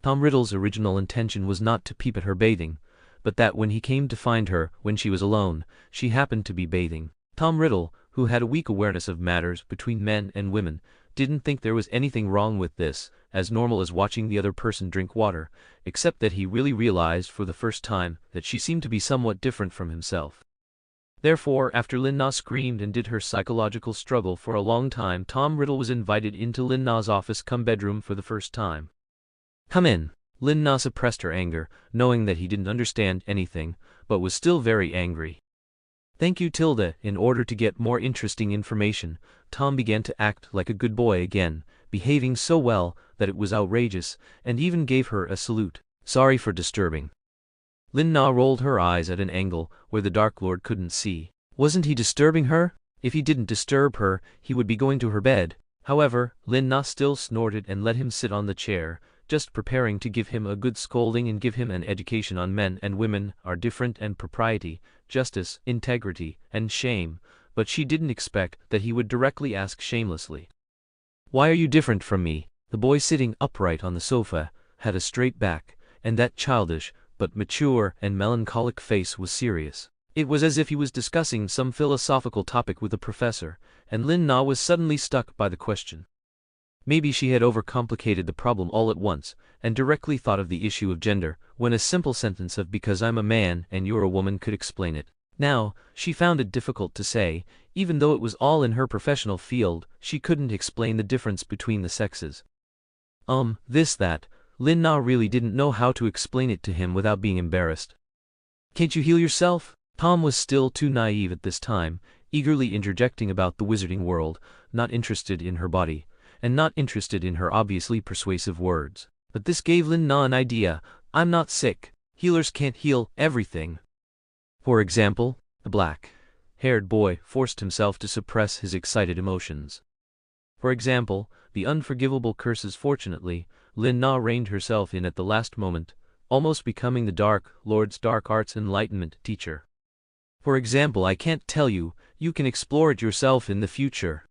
[SPEAKER 1] Tom Riddle's original intention was not to peep at her bathing, but that when he came to find her when she was alone, she happened to be bathing. Tom Riddle, who had a weak awareness of matters between men and women, didn't think there was anything wrong with this, as normal as watching the other person drink water, except that he really realized for the first time that she seemed to be somewhat different from himself. Therefore, after Lin Na screamed and did her psychological struggle for a long time, Tom Riddle was invited into Lin Na's office cum bedroom for the first time. "Come in." Lin Na suppressed her anger, knowing that he didn't understand anything, but was still very angry. "Thank you, Tilda." In order to get more interesting information, Tom began to act like a good boy again, behaving so well that it was outrageous, and even gave her a salute. "Sorry for disturbing." Lin Na rolled her eyes at an angle where the Dark Lord couldn't see. Wasn't he disturbing her? If he didn't disturb her, he would be going to her bed. However, Lin Na still snorted and let him sit on the chair, just preparing to give him a good scolding and give him an education on men and women are different and propriety, justice, integrity, and shame, but she didn't expect that he would directly ask shamelessly. "Why are you different from me?" The boy sitting upright on the sofa had a straight back, and that childish, but mature and melancholic face was serious. It was as if he was discussing some philosophical topic with a professor, and Lin Na was suddenly stuck by the question. Maybe she had overcomplicated the problem all at once, and directly thought of the issue of gender, when a simple sentence of "because I'm a man and you're a woman" could explain it. Now, she found it difficult to say, even though it was all in her professional field, she couldn't explain the difference between the sexes. This, that. Lin Na really didn't know how to explain it to him without being embarrassed. "Can't you heal yourself?" Tom was still too naive at this time, eagerly interjecting about the wizarding world, not interested in her body, and not interested in her obviously persuasive words. But this gave Lin Na an idea. "I'm not sick. Healers can't heal everything." For example, the black-haired boy forced himself to suppress his excited emotions. For example, the unforgivable curses. Fortunately, Lin Na reined herself in at the last moment, almost becoming the Dark Lord's dark arts enlightenment teacher. For example, "I can't tell you, you can explore it yourself in the future."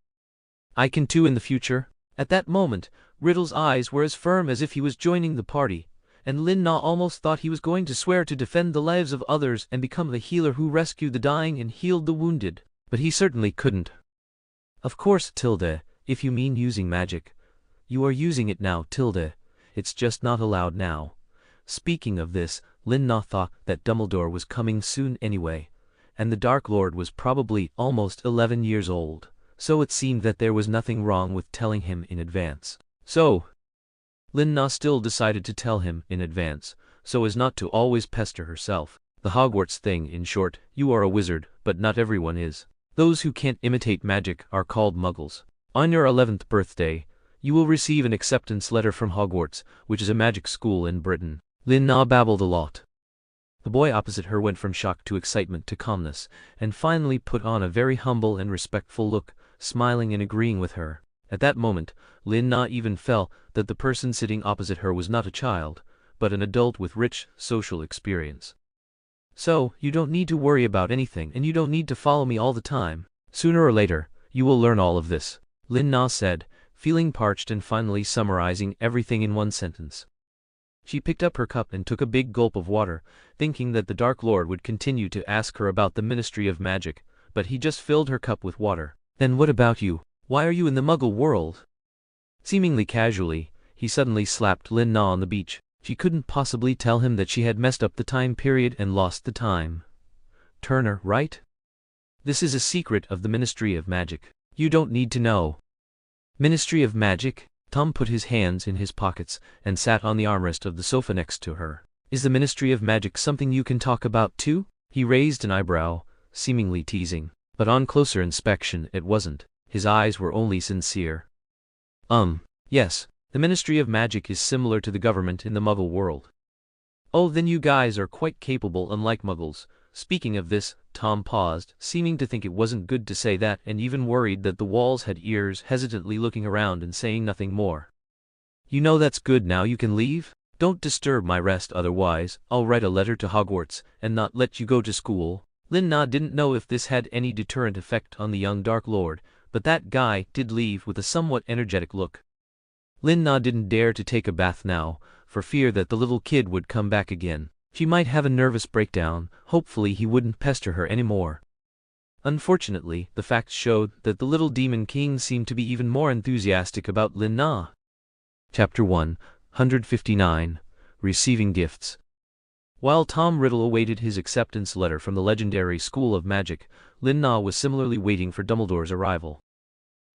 [SPEAKER 1] "I can too in the future." At that moment, Riddle's eyes were as firm as if he was joining the party, and Lin Na almost thought he was going to swear to defend the lives of others and become the healer who rescued the dying and healed the wounded. But he certainly couldn't. "Of course, Tilda, if you mean using magic. You are using it now, Tilda. It's just not allowed now." Speaking of this, Lin Na thought that Dumbledore was coming soon anyway, and the Dark Lord was probably almost 11 years old, so it seemed that there was nothing wrong with telling him in advance. So, Lin Na still decided to tell him in advance, so as not to always pester herself. The Hogwarts thing, in short, you are a wizard, but not everyone is. Those who can't imitate magic are called muggles. On your 11th birthday, you will receive an acceptance letter from Hogwarts, which is a magic school in Britain. Lin Na babbled a lot. The boy opposite her went from shock to excitement to calmness, and finally put on a very humble and respectful look, smiling and agreeing with her. At that moment, Lin Na even felt that the person sitting opposite her was not a child, but an adult with rich social experience. So, you don't need to worry about anything, and you don't need to follow me all the time. Sooner or later, you will learn all of this, Lin Na said, feeling parched and finally summarizing everything in one sentence. She picked up her cup and took a big gulp of water, thinking that the Dark Lord would continue to ask her about the Ministry of Magic, but he just filled her cup with water. Then what about you? Why are you in the Muggle world? Seemingly casually, he suddenly slapped Lin Na on the beach. She couldn't possibly tell him that she had messed up the time period and lost the time. Turner, right? This is a secret of the Ministry of Magic. You don't need to know. Ministry of Magic? Tom put his hands in his pockets and sat on the armrest of the sofa next to her. Is the Ministry of Magic something you can talk about too? He raised an eyebrow, seemingly teasing. But on closer inspection it wasn't. His eyes were only sincere. Yes. The Ministry of Magic is similar to the government in the Muggle world. Oh, then you guys are quite capable, unlike Muggles. Speaking of this, Tom paused, seeming to think it wasn't good to say that and even worried that the walls had ears, hesitantly looking around and saying nothing more. You know that's good, now you can leave? Don't disturb my rest, otherwise I'll write a letter to Hogwarts and not let you go to school. Lin Na didn't know if this had any deterrent effect on the young Dark Lord, but that guy did leave with a somewhat energetic look. Lin Na didn't dare to take a bath now, for fear that the little kid would come back again. She might have a nervous breakdown. Hopefully he wouldn't pester her anymore. Unfortunately, the facts showed that the little Demon King seemed to be even more enthusiastic about Lin Na. Chapter 159, Receiving Gifts. While Tom Riddle awaited his acceptance letter from the legendary School of Magic, Lin Na was similarly waiting for Dumbledore's arrival.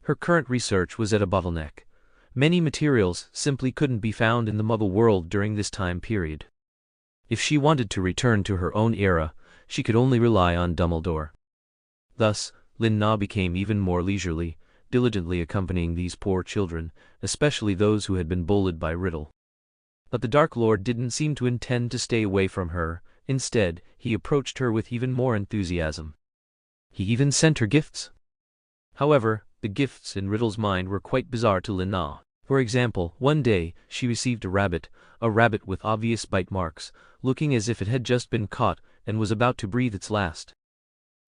[SPEAKER 1] Her current research was at a bottleneck. Many materials simply couldn't be found in the Muggle world during this time period. If she wanted to return to her own era, she could only rely on Dumbledore. Thus, Lin Na became even more leisurely, diligently accompanying these poor children, especially those who had been bullied by Riddle. But the Dark Lord didn't seem to intend to stay away from her. Instead, he approached her with even more enthusiasm. He even sent her gifts. However, the gifts in Riddle's mind were quite bizarre to Lin Na. For example, one day, she received a rabbit with obvious bite marks, looking as if it had just been caught and was about to breathe its last.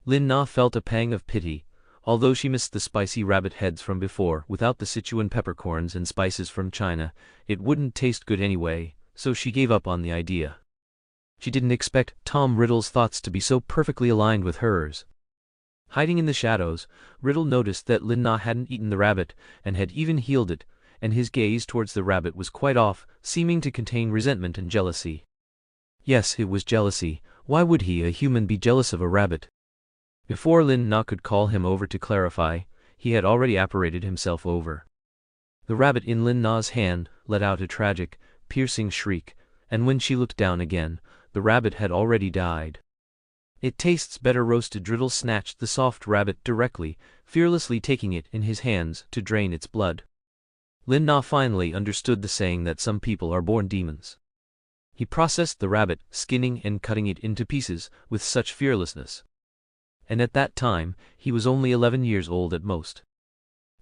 [SPEAKER 1] Lin Na felt a pang of pity. Although she missed the spicy rabbit heads from before, without the Sichuan peppercorns and spices from China, it wouldn't taste good anyway, so she gave up on the idea. She didn't expect Tom Riddle's thoughts to be so perfectly aligned with hers. Hiding in the shadows, Riddle noticed that Lin Na hadn't eaten the rabbit and had even healed it, and his gaze towards the rabbit was quite off, seeming to contain resentment and jealousy. Yes, it was jealousy. Why would he, a human, be jealous of a rabbit? Before Lin Na could call him over to clarify, he had already apparated himself over. The rabbit in Lin Na's hand let out a tragic, piercing shriek, and when she looked down again, the rabbit had already died. It tastes better roasted. Riddle snatched the soft rabbit directly, fearlessly taking it in his hands to drain its blood. Lin Na finally understood the saying that some people are born demons. He processed the rabbit, skinning and cutting it into pieces with such fearlessness. And at that time, he was only 11 years old at most.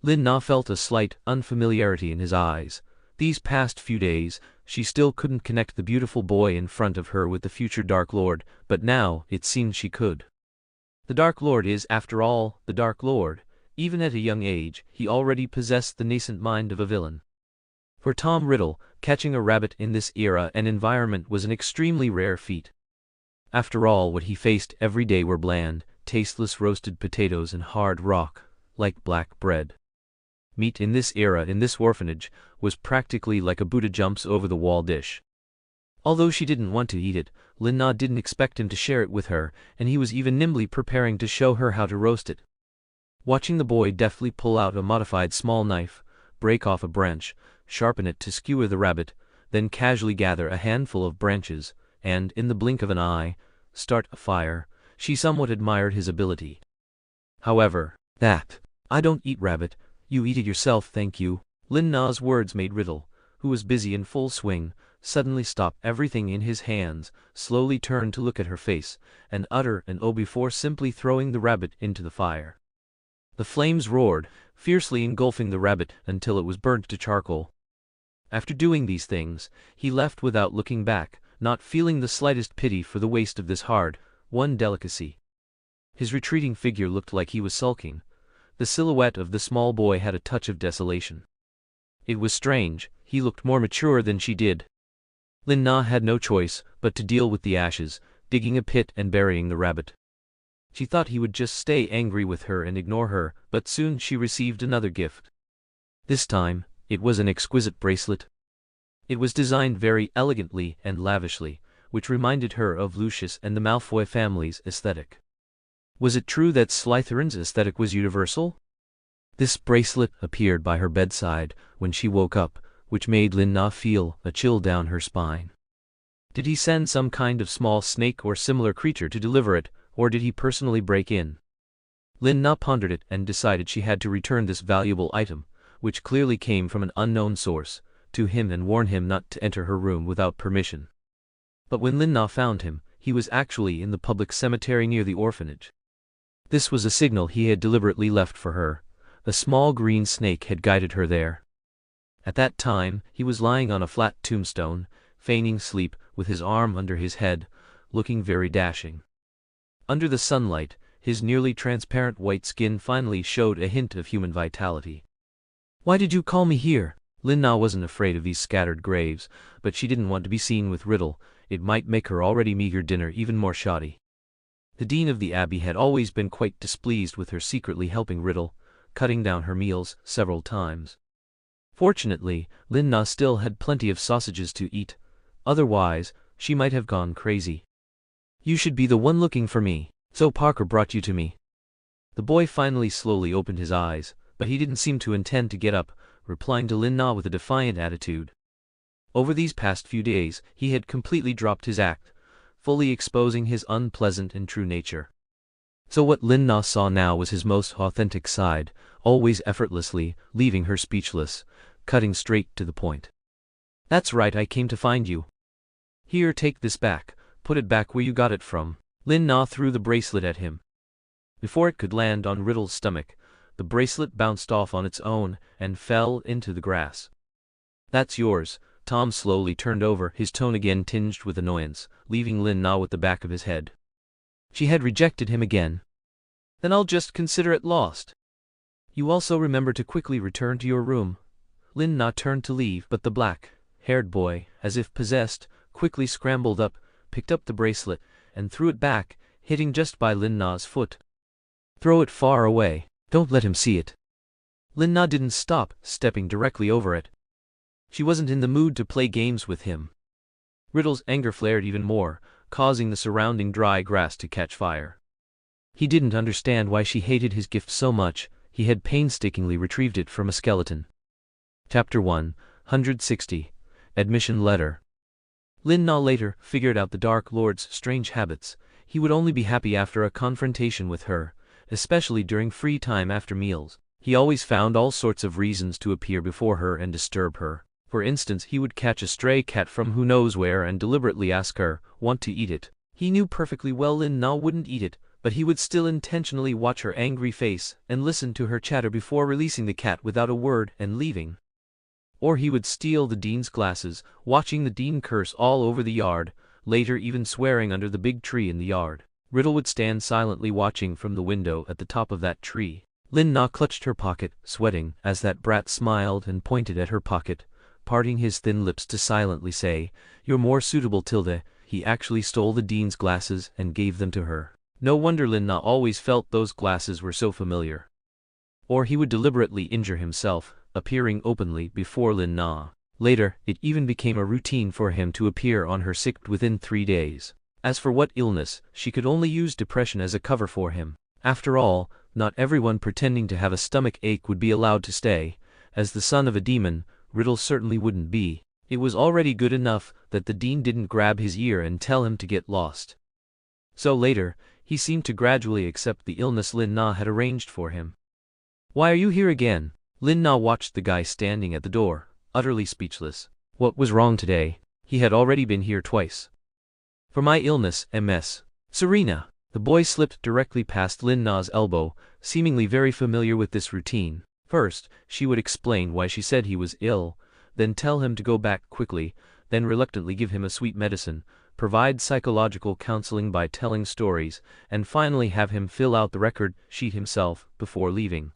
[SPEAKER 1] Lin Na felt a slight unfamiliarity in his eyes. These past few days, she still couldn't connect the beautiful boy in front of her with the future Dark Lord, but now, it seemed she could. The Dark Lord is, after all, the Dark Lord. Even at a young age, he already possessed the nascent mind of a villain. For Tom Riddle, catching a rabbit in this era and environment was an extremely rare feat. After all, what he faced every day were bland, tasteless roasted potatoes and hard rock, like black bread. Meat in this era, in this orphanage, was practically like a Buddha jumps over the wall dish. Although she didn't want to eat it, Lin Na didn't expect him to share it with her, and he was even nimbly preparing to show her how to roast it. Watching the boy deftly pull out a modified small knife, break off a branch, sharpen it to skewer the rabbit, then casually gather a handful of branches, and, in the blink of an eye, start a fire, she somewhat admired his ability. However, I don't eat rabbit, you eat it yourself, thank you. Lin Na's words made Riddle, who was busy in full swing, suddenly stop everything in his hands, slowly turn to look at her face, and utter an "oh" before simply throwing the rabbit into the fire. The flames roared, fiercely engulfing the rabbit until it was burnt to charcoal. After doing these things, he left without looking back, not feeling the slightest pity for the waste of this hard-won delicacy. His retreating figure looked like he was sulking. The silhouette of the small boy had a touch of desolation. It was strange, he looked more mature than she did. Lin Na had no choice but to deal with the ashes, digging a pit and burying the rabbit. She thought he would just stay angry with her and ignore her, but soon she received another gift. This time, it was an exquisite bracelet. It was designed very elegantly and lavishly, which reminded her of Lucius and the Malfoy family's aesthetic. Was it true that Slytherin's aesthetic was universal? This bracelet appeared by her bedside when she woke up, which made Lin Na feel a chill down her spine. Did he send some kind of small snake or similar creature to deliver it, or did he personally break in? Lin Na pondered it and decided she had to return this valuable item, which clearly came from an unknown source, to him and warn him not to enter her room without permission. But when Lin Na found him, he was actually in the public cemetery near the orphanage. This was a signal he had deliberately left for her. A small green snake had guided her there. At that time, he was lying on a flat tombstone, feigning sleep with his arm under his head, looking very dashing. Under the sunlight, his nearly transparent white skin finally showed a hint of human vitality. "Why did you call me here?" Lin Na wasn't afraid of these scattered graves, but she didn't want to be seen with Riddle. It might make her already meager dinner even more shoddy. The dean of the abbey had always been quite displeased with her secretly helping Riddle, cutting down her meals several times. Fortunately, Lin Na still had plenty of sausages to eat. Otherwise, she might have gone crazy. "You should be the one looking for me, so Parker brought you to me." The boy finally slowly opened his eyes, but he didn't seem to intend to get up, replying to Lin Na with a defiant attitude. Over these past few days, he had completely dropped his act, fully exposing his unpleasant and true nature. So what Lin Na saw now was his most authentic side, always effortlessly, leaving her speechless, cutting straight to the point. "That's right, I came to find you. Here, take this back, put it back where you got it from." Lin Na threw the bracelet at him. Before it could land on Riddle's stomach, the bracelet bounced off on its own and fell into the grass. "That's yours." Tom slowly turned over, his tone again tinged with annoyance, leaving Lin Na with the back of his head. She had rejected him again. "Then I'll just consider it lost. You also remember to quickly return to your room." Lin Na turned to leave, but the black-haired boy, as if possessed, quickly scrambled up, picked up the bracelet, and threw it back, hitting just by Lin Na's foot. "Throw it far away. Don't let him see it." Lin Na didn't stop, stepping directly over it. She wasn't in the mood to play games with him. Riddle's anger flared even more, causing the surrounding dry grass to catch fire. He didn't understand why she hated his gift so much. He had painstakingly retrieved it from a skeleton. Chapter 160. Admission Letter. Lin Na later figured out the Dark Lord's strange habits. He would only be happy after a confrontation with her, especially during free time after meals. He always found all sorts of reasons to appear before her and disturb her. For instance, he would catch a stray cat from who knows where and deliberately ask her, "Want to eat it?" He knew perfectly well Lin Na wouldn't eat it, but he would still intentionally watch her angry face and listen to her chatter before releasing the cat without a word and leaving. Or he would steal the dean's glasses, watching the dean curse all over the yard, later even swearing under the big tree in the yard. Riddle would stand silently watching from the window at the top of that tree. Lin Na clutched her pocket, sweating, as that brat smiled and pointed at her pocket, parting his thin lips to silently say, "You're more suitable, Tilda." He actually stole the dean's glasses and gave them to her. No wonder Lin Na always felt those glasses were so familiar. Or he would deliberately injure himself, appearing openly before Lin Na. Later, it even became a routine for him to appear on her sick within 3 days. As for what illness, she could only use depression as a cover for him. After all, not everyone pretending to have a stomach ache would be allowed to stay. As the son of a demon, Riddle certainly wouldn't be. It was already good enough that the dean didn't grab his ear and tell him to get lost. So later, he seemed to gradually accept the illness Lin Na had arranged for him. "Why are you here again?" Lin Na watched the guy standing at the door, utterly speechless. What was wrong today? He had already been here twice. "For my illness, MS. Serena." The boy slipped directly past Lin Na's elbow, seemingly very familiar with this routine. First, she would explain why she said he was ill, then tell him to go back quickly, then reluctantly give him a sweet medicine, provide psychological counseling by telling stories, and finally have him fill out the record sheet himself before leaving.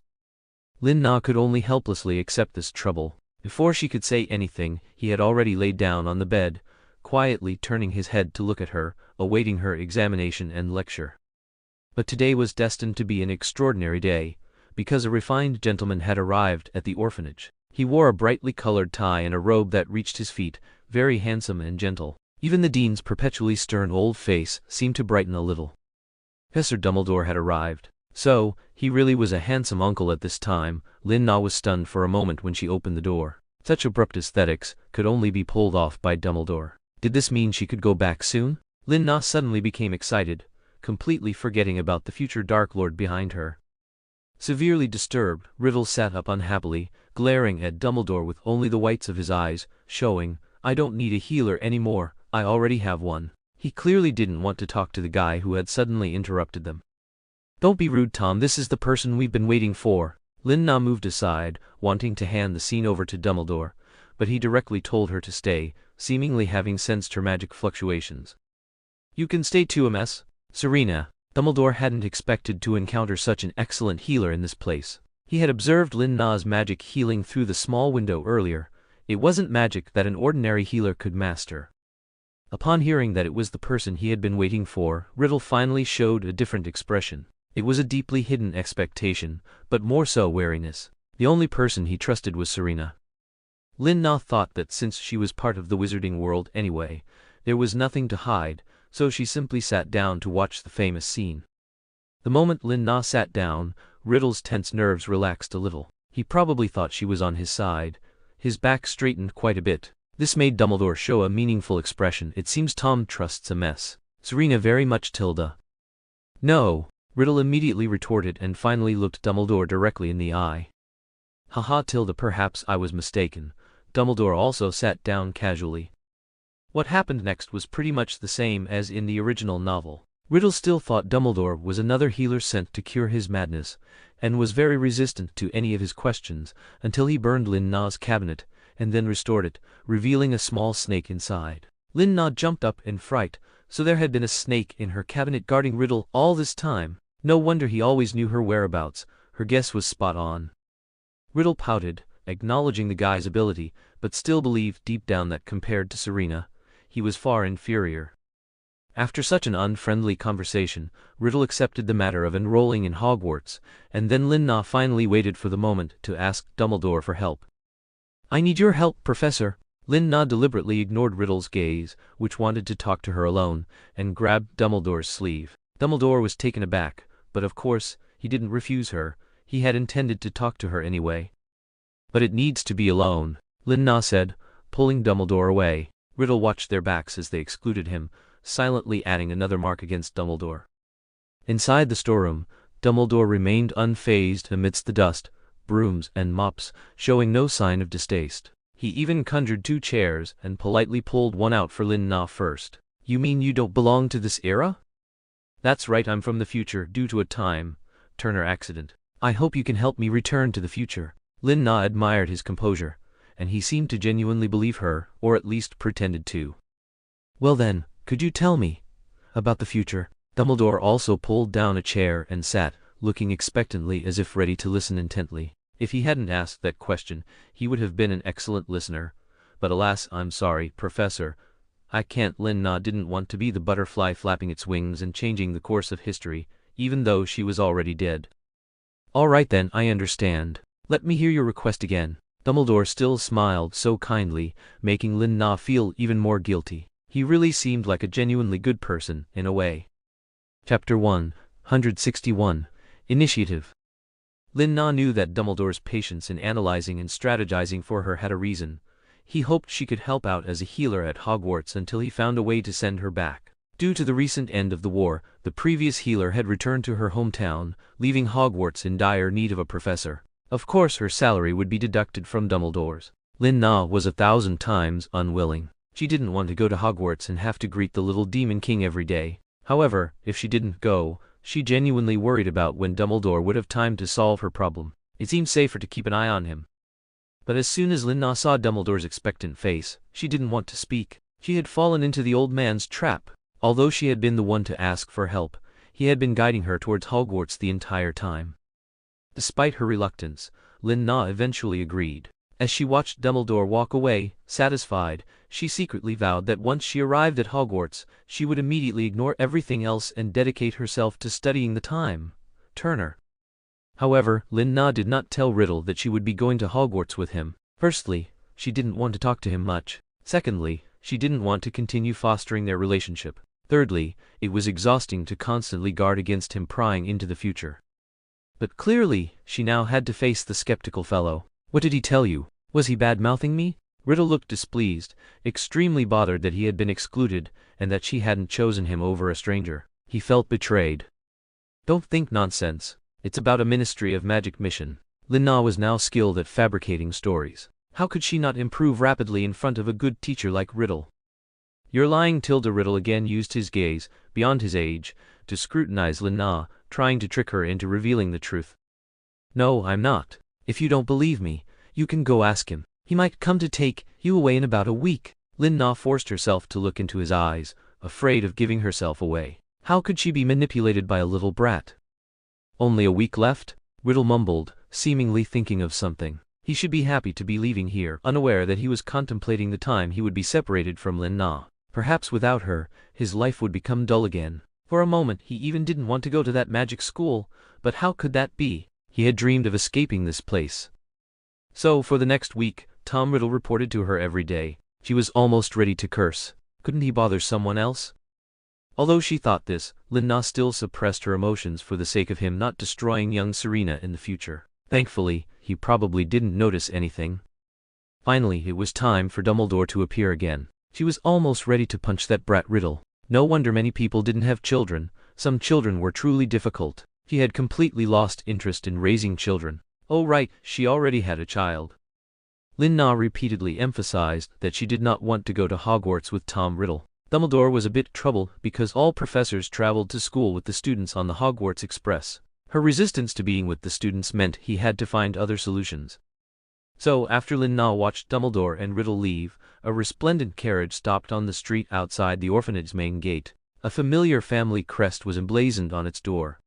[SPEAKER 1] Lin Na could only helplessly accept this trouble. Before she could say anything, he had already laid down on the bed, quietly turning his head to look at her, awaiting her examination and lecture. But today was destined to be an extraordinary day, because a refined gentleman had arrived at the orphanage. He wore a brightly colored tie and a robe that reached his feet, very handsome and gentle. Even the dean's perpetually stern old face seemed to brighten a little. Professor Dumbledore had arrived. So, he really was a handsome uncle at this time. Lin Na was stunned for a moment when she opened the door. Such abrupt aesthetics could only be pulled off by Dumbledore. Did this mean she could go back soon? Lin Na suddenly became excited, completely forgetting about the future Dark Lord behind her. Severely disturbed, Riddle sat up unhappily, glaring at Dumbledore with only the whites of his eyes showing. "I don't need a healer anymore, I already have one." He clearly didn't want to talk to the guy who had suddenly interrupted them. "Don't be rude, Tom, this is the person we've been waiting for." Lin Na moved aside, wanting to hand the scene over to Dumbledore, but he directly told her to stay, seemingly having sensed her magic fluctuations. "You can stay too, MS. Serena." Dumbledore hadn't expected to encounter such an excellent healer in this place. He had observed Lin Na's magic healing through the small window earlier. It wasn't magic that an ordinary healer could master. Upon hearing that it was the person he had been waiting for, Riddle finally showed a different expression. It was a deeply hidden expectation, but more so wariness. The only person he trusted was Serena. Lin Na thought that since she was part of the wizarding world anyway, there was nothing to hide, so she simply sat down to watch the famous scene. The moment Lin Na sat down, Riddle's tense nerves relaxed a little. He probably thought she was on his side. His back straightened quite a bit. This made Dumbledore show a meaningful expression. "It seems Tom trusts MS. Serena very much, Tilda." "No," Riddle immediately retorted and finally looked Dumbledore directly in the eye. "Haha, Tilda, perhaps I was mistaken." Dumbledore also sat down casually. What happened next was pretty much the same as in the original novel. Riddle still thought Dumbledore was another healer sent to cure his madness, and was very resistant to any of his questions, until he burned Lin Na's cabinet, and then restored it, revealing a small snake inside. Lin Na jumped up in fright, so there had been a snake in her cabinet guarding Riddle all this time. No wonder he always knew her whereabouts. Her guess was spot on. Riddle pouted, acknowledging the guy's ability, but still believed deep down that compared to Serena, he was far inferior. After such an unfriendly conversation, Riddle accepted the matter of enrolling in Hogwarts, and then Lin Na finally waited for the moment to ask Dumbledore for help. "I need your help, Professor." Lin Na deliberately ignored Riddle's gaze, which wanted to talk to her alone, and grabbed Dumbledore's sleeve. Dumbledore was taken aback, but of course, he didn't refuse her. He had intended to talk to her anyway. "But it needs to be alone," Lin Na said, pulling Dumbledore away. Riddle watched their backs as they excluded him, silently adding another mark against Dumbledore. Inside the storeroom, Dumbledore remained unfazed amidst the dust, brooms, and mops, showing no sign of distaste. He even conjured 2 chairs and politely pulled one out for Lin Na first. "You mean you don't belong to this era?" "That's right, I'm from the future due to a time-turner accident. I hope you can help me return to the future." Lin Na admired his composure, and he seemed to genuinely believe her, or at least pretended to. "Well then, could you tell me about the future?" Dumbledore also pulled down a chair and sat, looking expectantly as if ready to listen intently. If he hadn't asked that question, he would have been an excellent listener. But alas, "I'm sorry, Professor. I can't." Lin Na didn't want to be the butterfly flapping its wings and changing the course of history, even though she was already dead. "All right then, I understand. Let me hear your request again." Dumbledore still smiled so kindly, making Lin Na feel even more guilty. He really seemed like a genuinely good person, in a way. Chapter 161. Initiative. Lin Na knew that Dumbledore's patience in analyzing and strategizing for her had a reason. He hoped she could help out as a healer at Hogwarts until he found a way to send her back. Due to the recent end of the war, the previous healer had returned to her hometown, leaving Hogwarts in dire need of a professor. Of course her salary would be deducted from Dumbledore's. Lin Na was 1,000 times unwilling. She didn't want to go to Hogwarts and have to greet the little Demon King every day. However, if she didn't go, she genuinely worried about when Dumbledore would have time to solve her problem. It seemed safer to keep an eye on him. But as soon as Lin Na saw Dumbledore's expectant face, she didn't want to speak. She had fallen into the old man's trap. Although she had been the one to ask for help, he had been guiding her towards Hogwarts the entire time. Despite her reluctance, Lin Na eventually agreed. As she watched Dumbledore walk away, satisfied, she secretly vowed that once she arrived at Hogwarts, she would immediately ignore everything else and dedicate herself to studying the Time Turner. However, Lin Na did not tell Riddle that she would be going to Hogwarts with him. Firstly, she didn't want to talk to him much. Secondly, she didn't want to continue fostering their relationship. Thirdly, it was exhausting to constantly guard against him prying into the future. But clearly, she now had to face the skeptical fellow. What did he tell you? Was he bad-mouthing me? Riddle looked displeased, extremely bothered that he had been excluded, and that she hadn't chosen him over a stranger. He felt betrayed. Don't think nonsense. It's about a Ministry of Magic mission. Lin Na was now skilled at fabricating stories. How could she not improve rapidly in front of a good teacher like Riddle? You're lying. Riddle again used his gaze, beyond his age, to scrutinize Lin Na, trying to trick her into revealing the truth. No, I'm not. If you don't believe me, you can go ask him. He might come to take you away in about a week. Lin Na forced herself to look into his eyes, afraid of giving herself away. How could she be manipulated by a little brat? Only a week left? Riddle mumbled, seemingly thinking of something. He should be happy to be leaving here, unaware that he was contemplating the time he would be separated from Lin Na. Perhaps without her, his life would become dull again. For a moment he even didn't want to go to that magic school, but how could that be? He had dreamed of escaping this place. So, for the next week, Tom Riddle reported to her every day. She was almost ready to curse. Couldn't he bother someone else? Although she thought this, Lin Na still suppressed her emotions for the sake of him not destroying young Serena in the future. Thankfully, he probably didn't notice anything. Finally, it was time for Dumbledore to appear again. She was almost ready to punch that brat Riddle. No wonder many people didn't have children. Some children were truly difficult. She had completely lost interest in raising children. Oh right, she already had a child. Lin Na repeatedly emphasized that she did not want to go to Hogwarts with Tom Riddle. Dumbledore was a bit troubled because all professors traveled to school with the students on the Hogwarts Express. Her resistance to being with the students meant he had to find other solutions. So, after Lin Na watched Dumbledore and Riddle leave, a resplendent carriage stopped on the street outside the orphanage's main gate. A familiar family crest was emblazoned on its door.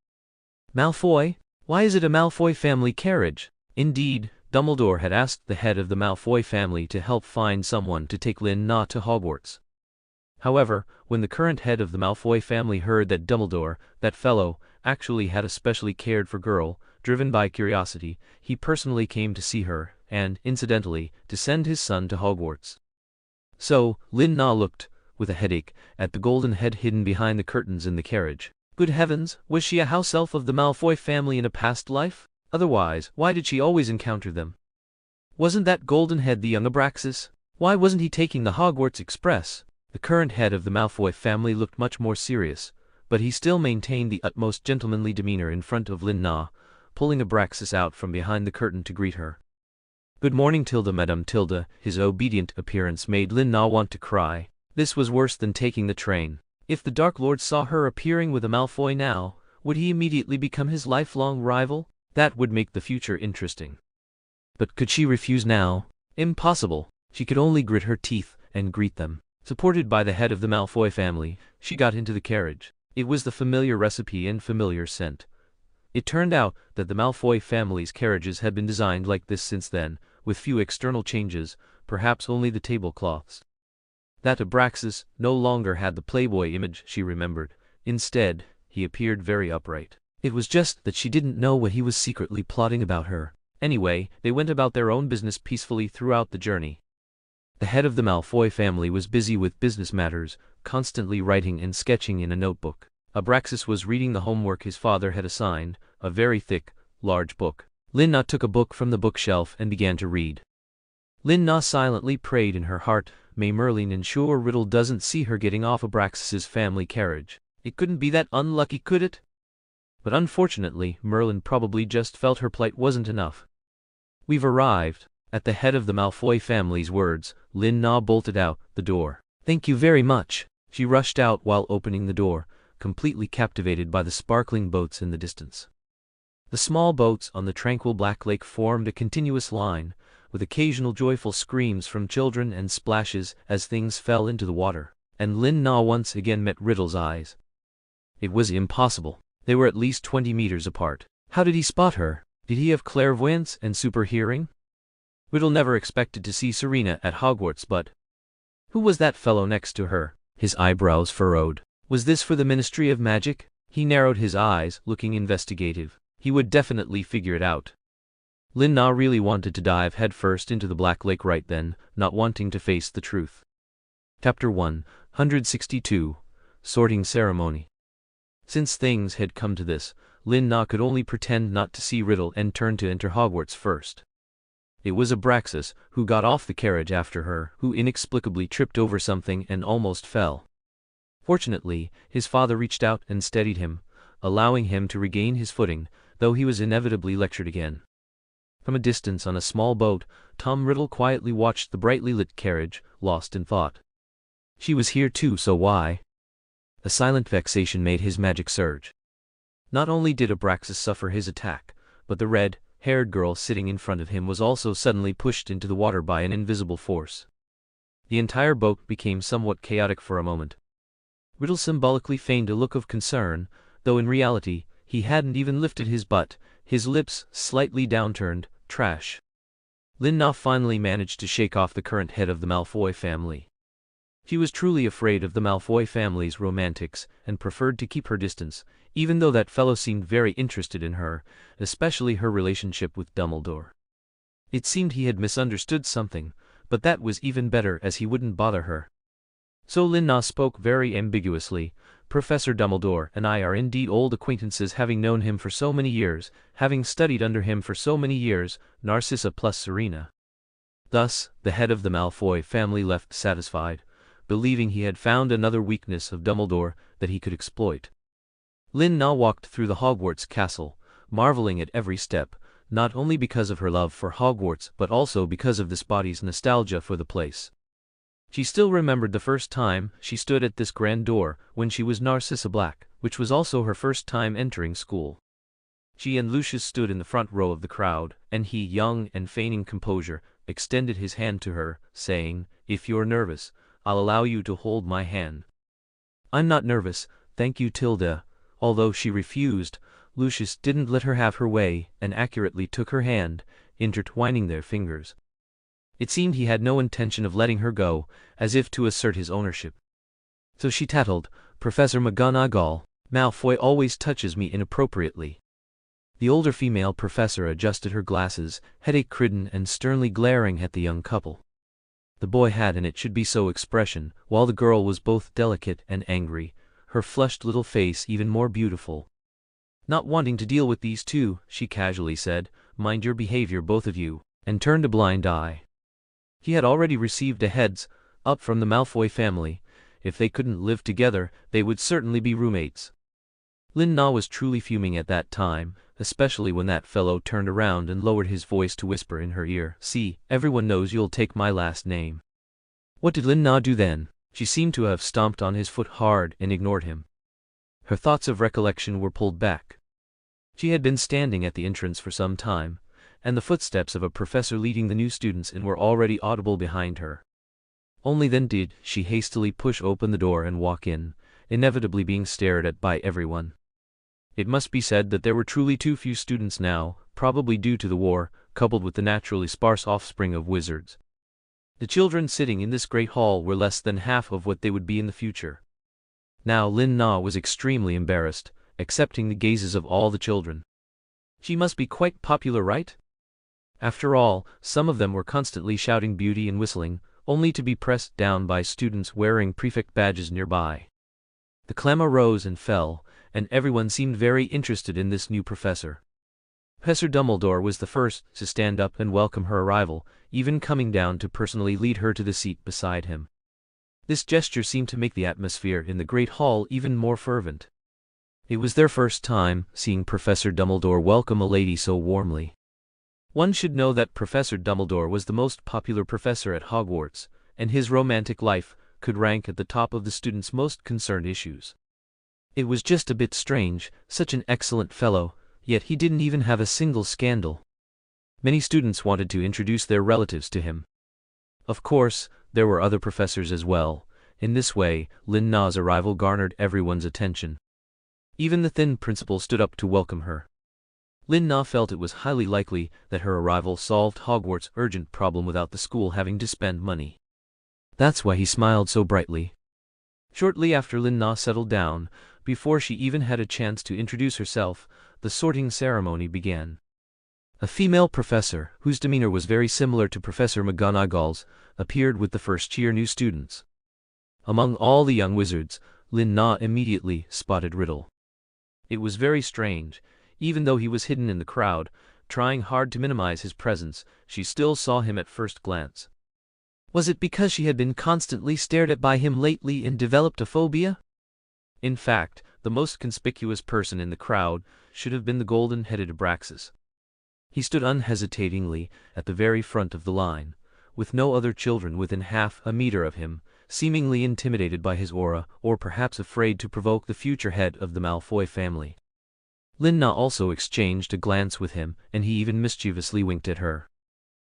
[SPEAKER 1] Malfoy? Why is it a Malfoy family carriage? Indeed, Dumbledore had asked the head of the Malfoy family to help find someone to take Lin Na to Hogwarts. However, when the current head of the Malfoy family heard that Dumbledore, that fellow, actually had a specially cared for girl, driven by curiosity, he personally came to see her, and, incidentally, to send his son to Hogwarts. So, Lin Na looked, with a headache, at the golden head hidden behind the curtains in the carriage. Good heavens, was she a house elf of the Malfoy family in a past life? Otherwise, why did she always encounter them? Wasn't that golden head the young Abraxas? Why wasn't he taking the Hogwarts Express? The current head of the Malfoy family looked much more serious, but he still maintained the utmost gentlemanly demeanor in front of Lin Na, pulling Abraxas out from behind the curtain to greet her. Good morning, Madame Tilda. His obedient appearance made Lin Na want to cry. This was worse than taking the train. If the Dark Lord saw her appearing with a Malfoy now, would he immediately become his lifelong rival? That would make the future interesting. But could she refuse now? Impossible. She could only grit her teeth and greet them. Supported by the head of the Malfoy family, she got into the carriage. It was the familiar recipe and familiar scent. It turned out that the Malfoy family's carriages had been designed like this since then, with few external changes, perhaps only the tablecloths. That Abraxas no longer had the playboy image she remembered. Instead, he appeared very upright. It was just that she didn't know what he was secretly plotting about her. Anyway, they went about their own business peacefully throughout the journey. The head of the Malfoy family was busy with business matters, constantly writing and sketching in a notebook. Abraxas was reading the homework his father had assigned, a very thick, large book. Lin-Na took a book from the bookshelf and began to read. Lin-Na silently prayed in her heart, may Merlin ensure Riddle doesn't see her getting off Abraxas's family carriage. It couldn't be that unlucky, could it? But unfortunately, Merlin probably just felt her plight wasn't enough. We've arrived. At the head of the Malfoy family's words, Lin-Na bolted out the door. Thank you very much. She rushed out while opening the door, completely captivated by the sparkling boats in the distance. The small boats on the tranquil Black Lake formed a continuous line, with occasional joyful screams from children and splashes as things fell into the water. And Lin-Na once again met Riddle's eyes. It was impossible. They were at least 20 meters apart. How did he spot her? Did he have clairvoyance and super hearing? Riddle never expected to see Serena at Hogwarts, but who was that fellow next to her? His eyebrows furrowed. Was this for the Ministry of Magic? He narrowed his eyes, looking investigative. He would definitely figure it out. Lin-Na really wanted to dive headfirst into the Black Lake right then, not wanting to face the truth. Chapter 162, Sorting Ceremony. Since things had come to this, Lin-Na could only pretend not to see Riddle and turn to enter Hogwarts first. It was Abraxas who got off the carriage after her, who inexplicably tripped over something and almost fell. Fortunately, his father reached out and steadied him, allowing him to regain his footing, though he was inevitably lectured again. From a distance on a small boat, Tom Riddle quietly watched the brightly lit carriage, lost in thought. She was here too, so why? A silent vexation made his magic surge. Not only did Abraxas suffer his attack, but the red-haired girl sitting in front of him was also suddenly pushed into the water by an invisible force. The entire boat became somewhat chaotic for a moment. Riddle symbolically feigned a look of concern, though in reality, he hadn't even lifted his butt, his lips slightly downturned. Trash. Lin-Na finally managed to shake off the current head of the Malfoy family. She was truly afraid of the Malfoy family's romantics and preferred to keep her distance, even though that fellow seemed very interested in her, especially her relationship with Dumbledore. It seemed he had misunderstood something, but that was even better as he wouldn't bother her. So Lin-Na spoke very ambiguously. Professor Dumbledore and I are indeed old acquaintances, having known him for so many years, having studied under him for so many years, Narcissa plus Serena. Thus, the head of the Malfoy family left satisfied, believing he had found another weakness of Dumbledore that he could exploit. Lin-Na walked through the Hogwarts castle, marveling at every step, not only because of her love for Hogwarts but also because of this body's nostalgia for the place. She still remembered the first time she stood at this grand door, when she was Narcissa Black, which was also her first time entering school. She and Lucius stood in the front row of the crowd, and he, young and feigning composure, extended his hand to her, saying, "If you're nervous, I'll allow you to hold my hand." "I'm not nervous, thank you, Tilda." Although she refused, Lucius didn't let her have her way, and accurately took her hand, intertwining their fingers. It seemed he had no intention of letting her go, as if to assert his ownership. So she tattled, "Professor McGonagall, Malfoy always touches me inappropriately." The older female professor adjusted her glasses, headache-ridden and sternly glaring at the young couple. The boy had an "it should be so" expression, while the girl was both delicate and angry, her flushed little face even more beautiful. "Not wanting to deal with these two," she casually said, "mind your behavior, both of you," and turned a blind eye. He had already received a heads-up from the Malfoy family. If they couldn't live together, they would certainly be roommates. Lin-Na was truly fuming at that time, especially when that fellow turned around and lowered his voice to whisper in her ear, "See, everyone knows you'll take my last name." What did Lin-Na do then? She seemed to have stomped on his foot hard and ignored him. Her thoughts of recollection were pulled back. She had been standing at the entrance for some time, and the footsteps of a professor leading the new students in were already audible behind her. Only then did she hastily push open the door and walk in, inevitably being stared at by everyone. It must be said that there were truly too few students now, probably due to the war, coupled with the naturally sparse offspring of wizards. The children sitting in this great hall were less than half of what they would be in the future. Now Lin-Na was extremely embarrassed, accepting the gazes of all the children. She must be quite popular, right? After all, some of them were constantly shouting beauty and whistling, only to be pressed down by students wearing prefect badges nearby. The clamor rose and fell, and everyone seemed very interested in this new professor. Professor Dumbledore was the first to stand up and welcome her arrival, even coming down to personally lead her to the seat beside him. This gesture seemed to make the atmosphere in the Great Hall even more fervent. It was their first time seeing Professor Dumbledore welcome a lady so warmly. One should know that Professor Dumbledore was the most popular professor at Hogwarts, and his romantic life could rank at the top of the students' most concerned issues. It was just a bit strange, such an excellent fellow, yet he didn't even have a single scandal. Many students wanted to introduce their relatives to him. Of course, there were other professors as well. In this way, Lin Na's arrival garnered everyone's attention. Even the thin principal stood up to welcome her. Lin Na felt it was highly likely that her arrival solved Hogwarts' urgent problem without the school having to spend money. That's why he smiled so brightly. Shortly after Lin Na settled down, before she even had a chance to introduce herself, the sorting ceremony began. A female professor, whose demeanor was very similar to Professor McGonagall's, appeared with the first-year new students. Among all the young wizards, Lin Na immediately spotted Riddle. It was very strange. Even though he was hidden in the crowd, trying hard to minimize his presence, she still saw him at first glance. Was it because she had been constantly stared at by him lately and developed a phobia? In fact, the most conspicuous person in the crowd should have been the golden-headed Abraxas. He stood unhesitatingly at the very front of the line, with no other children within half a meter of him, seemingly intimidated by his aura or perhaps afraid to provoke the future head of the Malfoy family. Lin Na also exchanged a glance with him, and he even mischievously winked at her.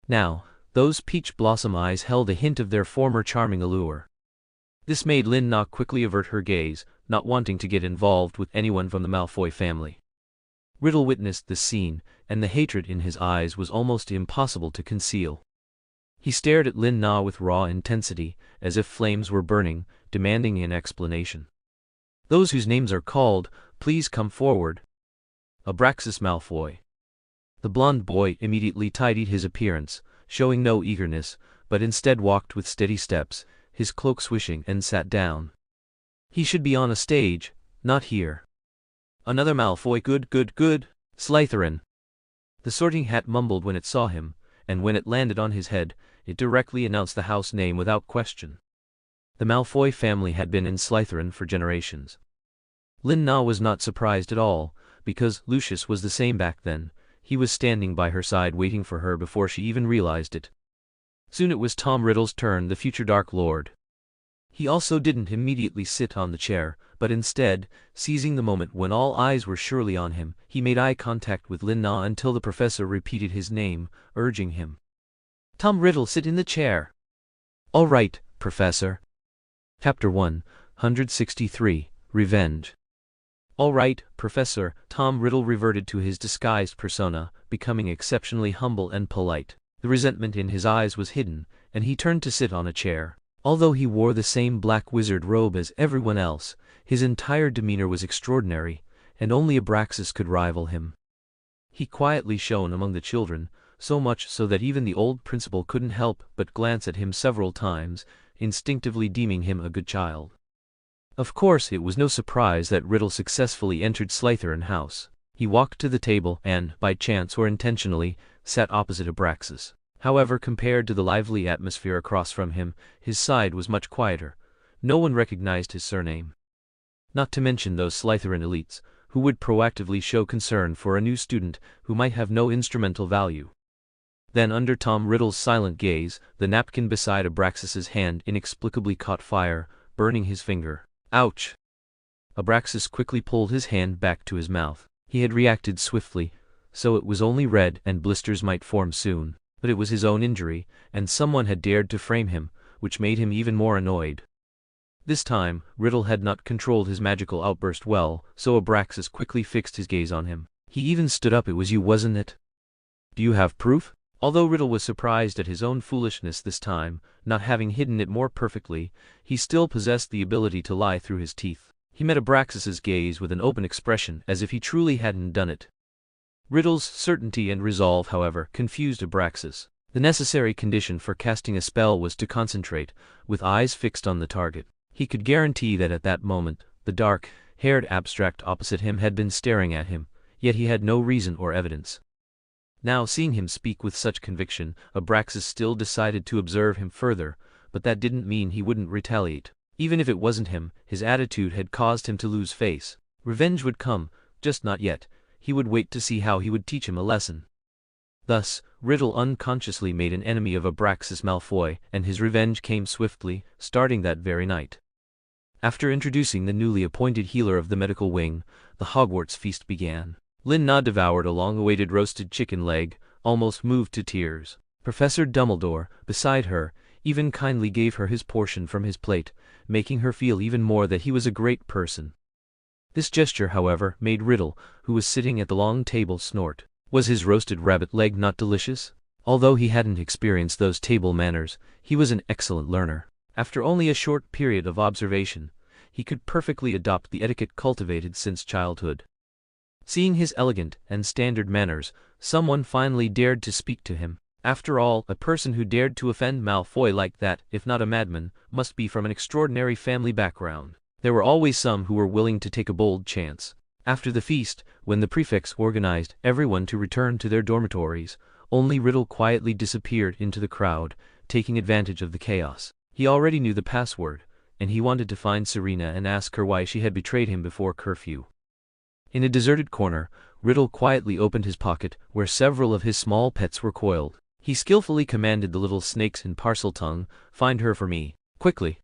[SPEAKER 1] Now, those peach blossom eyes held a hint of their former charming allure. This made Lin Na quickly avert her gaze, not wanting to get involved with anyone from the Malfoy family. Riddle witnessed this scene, and the hatred in his eyes was almost impossible to conceal. He stared at Lin Na with raw intensity, as if flames were burning, demanding an explanation. "Those whose names are called, please come forward." Abraxas Malfoy. The blond boy immediately tidied his appearance, showing no eagerness, but instead walked with steady steps, his cloak swishing, and sat down. He should be on a stage, not here. "Another Malfoy, good. Slytherin." The sorting hat mumbled when it saw him, and when it landed on his head, it directly announced the house name without question. The Malfoy family had been in Slytherin for generations. Lin Na was not surprised at all, because Lucius was the same back then. He was standing by her side waiting for her before she even realized it. Soon it was Tom Riddle's turn, the future Dark Lord. He also didn't immediately sit on the chair, but instead, seizing the moment when all eyes were surely on him, he made eye contact with Lin Na until the professor repeated his name, urging him. "Tom Riddle, sit in the chair." "All right, Professor." Chapter 163, Revenge. "All right, Professor." Tom Riddle reverted to his disguised persona, becoming exceptionally humble and polite. The resentment in his eyes was hidden, and he turned to sit on a chair. Although he wore the same black wizard robe as everyone else, his entire demeanor was extraordinary, and only Abraxas could rival him. He quietly shone among the children, so much so that even the old principal couldn't help but glance at him several times, instinctively deeming him a good child. Of course, it was no surprise that Riddle successfully entered Slytherin House. He walked to the table and, by chance or intentionally, sat opposite Abraxas. However, compared to the lively atmosphere across from him, his side was much quieter. No one recognized his surname. Not to mention those Slytherin elites, who would proactively show concern for a new student who might have no instrumental value. Then under Tom Riddle's silent gaze, the napkin beside Abraxas's hand inexplicably caught fire, burning his finger. "Ouch!" Abraxas quickly pulled his hand back to his mouth. He had reacted swiftly, so it was only red and blisters might form soon, but it was his own injury, and someone had dared to frame him, which made him even more annoyed. This time, Riddle had not controlled his magical outburst well, so Abraxas quickly fixed his gaze on him. "He even stood up. It was you, wasn't it? Do you have proof?" Although Riddle was surprised at his own foolishness this time, not having hidden it more perfectly, he still possessed the ability to lie through his teeth. He met Abraxas's gaze with an open expression, as if he truly hadn't done it. Riddle's certainty and resolve, however, confused Abraxas. The necessary condition for casting a spell was to concentrate, with eyes fixed on the target. He could guarantee that at that moment, the dark-haired abstract opposite him had been staring at him, yet he had no reason or evidence. Now, seeing him speak with such conviction, Abraxas still decided to observe him further, but that didn't mean he wouldn't retaliate. Even if it wasn't him, his attitude had caused him to lose face. Revenge would come, just not yet. He would wait to see how he would teach him a lesson. Thus, Riddle unconsciously made an enemy of Abraxas Malfoy, and his revenge came swiftly, starting that very night. After introducing the newly appointed healer of the medical wing, the Hogwarts feast began. Lina devoured a long-awaited roasted chicken leg, almost moved to tears. Professor Dumbledore, beside her, even kindly gave her his portion from his plate, making her feel even more that he was a great person. This gesture, however, made Riddle, who was sitting at the long table, snort. Was his roasted rabbit leg not delicious? Although he hadn't experienced those table manners, he was an excellent learner. After only a short period of observation, he could perfectly adopt the etiquette cultivated since childhood. Seeing his elegant and standard manners, someone finally dared to speak to him. After all, a person who dared to offend Malfoy like that, if not a madman, must be from an extraordinary family background. There were always some who were willing to take a bold chance. After the feast, when the prefects organized everyone to return to their dormitories, only Riddle quietly disappeared into the crowd, taking advantage of the chaos. He already knew the password, and he wanted to find Serena and ask her why she had betrayed him before curfew. In a deserted corner, Riddle quietly opened his pocket, where several of his small pets were coiled. He skillfully commanded the little snakes in Parseltongue, "Find her for me, quickly."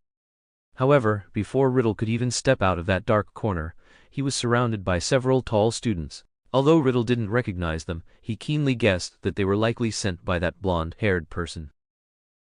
[SPEAKER 1] However, before Riddle could even step out of that dark corner, he was surrounded by several tall students. Although Riddle didn't recognize them, he keenly guessed that they were likely sent by that blonde-haired person.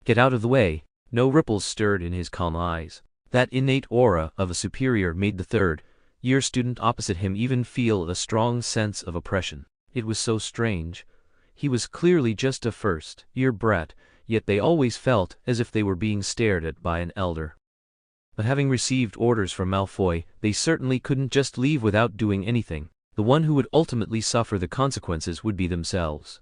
[SPEAKER 1] "Get out of the way." No ripples stirred in his calm eyes. That innate aura of a superior made the third-year student opposite him even feel a strong sense of oppression. It was so strange. He was clearly just a first-year brat, yet they always felt as if they were being stared at by an elder. But having received orders from Malfoy, they certainly couldn't just leave without doing anything. The one who would ultimately suffer the consequences would be themselves.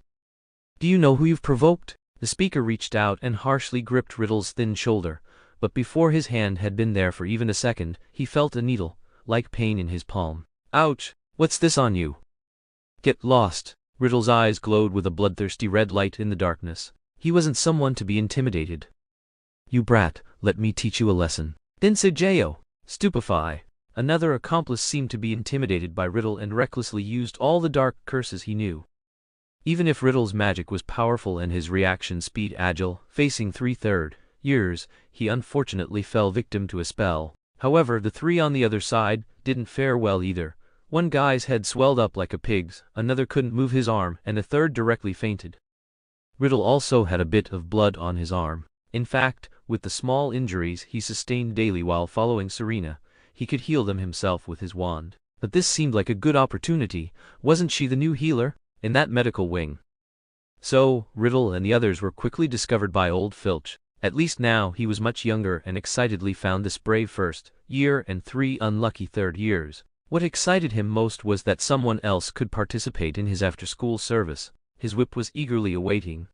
[SPEAKER 1] "Do you know who you've provoked?" The speaker reached out and harshly gripped Riddle's thin shoulder, but before his hand had been there for even a second, he felt a needle-like pain in his palm. "Ouch! What's this on you?" "Get lost!" Riddle's eyes glowed with a bloodthirsty red light in the darkness. He wasn't someone to be intimidated. "You brat, let me teach you a lesson." Dinsejayo! Stupefy! Another accomplice seemed to be intimidated by Riddle and recklessly used all the dark curses he knew. Even if Riddle's magic was powerful and his reaction speed agile, facing 3/3 years, he unfortunately fell victim to a spell. However, the three on the other side didn't fare well either. One guy's head swelled up like a pig's, another couldn't move his arm, and a third directly fainted. Riddle also had a bit of blood on his arm. In fact, with the small injuries he sustained daily while following Serena, he could heal them himself with his wand. But this seemed like a good opportunity. Wasn't she the new healer in that medical wing? So, Riddle and the others were quickly discovered by old Filch. At least now he was much younger and excitedly found this brave first-year and 3 unlucky third years. What excited him most was that someone else could participate in his after-school service. His whip was eagerly awaiting.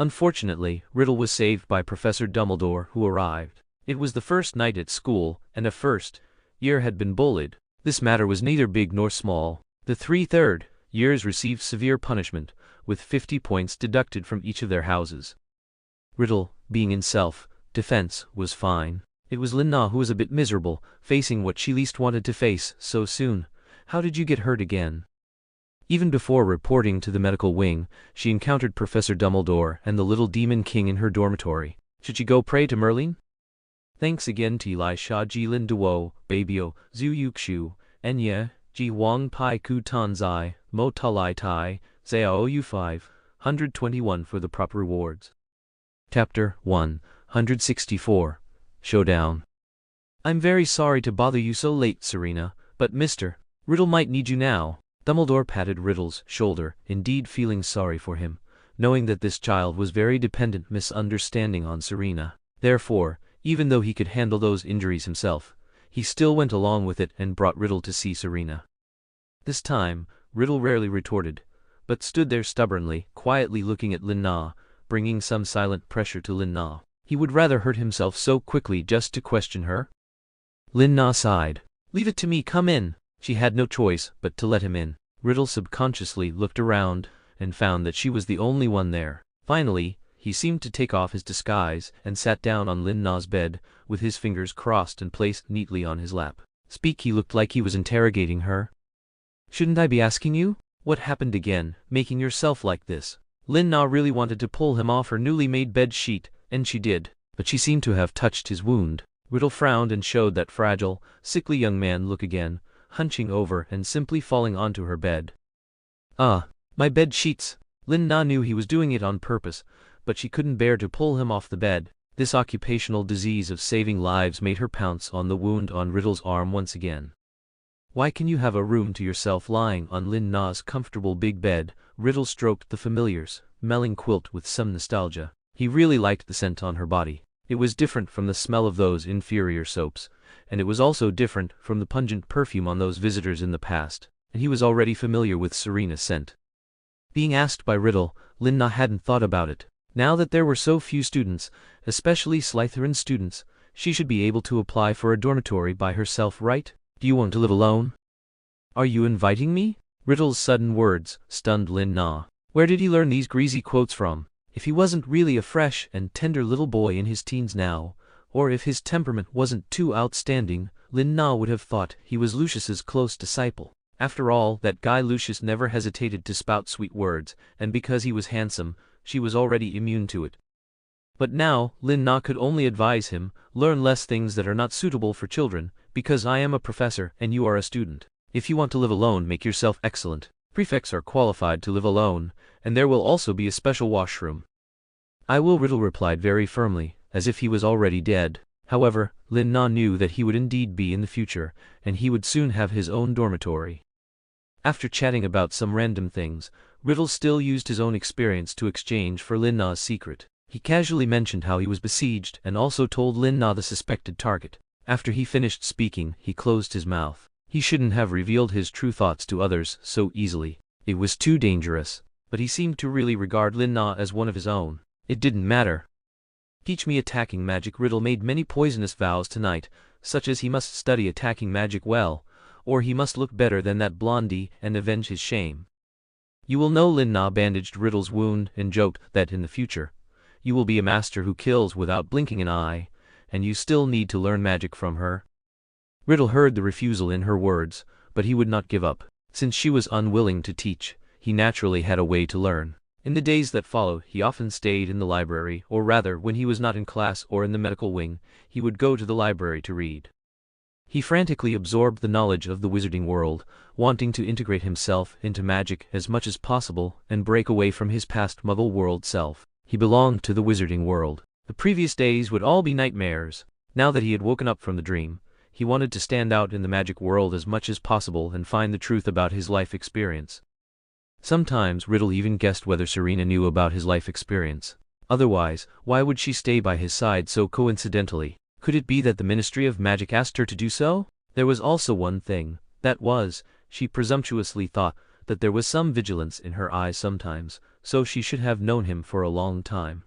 [SPEAKER 1] Unfortunately, Riddle was saved by Professor Dumbledore, who arrived. It was the first night at school, and a first-year had been bullied. This matter was neither big nor small. The 3/3 years received severe punishment, with 50 points deducted from each of their houses. Riddle, being in self-defense, was fine. It was Lina who was a bit miserable, facing what she least wanted to face so soon. "How did you get hurt again?" Even before reporting to the medical wing, she encountered Professor Dumbledore and the little demon king in her dormitory. Should she go pray to Merlin? Thanks again to Li Sha Jilin Duo, Babio, Zhu Yukshu, Enya, Ji Wang Pai Ku Tanzai, Mo Talai Tai, Zao Yu 521 for the proper rewards. Chapter 164 Showdown. "I'm very sorry to bother you so late, Serena, but Mr. Riddle might need you now." Dumbledore patted Riddle's shoulder, indeed feeling sorry for him, knowing that this child was very dependent misunderstanding on Serena. Therefore, even though he could handle those injuries himself, he still went along with it and brought Riddle to see Serena. This time, Riddle rarely retorted, but stood there stubbornly, quietly looking at Lin Na, bringing some silent pressure to Lin Na. He would rather hurt himself so quickly just to question her. Lin Na sighed. "Leave it to me, come in." She had no choice but to let him in. Riddle subconsciously looked around and found that she was the only one there. Finally, he seemed to take off his disguise and sat down on Lin Na's bed, with his fingers crossed and placed neatly on his lap. "Speak," he looked like he was interrogating her. "Shouldn't I be asking you? What happened again, making yourself like this?" Lin Na really wanted to pull him off her newly made bed sheet, and she did, but she seemed to have touched his wound. Riddle frowned and showed that fragile, sickly young man look again, hunching over and simply falling onto her bed. "Ah, my bed sheets." Lin Na knew he was doing it on purpose, but she couldn't bear to pull him off the bed. This occupational disease of saving lives made her pounce on the wound on Riddle's arm once again. "Why can you have a room to yourself?" Lying on Lin Na's comfortable big bed, Riddle stroked the familiar, smelling quilt with some nostalgia. He really liked the scent on her body. It was different from the smell of those inferior soaps, and it was also different from the pungent perfume on those visitors in the past, and he was already familiar with Serena's scent. Being asked by Riddle, Lin Na hadn't thought about it. Now that there were so few students, especially Slytherin students, she should be able to apply for a dormitory by herself, right? "Do you want to live alone? Are you inviting me?" Riddle's sudden words stunned Lin Na. Where did he learn these greasy quotes from? If he wasn't really a fresh and tender little boy in his teens now, or if his temperament wasn't too outstanding, Lin Na would have thought he was Lucius's close disciple. After all, that guy Lucius never hesitated to spout sweet words, and because he was handsome, she was already immune to it. But now, Lin Na could only advise him, learn less things that are not suitable for children, because I am a professor and you are a student. If you want to live alone, make yourself excellent. Prefects are qualified to live alone, and there will also be a special washroom. "I will," Riddle replied very firmly, as if he was already dead. However, Lin Na knew that he would indeed be in the future, and he would soon have his own dormitory. After chatting about some random things, Riddle still used his own experience to exchange for Lin Na's secret. He casually mentioned how he was besieged and also told Lin Na the suspected target. After he finished speaking, he closed his mouth. He shouldn't have revealed his true thoughts to others so easily. It was too dangerous. But he seemed to really regard Lin Na as one of his own. It didn't matter. "Teach me attacking magic." Riddle made many poisonous vows tonight, such as he must study attacking magic well, or he must look better than that blondie and avenge his shame. "You will know." Lin Na bandaged Riddle's wound and joked that in the future, you will be a master who kills without blinking an eye, and you still need to learn magic from her. Riddle heard the refusal in her words, but he would not give up. Since she was unwilling to teach, he naturally had a way to learn. In the days that followed, he often stayed in the library, or rather, when he was not in class or in the medical wing, he would go to the library to read. He frantically absorbed the knowledge of the wizarding world, wanting to integrate himself into magic as much as possible and break away from his past Muggle world self. He belonged to the wizarding world. The previous days would all be nightmares. Now that he had woken up from the dream, he wanted to stand out in the magic world as much as possible and find the truth about his life experience. Sometimes Riddle even guessed whether Serena knew about his life experience. Otherwise, why would she stay by his side so coincidentally? Could it be that the Ministry of Magic asked her to do so? There was also one thing, that was, she presumptuously thought that there was some vigilance in her eyes sometimes, so she should have known him for a long time.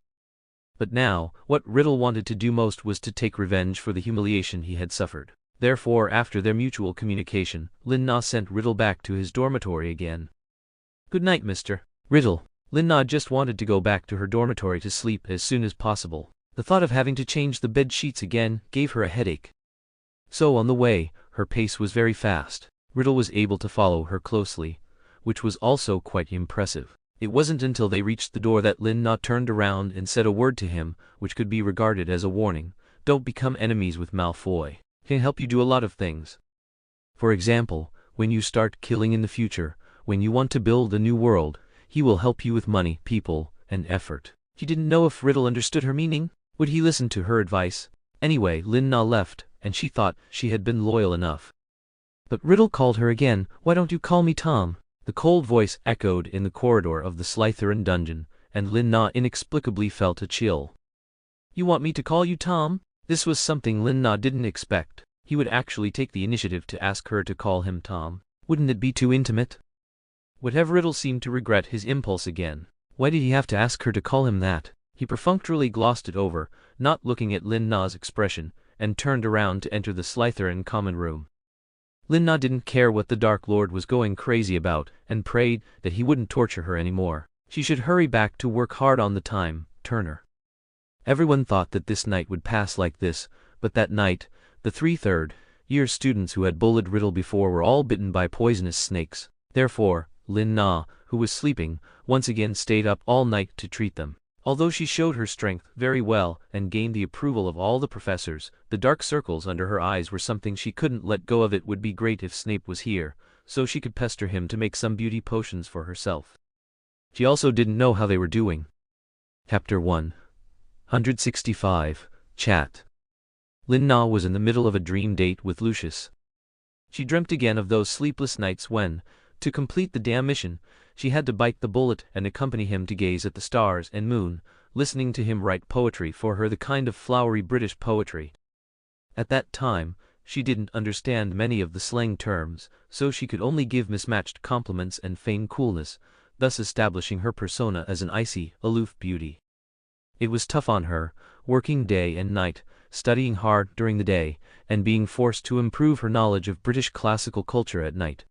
[SPEAKER 1] But now, what Riddle wanted to do most was to take revenge for the humiliation he had suffered. Therefore, after their mutual communication, Lin Na sent Riddle back to his dormitory again. "Good night, Mr. Riddle." Lin Na just wanted to go back to her dormitory to sleep as soon as possible. The thought of having to change the bed sheets again gave her a headache. So on the way, her pace was very fast. Riddle was able to follow her closely, which was also quite impressive. It wasn't until they reached the door that Lin Na turned around and said a word to him, which could be regarded as a warning. "Don't become enemies with Malfoy. He can help you do a lot of things. For example, when you start killing in the future, when you want to build a new world, he will help you with money, people, and effort." She didn't know if Riddle understood her meaning. Would he listen to her advice? Anyway, Lin Na left, and she thought she had been loyal enough. But Riddle called her again. "Why don't you call me Tom?" The cold voice echoed in the corridor of the Slytherin dungeon, and Lin Na inexplicably felt a chill. "You want me to call you Tom?" This was something Lin Na didn't expect. He would actually take the initiative to ask her to call him Tom. Wouldn't it be too intimate? Whatever Riddle seemed to regret his impulse again. Why did he have to ask her to call him that? He perfunctorily glossed it over, not looking at Lin Na's expression, and turned around to enter the Slytherin common room. Lin Na didn't care what the Dark Lord was going crazy about, and prayed that he wouldn't torture her anymore. She should hurry back to work hard on the time turner. Everyone thought that this night would pass like this, but that night, the 3 third-year students who had bullied Riddle before were all bitten by poisonous snakes. Therefore, Lin Na, who was sleeping, once again stayed up all night to treat them. Although she showed her strength very well and gained the approval of all the professors, the dark circles under her eyes were something she couldn't let go of. It would be great if Snape was here, so she could pester him to make some beauty potions for herself. She also didn't know how they were doing. Chapter 165, Chat. Lin Na was in the middle of a dream date with Lucius. She dreamt again of those sleepless nights when, to complete the damn mission, she had to bite the bullet and accompany him to gaze at the stars and moon, listening to him write poetry for her, the kind of flowery British poetry. At that time, she didn't understand many of the slang terms, so she could only give mismatched compliments and feign coolness, thus establishing her persona as an icy, aloof beauty. It was tough on her, working day and night, studying hard during the day, and being forced to improve her knowledge of British classical culture at night.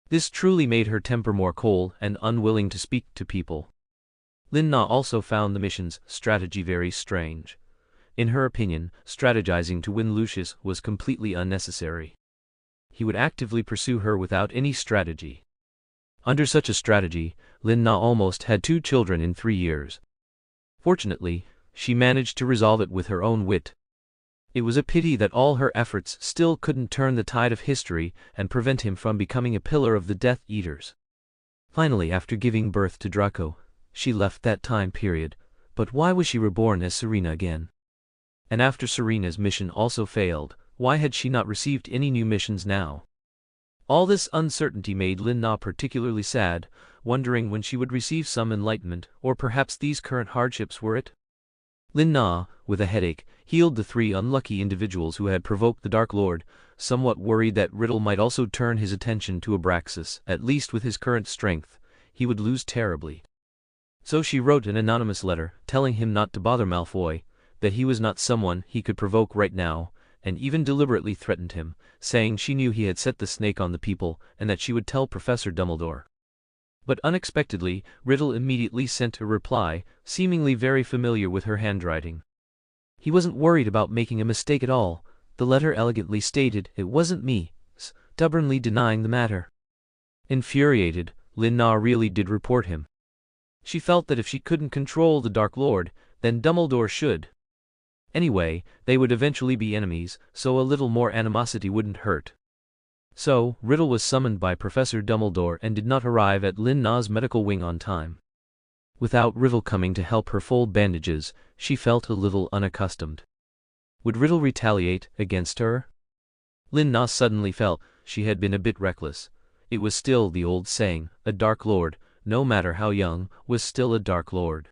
[SPEAKER 1] This truly made her temper more cold and unwilling to speak to people. Lin Na also found the mission's strategy very strange. In her opinion, strategizing to win Lucius was completely unnecessary. He would actively pursue her without any strategy. Under such a strategy, Lin Na almost had 2 children in 3 years. Fortunately, she managed to resolve it with her own wit. It was a pity that all her efforts still couldn't turn the tide of history and prevent him from becoming a pillar of the Death Eaters. Finally, after giving birth to Draco, she left that time period, but why was she reborn as Serena again? And after Serena's mission also failed, why had she not received any new missions now? All this uncertainty made Lin Na particularly sad, wondering when she would receive some enlightenment, or perhaps these current hardships were it. Lin Na, with a headache, healed the 3 unlucky individuals who had provoked the Dark Lord, somewhat worried that Riddle might also turn his attention to Abraxas. At least with his current strength, he would lose terribly. So she wrote an anonymous letter, telling him not to bother Malfoy, that he was not someone he could provoke right now, and even deliberately threatened him, saying she knew he had set the snake on the people and that she would tell Professor Dumbledore. But unexpectedly, Riddle immediately sent a reply, seemingly very familiar with her handwriting. He wasn't worried about making a mistake at all. The letter elegantly stated it wasn't me, stubbornly denying the matter. Infuriated, Lin Na really did report him. She felt that if she couldn't control the Dark Lord, then Dumbledore should. Anyway, they would eventually be enemies, so a little more animosity wouldn't hurt. So, Riddle was summoned by Professor Dumbledore and did not arrive at Lin Na's medical wing on time. Without Riddle coming to help her fold bandages, she felt a little unaccustomed. Would Riddle retaliate against her? Lin Na suddenly felt she had been a bit reckless. It was still the old saying, a Dark Lord, no matter how young, was still a Dark Lord.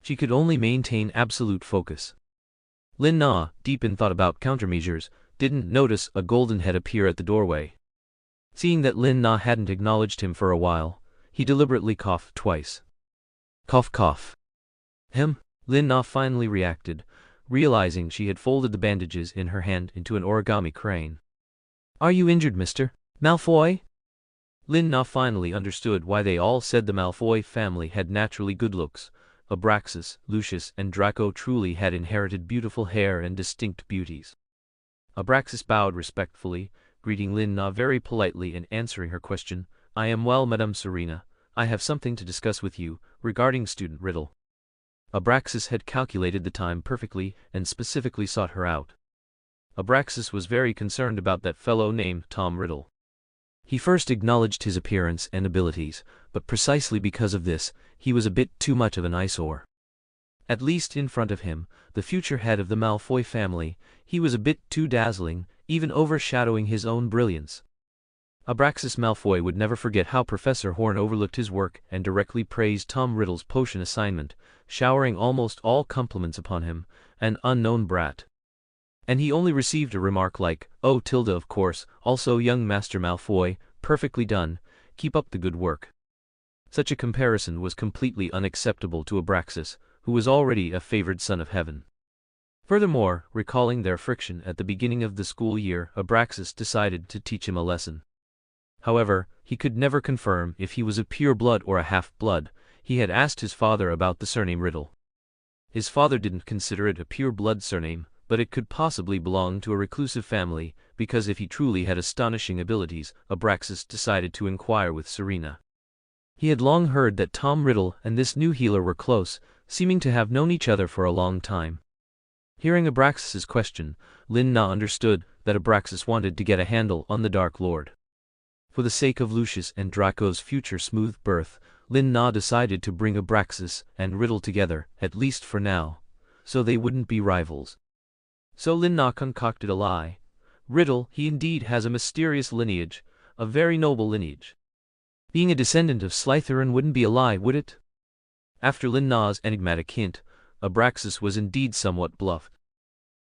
[SPEAKER 1] She could only maintain absolute focus. Lin Na, deep in thought about countermeasures, didn't notice a golden head appear at the doorway. Seeing that Lin Na hadn't acknowledged him for a while, he deliberately coughed twice. Cough cough. Lin Na finally reacted, realizing she had folded the bandages in her hand into an origami crane. Are you injured, Mr. Malfoy? Lin Na finally understood why they all said the Malfoy family had naturally good looks. Abraxas, Lucius, and Draco truly had inherited beautiful hair and distinct beauties. Abraxas bowed respectfully, greeting Lin Na very politely and answering her question, I am well, Madame Serena. I have something to discuss with you, regarding student Riddle. Abraxas had calculated the time perfectly and specifically sought her out. Abraxas was very concerned about that fellow named Tom Riddle. He first acknowledged his appearance and abilities, but precisely because of this, he was a bit too much of an eyesore. At least in front of him, the future head of the Malfoy family, he was a bit too dazzling, even overshadowing his own brilliance. Abraxas Malfoy would never forget how Professor Horn overlooked his work and directly praised Tom Riddle's potion assignment, showering almost all compliments upon him, an unknown brat. And he only received a remark like, oh tilde of course, also young Master Malfoy, perfectly done, Keep up the good work. Such a comparison was completely unacceptable to Abraxas, who was already a favored son of heaven. Furthermore, recalling their friction at the beginning of the school year, Abraxas decided to teach him a lesson. However, he could never confirm if he was a pure blood or a half-blood. He had asked his father about the surname Riddle. His father didn't consider it a pure blood surname, but it could possibly belong to a reclusive family, because if he truly had astonishing abilities, Abraxas decided to inquire with Serena. He had long heard that Tom Riddle and this new healer were close, seeming to have known each other for a long time. Hearing Abraxas's question, Lin-Na understood that Abraxas wanted to get a handle on the Dark Lord. For the sake of Lucius and Draco's future smooth birth, Lin-Na decided to bring Abraxas and Riddle together, at least for now, so they wouldn't be rivals. So Lin-Na concocted a lie. Riddle, he indeed has a mysterious lineage, a very noble lineage. Being a descendant of Slytherin wouldn't be a lie, would it? After Lin-Na's enigmatic hint, Abraxas was indeed somewhat bluffed.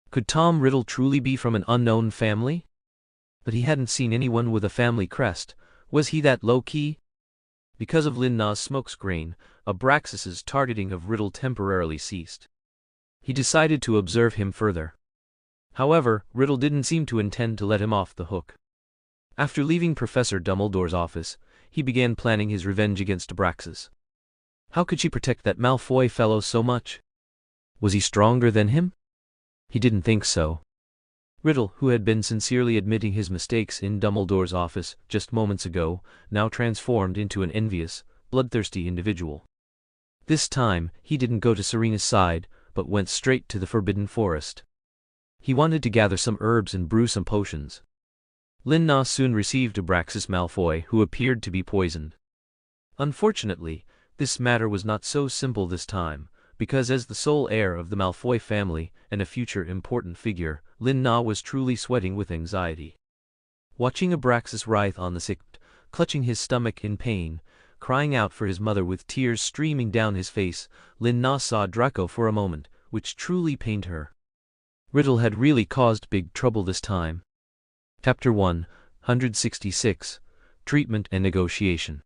[SPEAKER 1] Could Tom Riddle truly be from an unknown family? But he hadn't seen anyone with a family crest. Was he that low-key? Because of Lin-Na's smokescreen, Abraxas's targeting of Riddle temporarily ceased. He decided to observe him further. However, Riddle didn't seem to intend to let him off the hook. After leaving Professor Dumbledore's office, he began planning his revenge against Abraxas. How could she protect that Malfoy fellow so much? Was he stronger than him? He didn't think so. Riddle, who had been sincerely admitting his mistakes in Dumbledore's office just moments ago, now transformed into an envious, bloodthirsty individual. This time, he didn't go to Serena's side, but went straight to the Forbidden Forest. He wanted to gather some herbs and brew some potions. Lin-Na soon received Abraxas Malfoy, who appeared to be poisoned. Unfortunately, this matter was not so simple this time, because as the sole heir of the Malfoy family and a future important figure, Lin-Na was truly sweating with anxiety. Watching Abraxas writhe on the sick, clutching his stomach in pain, crying out for his mother with tears streaming down his face, Lin-Na saw Draco for a moment, which truly pained her. Riddle had really caused big trouble this time. Chapter 166, Treatment and Negotiation.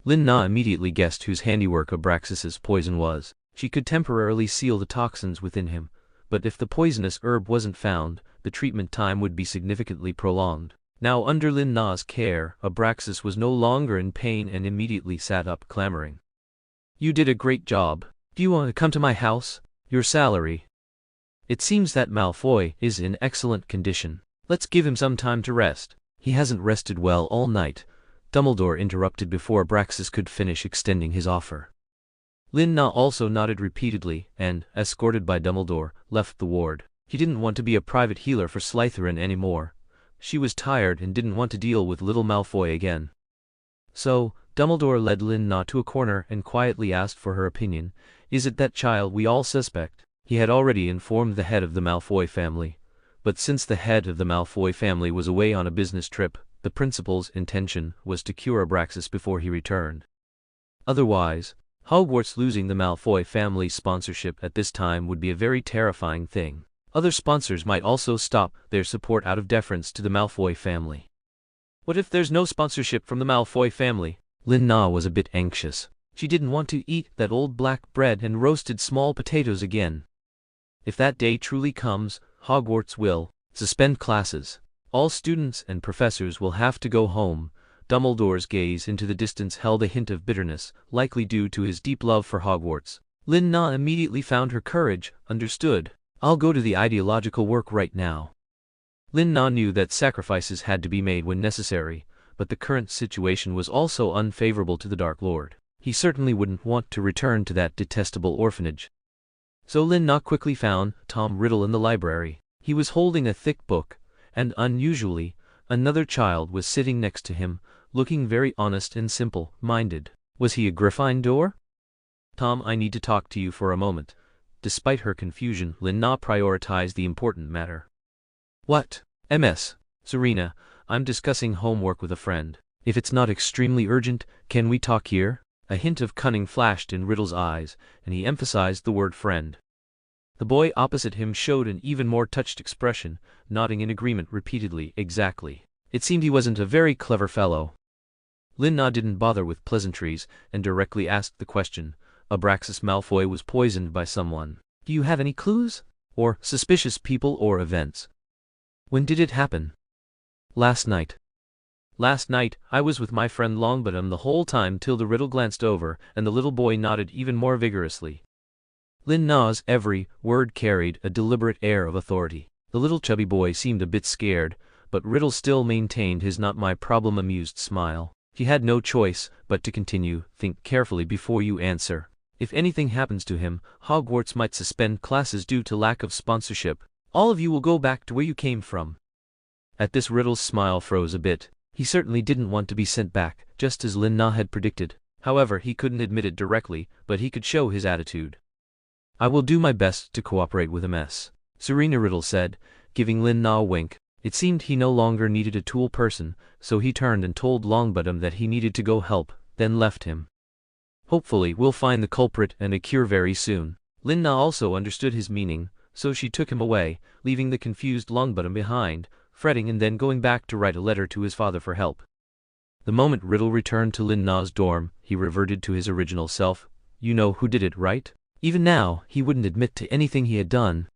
[SPEAKER 1] Lin-Na immediately guessed whose handiwork Abraxas's poison was. She could temporarily seal the toxins within him, but if the poisonous herb wasn't found, the treatment time would be significantly prolonged. Now under Lin-Na's care, Abraxas was no longer in pain and immediately sat up clamoring. "You did a great job. Do you want to come to my house? Your salary." "It seems that Malfoy is in excellent condition. Let's give him some time to rest." "He hasn't rested well all night," Dumbledore interrupted before Abraxas could finish extending his offer. Lin-Na also nodded repeatedly and, escorted by Dumbledore, left the ward. He didn't want to be a private healer for Slytherin anymore. She was tired and didn't want to deal with little Malfoy again. So, Dumbledore led Lin-Na to a corner and quietly asked for her opinion. "Is it that child we all suspect?" He had already informed the head of the Malfoy family. But since the head of the Malfoy family was away on a business trip, the principal's intention was to cure Abraxas before he returned. Otherwise, Hogwarts losing the Malfoy family's sponsorship at this time would be a very terrifying thing. Other sponsors might also stop their support out of deference to the Malfoy family. What if there's no sponsorship from the Malfoy family? Lin-Na was a bit anxious. She didn't want to eat that old black bread and roasted small potatoes again. If that day truly comes, Hogwarts will suspend classes. All students and professors will have to go home. Dumbledore's gaze into the distance held a hint of bitterness, likely due to his deep love for Hogwarts. Lin-Na immediately found her courage. "Understood. I'll go to the ideological work right now." Lin-Na knew that sacrifices had to be made when necessary, but the current situation was also unfavorable to the Dark Lord. He certainly wouldn't want to return to that detestable orphanage. So Lin-Na quickly found Tom Riddle in the library. He was holding a thick book, and unusually, another child was sitting next to him, looking very honest and simple-minded. Was he a Gryffindor? "Tom, I need to talk to you for a moment." Despite her confusion, Lin-Na prioritized the important matter. "What?" "Ms. Serena, I'm discussing homework with a friend. If it's not extremely urgent, can we talk here?" A hint of cunning flashed in Riddle's eyes, and he emphasized the word friend. The boy opposite him showed an even more touched expression, nodding in agreement repeatedly. "Exactly." It seemed he wasn't a very clever fellow. Lin Na didn't bother with pleasantries and directly asked the question. Abraxas Malfoy was poisoned by someone. Do you have any clues? Or suspicious people or events? When did it happen? Last night. Last night, I was with my friend Longbottom the whole time till the riddle glanced over, and the little boy nodded even more vigorously. Lin Na's every word carried a deliberate air of authority. The little chubby boy seemed a bit scared, but Riddle still maintained his not-my-problem amused smile. He had no choice but to continue. Think carefully before you answer. If anything happens to him, Hogwarts might suspend classes due to lack of sponsorship. All of you will go back to where you came from. At this, Riddle's smile froze a bit. He certainly didn't want to be sent back, just as Lin Na had predicted. However, he couldn't admit it directly, but he could show his attitude. I will do my best to cooperate with MS. Serena, Riddle said, giving Lin Na a wink. It seemed he no longer needed a tool person, so he turned and told Longbottom that he needed to go help, then left him. Hopefully we'll find the culprit and a cure very soon. Lin Na also understood his meaning, so she took him away, leaving the confused Longbottom behind, fretting and then going back to write a letter to his father for help. The moment Riddle returned to Lin Na's dorm, he reverted to his original self. You know who did it, right? Even now, he wouldn't admit to anything he had done.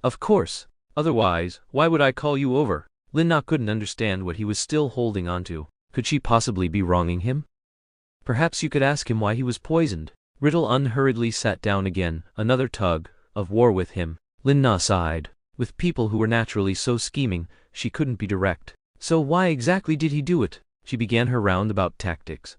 [SPEAKER 1] Of course. Otherwise, why would I call you over? Lin Na couldn't understand what he was still holding on to. Could she possibly be wronging him? Perhaps you could ask him why he was poisoned. Riddle unhurriedly sat down again, another tug of war with him. Lin Na sighed. With people who were naturally so scheming, she couldn't be direct. So why exactly did he do it? She began her roundabout tactics.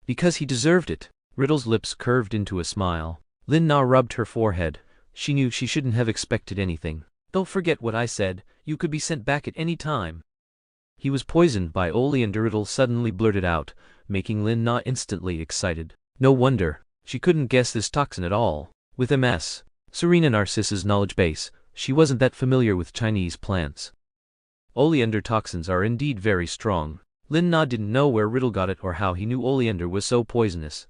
[SPEAKER 1] Because he deserved it. Riddle's lips curved into a smile. Lin Na rubbed her forehead. She knew she shouldn't have expected anything. Don't forget what I said, you could be sent back at any time. He was poisoned by Oleander, Riddle suddenly blurted out, making Lin Na instantly excited. No wonder, she couldn't guess this toxin at all. With MS. Serena Narcissa's knowledge base, she wasn't that familiar with Chinese plants. Oleander toxins are indeed very strong. Lin Na didn't know where Riddle got it or how he knew Oleander was so poisonous.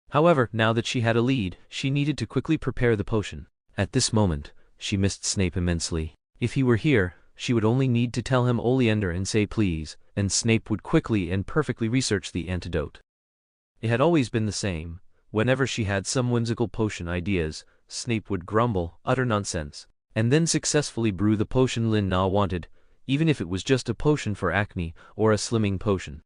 [SPEAKER 1] However, now that she had a lead, she needed to quickly prepare the potion. At this moment, she missed Snape immensely. If he were here, she would only need to tell him Oleander and say please, and Snape would quickly and perfectly research the antidote. It had always been the same. Whenever she had some whimsical potion ideas, Snape would grumble, utter nonsense, and then successfully brew the potion Lin Na wanted, even if it was just a potion for acne or a slimming potion.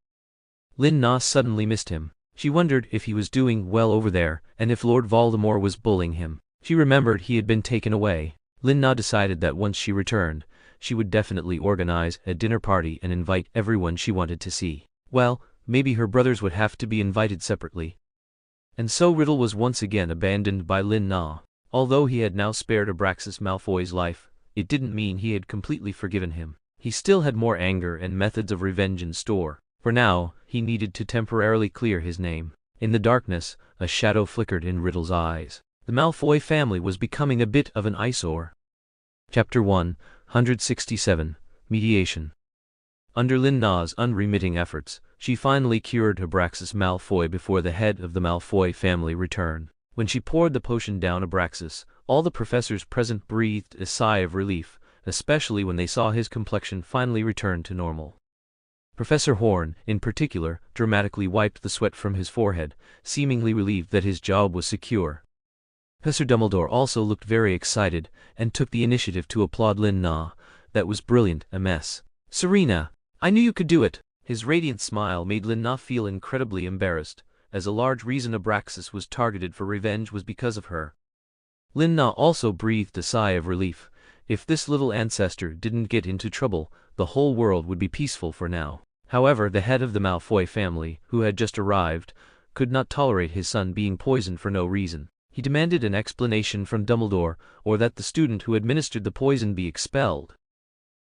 [SPEAKER 1] Lin Na suddenly missed him. She wondered if he was doing well over there, and if Lord Voldemort was bullying him. She remembered he had been taken away. Lin Na decided that once she returned, she would definitely organize a dinner party and invite everyone she wanted to see. Well, maybe her brothers would have to be invited separately. And so Riddle was once again abandoned by Lin Na. Although he had now spared Abraxas Malfoy's life, it didn't mean he had completely forgiven him. He still had more anger and methods of revenge in store. For now, he needed to temporarily clear his name. In the darkness, a shadow flickered in Riddle's eyes. The Malfoy family was becoming a bit of an eyesore. Chapter 167, Mediation. Under Lin Na's unremitting efforts, she finally cured Abraxas Malfoy before the head of the Malfoy family returned. When she poured the potion down Abraxas, all the professors present breathed a sigh of relief, especially when they saw his complexion finally return to normal. Professor Horn, in particular, dramatically wiped the sweat from his forehead, seemingly relieved that his job was secure. Professor Dumbledore also looked very excited, and took the initiative to applaud Lin Na. That was brilliant, MS. Serena, I knew you could do it. His radiant smile made Lin Na feel incredibly embarrassed, as a large reason Abraxas was targeted for revenge was because of her. Lin Na also breathed a sigh of relief. If this little ancestor didn't get into trouble, the whole world would be peaceful for now. However, the head of the Malfoy family, who had just arrived, could not tolerate his son being poisoned for no reason. He demanded an explanation from Dumbledore, or that the student who administered the poison be expelled.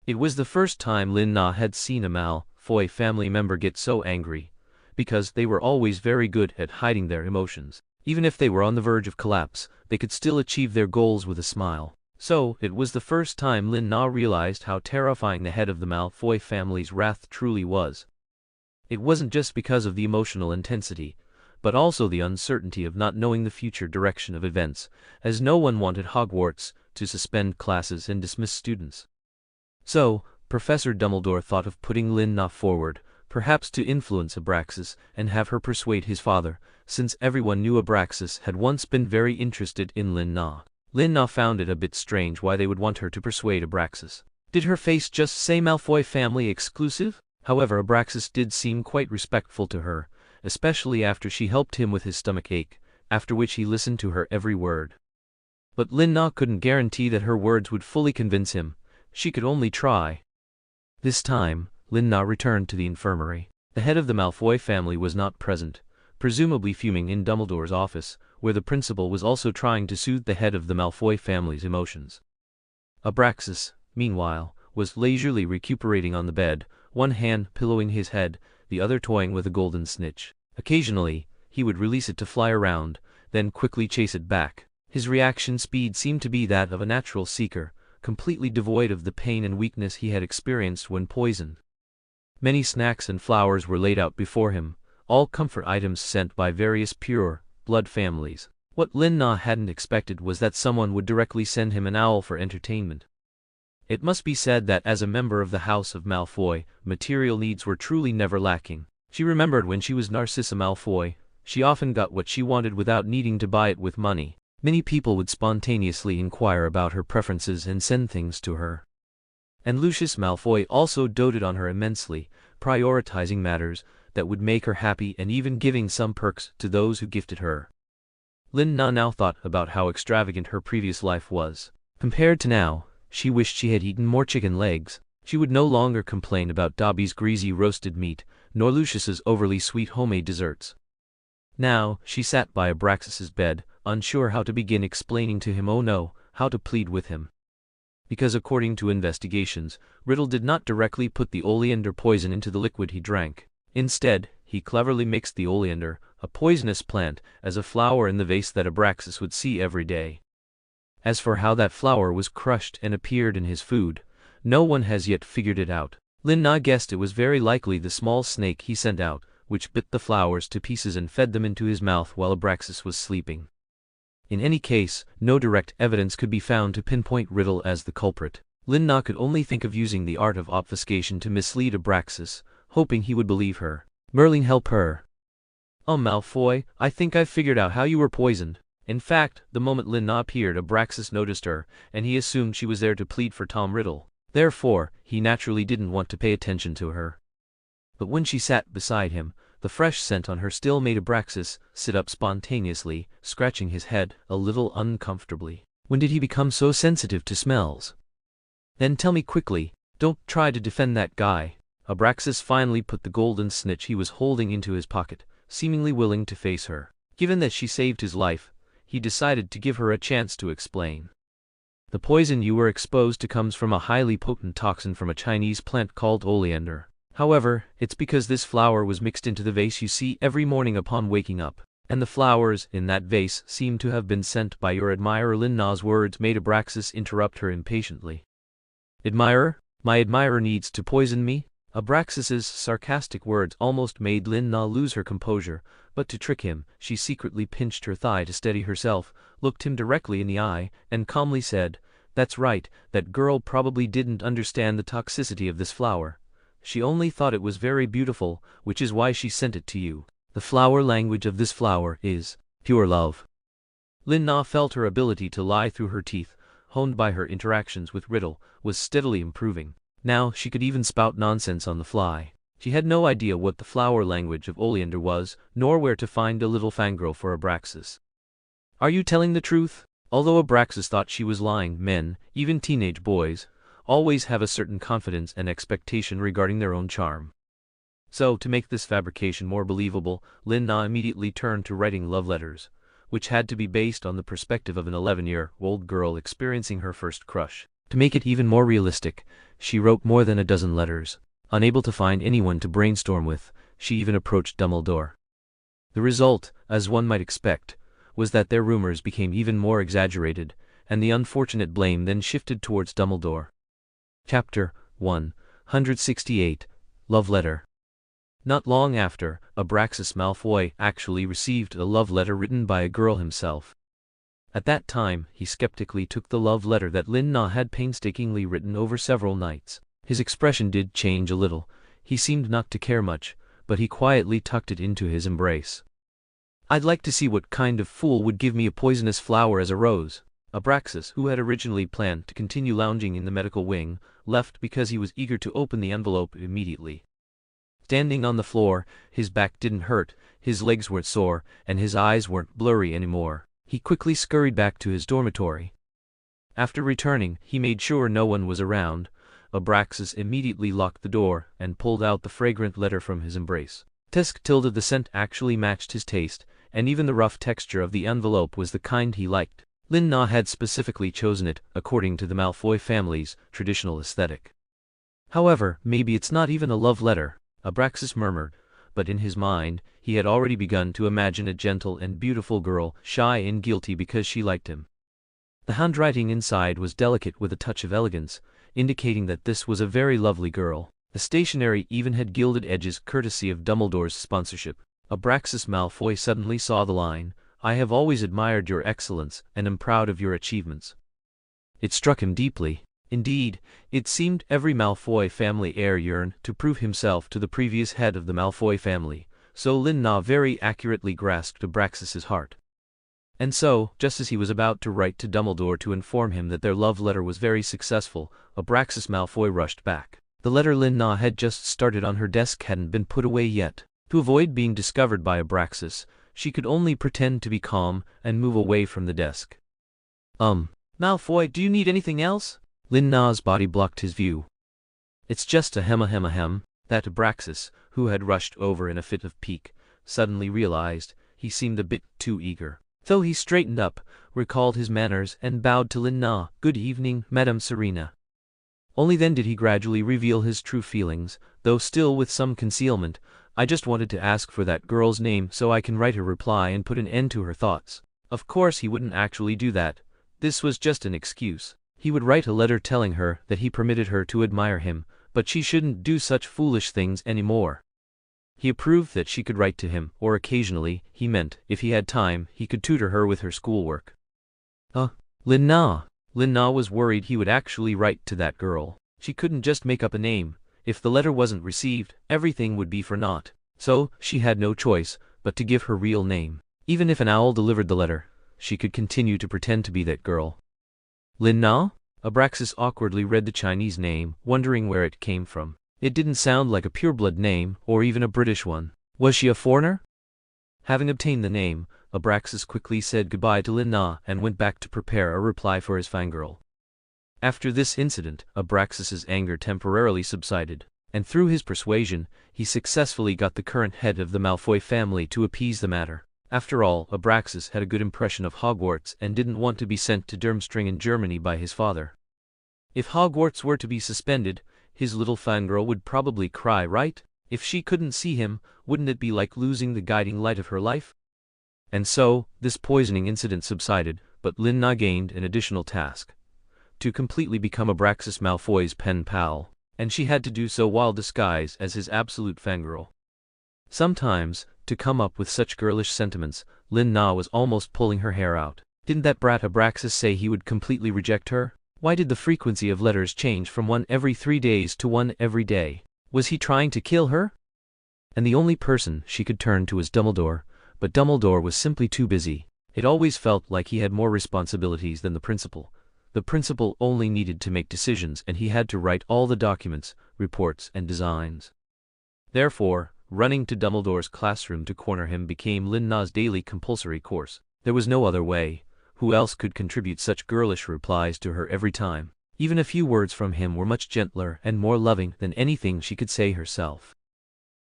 [SPEAKER 1] It was the first time Lin Na had seen a Malfoy family member get so angry, because they were always very good at hiding their emotions. Even if they were on the verge of collapse, they could still achieve their goals with a smile. So, it was the first time Lin Na realized how terrifying the head of the Malfoy family's wrath truly was. It wasn't just because of the emotional intensity, but also the uncertainty of not knowing the future direction of events, as no one wanted Hogwarts to suspend classes and dismiss students. So, Professor Dumbledore thought of putting Lin Na forward. perhaps to influence Abraxas and have her persuade his father, since everyone knew Abraxas had once been very interested in Lin Na. Lin Na found it a bit strange why they would want her to persuade Abraxas. Did her face just say Malfoy family exclusive? However, Abraxas did seem quite respectful to her, especially after she helped him with his stomach ache, after which he listened to her every word. But Lin Na couldn't guarantee that her words would fully convince him. She could only try. This time, Lin Na returned to the infirmary. The head of the Malfoy family was not present, presumably fuming in Dumbledore's office, where the principal was also trying to soothe the head of the Malfoy family's emotions. Abraxas, meanwhile, was leisurely recuperating on the bed, one hand pillowing his head, the other toying with a golden snitch. Occasionally, he would release it to fly around, then quickly chase it back. His reaction speed seemed to be that of a natural seeker, completely devoid of the pain and weakness he had experienced when poisoned. Many snacks and flowers were laid out before him, all comfort items sent by various pure blood families. What Lin Na hadn't expected was that someone would directly send him an owl for entertainment. It must be said that as a member of the House of Malfoy, material needs were truly never lacking. She remembered when she was Narcissa Malfoy, she often got what she wanted without needing to buy it with money. Many people would spontaneously inquire about her preferences and send things to her. And Lucius Malfoy also doted on her immensely, prioritizing matters that would make her happy and even giving some perks to those who gifted her. Lin Na now thought about how extravagant her previous life was. Compared to now, she wished she had eaten more chicken legs. She would no longer complain about Dobby's greasy roasted meat, nor Lucius's overly sweet homemade desserts. Now, she sat by Abraxas's bed, unsure how to begin explaining to him, oh no, how to plead with him. Because according to investigations, Riddle did not directly put the oleander poison into the liquid he drank. Instead, he cleverly mixed the oleander, a poisonous plant, as a flower in the vase that Abraxas would see every day. As for how that flower was crushed and appeared in his food, no one has yet figured it out. Lin Na guessed it was very likely the small snake he sent out, which bit the flowers to pieces and fed them into his mouth while Abraxas was sleeping. In any case, no direct evidence could be found to pinpoint Riddle as the culprit. Lin Na could only think of using the art of obfuscation to mislead Abraxas, hoping he would believe her. Merlin, help her. Malfoy, I think I've figured out how you were poisoned. In fact, the moment Lin Na appeared, Abraxas noticed her, and he assumed she was there to plead for Tom Riddle. Therefore, he naturally didn't want to pay attention to her. But when she sat beside him, the fresh scent on her still made Abraxas sit up spontaneously, scratching his head a little uncomfortably. When did he become so sensitive to smells? Then tell me quickly, don't try to defend that guy. Abraxas finally put the golden snitch he was holding into his pocket, seemingly willing to face her. Given that she saved his life, he decided to give her a chance to explain. The poison you were exposed to comes from a highly potent toxin from a Chinese plant called oleander. However, it's because this flower was mixed into the vase you see every morning upon waking up, and the flowers in that vase seem to have been sent by your admirer. Lin Na's words made Abraxas interrupt her impatiently. Admirer? My admirer needs to poison me? Abraxas's sarcastic words almost made Lin Na lose her composure, but to trick him, she secretly pinched her thigh to steady herself, looked him directly in the eye, and calmly said, "That's right, that girl probably didn't understand the toxicity of this flower. She only thought it was very beautiful, which is why she sent it to you. The flower language of this flower is pure love." Lin Na felt her ability to lie through her teeth, honed by her interactions with Riddle, was steadily improving. Now she could even spout nonsense on the fly. She had no idea what the flower language of oleander was, nor where to find a little fangirl for Abraxas. Are you telling the truth? Although Abraxas thought she was lying, men, even teenage boys, always have a certain confidence and expectation regarding their own charm. So, to make this fabrication more believable, Lin Na immediately turned to writing love letters, which had to be based on the perspective of an 11-year-old girl experiencing her first crush. To make it even more realistic, she wrote more than a dozen letters. Unable to find anyone to brainstorm with, she even approached Dumbledore. The result, as one might expect, was that their rumors became even more exaggerated, and the unfortunate blame then shifted towards Dumbledore. Chapter 168 Love Letter. Not long after, Abraxas Malfoy actually received a love letter written by a girl himself. At that time, he skeptically took the love letter that Lin Na had painstakingly written over several nights. His expression did change a little. He seemed not to care much, but he quietly tucked it into his embrace. "I'd like to see what kind of fool would give me a poisonous flower as a rose." Abraxas, who had originally planned to continue lounging in the medical wing, left because he was eager to open the envelope immediately. Standing on the floor, his back didn't hurt, his legs weren't sore, and his eyes weren't blurry anymore. He quickly scurried back to his dormitory. After returning, he made sure no one was around. Abraxas immediately locked the door and pulled out the fragrant letter from his embrace. The scent actually matched his taste, and even the rough texture of the envelope was the kind he liked. Lin Na had specifically chosen it according to the Malfoy family's traditional aesthetic. "However, maybe it's not even a love letter," Abraxas murmured, but in his mind, he had already begun to imagine a gentle and beautiful girl, shy and guilty because she liked him. The handwriting inside was delicate with a touch of elegance, indicating that this was a very lovely girl. The stationery even had gilded edges courtesy of Dumbledore's sponsorship. Abraxas Malfoy suddenly saw the line, "I have always admired your excellence and am proud of your achievements." It struck him deeply. Indeed, it seemed every Malfoy family heir yearned to prove himself to the previous head of the Malfoy family, so Lin Na very accurately grasped Abraxas's heart. And so, just as he was about to write to Dumbledore to inform him that their love letter was very successful, Abraxas Malfoy rushed back. The letter Lin Na had just started on her desk hadn't been put away yet. To avoid being discovered by Abraxas, she could only pretend to be calm and move away from the desk. Malfoy, do you need anything else?" Lin Na's body blocked his view. "It's just a hem," that Abraxas, who had rushed over in a fit of pique, suddenly realized. He seemed a bit too eager. Though he straightened up, recalled his manners and bowed to Lin Na. "Good evening, Madame Serena." Only then did he gradually reveal his true feelings, though still with some concealment. "I just wanted to ask for that girl's name so I can write her reply and put an end to her thoughts." Of course he wouldn't actually do that. This was just an excuse. He would write a letter telling her that he permitted her to admire him, but she shouldn't do such foolish things anymore. He approved that she could write to him, or occasionally, he meant, if he had time, he could tutor her with her schoolwork. Lin Na. Lin Na was worried he would actually write to that girl. She couldn't just make up a name. If the letter wasn't received, everything would be for naught. So, she had no choice but to give her real name. Even if an owl delivered the letter, she could continue to pretend to be that girl. Lin Na? Abraxas awkwardly read the Chinese name, wondering where it came from. It didn't sound like a pureblood name, or even a British one. Was she a foreigner? Having obtained the name, Abraxas quickly said goodbye to Lin Na and went back to prepare a reply for his fangirl. After this incident, Abraxas's anger temporarily subsided, and through his persuasion, he successfully got the current head of the Malfoy family to appease the matter. After all, Abraxas had a good impression of Hogwarts and didn't want to be sent to Durmstrang in Germany by his father. If Hogwarts were to be suspended, his little fangirl would probably cry, right? If she couldn't see him, wouldn't it be like losing the guiding light of her life? And so, this poisoning incident subsided, but Lin Na gained an additional task. To completely become Abraxas Malfoy's pen pal, and she had to do so while disguised as his absolute fangirl. Sometimes, to come up with such girlish sentiments, Lin Na was almost pulling her hair out. Didn't that brat Abraxas say he would completely reject her? Why did the frequency of letters change from one every 3 days to one every day? Was he trying to kill her? And the only person she could turn to was Dumbledore, but Dumbledore was simply too busy. It always felt like he had more responsibilities than the principal. The principal only needed to make decisions and he had to write all the documents, reports and designs. Therefore, running to Dumbledore's classroom to corner him became Lin Na's daily compulsory course. There was no other way. Who else could contribute such girlish replies to her every time? Even a few words from him were much gentler and more loving than anything she could say herself.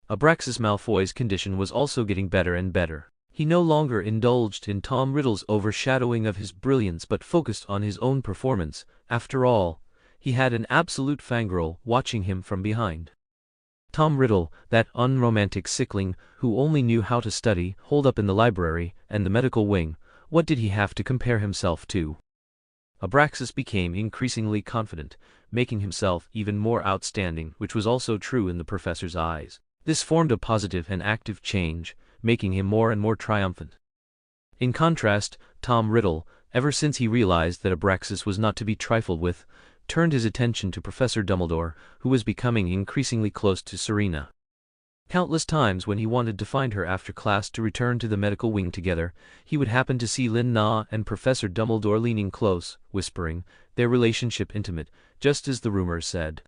[SPEAKER 1] Abraxas Malfoy's condition was also getting better and better. He no longer indulged in Tom Riddle's overshadowing of his brilliance but focused on his own performance. After all, he had an absolute fangirl watching him from behind. Tom Riddle, that unromantic sickling who only knew how to study, holed up in the library and the medical wing, what did he have to compare himself to? Abraxas became increasingly confident, making himself even more outstanding, which was also true in the professor's eyes. This formed a positive and active change, making him more and more triumphant. In contrast, Tom Riddle, ever since he realized that Abraxas was not to be trifled with, turned his attention to Professor Dumbledore, who was becoming increasingly close to Serena. Countless times when he wanted to find her after class to return to the medical wing together, he would happen to see Lin Na and Professor Dumbledore leaning close, whispering, their relationship intimate, just as the rumors said.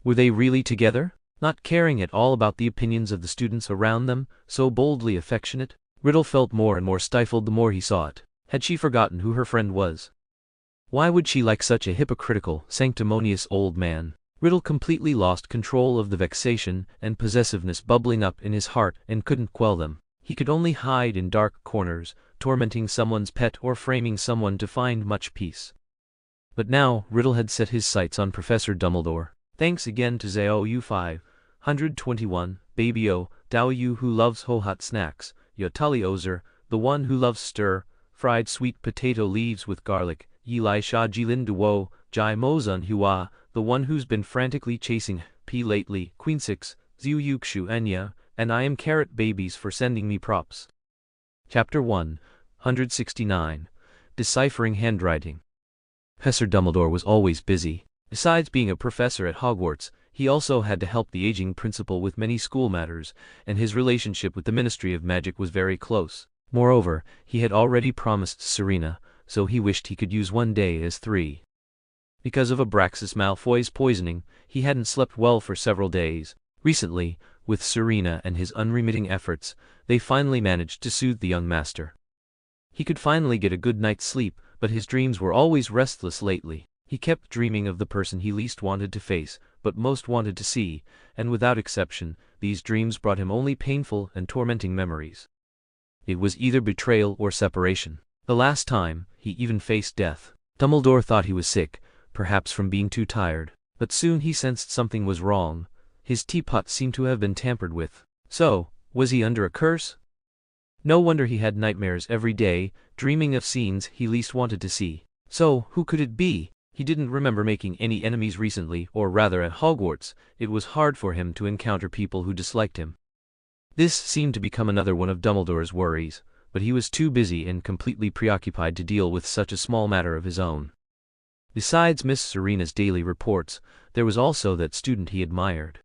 [SPEAKER 1] Were they really together? Not caring at all about the opinions of the students around them, so boldly affectionate? Riddle felt more and more stifled the more he saw it. Had she forgotten who her friend was? Why would she like such a hypocritical, sanctimonious old man? Riddle completely lost control of the vexation and possessiveness bubbling up in his heart and couldn't quell them. He could only hide in dark corners, tormenting someone's pet or framing someone to find much peace. But now, Riddle had set his sights on Professor Dumbledore. Thanks again to ZOU 521, Baby O, Dao Yu who loves hot snacks, Yotali Ozer, the one who loves fried sweet potato leaves with garlic, Eli Sha Jilin Duo, Jai Mozun Hua, the one who's been frantically chasing P lately, Queen 6, Zhu Yukshu Enya, and I am Carrot Babies for sending me props. Chapter 169. Deciphering Handwriting. Professor Dumbledore was always busy. Besides being a professor at Hogwarts, he also had to help the aging principal with many school matters, and his relationship with the Ministry of Magic was very close. Moreover, he had already promised Serena, so he wished he could use one day as 3. Because of Abraxas Malfoy's poisoning, he hadn't slept well for several days. Recently, with Serena and his unremitting efforts, they finally managed to soothe the young master. He could finally get a good night's sleep, but his dreams were always restless lately. He kept dreaming of the person he least wanted to face, but most wanted to see, and without exception, these dreams brought him only painful and tormenting memories. It was either betrayal or separation. The last time, he even faced death. Dumbledore thought he was sick, perhaps from being too tired, but soon he sensed something was wrong. His teapot seemed to have been tampered with. So, was he under a curse? No wonder he had nightmares every day, dreaming of scenes he least wanted to see. So, who could it be? He didn't remember making any enemies recently, or rather at Hogwarts, it was hard for him to encounter people who disliked him. This seemed to become another one of Dumbledore's worries, but he was too busy and completely preoccupied to deal with such a small matter of his own. Besides Miss Serena's daily reports, there was also that student he admired.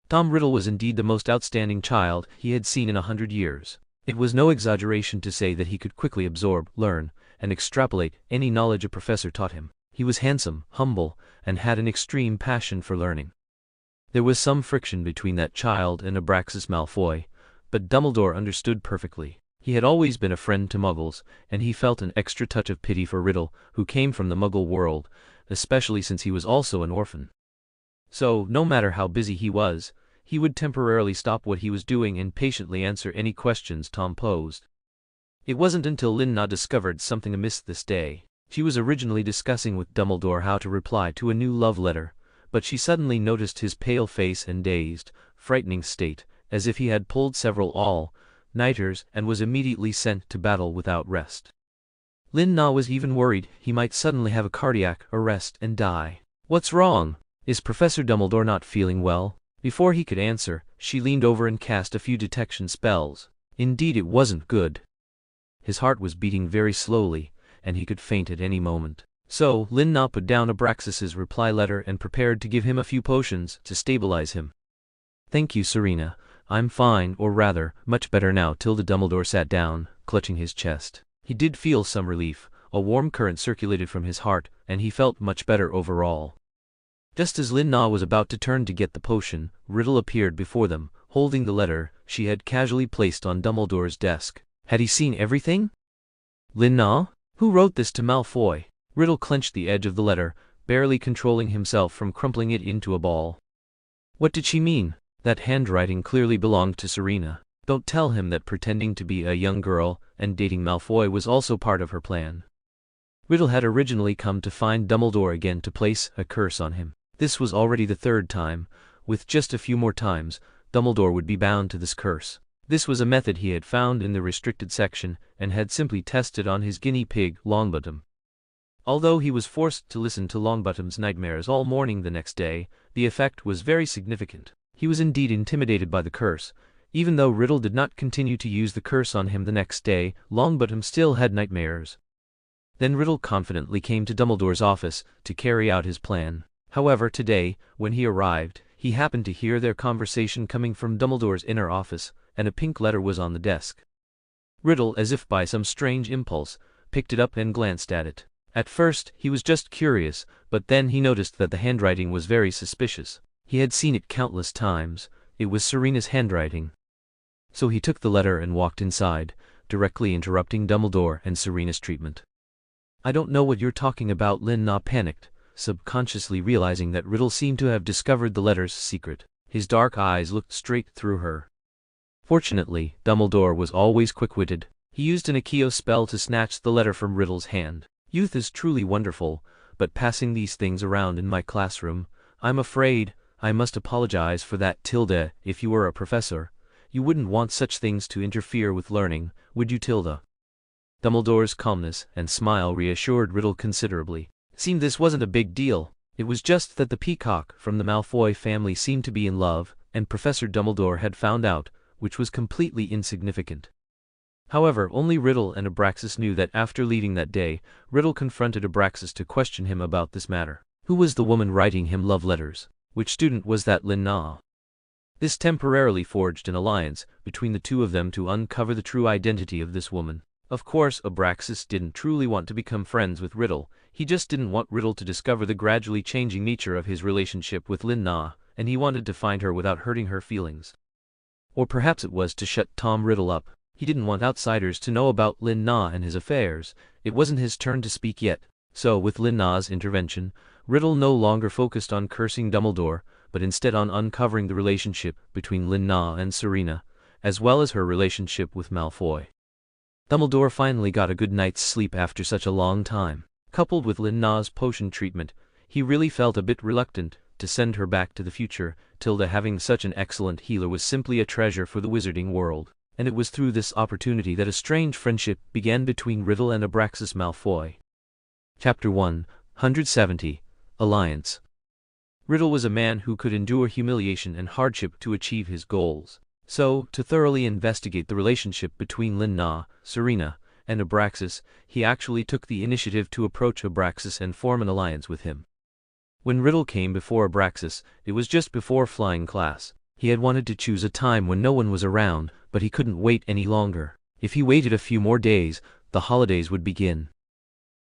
[SPEAKER 1] Tom Riddle was indeed the most outstanding child he had seen in 100 years. It was no exaggeration to say that he could quickly absorb, learn, and extrapolate any knowledge a professor taught him. He was handsome, humble, and had an extreme passion for learning. There was some friction between that child and Abraxas Malfoy, but Dumbledore understood perfectly. He had always been a friend to Muggles, and he felt an extra touch of pity for Riddle, who came from the Muggle world, especially since he was also an orphan. So, no matter how busy he was, he would temporarily stop what he was doing and patiently answer any questions Tom posed. It wasn't until Lin Na discovered something amiss this day. She was originally discussing with Dumbledore how to reply to a new love letter, but she suddenly noticed his pale face and dazed, frightening state, as if he had pulled several all-nighters and was immediately sent to battle without rest. Lin Na was even worried he might suddenly have a cardiac arrest and die. What's wrong? Is Professor Dumbledore not feeling well? Before he could answer, she leaned over and cast a few detection spells. Indeed it wasn't good. His heart was beating very slowly, and he could faint at any moment. So, Lin Na put down Abraxas's reply letter and prepared to give him a few potions to stabilize him. Thank you, Serena. I'm fine, or rather, much better now. Dumbledore sat down, clutching his chest. He did feel some relief, a warm current circulated from his heart, and he felt much better overall. Just as Lin Na was about to turn to get the potion, Riddle appeared before them, holding the letter she had casually placed on Dumbledore's desk. Had he seen everything? Lin Na? Who wrote this to Malfoy? Riddle clenched the edge of the letter, barely controlling himself from crumpling it into a ball. What did she mean? That handwriting clearly belonged to Serena. Don't tell him that pretending to be a young girl and dating Malfoy was also part of her plan. Riddle had originally come to find Dumbledore again to place a curse on him. This was already the 3rd time. With just a few more times, Dumbledore would be bound to this curse. This was a method he had found in the restricted section and had simply tested on his guinea pig, Longbottom. Although he was forced to listen to Longbottom's nightmares all morning the next day, the effect was very significant. He was indeed intimidated by the curse. Even though Riddle did not continue to use the curse on him the next day, Longbottom still had nightmares. Then Riddle confidently came to Dumbledore's office to carry out his plan. However, today, when he arrived, he happened to hear their conversation coming from Dumbledore's inner office, and a pink letter was on the desk. Riddle, as if by some strange impulse, picked it up and glanced at it. At first, he was just curious, but then he noticed that the handwriting was very suspicious. He had seen it countless times. It was Serena's handwriting. So he took the letter and walked inside, directly interrupting Dumbledore and Serena's treatment. "I don't know what you're talking about," Lin-Na panicked, subconsciously realizing that Riddle seemed to have discovered the letter's secret. His dark eyes looked straight through her. Fortunately, Dumbledore was always quick-witted. He used an Accio spell to snatch the letter from Riddle's hand. "Youth is truly wonderful, but passing these things around in my classroom, I'm afraid I must apologize for that. Tilda, if you were a professor, you wouldn't want such things to interfere with learning, would you, Tilda?" Dumbledore's calmness and smile reassured Riddle considerably. It seemed this wasn't a big deal. It was just that the peacock from the Malfoy family seemed to be in love, and Professor Dumbledore had found out, which was completely insignificant. However, only Riddle and Abraxas knew that after leaving that day, Riddle confronted Abraxas to question him about this matter. Who was the woman writing him love letters? Which student was that Lin-Na? This temporarily forged an alliance between the two of them to uncover the true identity of this woman. Of course, Abraxas didn't truly want to become friends with Riddle. He just didn't want Riddle to discover the gradually changing nature of his relationship with Lin-Na, and he wanted to find her without hurting her feelings. Or perhaps it was to shut Tom Riddle up. He didn't want outsiders to know about Lin-Na and his affairs. It wasn't his turn to speak yet. So, with Lin-Na's intervention, Riddle no longer focused on cursing Dumbledore, but instead on uncovering the relationship between Lin-Na and Serena, as well as her relationship with Malfoy. Dumbledore finally got a good night's sleep after such a long time. Coupled with Lin-Na's potion treatment, he really felt a bit reluctant to send her back to the future. Tilda having such an excellent healer was simply a treasure for the wizarding world, and it was through this opportunity that a strange friendship began between Riddle and Abraxas Malfoy. Chapter 170, Alliance. Riddle was a man who could endure humiliation and hardship to achieve his goals. So, to thoroughly investigate the relationship between Lin-Na, Serena, and Abraxas, he actually took the initiative to approach Abraxas and form an alliance with him. When Riddle came before Abraxas, it was just before flying class. He had wanted to choose a time when no one was around, but he couldn't wait any longer. If he waited a few more days, the holidays would begin.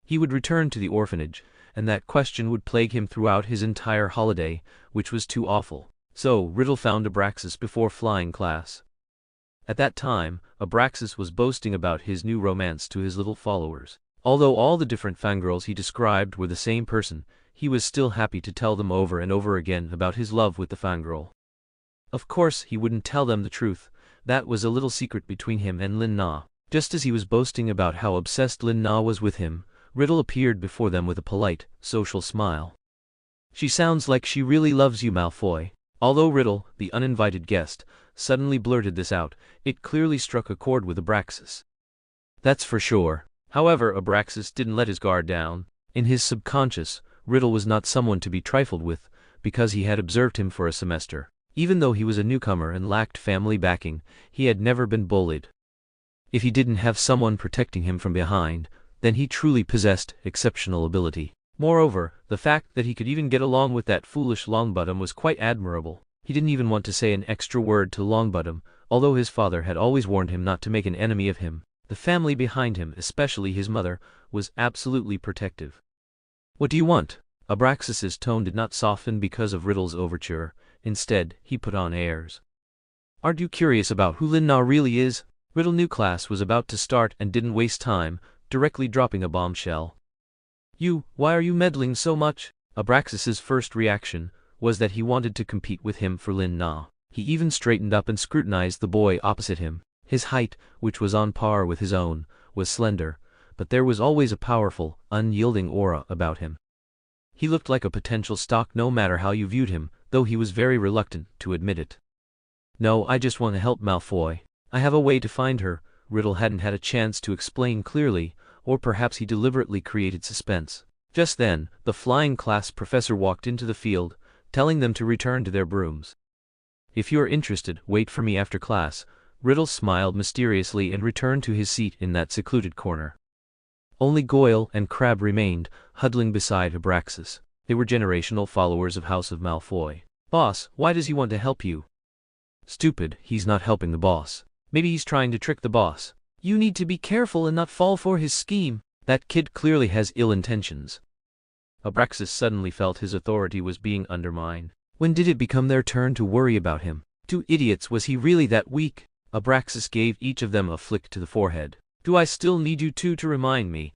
[SPEAKER 1] He would return to the orphanage, and that question would plague him throughout his entire holiday, which was too awful. So, Riddle found Abraxas before flying class. At that time, Abraxas was boasting about his new romance to his little followers. Although all the different fangirls he described were the same person, he was still happy to tell them over and over again about his love with the fangirl. Of course, he wouldn't tell them the truth. That was a little secret between him and Lin-Na. Just as he was boasting about how obsessed Lin-Na was with him, Riddle appeared before them with a polite, social smile. "She sounds like she really loves you, Malfoy." Although Riddle, the uninvited guest, suddenly blurted this out, it clearly struck a chord with Abraxas. That's for sure. However, Abraxas didn't let his guard down. In his subconscious, Riddle was not someone to be trifled with, because he had observed him for a semester. Even though he was a newcomer and lacked family backing, he had never been bullied. If he didn't have someone protecting him from behind, then he truly possessed exceptional ability. Moreover, the fact that he could even get along with that foolish Longbottom was quite admirable. He didn't even want to say an extra word to Longbottom, although his father had always warned him not to make an enemy of him. The family behind him, especially his mother, was absolutely protective. "What do you want?" Abraxas's tone did not soften because of Riddle's overture. Instead, he put on airs. "Aren't you curious about who Lin-Na really is?" Riddle knew class was about to start and didn't waste time, directly dropping a bombshell. Why are you meddling so much?" Abraxas's first reaction was that he wanted to compete with him for Lin-Na. He even straightened up and scrutinized the boy opposite him. His height, which was on par with his own, was slender, but there was always a powerful, unyielding aura about him. He looked like a potential stock no matter how you viewed him, though he was very reluctant to admit it. "No, I just want to help Malfoy. I have a way to find her." Riddle hadn't had a chance to explain clearly, or perhaps he deliberately created suspense. Just then, the flying class professor walked into the field, telling them to return to their brooms. "If you're interested, wait for me after class." Riddle smiled mysteriously and returned to his seat in that secluded corner. Only Goyle and Crabbe remained, huddling beside Abraxas. They were generational followers of House of Malfoy. "Boss, why does he want to help you?" "Stupid, he's not helping the boss. Maybe he's trying to trick the boss." "You need to be careful and not fall for his scheme. That kid clearly has ill intentions." Abraxas suddenly felt his authority was being undermined. When did it become their turn to worry about him? Two idiots, was he really that weak? Abraxas gave each of them a flick to the forehead. "Do I still need you two to remind me?"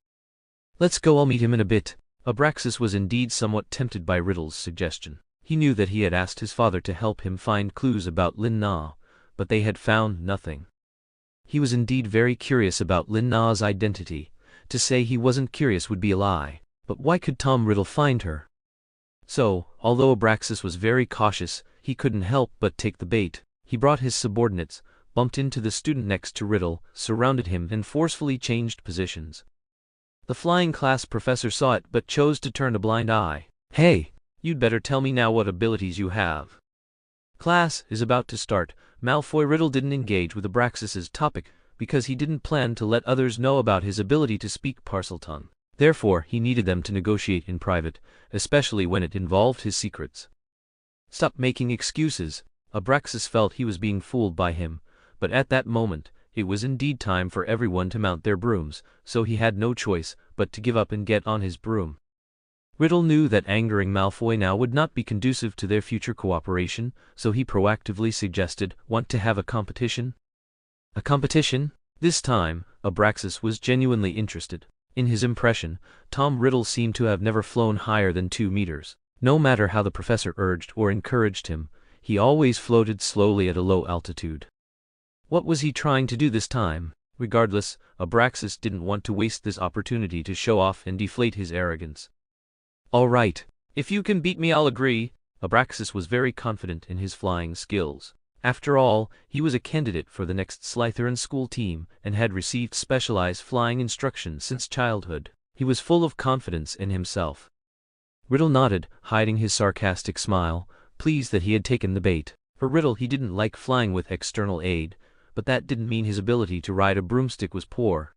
[SPEAKER 1] "Let's go, I'll meet him in a bit." Abraxas was indeed somewhat tempted by Riddle's suggestion. He knew that he had asked his father to help him find clues about Lin Na, but they had found nothing. He was indeed very curious about Lin Na's identity. To say he wasn't curious would be a lie. But why could Tom Riddle find her? So, although Abraxas was very cautious, he couldn't help but take the bait. He brought his subordinates, bumped into the student next to Riddle, surrounded him, and forcefully changed positions. The flying class professor saw it but chose to turn a blind eye. "Hey, you'd better tell me now what abilities you have." Class is about to start. Malfoy Riddle didn't engage with Abraxas's topic because he didn't plan to let others know about his ability to speak Parseltongue. Therefore, he needed them to negotiate in private, especially when it involved his secrets. "Stop making excuses." Abraxas felt he was being fooled by him, but at that moment, it was indeed time for everyone to mount their brooms, so he had no choice but to give up and get on his broom. Riddle knew that angering Malfoy now would not be conducive to their future cooperation, so he proactively suggested, "Want to have a competition?" A competition? This time, Abraxas was genuinely interested. In his impression, Tom Riddle seemed to have never flown higher than 2 meters. No matter how the professor urged or encouraged him, he always floated slowly at a low altitude. What was he trying to do this time? Regardless, Abraxas didn't want to waste this opportunity to show off and deflate his arrogance. "All right, if you can beat me, I'll agree." Abraxas was very confident in his flying skills. After all, he was a candidate for the next Slytherin school team and had received specialized flying instruction since childhood. He was full of confidence in himself. Riddle nodded, hiding his sarcastic smile, pleased that he had taken the bait. For Riddle, he didn't like flying with external aid, but that didn't mean his ability to ride a broomstick was poor.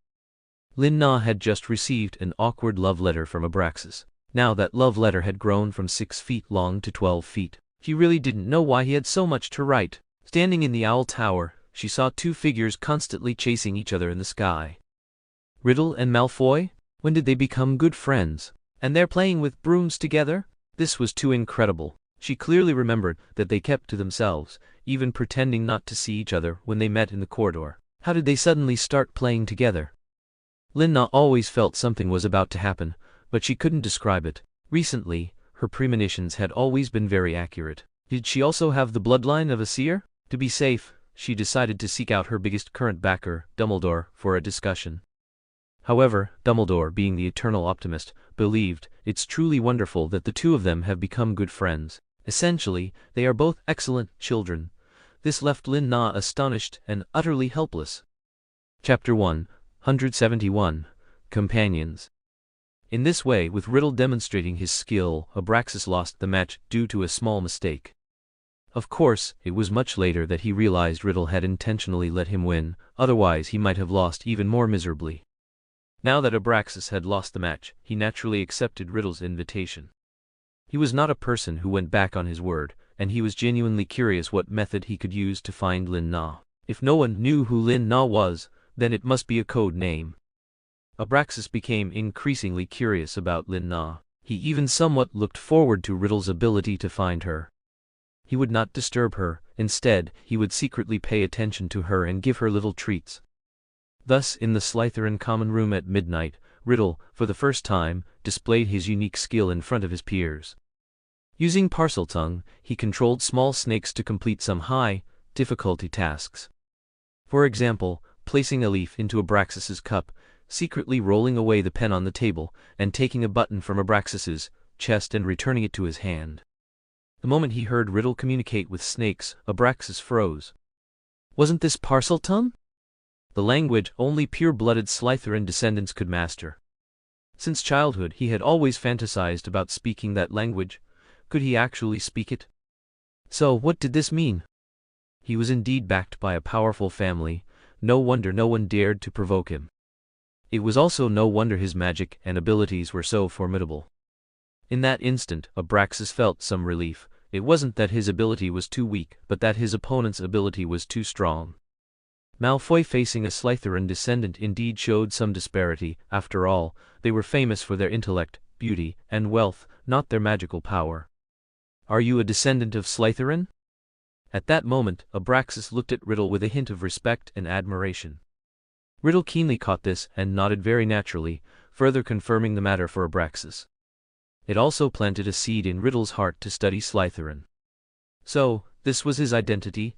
[SPEAKER 1] Lin Na had just received an awkward love letter from Abraxas. Now that love letter had grown from 6 feet long to 12 feet. He really didn't know why he had so much to write. Standing in the Owl Tower, she saw 2 figures constantly chasing each other in the sky. Riddle and Malfoy? When did they become good friends? And they're playing with brooms together? This was too incredible. She clearly remembered that they kept to themselves, even pretending not to see each other when they met in the corridor. How did they suddenly start playing together? Lin Na always felt something was about to happen, but she couldn't describe it. Recently, her premonitions had always been very accurate. Did she also have the bloodline of a seer? To be safe, she decided to seek out her biggest current backer, Dumbledore, for a discussion. However, Dumbledore, being the eternal optimist, believed it's truly wonderful that the two of them have become good friends. Essentially, they are both excellent children. This left Lin Na astonished and utterly helpless. Chapter 171 Companions. In this way, with Riddle demonstrating his skill, Abraxas lost the match due to a small mistake. Of course, it was much later that he realized Riddle had intentionally let him win, otherwise he might have lost even more miserably. Now that Abraxas had lost the match, he naturally accepted Riddle's invitation. He was not a person who went back on his word, and he was genuinely curious what method he could use to find Lin Na. If no one knew who Lin Na was, then it must be a code name. Abraxas became increasingly curious about Lin Na. He even somewhat looked forward to Riddle's ability to find her. He would not disturb her, instead, he would secretly pay attention to her and give her little treats. Thus, in the Slytherin common room at midnight, Riddle, for the first time, displayed his unique skill in front of his peers. Using Parseltongue, he controlled small snakes to complete some high-difficulty tasks. For example, placing a leaf into Abraxas's cup, secretly rolling away the pen on the table, and taking a button from Abraxas's chest and returning it to his hand. The moment he heard Riddle communicate with snakes, Abraxas froze. Wasn't this Parseltongue? The language only pure-blooded Slytherin descendants could master. Since childhood, he had always fantasized about speaking that language. Could he actually speak it? So, what did this mean? He was indeed backed by a powerful family. No wonder no one dared to provoke him. It was also no wonder his magic and abilities were so formidable. In that instant, Abraxas felt some relief. It wasn't that his ability was too weak, but that his opponent's ability was too strong. Malfoy facing a Slytherin descendant indeed showed some disparity. After all, they were famous for their intellect, beauty, and wealth, not their magical power. "Are you a descendant of Slytherin?" At that moment, Abraxas looked at Riddle with a hint of respect and admiration. Riddle keenly caught this and nodded very naturally, further confirming the matter for Abraxas. It also planted a seed in Riddle's heart to study Slytherin. So, this was his identity?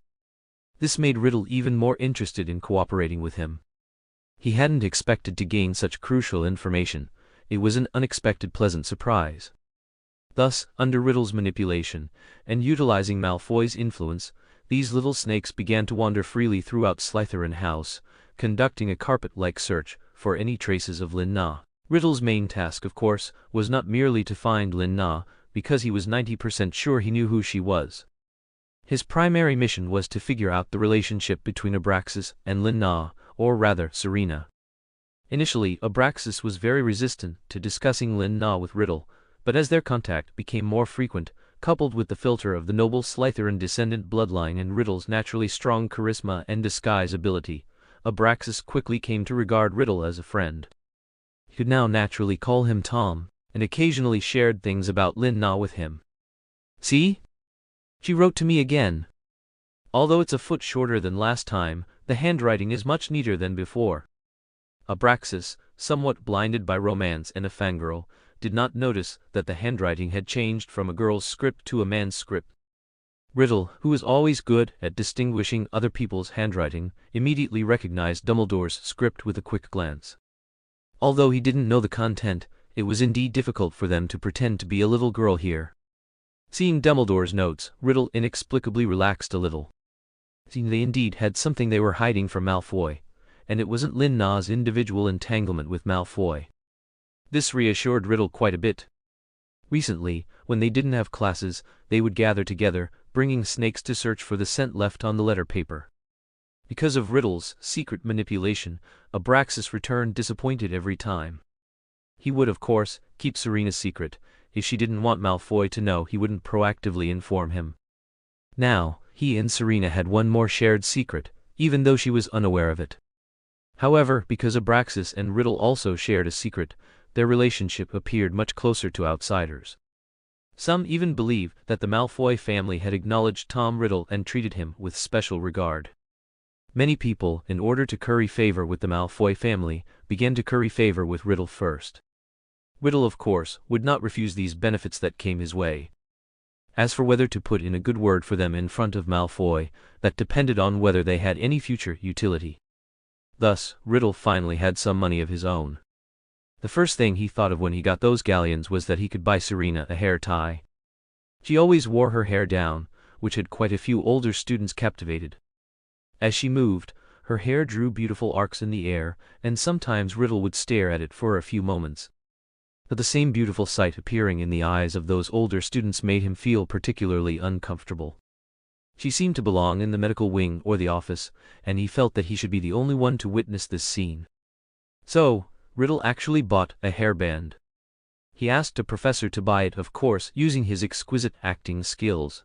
[SPEAKER 1] This made Riddle even more interested in cooperating with him. He hadn't expected to gain such crucial information. It was an unexpected pleasant surprise. Thus, under Riddle's manipulation, and utilizing Malfoy's influence, these little snakes began to wander freely throughout Slytherin House, conducting a carpet-like search for any traces of Lin-Na. Riddle's main task, of course, was not merely to find Lin-Na, because he was 90% sure he knew who she was. His primary mission was to figure out the relationship between Abraxas and Lin-Na, or rather, Serena. Initially, Abraxas was very resistant to discussing Lin-Na with Riddle, but as their contact became more frequent, coupled with the filter of the noble Slytherin descendant bloodline and Riddle's naturally strong charisma and disguise ability, Abraxas quickly came to regard Riddle as a friend. He could now naturally call him Tom, and occasionally shared things about Lin-Na with him. "See? She wrote to me again. Although it's a foot shorter than last time, the handwriting is much neater than before." Abraxas, somewhat blinded by romance and a fangirl, did not notice that the handwriting had changed from a girl's script to a man's script. Riddle, who was always good at distinguishing other people's handwriting, immediately recognized Dumbledore's script with a quick glance. Although he didn't know the content, it was indeed difficult for them to pretend to be a little girl here. Seeing Dumbledore's notes, Riddle inexplicably relaxed a little. Seeing they indeed had something they were hiding from Malfoy, and it wasn't Lin-Na's individual entanglement with Malfoy. This reassured Riddle quite a bit. Recently, when they didn't have classes, they would gather together, bringing snakes to search for the scent left on the letter paper. Because of Riddle's secret manipulation, Abraxas returned disappointed every time. He would, of course, keep Serena's secret. If she didn't want Malfoy to know, he wouldn't proactively inform him. Now, he and Serena had one more shared secret, even though she was unaware of it. However, because Abraxas and Riddle also shared a secret, their relationship appeared much closer to outsiders. Some even believe that the Malfoy family had acknowledged Tom Riddle and treated him with special regard. Many people, in order to curry favor with the Malfoy family, began to curry favor with Riddle first. Riddle, of course, would not refuse these benefits that came his way. As for whether to put in a good word for them in front of Malfoy, that depended on whether they had any future utility. Thus, Riddle finally had some money of his own. The first thing he thought of when he got those galleons was that he could buy Serena a hair tie. She always wore her hair down, which had quite a few older students captivated. As she moved, her hair drew beautiful arcs in the air, and sometimes Riddle would stare at it for a few moments. But the same beautiful sight appearing in the eyes of those older students made him feel particularly uncomfortable. She seemed to belong in the medical wing or the office, and he felt that he should be the only one to witness this scene. So, Riddle actually bought a hairband. He asked a professor to buy it, of course, using his exquisite acting skills.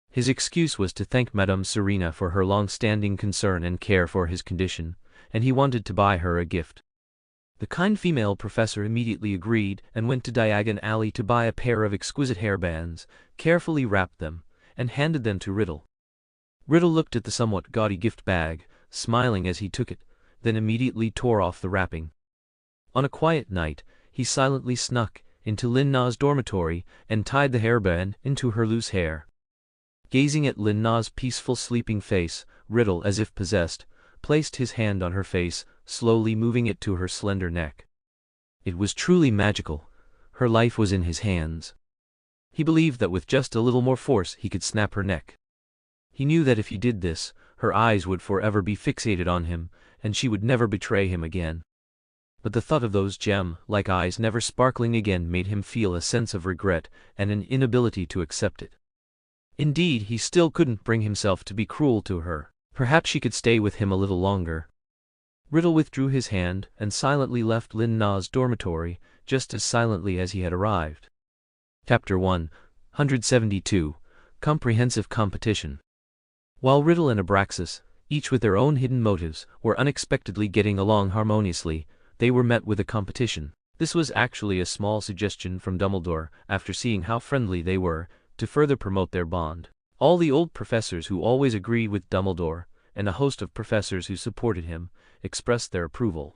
[SPEAKER 1] His excuse was to thank Madame Serena for her long-standing concern and care for his condition, and he wanted to buy her a gift. The kind female professor immediately agreed and went to Diagon Alley to buy a pair of exquisite hairbands, carefully wrapped them, and handed them to Riddle. Riddle looked at the somewhat gaudy gift bag, smiling as he took it, then immediately tore off the wrapping. On a quiet night, he silently snuck into Lin-Na's dormitory and tied the hairband into her loose hair. Gazing at Lin-Na's peaceful sleeping face, Riddle, as if possessed, placed his hand on her face, slowly moving it to her slender neck. It was truly magical. Her life was in his hands. He believed that with just a little more force he could snap her neck. He knew that if he did this, her eyes would forever be fixated on him, and she would never betray him again. But the thought of those gem-like eyes never sparkling again made him feel a sense of regret and an inability to accept it. Indeed, he still couldn't bring himself to be cruel to her. Perhaps she could stay with him a little longer. Riddle withdrew his hand and silently left Lin Na's dormitory, just as silently as he had arrived. Chapter 172. Comprehensive Competition. While Riddle and Abraxas, each with their own hidden motives, were unexpectedly getting along harmoniously, they were met with a competition. This was actually a small suggestion from Dumbledore, after seeing how friendly they were, to further promote their bond. All the old professors who always agreed with Dumbledore, and a host of professors who supported him, expressed their approval.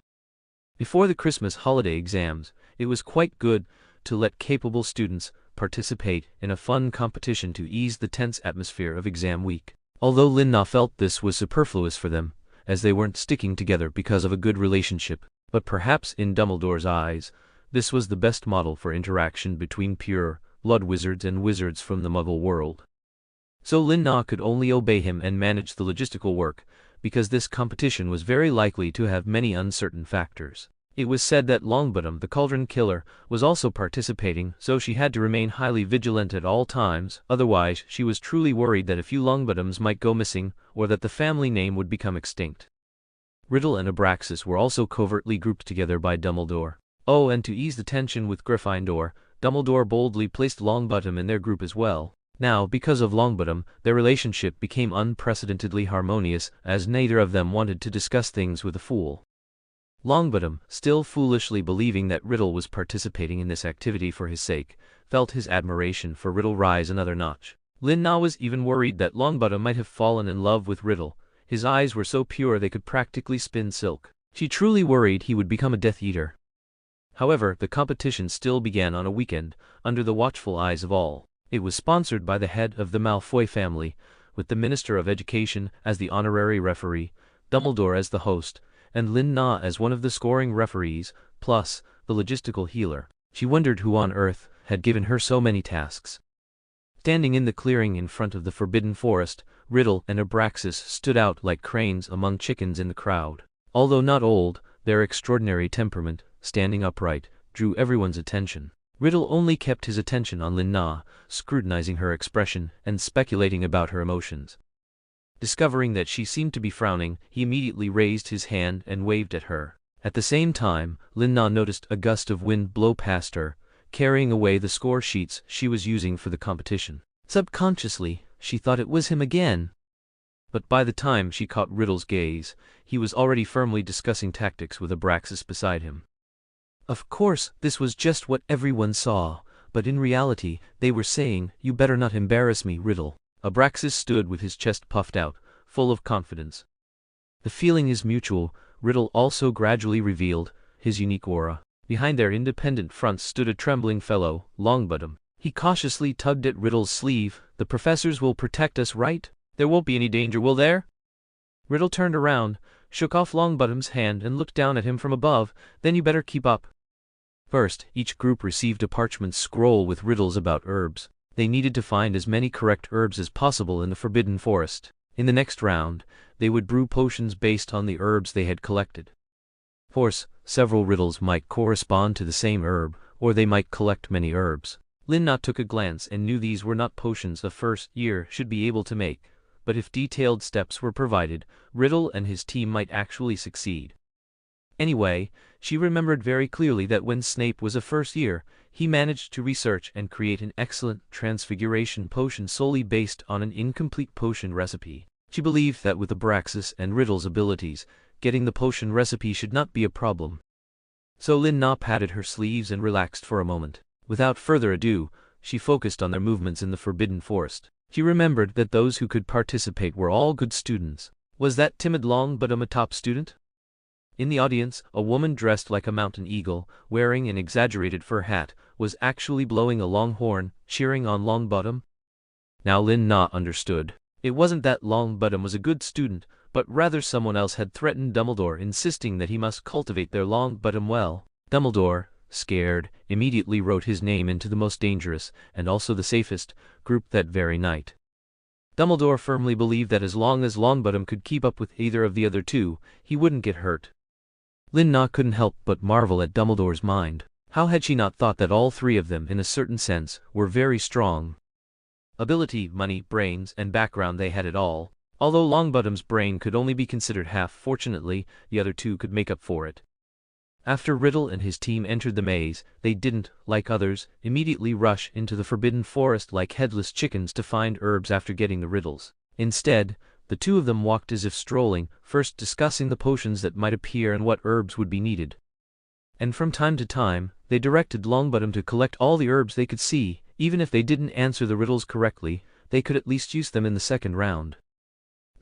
[SPEAKER 1] Before the Christmas holiday exams, it was quite good to let capable students participate in a fun competition to ease the tense atmosphere of exam week. Although Lin Na felt this was superfluous for them, as they weren't sticking together because of a good relationship, but perhaps in Dumbledore's eyes, this was the best model for interaction between pure blood wizards and wizards from the Muggle world. So Lin Na could only obey him and manage the logistical work, because this competition was very likely to have many uncertain factors. It was said that Longbottom, the Cauldron Killer, was also participating, so she had to remain highly vigilant at all times, otherwise she was truly worried that a few Longbottoms might go missing, or that the family name would become extinct. Riddle and Abraxas were also covertly grouped together by Dumbledore. Oh, and to ease the tension with Gryffindor, Dumbledore boldly placed Longbottom in their group as well. Now, because of Longbottom, their relationship became unprecedentedly harmonious, as neither of them wanted to discuss things with a fool. Longbottom, still foolishly believing that Riddle was participating in this activity for his sake, felt his admiration for Riddle rise another notch. Lin Na was even worried that Longbottom might have fallen in love with Riddle. His eyes were so pure they could practically spin silk. She truly worried he would become a Death Eater. However, the competition still began on a weekend, under the watchful eyes of all. It was sponsored by the head of the Malfoy family, with the Minister of Education as the honorary referee, Dumbledore as the host, and Lin Na as one of the scoring referees, plus the logistical healer. She wondered who on earth had given her so many tasks. Standing in the clearing in front of the Forbidden Forest, Riddle and Abraxas stood out like cranes among chickens in the crowd. Although not old, their extraordinary temperament, standing upright, drew everyone's attention. Riddle only kept his attention on Lin Na, scrutinizing her expression and speculating about her emotions. Discovering that she seemed to be frowning, he immediately raised his hand and waved at her. At the same time, Lin Na noticed a gust of wind blow past her, carrying away the score sheets she was using for the competition. Subconsciously, she thought it was him again. But by the time she caught Riddle's gaze, he was already firmly discussing tactics with Abraxas beside him. Of course, this was just what everyone saw, but in reality, they were saying, "You better not embarrass me, Riddle." Abraxas stood with his chest puffed out, full of confidence. The feeling is mutual. Riddle also gradually revealed his unique aura. Behind their independent fronts stood a trembling fellow, Longbottom. He cautiously tugged at Riddle's sleeve. "The professors will protect us, right? There won't be any danger, will there?" Riddle turned around, shook off Longbottom's hand and looked down at him from above. "Then you better keep up." First, each group received a parchment scroll with riddles about herbs. They needed to find as many correct herbs as possible in the Forbidden Forest. In the next round, they would brew potions based on the herbs they had collected. Of course, several riddles might correspond to the same herb, or they might collect many herbs. Lin Na took a glance and knew these were not potions a first year should be able to make, but if detailed steps were provided, Riddle and his team might actually succeed. Anyway, she remembered very clearly that when Snape was a first year, he managed to research and create an excellent transfiguration potion solely based on an incomplete potion recipe. She believed that with Abraxas and Riddle's abilities, getting the potion recipe should not be a problem. So Lin Na patted her sleeves and relaxed for a moment. Without further ado, she focused on their movements in the Forbidden Forest. She remembered that those who could participate were all good students. Was that timid Longbottom a top student? In the audience, a woman dressed like a mountain eagle, wearing an exaggerated fur hat, was actually blowing a long horn, cheering on Longbottom. Now Lin Na understood. It wasn't that Longbottom was a good student, but rather someone else had threatened Dumbledore, insisting that he must cultivate their Longbottom well. Dumbledore, scared, immediately wrote his name into the most dangerous, and also the safest, group that very night. Dumbledore firmly believed that as long as Longbottom could keep up with either of the other two, he wouldn't get hurt. Lin Na couldn't help but marvel at Dumbledore's mind. How had she not thought that all three of them, in a certain sense, were very strong? Ability, money, brains, and background, they had it all. Although Longbottom's brain could only be considered half, fortunately, the other two could make up for it. After Riddle and his team entered the maze, they didn't, like others, immediately rush into the forbidden forest like headless chickens to find herbs after getting the riddles. Instead, the two of them walked as if strolling, first discussing the potions that might appear and what herbs would be needed. And from time to time, they directed Longbottom to collect all the herbs they could see. Even if they didn't answer the riddles correctly, they could at least use them in the second round.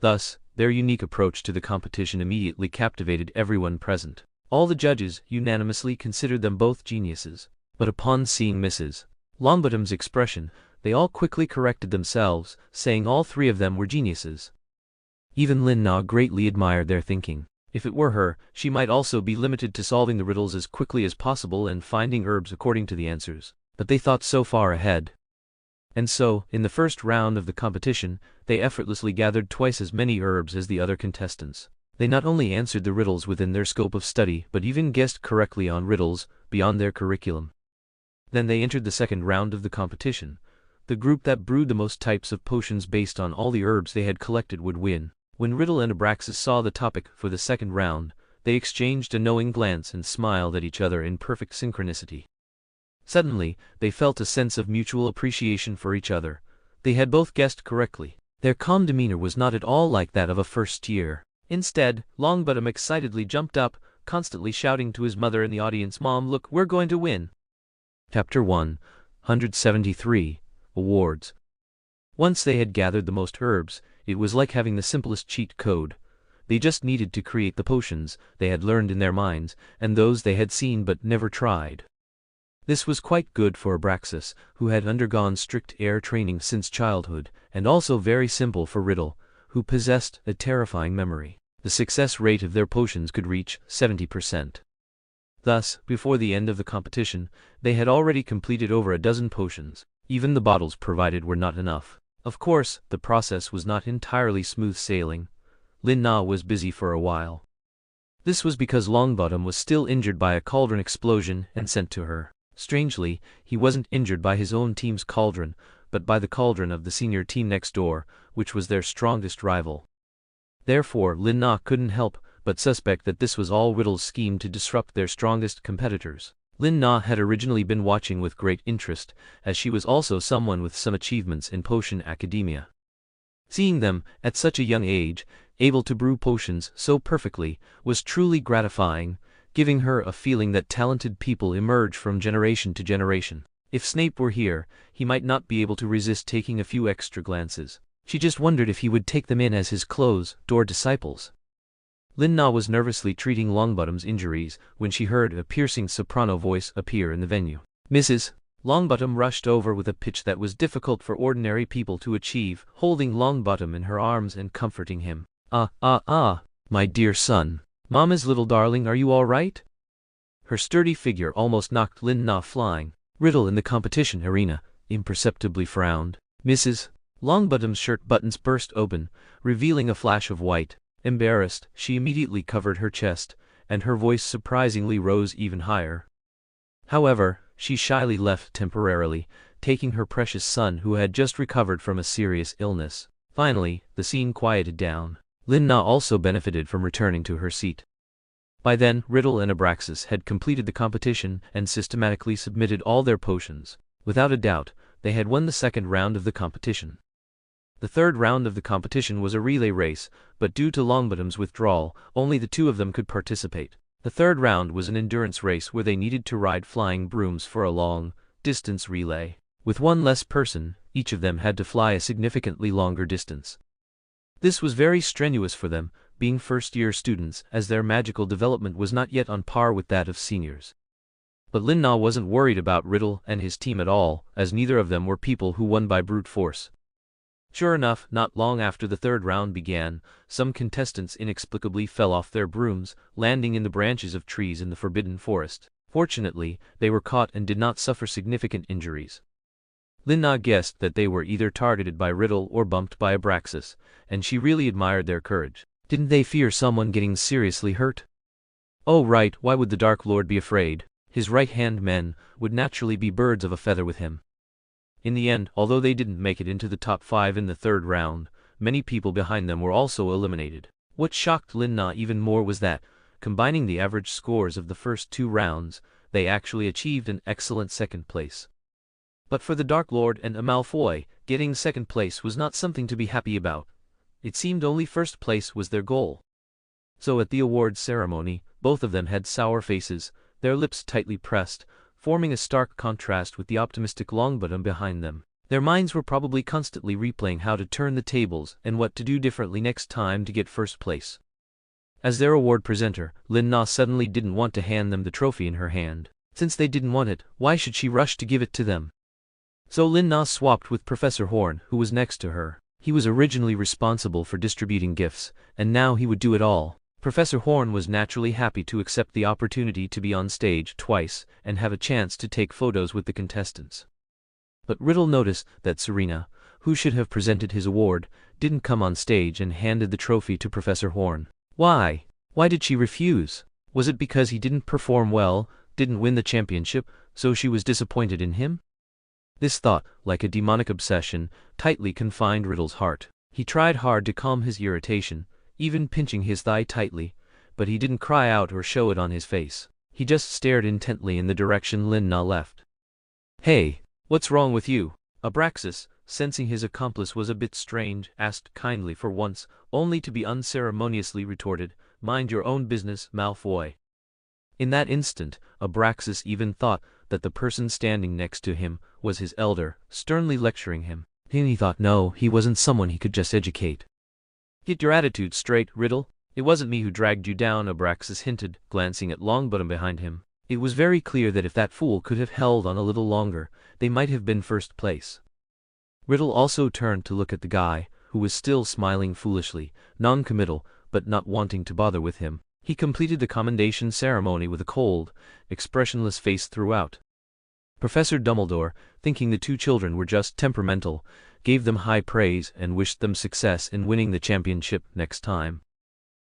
[SPEAKER 1] Thus, their unique approach to the competition immediately captivated everyone present. All the judges unanimously considered them both geniuses. But upon seeing Mrs. Longbottom's expression, they all quickly corrected themselves, saying all three of them were geniuses. Even Lin-Na greatly admired their thinking. If it were her, she might also be limited to solving the riddles as quickly as possible and finding herbs according to the answers. But they thought so far ahead. And so, in the first round of the competition, they effortlessly gathered twice as many herbs as the other contestants. They not only answered the riddles within their scope of study, but even guessed correctly on riddles beyond their curriculum. Then they entered the second round of the competition. The group that brewed the most types of potions based on all the herbs they had collected would win. When Riddle and Abraxas saw the topic for the second round, they exchanged a knowing glance and smiled at each other in perfect synchronicity. Suddenly, they felt a sense of mutual appreciation for each other. They had both guessed correctly. Their calm demeanor was not at all like that of a first year. Instead, Longbottom excitedly jumped up, constantly shouting to his mother in the audience, "Mom, look, we're going to win!" Chapter 173 Awards. Once they had gathered the most herbs, it was like having the simplest cheat code. They just needed to create the potions they had learned in their minds, and those they had seen but never tried. This was quite good for Abraxas, who had undergone strict air training since childhood, and also very simple for Riddle, who possessed a terrifying memory. The success rate of their potions could reach 70%. Thus, before the end of the competition, they had already completed over a dozen potions. Even the bottles provided were not enough. Of course, the process was not entirely smooth sailing. Lin-Na was busy for a while. This was because Longbottom was still injured by a cauldron explosion and sent to her. Strangely, he wasn't injured by his own team's cauldron, but by the cauldron of the senior team next door, which was their strongest rival. Therefore, Lin-Na couldn't help but suspect that this was all Riddle's scheme to disrupt their strongest competitors. Lin-Na had originally been watching with great interest, as she was also someone with some achievements in potion academia. Seeing them, at such a young age, able to brew potions so perfectly, was truly gratifying, giving her a feeling that talented people emerge from generation to generation. If Snape were here, he might not be able to resist taking a few extra glances. She just wondered if he would take them in as his closed-door disciples. Lin-Na was nervously treating Longbottom's injuries when she heard a piercing soprano voice appear in the venue. "Mrs." Longbottom rushed over with a pitch that was difficult for ordinary people to achieve, holding Longbottom in her arms and comforting him. My dear son. Mama's little darling, are you all right?" Her sturdy figure almost knocked Lin-Na flying. Riddle in the competition arena imperceptibly frowned. "Mrs." Longbottom's shirt buttons burst open, revealing a flash of white. Embarrassed, she immediately covered her chest, and her voice surprisingly rose even higher. However, she shyly left temporarily, taking her precious son who had just recovered from a serious illness. Finally, the scene quieted down. Lin-Na also benefited from returning to her seat. By then, Riddle and Abraxas had completed the competition and systematically submitted all their potions. Without a doubt, they had won the second round of the competition. The third round of the competition was a relay race, but due to Longbottom's withdrawal, only the two of them could participate. The third round was an endurance race where they needed to ride flying brooms for a long-distance relay. With one less person, each of them had to fly a significantly longer distance. This was very strenuous for them, being first-year students, as their magical development was not yet on par with that of seniors. But Lin-Na wasn't worried about Riddle and his team at all, as neither of them were people who won by brute force. Sure enough, not long after the third round began, some contestants inexplicably fell off their brooms, landing in the branches of trees in the forbidden forest. Fortunately, they were caught and did not suffer significant injuries. Lin-Na guessed that they were either targeted by Riddle or bumped by Abraxas, and she really admired their courage. Didn't they fear someone getting seriously hurt? Oh right, why would the Dark Lord be afraid? His right-hand men would naturally be birds of a feather with him. In the end, although they didn't make it into the top 5 in the third round, many people behind them were also eliminated. What shocked Lin Na even more was that, combining the average scores of the first 2 rounds, they actually achieved an excellent second place. But for the Dark Lord and a Malfoy, getting second place was not something to be happy about. It seemed only first place was their goal. So at the awards ceremony, both of them had sour faces, their lips tightly pressed, forming a stark contrast with the optimistic Longbottom behind them. Their minds were probably constantly replaying how to turn the tables and what to do differently next time to get first place. As their award presenter, Lin Na suddenly didn't want to hand them the trophy in her hand. Since they didn't want it, why should she rush to give it to them? So Lin Na swapped with Professor Horn, who was next to her. He was originally responsible for distributing gifts, and now he would do it all. Professor Horn was naturally happy to accept the opportunity to be on stage twice and have a chance to take photos with the contestants. But Riddle noticed that Serena, who should have presented his award, didn't come on stage and handed the trophy to Professor Horn. Why? Why did she refuse? Was it because he didn't perform well, didn't win the championship, so she was disappointed in him? This thought, like a demonic obsession, tightly confined Riddle's heart. He tried hard to calm his irritation, even pinching his thigh tightly, but he didn't cry out or show it on his face. He just stared intently in the direction Lin Na left. "Hey, what's wrong with you?" Abraxas, sensing his accomplice was a bit strange, asked kindly for once, only to be unceremoniously retorted, "Mind your own business, Malfoy." In that instant, Abraxas even thought that the person standing next to him was his elder, sternly lecturing him. And he thought no, he wasn't someone he could just educate. "Get your attitude straight, Riddle. It wasn't me who dragged you down," Abraxas hinted, glancing at Longbottom behind him. It was very clear that if that fool could have held on a little longer, they might have been first place. Riddle also turned to look at the guy, who was still smiling foolishly, non-committal, but not wanting to bother with him. He completed the commendation ceremony with a cold, expressionless face throughout. Professor Dumbledore, thinking the 2 children were just temperamental, gave them high praise and wished them success in winning the championship next time.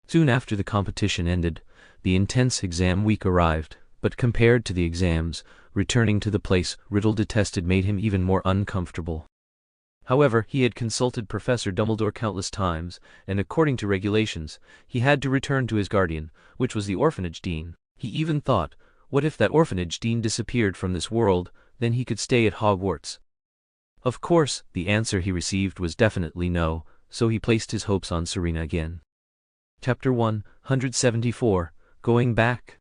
[SPEAKER 1] Soon after the competition ended, the intense exam week arrived, but compared to the exams, returning to the place Riddle detested made him even more uncomfortable. However, he had consulted Professor Dumbledore countless times, and according to regulations, he had to return to his guardian, which was the orphanage dean. He even thought, what if that orphanage dean disappeared from this world, then he could stay at Hogwarts. Of course, the answer he received was definitely no, so he placed his hopes on Serena again. Chapter 174, Going Back.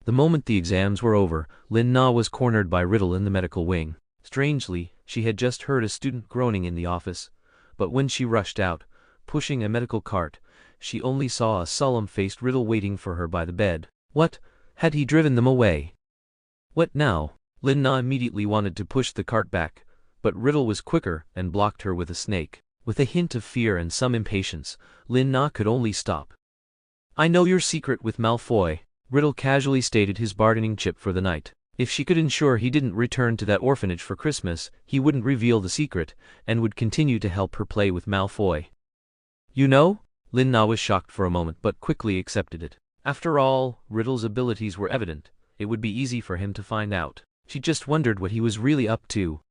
[SPEAKER 1] The moment the exams were over, Lin Na was cornered by Riddle in the medical wing. Strangely, she had just heard a student groaning in the office, but when she rushed out, pushing a medical cart, she only saw a solemn-faced Riddle waiting for her by the bed. What? Had he driven them away? What now? Lin Na immediately wanted to push the cart back, but Riddle was quicker and blocked her with a snake. With a hint of fear and some impatience, Lin Na could only stop. "I know your secret with Malfoy," Riddle casually stated, his bargaining chip for the night. If she could ensure he didn't return to that orphanage for Christmas, he wouldn't reveal the secret, and would continue to help her play with Malfoy. "You know?" Lin Na was shocked for a moment but quickly accepted it. After all, Riddle's abilities were evident. It would be easy for him to find out. She just wondered what he was really up to.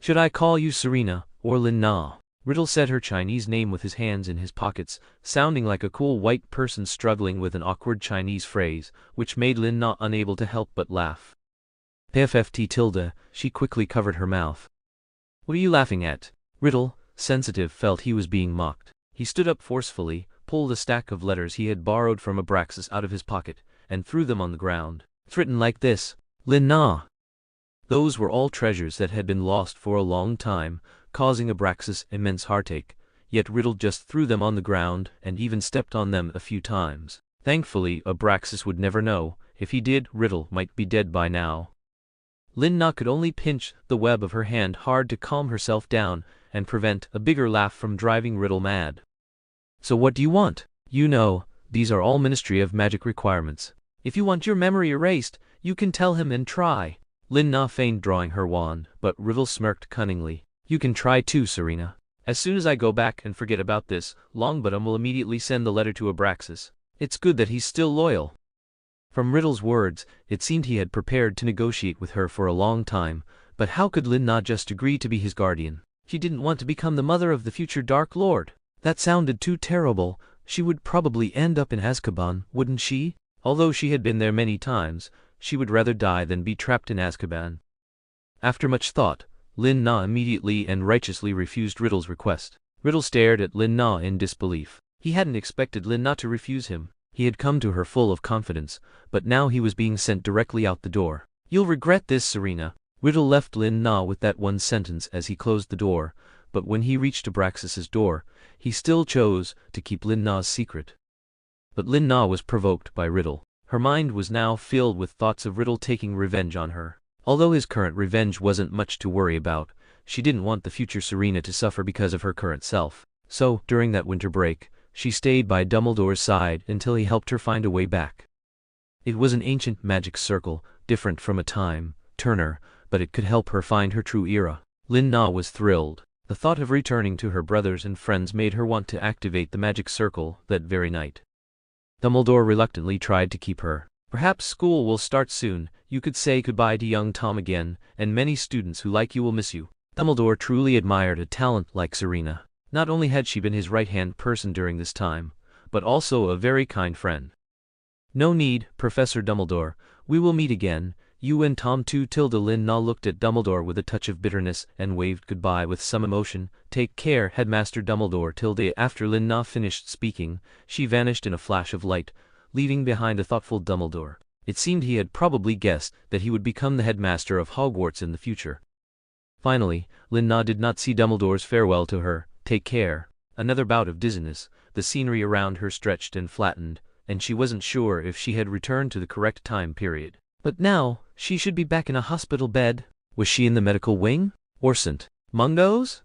[SPEAKER 1] "Should I call you Serena, or Lin Na?" Riddle said her Chinese name with his hands in his pockets, sounding like a cool white person struggling with an awkward Chinese phrase, which made Lin Na unable to help but laugh. PFFT. She quickly covered her mouth. "What are you laughing at?" Riddle, sensitive, felt he was being mocked. He stood up forcefully, pulled a stack of letters he had borrowed from Abraxas out of his pocket, and threw them on the ground. "It's written like this, Lin Na." Those were all treasures that had been lost for a long time, causing Abraxas immense heartache, yet Riddle just threw them on the ground and even stepped on them a few times. Thankfully, Abraxas would never know. If he did, Riddle might be dead by now. Lin Na could only pinch the web of her hand hard to calm herself down and prevent a bigger laugh from driving Riddle mad. "So what do you want?" "You know, these are all Ministry of Magic requirements. If you want your memory erased, you can tell him and try." Lin Na feigned drawing her wand, but Riddle smirked cunningly. "You can try too, Serena. As soon as I go back and forget about this, Longbottom will immediately send the letter to Abraxas. It's good that he's still loyal." From Riddle's words, it seemed he had prepared to negotiate with her for a long time, but how could Lin Na just agree to be his guardian? She didn't want to become the mother of the future Dark Lord. That sounded too terrible. She would probably end up in Azkaban, wouldn't she? Although she had been there many times, she would rather die than be trapped in Azkaban. After much thought, Lin Na immediately and righteously refused Riddle's request. Riddle stared at Lin Na in disbelief. He hadn't expected Lin Na to refuse him. He had come to her full of confidence, but now he was being sent directly out the door. "You'll regret this, Serena." Riddle left Lin Na with that one sentence as he closed the door, but when he reached Abraxas's door, he still chose to keep Lin Na's secret. But Lin Na was provoked by Riddle. Her mind was now filled with thoughts of Riddle taking revenge on her. Although his current revenge wasn't much to worry about, she didn't want the future Serena to suffer because of her current self. So, during that winter break, she stayed by Dumbledore's side until he helped her find a way back. It was an ancient magic circle, different from a time turner, but it could help her find her true era. Lin Na was thrilled. The thought of returning to her brothers and friends made her want to activate the magic circle that very night. Dumbledore reluctantly tried to keep her. "Perhaps school will start soon. You could say goodbye to young Tom again, and many students who like you will miss you." Dumbledore truly admired a talent like Serena. Not only had she been his right-hand person during this time, but also a very kind friend. "No need, Professor Dumbledore. We will meet again. You and Tom too." Lin Na looked at Dumbledore with a touch of bitterness and waved goodbye with some emotion. "Take care, Headmaster Dumbledore." After Lin Na finished speaking, she vanished in a flash of light, leaving behind a thoughtful Dumbledore. It seemed he had probably guessed that he would become the headmaster of Hogwarts in the future. Finally, Lin Na did not see Dumbledore's farewell to her. "Take care." Another bout of dizziness. The scenery around her stretched and flattened, and she wasn't sure if she had returned to the correct time period. But now, she should be back in a hospital bed. Was she in the medical wing? Or St. Mungo's?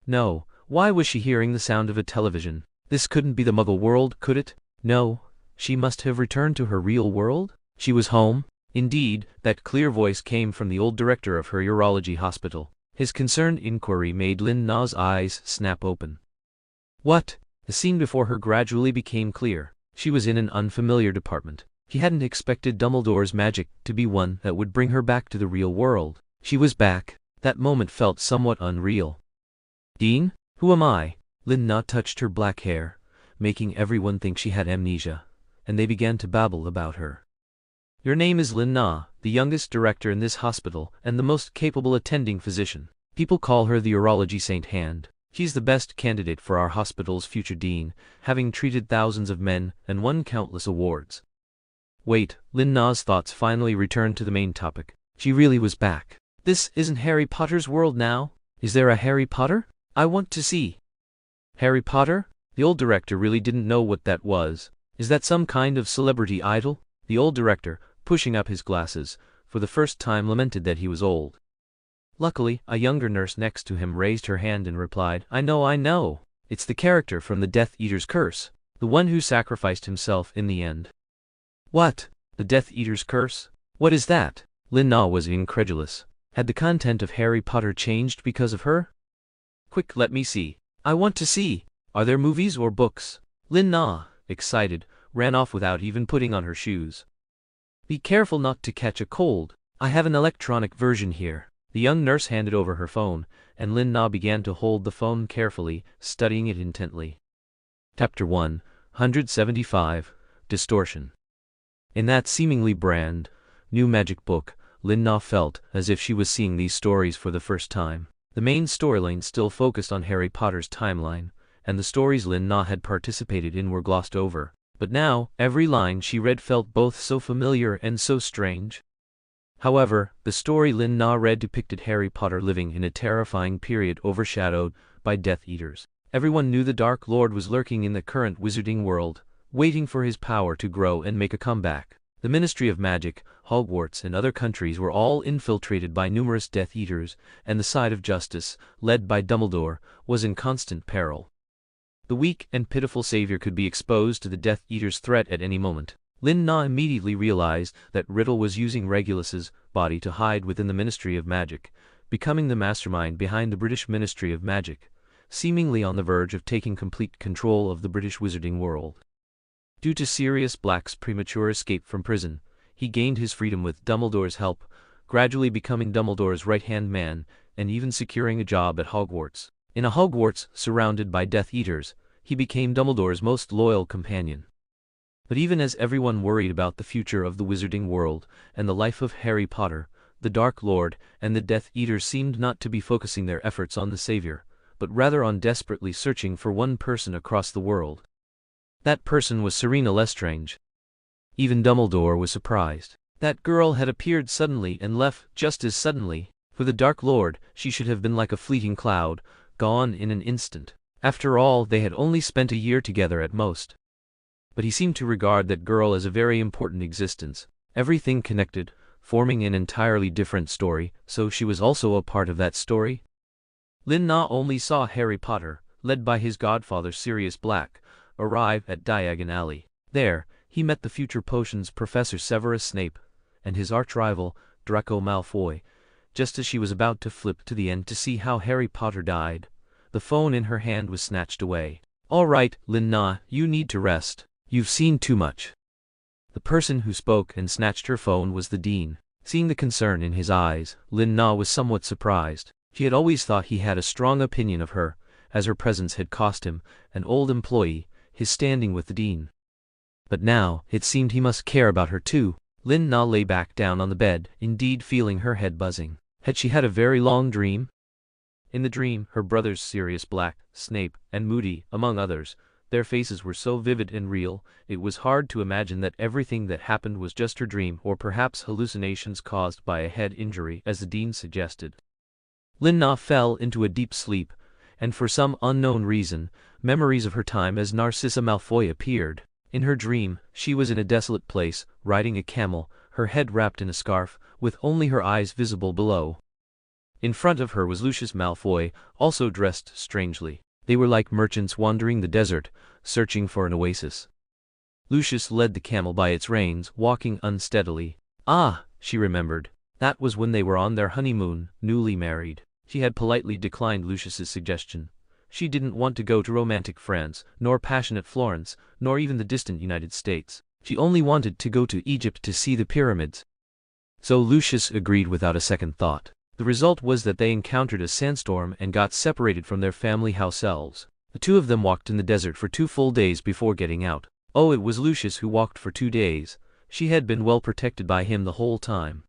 [SPEAKER 1] No, why was she hearing the sound of a television? This couldn't be the Muggle world, could it? No, she must have returned to her real world? She was home? Indeed, that clear voice came from the old director of her urology hospital. His concerned inquiry made Lin Na's eyes snap open. What? The scene before her gradually became clear. She was in an unfamiliar department. He hadn't expected Dumbledore's magic to be one that would bring her back to the real world. She was back. That moment felt somewhat unreal. "Dean? Who am I?" Lin Na touched her black hair, making everyone think she had amnesia, and they began to babble about her. "Your name is Lin Na, the youngest director in this hospital and the most capable attending physician. People call her the urology saint hand. She's the best candidate for our hospital's future dean, having treated thousands of men and won countless awards." Wait, Lin Na's thoughts finally returned to the main topic. She really was back. "This isn't Harry Potter's world now. Is there a Harry Potter? I want to see." Harry Potter? The old director really didn't know what that was. Is that some kind of celebrity idol? The old director, pushing up his glasses, for the first time lamented that he was old. Luckily, a younger nurse next to him raised her hand and replied, I know. It's the character from the Death Eater's Curse. The one who sacrificed himself in the end." "What? The Death Eater's Curse? What is that?" Lin Na was incredulous. Had the content of Harry Potter changed because of her? "Quick, let me see. I want to see. Are there movies or books?" Lin Na, excited, ran off without even putting on her shoes. "Be careful not to catch a cold. I have an electronic version here." The young nurse handed over her phone, and Lin Na began to hold the phone carefully, studying it intently. Chapter 175, Distortion. In that seemingly brand new magic book, Lin Na felt as if she was seeing these stories for the first time. The main storyline still focused on Harry Potter's timeline, and the stories Lin Na had participated in were glossed over. But now, every line she read felt both so familiar and so strange. However, the story Lin Na read depicted Harry Potter living in a terrifying period overshadowed by Death Eaters. Everyone knew the Dark Lord was lurking in the current wizarding world, waiting for his power to grow and make a comeback. The Ministry of Magic, Hogwarts, and other countries were all infiltrated by numerous Death Eaters, and the side of justice, led by Dumbledore, was in constant peril. The weak and pitiful savior could be exposed to the Death Eater's threat at any moment. Lin Na immediately realized that Riddle was using Regulus's body to hide within the Ministry of Magic, becoming the mastermind behind the British Ministry of Magic, seemingly on the verge of taking complete control of the British wizarding world. Due to Sirius Black's premature escape from prison, he gained his freedom with Dumbledore's help, gradually becoming Dumbledore's right-hand man, and even securing a job at Hogwarts. In a Hogwarts surrounded by Death Eaters, he became Dumbledore's most loyal companion. But even as everyone worried about the future of the wizarding world and the life of Harry Potter, the Dark Lord and the Death Eaters seemed not to be focusing their efforts on the Savior, but rather on desperately searching for one person across the world. That person was Selina Lestrange. Even Dumbledore was surprised. That girl had appeared suddenly and left just as suddenly. For the Dark Lord, she should have been like a fleeting cloud, gone in an instant. After all, they had only spent a year together at most. But he seemed to regard that girl as a very important existence, everything connected, forming an entirely different story, so she was also a part of that story. Lin Na only saw Harry Potter, led by his godfather Sirius Black, arrive at Diagon Alley. There, he met the future potions Professor Severus Snape, and his arch-rival, Draco Malfoy. Just as she was about to flip to the end to see how Harry Potter died, the phone in her hand was snatched away. "All right, Lin Na, you need to rest. You've seen too much." The person who spoke and snatched her phone was the Dean. Seeing the concern in his eyes, Lin Na was somewhat surprised. She had always thought he had a strong opinion of her, as her presence had cost him, an old employee, his standing with the Dean. But now, it seemed he must care about her too. Lin Na lay back down on the bed, indeed feeling her head buzzing. Had she had a very long dream? In the dream, her brothers Sirius Black, Snape, and Moody, among others, their faces were so vivid and real, it was hard to imagine that everything that happened was just her dream or perhaps hallucinations caused by a head injury, as the Dean suggested. Lin Na fell into a deep sleep, and for some unknown reason, memories of her time as Narcissa Malfoy appeared. In her dream, she was in a desolate place, riding a camel, her head wrapped in a scarf, with only her eyes visible below. In front of her was Lucius Malfoy, also dressed strangely. They were like merchants wandering the desert, searching for an oasis. Lucius led the camel by its reins, walking unsteadily. Ah, she remembered. That was when they were on their honeymoon, newly married. She had politely declined Lucius's suggestion. She didn't want to go to romantic France, nor passionate Florence, nor even the distant United States. She only wanted to go to Egypt to see the pyramids. So Lucius agreed without a second thought. The result was that they encountered a sandstorm and got separated from their family house elves. The two of them walked in the desert for 2 full days before getting out. Oh, it was Lucius who walked for 2 days. She had been well protected by him the whole time.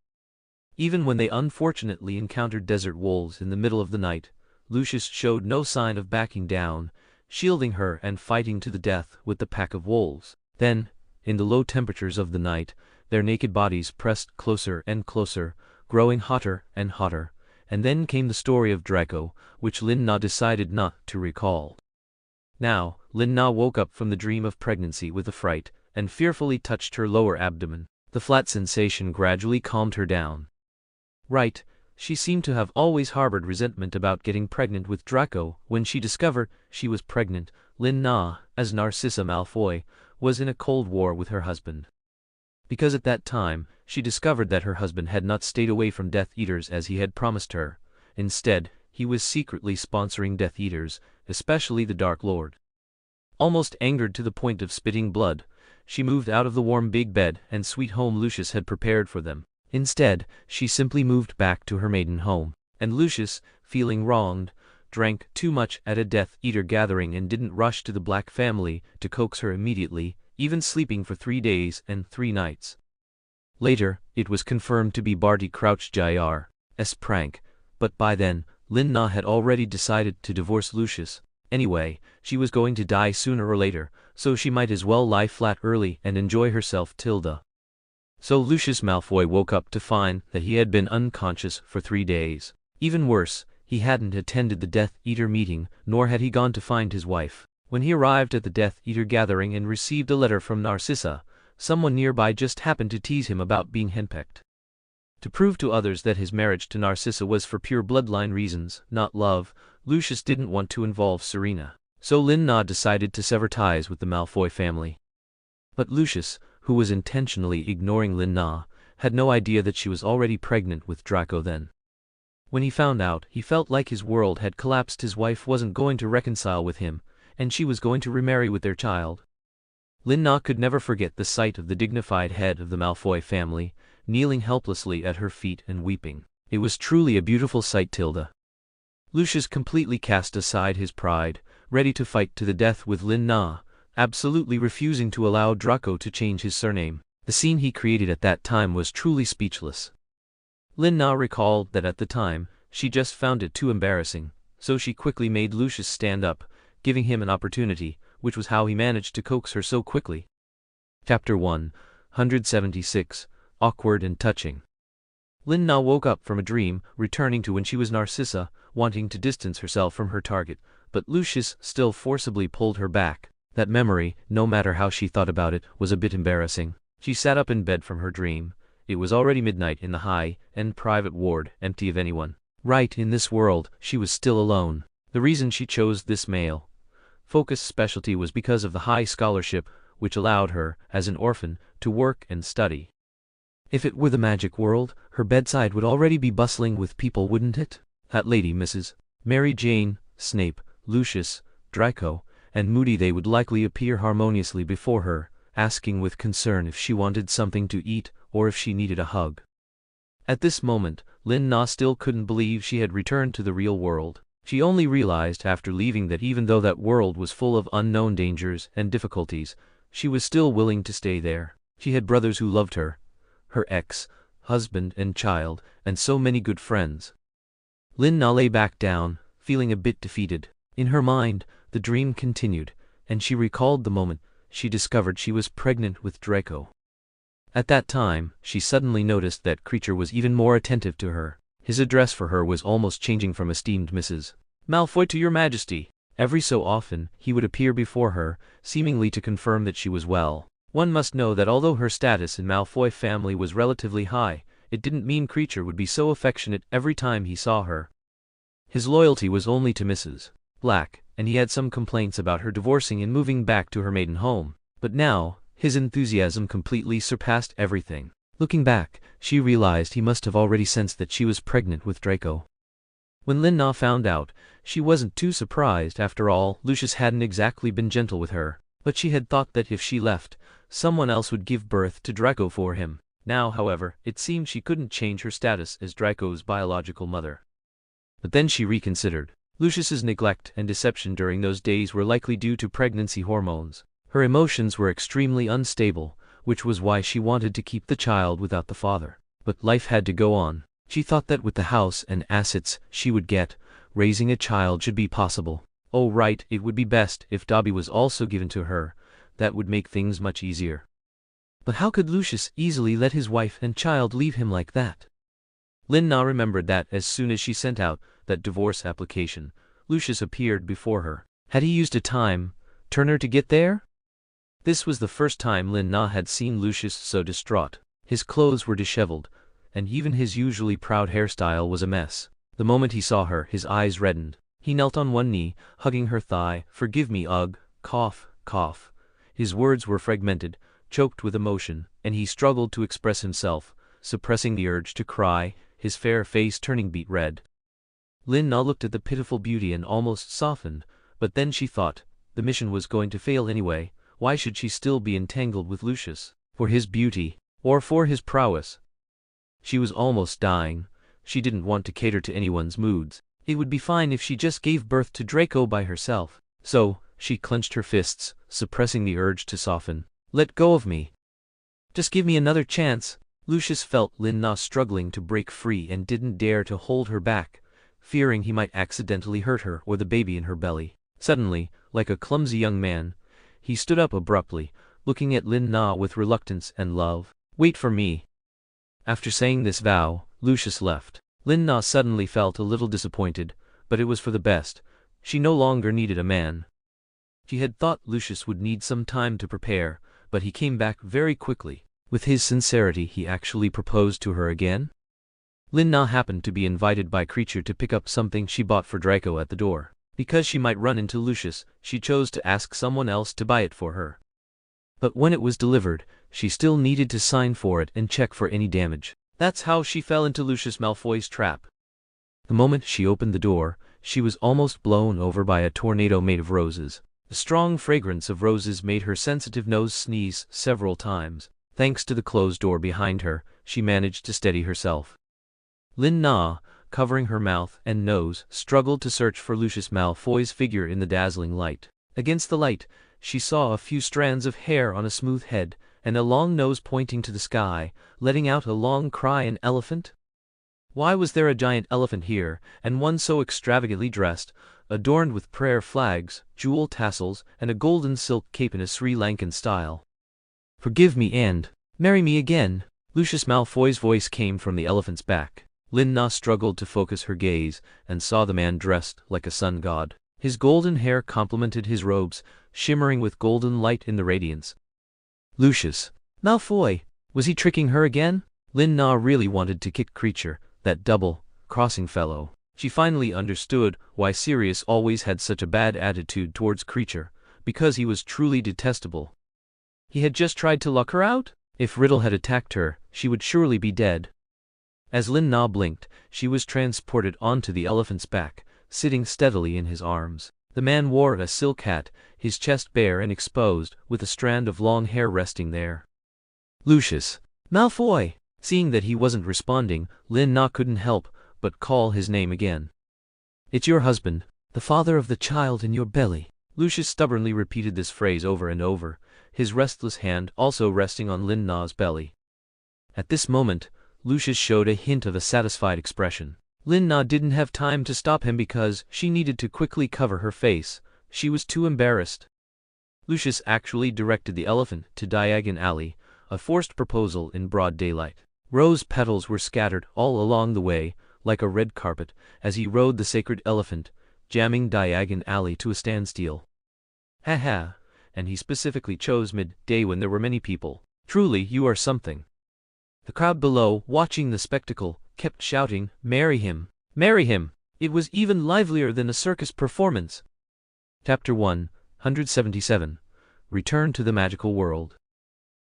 [SPEAKER 1] Even when they unfortunately encountered desert wolves in the middle of the night, Lucius showed no sign of backing down, shielding her and fighting to the death with the pack of wolves. Then, in the low temperatures of the night, their naked bodies pressed closer and closer, growing hotter and hotter, and then came the story of Draco, which Lin Na decided not to recall. Now, Lin Na woke up from the dream of pregnancy with a fright, and fearfully touched her lower abdomen. The flat sensation gradually calmed her down. Right, she seemed to have always harbored resentment about getting pregnant with Draco. When she discovered she was pregnant, Lin Na, as Narcissa Malfoy, was in a cold war with her husband. Because at that time, she discovered that her husband had not stayed away from Death Eaters as he had promised her. Instead, he was secretly sponsoring Death Eaters, especially the Dark Lord. Almost angered to the point of spitting blood, she moved out of the warm big bed and sweet home Lucius had prepared for them. Instead, she simply moved back to her maiden home. And Lucius, feeling wronged, drank too much at a Death Eater gathering and didn't rush to the Black family to coax her immediately, even sleeping for 3 days and 3 nights. Later, it was confirmed to be Barty Crouch Jr.'s prank, but by then, Lin Na had already decided to divorce Lucius. Anyway, she was going to die sooner or later, so she might as well lie flat early and enjoy herself tilde. So Lucius Malfoy woke up to find that he had been unconscious for 3 days. Even worse, he hadn't attended the Death Eater meeting, nor had he gone to find his wife. When he arrived at the Death Eater gathering and received a letter from Narcissa, someone nearby just happened to tease him about being henpecked. To prove to others that his marriage to Narcissa was for pure bloodline reasons, not love, Lucius didn't want to involve Serena. So Lin Na decided to sever ties with the Malfoy family. But Lucius, who was intentionally ignoring Lin Na, had no idea that she was already pregnant with Draco then. When he found out, he felt like his world had collapsed. His wife wasn't going to reconcile with him, and she was going to remarry with their child. Lin Na could never forget the sight of the dignified head of the Malfoy family, kneeling helplessly at her feet and weeping. It was truly a beautiful sight tilde. Lucius completely cast aside his pride, ready to fight to the death with Lin Na, absolutely refusing to allow Draco to change his surname. The scene he created at that time was truly speechless. Lin Na recalled that at the time, she just found it too embarrassing, so she quickly made Lucius stand up, giving him an opportunity, which was how he managed to coax her so quickly. Chapter 176, Awkward and Touching. Lin Na woke up from a dream, returning to when she was Narcissa, wanting to distance herself from her target, but Lucius still forcibly pulled her back. That memory, no matter how she thought about it, was a bit embarrassing. She sat up in bed from her dream. It was already midnight in the high-end private ward, empty of anyone. Right in this world, she was still alone. The reason she chose this male focus specialty was because of the high scholarship, which allowed her, as an orphan, to work and study. If it were the magic world, her bedside would already be bustling with people, wouldn't it? That lady, Mrs. Mary Jane, Snape, Lucius, Draco, and Moody, they would likely appear harmoniously before her, asking with concern if she wanted something to eat or if she needed a hug. At this moment, Lin Na still couldn't believe she had returned to the real world. She only realized after leaving that even though that world was full of unknown dangers and difficulties, she was still willing to stay there. She had brothers who loved her, her ex-husband and child, and so many good friends. Lin Na lay back down, feeling a bit defeated. In her mind, the dream continued, and she recalled the moment she discovered she was pregnant with Draco. At that time, she suddenly noticed that Creature was even more attentive to her. His address for her was almost changing from esteemed Mrs. Malfoy to Your Majesty. Every so often, he would appear before her, seemingly to confirm that she was well. One must know that although her status in Malfoy family was relatively high, it didn't mean Creature would be so affectionate every time he saw her. His loyalty was only to Mrs. Black, and he had some complaints about her divorcing and moving back to her maiden home. But now, his enthusiasm completely surpassed everything. Looking back, she realized he must have already sensed that she was pregnant with Draco. When Lin Na found out, she wasn't too surprised. After all, Lucius hadn't exactly been gentle with her, but she had thought that if she left, someone else would give birth to Draco for him. Now, however, it seemed she couldn't change her status as Draco's biological mother. But then she reconsidered. Lucius's neglect and deception during those days were likely due to pregnancy hormones. Her emotions were extremely unstable, which was why she wanted to keep the child without the father. But life had to go on. She thought that with the house and assets she would get, raising a child should be possible. Oh right, it would be best if Dobby was also given to her. That would make things much easier. But how could Lucius easily let his wife and child leave him like that? Lin Na remembered that as soon as she sent out that divorce application, Lucius appeared before her. Had he used a time-turner to get there? This was the first time Lin Na had seen Lucius so distraught. His clothes were disheveled, and even his usually proud hairstyle was a mess. The moment he saw her, his eyes reddened. He knelt on one knee, hugging her thigh. "Forgive me, ugh, cough, cough." His words were fragmented, choked with emotion, and he struggled to express himself, suppressing the urge to cry, his fair face turning beet red. Lin Na looked at the pitiful beauty and almost softened, but then she thought, the mission was going to fail anyway. Why should she still be entangled with Lucius? For his beauty, or for his prowess? She was almost dying. She didn't want to cater to anyone's moods. It would be fine if she just gave birth to Draco by herself. So, she clenched her fists, suppressing the urge to soften. "Let go of me. Just give me another chance." Lucius felt Lin Na struggling to break free and didn't dare to hold her back, fearing he might accidentally hurt her or the baby in her belly. Suddenly, like a clumsy young man, he stood up abruptly, looking at Lin Na with reluctance and love. "Wait for me." After saying this vow, Lucius left. Lin Na suddenly felt a little disappointed, but it was for the best. She no longer needed a man. She had thought Lucius would need some time to prepare, but he came back very quickly. With his sincerity, he actually proposed to her again? Lin Na happened to be invited by Creature to pick up something she bought for Draco at the door. Because she might run into Lucius, she chose to ask someone else to buy it for her. But when it was delivered, she still needed to sign for it and check for any damage. That's how she fell into Lucius Malfoy's trap. The moment she opened the door, she was almost blown over by a tornado made of roses. The strong fragrance of roses made her sensitive nose sneeze several times. Thanks to the closed door behind her, she managed to steady herself. Lin Na, covering her mouth and nose, struggled to search for Lucius Malfoy's figure in the dazzling light. Against the light, she saw a few strands of hair on a smooth head, and a long nose pointing to the sky, letting out a long cry. An elephant? Why was there a giant elephant here, and one so extravagantly dressed, adorned with prayer flags, jewel tassels, and a golden silk cape in a Sri Lankan style? "Forgive me and marry me again." Lucius Malfoy's voice came from the elephant's back. Lin-Na struggled to focus her gaze, and saw the man dressed like a sun god. His golden hair complemented his robes, shimmering with golden light in the radiance. Lucius Malfoy! Was he tricking her again? Lin-Na really wanted to kick Creature, that double-crossing fellow. She finally understood why Sirius always had such a bad attitude towards Creature, because he was truly detestable. He had just tried to lock her out? If Riddle had attacked her, she would surely be dead. As Lin-Na blinked, she was transported onto the elephant's back, sitting steadily in his arms. The man wore a silk hat, his chest bare and exposed, with a strand of long hair resting there. Lucius Malfoy! Seeing that he wasn't responding, Lin-Na couldn't help but call his name again. "It's your husband, the father of the child in your belly." Lucius stubbornly repeated this phrase over and over, his restless hand also resting on Lin-Na's belly. At this moment, Lucius showed a hint of a satisfied expression. Lin-Na didn't have time to stop him because she needed to quickly cover her face. She was too embarrassed. Lucius actually directed the elephant to Diagon Alley, a forced proposal in broad daylight. Rose petals were scattered all along the way, like a red carpet, as he rode the sacred elephant, jamming Diagon Alley to a standstill. "Ha ha, and he specifically chose mid-day when there were many people. Truly you are something." The crowd below, watching the spectacle, kept shouting, "Marry him! Marry him!" It was even livelier than a circus performance. Chapter 177. Return to the Magical World.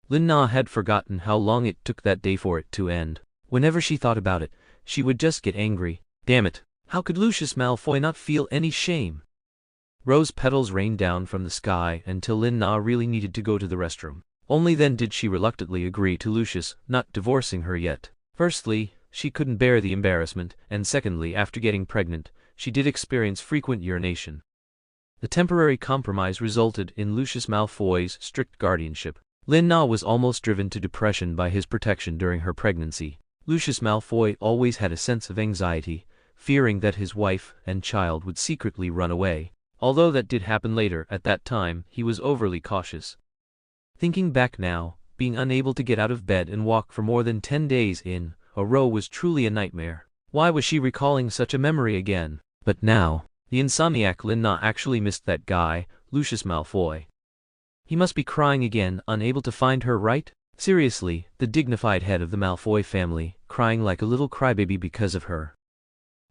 [SPEAKER 1] Lin-Na had forgotten how long it took that day for it to end. Whenever she thought about it, she would just get angry. Damn it, how could Lucius Malfoy not feel any shame? Rose petals rained down from the sky until Lin-Na really needed to go to the restroom. Only then did she reluctantly agree to Lucius not divorcing her yet. Firstly, she couldn't bear the embarrassment, and secondly, after getting pregnant, she did experience frequent urination. The temporary compromise resulted in Lucius Malfoy's strict guardianship. Lin-Na was almost driven to depression by his protection during her pregnancy. Lucius Malfoy always had a sense of anxiety, fearing that his wife and child would secretly run away. Although that did happen later, at that time, he was overly cautious. Thinking back now, being unable to get out of bed and walk for more than 10 days in a row was truly a nightmare. Why was she recalling such a memory again? But now, the insomniac Lin-Na actually missed that guy, Lucius Malfoy. He must be crying again, unable to find her, right? Seriously, the dignified head of the Malfoy family, crying like a little crybaby because of her.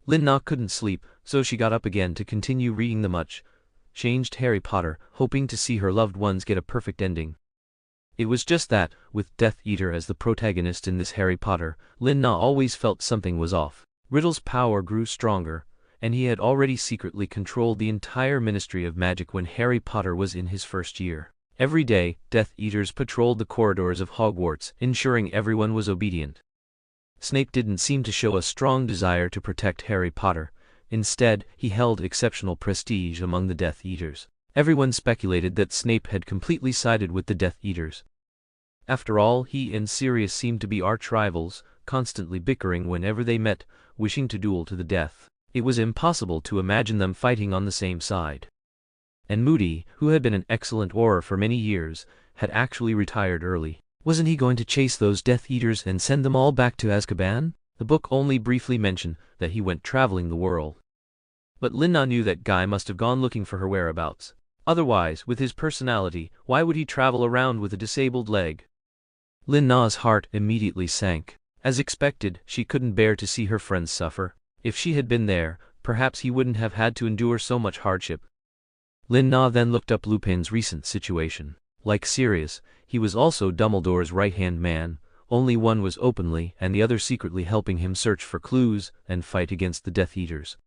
[SPEAKER 1] Lin-Na couldn't sleep, so she got up again to continue reading the much-changed Harry Potter, hoping to see her loved ones get a perfect ending. It was just that, with Death Eater as the protagonist in this Harry Potter, Lin-Na always felt something was off. Riddle's power grew stronger, and he had already secretly controlled the entire Ministry of Magic when Harry Potter was in his first year. Every day, Death Eaters patrolled the corridors of Hogwarts, ensuring everyone was obedient. Snape didn't seem to show a strong desire to protect Harry Potter. Instead, he held exceptional prestige among the Death Eaters. Everyone speculated that Snape had completely sided with the Death Eaters. After all, he and Sirius seemed to be arch-rivals, constantly bickering whenever they met, wishing to duel to the death. It was impossible to imagine them fighting on the same side. And Moody, who had been an excellent Auror for many years, had actually retired early. Wasn't he going to chase those Death Eaters and send them all back to Azkaban? The book only briefly mentioned that he went traveling the world. But Lin-Na knew that guy must have gone looking for her whereabouts. Otherwise, with his personality, why would he travel around with a disabled leg? Lin-Na's heart immediately sank. As expected, she couldn't bear to see her friends suffer. If she had been there, perhaps he wouldn't have had to endure so much hardship. Lin-Na then looked up Lupin's recent situation. Like Sirius, he was also Dumbledore's right-hand man, only one was openly and the other secretly helping him search for clues and fight against the Death Eaters.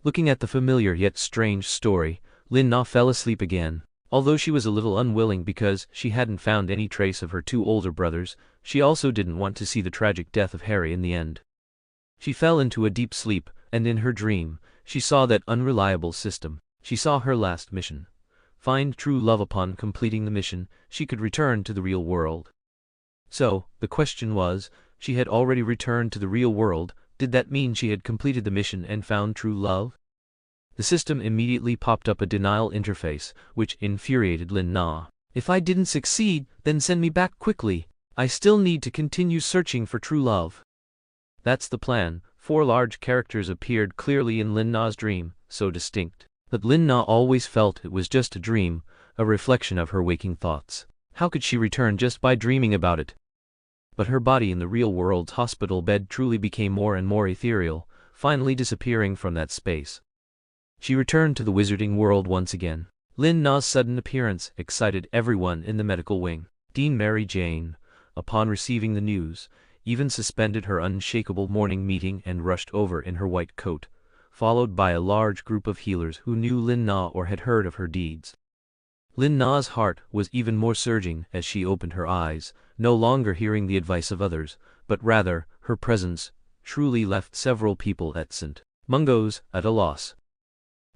[SPEAKER 1] Looking at the familiar yet strange story, Lin-Na fell asleep again. Although she was a little unwilling because she hadn't found any trace of her two older brothers, she also didn't want to see the tragic death of Harry in the end. She fell into a deep sleep, and in her dream, she saw that unreliable system. She saw her last mission. Find true love. Upon completing the mission, she could return to the real world. So, the question was, she had already returned to the real world. Did that mean she had completed the mission and found true love? The system immediately popped up a denial interface, which infuriated Lin Na. If I didn't succeed, then send me back quickly. I still need to continue searching for true love. That's the plan. 4 large characters appeared clearly in Lin Na's dream, so distinct that Lin Na always felt it was just a dream, a reflection of her waking thoughts. How could she return just by dreaming about it? But her body in the real world's hospital bed truly became more and more ethereal, finally disappearing from that space. She returned to the wizarding world once again. Lin Na's sudden appearance excited everyone in the medical wing. Dean Mary Jane, upon receiving the news, even suspended her unshakable morning meeting and rushed over in her white coat, followed by a large group of healers who knew Lin Na or had heard of her deeds. Lin Na's heart was even more surging as she opened her eyes, no longer hearing the advice of others, but rather, her presence truly left several people at St. Mungo's at a loss.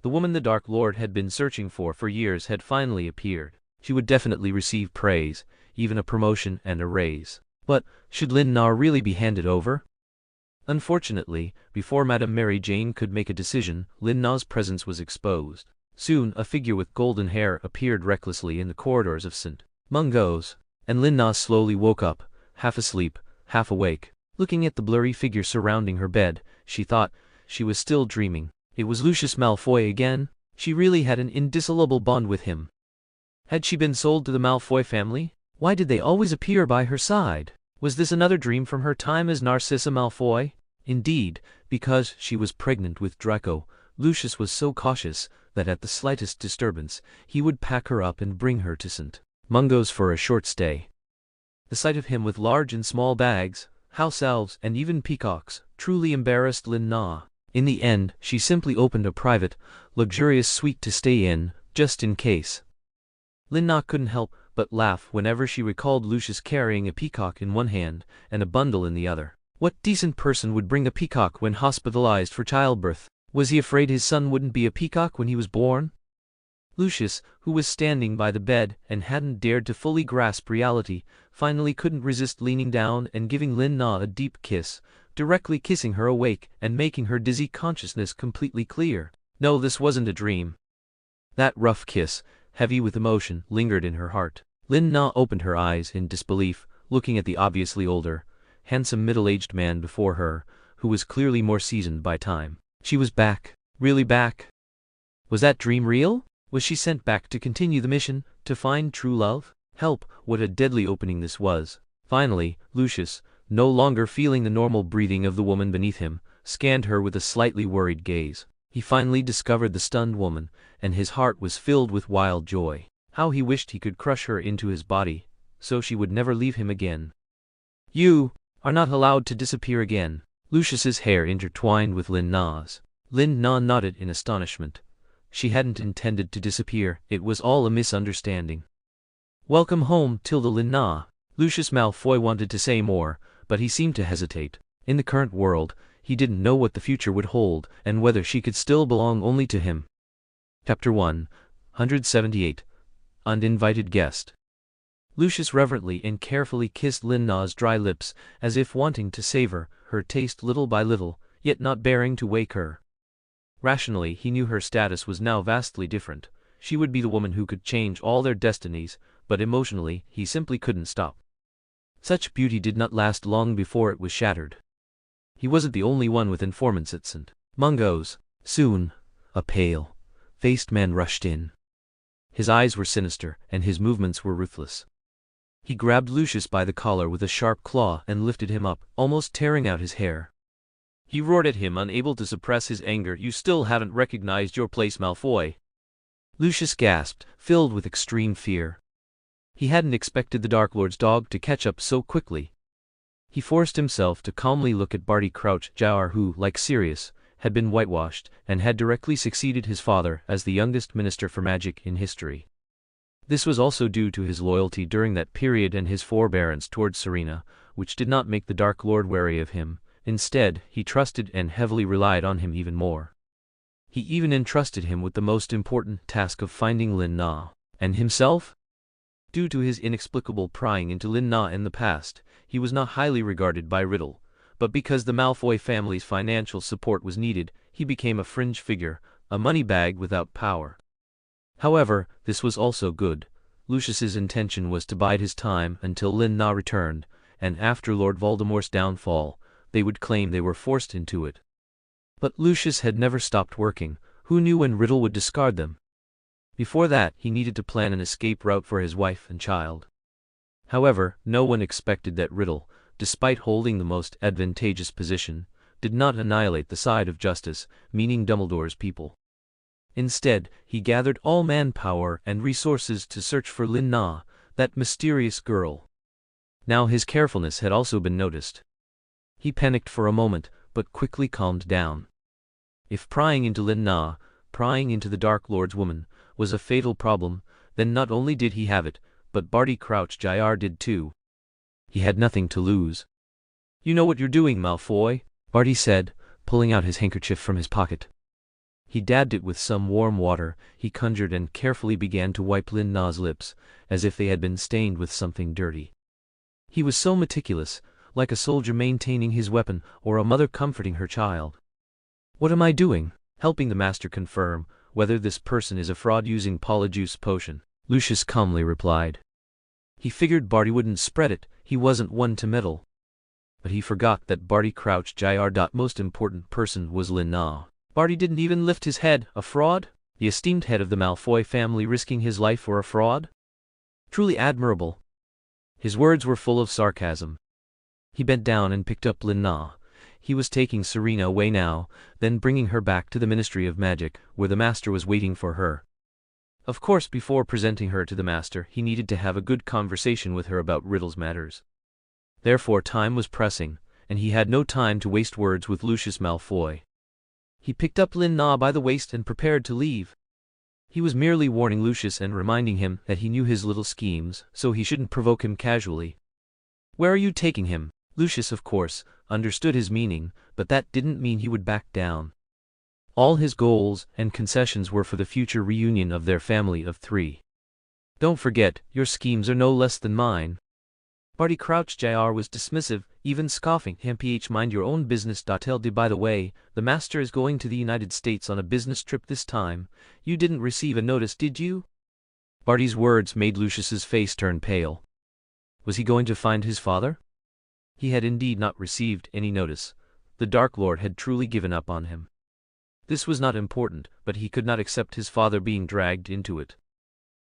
[SPEAKER 1] The woman the Dark Lord had been searching for years had finally appeared. She would definitely receive praise, even a promotion and a raise. But, should Lin Na really be handed over? Unfortunately, before Madame Mary Jane could make a decision, Lin Na's presence was exposed. Soon, a figure with golden hair appeared recklessly in the corridors of St. Mungo's, and Lin Na slowly woke up, half asleep, half awake. Looking at the blurry figure surrounding her bed, she thought she was still dreaming. It was Lucius Malfoy again. She really had an indissoluble bond with him. Had she been sold to the Malfoy family? Why did they always appear by her side? Was this another dream from her time as Narcissa Malfoy? Indeed, because she was pregnant with Draco, Lucius was so cautious that at the slightest disturbance, he would pack her up and bring her to St. Mungo's for a short stay. The sight of him with large and small bags, house elves, and even peacocks truly embarrassed Lin Na. In the end, she simply opened a private, luxurious suite to stay in, just in case. Lin Na couldn't help but laugh whenever she recalled Lucius carrying a peacock in one hand and a bundle in the other. What decent person would bring a peacock when hospitalized for childbirth? Was he afraid his son wouldn't be a peacock when he was born? Lucius, who was standing by the bed and hadn't dared to fully grasp reality, finally couldn't resist leaning down and giving Lin Na a deep kiss, directly kissing her awake and making her dizzy consciousness completely clear. No, this wasn't a dream. That rough kiss, heavy with emotion, lingered in her heart. Lin Na opened her eyes in disbelief, looking at the obviously older, handsome middle-aged man before her, who was clearly more seasoned by time. She was back. Really back? Was that dream real? Was she sent back to continue the mission, to find true love? Help, what a deadly opening this was. Finally, Lucius, no longer feeling the normal breathing of the woman beneath him, scanned her with a slightly worried gaze. He finally discovered the stunned woman, and his heart was filled with wild joy. How he wished he could crush her into his body, so she would never leave him again. You are not allowed to disappear again. Lucius's hair intertwined with Lin Na's. Lin Na nodded in astonishment. She hadn't intended to disappear, it was all a misunderstanding. Welcome home, Tilda Lin Na. Lucius Malfoy wanted to say more, but he seemed to hesitate. In the current world, he didn't know what the future would hold, and whether she could still belong only to him. Chapter 178. Uninvited Guest. Lucius reverently and carefully kissed Lin Na's dry lips, as if wanting to savor her taste little by little, yet not bearing to wake her. Rationally, he knew her status was now vastly different. She would be the woman who could change all their destinies, but emotionally, he simply couldn't stop. Such beauty did not last long before it was shattered. He wasn't the only one with informants at St. Mungo's. Soon, a pale-faced man rushed in. His eyes were sinister, and his movements were ruthless. He grabbed Lucius by the collar with a sharp claw and lifted him up, almost tearing out his hair. He roared at him, unable to suppress his anger. You still haven't recognized your place, Malfoy. Lucius gasped, filled with extreme fear. He hadn't expected the Dark Lord's dog to catch up so quickly. He forced himself to calmly look at Barty Crouch Jr., who, like Sirius, had been whitewashed, and had directly succeeded his father as the youngest Minister for Magic in history. This was also due to his loyalty during that period and his forbearance towards Serena, which did not make the Dark Lord wary of him, Instead, he trusted and heavily relied on him even more. He even entrusted him with the most important task of finding Lin Na. And himself? Due to his inexplicable prying into Lin Na in the past, he was not highly regarded by Riddle, but because the Malfoy family's financial support was needed, he became a fringe figure, a money bag without power. However, this was also good. Lucius's intention was to bide his time until Lin Na returned, and after Lord Voldemort's downfall, they would claim they were forced into it. But Lucius had never stopped working. Who knew when Riddle would discard them? Before that, he needed to plan an escape route for his wife and child. However, no one expected that Riddle, despite holding the most advantageous position, did not annihilate the side of justice, meaning Dumbledore's people. Instead, he gathered all manpower and resources to search for Lin Na, that mysterious girl. Now his carefulness had also been noticed. He panicked for a moment, but quickly calmed down. If prying into Lin Na, prying into the Dark Lord's woman, was a fatal problem, then not only did he have it, but Barty Crouch Jr. did too. He had nothing to lose. "You know what you're doing, Malfoy," Barty said, pulling out his handkerchief from his pocket. He dabbed it with some warm water, he conjured and carefully began to wipe Lin Na's lips, as if they had been stained with something dirty. He was so meticulous, like a soldier maintaining his weapon or a mother comforting her child. "What am I doing?" "Helping the master confirm whether this person is a fraud using Polyjuice potion," Lucius calmly replied. He figured Barty wouldn't spread it, he wasn't one to meddle. But he forgot that Barty Crouch Jr. Most important person was Lin Na. Barty didn't even lift his head. A fraud? The esteemed head of the Malfoy family risking his life for a fraud? Truly admirable. His words were full of sarcasm. He bent down and picked up Lin Na. He was taking Serena away now, then bringing her back to the Ministry of Magic, where the master was waiting for her. Of course, before presenting her to the master, he needed to have a good conversation with her about Riddle's matters. Therefore time was pressing, and he had no time to waste words with Lucius Malfoy. He picked up Lin Na by the waist and prepared to leave. He was merely warning Lucius and reminding him that he knew his little schemes, so he shouldn't provoke him casually. "Where are you taking him?" Lucius, of course, understood his meaning, but that didn't mean he would back down. All his goals and concessions were for the future reunion of their family of 3. "Don't forget, your schemes are no less than mine." Barty Crouch Jr. was dismissive, even scoffing. "MPH, mind your own business. LD, by the way, the master is going to the United States on a business trip this time. You didn't receive a notice, did you?" Barty's words made Lucius's face turn pale. Was he going to find his father? He had indeed not received any notice. The Dark Lord had truly given up on him. This was not important, but he could not accept his father being dragged into it.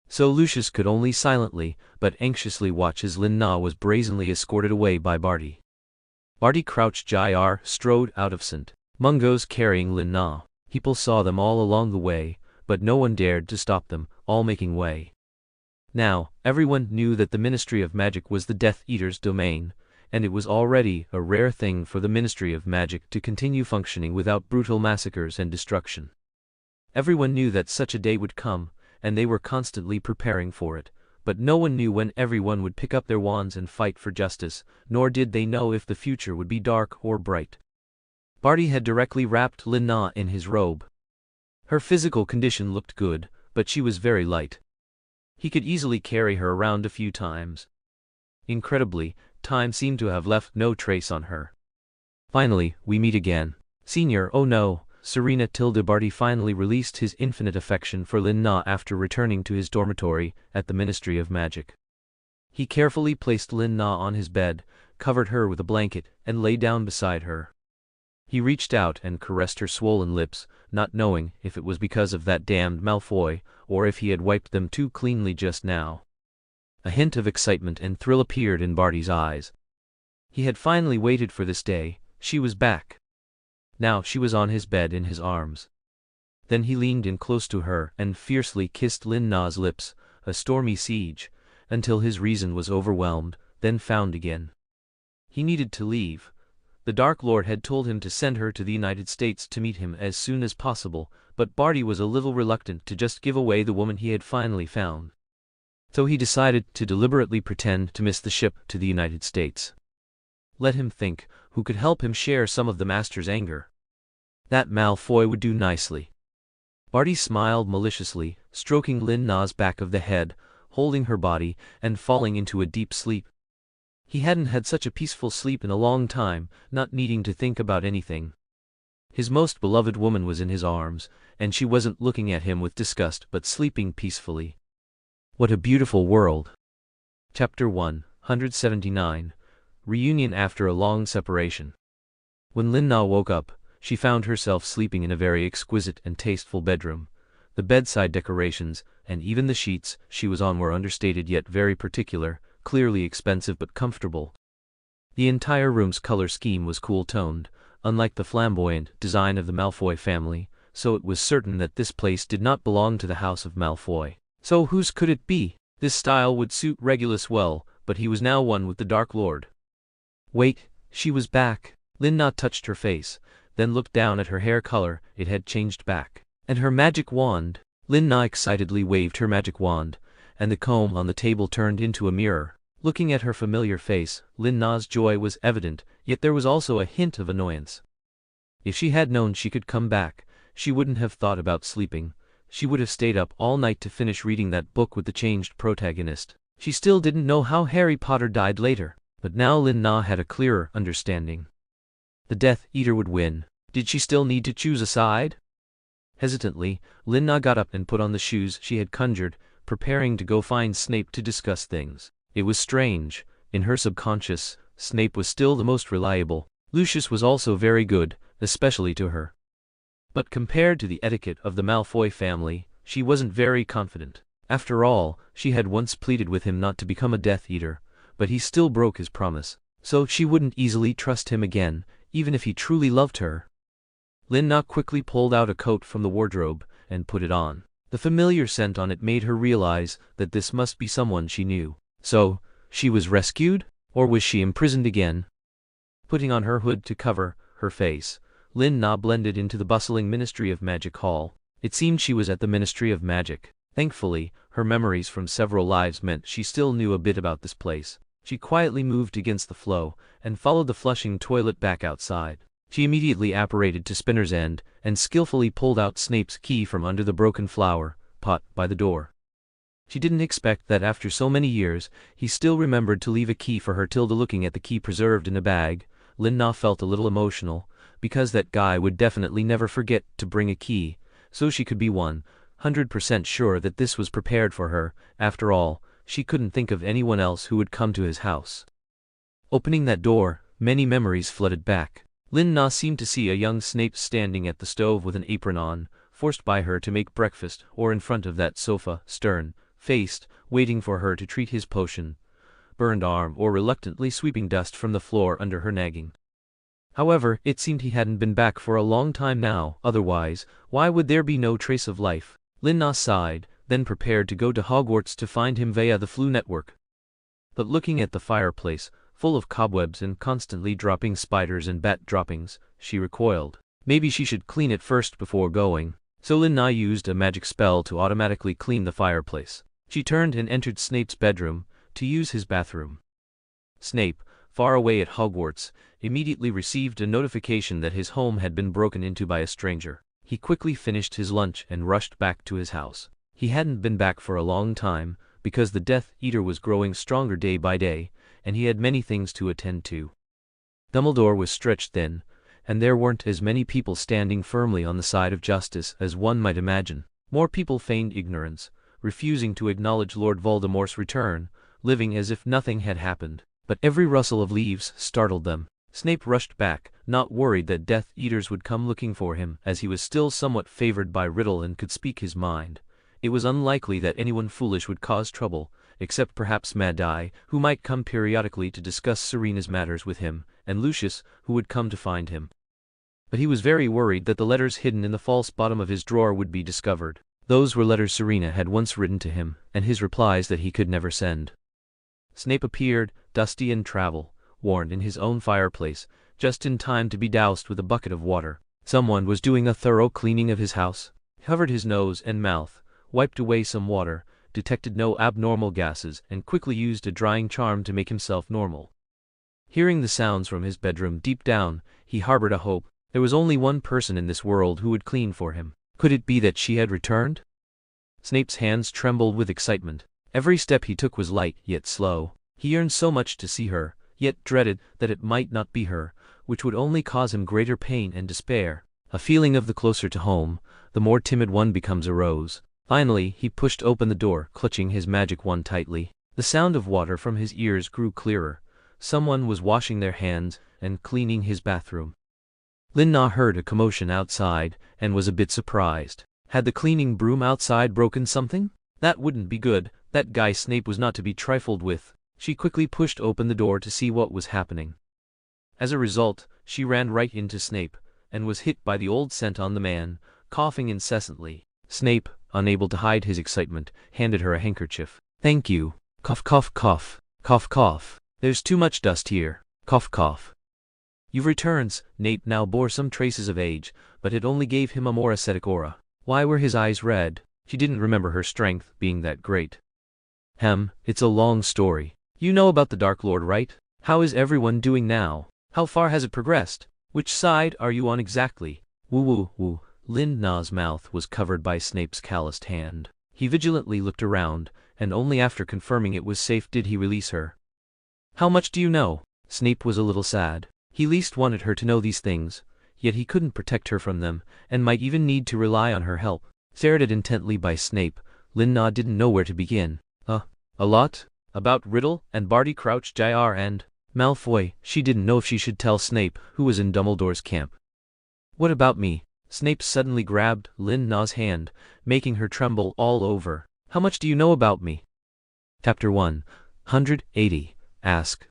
[SPEAKER 1] So Lucius could only silently, but anxiously watch as Lin Na was brazenly escorted away by Barty. Barty Crouch Jr. strode out of St. Mungo's carrying Lin Na. People saw them all along the way, but no one dared to stop them, all making way. Now, everyone knew that the Ministry of Magic was the Death Eater's domain, and it was already a rare thing for the Ministry of Magic to continue functioning without brutal massacres and destruction. Everyone knew that such a day would come, and they were constantly preparing for it, but no one knew when everyone would pick up their wands and fight for justice, nor did they know if the future would be dark or bright. Barty had directly wrapped Lin Na in his robe. Her physical condition looked good, but she was very light. He could easily carry her around a few times. Incredibly, time seemed to have left no trace on her. "Finally, we meet again. Senior." "Oh no." Serena Barty finally released his infinite affection for Lin Na after returning to his dormitory at the Ministry of Magic. He carefully placed Lin Na on his bed, covered her with a blanket, and lay down beside her. He reached out and caressed her swollen lips, not knowing if it was because of that damned Malfoy, or if he had wiped them too cleanly just now. A hint of excitement and thrill appeared in Barty's eyes. He had finally waited for this day. She was back. Now she was on his bed in his arms. Then he leaned in close to her and fiercely kissed Lin Na's lips, a stormy siege, until his reason was overwhelmed, then found again. He needed to leave. The Dark Lord had told him to send her to the United States to meet him as soon as possible, but Barty was a little reluctant to just give away the woman he had finally found. So he decided to deliberately pretend to miss the ship to the United States. Let him think who could help him share some of the master's anger. That Malfoy would do nicely. Barty smiled maliciously, stroking Lin Na's back of the head, holding her body, and falling into a deep sleep. He hadn't had such a peaceful sleep in a long time, not needing to think about anything. His most beloved woman was in his arms, and she wasn't looking at him with disgust but sleeping peacefully. What a beautiful world. Chapter 179. Reunion after a long separation. When Lin Na woke up, she found herself sleeping in a very exquisite and tasteful bedroom. The bedside decorations, and even the sheets she was on were understated yet very particular, clearly expensive but comfortable. The entire room's color scheme was cool-toned, unlike the flamboyant design of the Malfoy family, so it was certain that this place did not belong to the house of Malfoy. So whose could it be? This style would suit Regulus well, but he was now one with the Dark Lord. Wait, she was back. Lin Na touched her face, then looked down at her hair color. It had changed back. And her magic wand. Lin Na excitedly waved her magic wand, and the comb on the table turned into a mirror. Looking at her familiar face, Lin Na's joy was evident, yet there was also a hint of annoyance. If she had known she could come back, she wouldn't have thought about sleeping. She would have stayed up all night to finish reading that book with the changed protagonist. She still didn't know how Harry Potter died later, but now Lin Na had a clearer understanding. The Death Eater would win. Did she still need to choose a side? Hesitantly, Lin Na got up and put on the shoes she had conjured, preparing to go find Snape to discuss things. It was strange. In her subconscious, Snape was still the most reliable. Lucius was also very good, especially to her. But compared to the etiquette of the Malfoy family, she wasn't very confident. After all, she had once pleaded with him not to become a Death Eater, but he still broke his promise, so she wouldn't easily trust him again, even if he truly loved her. Lin Na quickly pulled out a coat from the wardrobe and put it on. The familiar scent on it made her realize that this must be someone she knew. So, she was rescued? Or was she imprisoned again? Putting on her hood to cover her face, Lin Na blended into the bustling Ministry of Magic hall. It seemed she was at the Ministry of Magic. Thankfully, her memories from several lives meant she still knew a bit about this place. She quietly moved against the flow, and followed the flushing toilet back outside. She immediately apparated to Spinner's End, and skillfully pulled out Snape's key from under the broken flower pot by the door. She didn't expect that after so many years, he still remembered to leave a key for her. Tilda looking at the key preserved in a bag, Lin Na felt a little emotional, because that guy would definitely never forget to bring a key, so she could be 100% sure that this was prepared for her. After all, she couldn't think of anyone else who would come to his house. Opening that door, many memories flooded back. Lin Na seemed to see a young Snape standing at the stove with an apron on, forced by her to make breakfast, or in front of that sofa, stern-faced, waiting for her to treat his potion, burned arm, or reluctantly sweeping dust from the floor under her nagging. However, it seemed he hadn't been back for a long time now. Otherwise, why would there be no trace of life? Lin Na sighed, then prepared to go to Hogwarts to find him via the Flu network. But looking at the fireplace, full of cobwebs and constantly dropping spiders and bat droppings, she recoiled. Maybe she should clean it first before going. So Lin Na used a magic spell to automatically clean the fireplace. She turned and entered Snape's bedroom, to use his bathroom. Snape, far away at Hogwarts, immediately received a notification that his home had been broken into by a stranger. He quickly finished his lunch and rushed back to his house. He hadn't been back for a long time, because the Death Eater was growing stronger day by day, and he had many things to attend to. Dumbledore was stretched thin, and there weren't as many people standing firmly on the side of justice as one might imagine. More people feigned ignorance, refusing to acknowledge Lord Voldemort's return, living as if nothing had happened. But every rustle of leaves startled them. Snape rushed back, not worried that Death Eaters would come looking for him, as he was still somewhat favored by Riddle and could speak his mind. It was unlikely that anyone foolish would cause trouble, except perhaps Mad Eye, who might come periodically to discuss Serena's matters with him, and Lucius, who would come to find him. But he was very worried that the letters hidden in the false bottom of his drawer would be discovered. Those were letters Serena had once written to him, and his replies that he could never send. Snape appeared, dusty and travel-worn, in his own fireplace, just in time to be doused with a bucket of water. Someone was doing a thorough cleaning of his house. He covered his nose and mouth, wiped away some water, detected no abnormal gases, and quickly used a drying charm to make himself normal. Hearing the sounds from his bedroom deep down, he harbored a hope. There was only one person in this world who would clean for him. Could it be that she had returned? Snape's hands trembled with excitement. Every step he took was light yet slow. He yearned so much to see her, yet dreaded that it might not be her, which would only cause him greater pain and despair. A feeling of the closer to home, the more timid one becomes arose. Finally, he pushed open the door, clutching his magic wand tightly. The sound of water from his ears grew clearer. Someone was washing their hands and cleaning his bathroom. Lin Na heard a commotion outside and was a bit surprised. Had the cleaning broom outside broken something? That wouldn't be good. That guy Snape was not to be trifled with. She quickly pushed open the door to see what was happening. As a result, she ran right into Snape, and was hit by the old scent on the man, coughing incessantly. Snape, unable to hide his excitement, handed her a handkerchief. "Thank you." Cough cough cough. Cough cough. "There's too much dust here." Cough cough. "You've returned." Snape now bore some traces of age, but it only gave him a more ascetic aura. Why were his eyes red? She didn't remember her strength being that great. It's a long story. You know about the Dark Lord, right? How is everyone doing now? How far has it progressed? Which side are you on exactly?" Woo woo woo. Lin Na's mouth was covered by Snape's calloused hand. He vigilantly looked around, and only after confirming it was safe did he release her. "How much do you know?" Snape was a little sad. He least wanted her to know these things, yet he couldn't protect her from them, and might even need to rely on her help. Stared at intently by Snape, Lin Na didn't know where to begin. A lot? About Riddle and Barty Crouch Jr. and Malfoy. She didn't know if she should tell Snape, who was in Dumbledore's camp. "What about me?" Snape suddenly grabbed Lin Na's hand, making her tremble all over. "How much do you know about me?" Chapter 180. Ask.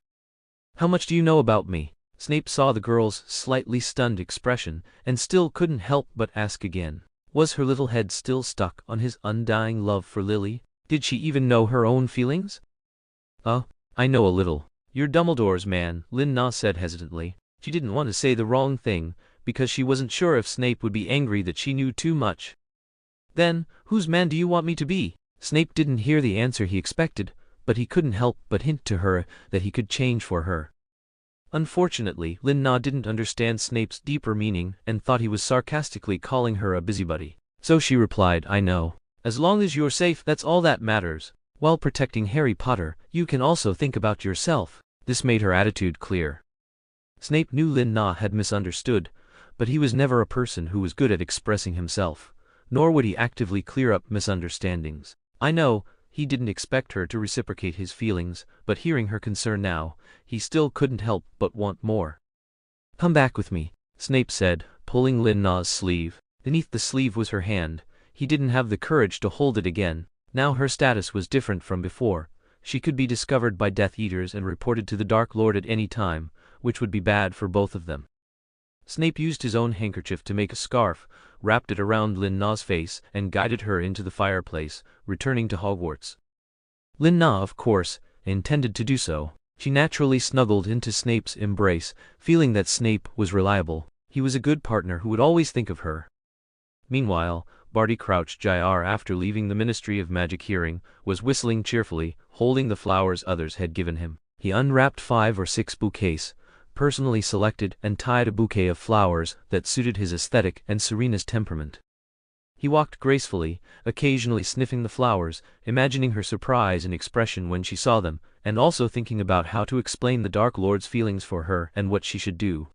[SPEAKER 1] "How much do you know about me?" Snape saw the girl's slightly stunned expression, and still couldn't help but ask again. Was her little head still stuck on his undying love for Lily? Did she even know her own feelings? I know a little. You're Dumbledore's man," Lin Na said hesitantly. She didn't want to say the wrong thing, because she wasn't sure if Snape would be angry that she knew too much. "Then, whose man do you want me to be?" Snape didn't hear the answer he expected, but he couldn't help but hint to her that he could change for her. Unfortunately, Lin Na didn't understand Snape's deeper meaning and thought he was sarcastically calling her a busybody. So she replied, "I know. As long as you're safe, that's all that matters. While protecting Harry Potter, you can also think about yourself." This made her attitude clear. Snape knew Lin Na had misunderstood, but he was never a person who was good at expressing himself, nor would he actively clear up misunderstandings. I know, he didn't expect her to reciprocate his feelings, but hearing her concern now, he still couldn't help but want more. "Come back with me," Snape said, pulling Lin Na's sleeve. Beneath the sleeve was her hand. He didn't have the courage to hold it again. Now her status was different from before. She could be discovered by Death Eaters and reported to the Dark Lord at any time, which would be bad for both of them. Snape used his own handkerchief to make a scarf, wrapped it around Lin Na's face, and guided her into the fireplace, returning to Hogwarts. Lin Na, of course, intended to do so. She naturally snuggled into Snape's embrace, feeling that Snape was reliable. He was a good partner who would always think of her. Meanwhile, Barty Crouch Jr., after leaving the Ministry of Magic hearing, was whistling cheerfully, holding the flowers others had given him. He unwrapped 5 or 6 bouquets, personally selected and tied a bouquet of flowers that suited his aesthetic and Serena's temperament. He walked gracefully, occasionally sniffing the flowers, imagining her surprise and expression when she saw them, and also thinking about how to explain the Dark Lord's feelings for her and what she should do.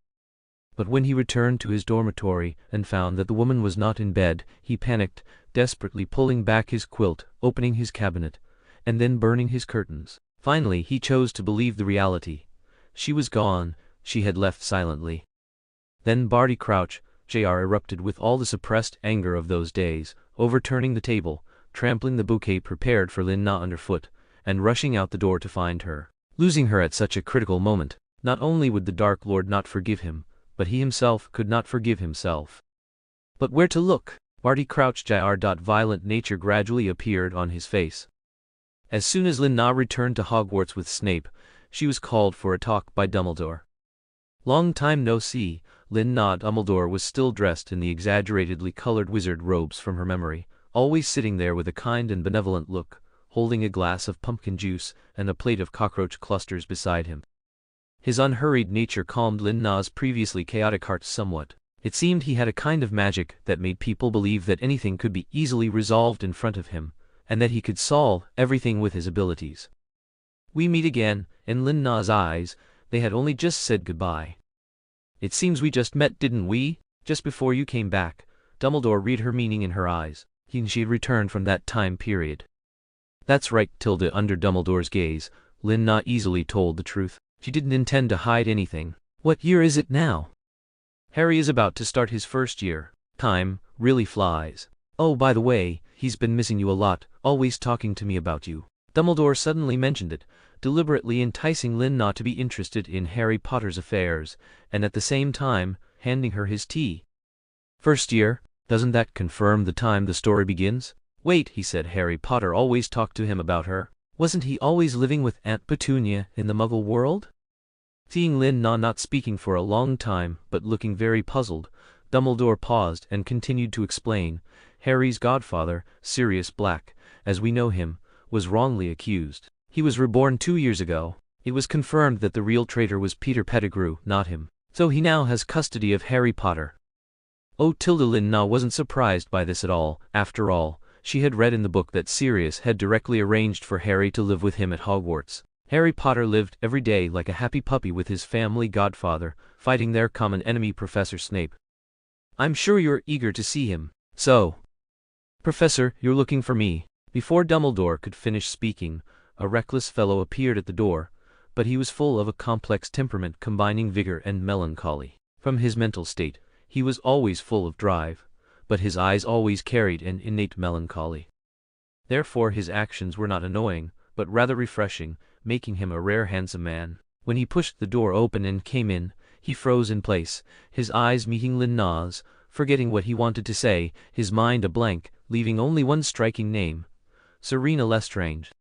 [SPEAKER 1] But when he returned to his dormitory and found that the woman was not in bed, he panicked, desperately pulling back his quilt, opening his cabinet, and then burning his curtains. Finally, he chose to believe the reality. She was gone. She had left silently. Then Barty Crouch Jr. erupted with all the suppressed anger of those days, overturning the table, trampling the bouquet prepared for Lin Na underfoot, and rushing out the door to find her. Losing her at such a critical moment, not only would the Dark Lord not forgive him, but he himself could not forgive himself. But where to look? Barty Crouch Jr. Violent nature gradually appeared on his face. As soon as Lin Na returned to Hogwarts with Snape, she was called for a talk by Dumbledore. Long time no see, Lin Na. Dumbledore was still dressed in the exaggeratedly colored wizard robes from her memory, always sitting there with a kind and benevolent look, holding a glass of pumpkin juice and a plate of cockroach clusters beside him. His unhurried nature calmed Lin Na's previously chaotic heart somewhat. It seemed he had a kind of magic that made people believe that anything could be easily resolved in front of him, and that he could solve everything with his abilities. We meet again. In Lin Na's eyes, they had only just said goodbye. It seems we just met, didn't we? Just before you came back. Dumbledore read her meaning in her eyes. She had returned from that time period. That's right, Tilda. Under Dumbledore's gaze, Lin Na easily told the truth. She didn't intend to hide anything. What year is it now? Harry is about to start his first year. Time really flies. Oh, by the way, he's been missing you a lot, always talking to me about you. Dumbledore suddenly mentioned it, deliberately enticing Lin Na to be interested in Harry Potter's affairs, and at the same time, handing her his tea. First year? Doesn't that confirm the time the story begins? Wait, he said. Harry Potter always talked to him about her. Wasn't he always living with Aunt Petunia in the Muggle world? Seeing Lin Na not speaking for a long time, but looking very puzzled, Dumbledore paused and continued to explain. Harry's godfather, Sirius Black, as we know him, was wrongly accused. He was reborn 2 years ago. It was confirmed that the real traitor was Peter Pettigrew, not him. So he now has custody of Harry Potter. Oh, Tilda. Lin Na wasn't surprised by this at all. After all, she had read in the book that Sirius had directly arranged for Harry to live with him at Hogwarts. Harry Potter lived every day like a happy puppy with his family godfather, fighting their common enemy Professor Snape. I'm sure you're eager to see him. So, Professor, you're looking for me. Before Dumbledore could finish speaking, a reckless fellow appeared at the door, but he was full of a complex temperament combining vigor and melancholy. From his mental state, he was always full of drive, but his eyes always carried an innate melancholy. Therefore his actions were not annoying, but rather refreshing, making him a rare handsome man. When he pushed the door open and came in, he froze in place, his eyes meeting Lin Na's, forgetting what he wanted to say, his mind a blank, leaving only one striking name: Selina Lestrange.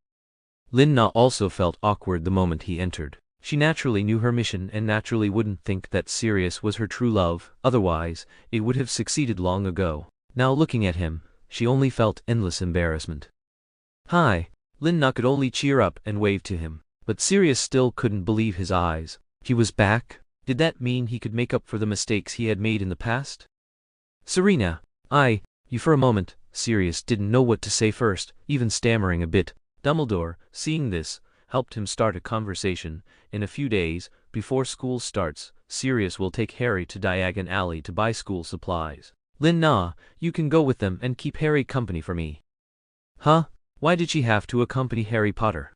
[SPEAKER 1] Lin Na also felt awkward the moment he entered. She naturally knew her mission and naturally wouldn't think that Sirius was her true love, otherwise, it would have succeeded long ago. Now looking at him, she only felt endless embarrassment. Hi. Lin Na could only cheer up and wave to him, but Sirius still couldn't believe his eyes. He was back? Did that mean he could make up for the mistakes he had made in the past? Serena, you for a moment. Sirius didn't know what to say first, even stammering a bit. Dumbledore, seeing this, helped him start a conversation. In a few days, before school starts, Sirius will take Harry to Diagon Alley to buy school supplies. Lin Na, you can go with them and keep Harry company for me. Huh? Why did she have to accompany Harry Potter?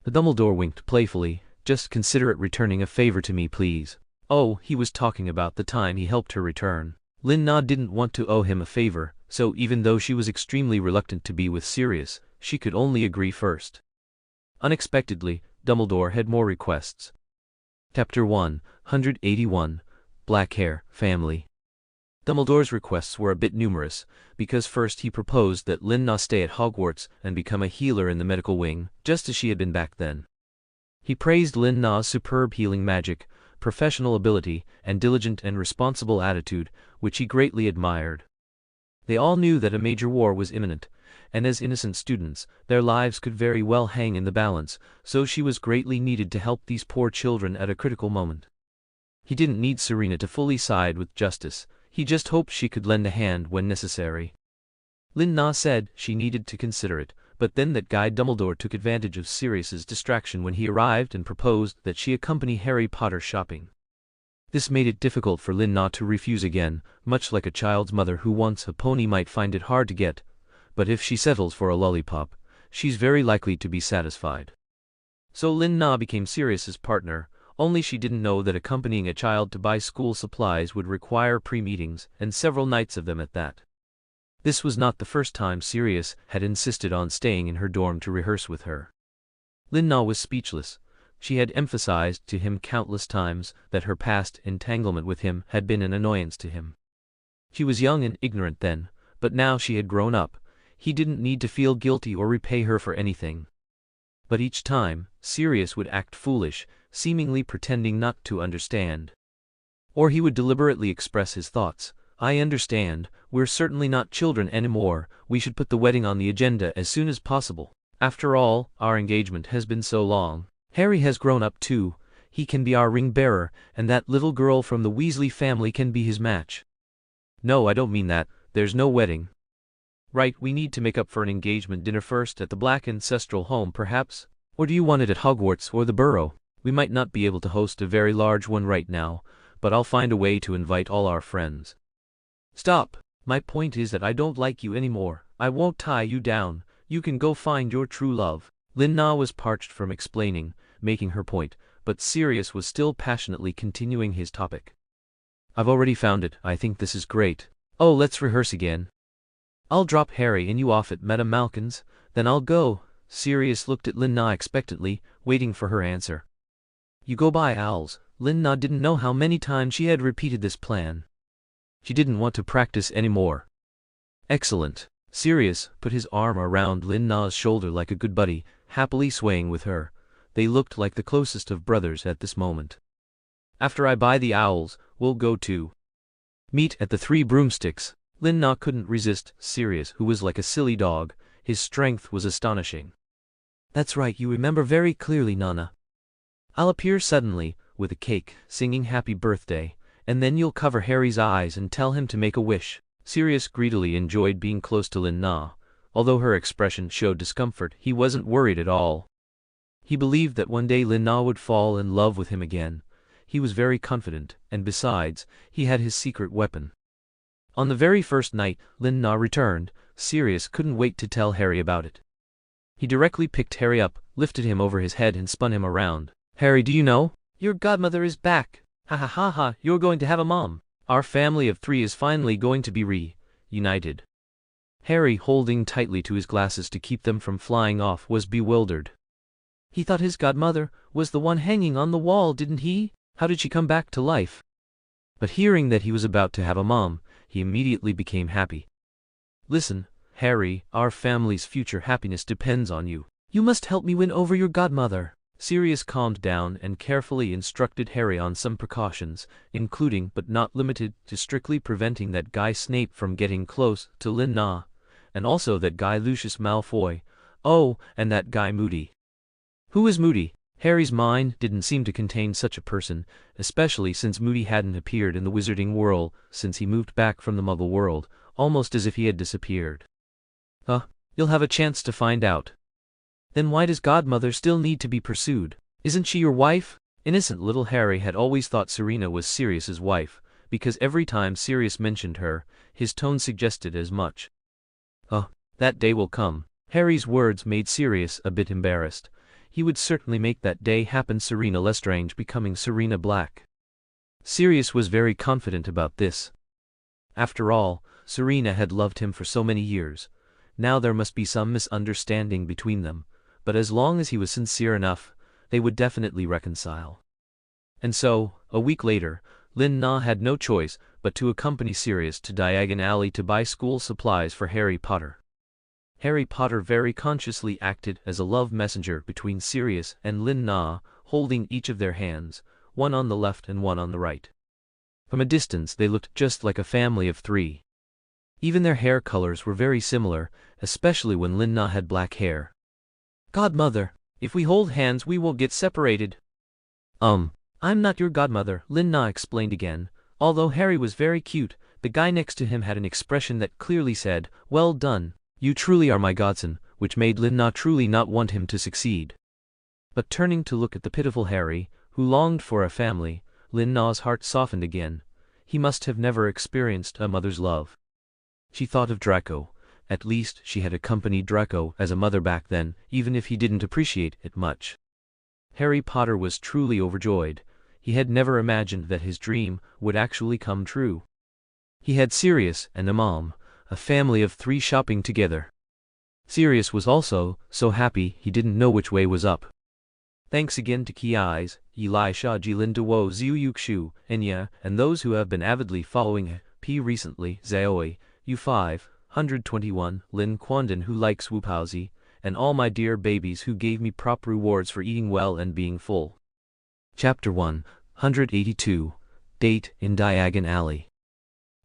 [SPEAKER 1] The Dumbledore winked playfully. Just consider it returning a favor to me, please. Oh, he was talking about the time he helped her return. Lin Na didn't want to owe him a favor, so even though she was extremely reluctant to be with Sirius, she could only agree first. Unexpectedly, Dumbledore had more requests. Chapter 181, Black Hair, Family. Dumbledore's requests were a bit numerous, because first he proposed that Lin Na stay at Hogwarts and become a healer in the medical wing, just as she had been back then. He praised Lin Na's superb healing magic, professional ability, and diligent and responsible attitude, which he greatly admired. They all knew that a major war was imminent, and as innocent students, their lives could very well hang in the balance, so she was greatly needed to help these poor children at a critical moment. He didn't need Serena to fully side with justice, he just hoped she could lend a hand when necessary. Lin Na said she needed to consider it, but then that guy Dumbledore took advantage of Sirius's distraction when he arrived and proposed that she accompany Harry Potter shopping. This made it difficult for Lin Na to refuse again, much like a child's mother who wants a pony might find it hard to get, but if she settles for a lollipop, she's very likely to be satisfied. So Lin Na became Sirius's partner, only she didn't know that accompanying a child to buy school supplies would require pre-meetings, and several nights of them at that. This was not the first time Sirius had insisted on staying in her dorm to rehearse with her. Lin Na was speechless. She had emphasized to him countless times that her past entanglement with him had been an annoyance to him. She was young and ignorant then, but now she had grown up. He didn't need to feel guilty or repay her for anything. But each time, Sirius would act foolish, seemingly pretending not to understand. Or he would deliberately express his thoughts. I understand, we're certainly not children anymore, we should put the wedding on the agenda as soon as possible. After all, our engagement has been so long. Harry has grown up too, he can be our ring bearer, and that little girl from the Weasley family can be his match. No, I don't mean that, there's no wedding. Right, we need to make up for an engagement dinner first at the Black ancestral home perhaps? Or do you want it at Hogwarts or the Burrow? We might not be able to host a very large one right now, but I'll find a way to invite all our friends. Stop! My point is that I don't like you anymore. I won't tie you down. You can go find your true love. Lin-Na was parched from explaining, making her point, but Sirius was still passionately continuing his topic. I've already found it. I think this is great. Oh, let's rehearse again. I'll drop Harry and you off at Madame Malkin's, then I'll go. Sirius looked at Lin-Na expectantly, waiting for her answer. You go by owls. Lin-Na didn't know how many times she had repeated this plan. She didn't want to practice anymore. Excellent. Sirius put his arm around Lin-Na's shoulder like a good buddy, happily swaying with her. They looked like the closest of brothers at this moment. After I buy the owls, we'll go to meet at the Three Broomsticks. Lin-Na couldn't resist Sirius, who was like a silly dog. His strength was astonishing. That's right, you remember very clearly, Nana. I'll appear suddenly, with a cake, singing happy birthday, and then you'll cover Harry's eyes and tell him to make a wish. Sirius greedily enjoyed being close to Lin-Na. Although her expression showed discomfort, he wasn't worried at all. He believed that one day Lin-Na would fall in love with him again. He was very confident, and besides, he had his secret weapon. On the very first night Lin-Na returned, Sirius couldn't wait to tell Harry about it. He directly picked Harry up, lifted him over his head and spun him around. Harry, do you know? Your godmother is back. Ha ha ha ha, you're going to have a mom. Our family of three is finally going to be reunited. Harry, holding tightly to his glasses to keep them from flying off, was bewildered. He thought his godmother was the one hanging on the wall, didn't he? How did she come back to life? But hearing that he was about to have a mom, he immediately became happy. Listen, Harry, our family's future happiness depends on you. You must help me win over your godmother. Sirius calmed down and carefully instructed Harry on some precautions, including but not limited to strictly preventing that guy Snape from getting close to Lin-Na, and also that guy Lucius Malfoy. Oh, and that guy Moody. Who is Moody? Harry's mind didn't seem to contain such a person, especially since Moody hadn't appeared in the wizarding world since he moved back from the Muggle world, almost as if he had disappeared. You'll have a chance to find out. Then why does godmother still need to be pursued? Isn't she your wife? Innocent little Harry had always thought Serena was Sirius's wife, because every time Sirius mentioned her, his tone suggested as much. That day will come. Harry's words made Sirius a bit embarrassed. He would certainly make that day happen, Selina Lestrange becoming Selina Black. Sirius was very confident about this. After all, Selina had loved him for so many years. Now there must be some misunderstanding between them, but as long as he was sincere enough, they would definitely reconcile. And so, a week later, Lin-Na had no choice but to accompany Sirius to Diagon Alley to buy school supplies for Harry Potter. Harry Potter very consciously acted as a love messenger between Sirius and Lin-Na, holding each of their hands, one on the left and one on the right. From a distance they looked just like a family of three. Even their hair colors were very similar, especially when Lin-Na had black hair. Godmother, if we hold hands we won't get separated. I'm not your godmother, Lin-Na explained again. Although Harry was very cute, the guy next to him had an expression that clearly said, well done. You truly are my godson, which made Lin-Na truly not want him to succeed. But turning to look at the pitiful Harry, who longed for a family, Lin-Na's heart softened again. He must have never experienced a mother's love. She thought of Draco. At least she had accompanied Draco as a mother back then, even if he didn't appreciate it much. Harry Potter was truly overjoyed. He had never imagined that his dream would actually come true. He had Sirius and a mom, a family of three shopping together. Sirius was also so happy he didn't know which way was up. Thanks again to Key Eyes, Elisha Jilin Dewo Ziyukshu, Enya, and those who have been avidly following P recently, Zaoi, U521, Lin Quandon who likes Wupaozi, and all my dear babies who gave me prop rewards for eating well and being full. Chapter 182, Date in Diagon Alley.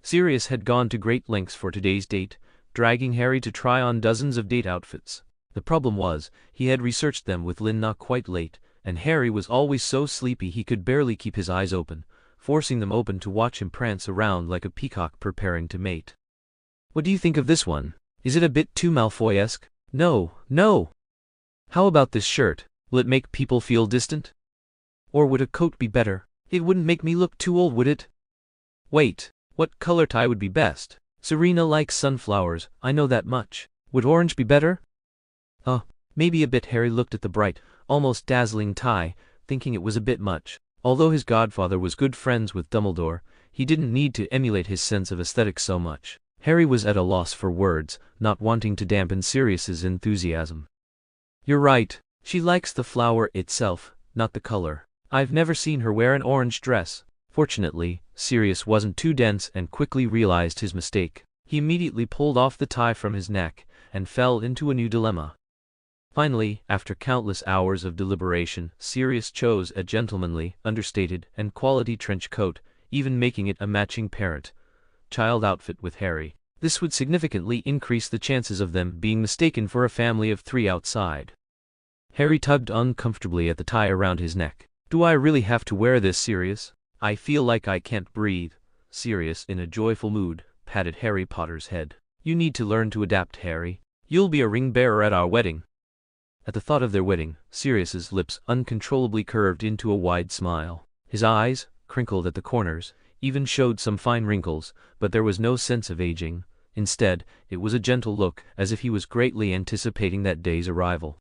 [SPEAKER 1] Sirius had gone to great lengths for today's date, dragging Harry to try on dozens of date outfits. The problem was, he had researched them with Lin-Na quite late, and Harry was always so sleepy he could barely keep his eyes open, forcing them open to watch him prance around like a peacock preparing to mate. What do you think of this one? Is it a bit too Malfoy-esque? No, no! How about this shirt? Will it make people feel distant? Or would a coat be better? It wouldn't make me look too old, would it? Wait, what color tie would be best? Serena likes sunflowers, I know that much. Would orange be better? Maybe a bit. Harry looked at the bright, almost dazzling tie, thinking it was a bit much. Although his godfather was good friends with Dumbledore, he didn't need to emulate his sense of aesthetics so much. Harry was at a loss for words, not wanting to dampen Sirius's enthusiasm. You're right, she likes the flower itself, not the color. I've never seen her wear an orange dress. Fortunately, Sirius wasn't too dense and quickly realized his mistake. He immediately pulled off the tie from his neck, and fell into a new dilemma. Finally, after countless hours of deliberation, Sirius chose a gentlemanly, understated, and quality trench coat, even making it a matching parent-child outfit with Harry. This would significantly increase the chances of them being mistaken for a family of 3 outside. Harry tugged uncomfortably at the tie around his neck. Do I really have to wear this, Sirius? I feel like I can't breathe. Sirius, in a joyful mood, patted Harry Potter's head. You need to learn to adapt, Harry. You'll be a ring bearer at our wedding. At the thought of their wedding, Sirius's lips uncontrollably curved into a wide smile. His eyes, crinkled at the corners, even showed some fine wrinkles, but there was no sense of aging. Instead, it was a gentle look, as if he was greatly anticipating that day's arrival.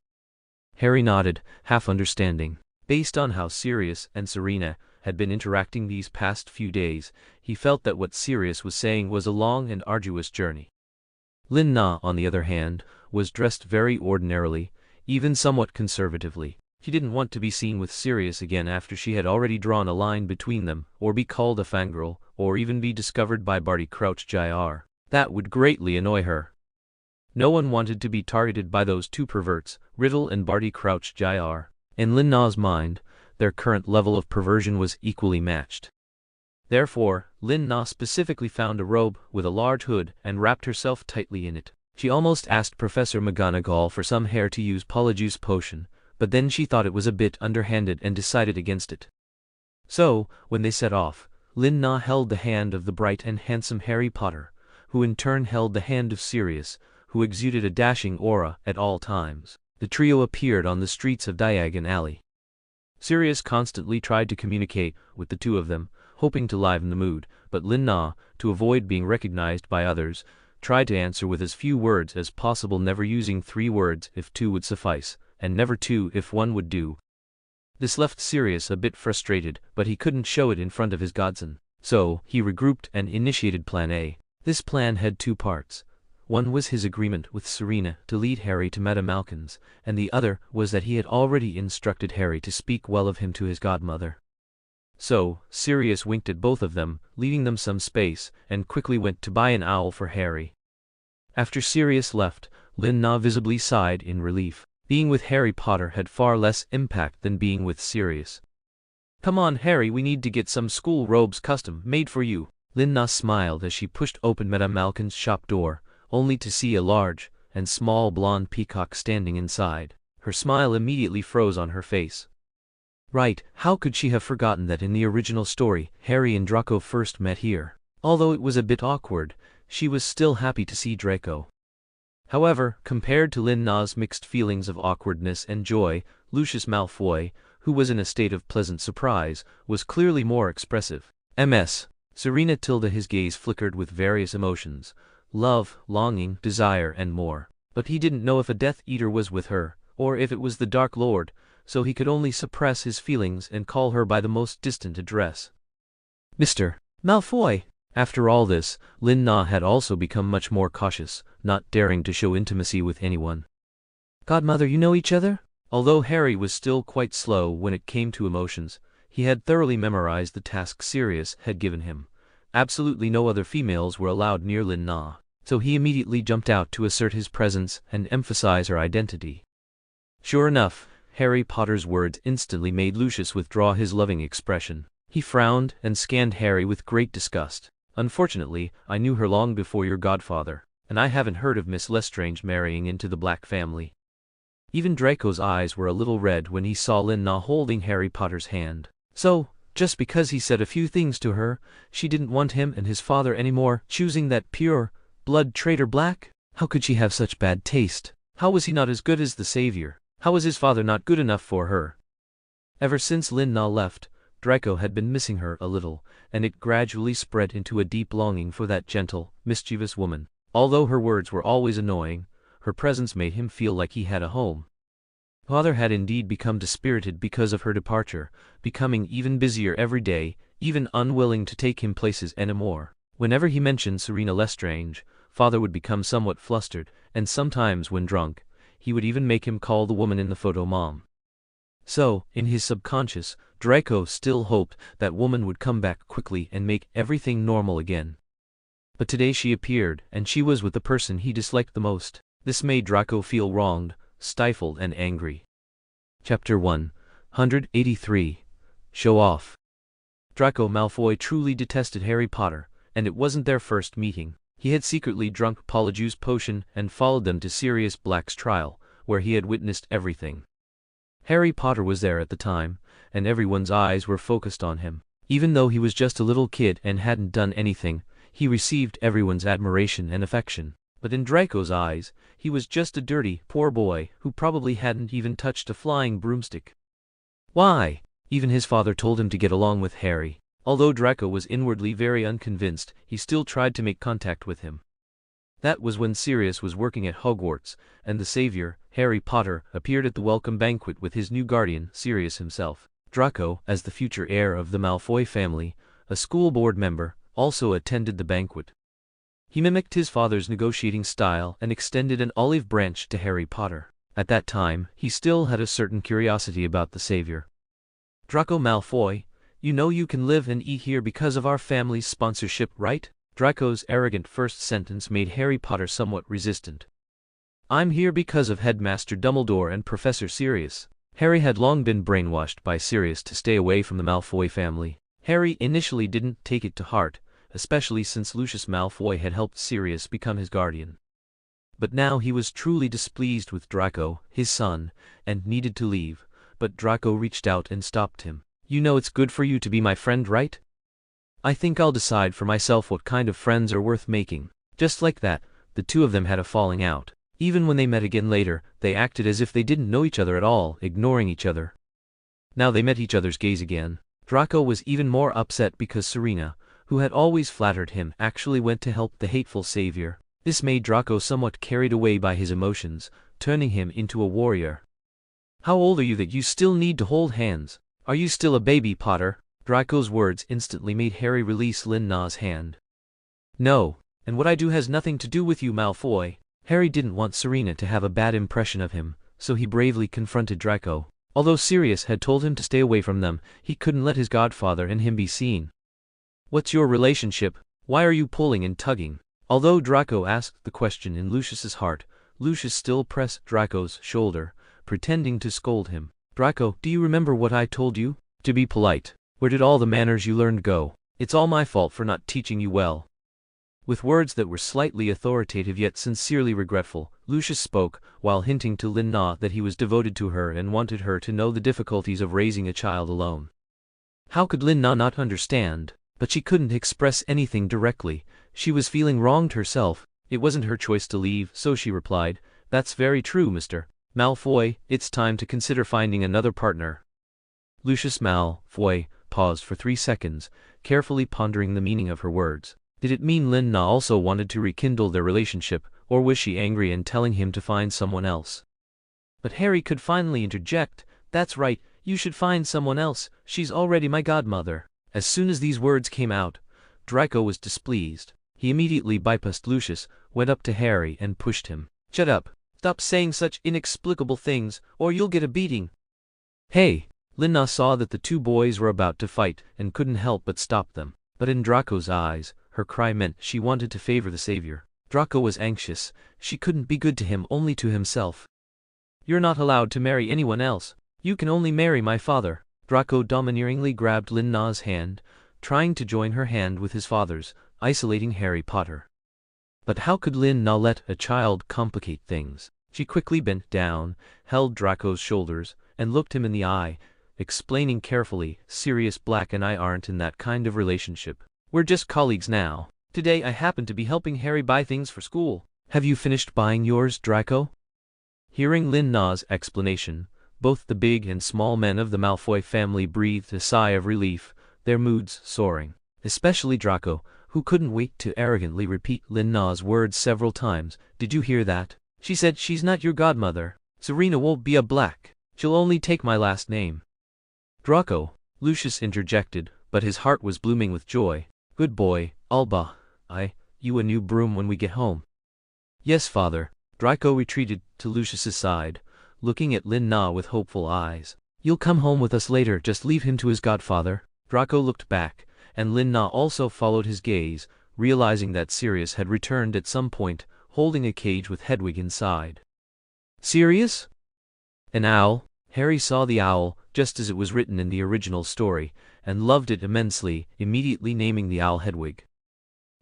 [SPEAKER 1] Harry nodded, half understanding. Based on how Sirius and Serena had been interacting these past few days, he felt that what Sirius was saying was a long and arduous journey. Lin Na, on the other hand, was dressed very ordinarily, even somewhat conservatively. She didn't want to be seen with Sirius again after she had already drawn a line between them, or be called a fangirl, or even be discovered by Barty Crouch Jr. That would greatly annoy her. No one wanted to be targeted by those two perverts, Riddle and Barty Crouch Jr. In Lin Na's mind, their current level of perversion was equally matched. Therefore, Lin Na specifically found a robe with a large hood and wrapped herself tightly in it. She almost asked Professor McGonagall for some hair to use Polyjuice Potion, but then she thought it was a bit underhanded and decided against it. So, when they set off, Lin Na held the hand of the bright and handsome Harry Potter, who in turn held the hand of Sirius, who exuded a dashing aura at all times. The trio appeared on the streets of Diagon Alley. Sirius constantly tried to communicate with the two of them, hoping to liven the mood, but Lin Na, to avoid being recognized by others, tried to answer with as few words as possible, never using 3 words if 2 would suffice, and never 2 if 1 would do. This left Sirius a bit frustrated, but he couldn't show it in front of his godson. So, he regrouped and initiated Plan A. This plan had 2 parts. One was his agreement with Serena to lead Harry to Madame Malkin's, and the other was that he had already instructed Harry to speak well of him to his godmother. So, Sirius winked at both of them, leaving them some space, and quickly went to buy an owl for Harry. After Sirius left, Lin Na visibly sighed in relief. Being with Harry Potter had far less impact than being with Sirius. Come on, Harry, we need to get some school robes custom made for you. Lin Na smiled as she pushed open Madame Malkin's shop door, only to see a large and small blonde peacock standing inside. Her smile immediately froze on her face. Right, how could she have forgotten that in the original story, Harry and Draco first met here? Although it was a bit awkward, she was still happy to see Draco. However, compared to Lin Na's mixed feelings of awkwardness and joy, Lucius Malfoy, who was in a state of pleasant surprise, was clearly more expressive. Ms. Serena tilde his gaze flickered with various emotions, love, longing, desire, and more. But he didn't know if a Death Eater was with her, or if it was the Dark Lord, so he could only suppress his feelings and call her by the most distant address. Mr. Malfoy! After all this, Lin Na had also become much more cautious, not daring to show intimacy with anyone. Godmother, you know each other? Although Harry was still quite slow when it came to emotions, he had thoroughly memorized the task Sirius had given him. Absolutely no other females were allowed near Lin Na, so he immediately jumped out to assert his presence and emphasize her identity. Sure enough, Harry Potter's words instantly made Lucius withdraw his loving expression. He frowned and scanned Harry with great disgust. Unfortunately, I knew her long before your godfather, and I haven't heard of Miss Lestrange marrying into the Black family. Even Draco's eyes were a little red when he saw Lin-Na holding Harry Potter's hand. So, just because he said a few things to her, she didn't want him and his father anymore, choosing that pure-blood traitor Black? How could she have such bad taste? How was he not as good as the savior? How was his father not good enough for her? Ever since Lin-Na left, Draco had been missing her a little, and it gradually spread into a deep longing for that gentle, mischievous woman. Although her words were always annoying, her presence made him feel like he had a home. Father had indeed become dispirited because of her departure, becoming even busier every day, even unwilling to take him places anymore. Whenever he mentioned Selina Lestrange, Father would become somewhat flustered, and sometimes when drunk, he would even make him call the woman in the photo Mom. So, in his subconscious, Draco still hoped that woman would come back quickly and make everything normal again. But today she appeared, and she was with the person he disliked the most. This made Draco feel wronged, stifled and angry. Chapter 183. Show Off. Draco Malfoy truly detested Harry Potter, and it wasn't their first meeting. He had secretly drunk Polyjuice potion and followed them to Sirius Black's trial, where he had witnessed everything. Harry Potter was there at the time, and everyone's eyes were focused on him. Even though he was just a little kid and hadn't done anything, he received everyone's admiration and affection. But in Draco's eyes, he was just a dirty, poor boy who probably hadn't even touched a flying broomstick. Why? Even his father told him to get along with Harry. Although Draco was inwardly very unconvinced, he still tried to make contact with him. That was when Sirius was working at Hogwarts, and the savior, Harry Potter, appeared at the welcome banquet with his new guardian, Sirius himself. Draco, as the future heir of the Malfoy family, a school board member, also attended the banquet. He mimicked his father's negotiating style and extended an olive branch to Harry Potter. At that time, he still had a certain curiosity about the savior. Draco Malfoy, you know you can live and eat here because of our family's sponsorship, right? Draco's arrogant first sentence made Harry Potter somewhat resistant. I'm here because of Headmaster Dumbledore and Professor Sirius. Harry had long been brainwashed by Sirius to stay away from the Malfoy family. Harry initially didn't take it to heart, especially since Lucius Malfoy had helped Sirius become his guardian. But now he was truly displeased with Draco, his son, and needed to leave, but Draco reached out and stopped him. You know it's good for you to be my friend, right? I think I'll decide for myself what kind of friends are worth making. Just like that, the two of them had a falling out. Even when they met again later, they acted as if they didn't know each other at all, ignoring each other. Now they met each other's gaze again. Draco was even more upset because Serena, who had always flattered him, actually went to help the hateful savior. This made Draco somewhat carried away by his emotions, turning him into a warrior. How old are you that you still need to hold hands? Are you still a baby, Potter? Draco's words instantly made Harry release Lin-Na's hand. No, and what I do has nothing to do with you, Malfoy. Harry didn't want Serena to have a bad impression of him, so he bravely confronted Draco. Although Sirius had told him to stay away from them, he couldn't let his godfather and him be seen. What's your relationship? Why are you pulling and tugging? Although Draco asked the question in Lucius's heart, Lucius still pressed Draco's shoulder, pretending to scold him. Draco, do you remember what I told you? To be polite. Where did all the manners you learned go? It's all my fault for not teaching you well. With words that were slightly authoritative yet sincerely regretful, Lucius spoke, while hinting to Lin-Na that he was devoted to her and wanted her to know the difficulties of raising a child alone. How could Lin-Na not understand? But she couldn't express anything directly. She was feeling wronged herself. It wasn't her choice to leave, so she replied, "That's very true, Mr. Malfoy. It's time to consider finding another partner." Lucius Malfoy paused for 3 seconds, carefully pondering the meaning of her words. Did it mean Lin-Na also wanted to rekindle their relationship, or was she angry and telling him to find someone else? But Harry could finally interject, "That's right, you should find someone else, she's already my godmother." As soon as these words came out, Draco was displeased. He immediately bypassed Lucius, went up to Harry and pushed him. "Shut up. Stop saying such inexplicable things, or you'll get a beating." "Hey!" Lin-Na saw that the two boys were about to fight and couldn't help but stop them. But in Draco's eyes, her cry meant she wanted to favor the savior. Draco was anxious. She couldn't be good to him, only to himself. "You're not allowed to marry anyone else. You can only marry my father." Draco domineeringly grabbed Lin-Na's hand, trying to join her hand with his father's, isolating Harry Potter. But how could Lin-Na let a child complicate things? She quickly bent down, held Draco's shoulders, and looked him in the eye, explaining carefully, Sirius Black and I aren't in that kind of relationship. We're just colleagues now. Today I happen to be helping Harry buy things for school. Have you finished buying yours, Draco? Hearing Lin Na's explanation, both the big and small men of the Malfoy family breathed a sigh of relief, their moods soaring. Especially Draco, who couldn't wait to arrogantly repeat Lin Na's words several times. Did you hear that? She said she's not your godmother. Serena won't be a Black. She'll only take my last name. Draco, Lucius interjected, but his heart was blooming with joy. Good boy, I'll buy you a new broom when we get home. Yes, father. Draco retreated to Lucius's side, looking at Lin Na with hopeful eyes. You'll come home with us later, just leave him to his godfather. Draco looked back, and Lin Na also followed his gaze, realizing that Sirius had returned at some point, holding a cage with Hedwig inside. Sirius? An owl? Harry saw the owl, just as it was written in the original story, and loved it immensely, immediately naming the owl Hedwig.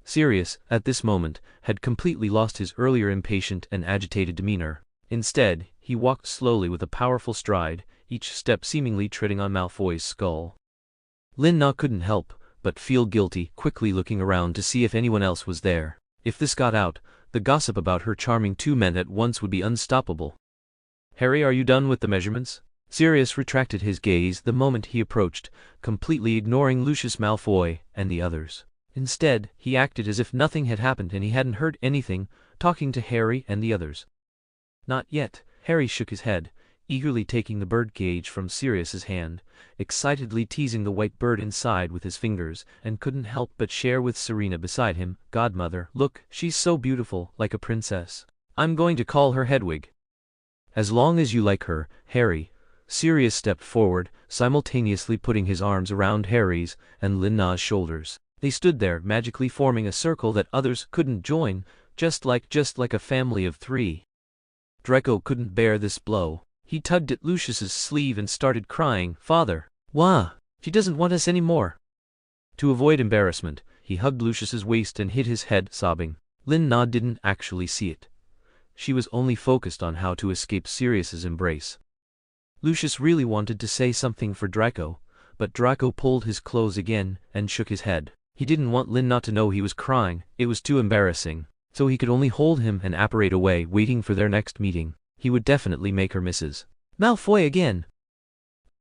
[SPEAKER 1] Sirius, at this moment, had completely lost his earlier impatient and agitated demeanor. Instead, he walked slowly with a powerful stride, each step seemingly treading on Malfoy's skull. Lin Na couldn't help but feel guilty, quickly looking around to see if anyone else was there. If this got out, the gossip about her charming two men at once would be unstoppable. Harry, are you done with the measurements? Sirius retracted his gaze the moment he approached, completely ignoring Lucius Malfoy and the others. Instead, he acted as if nothing had happened and he hadn't heard anything, talking to Harry and the others. Not yet. Harry shook his head, eagerly taking the bird cage from Sirius's hand, excitedly teasing the white bird inside with his fingers, and couldn't help but share with Serena beside him. Godmother, look, she's so beautiful, like a princess. I'm going to call her Hedwig. As long as you like her, Harry. Sirius stepped forward, simultaneously putting his arms around Harry's and Lin Na's shoulders. They stood there, magically forming a circle that others couldn't join, just like a family of three. Draco couldn't bear this blow. He tugged at Lucius's sleeve and started crying, Father, wah, she doesn't want us anymore. To avoid embarrassment, he hugged Lucius's waist and hid his head, sobbing. Lin Na didn't actually see it. She was only focused on how to escape Sirius's embrace. Lucius really wanted to say something for Draco, but Draco pulled his clothes again and shook his head. He didn't want Lin Na to know he was crying, it was too embarrassing, so he could only hold him and apparate away, waiting for their next meeting. He would definitely make her Mrs. Malfoy again,